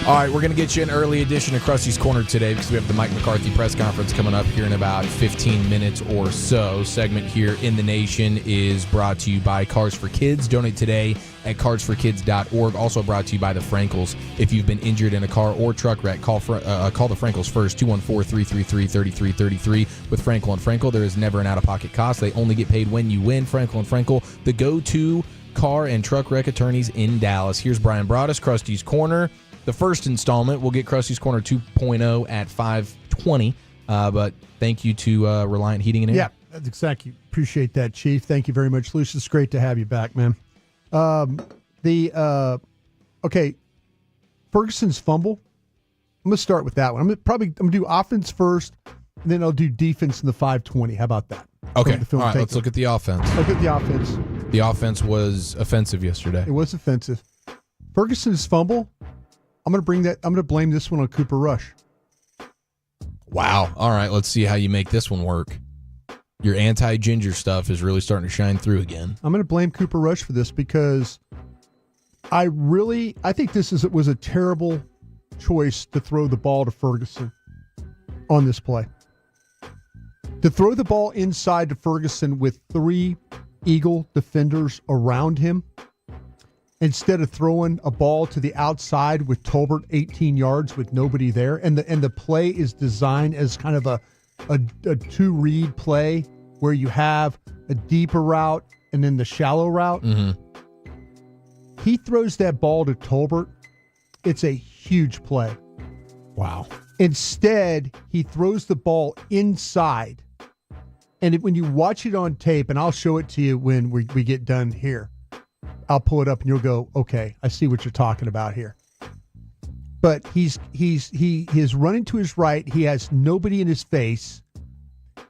R: All right, we're going to get you an early edition of Krusty's Corner today because we have the Mike McCarthy press conference coming up here in about 15 minutes or so. Segment here in the nation is brought to you by Cars for Kids. Donate today at carsforkids.org. Also brought to you by the Frankels. If you've been injured in a car or truck wreck, call the Frankels first, 214-333-3333. With Frankel and Frankel, there is never an out-of-pocket cost. They only get paid when you win. Frankel and Frankel, the go-to car and truck wreck attorneys in Dallas. Here's Brian Broaddus, Krusty's Corner. The first installment, we'll get Krusty's Corner 2.0 at 5:20. But thank you to Reliant Heating and Air.
U: Yeah, that's exactly. Appreciate that, Chief. Thank you very much, Lucius. It's great to have you back, man. Ferguson's fumble. I'm going to start with that one. I'm going to do offense first, and then I'll do defense in the 5:20. How about that?
R: Okay. All right, let's look at the offense.
U: Look at the offense.
R: The offense was offensive yesterday.
U: It was offensive. Ferguson's fumble. I'm going to blame this one on Cooper Rush.
R: Wow. All right, let's see how you make this one work. Your anti-ginger stuff is really starting to shine through again.
U: I'm going to blame Cooper Rush for this because I think this was a terrible choice to throw the ball to Ferguson on this play. To throw the ball inside to Ferguson with 3 Eagle defenders around him, instead of throwing a ball to the outside with Tolbert 18 yards with nobody there. And the play is designed as kind of a two-read play where you have a deeper route and then the shallow route.
R: Mm-hmm.
U: He throws that ball to Tolbert. It's a huge play.
R: Wow.
U: Instead, he throws the ball inside. And when you watch it on tape, and I'll show it to you when we get done here, I'll pull it up and you'll go, okay, I see what you're talking about here. But he is running to his right. He has nobody in his face.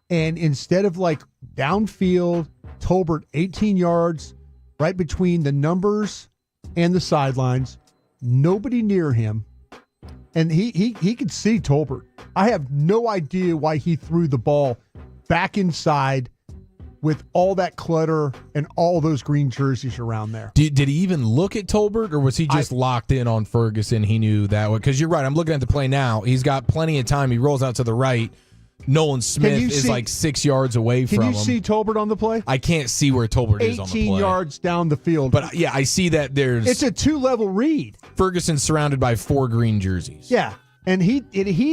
U: And instead of like downfield, Tolbert 18 yards, right between the numbers and the sidelines, nobody near him. And he could see Tolbert. I have no idea why he threw the ball back inside with all that clutter and all those green jerseys around there.
R: Did he even look at Tolbert, or was he just locked in on Ferguson? He knew that one. Because you're right. I'm looking at the play now. He's got plenty of time. He rolls out to the right. Nolan Smith is like 6 yards away from him.
U: Can you see Tolbert on the play?
R: I can't see where Tolbert is on the play.
U: 18 yards down the field.
R: But yeah, I see that
U: it's a 2-level read.
R: Ferguson's surrounded by 4 green jerseys.
U: Yeah. And he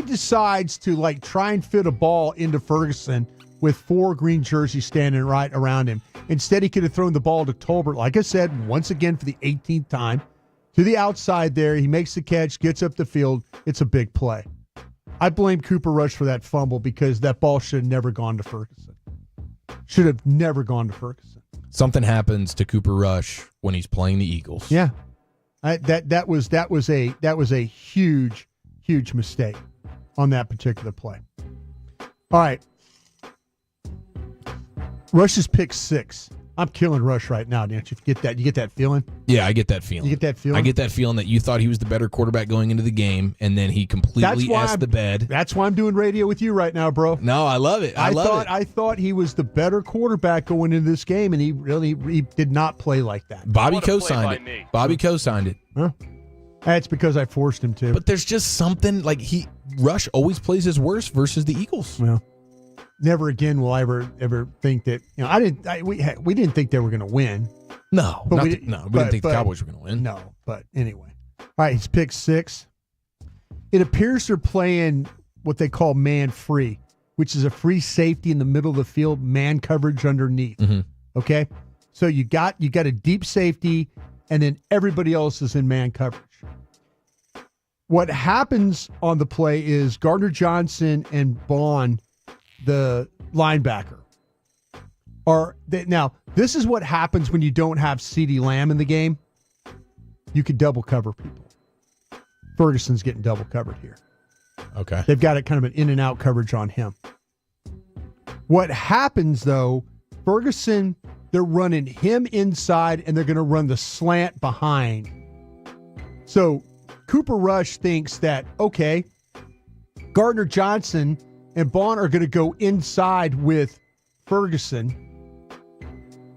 U: decides to like try and fit a ball into Ferguson with 4 green jerseys standing right around him. Instead, he could have thrown the ball to Tolbert, like I said, once again for the 18th time, to the outside there. He makes the catch, gets up the field. It's a big play. I blame Cooper Rush for that fumble because that ball should have never gone to Ferguson. Should have never gone to Ferguson.
R: Something happens to Cooper Rush when he's playing the Eagles.
U: Yeah, that was a huge mistake on that particular play. All right. Rush is pick 6. I'm killing Rush right now, don't you get that? You get that feeling?
R: Yeah, I get that feeling.
U: You get that feeling?
R: I get that feeling that you thought he was the better quarterback going into the game, and then he completely asked the bed.
U: That's why I'm doing radio with you right now, bro.
R: No, I love it.
U: I thought he was the better quarterback going into this game, and he did not play like that.
R: Bobby co-signed it. Bobby co-signed it.
U: Huh? That's because I forced him to.
R: But there's just something like Rush always plays his worst versus the Eagles.
U: Well, never again will I ever think that, we didn't think they were going to win.
R: No, we didn't think the Cowboys were going to win.
U: No, but anyway. All right, he's pick 6. It appears they're playing what they call man free, which is a free safety in the middle of the field, man coverage underneath.
R: Mm-hmm.
U: Okay? So you got a deep safety, and then everybody else is in man coverage. What happens on the play is Gardner Johnson and Bond, the linebacker, now this is what happens when you don't have CeeDee Lamb in the game. You could double cover people. Ferguson's getting double covered here.
R: Okay.
U: They've got a kind of an in and out coverage on him. What happens though, Ferguson, they're running him inside and they're going to run the slant behind. So Cooper Rush thinks that, okay, Gardner Johnson and Bond are going to go inside with Ferguson,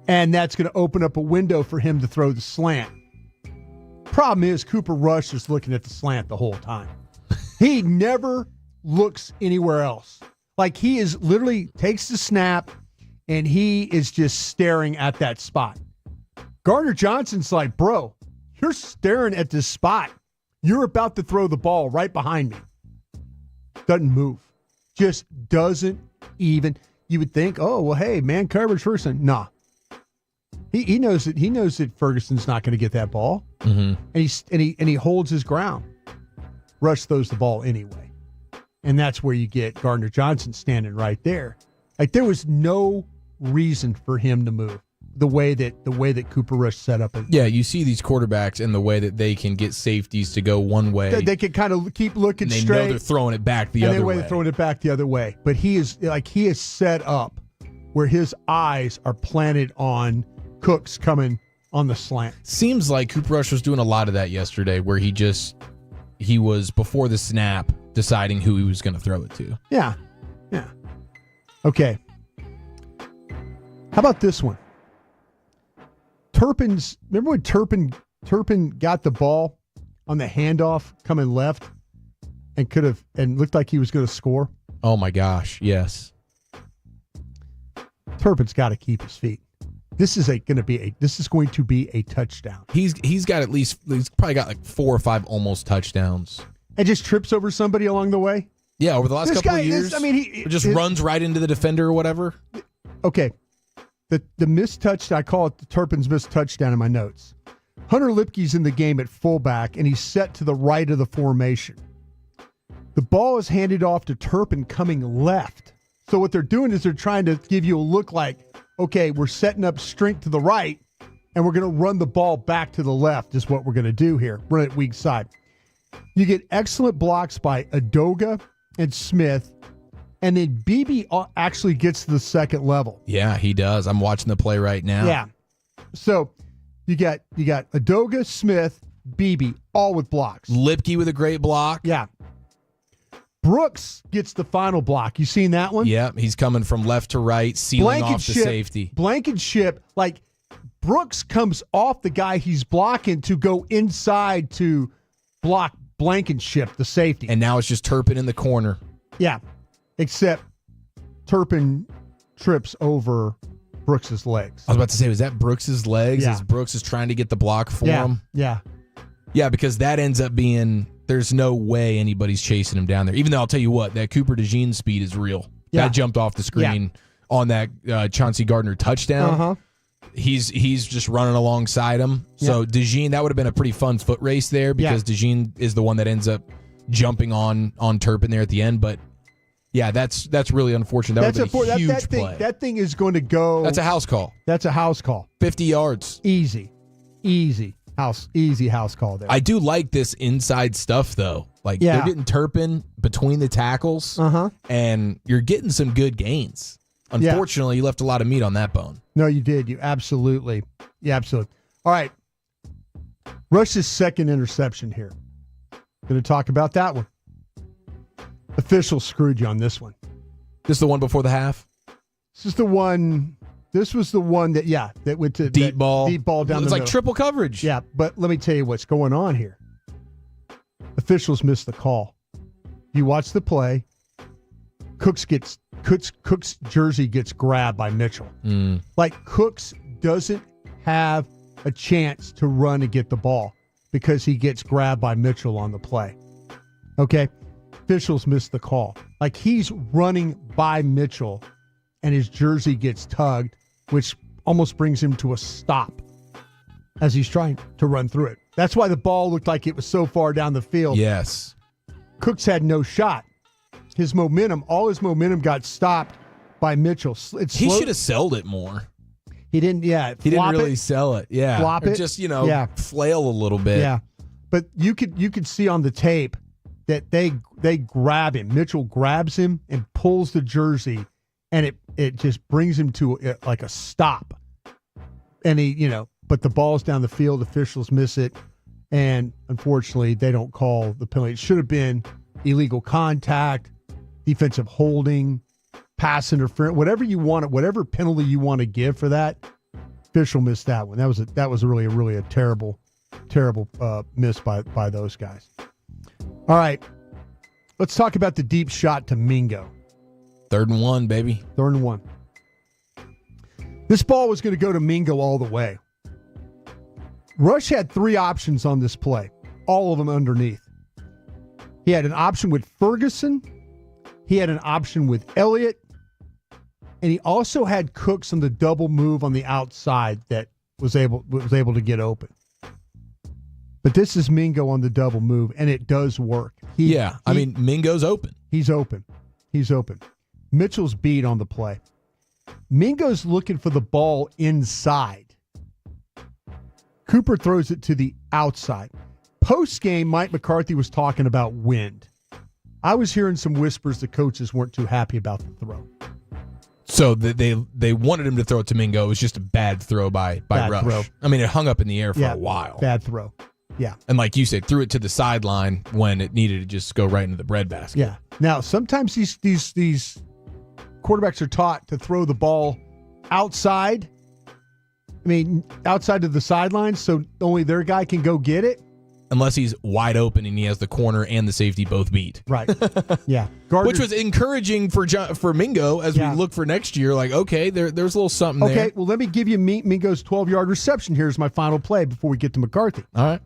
U: and that's going to open up a window for him to throw the slant. Problem is, Cooper Rush is looking at the slant the whole time. He never looks anywhere else. Like, he is literally takes the snap, and he is just staring at that spot. Gardner Johnson's like, bro, you're staring at this spot. You're about to throw the ball right behind me. Doesn't move. Just doesn't even. You would think, oh, well, hey, man coverage Ferguson. Nah. He knows that Ferguson's not going to get that ball.
R: Mm-hmm.
U: And he holds his ground. Rush throws the ball anyway. And that's where you get Gardner Johnson standing right there. Like, there was no reason for him to move the way that Cooper Rush set up.
R: Yeah, you see these quarterbacks in the way that they can get safeties to go one way.
U: They can kind of keep looking
R: and they
U: straight.
R: know they're throwing it back the other way.
U: They're throwing it back the other way. But he is set up where his eyes are planted on Cooks coming on the slant.
R: Seems like Cooper Rush was doing a lot of that yesterday, where he was before the snap deciding who he was going to throw it to.
U: Yeah. Okay. How about this one? Remember when Turpin got the ball on the handoff coming left and looked like he was going to score?
R: Oh my gosh, yes.
U: Turpin's got to keep his feet. This is going to be a touchdown.
R: He's probably got like 4 or 5 almost touchdowns.
U: And just trips over somebody along the way?
R: Yeah, over the last couple of years. He runs right into the defender or whatever.
U: Okay. The missed touchdown, I call it the Turpin's missed touchdown in my notes. Hunter Lipke's in the game at fullback, and he's set to the right of the formation. The ball is handed off to Turpin coming left. So what they're doing is they're trying to give you a look like, okay, we're setting up strength to the right, and we're going to run the ball back to the left is what we're going to do here. Run it weak side. You get excellent blocks by Adoga and Smith, and then Beebe actually gets to the second level.
R: Yeah, he does. I'm watching the play right now.
U: Yeah. So you got Adoga, Smith, Beebe, all with blocks.
R: Lipke with a great block.
U: Yeah. Brooks gets the final block. You seen that one?
R: Yeah, he's coming from left to right, sealing off the safety.
U: Blankenship, like Brooks comes off the guy he's blocking to go inside to block Blankenship, the safety.
R: And now it's just Turpin in the corner.
U: Yeah. Except Turpin trips over Brooks's legs.
R: I was about to say, was that Brooks's legs?
U: Yeah.
R: As Brooks is trying to get the block for him?
U: Yeah.
R: Yeah, because that ends up being, there's no way anybody's chasing him down there. Even though I'll tell you what, that Cooper DeJean speed is real.
U: Yeah.
R: That jumped off the screen on that Chauncey Gardner touchdown.
U: Uh-huh.
R: He's just running alongside him. So DeJean, that would have been a pretty fun foot race there because DeJean is the one that ends up jumping on Turpin there at the end. But yeah, that's really unfortunate. That would have been a huge play.
U: That thing is going to go.
R: That's a house call.
U: 50
R: yards.
U: Easy house call there.
R: I do like this inside stuff though. Like they're getting Turpin between the tackles, and you're getting some good gains. Unfortunately, you left a lot of meat on that bone.
U: No, you did. You absolutely. All right. Rush's second interception here. Going to talk about that one. Officials screwed you on this one.
R: This is the one before the half?
U: This was the one that went to
R: deep ball down
U: the middle.
R: It's like triple coverage.
U: Yeah, but let me tell you what's going on here. Officials missed the call. You watch the play. Cook's jersey gets grabbed by Mitchell. Like Cooks doesn't have a chance to run and get the ball because he gets grabbed by Mitchell on the play. Okay? Officials missed the call. Like he's running by Mitchell and his jersey gets tugged, which almost brings him to a stop as he's trying to run through it. That's why the ball looked like it was so far down the field.
R: Yes.
U: Cooks had no shot. All his momentum got stopped by Mitchell.
R: He should have sold it more.
U: He didn't,
R: He didn't really sell it. Yeah.
U: Flop
R: or
U: it.
R: just, flail a little bit.
U: Yeah. But you could see on the tape that they grab him. Mitchell grabs him and pulls the jersey, and it just brings him to like a stop. And but the ball's down the field. Officials miss it. And unfortunately, they don't call the penalty. It should have been illegal contact, defensive holding, pass interference, whatever you want, whatever penalty you want to give for that. Official missed that one. That was really a terrible terrible miss by those guys. All right. Let's talk about the deep shot to Mingo.
R: 3rd and 1, baby.
U: 3rd and 1. This ball was going to go to Mingo all the way. Rush had 3 options on this play, all of them underneath. He had an option with Ferguson. He had an option with Elliott. And he also had Cooks on the double move on the outside that was able to get open. But this is Mingo on the double move, and it does work.
R: Mingo's open.
U: He's open. Mitchell's beat on the play. Mingo's looking for the ball inside. Cooper throws it to the outside. Post-game, Mike McCarthy was talking about wind. I was hearing some whispers the coaches weren't too happy about the throw.
R: So they wanted him to throw it to Mingo. It was just a bad throw by Rush.
U: Throw.
R: I mean, it hung up in the air for a while.
U: Bad throw. Yeah.
R: And like you said, threw it to the sideline when it needed to just go right into the breadbasket.
U: Yeah. Now, sometimes these quarterbacks are taught to throw the ball outside. Outside of the sidelines, so only their guy can go get it.
R: Unless he's wide open and he has the corner and the safety both beat.
U: Right. Yeah.
R: Which was encouraging for Mingo as we look for next year. Like, okay, there's a little something there.
U: Okay, well, let me give you Mingo's 12-yard reception. Here's my final play before we get to McCarthy.
R: All right.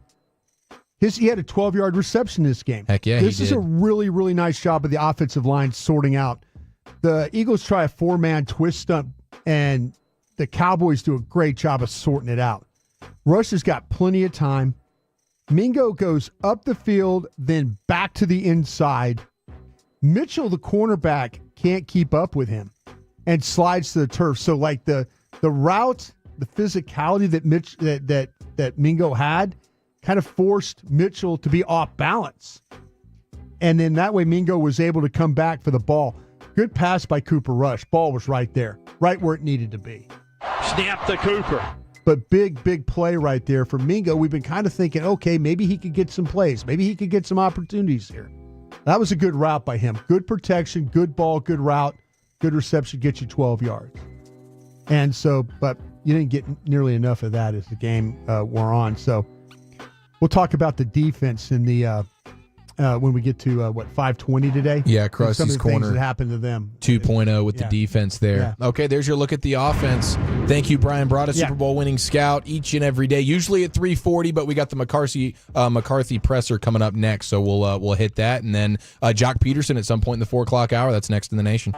U: He had a 12-yard reception this game.
R: Heck yeah,
U: This
R: he
U: is
R: did.
U: a really, really nice job of the offensive line sorting out. The Eagles try a 4-man twist stunt, and the Cowboys do a great job of sorting it out. Rush has got plenty of time. Mingo goes up the field, then back to the inside. Mitchell, the cornerback, can't keep up with him and slides to the turf. So, like the route, the physicality that Mingo had, kind of forced Mitchell to be off balance. And then that way Mingo was able to come back for the ball. Good pass by Cooper Rush. Ball was right there, right where it needed to be.
D: Snap to Cooper.
U: But big play right there for Mingo. We've been kind of thinking, okay, maybe he could get some plays. Maybe he could get some opportunities here. That was a good route by him. Good protection, good ball, good route, good reception, gets you 12 yards. And so, but you didn't get nearly enough of that as the game wore on. So we'll talk about the defense in the when we get to 5:20 today.
R: Yeah, Krusty's
U: some of the
R: corner.
U: things that happened to them.
R: 2.0 with the defense there.
U: Yeah.
R: Okay, there's your look at the offense. Thank you, Brian Broad, Super Bowl winning scout each and every day. Usually at 3:40, but we got the McCarthy presser coming up next, so we'll hit that, and then Jock Peterson at some point in the 4 o'clock hour. That's next in the nation.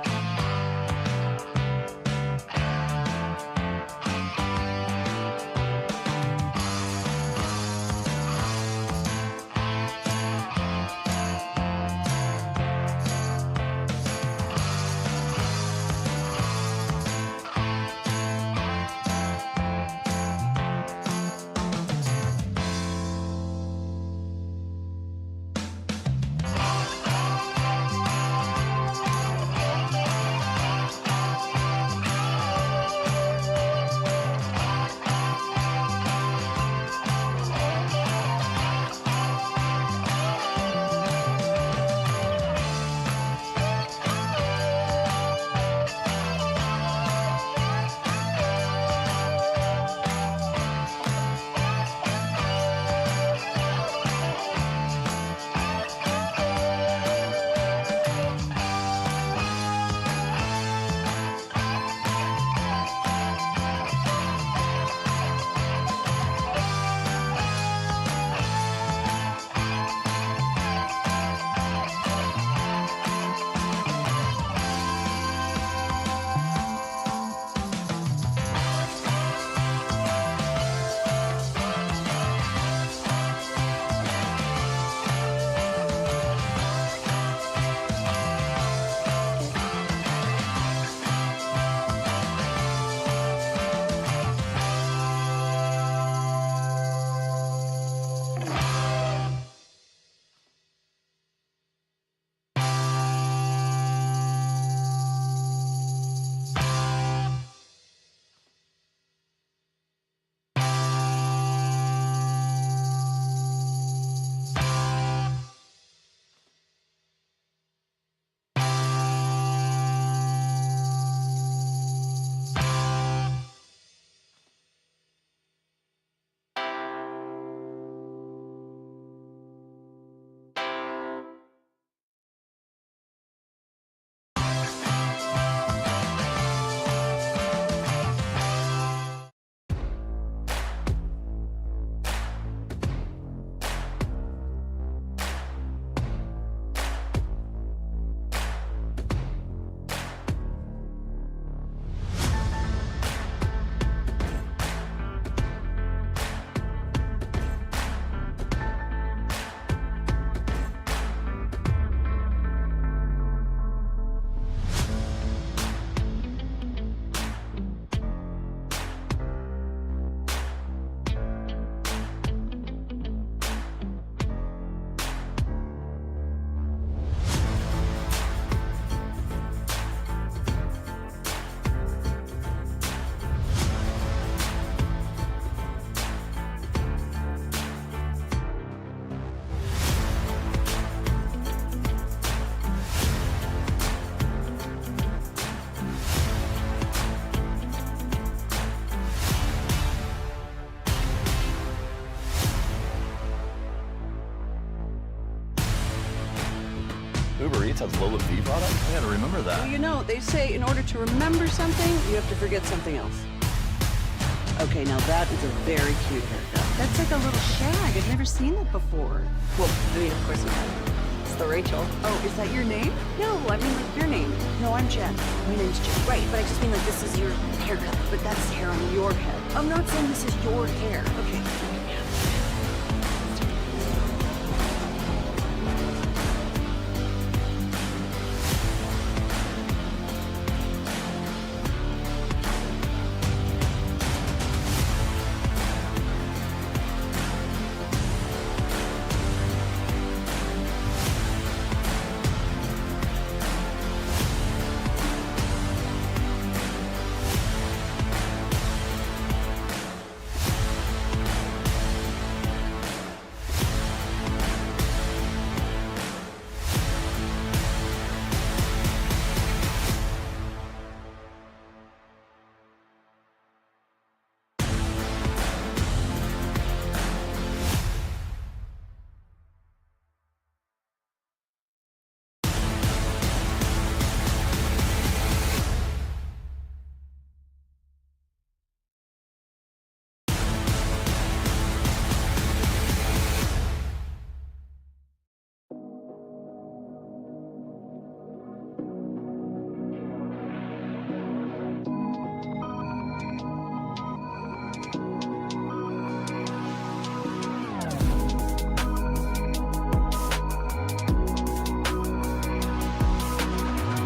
H: Uber Eats has low fee product? I gotta remember that.
N: Well, you know, they say in order to remember something, you have to forget something else. Okay, now that is a very cute haircut. That's like a little shag. I've never seen that before.
A: Well, I mean, of course you have. It's the Rachel.
N: Oh, is that your name? No, I mean like your name. No, I'm Jen.
A: My name's Jen. Right, but I just mean like this is your haircut.
N: But that's hair on your head.
A: I'm not saying this is your hair.
N: Okay.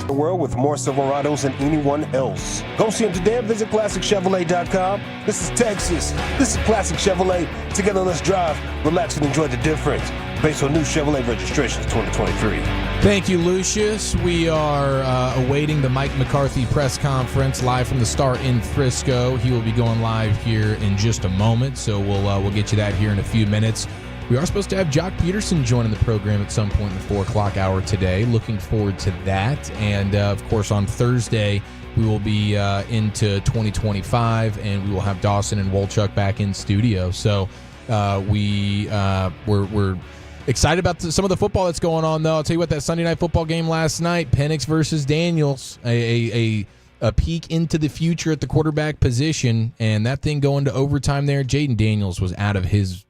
G: The world with more Silverados than anyone else. Go see them today and visit ClassicChevrolet.com. This is Texas. This is Classic Chevrolet. Together, let's drive, relax, and enjoy the difference. Based on new Chevrolet registrations 2023.
R: Thank you, Lucius. We are awaiting the Mike McCarthy press conference live from the Star in Frisco. He will be going live here in just a moment, so we'll get you that here in a few minutes. We are supposed to have Jock Peterson joining the program at some point in the 4 o'clock hour today. Looking forward to that. And, of course, on Thursday, we will be into 2025, and we will have Dawson and Wolchuk back in studio. So we're excited about some of the football that's going on, though. I'll tell you what, that Sunday night football game last night, Penix versus Daniels, a peek into the future at the quarterback position, and that thing going to overtime there. Jaden Daniels was out of his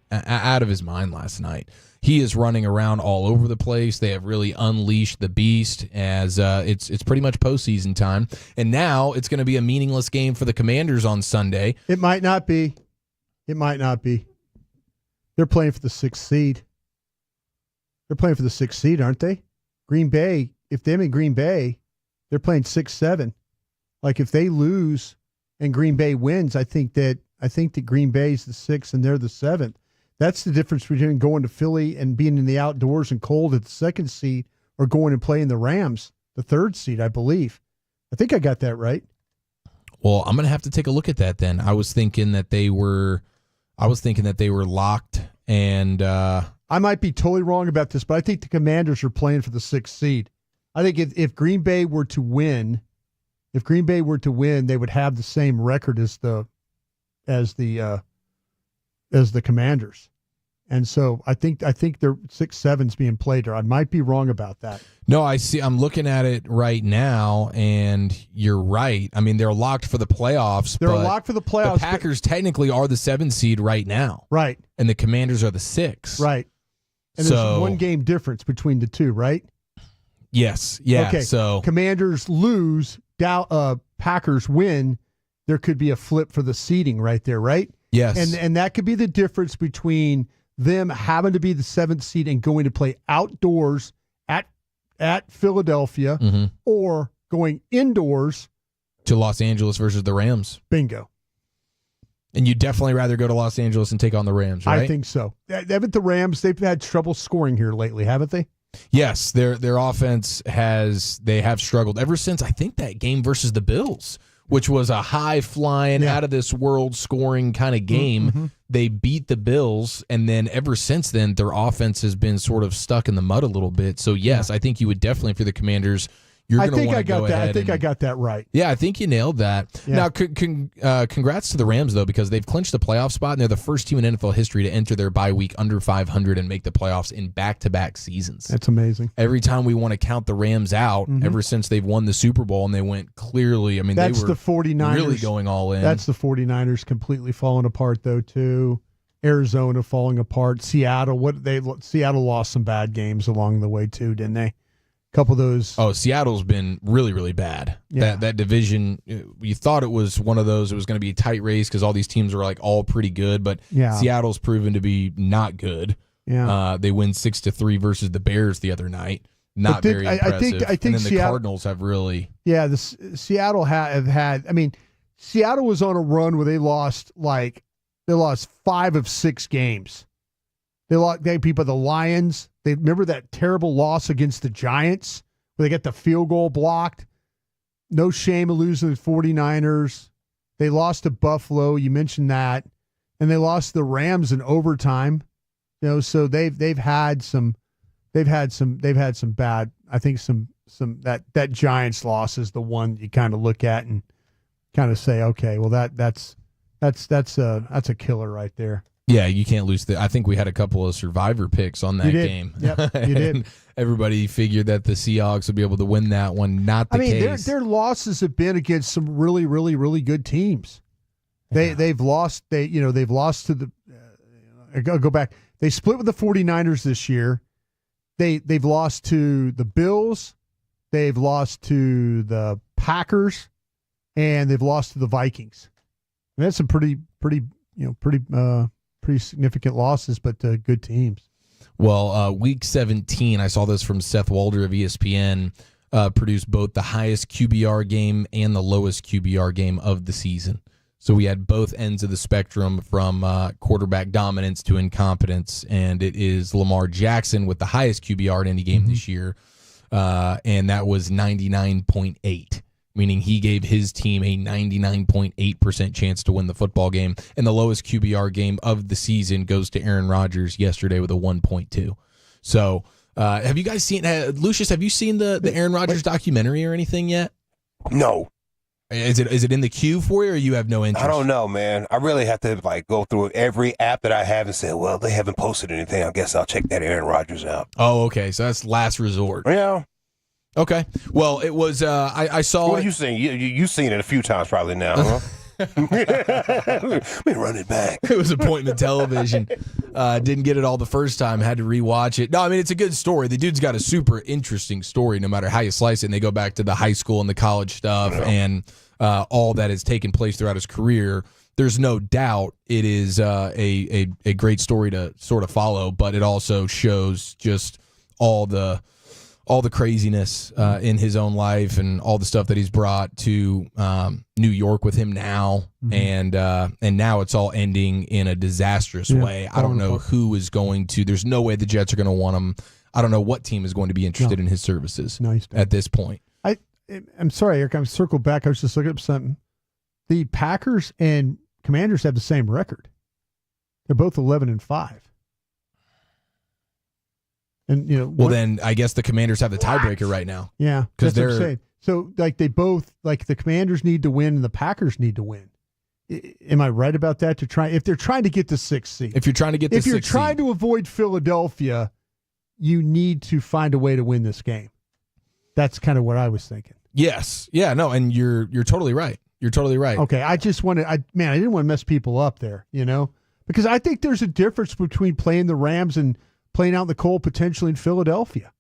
R: mind last night. He is running around all over the place. They have really unleashed the beast as it's pretty much postseason time. And now it's going to be a meaningless game for the Commanders on Sunday.
U: It might not be. It might not be. They're playing for the 6th seed. They're playing for the 6th seed, aren't they? Green Bay, if they're in Green Bay, they're playing 6-7. Like if they lose and Green Bay wins, I think that Green Bay's the 6th and they're the 7th. That's the difference between going to Philly and being in the outdoors and cold at the 2nd seed or going and playing the Rams, the 3rd seed, I believe. I think I got that right.
R: Well, I'm going to have to take a look at that then. I was thinking that they were locked, and
U: I might be totally wrong about this, but I think the Commanders are playing for the 6th seed. I think if Green Bay were to win, they would have the same record as the Commanders. And so I think they're 6-7's being played, or I might be wrong about that.
R: No, I see. I'm looking at it right now, and you're right. I mean, they're locked for the playoffs.
U: They're locked for the playoffs.
R: The Packers technically are the 7th seed right now.
U: Right.
R: And the Commanders are the 6th.
U: Right. And there's one game difference between the two, right?
R: Yes. Yeah.
U: Okay.
R: So
U: Commanders lose, Packers win. There could be a flip for the seeding right there, right?
R: Yes.
U: And that could be the difference between them having to be the 7th seed and going to play outdoors at Philadelphia, or going indoors
R: to Los Angeles versus the Rams.
U: Bingo.
R: And you'd definitely rather go to Los Angeles and take on the Rams, right?
U: I think so. Haven't the Rams, they've had trouble scoring here lately, haven't they?
R: Yes, their offense they have struggled ever since, I think, that game versus the Bills, which was a high-flying, out-of-this-world scoring kind of game. Mm-hmm. They beat the Bills, and then ever since then, their offense has been sort of stuck in the mud a little bit. So, yes, I think you would definitely, for the Commanders, you're
U: I
R: going to
U: think
R: want
U: I
R: to go
U: got that.
R: ahead.
U: I think I got that right.
R: Yeah, I think you nailed that.
U: Yeah.
R: Now, congrats to the Rams, though, because they've clinched the playoff spot, and they're the first team in NFL history to enter their bye week under 500 and make the playoffs in back-to-back seasons.
U: That's amazing.
R: Every time we want to count the Rams out,
U: Mhm.
R: ever since they've won the Super Bowl, and they went clearly, I mean,
U: That's
R: they were
U: the 49ers
R: really going all in.
U: That's the 49ers completely falling apart, though, too. Arizona falling apart. Seattle lost some bad games along the way, too, didn't they? Couple of those.
R: Oh, Seattle's been really, really bad.
U: Yeah.
R: That division, you thought it was one of those, it was going to be a tight race because all these teams are like all pretty good, but
U: Yeah.
R: Seattle's proven to be not good.
U: Yeah.
R: They win 6-3 versus the Bears the other night. Not
U: But
R: very impressive.
U: I think
R: and then the
U: Seattle-
R: Cardinals have really.
U: Yeah, Seattle have had. I mean, Seattle was on a run where they lost 5 of 6 games. They beat by the Lions. They remember that terrible loss against the Giants where they got the field goal blocked. No shame of losing to the 49ers. They lost to Buffalo. You mentioned that, and they lost the Rams in overtime. So they've had some bad. I think some that Giants loss is the one you kind of look at and kind of say, okay, well that's a killer right there.
R: Yeah, you can't lose. I think we had a couple of survivor picks on that
U: You did.
R: game.
U: Yep, you did.
R: And everybody figured that the Seahawks would be able to win that one. Not the case.
U: Their losses have been against some really, really, really good teams. They've lost. They've lost to the. Go back. They split with the 49ers this year. They've lost to the Bills. They've lost to the Packers, and they've lost to the Vikings. And that's some pretty significant losses, but good teams.
R: Well, week 17, I saw this from Seth Walder of ESPN, produced both the highest QBR game and the lowest QBR game of the season. So we had both ends of the spectrum from quarterback dominance to incompetence, and it is Lamar Jackson with the highest QBR in any game this year, and that was 99.8. Meaning he gave his team a 99.8% chance to win the football game. And the lowest QBR game of the season goes to Aaron Rodgers yesterday with a 1.2. So have you guys seen, Lucius, have you seen the Aaron Rodgers documentary or anything yet?
G: No.
R: Is it in the queue for you, or you have no interest?
G: I don't know, man. I really have to go through every app that I have and say, well, they haven't posted anything. I guess I'll check that Aaron Rodgers out.
R: Oh, okay. So that's last resort.
G: Yeah.
R: Okay. Well, it was. I saw.
G: What have you seen? You've seen it a few times probably now, huh? Let me run it back.
R: It was appointment television. Didn't get it all the first time. Had to rewatch it. No, I mean, it's a good story. The dude's got a super interesting story no matter how you slice it. And they go back to the high school and the college stuff and all that has taken place throughout his career. There's no doubt it is a great story to sort of follow, but it also shows just all the craziness in his own life and all the stuff that he's brought to New York with him now, and now it's all ending in a disastrous way. I don't know who is going to. There's no way the Jets are going to want him. I don't know what team is going to be interested in his services at this point.
U: I'm sorry, Eric. I'm circled back. I was just looking up something. The Packers and Commanders have the same record. They're both 11-5. And
R: then I guess the Commanders have the tiebreaker right now.
U: Yeah,
R: because
U: that's what I'm saying. So they both the Commanders need to win and the Packers need to win. Am I right about that? If they're trying to get the 6th seed.
R: If you're trying to get
U: if you're trying to avoid Philadelphia, you need to find a way to win this game. That's kind of what I was thinking.
R: Yes. Yeah. No. And you're totally right. You're totally right.
U: Okay. I just wanted. I didn't want to mess people up there. Because I think there's a difference between playing the Rams and playing out in the cold potentially in Philadelphia.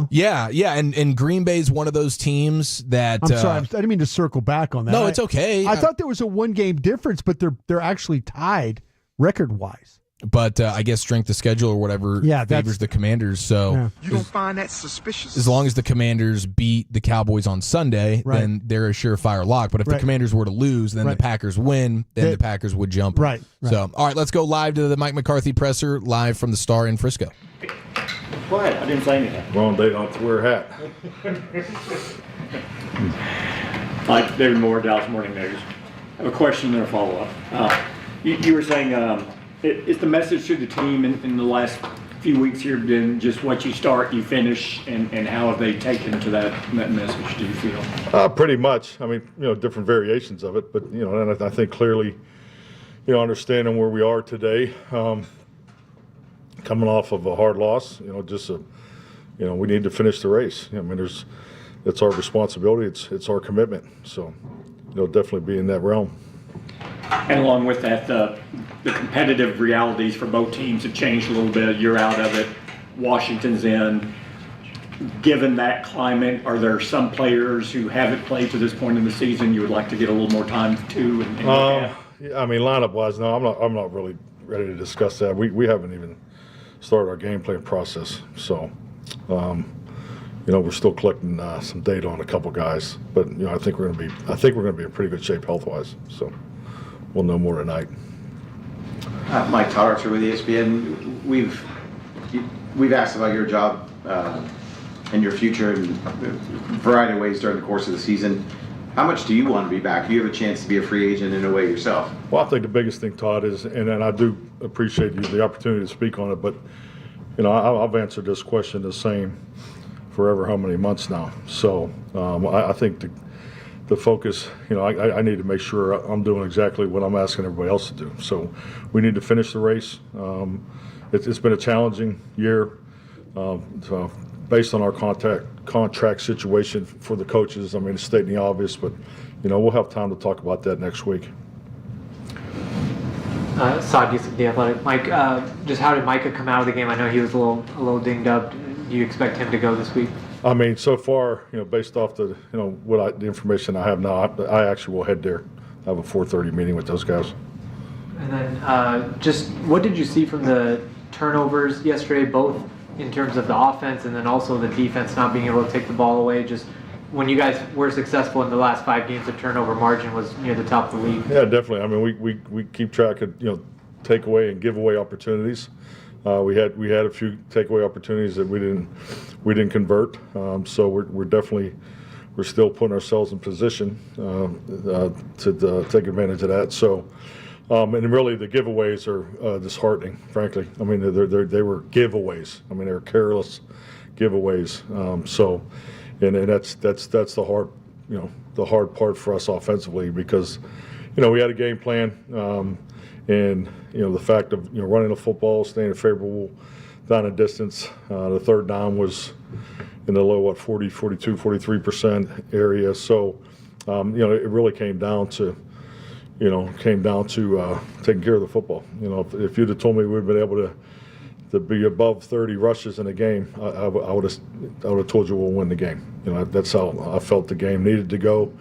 R: Yeah, and Green Bay's one of those teams that
U: I'm sorry, I didn't mean to circle back on that.
R: No, it's okay.
U: I thought there was a 1-game difference, but they're actually tied record-wise.
R: But I guess strength of schedule or whatever favors the Commanders. So
F: you don't find that suspicious?
R: As long as the Commanders beat the Cowboys on Sunday, then they're a surefire lock. But if the Commanders were to lose, then the Packers win, then the Packers would jump.
U: Right.
R: So, all right, let's go live to the Mike McCarthy presser, live from the Star in Frisco.
F: Quiet. I didn't say anything.
H: Well, they don't have to wear a hat.
F: Hi, David Moore, Dallas Morning News. I have a question and a follow-up. You were saying, is the message to the team in the last few weeks here been just what you start, you finish, and how have they taken to that message, do you feel?
L: Pretty much. I mean, different variations of it, but, and I think clearly, understanding where we are today, coming off of a hard loss, we need to finish the race. I mean, it's our responsibility, it's our commitment. So, definitely be in that realm.
F: And along with that, the competitive realities for both teams have changed a little bit. You're out of it. Washington's in. Given that climate, are there some players who haven't played to this point in the season you would like to get a little more time to? And look at?
L: I mean, lineup-wise, no, I'm not really ready to discuss that. We haven't even started our game plan process. So, we're still collecting some data on a couple guys. But I think we're going to be in pretty good shape health-wise. So. We'll know more tonight.
T: Mike Tarcher with ESPN. We've asked about your job and your future in a variety of ways during the course of the season. How much do you want to be back? You have a chance to be a free agent in a way yourself.
L: Well, I think the biggest thing, Todd, is, and I do appreciate the opportunity to speak on it, but I've answered this question the same forever how many months now. So I think the focus, I need to make sure I'm doing exactly what I'm asking everybody else to do. So we need to finish the race. It's been a challenging year based on our contract situation for the coaches. I mean, it's stating the obvious, but, we'll have time to talk about that next week.
V: Saad Yusuf, The Athletic. Mike, just how did Micah come out of the game? I know he was a little dinged up. Do you expect him to go this week?
L: I mean, so far, based off the, the information I have now, I actually will head there. I have a 4:30 meeting with those guys.
V: And then just what did you see from the turnovers yesterday, both in terms of the offense and then also the defense not being able to take the ball away? Just when you guys were successful in the last 5 games, the turnover margin was near the top of the league.
L: Yeah, definitely. I mean, we keep track of, takeaway and giveaway opportunities. We had a few takeaway opportunities that we didn't convert. So we're still putting ourselves in position to take advantage of that. So and really the giveaways are disheartening, frankly. I mean they were giveaways. I mean they were careless giveaways. And that's the hard the hard part for us offensively because we had a game plan. And, the fact of, running the football, staying a favorable down and distance. The third down was in the low, 40, 42, 43% area. So, it really came down to taking care of the football. If you'd have told me we'd been able to be above 30 rushes in a game, I would have told you we'll win the game. That's how I felt the game needed to go.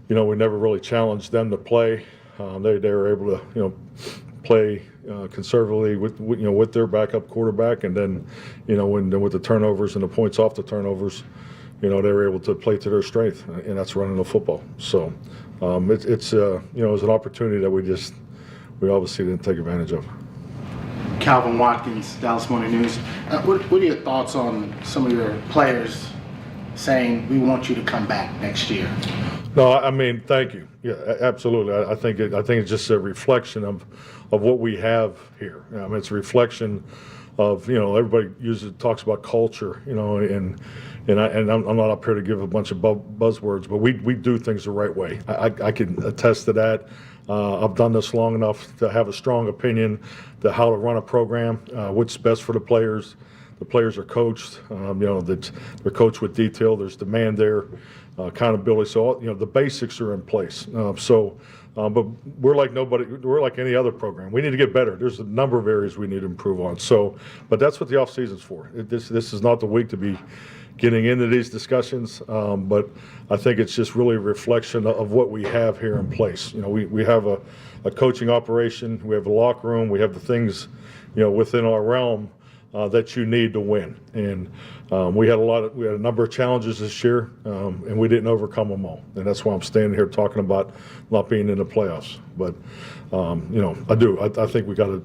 L: We never really challenged them to play. They were able to play conservatively with their backup quarterback, and then with the turnovers and the points off the turnovers, they were able to play to their strength, and that's running the football. So it's an opportunity that we obviously didn't take advantage of.
X: Calvin Watkins, Dallas Morning News. What are your thoughts on some of your players saying we want you to come back next year?
L: No, I mean, thank you. Yeah, absolutely. I think it's just a reflection of what we have here. I mean, it's a reflection of everybody talks about culture, and I'm not up here to give a bunch of buzzwords, but we do things the right way. I can attest to that. I've done this long enough to have a strong opinion to how to run a program, what's best for the players. The players are coached, they're coached with detail. There's demand there, accountability. So, the basics are in place. But we're like any other program. We need to get better. There's a number of areas we need to improve on. So, but that's what the off season's for. This is not the week to be getting into these discussions. But I think it's just really a reflection of what we have here in place. We have a coaching operation. We have a locker room. We have the things, within our realm. That you need to win, and we had a number of challenges this year, and we didn't overcome them all, and that's why I'm standing here talking about not being in the playoffs. But I think we got a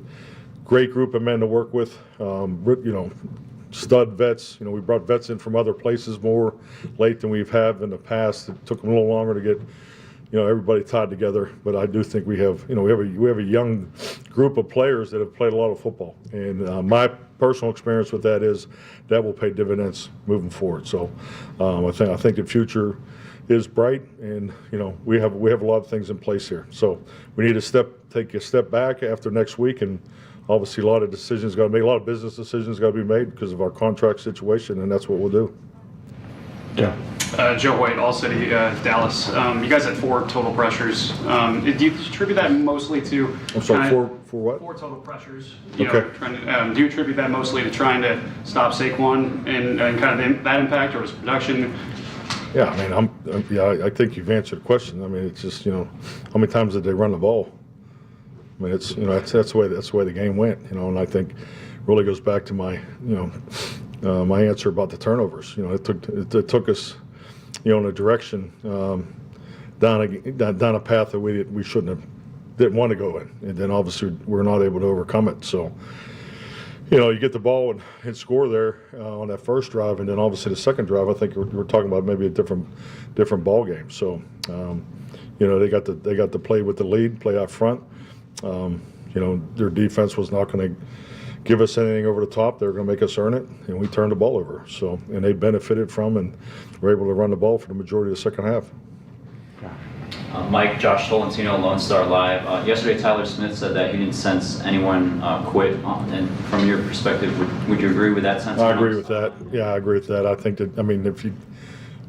L: great group of men to work with. Stud vets. We brought vets in from other places more late than we've had in the past. It took them a little longer to get everybody tied together. But I do think we have a young group of players that have played a lot of football, and my personal experience with that is that will pay dividends moving forward. So I think the future is bright, and we have a lot of things in place here. So we need to take a step back after next week, and obviously a lot of decisions got to make, a lot of business decisions got to be made because of our contract situation, and that's what we'll do.
J: Yeah. Joe White, All City, Dallas. You guys had 4 total pressures. Do you attribute that mostly to?
L: I'm sorry, for what?
J: 4 total pressures.
L: Okay.
J: Do you attribute that mostly to trying to stop Saquon and kind of that impact, or was production?
L: Yeah, I mean, I think you've answered the question. I mean, it's just how many times did they run the ball? I mean, it's that's the way the game went. And I think really goes back to my my answer about the turnovers. It took us in a direction down a path that we shouldn't have didn't want to go in, and then obviously we're not able to overcome it. So you get the ball and score there on that first drive, and then obviously the second drive, I think we're talking about maybe a different ball game. So they got to play with the lead, play out front. Their defense was not going to give us anything over the top. They were going to make us earn it, and we turned the ball over. So, and they benefited from and were able to run the ball for the majority of the second half.
M: Mike, Josh Tolentino, Lone Star Live. Yesterday, Tyler Smith said that he didn't sense anyone quit. And from your perspective, would you agree with that sentiment?
L: I agree with that. Yeah, I agree with that. I think that,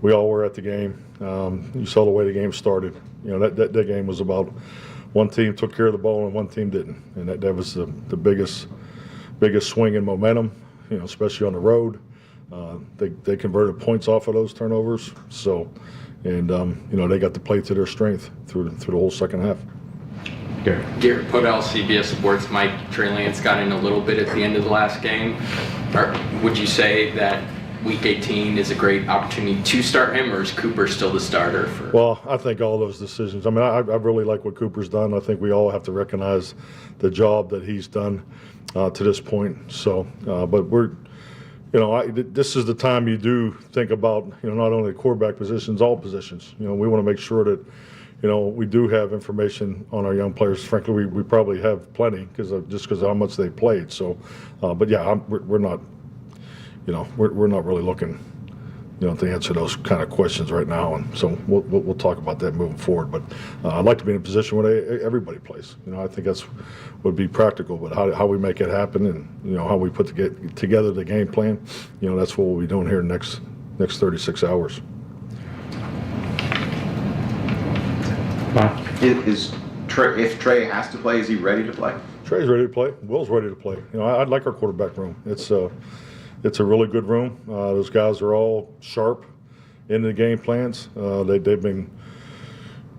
L: we all were at the game. You saw the way the game started. That game was about one team took care of the ball and one team didn't. And that was the biggest swing in momentum, especially on the road. They converted points off of those turnovers. So, and they got to play to their strength through the whole second half.
Q: Garrett Podell, CBS Sports. Mike, Trey Lance got in a little bit at the end of the last game. Would you say that Week 18 is a great opportunity to start him, or is Cooper still the starter?
L: Well, I think all those decisions. I really like what Cooper's done. I think we all have to recognize the job that he's done to this point. So, but we're, this is the time you do think about, not only the quarterback positions, all positions. We want to make sure that, we do have information on our young players. Frankly, we probably have plenty because of how much they played. So, but yeah, we're not. We're not really looking, to answer those kind of questions right now, and so we'll talk about that moving forward. But I'd like to be in a position where everybody plays. I think that's would be practical. But how we make it happen, and how we put together the game plan, that's what we'll be doing here in the next 36 hours.
T: If Trey has to play, is he ready to play?
L: Trey's ready to play. Will's ready to play. I'd like our quarterback room. It's a really good room. Those guys are all sharp in the game plans. They've been,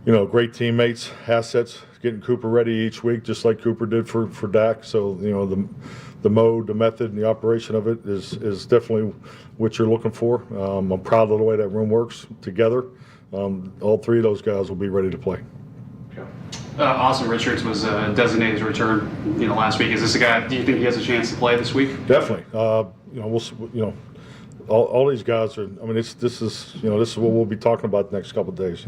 L: great teammates, assets, getting Cooper ready each week, just like Cooper did for Dak. So, the mode, the method, and the operation of it is definitely what you're looking for. I'm proud of the way that room works together. All 3 of those guys will be ready to play.
J: Austin Richards was designated to return, last week. Is this a guy? Do you think he has a chance to play this week?
L: Definitely. All these guys are. This is what we'll be talking about the next couple of days.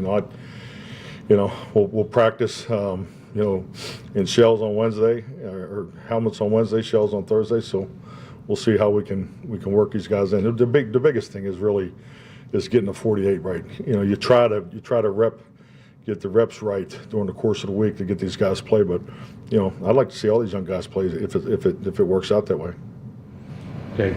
L: We'll practice. In shells on Wednesday or helmets on Wednesday, shells on Thursday. So we'll see how we can work these guys in. The biggest thing is getting the 48 right. You try to get the reps right during the course of the week to get these guys play. But I'd like to see all these young guys play if it works out that way.
F: Okay.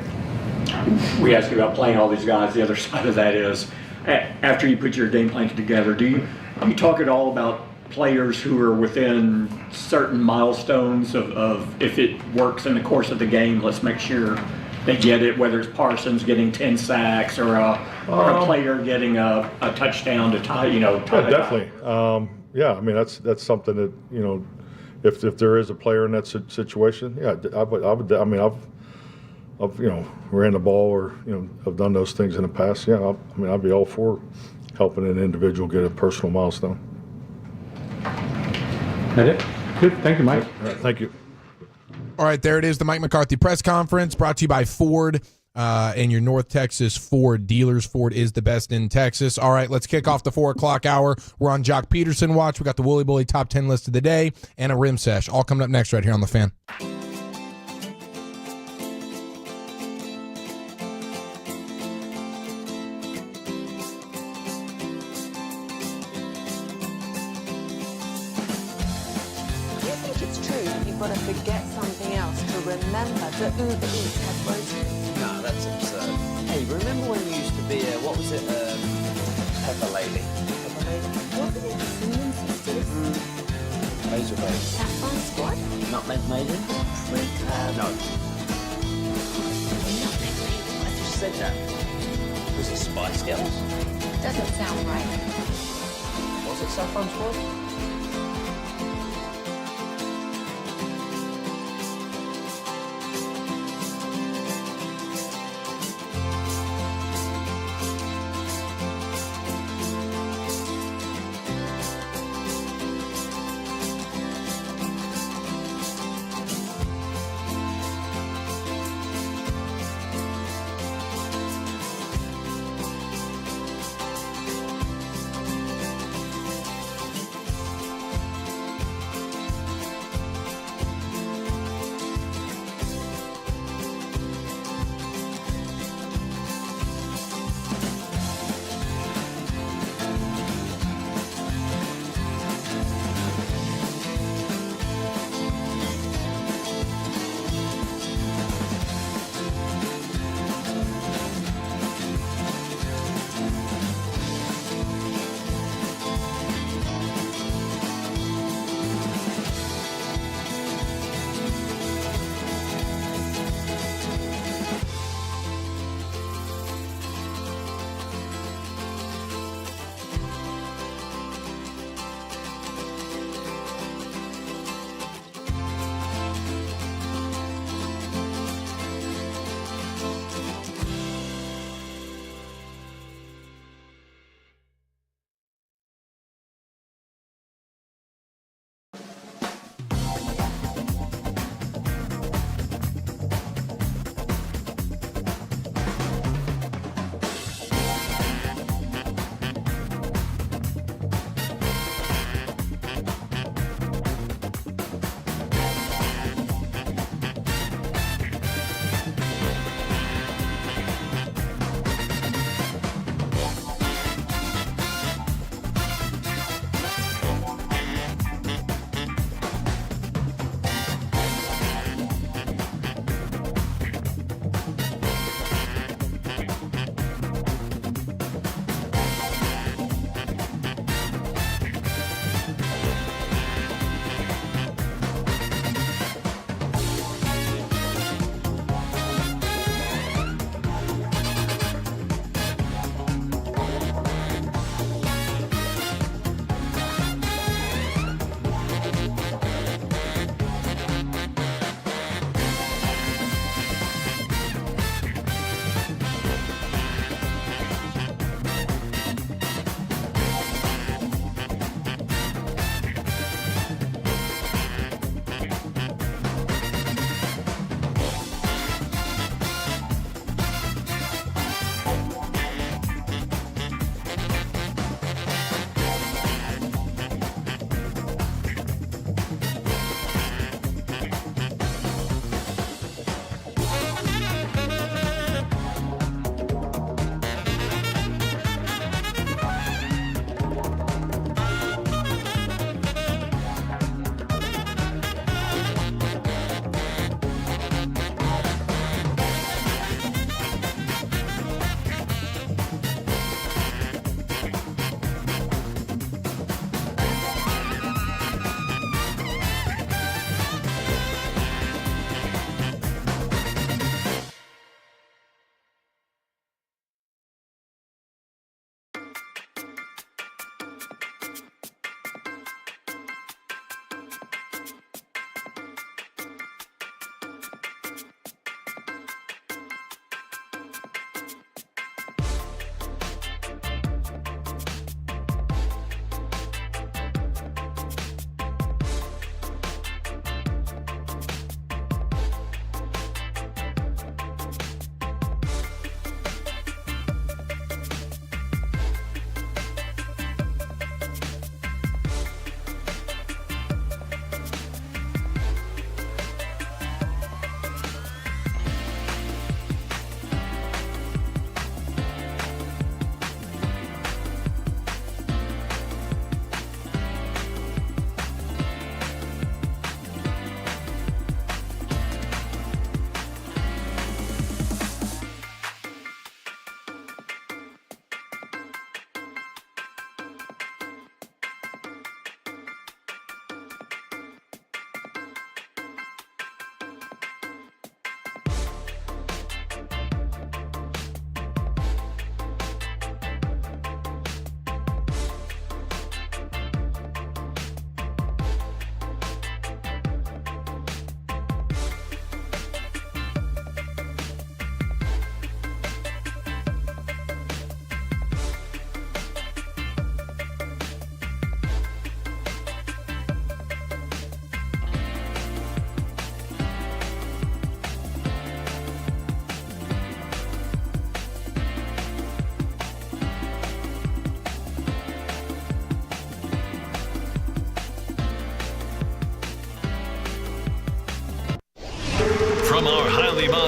F: We asked you about playing all these guys. The other side of that is, after you put your game plan together, do you talk at all about players who are within certain milestones of if it works in the course of the game, let's make sure they get it, whether it's Parsons getting 10 sacks or a player getting a touchdown to tie,
L: definitely. That's something that, if there is a player in that situation, I've ran the ball or, I've done those things in the past. Yeah, I'd be all for helping an individual get a personal milestone.
F: That it? Good. Thank you, Mike.
L: All right, thank you.
R: All right, there it is, the Mike McCarthy press conference brought to you by Ford. and your North Texas Ford dealers. Ford is the best in Texas. All right, let's kick off the 4 o'clock hour. We're on Jock Peterson watch. We got the Wooly Bully top 10 list of the day and a rim sesh. All coming up next right here on The Fan.
A: Got to forget something else to remember that Uber Eats has groceries.
B: No, that's absurd. Hey, remember when you used to be what was it, Pepper Lady? Pepper Lady?
A: Wasn't it Cinnamon Sisters?
B: Razor Blade.
A: Saffron Squad?
B: Nutmeg Maiden? No.
A: Nutmeg Maiden.
B: I just said that. Was it Spice Girls?
A: Doesn't sound right.
B: Was it Saffron Squad?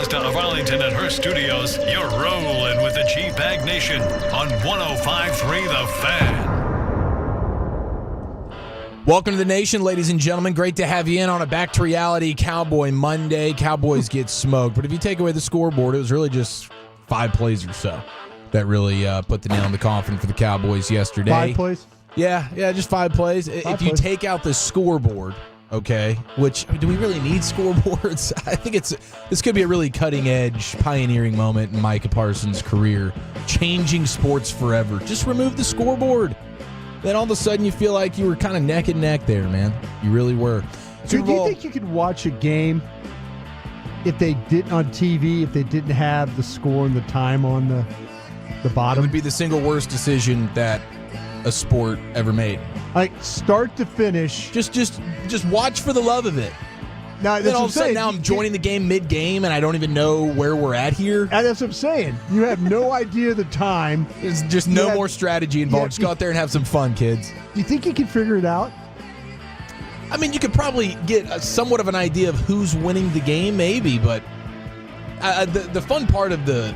C: Costa of Arlington and her studios, you're rolling with the G-Bag Nation on 105.3 The Fan.
R: Welcome to the nation, ladies and gentlemen. Great to have you in on a Back to Reality Cowboy Monday. Cowboys get smoked. But if you take away the scoreboard, it was really just 5 plays or so that really put the nail in the coffin for the Cowboys yesterday.
U: 5 plays?
R: Yeah, just 5 plays. If you take out the scoreboard, okay, which, do we really need scoreboards? I think this could be a really cutting-edge, pioneering moment in Micah Parsons' career, changing sports forever. Just remove the scoreboard. Then all of a sudden you feel like you were kind of neck and neck there, man. You really were.
U: Do you think you could watch a game if they didn't on TV, if they didn't have the score and the time on the bottom?
R: It would be the single worst decision that a sport ever made.
U: Like start to finish.
R: Just watch for the love of it.
U: Now,
R: then all of a sudden, now I'm joining the game mid-game, and I don't even know where we're at here.
U: And that's what I'm saying. You have no idea the time.
R: There's just no more strategy involved. Just go out there and have some fun, kids.
U: Do you think you can figure it out?
R: I mean, you could probably get somewhat of an idea of who's winning the game, maybe, but the fun part of the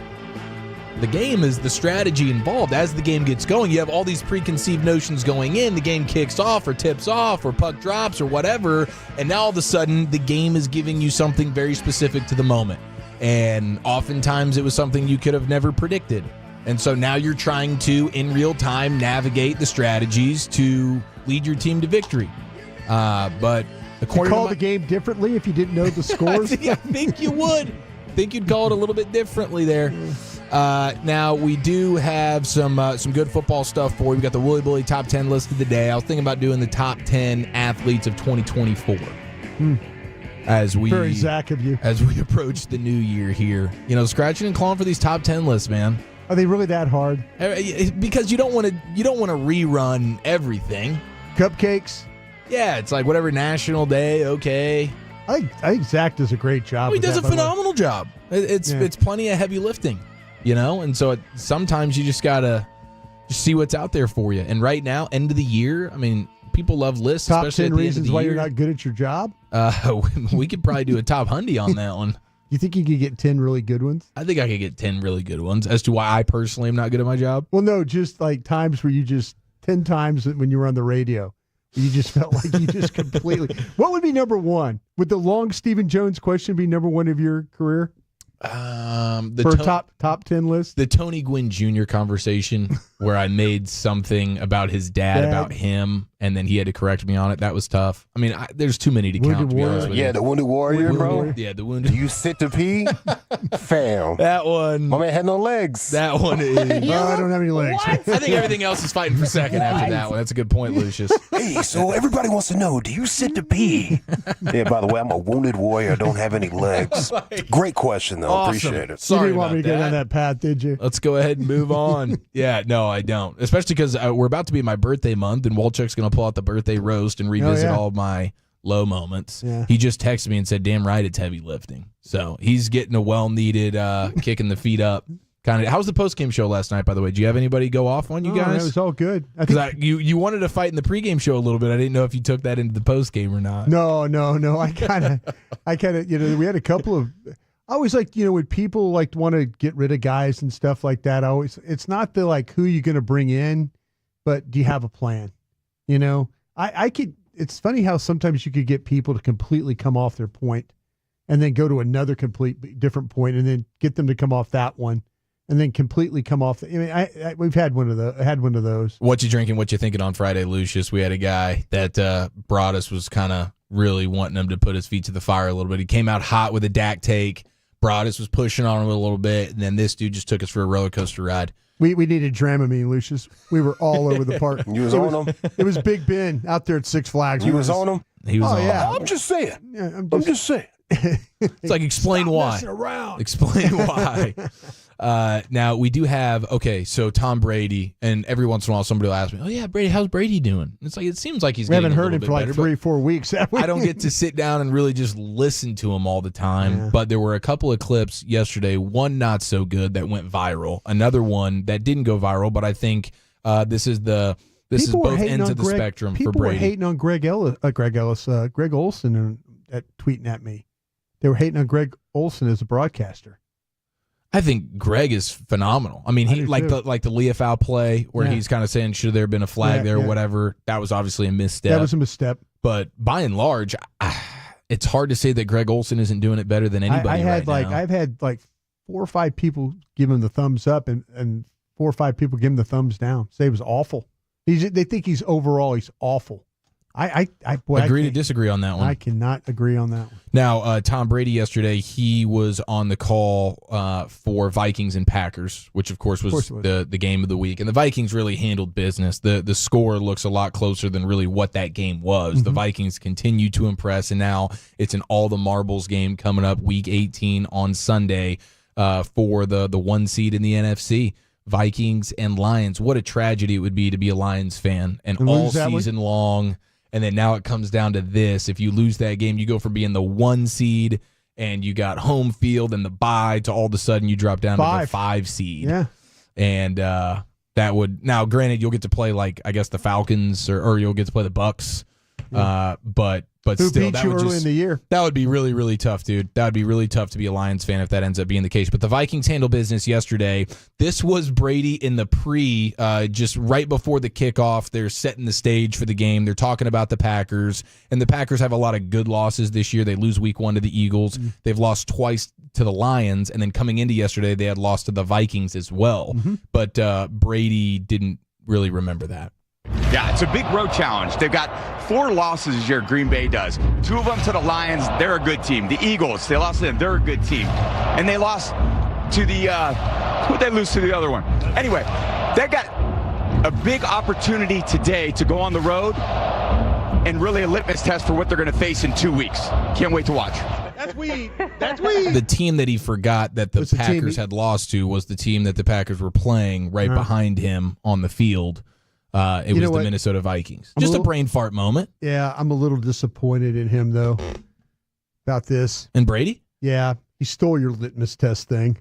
R: game is the strategy involved. As the game gets going, you have all these preconceived notions going in. The game kicks off or tips off or puck drops or whatever, and now all of a sudden the game is giving you something very specific to the moment. And oftentimes it was something you could have never predicted. And so now you're trying to, in real time, navigate the strategies to lead your team to victory. But according
U: call the game differently if you didn't know the scores?
R: I think you would. I think you'd call it a little bit differently there. Now, we do have some good football stuff for you. We got the Wooly Bully top 10 list of the day. I was thinking about doing the top 10 athletes of 2024. As we
U: Very Zach of you.
R: As we approach the new year here. You know, scratching and clawing for these top 10 lists, man.
U: Are they really that hard?
R: Because you don't want to rerun everything.
U: Cupcakes?
R: Yeah, it's like whatever national day, okay.
U: I think Zach does a great job.
R: He does a phenomenal job. It's plenty of heavy lifting. You know, and so sometimes you just gotta see what's out there for you. And right now, end of the year, I mean, people love lists.
U: Top
R: especially
U: 10
R: at the
U: reasons
R: end of the
U: why
R: year.
U: you're not good at your job?
R: We could probably do a top hundy on that one.
U: You think you could get 10 really good ones?
R: I think I could get 10 really good ones. As to why I personally am not good at my job?
U: Well, no, just like times where 10 times when you were on the radio, you just felt like you just completely. What would be number one? Would the long Stephen Jones question be number one of your career? For top 10 list?
R: The Tony Gwynn Jr. conversation where I made something about his dad, about him, and then he had to correct me on it. That was tough. I mean, there's too many to count, to be honest with you.
G: Yeah, the Wounded Warrior, bro.
R: Yeah, the Wounded.
G: Do you sit to pee? Fam.
R: That one.
G: My man had no legs.
R: That one is.
U: No, I don't have any legs.
R: I think everything else is fighting for second after that one. That's a good point, Lucius.
G: Hey, so everybody wants to know, do you sit to pee? Yeah, by the way, I'm a Wounded Warrior. I don't have any legs. Great question, though.
R: Awesome.
G: Appreciate it.
U: You didn't want me to go down that path, did you?
R: Let's go ahead and move on. Yeah, no, I don't. Especially because we're about to be my birthday month, and Walchuk's going to pull out the birthday roast and revisit all of my low moments.
U: Yeah.
R: He just texted me and said, damn right, it's heavy lifting. So he's getting a well-needed kick in the feet up. Kind of. How was the post-game show last night, by the way? Did you have anybody go off on you guys?
U: It was all good.
R: Because you wanted to fight in the pregame show a little bit. I didn't know if you took that into the postgame or not.
U: No. I kind of, we had a couple of. I always like, when people like want to get rid of guys and stuff like that. It's not the like who you're going to bring in, but do you have a plan? I could. It's funny how sometimes you could get people to completely come off their point, and then go to another complete different point, and then get them to come off that one, and then completely come off. We've had one of those.
R: What you drinking? What you thinking on Friday, Lucius? We had a guy that Broadus was kind of really wanting him to put his feet to the fire a little bit. He came out hot with a Dak take. Broadus was pushing on him a little bit, and then this dude just took us for a roller coaster ride.
U: We needed Dramamine, Lucius. We were all over the park.
G: You was on him?
U: It was Big Ben out there at Six Flags.
G: You was on him?
R: He was on him.
G: I'm just saying.
U: Yeah, I'm
G: just saying.
R: It's like, explain why.
U: Messing around.
R: Explain why. Now, we do have, so Tom Brady, and every once in a while somebody will ask me, oh, yeah, Brady, how's Brady doing? It's like, it seems like he's
U: we
R: getting
U: haven't
R: a
U: heard him
R: little
U: for
R: bit
U: like
R: better,
U: 3-4 weeks.
R: I don't get to sit down and really just listen to him all the time.
U: Yeah.
R: But there were a couple of clips yesterday, one not so good that went viral, another one that didn't go viral, but I think this is both ends of the spectrum for Brady.
U: People were hating on Greg Olson at tweeting at me. They were hating on Greg Olson as a broadcaster.
R: I think Greg is phenomenal. I mean, he like
U: too.
R: the Leofau play where he's kind of saying, should there have been a flag there or whatever. That was obviously a misstep.
U: That was a misstep.
R: But by and large, it's hard to say that Greg Olson isn't doing it better than anybody
U: I've had like 4 or 5 people give him the thumbs up and 4 or 5 people give him the thumbs down. Say it was awful. They think he's awful. I
R: agree to disagree on that one.
U: I cannot agree on that one.
R: Now, Tom Brady yesterday, he was on the call for Vikings and Packers, which of course was the game of the week. And the Vikings really handled business. The score looks a lot closer than really what that game was.
U: Mm-hmm.
R: The Vikings continue to impress, and now it's an all the marbles game coming up week 18 on Sunday for the 1 seed in the NFC. Vikings and Lions. What a tragedy it would be to be a Lions fan and all season long. And then now it comes down to this. If you lose that game, you go from being the 1 seed and you got home field and the bye to all of a sudden you drop down to the 5 seed.
U: Yeah.
R: And that would, now granted, you'll get to play like, I guess the Falcons or you'll get to play the Bucks.
U: Yeah.
R: But
U: Who
R: still,
U: beat
R: that
U: you
R: would
U: early in the year?
R: That would be really, really tough, dude. That would be really tough to be a Lions fan if that ends up being the case. But the Vikings handle business yesterday. This was Brady in the just right before the kickoff. They're setting the stage for the game. They're talking about the Packers, and the Packers have a lot of good losses this year. They lose week 1 to the Eagles. They've lost twice to the Lions, and then coming into yesterday, they had lost to the Vikings as well. But Brady didn't really remember that.
E: Yeah, it's a big road challenge. They've got 4 losses this year, Green Bay does. 2 of them to the Lions, they're a good team. The Eagles, they lost to them, they're a good team. And they lost to the, who'd they lose to the other one? Anyway, they got a big opportunity today to go on the road and really a litmus test for what they're going to face in 2 weeks. Can't wait to watch.
U: That's weed. That's weed.
R: The team that he forgot that the Packers had lost to was the team that the Packers were playing right behind him on the field. It was the Minnesota Vikings. Just a brain fart moment.
U: Yeah, I'm a little disappointed in him, though, about this.
R: And Brady?
U: Yeah, he stole your litmus test thing.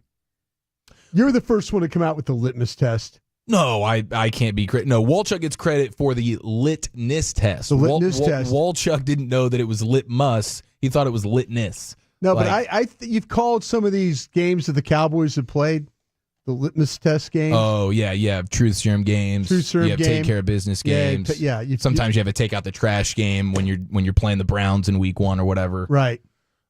U: You're the first one to come out with the litmus test.
R: No, I can't be credit. No, Walchuk gets credit for the litness test.
U: The litmus test.
R: Walchuk didn't know that it was litmus. He thought it was litness.
U: No, but you've called some of these games that the Cowboys have played the litmus test games.
R: Oh, yeah. Truth serum games.
U: Truth serum
R: you have take care of business games. Sometimes you have to take out the trash game when you're playing the Browns in week 1 or whatever.
U: Right.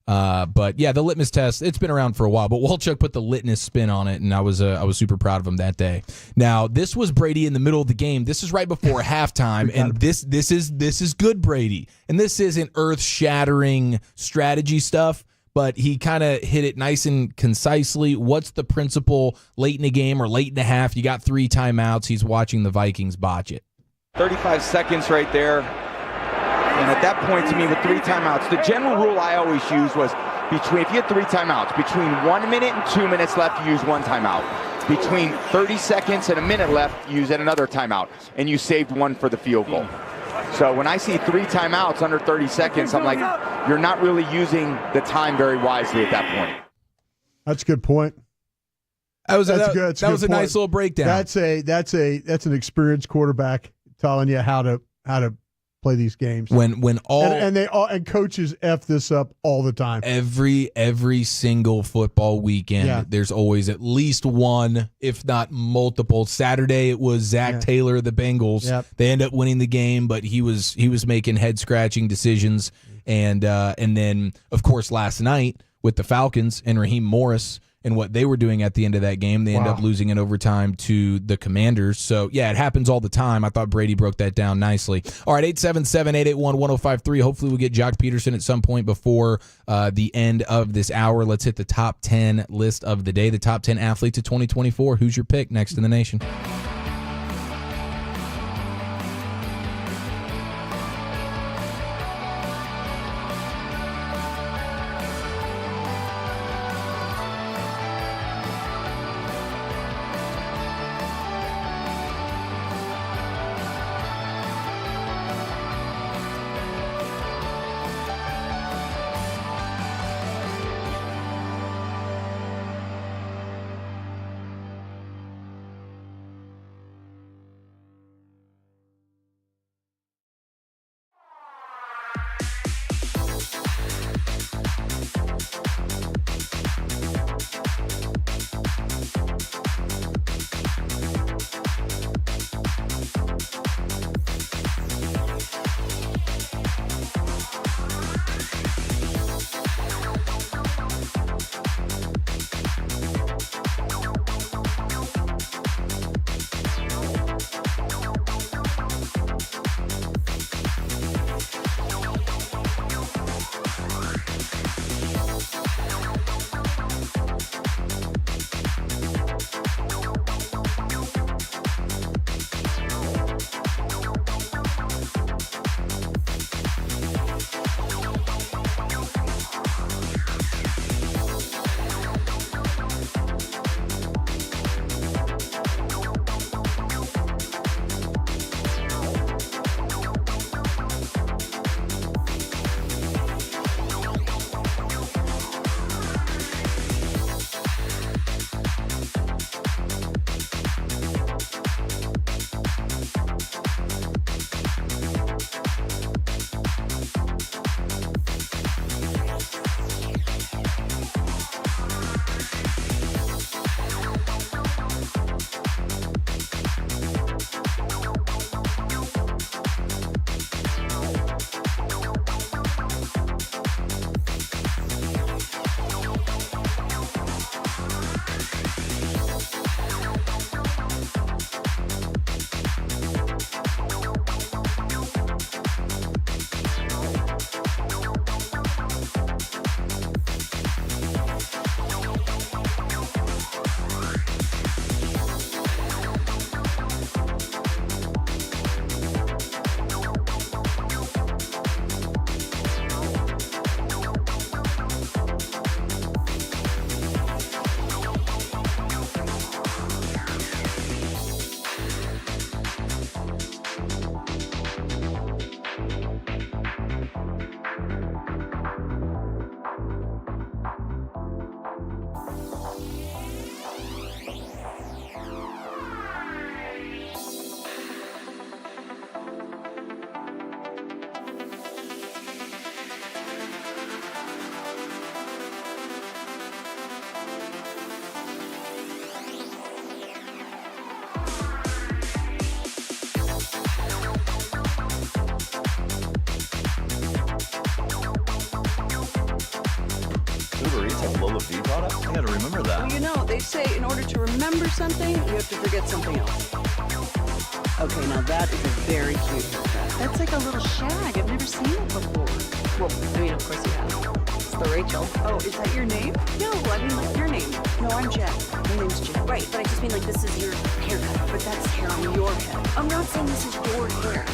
R: But yeah, the litmus test, it's been around for a while, but Walchuk put the litness spin on it, and I was super proud of him that day. Now, this was Brady in the middle of the game. This is right before halftime, and this is good Brady. And this isn't earth-shattering strategy stuff, but he kind of hit it nice and concisely. What's the principle late in the game or late in the half? You got 3 timeouts. He's watching the Vikings botch it.
E: 35 seconds right there. And at that point, to me, with 3 timeouts, the general rule I always used was if you had 3 timeouts, between 1 minute and 2 minutes left, you use 1 timeout. Between 30 seconds and a minute left, you use another timeout. And you saved 1 for the field goal. So when I see 3 timeouts under 30 seconds, I'm like, you're not really using the time very wisely at that point.
U: That's a good point.
R: That was a nice little breakdown.
U: That's an experienced quarterback telling you how to play these games.
R: When all
U: and coaches F this up all the time.
R: Every single football weekend, there's always at least one, if not multiple. Saturday it was Zach Taylor of the Bengals.
U: Yep.
R: They end up winning the game, but he was making head scratching decisions. And then of course last night with the Falcons and Raheem Morris and what they were doing at the end of that game, they end up losing in overtime to the Commanders. So, yeah, it happens all the time. I thought Brady broke that down nicely. All right, 877-881-1053. Hopefully we'll get Jock Peterson at some point before the end of this hour. Let's hit the top 10 list of the day, the top 10 athletes of 2024. Who's your pick next in the nation?
H: Lola V product? I gotta remember that.
N: Well, you know, they say in order to remember something, you have to forget something else. Okay, now that is a very cute haircut. That's like a little shag. I've never seen it before.
A: Well, I mean, of course you have. It's the Rachel.
N: Oh, is that your name? No, I mean like your name. No, I'm Jen. My name's Jen.
A: Right, but I just mean like this is your haircut.
N: But that's hair on your head.
A: I'm not saying this is your hair.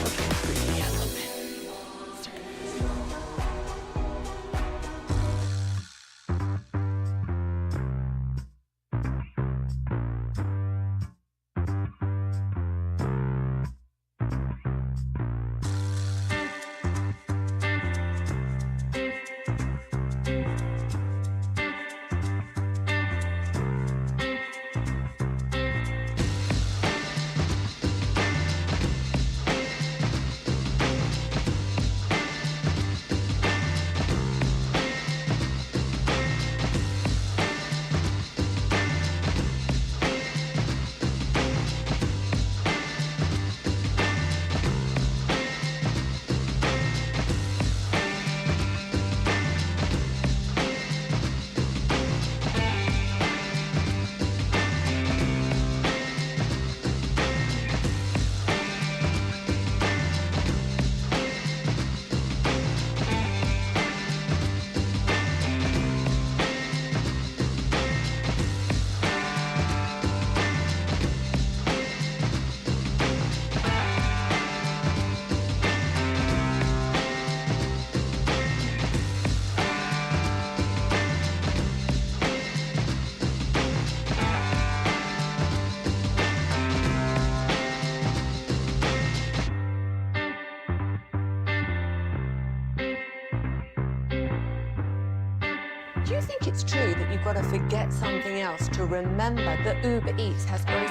A: Do you think it's true that you've got to forget something else to remember that Uber Eats has groceries?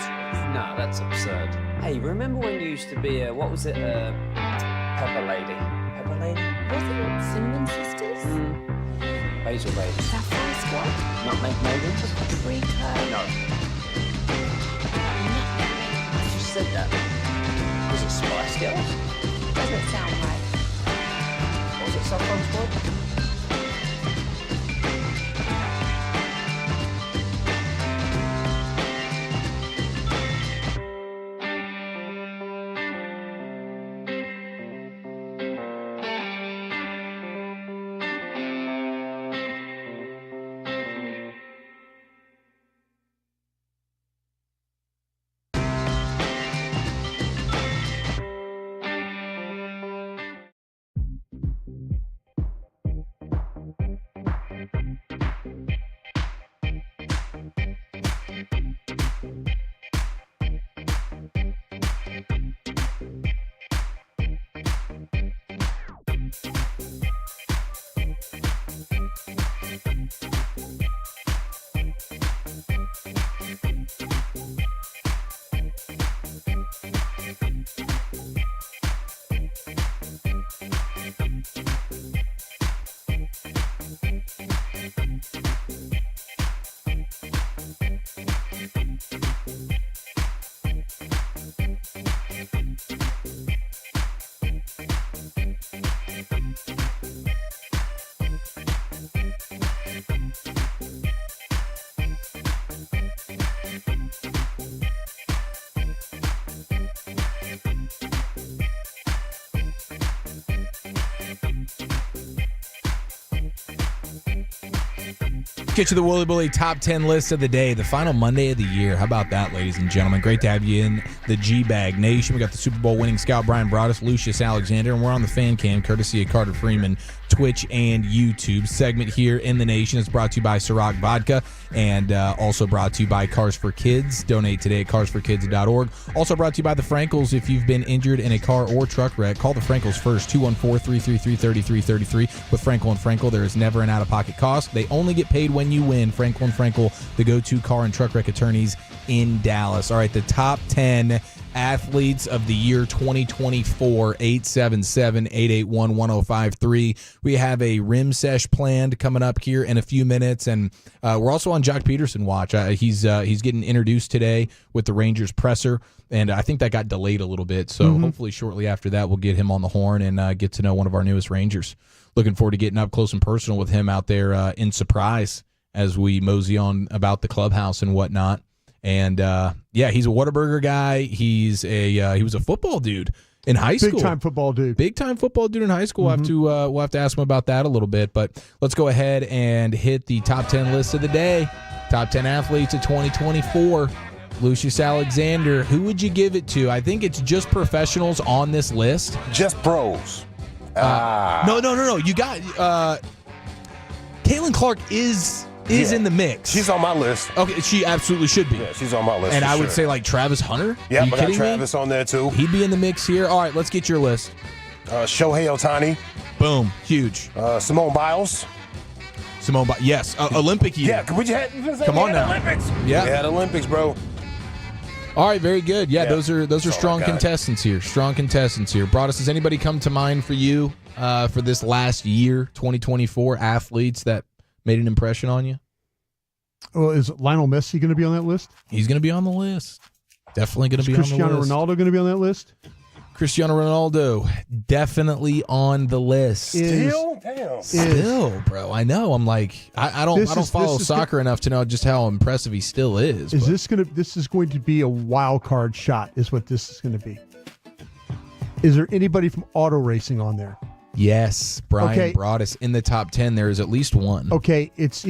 B: No, that's absurd. Hey, remember when you used to be a, what was it, Pepper Lady? Pepper Lady?
A: Was it Cinnamon Sisters?
B: Basil Baby.
A: Sapphire Squad?
B: Nutmeg Maidens?
A: Freaker?
B: No.
A: I just said that.
B: Was it Spice Girls?
A: Doesn't sound right.
B: Was it Saffron Squad?
R: Get you the Wooly Bully top 10 list of the day, the final Monday of the year. How about that, ladies and gentlemen? Great to have you in the G-Bag Nation. We got the Super Bowl winning scout Brian Broaddus, Lucius Alexander, and we're on the fan cam courtesy of Carter Freeman, Twitch and YouTube. Segment here in the nation is brought to you by Ciroc Vodka and also brought to you by Cars for Kids. Donate today at carsforkids.org. Also brought to you by the Frankels. If you've been injured in a car or truck wreck, call the Frankels first, 214-333-3333. With Frankel and Frankel, there is never an out-of-pocket cost. They only get paid when you win. Frankel and Frankel, the go-to car and truck wreck attorneys in Dallas. All right, the top 10 athletes of the year 2024, 877-881-1053. We have a rim sesh planned coming up here in a few minutes, and we're also on Jock Peterson watch. He's getting introduced today with the Rangers presser, and I think that got delayed a little bit, so hopefully shortly after that we'll get him on the horn and get to know one of our newest Rangers. Looking forward to getting up close and personal with him out there in Surprise as we mosey on about the clubhouse and whatnot. And he's a Whataburger guy. He was a football dude in high school.
U: Big time football dude.
R: Big time football dude in high school. We'll have to ask him about that a little bit. But let's go ahead and hit the top 10 list of the day. Top 10 athletes of 2024. Lucius Alexander. Who would you give it to? I think it's just professionals on this list.
G: Just pros.
R: No. You got Caitlin Clark is in the mix.
G: She's on my list.
R: Okay, she absolutely should be.
G: Yeah, she's on my list.
R: And
G: for
R: I would
G: sure.
R: say like Travis Hunter.
G: Yeah,
R: Are you
G: I got
R: kidding
G: Travis
R: me?
G: on there too.
R: He'd be in the mix here. All right, let's get your list.
G: Shohei Ohtani.
R: Boom, huge.
G: Simone Biles.
R: Yes, Olympic year.
G: Yeah, we just had,
R: Come on now.
G: Olympics.
R: Yeah,
G: we had Olympics, bro.
R: All right, very good. Yeah, those are
G: all
R: strong
G: I got.
R: contestants here. Strong contestants here. Broadus, does anybody come to mind for you for this last year, 2024, athletes that made an impression on you?
U: Well, is Lionel Messi going to be on that list?
R: He's going to be on the list. Definitely going to be on the list.
U: Cristiano Ronaldo going to be on that list?
R: Cristiano Ronaldo, definitely on the list.
G: Still? Damn.
R: Still, bro. I know. I'm like, I don't follow soccer enough to know just how impressive he still is.
U: This is going to be a wild card shot, is what this is going to be. Is there anybody from auto racing on there?
R: Yes, Brian Broadus in the top 10. There is at least one.
U: Okay, it's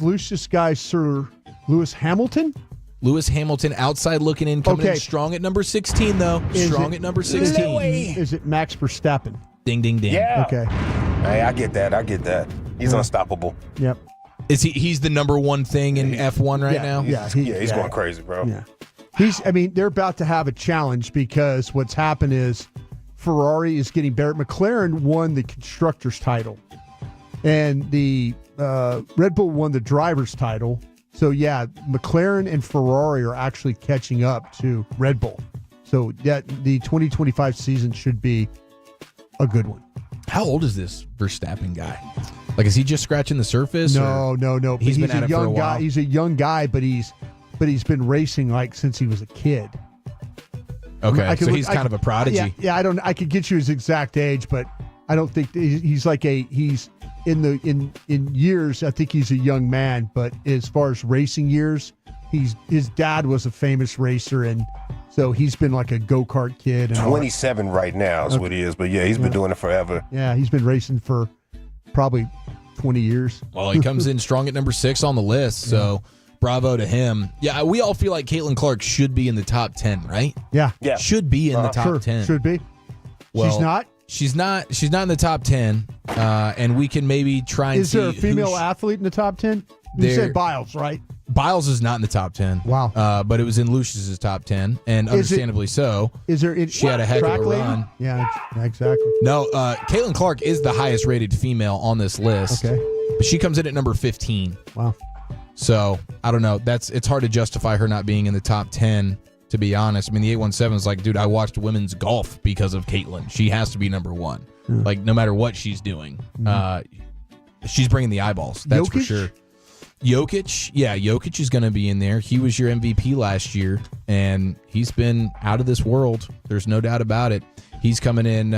U: Lucius guy Sir Lewis Hamilton.
R: Lewis Hamilton outside looking in, coming in strong at number 16, though. Strong at number 16.
U: Is it Max Verstappen?
R: Ding, ding, ding.
G: Yeah.
U: Okay.
G: Hey, I get that. He's unstoppable.
U: Yep.
R: Is he's the number one thing in F1 right now?
U: Yeah.
G: He's going crazy, bro.
U: Yeah. They're about to have a challenge because what's happened is Ferrari is getting better. McLaren won the constructor's title, and the Red Bull won the driver's title. So, yeah, McLaren and Ferrari are actually catching up to Red Bull. So, the 2025 season should be a good one.
R: How old is this Verstappen guy? Like, is he just scratching the surface?
U: No.
R: He's been at it for a while.
U: Guy. He's a young guy, but he's been racing like since he was a kid.
R: Okay, so he's kind of a prodigy.
U: Yeah, I could get you his exact age, but I don't think he's in years. I think he's a young man, but as far as racing years, his dad was a famous racer, and so he's been like a go-kart kid. And
G: 27 right now is what he is, but yeah, he's been doing it forever.
U: Yeah, he's been racing for probably 20 years.
R: Well, he comes in strong at number 6 on the list, so bravo to him. Yeah, we all feel like Caitlin Clark should be in the top 10, right?
U: Yeah.
R: Should be in the top 10.
U: Should be.
R: Well,
U: she's not?
R: She's not in the top 10, and we can maybe try and see.
U: Is there a female athlete in the top 10? You said Biles, right?
R: Biles is not in the top 10.
U: Wow.
R: But it was in Lucius's top 10, and understandably so.
U: Is there?
R: She had a heck of a run.
U: Yeah, exactly.
R: No, Caitlin Clark is the highest rated female on this list.
U: Okay.
R: But she comes in at number 15.
U: Wow.
R: So, I don't know. It's hard to justify her not being in the top 10, to be honest. I mean, the 817 is like, dude, I watched women's golf because of Caitlin. She has to be number 1. Like, no matter what she's doing. She's bringing the eyeballs. That's
U: Jokic?
R: for sure. Jokic is going to be in there. He was your MVP last year, and he's been out of this world. There's no doubt about it. He's coming in,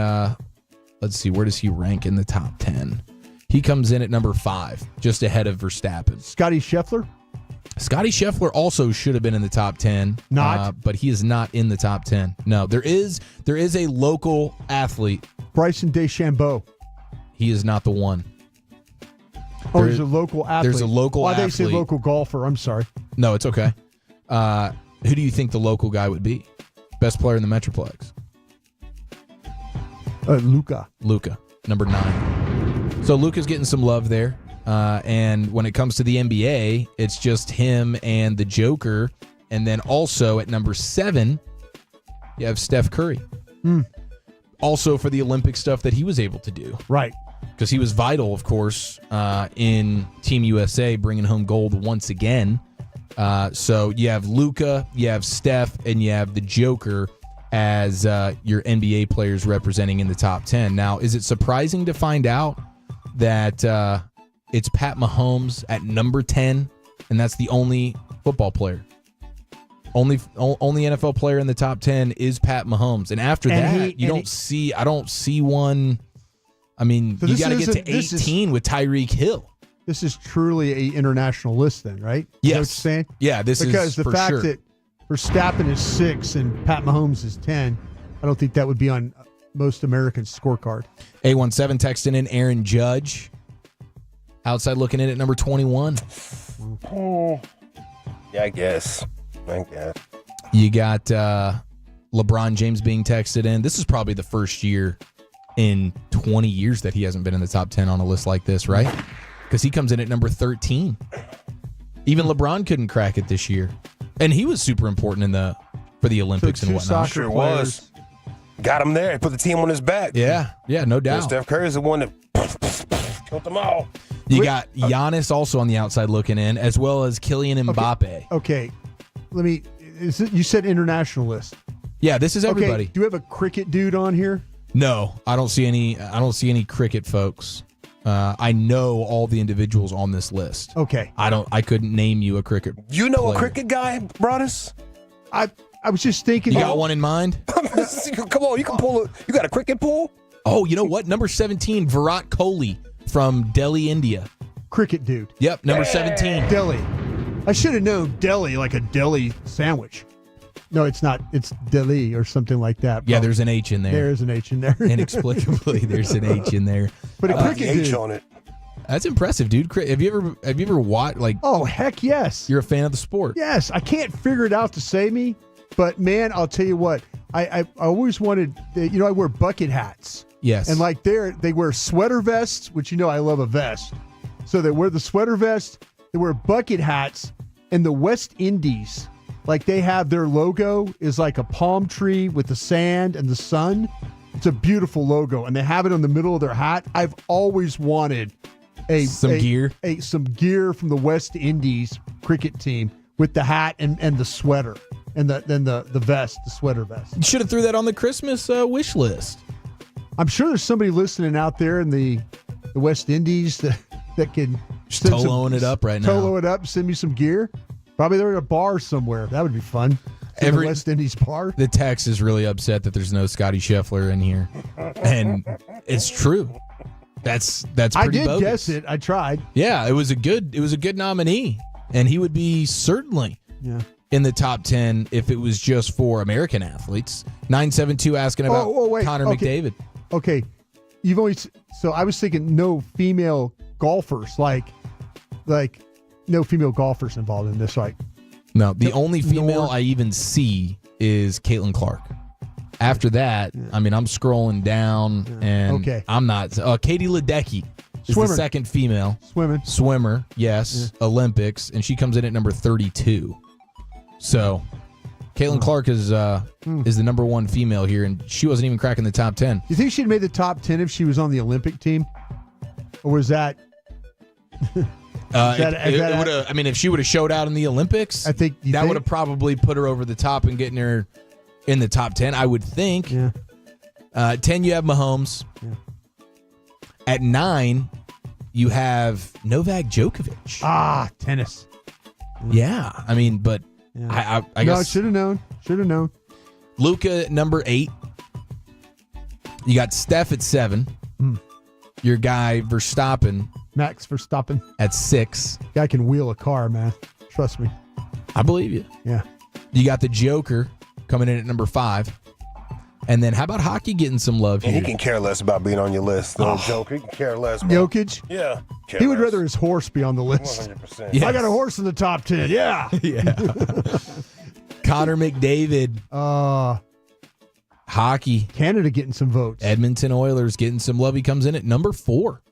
R: let's see, where does he rank in the top 10? He comes in at number 5, just ahead of Verstappen.
U: Scotty Scheffler?
R: Scotty Scheffler also should have been in the top 10. But he is not in the top 10. No, there is a local athlete.
U: Bryson DeChambeau.
R: He is not the one.
U: Oh, he's a local athlete.
R: There's a local athlete.
U: They say local golfer. I'm sorry.
R: No, it's okay. Who do you think the local guy would be? Best player in the Metroplex?
U: Luka,
R: number 9. So Luka's getting some love there. And when it comes to the NBA, it's just him and the Joker. And then also at number 7, you have Steph Curry. Also for the Olympic stuff that he was able to do.
U: Right.
R: Because he was vital, of course, in Team USA, bringing home gold once again. So you have Luka, you have Steph, and you have the Joker as your NBA players representing in the top 10. Now, is it surprising to find out that it's Pat Mahomes at number 10, and that's the only football player? Only NFL player in the top 10 is Pat Mahomes. And after that, I don't see one. I mean,
U: So
R: you
U: this
R: got to get
U: isn't-
R: to
U: this is-
R: 18 with Tyreek Hill.
U: this is truly a international list then, right?
R: Yes.
U: You know what you're saying?
R: Yeah, this
U: because
R: is
U: the
R: for
U: fact
R: sure.
U: that Verstappen is 6 and Pat Mahomes is 10, I don't think that would be on most Americans' scorecard.
R: A17 texting in Aaron Judge. Outside looking in at number 21.
G: Yeah, I guess.
R: You got LeBron James being texted in. This is probably the first year in 20 years that he hasn't been in the top 10 on a list like this, right? Because he comes in at number 13. Even LeBron couldn't crack it this year. And he was super important for the Olympics and whatnot.
G: Sure was. Got him there. Put the team on his back.
R: Yeah, no doubt.
G: And Steph Curry's the one that killed them all.
R: You got Giannis also on the outside looking in, as well as Kylian Mbappe.
U: Okay. You said international list.
R: Yeah, this is everybody.
U: Okay. Do you have a cricket dude on here?
R: No, I don't see any cricket folks. I know all the individuals on this list.
U: Okay.
R: I couldn't name you a cricket.
G: You know
R: player.
G: a cricket guy, Broadus?
U: I was just thinking.
R: You got one in mind?
G: Come on, you can pull it. You got a cricket pool?
R: Oh, you know what? Number 17, Virat Kohli from Delhi, India.
U: Cricket dude.
R: Yep, number 17.
U: Delhi. I should have known Delhi, like a deli sandwich. No, it's not. It's Delhi or something like that.
R: Yeah, there's an H in there.
U: There is an H in there.
R: Inexplicably, there's an H in there.
U: But a cricket dude.
G: H on it.
R: That's impressive, dude. Have you ever watched
U: Oh, heck yes.
R: You're a fan of the sport.
U: Yes, I can't figure it out to save me, but man, I'll tell you what. I always wanted. I wear bucket hats.
R: Yes.
U: And they wear sweater vests, which I love a vest. So they wear the sweater vest. They wear bucket hats, and the West Indies. They have their logo is like a palm tree with the sand and the sun. It's a beautiful logo, and they have it on the middle of their hat. I've always wanted some gear from the West Indies cricket team with the hat and the sweater and the vest, the sweater vest.
R: You should have threw that on the Christmas wish list.
U: I'm sure there's somebody listening out there in the West Indies that can
R: just toloing it up right now.
U: Tolo it up, send me some gear. Probably they're at a bar somewhere. That would be fun. The West Indies bar.
R: The text is really upset that there's no Scotty Scheffler in here, and it's true. That's pretty
U: I did
R: bogus.
U: guess it. I tried.
R: Yeah, it was a good nominee, and he would be certainly in the top 10 if it was just for American athletes. 972 asking about Connor McDavid.
U: Okay, so I was thinking no female golfers like no female golfers involved in this.
R: No, the only female I even see is Caitlin Clark. After that, I'm scrolling down, and I'm not. Katie Ledecky is the second female. Swimmer, yes. Yeah. Olympics, and she comes in at number 32. So, Caitlin Clark is the number one female here, and she wasn't even cracking the top 10.
U: You think she'd made the top 10 if she was on the Olympic team? Or was that...
R: if she would have showed out in the Olympics,
U: I think
R: that would have probably put her over the top and getting her in the top 10, I would think.
U: Yeah.
R: 10, you have Mahomes.
U: Yeah.
R: At 9, you have Novak Djokovic.
U: Tennis.
R: Yeah. I guess.
U: I should have known. Should have known.
R: Luka, number 8. You got Steph at 7. Your guy, Verstappen.
U: Max Verstappen.
R: At 6.
U: Guy can wheel a car, man. Trust me.
R: I believe you.
U: Yeah.
R: You got the Joker coming in at number 5. And then how about hockey getting some love here?
G: He can care less about being on your list. The Joker, he can care less.
U: Jokic?
G: Yeah.
U: He would rather his horse be on the list.
G: 100%.
U: Yes. I got a horse in the top 10. Yeah.
R: Yeah. Connor McDavid. Hockey.
U: Canada getting some votes.
R: Edmonton Oilers getting some love. He comes in at number 4.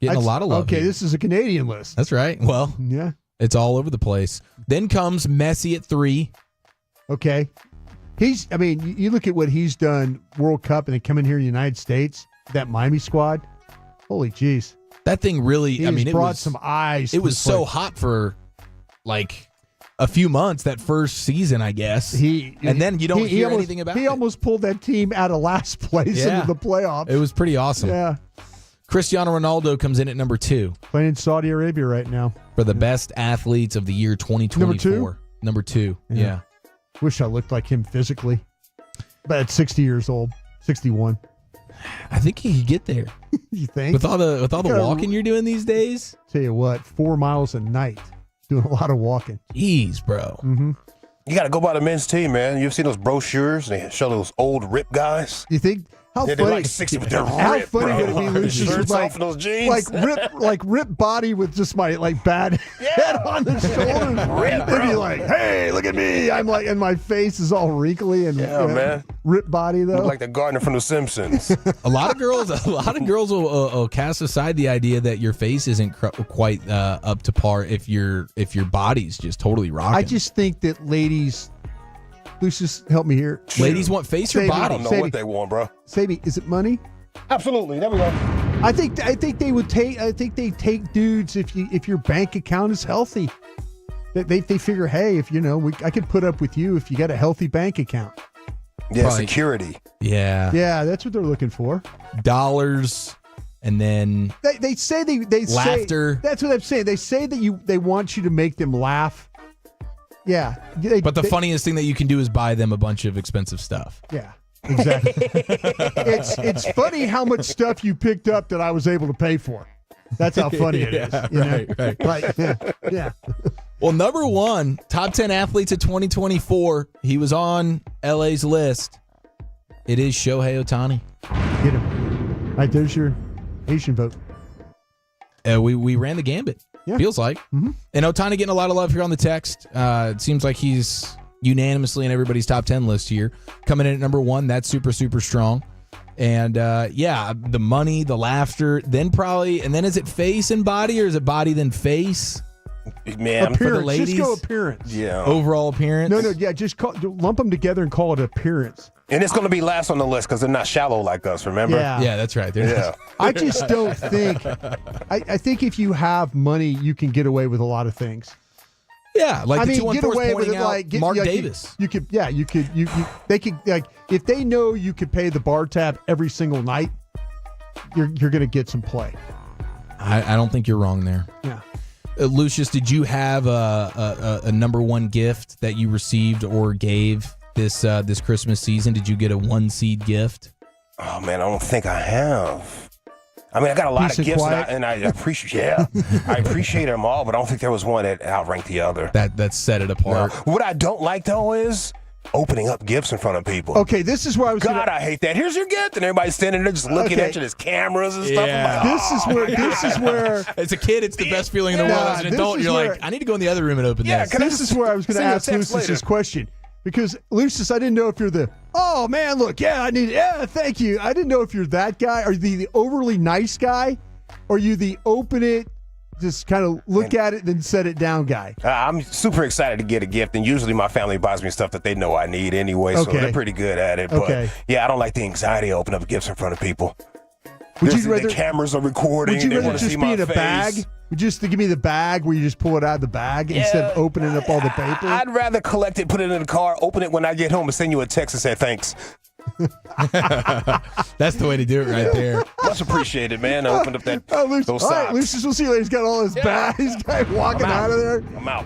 R: Getting a lot of love.
U: Okay,
R: here.
U: this is a Canadian list.
R: That's right. Well,
U: yeah.
R: It's all over the place. Then comes Messi at 3.
U: Okay. You look at what he's done World Cup and then coming here to the United States, that Miami squad. Holy jeez.
R: That thing really,
U: it brought some eyes.
R: It was so hot for a few months that first season, I guess. And then you don't hear anything about it.
U: He almost pulled that team out of last place into the playoffs.
R: It was pretty awesome.
U: Yeah.
R: Cristiano Ronaldo comes in at number 2.
U: Playing in Saudi Arabia right now.
R: For the best athletes of the year 2024. Number 2. Yeah.
U: Wish I looked like him physically. But at 60 years old. 61.
R: I think he could get there.
U: You think?
R: With all the walking you're doing these days?
U: Tell you what, 4 miles a night. Doing a lot of walking.
R: Jeez, bro.
U: Mm-hmm.
G: You got to go by the men's team, man. You've seen those brochures? They show those old rip guys.
U: You think? How
G: they're
U: funny?
G: like 60, but they're
U: How
G: ripped,
U: funny
G: bro.
U: would it be, Lucius?
G: Shirts
U: Like,
G: off of those jeans.
U: like rip body with just my bad head on the shoulders.
G: Rip,
U: They'd be
G: bro.
U: like, "Hey, look at me!" I'm like, and my face is all wrinkly and
G: man.
U: Rip body though.
G: Look like the gardener from The Simpsons.
R: A lot of girls will cast aside the idea that your face isn't quite up to par if your body's just totally rocking.
U: I just think that ladies. Lucius, help me here.
R: Ladies want face or
U: Sadie,
R: body?
G: I don't know what they want, bro.
U: Sadie, is it money?
G: Absolutely. There we go.
U: I think they would take. I think they take dudes if your bank account is healthy. They figure, hey, if I could put up with you if you got a healthy bank account.
G: Yeah,
R: Probably.
G: security.
R: Yeah.
U: Yeah, that's what they're looking for.
R: Dollars, and then
U: They say they
R: laughter.
U: Say, that's what I'm saying. They say that they want you to make them laugh. Yeah.
R: But the funniest thing that you can do is buy them a bunch of expensive stuff.
U: Yeah, exactly. It's funny how much stuff you picked up that I was able to pay for. That's how funny it is.
R: Yeah,
U: you know?
R: right.
U: Like, yeah.
R: Well, number one, top 10 athletes of 2024. He was on LA's list. It is Shohei Ohtani.
U: Get him. All right, there's your Asian vote.
R: We ran the gambit.
U: Yeah.
R: Feels like.
U: Mm-hmm.
R: And Ohtani getting a lot of love here on the text. It seems like he's unanimously in everybody's top 10 list here. Coming in at number one, that's super, super strong. And the money, the laughter, then is it face and body, or is it body then face?
G: Man,
U: appearance.
R: For the ladies,
U: Just go appearance.
G: Yeah.
R: Overall appearance.
U: No, yeah, just lump them together and call it appearance.
G: And it's going to be last on the list because they're not shallow like us, remember?
U: Yeah.
R: That's right.
U: I just don't think. I think if you have money, you can get away with a lot of things.
R: Yeah, like
U: I
R: the
U: mean,
R: 214's
U: get away with
R: pointing
U: it.
R: out
U: Like
R: Mark Davis.
U: You could. They could if they know you could pay the bar tab every single night, you're going to get some play.
R: I don't think you're wrong there.
U: Yeah.
R: Lucius, did you have a number one gift that you received or gave this Christmas season? Did you get a 1-seed gift?
G: Oh, man, I don't think I have. I mean, I got a lot of gifts, and I appreciate. Yeah, I appreciate them all, but I don't think there was one that outranked the other.
R: That set it apart.
G: No. What I don't like though is opening up gifts in front of people.
U: Okay, this is where I was.
G: I hate that. Here's your gift, and everybody's standing there just looking at you. There's cameras and stuff.
R: Yeah.
G: I'm like,
U: This is where.
R: As a kid, it's the best feeling in the world. As an adult, you're like, I need to go in the other room and open this.
U: This is where I was going to ask Lucius this question. Because, Lucius, I didn't know if you're oh, man, look, thank you. I didn't know if you're that guy. Are you the overly nice guy? Or are you the open it, just kind of look at it, then set it down guy?
G: I'm super excited to get a gift, and usually my family buys me stuff that they know I need anyway, so they're pretty good at it.
U: Okay.
G: But, yeah, I don't like the anxiety of opening up gifts in front of people.
U: The
G: cameras are recording.
U: Would you
G: they
U: rather
G: want to
U: just
G: see
U: be
G: my
U: in a
G: face.
U: bag? Would you just give me the bag where you just pull it out of the bag instead of opening up all the paper?
G: I'd rather collect it, put it in the car, open it when I get home, and send you a text and say thanks.
R: That's the way to do it right there.
G: Much appreciated, man. I opened up those
U: all
G: socks.
U: right, Lucius, we'll see you later. He's got all his bags. He's got walking out of there.
G: I'm out.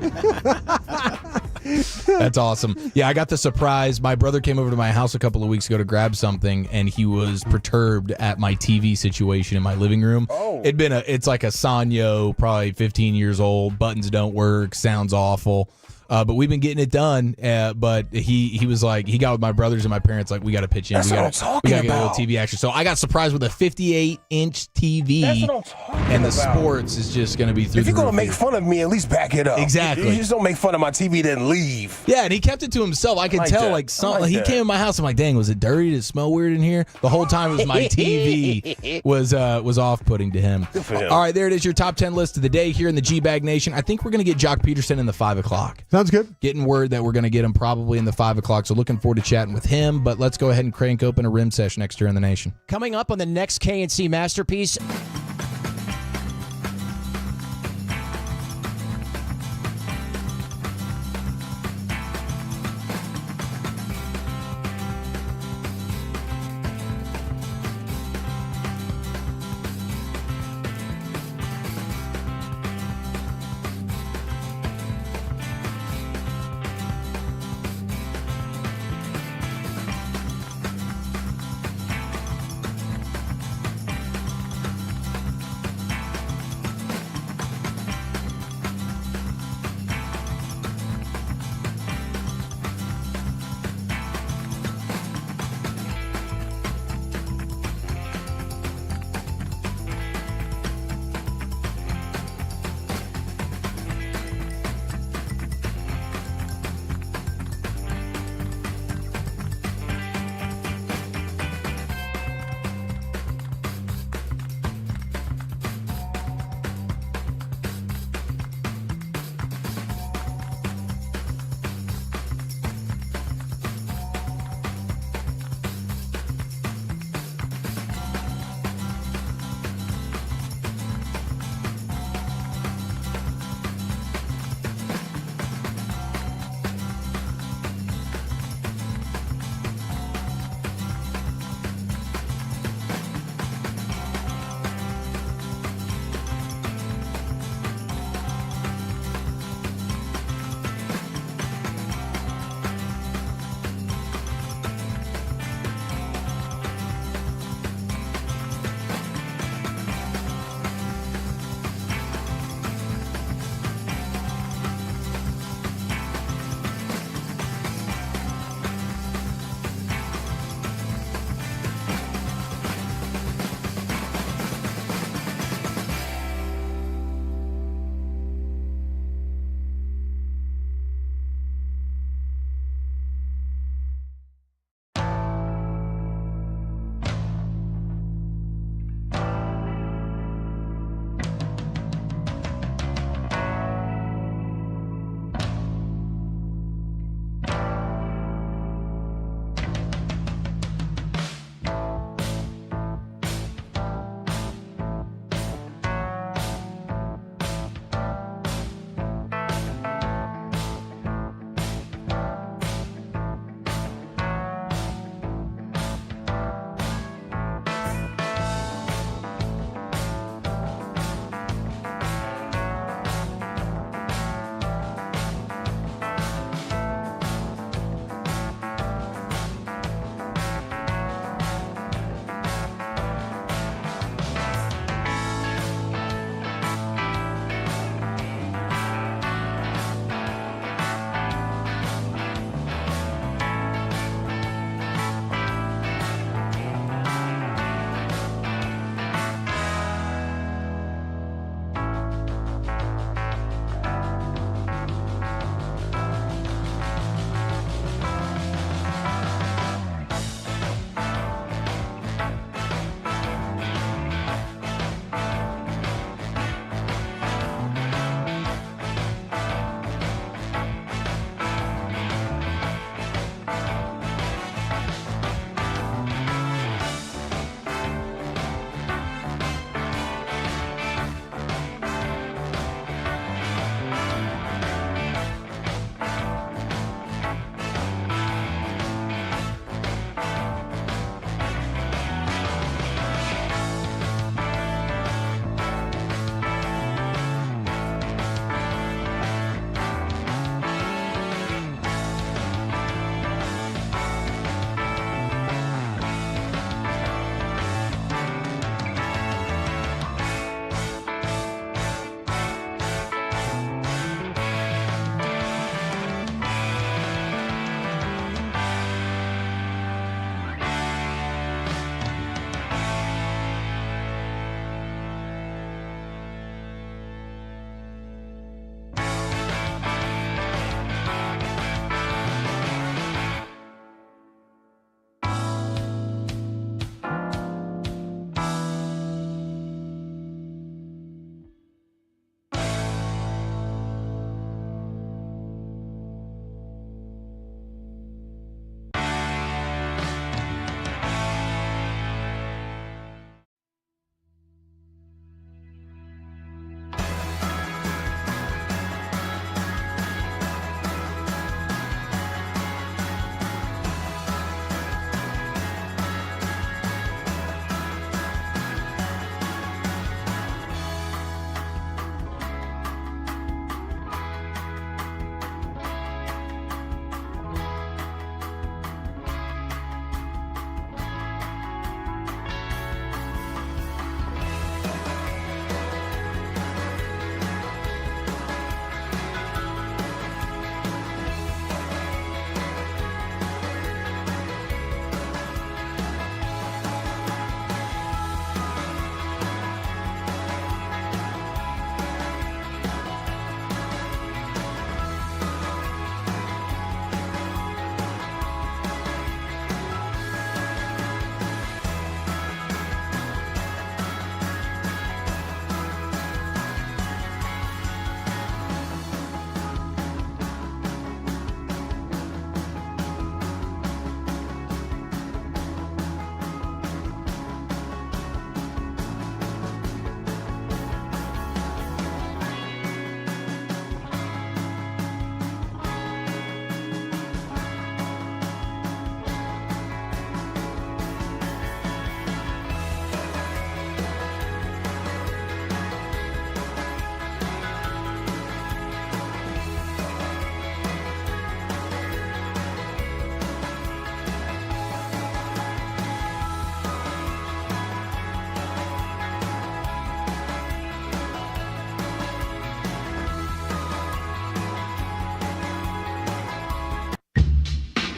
R: That's awesome. Yeah, I got the surprise. My brother came over to my house a couple of weeks ago to grab something, and he was perturbed at my TV situation in my living room.
G: Oh.
R: It's like a Sanyo, probably 15 years old. Buttons don't work. Sounds awful. But we've been getting it done. But he was like, he got with my brothers and my parents, like, we got to pitch in.
G: That's what I'm talking
R: we gotta
G: about.
R: get a little TV action. So I got surprised with a 58-inch TV.
G: That's what I'm talking
R: and the
G: about.
R: sports is just going to be through
G: If you're
R: the
G: going
R: roof
G: to make
R: here.
G: fun of me, at least back it up.
R: Exactly.
G: You just don't make fun of my TV, then leave.
R: Yeah, and he kept it to himself. I could
G: like
R: tell,
G: that.
R: like,
G: I like
R: he
G: that.
R: came in my house. I'm like, dang, was it dirty? Did it smell weird in here? The whole time it was my TV was off-putting to him.
G: Good for him.
R: All right, there it is, your top 10 list of the day here in the G-Bag Nation. I think we're going to get Jock Peterson in the 5 o'clock.
U: Sounds good.
R: Getting word that we're going to get him probably in the 5 o'clock, so looking forward to chatting with him. But let's go ahead and crank open a rim session next year in the Nation.
K: Coming up on the next K&C Masterpiece.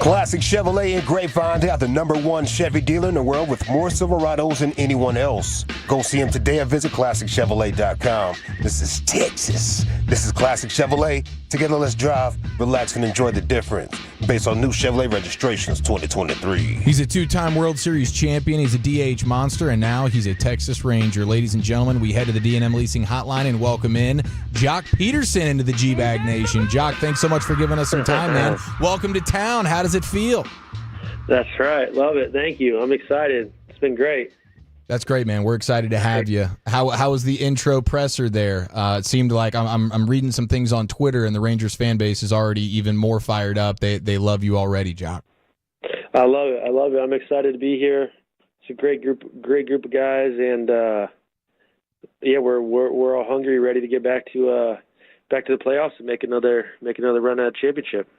G: Classic Chevrolet in Grapevine. They are the #1 Chevy dealer in the world with more Silverados than anyone else. Go see them today or visit ClassicChevrolet.com. This is Texas. This is Classic Chevrolet. Together, let's drive, relax, and enjoy the difference. Based on new Chevrolet registrations 2023.
R: He's a 2-time World Series champion. He's a DH monster, and now he's a Texas Ranger. Ladies and gentlemen, we head to the D&M Leasing Hotline and welcome in Jock Peterson into the G-Bag Nation. Jock, thanks so much for giving us some time, man. Welcome to town. How does it feel?
O: That's right. Love it. Thank you. I'm excited. It's been great.
R: That's great, man. We're excited to have you. How was the intro presser there? It seemed like I'm reading some things on Twitter, and the Rangers fan base is already even more fired up. They love you already, Jock.
O: I love it. I love it. I'm excited to be here. It's a great group of guys, and we're all hungry, ready to get back to the playoffs and make another run at a championship.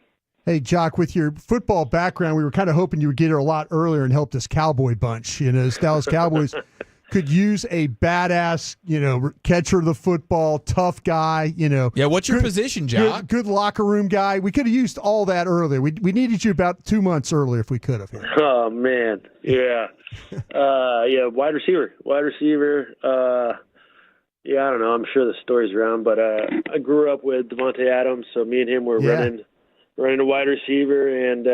U: Hey, Jock, with your football background, we were kind of hoping you would get here a lot earlier and help this Cowboy bunch. This Dallas Cowboys could use a badass, catcher of the football, tough guy,
R: Yeah, what's your position, Jock?
U: Good locker room guy. We could have used all that earlier. We needed you about 2 months earlier if we could have.
O: Oh, man. Yeah. Wide receiver. I don't know. I'm sure the story's around, but I grew up with Devontae Adams, so me and him were running a wide receiver, and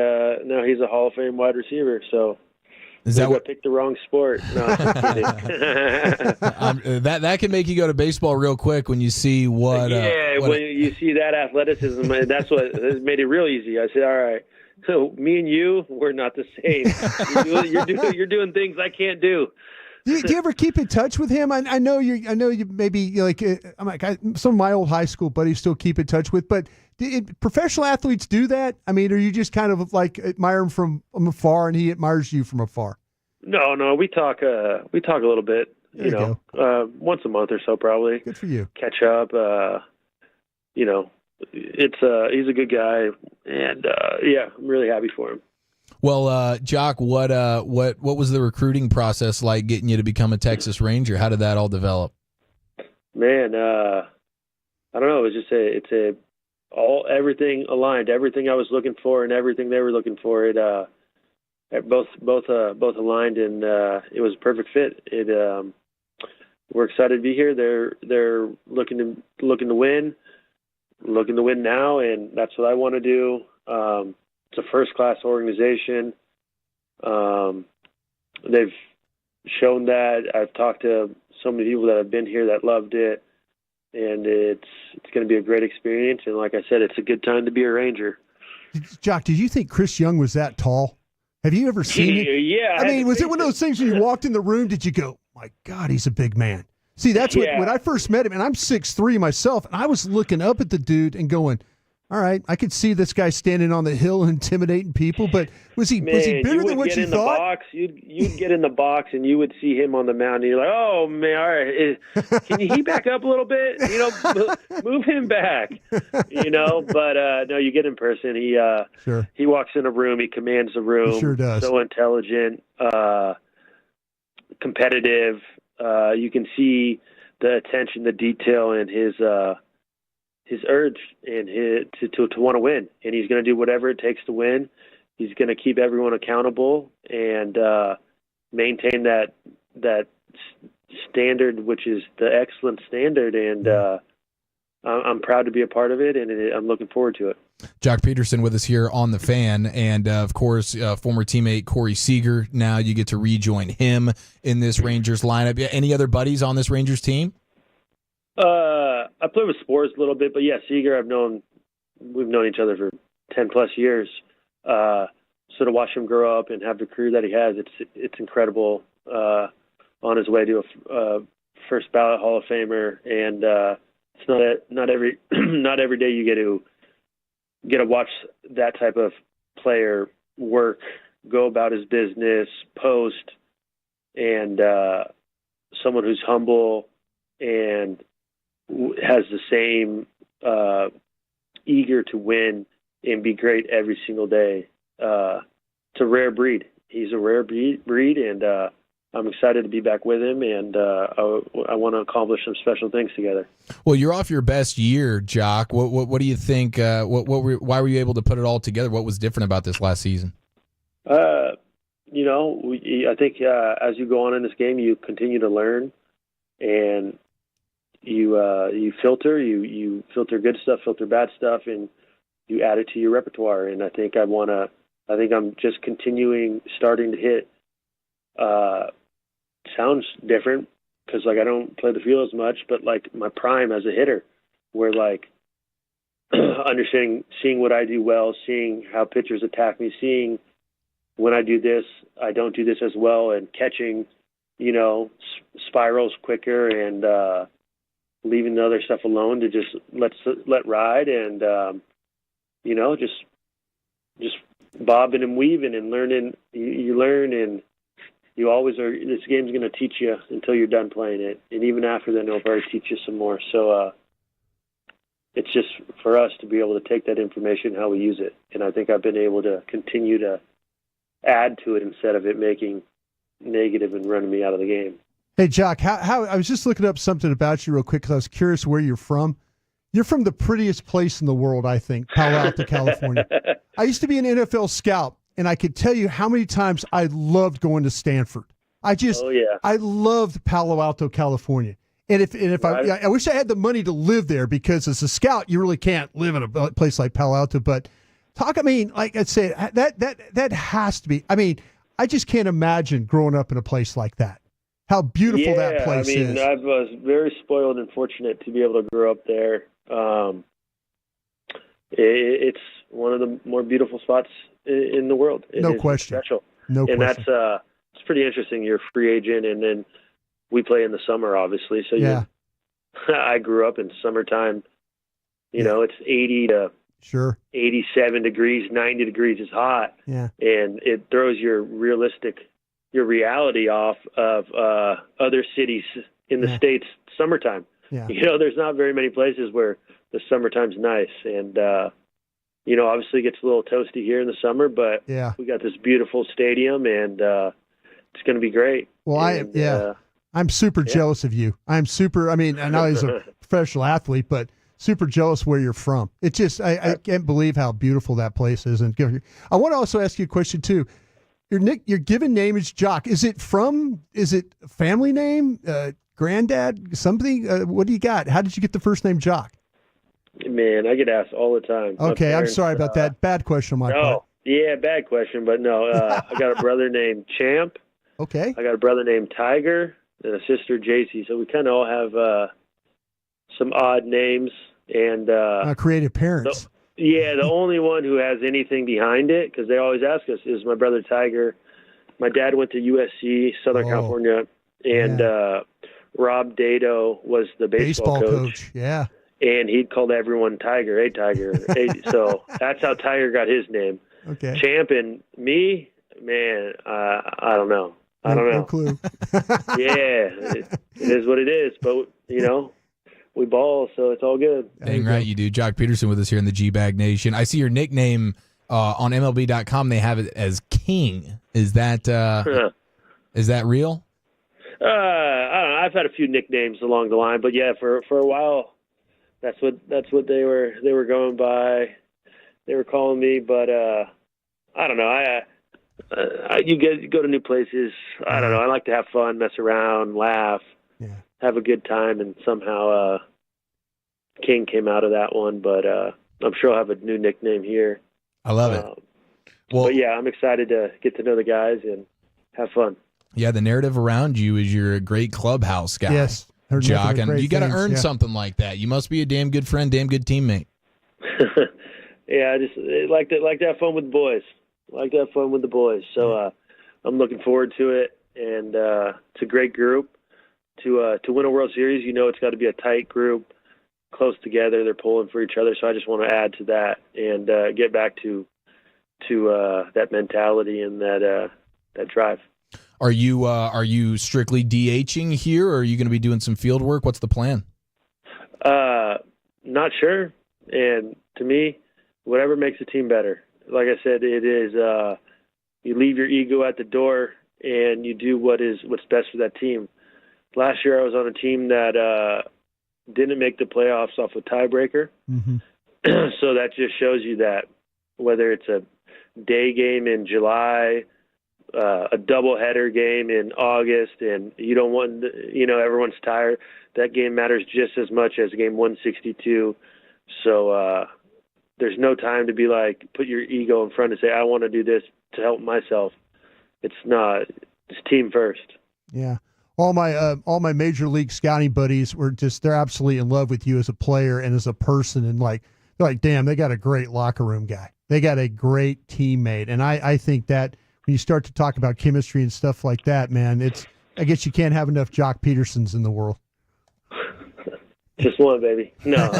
O: now he's a Hall of Fame wide receiver. So I picked the wrong sport. No, I'm kidding.
R: that can make you go to baseball real quick when you see what.
O: When you see that athleticism, that's what made it real easy. I said, all right. So me and you, we're not the same. You're doing things I can't do.
U: Do you ever keep in touch with him? I know you maybe like some of my old high school buddies still keep in touch with, but professional athletes do that? I mean, are you just kind of like admire him from afar and he admires you from afar?
O: No, we talk a little bit, once a month or so probably.
U: Good for you.
O: Catch up, he's a good guy, and I'm really happy for him.
R: Well, Jock, what was the recruiting process like getting you to become a Texas Ranger? How did that all develop?
O: Man, I don't know. It's everything aligned, everything I was looking for and everything they were looking for. It both aligned, and it was a perfect fit. We're excited to be here. They're looking to win now, and that's what I want to do. It's a first-class organization. They've shown that. I've talked to so many people that have been here that loved it, and it's going to be a great experience. And like I said, it's a good time to be a Ranger.
U: Jock, did you think Chris Young was that tall? Have you ever seen it?
O: Yeah.
U: I mean, was it one of those things when you walked in the room, did you go, my God, he's a big man? See, that's when I first met him, and I'm 6'3" myself, and I was looking up at the dude and going, all right, I could see this guy standing on the hill and intimidating people, but was he bigger than what you thought?
O: You'd get in the box and you would see him on the mound, and you're like, oh man, all right, can he back up a little bit? Move him back. But no, you get in person. He walks in a room, he commands the room.
U: He sure does.
O: So intelligent, competitive. You can see the attention, the detail in his urge and to want to win, and he's going to do whatever it takes to win. He's going to keep everyone accountable and maintain that standard, which is the excellent standard. And I'm proud to be a part of it, and I'm looking forward to it.
R: Jock Peterson with us here on The Fan, and of course, former teammate Corey Seager. Now you get to rejoin him in this Rangers lineup. Any other buddies on this Rangers team?
O: I play with Spores a little bit, but Seager, we've known each other for 10 plus years. So to watch him grow up and have the career that he has, it's incredible. On his way to a first ballot Hall of Famer, and it's not every day you get to watch that type of player work, go about his business, post, and someone who's humble and has the same eager to win and be great every single day. It's a rare breed. He's a rare breed, and I'm excited to be back with him, and I want to accomplish some special things together.
R: Well, you're off your best year, Jock. What do you think? Why were you able to put it all together? What was different about this last season?
O: I think as you go on in this game, you continue to learn, and you filter. You filter good stuff, filter bad stuff, and you add it to your repertoire. And I think I'm just starting to hit. Sounds different because I don't play the field as much, but my prime as a hitter, where understanding, seeing what I do well, seeing how pitchers attack me, seeing when I do this, I don't do this as well, and catching, spirals quicker, and leaving the other stuff alone to just let ride, and just bobbing and weaving and learning. You learn, and you always are. This game's going to teach you until you're done playing it, and even after then, it'll probably teach you some more. So it's just for us to be able to take that information, how we use it, and I think I've been able to continue to add to it instead of it making negative and running me out of the game.
U: Hey, Jock, how I was just looking up something about you real quick because I was curious where you're from. You're from the prettiest place in the world, I think, Palo Alto, California. I used to be an NFL scout, and I could tell you how many times I loved going to Stanford. I loved Palo Alto, California. And if I wish I had the money to live there, because as a scout, you really can't live in a place like Palo Alto. But like I say, that has to be. I mean, I just can't imagine growing up in a place like that. How beautiful that place is.
O: I was very spoiled and fortunate to be able to grow up there. It's one of the more beautiful spots in the world.
U: No question.
O: Special.
U: No question.
O: And that's it's pretty interesting. You're a free agent, and then we play in the summer, obviously. So I grew up in summertime. It's 80 to 87 degrees, 90 degrees is hot.
U: Yeah.
O: And it throws your reality off of other cities in the States summertime.
U: Yeah.
O: There's not very many places where the summertime's nice. And, obviously it gets a little toasty here in the summer, but we got this beautiful stadium, and it's going to be great.
U: Well, I'm super jealous of you. I know he's a professional athlete, but super jealous where you're from. It just, I can't believe how beautiful that place is. And I want to also ask you a question too. Your given name is Jock. Is it a family name? Granddad? Something? What do you got? How did you get the first name Jock?
O: Man, I get asked all the time.
U: Okay, I'm sorry about that. Bad question on my part.
O: Yeah, bad question, but no. I got a brother named Champ.
U: Okay.
O: I got a brother named Tiger and a sister JC. So we kind of all have some odd names, and
U: creative parents.
O: The only one who has anything behind it, because they always ask us, is my brother Tiger. My dad went to USC, Southern California, and Rob Dado was the baseball coach.
U: Yeah.
O: And he'd called everyone Tiger, hey, Tiger. Hey, so that's how Tiger got his name.
U: Okay.
O: Champ and me, man, I don't know. I don't know.
U: No clue.
O: It is what it is, but, we ball, so it's all good.
R: Dang right you do. Jock Peterson with us here in the G-Bag Nation. I see your nickname on MLB.com. They have it as King. Is that real?
O: I don't know. I've had a few nicknames along the line, but for a while, that's what they were going by. They were calling me, but I don't know. You go to new places. I don't know. I like to have fun, mess around, laugh, have a good time, and somehow King came out of that one. But I'm sure I'll have a new nickname here.
R: I love it.
O: But I'm excited to get to know the guys and have fun.
R: Yeah, the narrative around you is you're a great clubhouse guy.
U: Yes.
R: Jock, and you got to earn something like that. You must be a damn good friend, damn good teammate.
O: I just like to have fun with the boys. So I'm looking forward to it, and it's a great group to win a World Series. It's got to be a tight group, close together. They're pulling for each other. So I just want to add to that and get back to that mentality and that drive.
R: Are you strictly DHing here, or are you going to be doing some field work? What's the plan?
O: Not sure. And to me, whatever makes the team better. Like I said, it is you leave your ego at the door and you do what's best for that team. Last year I was on a team that didn't make the playoffs off a tiebreaker. So that just shows you that whether it's a day game in July, a doubleheader game in August, and you don't want, everyone's tired, that game matters just as much as game 162. So there's no time to be like, put your ego in front and say, I want to do this to help myself. It's not. It's team first.
U: Yeah. All my major league scouting buddies they're absolutely in love with you as a player and as a person. And they're like, damn, they got a great locker room guy. They got a great teammate. And I think that when you start to talk about chemistry and stuff like that, man, I guess you can't have enough Jock Petersons in the world.
O: Just one, baby. No.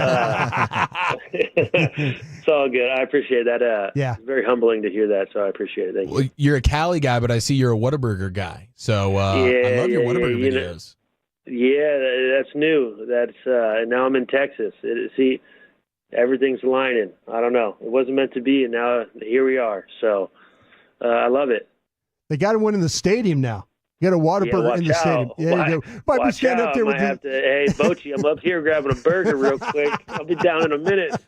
O: It's all good. I appreciate that.
U: Yeah.
O: It's very humbling to hear that, so I appreciate it. Thank you.
R: Well, you're a Cali guy, but I see you're a Whataburger guy. So I love your Whataburger videos.
O: That's new. And now I'm in Texas. See, everything's aligning. I don't know. It wasn't meant to be, and now here we are. So I love it.
U: They got to win in the stadium now. You got a Whataburger in the stadium. Yeah, you go. Might be standing up there with
O: hey, Bochy, I'm up here grabbing a burger real quick. I'll be down in a minute.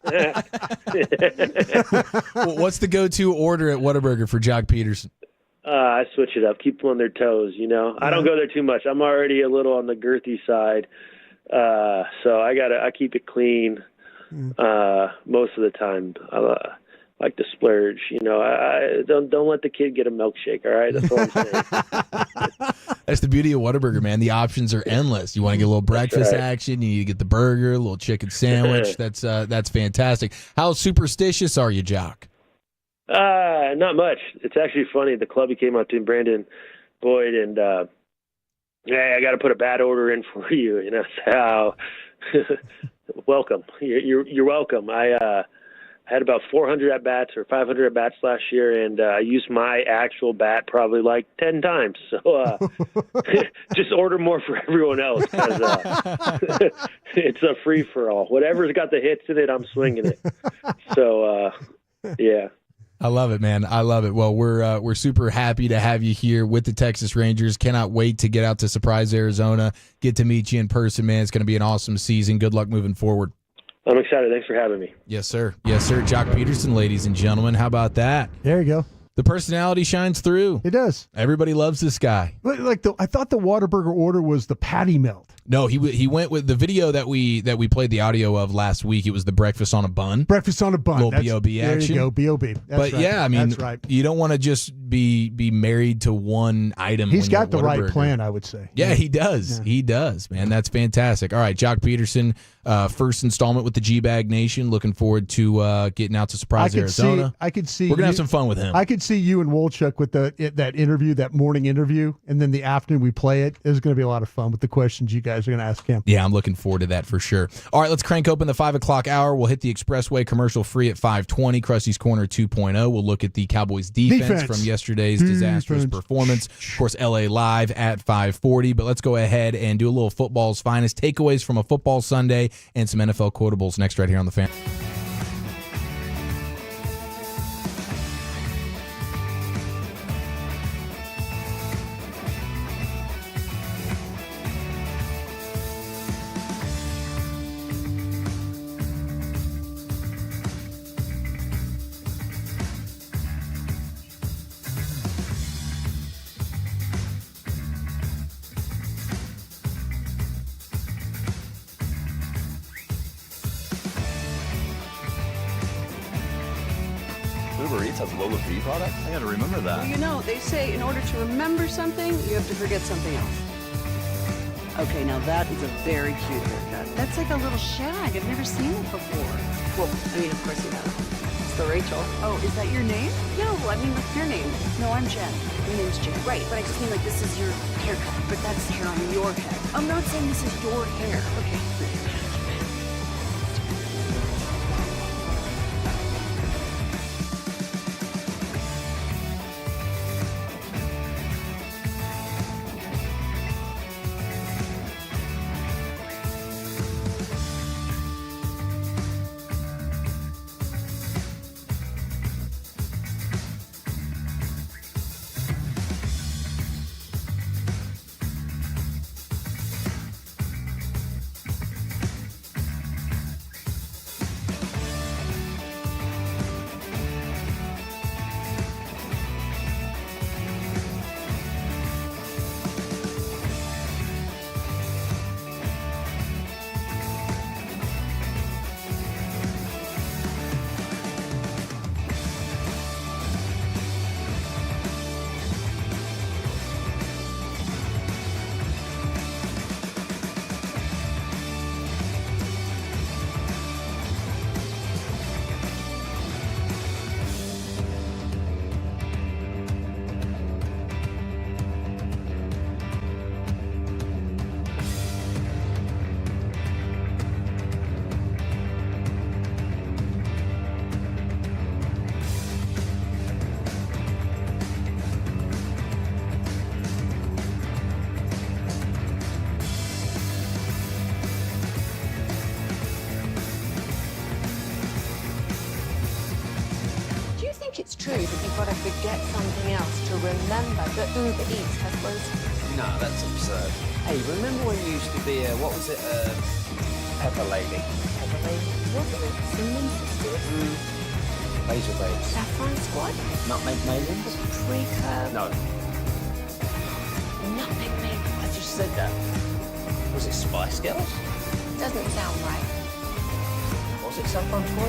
R: Well, what's the go-to order at Whataburger for Jock Peterson?
O: I switch it up, keep them on their toes. I don't go there too much. I'm already a little on the girthy side, so I keep it clean most of the time. I like to splurge. I don't let the kid get a milkshake. All right, that's all I'm saying.
R: That's the beauty of Whataburger, man. The options are endless. You want to get a little breakfast action, you need to get the burger, a little chicken sandwich. That's fantastic. How superstitious are you, Jock?
O: Not much. It's actually funny. The club came up to Brandon Boyd and, hey, I got to put a bad order in for you. So, welcome. You're welcome. I had about 400 at-bats or 500 at-bats last year, and I used my actual bat probably like 10 times. So just order more for everyone else because it's a free-for-all. Whatever's got the hits in it, I'm swinging it. So, yeah.
R: I love it, man. I love it. Well, we're super happy to have you here with the Texas Rangers. Cannot wait to get out to Surprise, Arizona, get to meet you in person, man. It's going to be an awesome season. Good luck moving forward.
O: I'm excited. Thanks for having me.
R: Yes, sir. Yes, sir. Jock Peterson, ladies and gentlemen. How about that?
U: There you go.
R: The personality shines through.
U: It does.
R: Everybody loves this guy.
U: I thought the Whataburger order was the patty melt.
R: No, he went with the video that we played the audio of last week. It was the breakfast on a bun.
U: Breakfast on a bun.
R: Little B.O.B. action.
U: There you go, B.O.B.
R: But right. Yeah, I mean, that's right. You don't want to just be married to one item.
U: He's got the right plan, I would say.
R: Yeah, he does. Yeah. He does, man. That's fantastic. All right, Jock Peterson, first installment with the G-Bag Nation. Looking forward to getting out to Surprise, Arizona.
U: I could see.
R: We're going to have some fun with him.
U: I could see you and Wolchuk with that interview, that morning interview, and then the afternoon we play it. It's going to be a lot of fun with the questions you guys are going to ask him.
R: Yeah, I'm looking forward to that for sure. All right, let's crank open the 5 o'clock hour. We'll hit the Expressway commercial free at 5:20. Krusty's Corner 2.0. We'll look at the Cowboys defense from yesterday's disastrous performance. Of course, LA Live at 5:40. But let's go ahead and do a little football's finest takeaways from a football Sunday and some NFL quotables next right here on the Fan.
H: Uber Eats has Lola V product? I gotta remember that.
N: Well, they say in order to remember something, you have to forget something else. Okay, now that is a very cute haircut. That's like a little shag. I've never seen it before.
A: Well, of course you have. It's the Rachel.
N: Oh, is that your name?
A: No, what's your name?
N: No, I'm Jen.
A: My name's Jen. Right, but I just mean this is your haircut.
N: But that's hair on your head.
A: I'm not saying this is your hair.
N: Okay.
A: true that you've got to forget something else to remember that Uber Eats has groceries?
B: No, that's absurd. Hey, remember when you used to be a, what was it, Pepper Lady? Pepper Lady?
A: Wasn't it Cinnamon Sisters?
B: Basil Babes.
A: Saffron Squad?
B: Nutmeg Maidens?
A: Pre-curve?
B: No.
A: Nutmeg Maidens?
B: I just said that. Was it Spice Girls?
A: Doesn't sound right.
B: Was it Saffron Squad?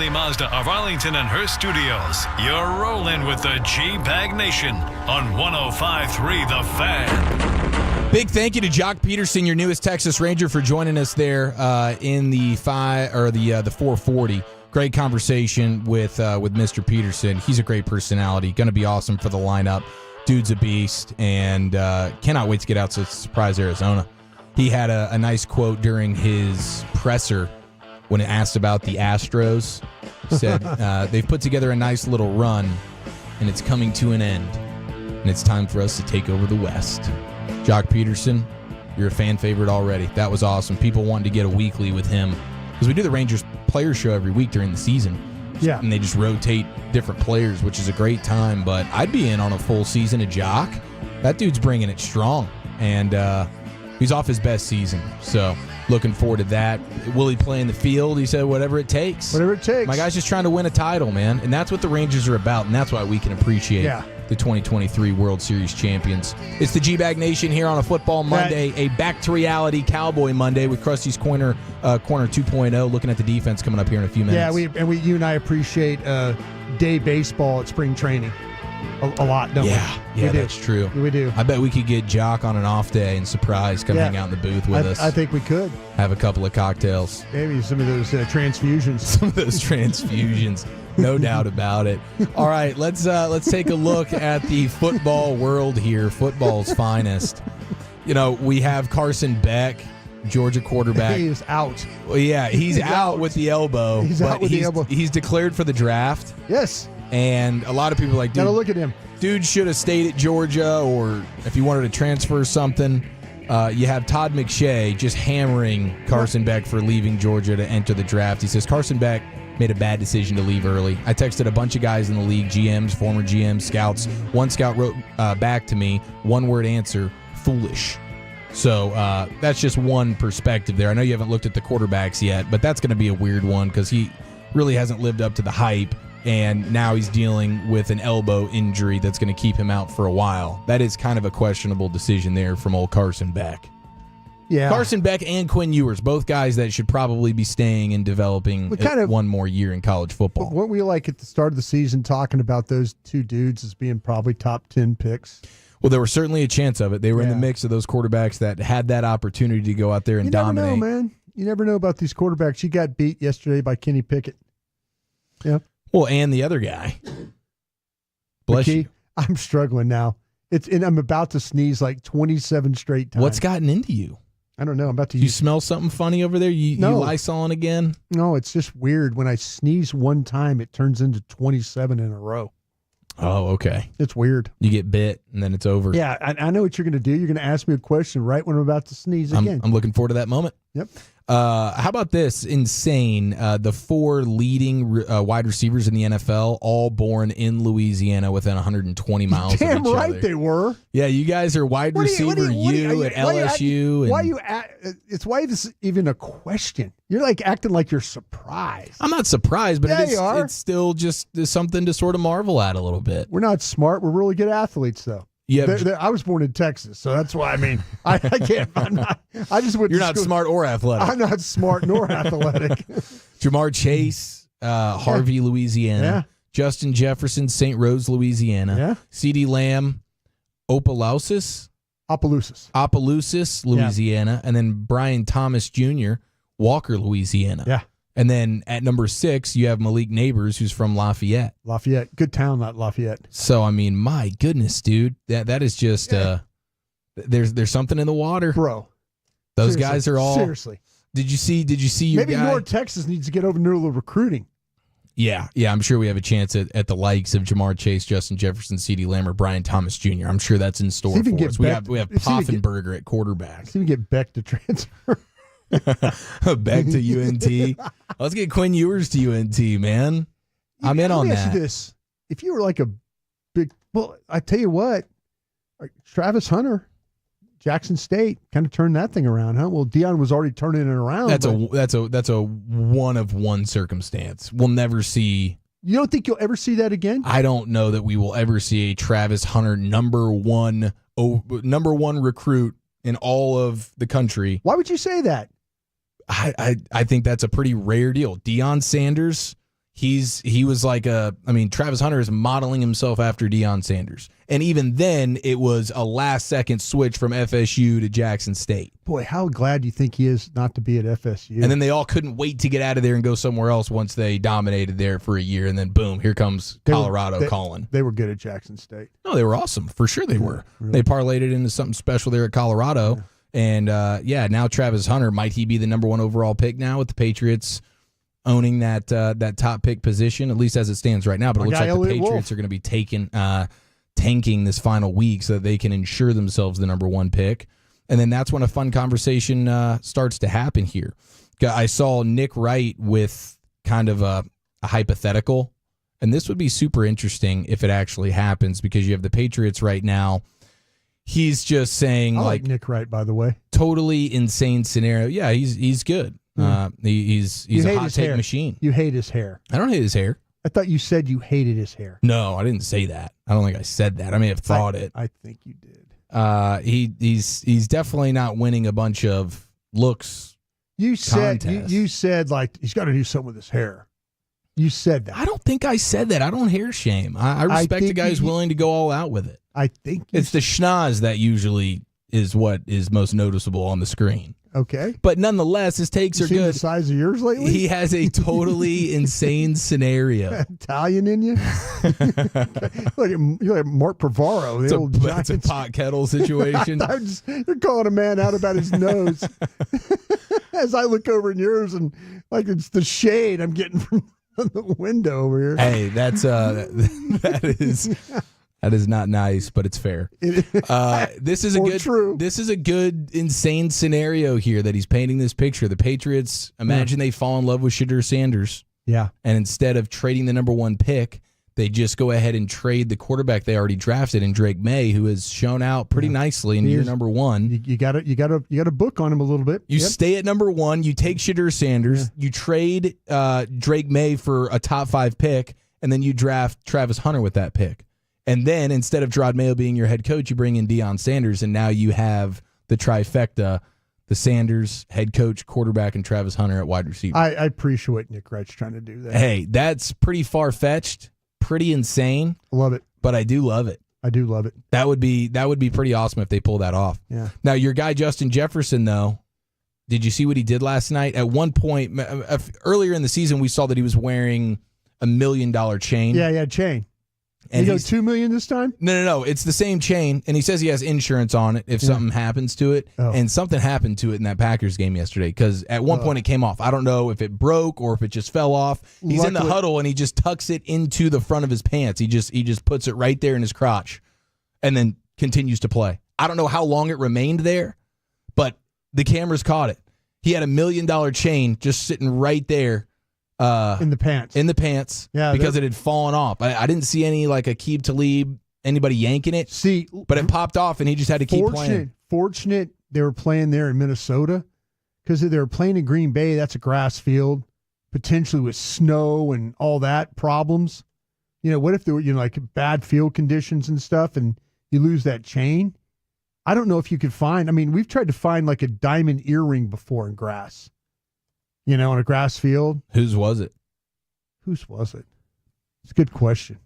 C: Mazda of Arlington and Hearst Studios. You're rolling with the G-Bag Nation on 105.3 The Fan.
R: Big thank you to Jock Peterson, your newest Texas Ranger, for joining us there in the 440. Great conversation with Mr. Peterson. He's a great personality. Going to be awesome for the lineup. Dude's a beast, and cannot wait to get out to Surprise, Arizona. He had a nice quote during his presser when it asked about the Astros. He said, they've put together a nice little run, and it's coming to an end, and it's time for us to take over the West. Jock Peterson, you're a fan favorite already. That was awesome. People wanted to get a weekly with him, because we do the Rangers player show every week during the season.
U: Yeah.
R: And they just rotate different players, which is a great time, but I'd be in on a full season of Jock. That dude's bringing it strong, and he's off his best season, so looking forward to that. Will he play in the field? He said whatever it takes.
U: Whatever it takes.
R: My guy's just trying to win a title, man, and that's what the Rangers are about, and that's why we can appreciate the 2023 World Series champions. It's the G-Bag Nation here on a Football Monday, a back-to-reality Cowboy Monday with Krusty's Corner 2.0, looking at the defense coming up here in a few minutes.
U: Yeah, you and I appreciate day baseball at spring training a lot, don't we?
R: Yeah, that's true.
U: We do.
R: I bet we could get Jock on an off day and surprise come hang out in the booth with us.
U: I think we could.
R: Have a couple of cocktails.
U: Maybe some of those transfusions.
R: Some of those transfusions. No doubt about it. All right, let's take a look at the football world here, football's finest. You know, we have Carson Beck, Georgia quarterback.
U: He is out.
R: Well, yeah, he's out with the elbow.
U: He's out with the elbow.
R: He's declared for the draft.
U: Yes.
R: And a lot of people are like, dude,
U: gotta look at him.
R: Dude should have stayed at Georgia, or if you wanted to transfer something. You have Todd McShay just hammering Carson Beck for leaving Georgia to enter the draft. He says Carson Beck made a bad decision to leave early. I texted a bunch of guys in the league, GMs, former GMs, scouts. One scout wrote back to me, one-word answer, foolish. So that's just one perspective there. I know you haven't looked at the quarterbacks yet, but that's going to be a weird one because he really hasn't lived up to the hype, and now he's dealing with an elbow injury that's going to keep him out for a while. That is kind of a questionable decision there from old Carson Beck.
U: Yeah.
R: Carson Beck and Quinn Ewers, both guys that should probably be staying and developing one more year in college football.
U: Weren't we like at the start of the season talking about those two dudes as being probably top 10 picks?
R: Well, there was certainly a chance of it. They were in the mix of those quarterbacks that had that opportunity to go out there and dominate.
U: Never know, man. You never know about these quarterbacks. He got beat yesterday by Kenny Pickett. Yeah.
R: Well, and the other guy. Bless you.
U: I'm struggling now. And I'm about to sneeze like 27 straight times.
R: What's gotten into you?
U: I don't know. I'm about to
R: You smell something funny over there? You Lysoling again?
U: No, it's just weird. When I sneeze one time, it turns into 27 in a row.
R: Oh, okay.
U: It's weird.
R: You get bit, and then it's over.
U: Yeah, I know what you're going to do. You're going to ask me a question right when I'm about to sneeze again.
R: I'm looking forward to that moment.
U: Yep.
R: How about this? Insane. The 4 leading wide receivers in the NFL, all born in Louisiana within 120 miles
U: Damn
R: of each
U: right
R: other.
U: they were.
R: Yeah, you guys are wide receiver U at LSU.
U: It's why this is even a question. You're like acting like you're surprised.
R: I'm not surprised, but
U: Yeah, you are.
R: it's still just something to sort of marvel at a little bit.
U: We're not smart. We're really good athletes, though.
R: Yeah,
U: I was born in Texas, so that's why. I mean, I can't. I'm not. I just went.
R: You're
U: to
R: not
U: school.
R: smart or athletic.
U: I'm not smart nor athletic.
R: Jamar Chase, Harvey, Louisiana.
U: Yeah.
R: Justin Jefferson, St. Rose, Louisiana.
U: Yeah.
R: CeeDee Lamb, Opelousas, Louisiana. And then Brian Thomas Jr., Walker, Louisiana.
U: Yeah.
R: And then at number 6, you have Malik Neighbors, who's from Lafayette.
U: Good town, not Lafayette.
R: So, I mean, my goodness, dude. That is just, there's something in the water.
U: Bro.
R: Those guys are all.
U: Seriously.
R: Did you see your
U: Maybe
R: guy?
U: North Texas needs to get over to the recruiting.
R: Yeah, I'm sure we have a chance at the likes of Jamar Chase, Justin Jefferson, CeeDee Lamb, or Brian Thomas Jr. I'm sure that's in store for us. We have Poffenberger at quarterback.
U: Let's even get Beck to transfer.
R: Back to UNT. Let's get Quinn Ewers to UNT, man. I'm in on
U: Let me ask
R: that.
U: you this. If you were like a big, well, I tell you what, Travis Hunter, Jackson State kind of turned that thing around, huh? Well, Deion was already turning it around.
R: That's a one of one circumstance. We'll never see.
U: You don't think you'll ever see that again?
R: I don't know that we will ever see a Travis Hunter number one recruit in all of the country.
U: Why would you say that?
R: I think that's a pretty rare deal. Deion Sanders, he was like Travis Hunter is modeling himself after Deion Sanders. And even then, it was a last-second switch from FSU to Jackson State.
U: Boy, how glad do you think he is not to be at FSU?
R: And then they all couldn't wait to get out of there and go somewhere else once they dominated there for a year. And then, boom, here comes Colorado calling.
U: They were good at Jackson State.
R: No, they were awesome. For sure they were.
U: Really?
R: They parlayed it into something special there at Colorado. Yeah. And, now Travis Hunter, might he be the number 1 overall pick now with the Patriots owning that top pick position, at least as it stands right now. But it looks like the Patriots are going to be tanking this final week so that they can ensure themselves the number 1 pick. And then that's when a fun conversation starts to happen here. I saw Nick Wright with kind of a hypothetical, and this would be super interesting if it actually happens because you have the Patriots right now. He's just saying
U: I like Nick Wright, by the way.
R: Totally insane scenario. Yeah, he's good. He's a hot take machine.
U: You hate his hair.
R: I don't hate his hair.
U: I thought you said you hated his hair.
R: No, I didn't say that. I don't think I said that. I may have thought it.
U: I think you did.
R: He's definitely not winning a bunch of looks.
U: You said like he's got to do something with his hair. You said that.
R: I don't think I said that. I don't hair shame. I respect a guy who's willing to go all out with it.
U: I think
R: it's the schnoz that usually is what is most noticeable on the screen.
U: Okay.
R: But nonetheless, his takes are good.
U: The size of yours lately?
R: He has a totally insane scenario.
U: Italian in you? You're like Mark Pavaro, the old
R: Giants. It's a pot kettle situation.
U: You're calling a man out about his nose. As I look over in yours and like it's the shade I'm getting from the window over here.
R: Hey, that is not nice, but it's fair. This is a good insane scenario here that he's painting this picture. The Patriots, imagine they fall in love with Shedeur Sanders.
U: Yeah.
R: And instead of trading the number 1 pick, they just go ahead and trade the quarterback they already drafted in Drake May, who has shown out pretty nicely in year number 1.
U: You got to book on him a little bit.
R: You stay at number 1, you take Shedeur Sanders, you trade Drake May for a top 5 pick, and then you draft Travis Hunter with that pick. And then instead of Gerard Mayo being your head coach, you bring in Deion Sanders, and now you have the trifecta, the Sanders, head coach, quarterback, and Travis Hunter at wide receiver.
U: I appreciate what Nick Wright's trying to do there.
R: Hey, that's pretty far-fetched, pretty insane.
U: Love it.
R: But I do love it.
U: I do love it.
R: That would be pretty awesome if they pull that off.
U: Yeah.
R: Now, your guy Justin Jefferson, though, Did you see what he did last night? At one point, earlier in the season, we saw that he was wearing a $1 million chain.
U: Yeah, chain. And he go $2 million this time?
R: No. It's the same chain, and he says he has insurance on it if something happens to it.
U: Oh.
R: And something happened to it in that Packers game yesterday because at one point it came off. I don't know if it broke or if it just fell off. He's in the huddle and he just tucks it into the front of his pants. He just puts it right there in his crotch, and then continues to play. I don't know how long it remained there, but the cameras caught it. He had a $1 million chain just sitting right there.
U: In the pants. Yeah,
R: because it had fallen off. I didn't see any like Aqib Talib, anybody yanking it. But it popped off and he just had to keep playing.
U: Fortunate they were playing there in Minnesota because if they were playing in Green Bay, that's a grass field, potentially with snow and all that problems. What if there were like bad field conditions and stuff and you lose that chain? I don't know if you could find. I mean, we've tried to find like a diamond earring before in grass. On a grass field.
R: Whose was it?
U: It's a good question.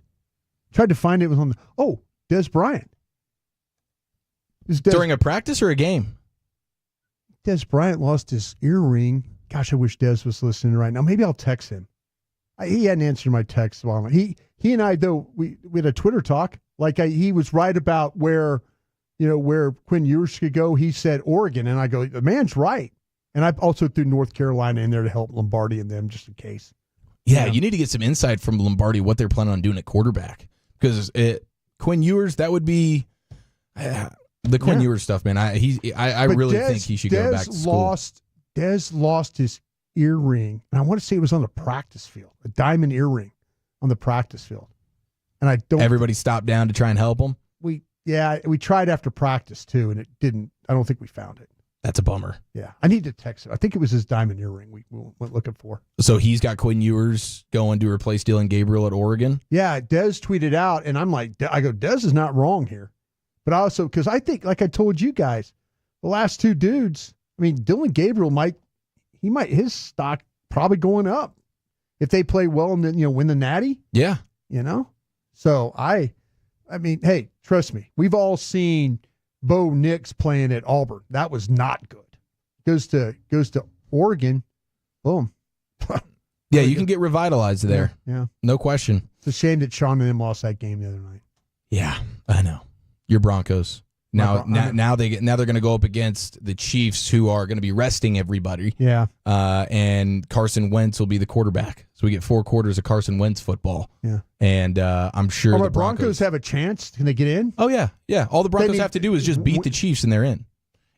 U: Tried to find it was on the. Des Bryant.
R: During a practice or a game?
U: Des Bryant lost his earring. Gosh, I wish Des was listening right now. Maybe I'll text him. He hadn't answered my text. He and I, though, we had a Twitter talk. He was right about where Quinn Ewers could go. He said Oregon, and I go, the man's right. And I also threw North Carolina in there to help Lombardi and them just in case.
R: Yeah, you need to get some insight from Lombardi what they're planning on doing at quarterback. Because Quinn Ewers, that would be the Quinn Ewers stuff, man. I really think he should go back to school.
U: Des lost his earring, and I want to say it was on the practice field, a diamond earring on the practice field. And I don't.
R: Everybody stopped down to try and help him.
U: We tried after practice too, and it didn't. I don't think we found it.
R: That's a bummer.
U: Yeah, I need to text him. I think it was his diamond earring we went looking for.
R: So he's got Quinn Ewers going to replace Dylan Gabriel at Oregon?
U: Yeah, Des tweeted out, and I'm like, Des is not wrong here. But also, because I think, like I told you guys, the last two dudes, I mean, Dylan Gabriel his stock probably going up if they play well and then, win the Natty.
R: Yeah.
U: So I mean, hey, trust me, we've all seen Bo Nix playing at Auburn. That was not good. Goes to Oregon. Boom.
R: Yeah, you can get revitalized there.
U: Yeah.
R: No question.
U: It's a shame that Sean and them lost that game the other night.
R: Yeah, I know. Your Broncos. Now they're going to go up against the Chiefs, who are going to be resting everybody.
U: Yeah.
R: And Carson Wentz will be the quarterback. So we get 4 quarters of Carson Wentz football.
U: Yeah.
R: And I'm sure the
U: Broncos have a chance. Can they get in?
R: Oh, yeah. Yeah. All the Broncos have to do is just beat the Chiefs and they're in.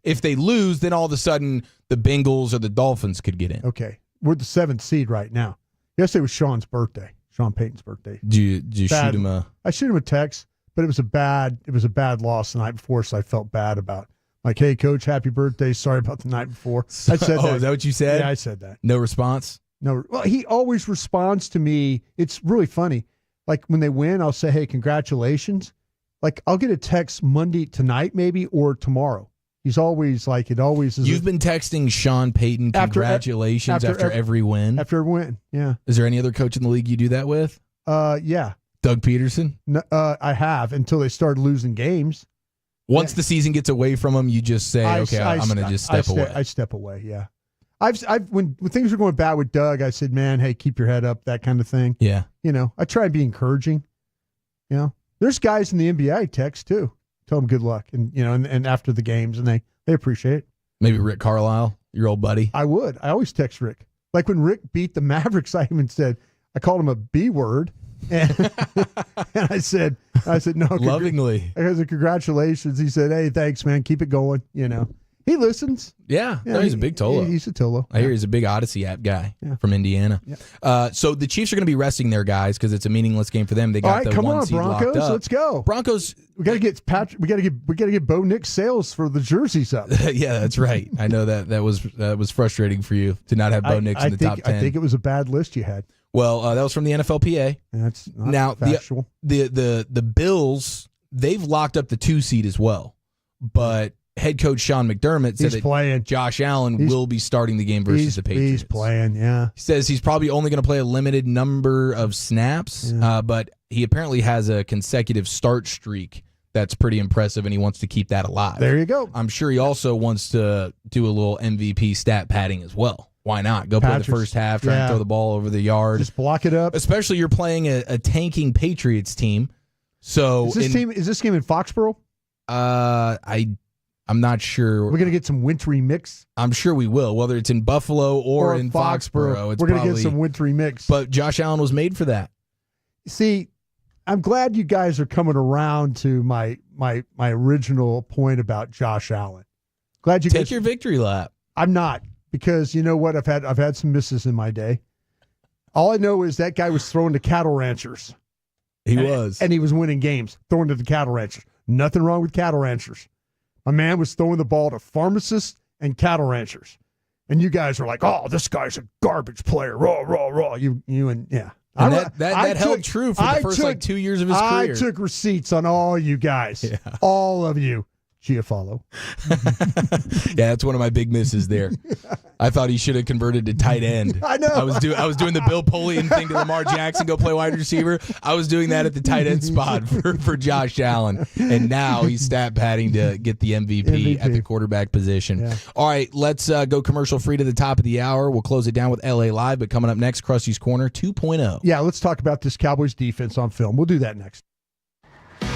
R: If they lose, then all of a sudden the Bengals or the Dolphins could get in.
U: Okay. We're the 7th seed right now. Yesterday was Sean Payton's birthday.
R: Did you shoot him
U: I shoot him a text, but it was a bad loss the night before, so I felt bad about like, hey, coach, happy birthday. Sorry about the night before. I said that.
R: Is that what you said?
U: Yeah, I said that.
R: No response?
U: No. Well, he always responds to me. It's really funny. Like when they win, I'll say, hey, congratulations. Like I'll get a text Monday tonight maybe or tomorrow. He's always like, it always is.
R: You've been texting Sean Payton congratulations after every win?
U: After every win, yeah.
R: Is there any other coach in the league you do that with?
U: Yeah.
R: Doug Peterson?
U: No, I have until they started losing games.
R: Once the season gets away from them, you just say, I'm going to just step away.
U: I step away, yeah. I've when things were going bad with Doug, I said, man, hey, keep your head up, that kind of thing.
R: Yeah.
U: I try and be encouraging. There's guys in the NBA I text too. Tell them good luck and after the games, and they appreciate it.
R: Maybe Rick Carlisle, your old buddy.
U: I would. I always text Rick. Like when Rick beat the Mavericks, I called him a B word. And I said no.
R: Lovingly.
U: I said congratulations. He said, hey, thanks, man. Keep it going. He listens.
R: Yeah. No, he's a big Tolo.
U: He's a Tolo.
R: I hear he's a big Odyssey app guy from Indiana.
U: Yeah.
R: So the Chiefs are going to be resting their guys because it's a meaningless game for them. They got the 1 seed
U: Broncos,
R: locked up.
U: Let's go.
R: Broncos.
U: We got to get We got to get Bo Nix sales for the jerseys up.
R: Yeah, that's right. I know that was frustrating for you to not have Bo Nix in the top 10.
U: I think it was a bad list you had.
R: Well, that was from the NFLPA.
U: That's not factual.
R: The Bills, they've locked up the 2 seed as well, but head coach Sean McDermott said that Josh Allen will be starting the game versus the Patriots.
U: He's playing, yeah.
R: He says he's probably only going to play a limited number of snaps, but he apparently has a consecutive start streak that's pretty impressive, and he wants to keep that alive.
U: There you go.
R: I'm sure he also wants to do a little MVP stat padding as well. Why not? Go play the first half, try and throw the ball over the yard.
U: Just block it up.
R: Especially you're playing a tanking Patriots team. So
U: is this game in Foxborough?
R: I'm not sure.
U: We're going to get some wintry mix.
R: I'm sure we will, whether it's in Buffalo or in Foxborough.
U: We're going to get some wintry mix.
R: But Josh Allen was made for that.
U: See, I'm glad you guys are coming around to my original point about Josh Allen. Glad you
R: take your victory lap.
U: I'm not, because you know what? I've had some misses in my day. All I know is that guy was throwing to cattle ranchers.
R: He was.
U: And he was winning games, throwing to the cattle ranchers. Nothing wrong with cattle ranchers. A man was throwing the ball to pharmacists and cattle ranchers. And you guys are like, oh, this guy's a garbage player. Raw, raw, raw. You and yeah.
R: And that held true for the first 2 years of his career.
U: I took receipts on all you guys. Yeah. All of you. Giafalo.
R: Yeah, that's one of my big misses there. I thought he should have converted to tight end.
U: I know.
R: I was doing the Bill Polian thing to Lamar Jackson, go play wide receiver. I was doing that at the tight end spot for Josh Allen. And now he's stat padding to get the MVP at the quarterback position. Yeah. All right, let's go commercial free to the top of the hour. We'll close it down with LA Live, but coming up next, Krusty's Corner 2.0.
U: Yeah, let's talk about this Cowboys defense on film. We'll do that next.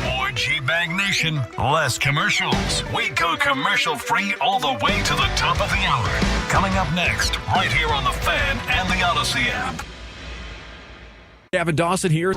C: More G-Bag Nation, less commercials. We go commercial free all the way to the top of the hour. Coming up next, right here on The Fan and the Odyssey app.
I: Gavin Dawson here.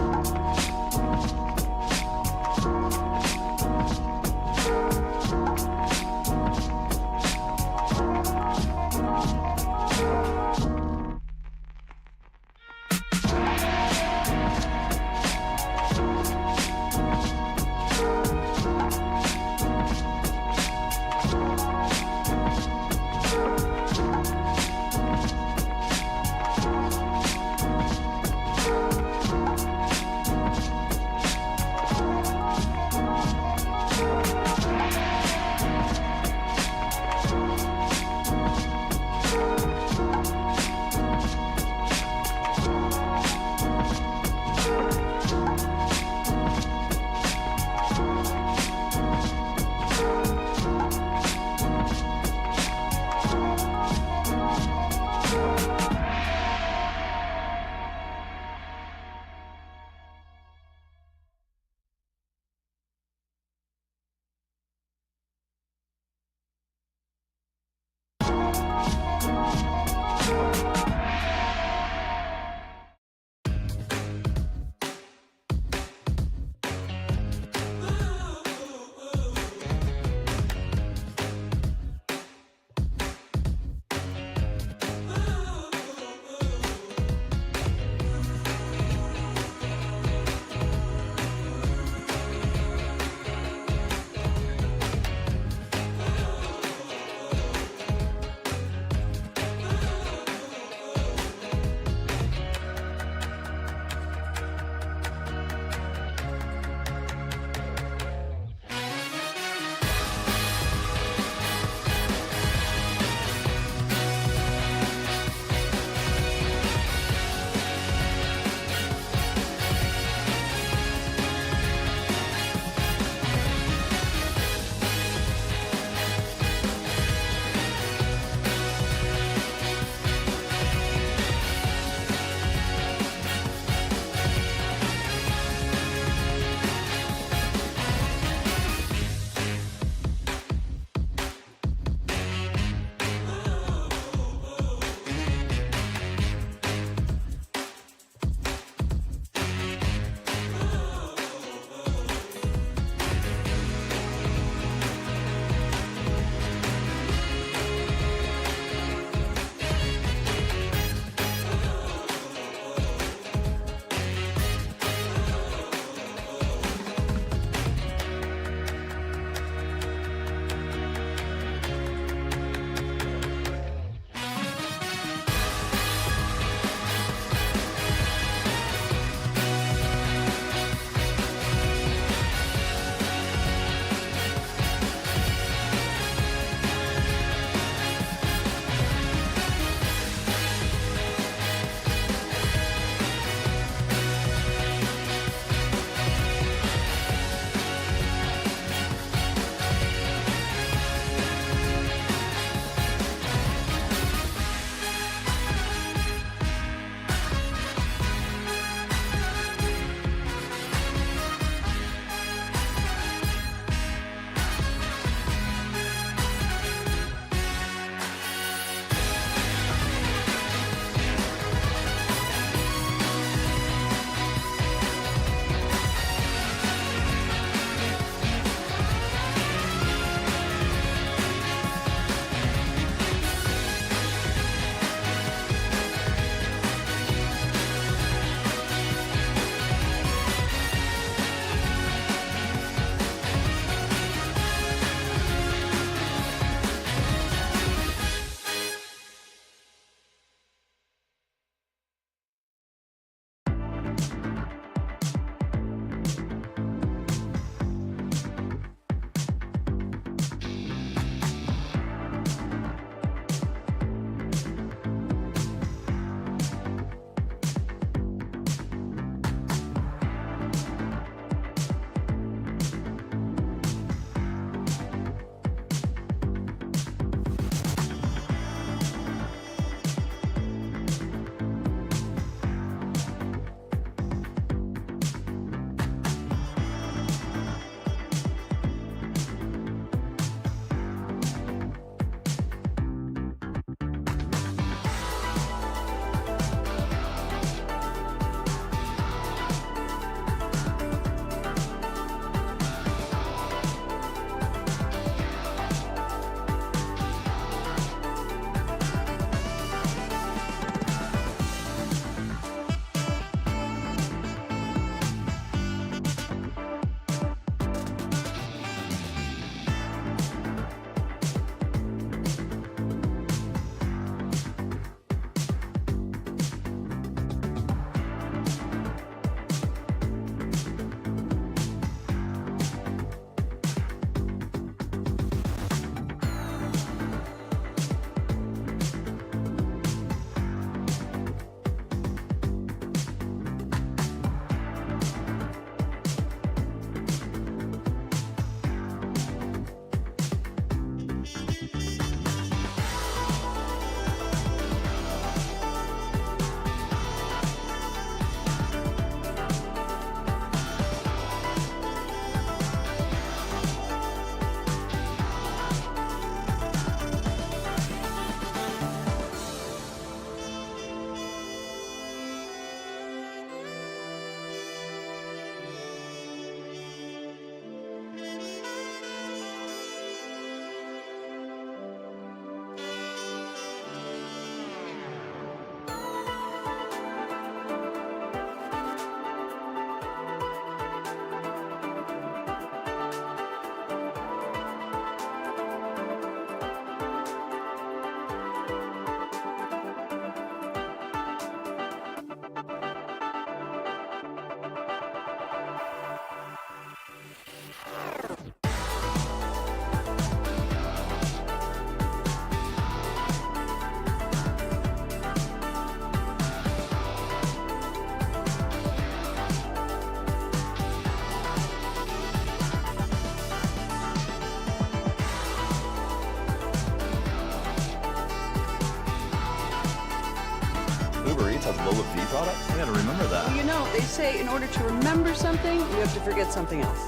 H: lower fee product? I gotta remember that.
N: You know, they say in order to remember something, you have to forget something else.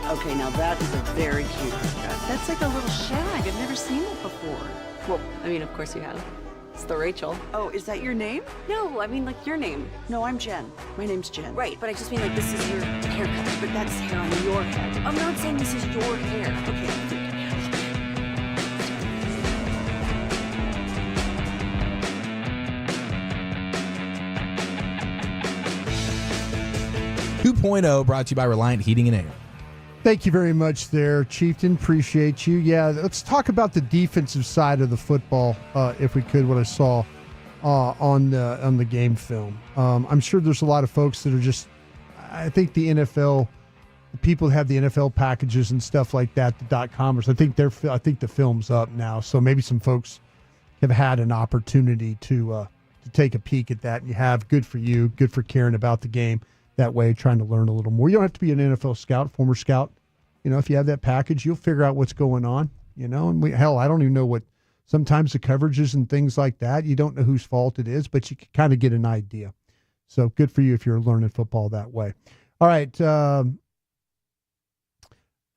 N: Okay, now that is a very cute haircut. That's like a little shag. I've never seen it before.
A: Well, I mean, of course you have. It's the Rachel.
N: Oh, is that your name?
A: No, I mean, like, your name.
N: No, I'm Jen. My name's Jen.
A: Right, but I just mean, like, this is your haircut.
N: But that's hair on your head.
A: I'm not saying this is your hair. Okay.
R: 2.0 brought to you by Reliant Heating and Air.
U: Thank you very much there, Chieftain. Appreciate you. Yeah, let's talk about the defensive side of the football, if we could, what I saw on the game film. I'm sure there's a lot of folks that are just, I think the NFL, the people that have the NFL packages and stuff like that, the .comers, I think the film's up now. So maybe some folks have had an opportunity to take a peek at that. And you have, good for you, good for caring about the game that way, trying to learn a little more. You don't have to be an NFL scout, former scout. You know, if you have that package, you'll figure out what's going on, you know, and I don't even know what sometimes the coverages and things like that. You don't know whose fault it is, but you can kind of get an idea. So good for you if you're learning football that way. All right.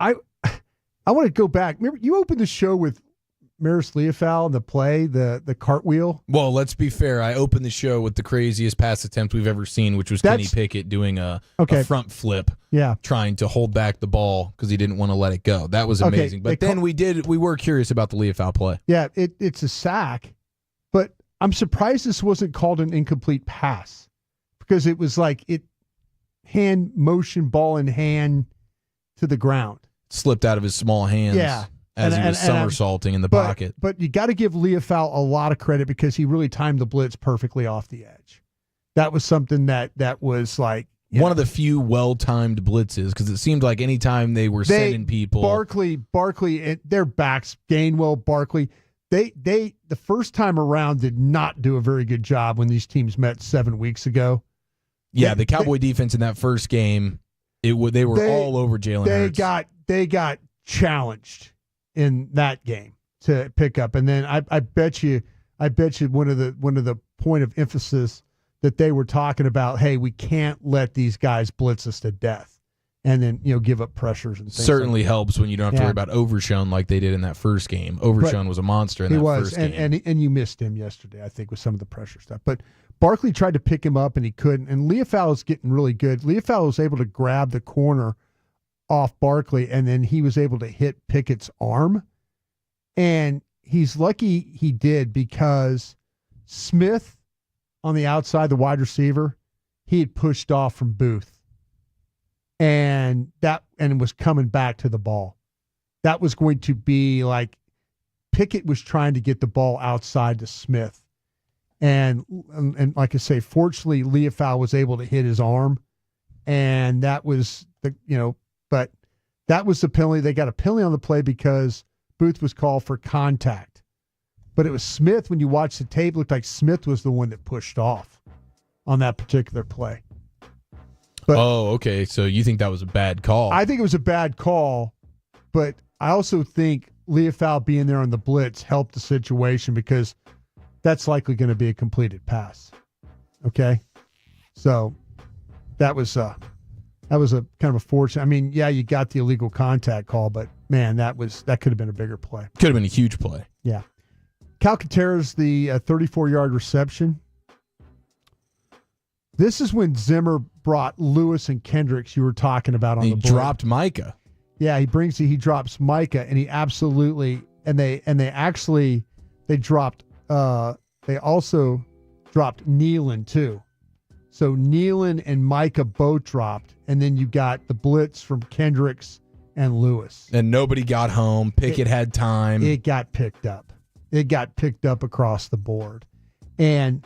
U: I want to go back. Remember, you opened the show with Maris Leofau, the play, the cartwheel.
R: Well, let's be fair. I opened the show with the craziest pass attempt we've ever seen, which was Kenny Pickett doing a front flip, trying to hold back the ball because he didn't want to let it go. That was amazing. But then we were curious about the Leofau play.
U: Yeah, it's a sack, but I'm surprised this wasn't called an incomplete pass because it was like hand motion, ball in hand to the ground.
R: Slipped out of his small hands.
U: Yeah.
R: As he was somersaulting in the pocket.
U: But you got to give Leofau a lot of credit because he really timed the blitz perfectly off the edge. That was something that was like
R: one of the few well-timed blitzes because it seemed like anytime they were sending people.
U: Barkley, their backs, Gainwell, Barkley, they the first time around did not do a very good job when these teams met 7 weeks ago.
R: Yeah, the Cowboy defense in that first game, they were all over Jalen Hurts.
U: They got challenged in that game to pick up. And then I bet you one of the point of emphasis that they were talking about, hey, we can't let these guys blitz us to death and then, give up pressures and things.
R: Certainly helps when you don't have to worry about Overshown like they did in that first game. Overshown was a monster in that first game.
U: And you missed him yesterday, I think, with some of the pressure stuff. But Barkley tried to pick him up and he couldn't. And Leofau is getting really good. Leofau was able to grab the corner off Barkley, and then he was able to hit Pickett's arm. And he's lucky he did because Smith on the outside, the wide receiver, he had pushed off from Booth. And was coming back to the ball. That was going to be like Pickett was trying to get the ball outside to Smith. And like I say, fortunately, Leofau was able to hit his arm. And that was but that was the penalty. They got a penalty on the play because Booth was called for contact. But it was Smith, when you watch the tape, looked like Smith was the one that pushed off on that particular play. But
R: okay. So you think that was a bad call?
U: I think it was a bad call, but I also think Leofau being there on the blitz helped the situation because that's likely going to be a completed pass. Okay? So that was a kind of a fortunate. I mean, yeah, you got the illegal contact call, but man, that could have been a bigger play.
R: Could have been a huge play.
U: Yeah. Calcaterra's the 34-yard reception. This is when Zimmer brought Lewis and Kendricks, you were talking about on the board.
R: He dropped Micah.
U: Yeah, he drops Micah, and he absolutely, they dropped, they also dropped Nealon too. So Nealon and Micah both dropped, and then you got the blitz from Kendricks and Lewis.
R: And nobody got home. Pickett had time.
U: It got picked up. It got picked up across the board. And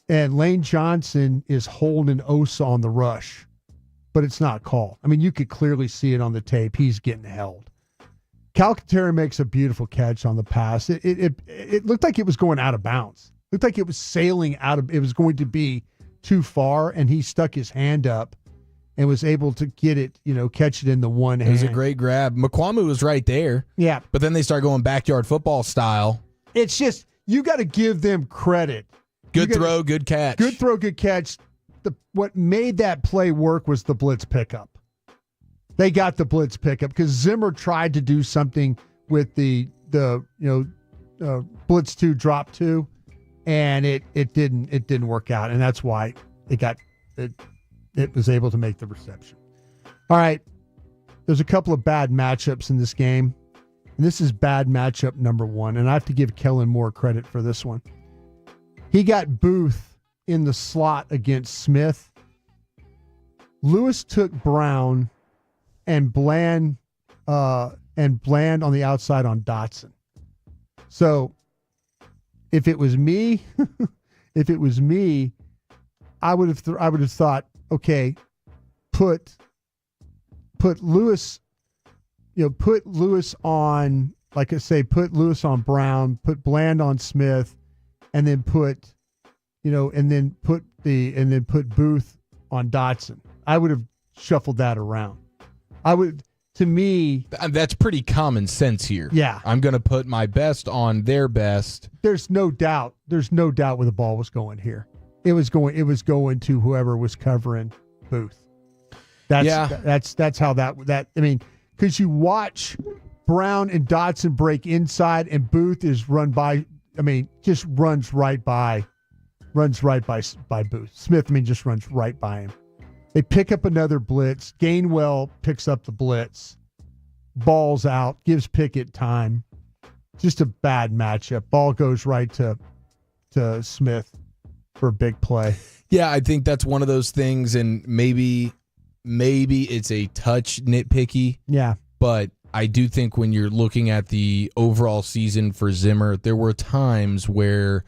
U: Lane Johnson is holding Osa on the rush, but it's not called. I mean, you could clearly see it on the tape. He's getting held. Calcaterra makes a beautiful catch on the pass. It looked like it was going out of bounds. It looked like it was sailing it was going to be too far, and he stuck his hand up and was able to get it, catch it in the one hand.
R: It was a great grab. McQuamu was right there.
U: Yeah.
R: But then they start going backyard football style.
U: It's just, you got to give them credit
R: Good throw, good catch.
U: Good throw, good catch. What made that play work was the blitz pickup. They got the blitz pickup because Zimmer tried to do something with the blitz 2, drop 2, and it didn't work out, and that's why it was able to make the reception. All right, there's a couple of bad matchups in this game, and this is bad matchup number 1, and I have to give Kellen Moore credit for this one. He got Booth in the slot against Smith. Lewis took Brown and Bland on the outside on Dotson. So if it was me, I would have thought, okay, put Lewis, put Lewis on, like I say, put Lewis on Brown, put Bland on Smith, and then put Booth on Dotson. I would have shuffled that around. To me,
R: that's pretty common sense here.
U: Yeah.
R: I'm going to put my best on their best.
U: There's no doubt where the ball was going here. It was going to whoever was covering Booth. That's how that I mean, because you watch Brown and Dotson break inside and Booth is just runs right by Booth. Smith, just runs right by him. They pick up another blitz. Gainwell picks up the blitz. Ball's out. Gives Pickett time. Just a bad matchup. Ball goes right to Smith for a big play.
R: Yeah, I think that's one of those things, and maybe it's a touch nitpicky.
U: Yeah.
R: But I do think when you're looking at the overall season for Zimmer, there were times where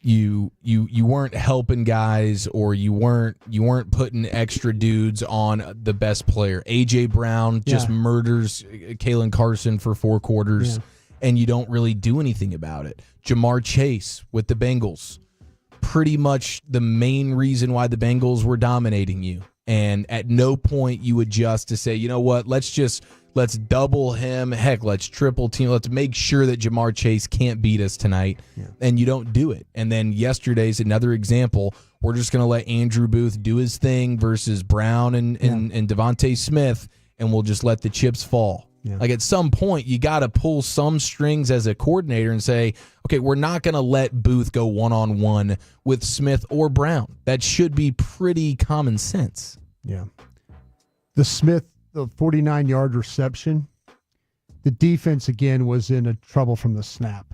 R: you weren't helping guys, or you weren't putting extra dudes on the best player. A.J. Brown just murders Kalen Carson for 4 quarters, and you don't really do anything about it. Jamar Chase with the Bengals, pretty much the main reason why the Bengals were dominating you. And at no point you adjust to say, you know what, let's double him. Heck, let's triple team. Let's make sure that Jamar Chase can't beat us tonight. Yeah. And you don't do it. And then yesterday's another example. We're just going to let Andrew Booth do his thing versus Brown and Devontae Smith, and we'll just let the chips fall. Yeah. Like at some point, you got to pull some strings as a coordinator and say, okay, we're not going to let Booth go one-on-one with Smith or Brown. That should be pretty common sense.
U: Yeah. The 49-yard reception, the defense, again, was in trouble from the snap.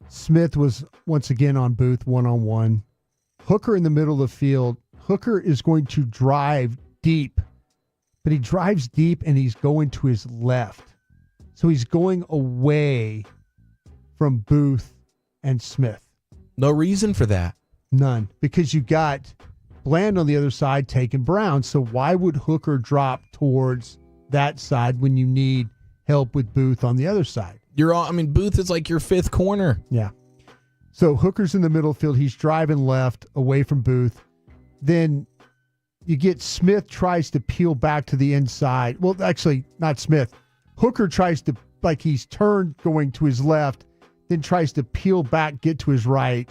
U: Smith was, once again, on Booth one-on-one. Hooker in the middle of the field. Hooker is going to drive deep, but he drives deep and he's going to his left. So he's going away from Booth and Smith.
R: No reason for that.
U: None, because you got Bland on the other side taking Brown. So why would Hooker drop towards that side when you need help with Booth on the other side?
R: Booth is like your 5th corner.
U: Yeah. So Hooker's in the middle field. He's driving left away from Booth. Then you get Smith tries to peel back to the inside. Well, actually, not Smith. Hooker tries to, like he's turned going to his left, then tries to peel back, get to his right.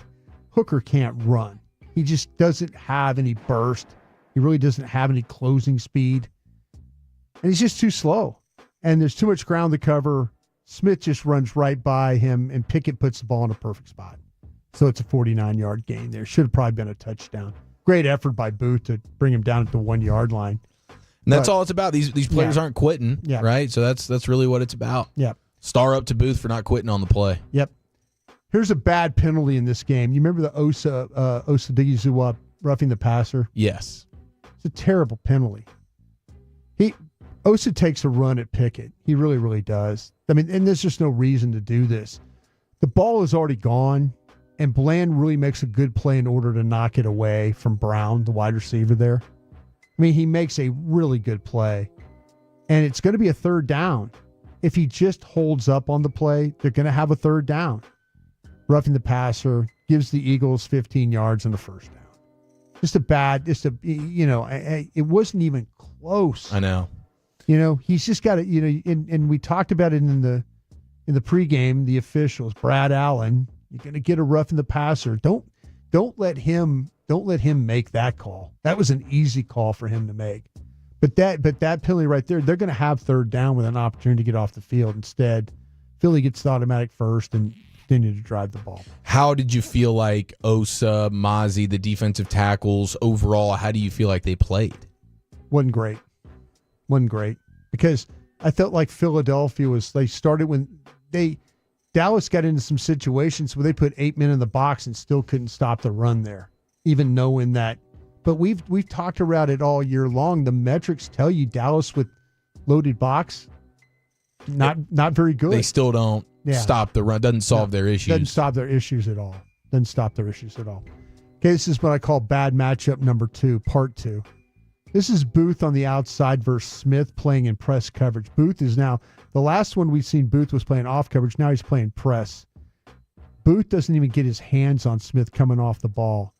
U: Hooker can't run. He just doesn't have any burst. He really doesn't have any closing speed. And he's just too slow. And there's too much ground to cover. Smith just runs right by him, and Pickett puts the ball in a perfect spot. So it's a 49-yard gain there. Should have probably been a touchdown. Great effort by Booth to bring him down at the 1-yard line.
R: And that's all it's about. These players aren't quitting, right? So that's really what it's about.
U: Yep.
R: Star up to Booth for not quitting on the play.
U: Yep. Here's a bad penalty in this game. You remember the Osa Odighizuwa roughing the passer?
R: Yes.
U: It's a terrible penalty. Osa takes a run at Pickett. He really, really does. And there's just no reason to do this. The ball is already gone, and Bland really makes a good play in order to knock it away from Brown, the wide receiver there. He makes a really good play, and it's going to be a 3rd down. If he just holds up on the play, they're going to have a 3rd down. Roughing the passer, gives the Eagles 15 yards and a 1st down. It wasn't even close.
R: I know.
U: He's just got to, and we talked about it in the pregame, the officials, Brad Allen, you're going to get a roughing the passer. Don't don't let him make that call. That was an easy call for him to make. But that penalty right there, they're going to have third down with an opportunity to get off the field. Instead, Philly gets the automatic first and continue to drive the ball.
R: How did you feel like Osa, Mozzie, the defensive tackles overall? How do you feel like they played?
U: Wasn't great. Because I felt like Philadelphia they started when Dallas got into some situations where they put 8 men in the box and still couldn't stop the run there, even knowing that. But we've talked about it all year long. The metrics tell you Dallas with loaded box, not very good.
R: They still don't stop the run. Doesn't solve their issues.
U: Doesn't stop their issues at all. Okay, this is what I call bad matchup number 2, part 2. This is Booth on the outside versus Smith playing in press coverage. Booth is now, the last one we've seen Booth was playing off coverage. Now he's playing press. Booth doesn't even get his hands on Smith coming off the ball.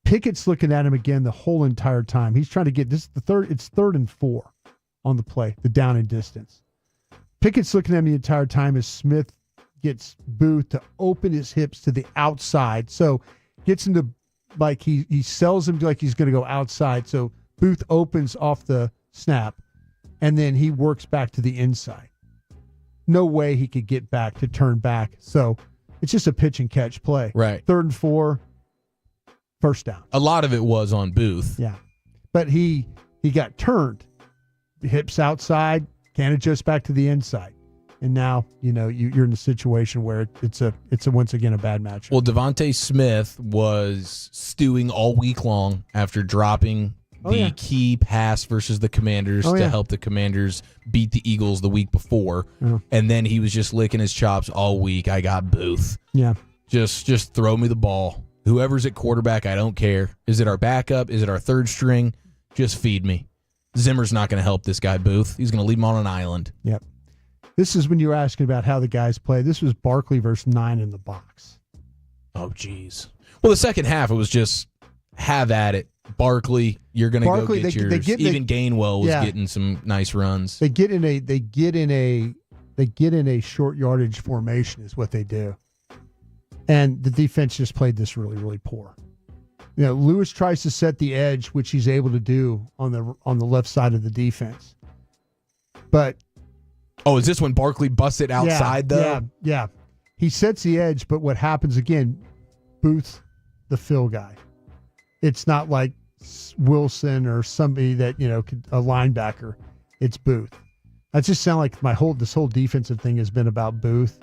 U: Pickett's looking at him again the whole entire time. He's trying to get this. It's 3rd and 4 on the play, the down and distance. Pickett's looking at him the entire time as Smith gets Booth to open his hips to the outside. So gets him to, like he sells him like he's going to go outside. So Booth opens off the snap, and then he works back to the inside. No way he could get back to turn back. So it's just a pitch and catch play.
R: Right.
U: 3rd and 4. First down.
R: A lot of it was on Booth.
U: Yeah. But he got turned. Hips outside, can't adjust back to the inside. And now, you're in a situation where it's a once again a bad matchup.
R: Well, Devontae Smith was stewing all week long after dropping the key pass versus the Commanders to help the Commanders beat the Eagles the week before.
U: Yeah.
R: And then he was just licking his chops all week. I got Booth.
U: Yeah.
R: Just throw me the ball. Whoever's at quarterback, I don't care. Is it our backup? Is it our third string? Just feed me. Zimmer's not going to help this guy, Booth. He's going to leave him on an island.
U: Yep. This is when you were asking about how the guys play. This was Barkley versus 9 in the box.
R: Oh, geez. Well, the second half, it was just have at it. Barkley, you're going to go get yours. Even Gainwell was getting some nice runs.
U: They get in a short yardage formation is what they do. And the defense just played this really, really poor. Lewis tries to set the edge, which he's able to do on the left side of the defense. But
R: is this when Barkley busted outside though?
U: Yeah. He sets the edge, but what happens again? Booth's the fill guy. It's not like Wilson or somebody that a linebacker. It's Booth. That just sound like this whole defensive thing has been about Booth.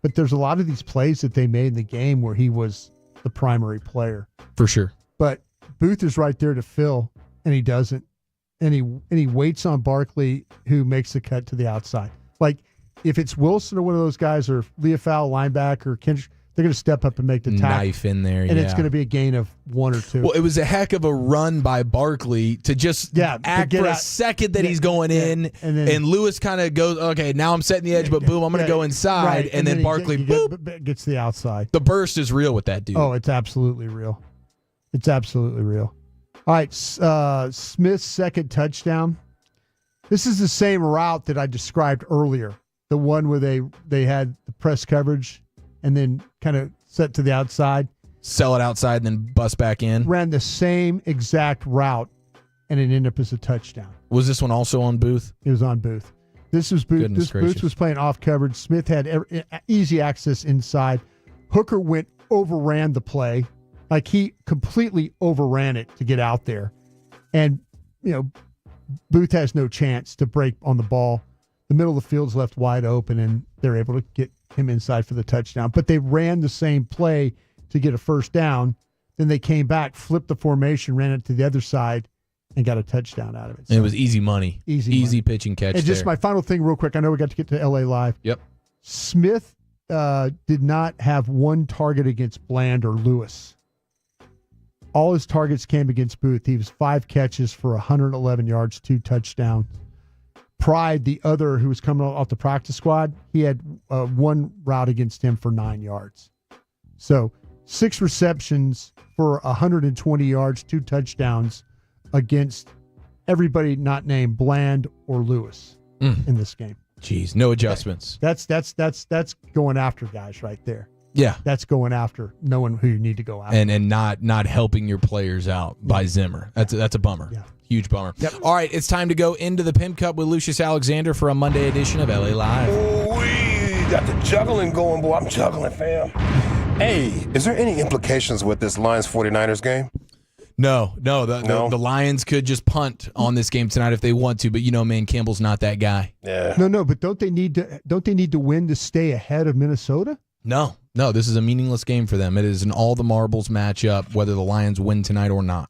U: But there's a lot of these plays that they made in the game where he was the primary player.
R: For sure.
U: But Booth is right there to fill, and he doesn't. And he waits on Barkley, who makes the cut to the outside. Like, if it's Wilson or one of those guys, or Leofau, linebacker, Kendrick, they're going to step up and make the tackle.
R: Knife in there,
U: and it's going to be a gain of 1 or 2.
R: Well, it was a heck of a run by Barkley to just act for a second that he's going in, and Lewis kind of goes, okay, now I'm setting the edge, but boom, I'm going to go inside, right. and then Barkley
U: gets the outside.
R: The burst is real with that dude.
U: Oh, it's absolutely real. All right, Smith's second touchdown. This is the same route that I described earlier, the one where they had the press coverage and then kind of set to the outside.
R: Sell it outside and then bust back in.
U: Ran the same exact route, and it ended up as a touchdown.
R: Was this one also on Booth?
U: It was on Booth. This was Booth. Booth was playing off coverage. Smith had easy access inside. Hooker overran the play. Like, he completely overran it to get out there. And, Booth has no chance to break on the ball. The middle of the field's left wide open, and they're able to get him inside for the touchdown. But they ran the same play to get a first down. Then they came back, flipped the formation, ran it to the other sid, and got a touchdown out of it.
R: So, it was easy money. Easy pitch and catch.
U: And just my final thing real quick. I know we got to get to LA Live.
R: Yep.
U: Smith did not have one target against Bland or Lewis. All his targets came against Booth. He was 5 catches for 111 yards, 2 touchdowns. Pride, the other who was coming off the practice squad, he had 1 route against him for 9 yards. So 6 receptions for 120 yards, 2 touchdowns against everybody not named Bland or Lewis in this game.
R: Jeez, no adjustments.
U: That's going after guys right there.
R: Yeah.
U: That's going after knowing who you need to go after.
R: And not helping your players out by Zimmer. That's a bummer.
U: Yeah.
R: Huge bummer. Yep. All right, it's time to go into the Pimp Cup with Lucius Alexander for a Monday edition of LA Live.
G: We got the juggling going, boy. I'm juggling, fam. Hey, is there any implications with this Lions 49ers game?
R: No. The Lions could just punt on this game tonight if they want to, but man, Campbell's not that guy.
G: Yeah.
U: No, but don't they need to win to stay ahead of Minnesota?
R: No, this is a meaningless game for them. It is an all the marbles matchup, whether the Lions win tonight or not.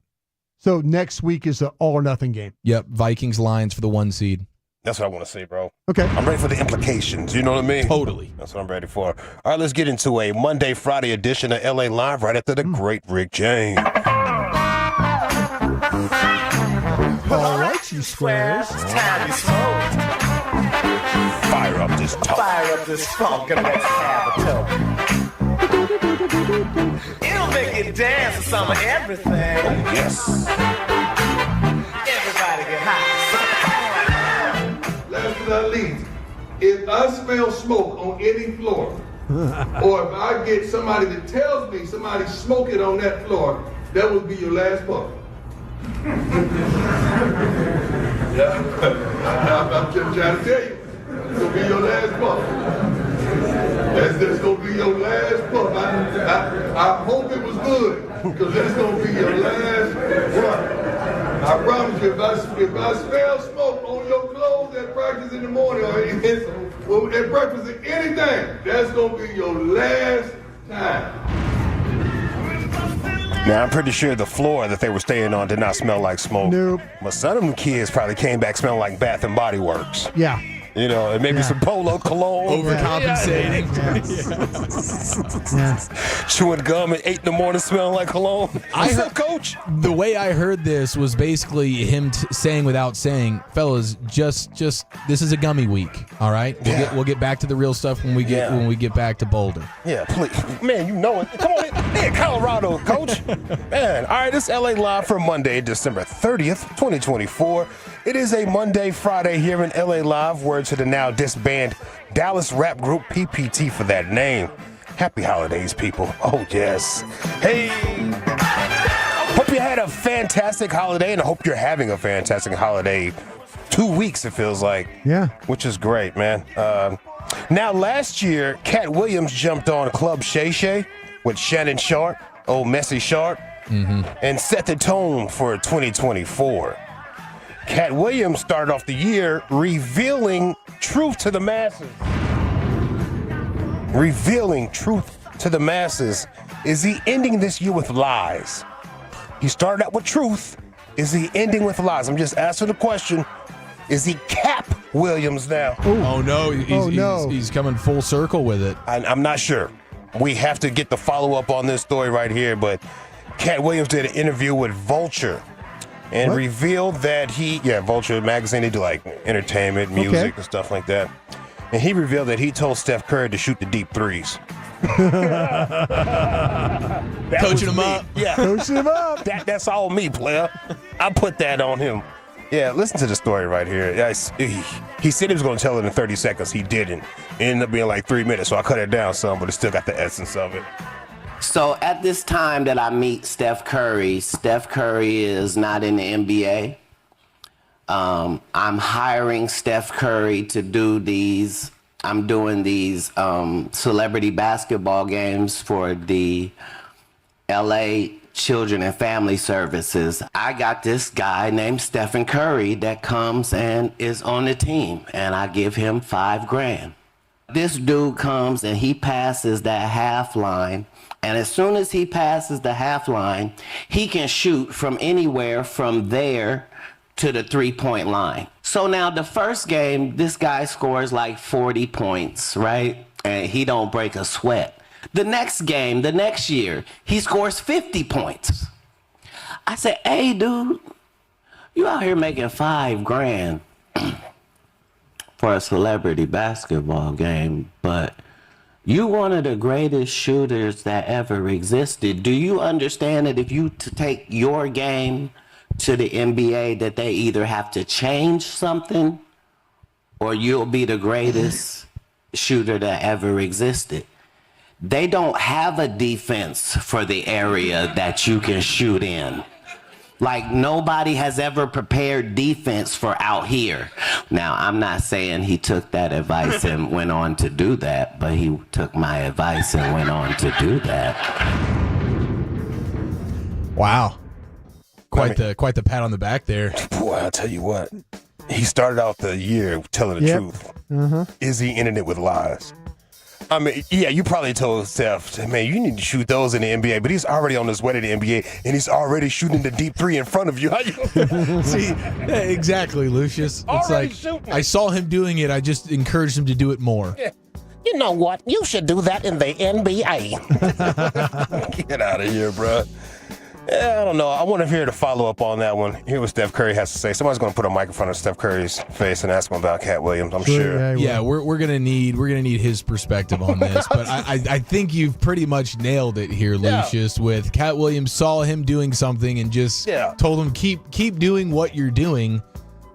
U: So next week is an all or nothing game.
R: Yep, Vikings-Lions for the 1 seed.
G: That's what I want to see, bro.
U: Okay.
G: I'm ready for the implications. You know what I mean?
R: Totally.
G: That's what I'm ready for. All right, let's get into a Monday, Friday edition of LA Live right after the great Rick James.
U: All right, you squares.
D: It's time to smoke.
G: Fire up this talk.
D: Fire up this funk and let's have a talk. It'll make you dance to some of everything.
G: Oh, yes.
D: Everybody get high.
P: Last but not least, if I smell smoke on any floor, or if I get somebody that tells me somebody's smoking on that floor, that will be your last puff. Yeah, I'm just trying to tell you, it's gonna be your last puff. That's gonna be your last puff. I hope it was good, because that's gonna be your last one. I promise you, if I smell smoke on your clothes at practice in the morning or at breakfast or anything, that's gonna be your last time.
G: Now, I'm pretty sure the floor that they were staying on did not smell like smoke.
U: Nope.
G: But some of them kids probably came back smelling like Bath and Body Works.
U: Yeah.
G: You know, and maybe some Polo cologne.
R: Overcompensating.
U: Yeah.
G: Chewing gum at 8 in the morning smelling like cologne. What's up, Coach?
R: The way I heard this was basically him saying without saying, fellas, just this is a gummy week, all right? We'll get back to the real stuff when we get back to Boulder.
G: Yeah, please. Man, you know it. Come on in. Hey, Colorado, Coach. Man, all right, it's LA Live for Monday, December 30th, 2024. It is a Monday, Friday here in LA Live. Word to the now disbanded Dallas rap group PPT for that name. Happy holidays, people. Oh, yes. Hey. Hope you had a fantastic holiday, and I hope you're having a fantastic holiday. 2 weeks, it feels like.
U: Yeah.
G: Which is great, man. Now, last year, Cat Williams jumped on Club Shay Shay with Shannon Sharp, old Messy Sharp, and set the tone for 2024. Cat Williams started off the year revealing truth to the masses. Revealing truth to the masses. Is he ending this year with lies? He started out with truth. Is he ending with lies? I'm just asking the question. Is he Cap Williams now?
R: Oh, no. He's coming full circle with it.
G: I'm not sure. We have to get the follow-up on this story right here, but Cat Williams did an interview with Vulture and revealed that Vulture magazine, they do like entertainment, music, and stuff like that. And he revealed that he told Steph Curry to shoot the deep threes.
R: Coaching him up.
G: Yeah.
U: Coaching him up.
G: That's all me, player. I put that on him. Yeah, listen to the story right here. He said he was going to tell it in 30 seconds. He didn't. It ended up being like 3 minutes, so I cut it down some, but it still got the essence of it.
S: So at this time that I meet Steph Curry is not in the NBA. I'm hiring Steph Curry to do these. I'm doing these celebrity basketball games for the LA Children and Family Services. I got this guy named Stephen Curry that comes and is on the team, and I give him $5,000. This dude comes and he passes that half line. And as soon as he passes the half line, he can shoot from anywhere from there to the three-point line. So now the first game, this guy scores like 40 points, right? And he don't break a sweat. The next game, the next year, he scores 50 points. I said, hey, dude, you out here making $5,000 for a celebrity basketball game, but you one of the greatest shooters that ever existed. Do you understand that if you take your game to the NBA, that they either have to change something or you'll be the greatest shooter that ever existed? They don't have a defense for the area that you can shoot in. Like, nobody has ever prepared defense for out here. Now, I'm not saying he took that advice and went on to do that, but he took my advice and went on to do that.
R: Wow. Quite the pat on the back there.
G: Boy, I'll tell you what. He started out the year telling the truth. Is he ending it with lies? I mean, yeah, you probably told Steph, man, you need to shoot those in the NBA, but he's already on his way to the NBA, and he's already shooting the deep three in front of you.
R: See, yeah, exactly, Lucius. It's like,
G: shooting.
R: I saw him doing it. I just encouraged him to do it more.
G: Yeah. You know what? You should do that in the NBA. Get out of here, bro. Yeah, I don't know. I want to hear the follow-up on that one. Hear what Steph Curry has to say. Somebody's going to put a mic in front of Steph Curry's face and ask him about Cat Williams, I'm sure.
R: Yeah, we're gonna need his perspective on this. But I think you've pretty much nailed it here, Lucius. With Cat Williams saw him doing something and just told him keep doing what you're doing,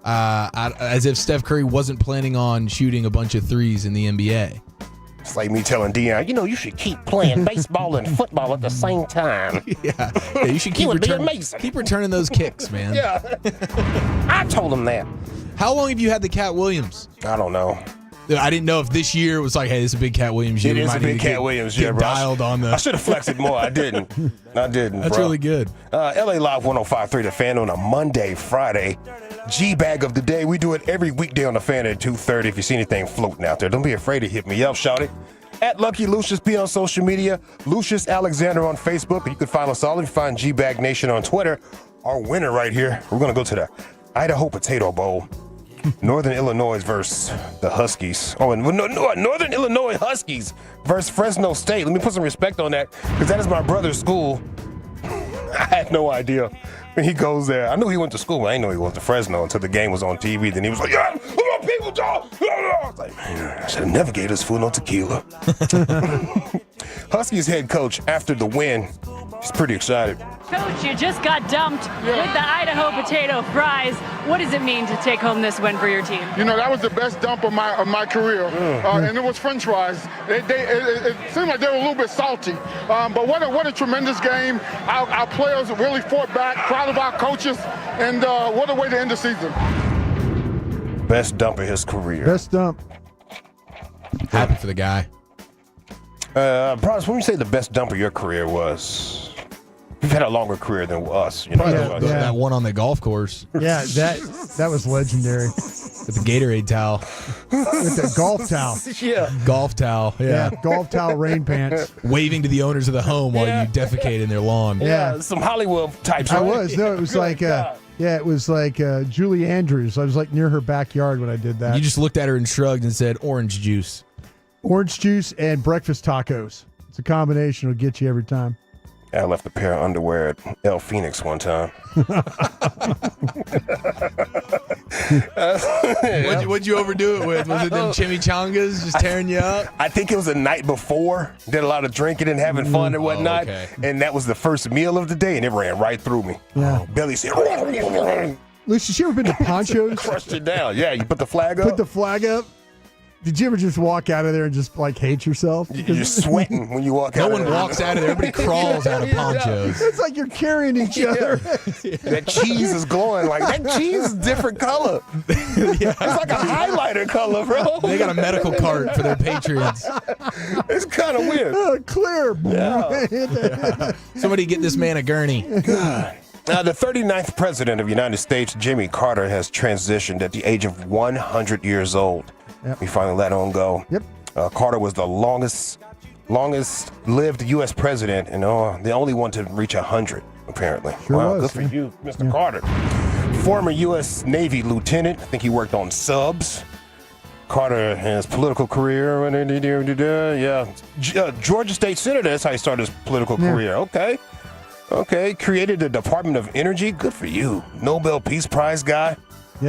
R: as if Steph Curry wasn't planning on shooting a bunch of threes in the NBA.
G: It's like me telling Deion, you should keep playing baseball and football at the same time.
R: Yeah, you should keep returning those kicks, man.
G: Yeah. I told him that.
R: How long have you had the Cat Williams?
G: I don't know.
R: I didn't know if this year was like, hey, this is a big Cat Williams year.
G: It is a big Cat Williams year, bro.
R: Dialed on the.
G: I should have flexed it more. I didn't.
R: That's really good.
G: LA Live 105.3 The Fan on a Monday, Friday. G-Bag of the day. We do it every weekday on The Fan at 2:30. If you see anything floating out there, don't be afraid to hit me up, shout it. At Lucky Lucius P on social media, Lucius Alexander on Facebook. You can find us all. You can find G-Bag Nation on Twitter. Our winner right here. We're going to go to the Idaho Potato Bowl. Northern Illinois versus the Huskies. Oh, and Northern Illinois Huskies versus Fresno State. Let me put some respect on that, because that is my brother's school. I had no idea when he goes there. I knew he went to school, but I didn't know he went to Fresno until the game was on TV. Then he was like, yeah, come on, people, dog. I was like, man, I should have never gave this fool no tequila. Huskies head coach, after the win, he's pretty excited.
M: Coach, you just got dumped with the Idaho Potato Fries. What does it mean to take home this win for your team?
V: That was the best dump of my career, and it was French fries. It seemed like they were a little bit salty, but what a tremendous game. Our players really fought back, proud of our coaches, and what a way to end the season.
G: Best dump of his career.
U: Best dump.
R: Happy for the guy.
G: Bros, when you say the best dump of your career was, you've had a longer career than us.
R: That one on the golf course.
U: Yeah, that was legendary.
R: With the Gatorade towel.
U: With the golf towel.
G: Yeah.
R: Golf towel. Yeah.
U: Golf towel, rain pants.
R: Waving to the owners of the home while you defecate in their lawn.
G: Yeah, some Hollywood types.
U: I
G: right?
U: was. No, it was like, it was like Julie Andrews. I was like near her backyard when I did that.
R: You just looked at her and shrugged and said, orange juice.
U: Orange juice and breakfast tacos. It's a combination that'll get you every time.
G: I left a pair of underwear at El Phoenix one time.
R: What'd you overdo it with? Was it them chimichangas just tearing you up?
G: I think it was the night before. Did a lot of drinking and having fun and whatnot.
R: Okay.
G: And that was the first meal of the day, and it ran right through me.
U: Yeah.
G: Belly said,
U: Lucius, you ever been to Ponchos?
G: crushed it down. Yeah, you put the flag up.
U: Put the flag up. Did you ever just walk out of there and just like hate yourself?
G: You're sweating when you walk out.
R: No one walks out of there. Everybody crawls out of Ponchos.
U: It's like you're carrying each other.
G: That cheese is glowing. Like, that cheese is different color. It's like a highlighter color, bro.
R: They got a medical cart for their Patriots.
G: It's kind of weird.
U: Clear.
G: Yeah.
R: Somebody get this man a gurney.
G: God. Now, the 39th president of the United States, Jimmy Carter, has transitioned at the age of 100 years old.
U: Yep.
G: We finally let him go.
U: Yep.
G: Carter was the longest lived U.S. president, and the only one to reach 100, apparently.
U: Sure
G: wow,
U: was,
G: good for you, Mr. Carter. Former U.S. Navy lieutenant. I think he worked on subs. Carter, his political career, Georgia State Senator, that's how he started his political career. Okay. Created the Department of Energy. Good for you. Nobel Peace Prize guy.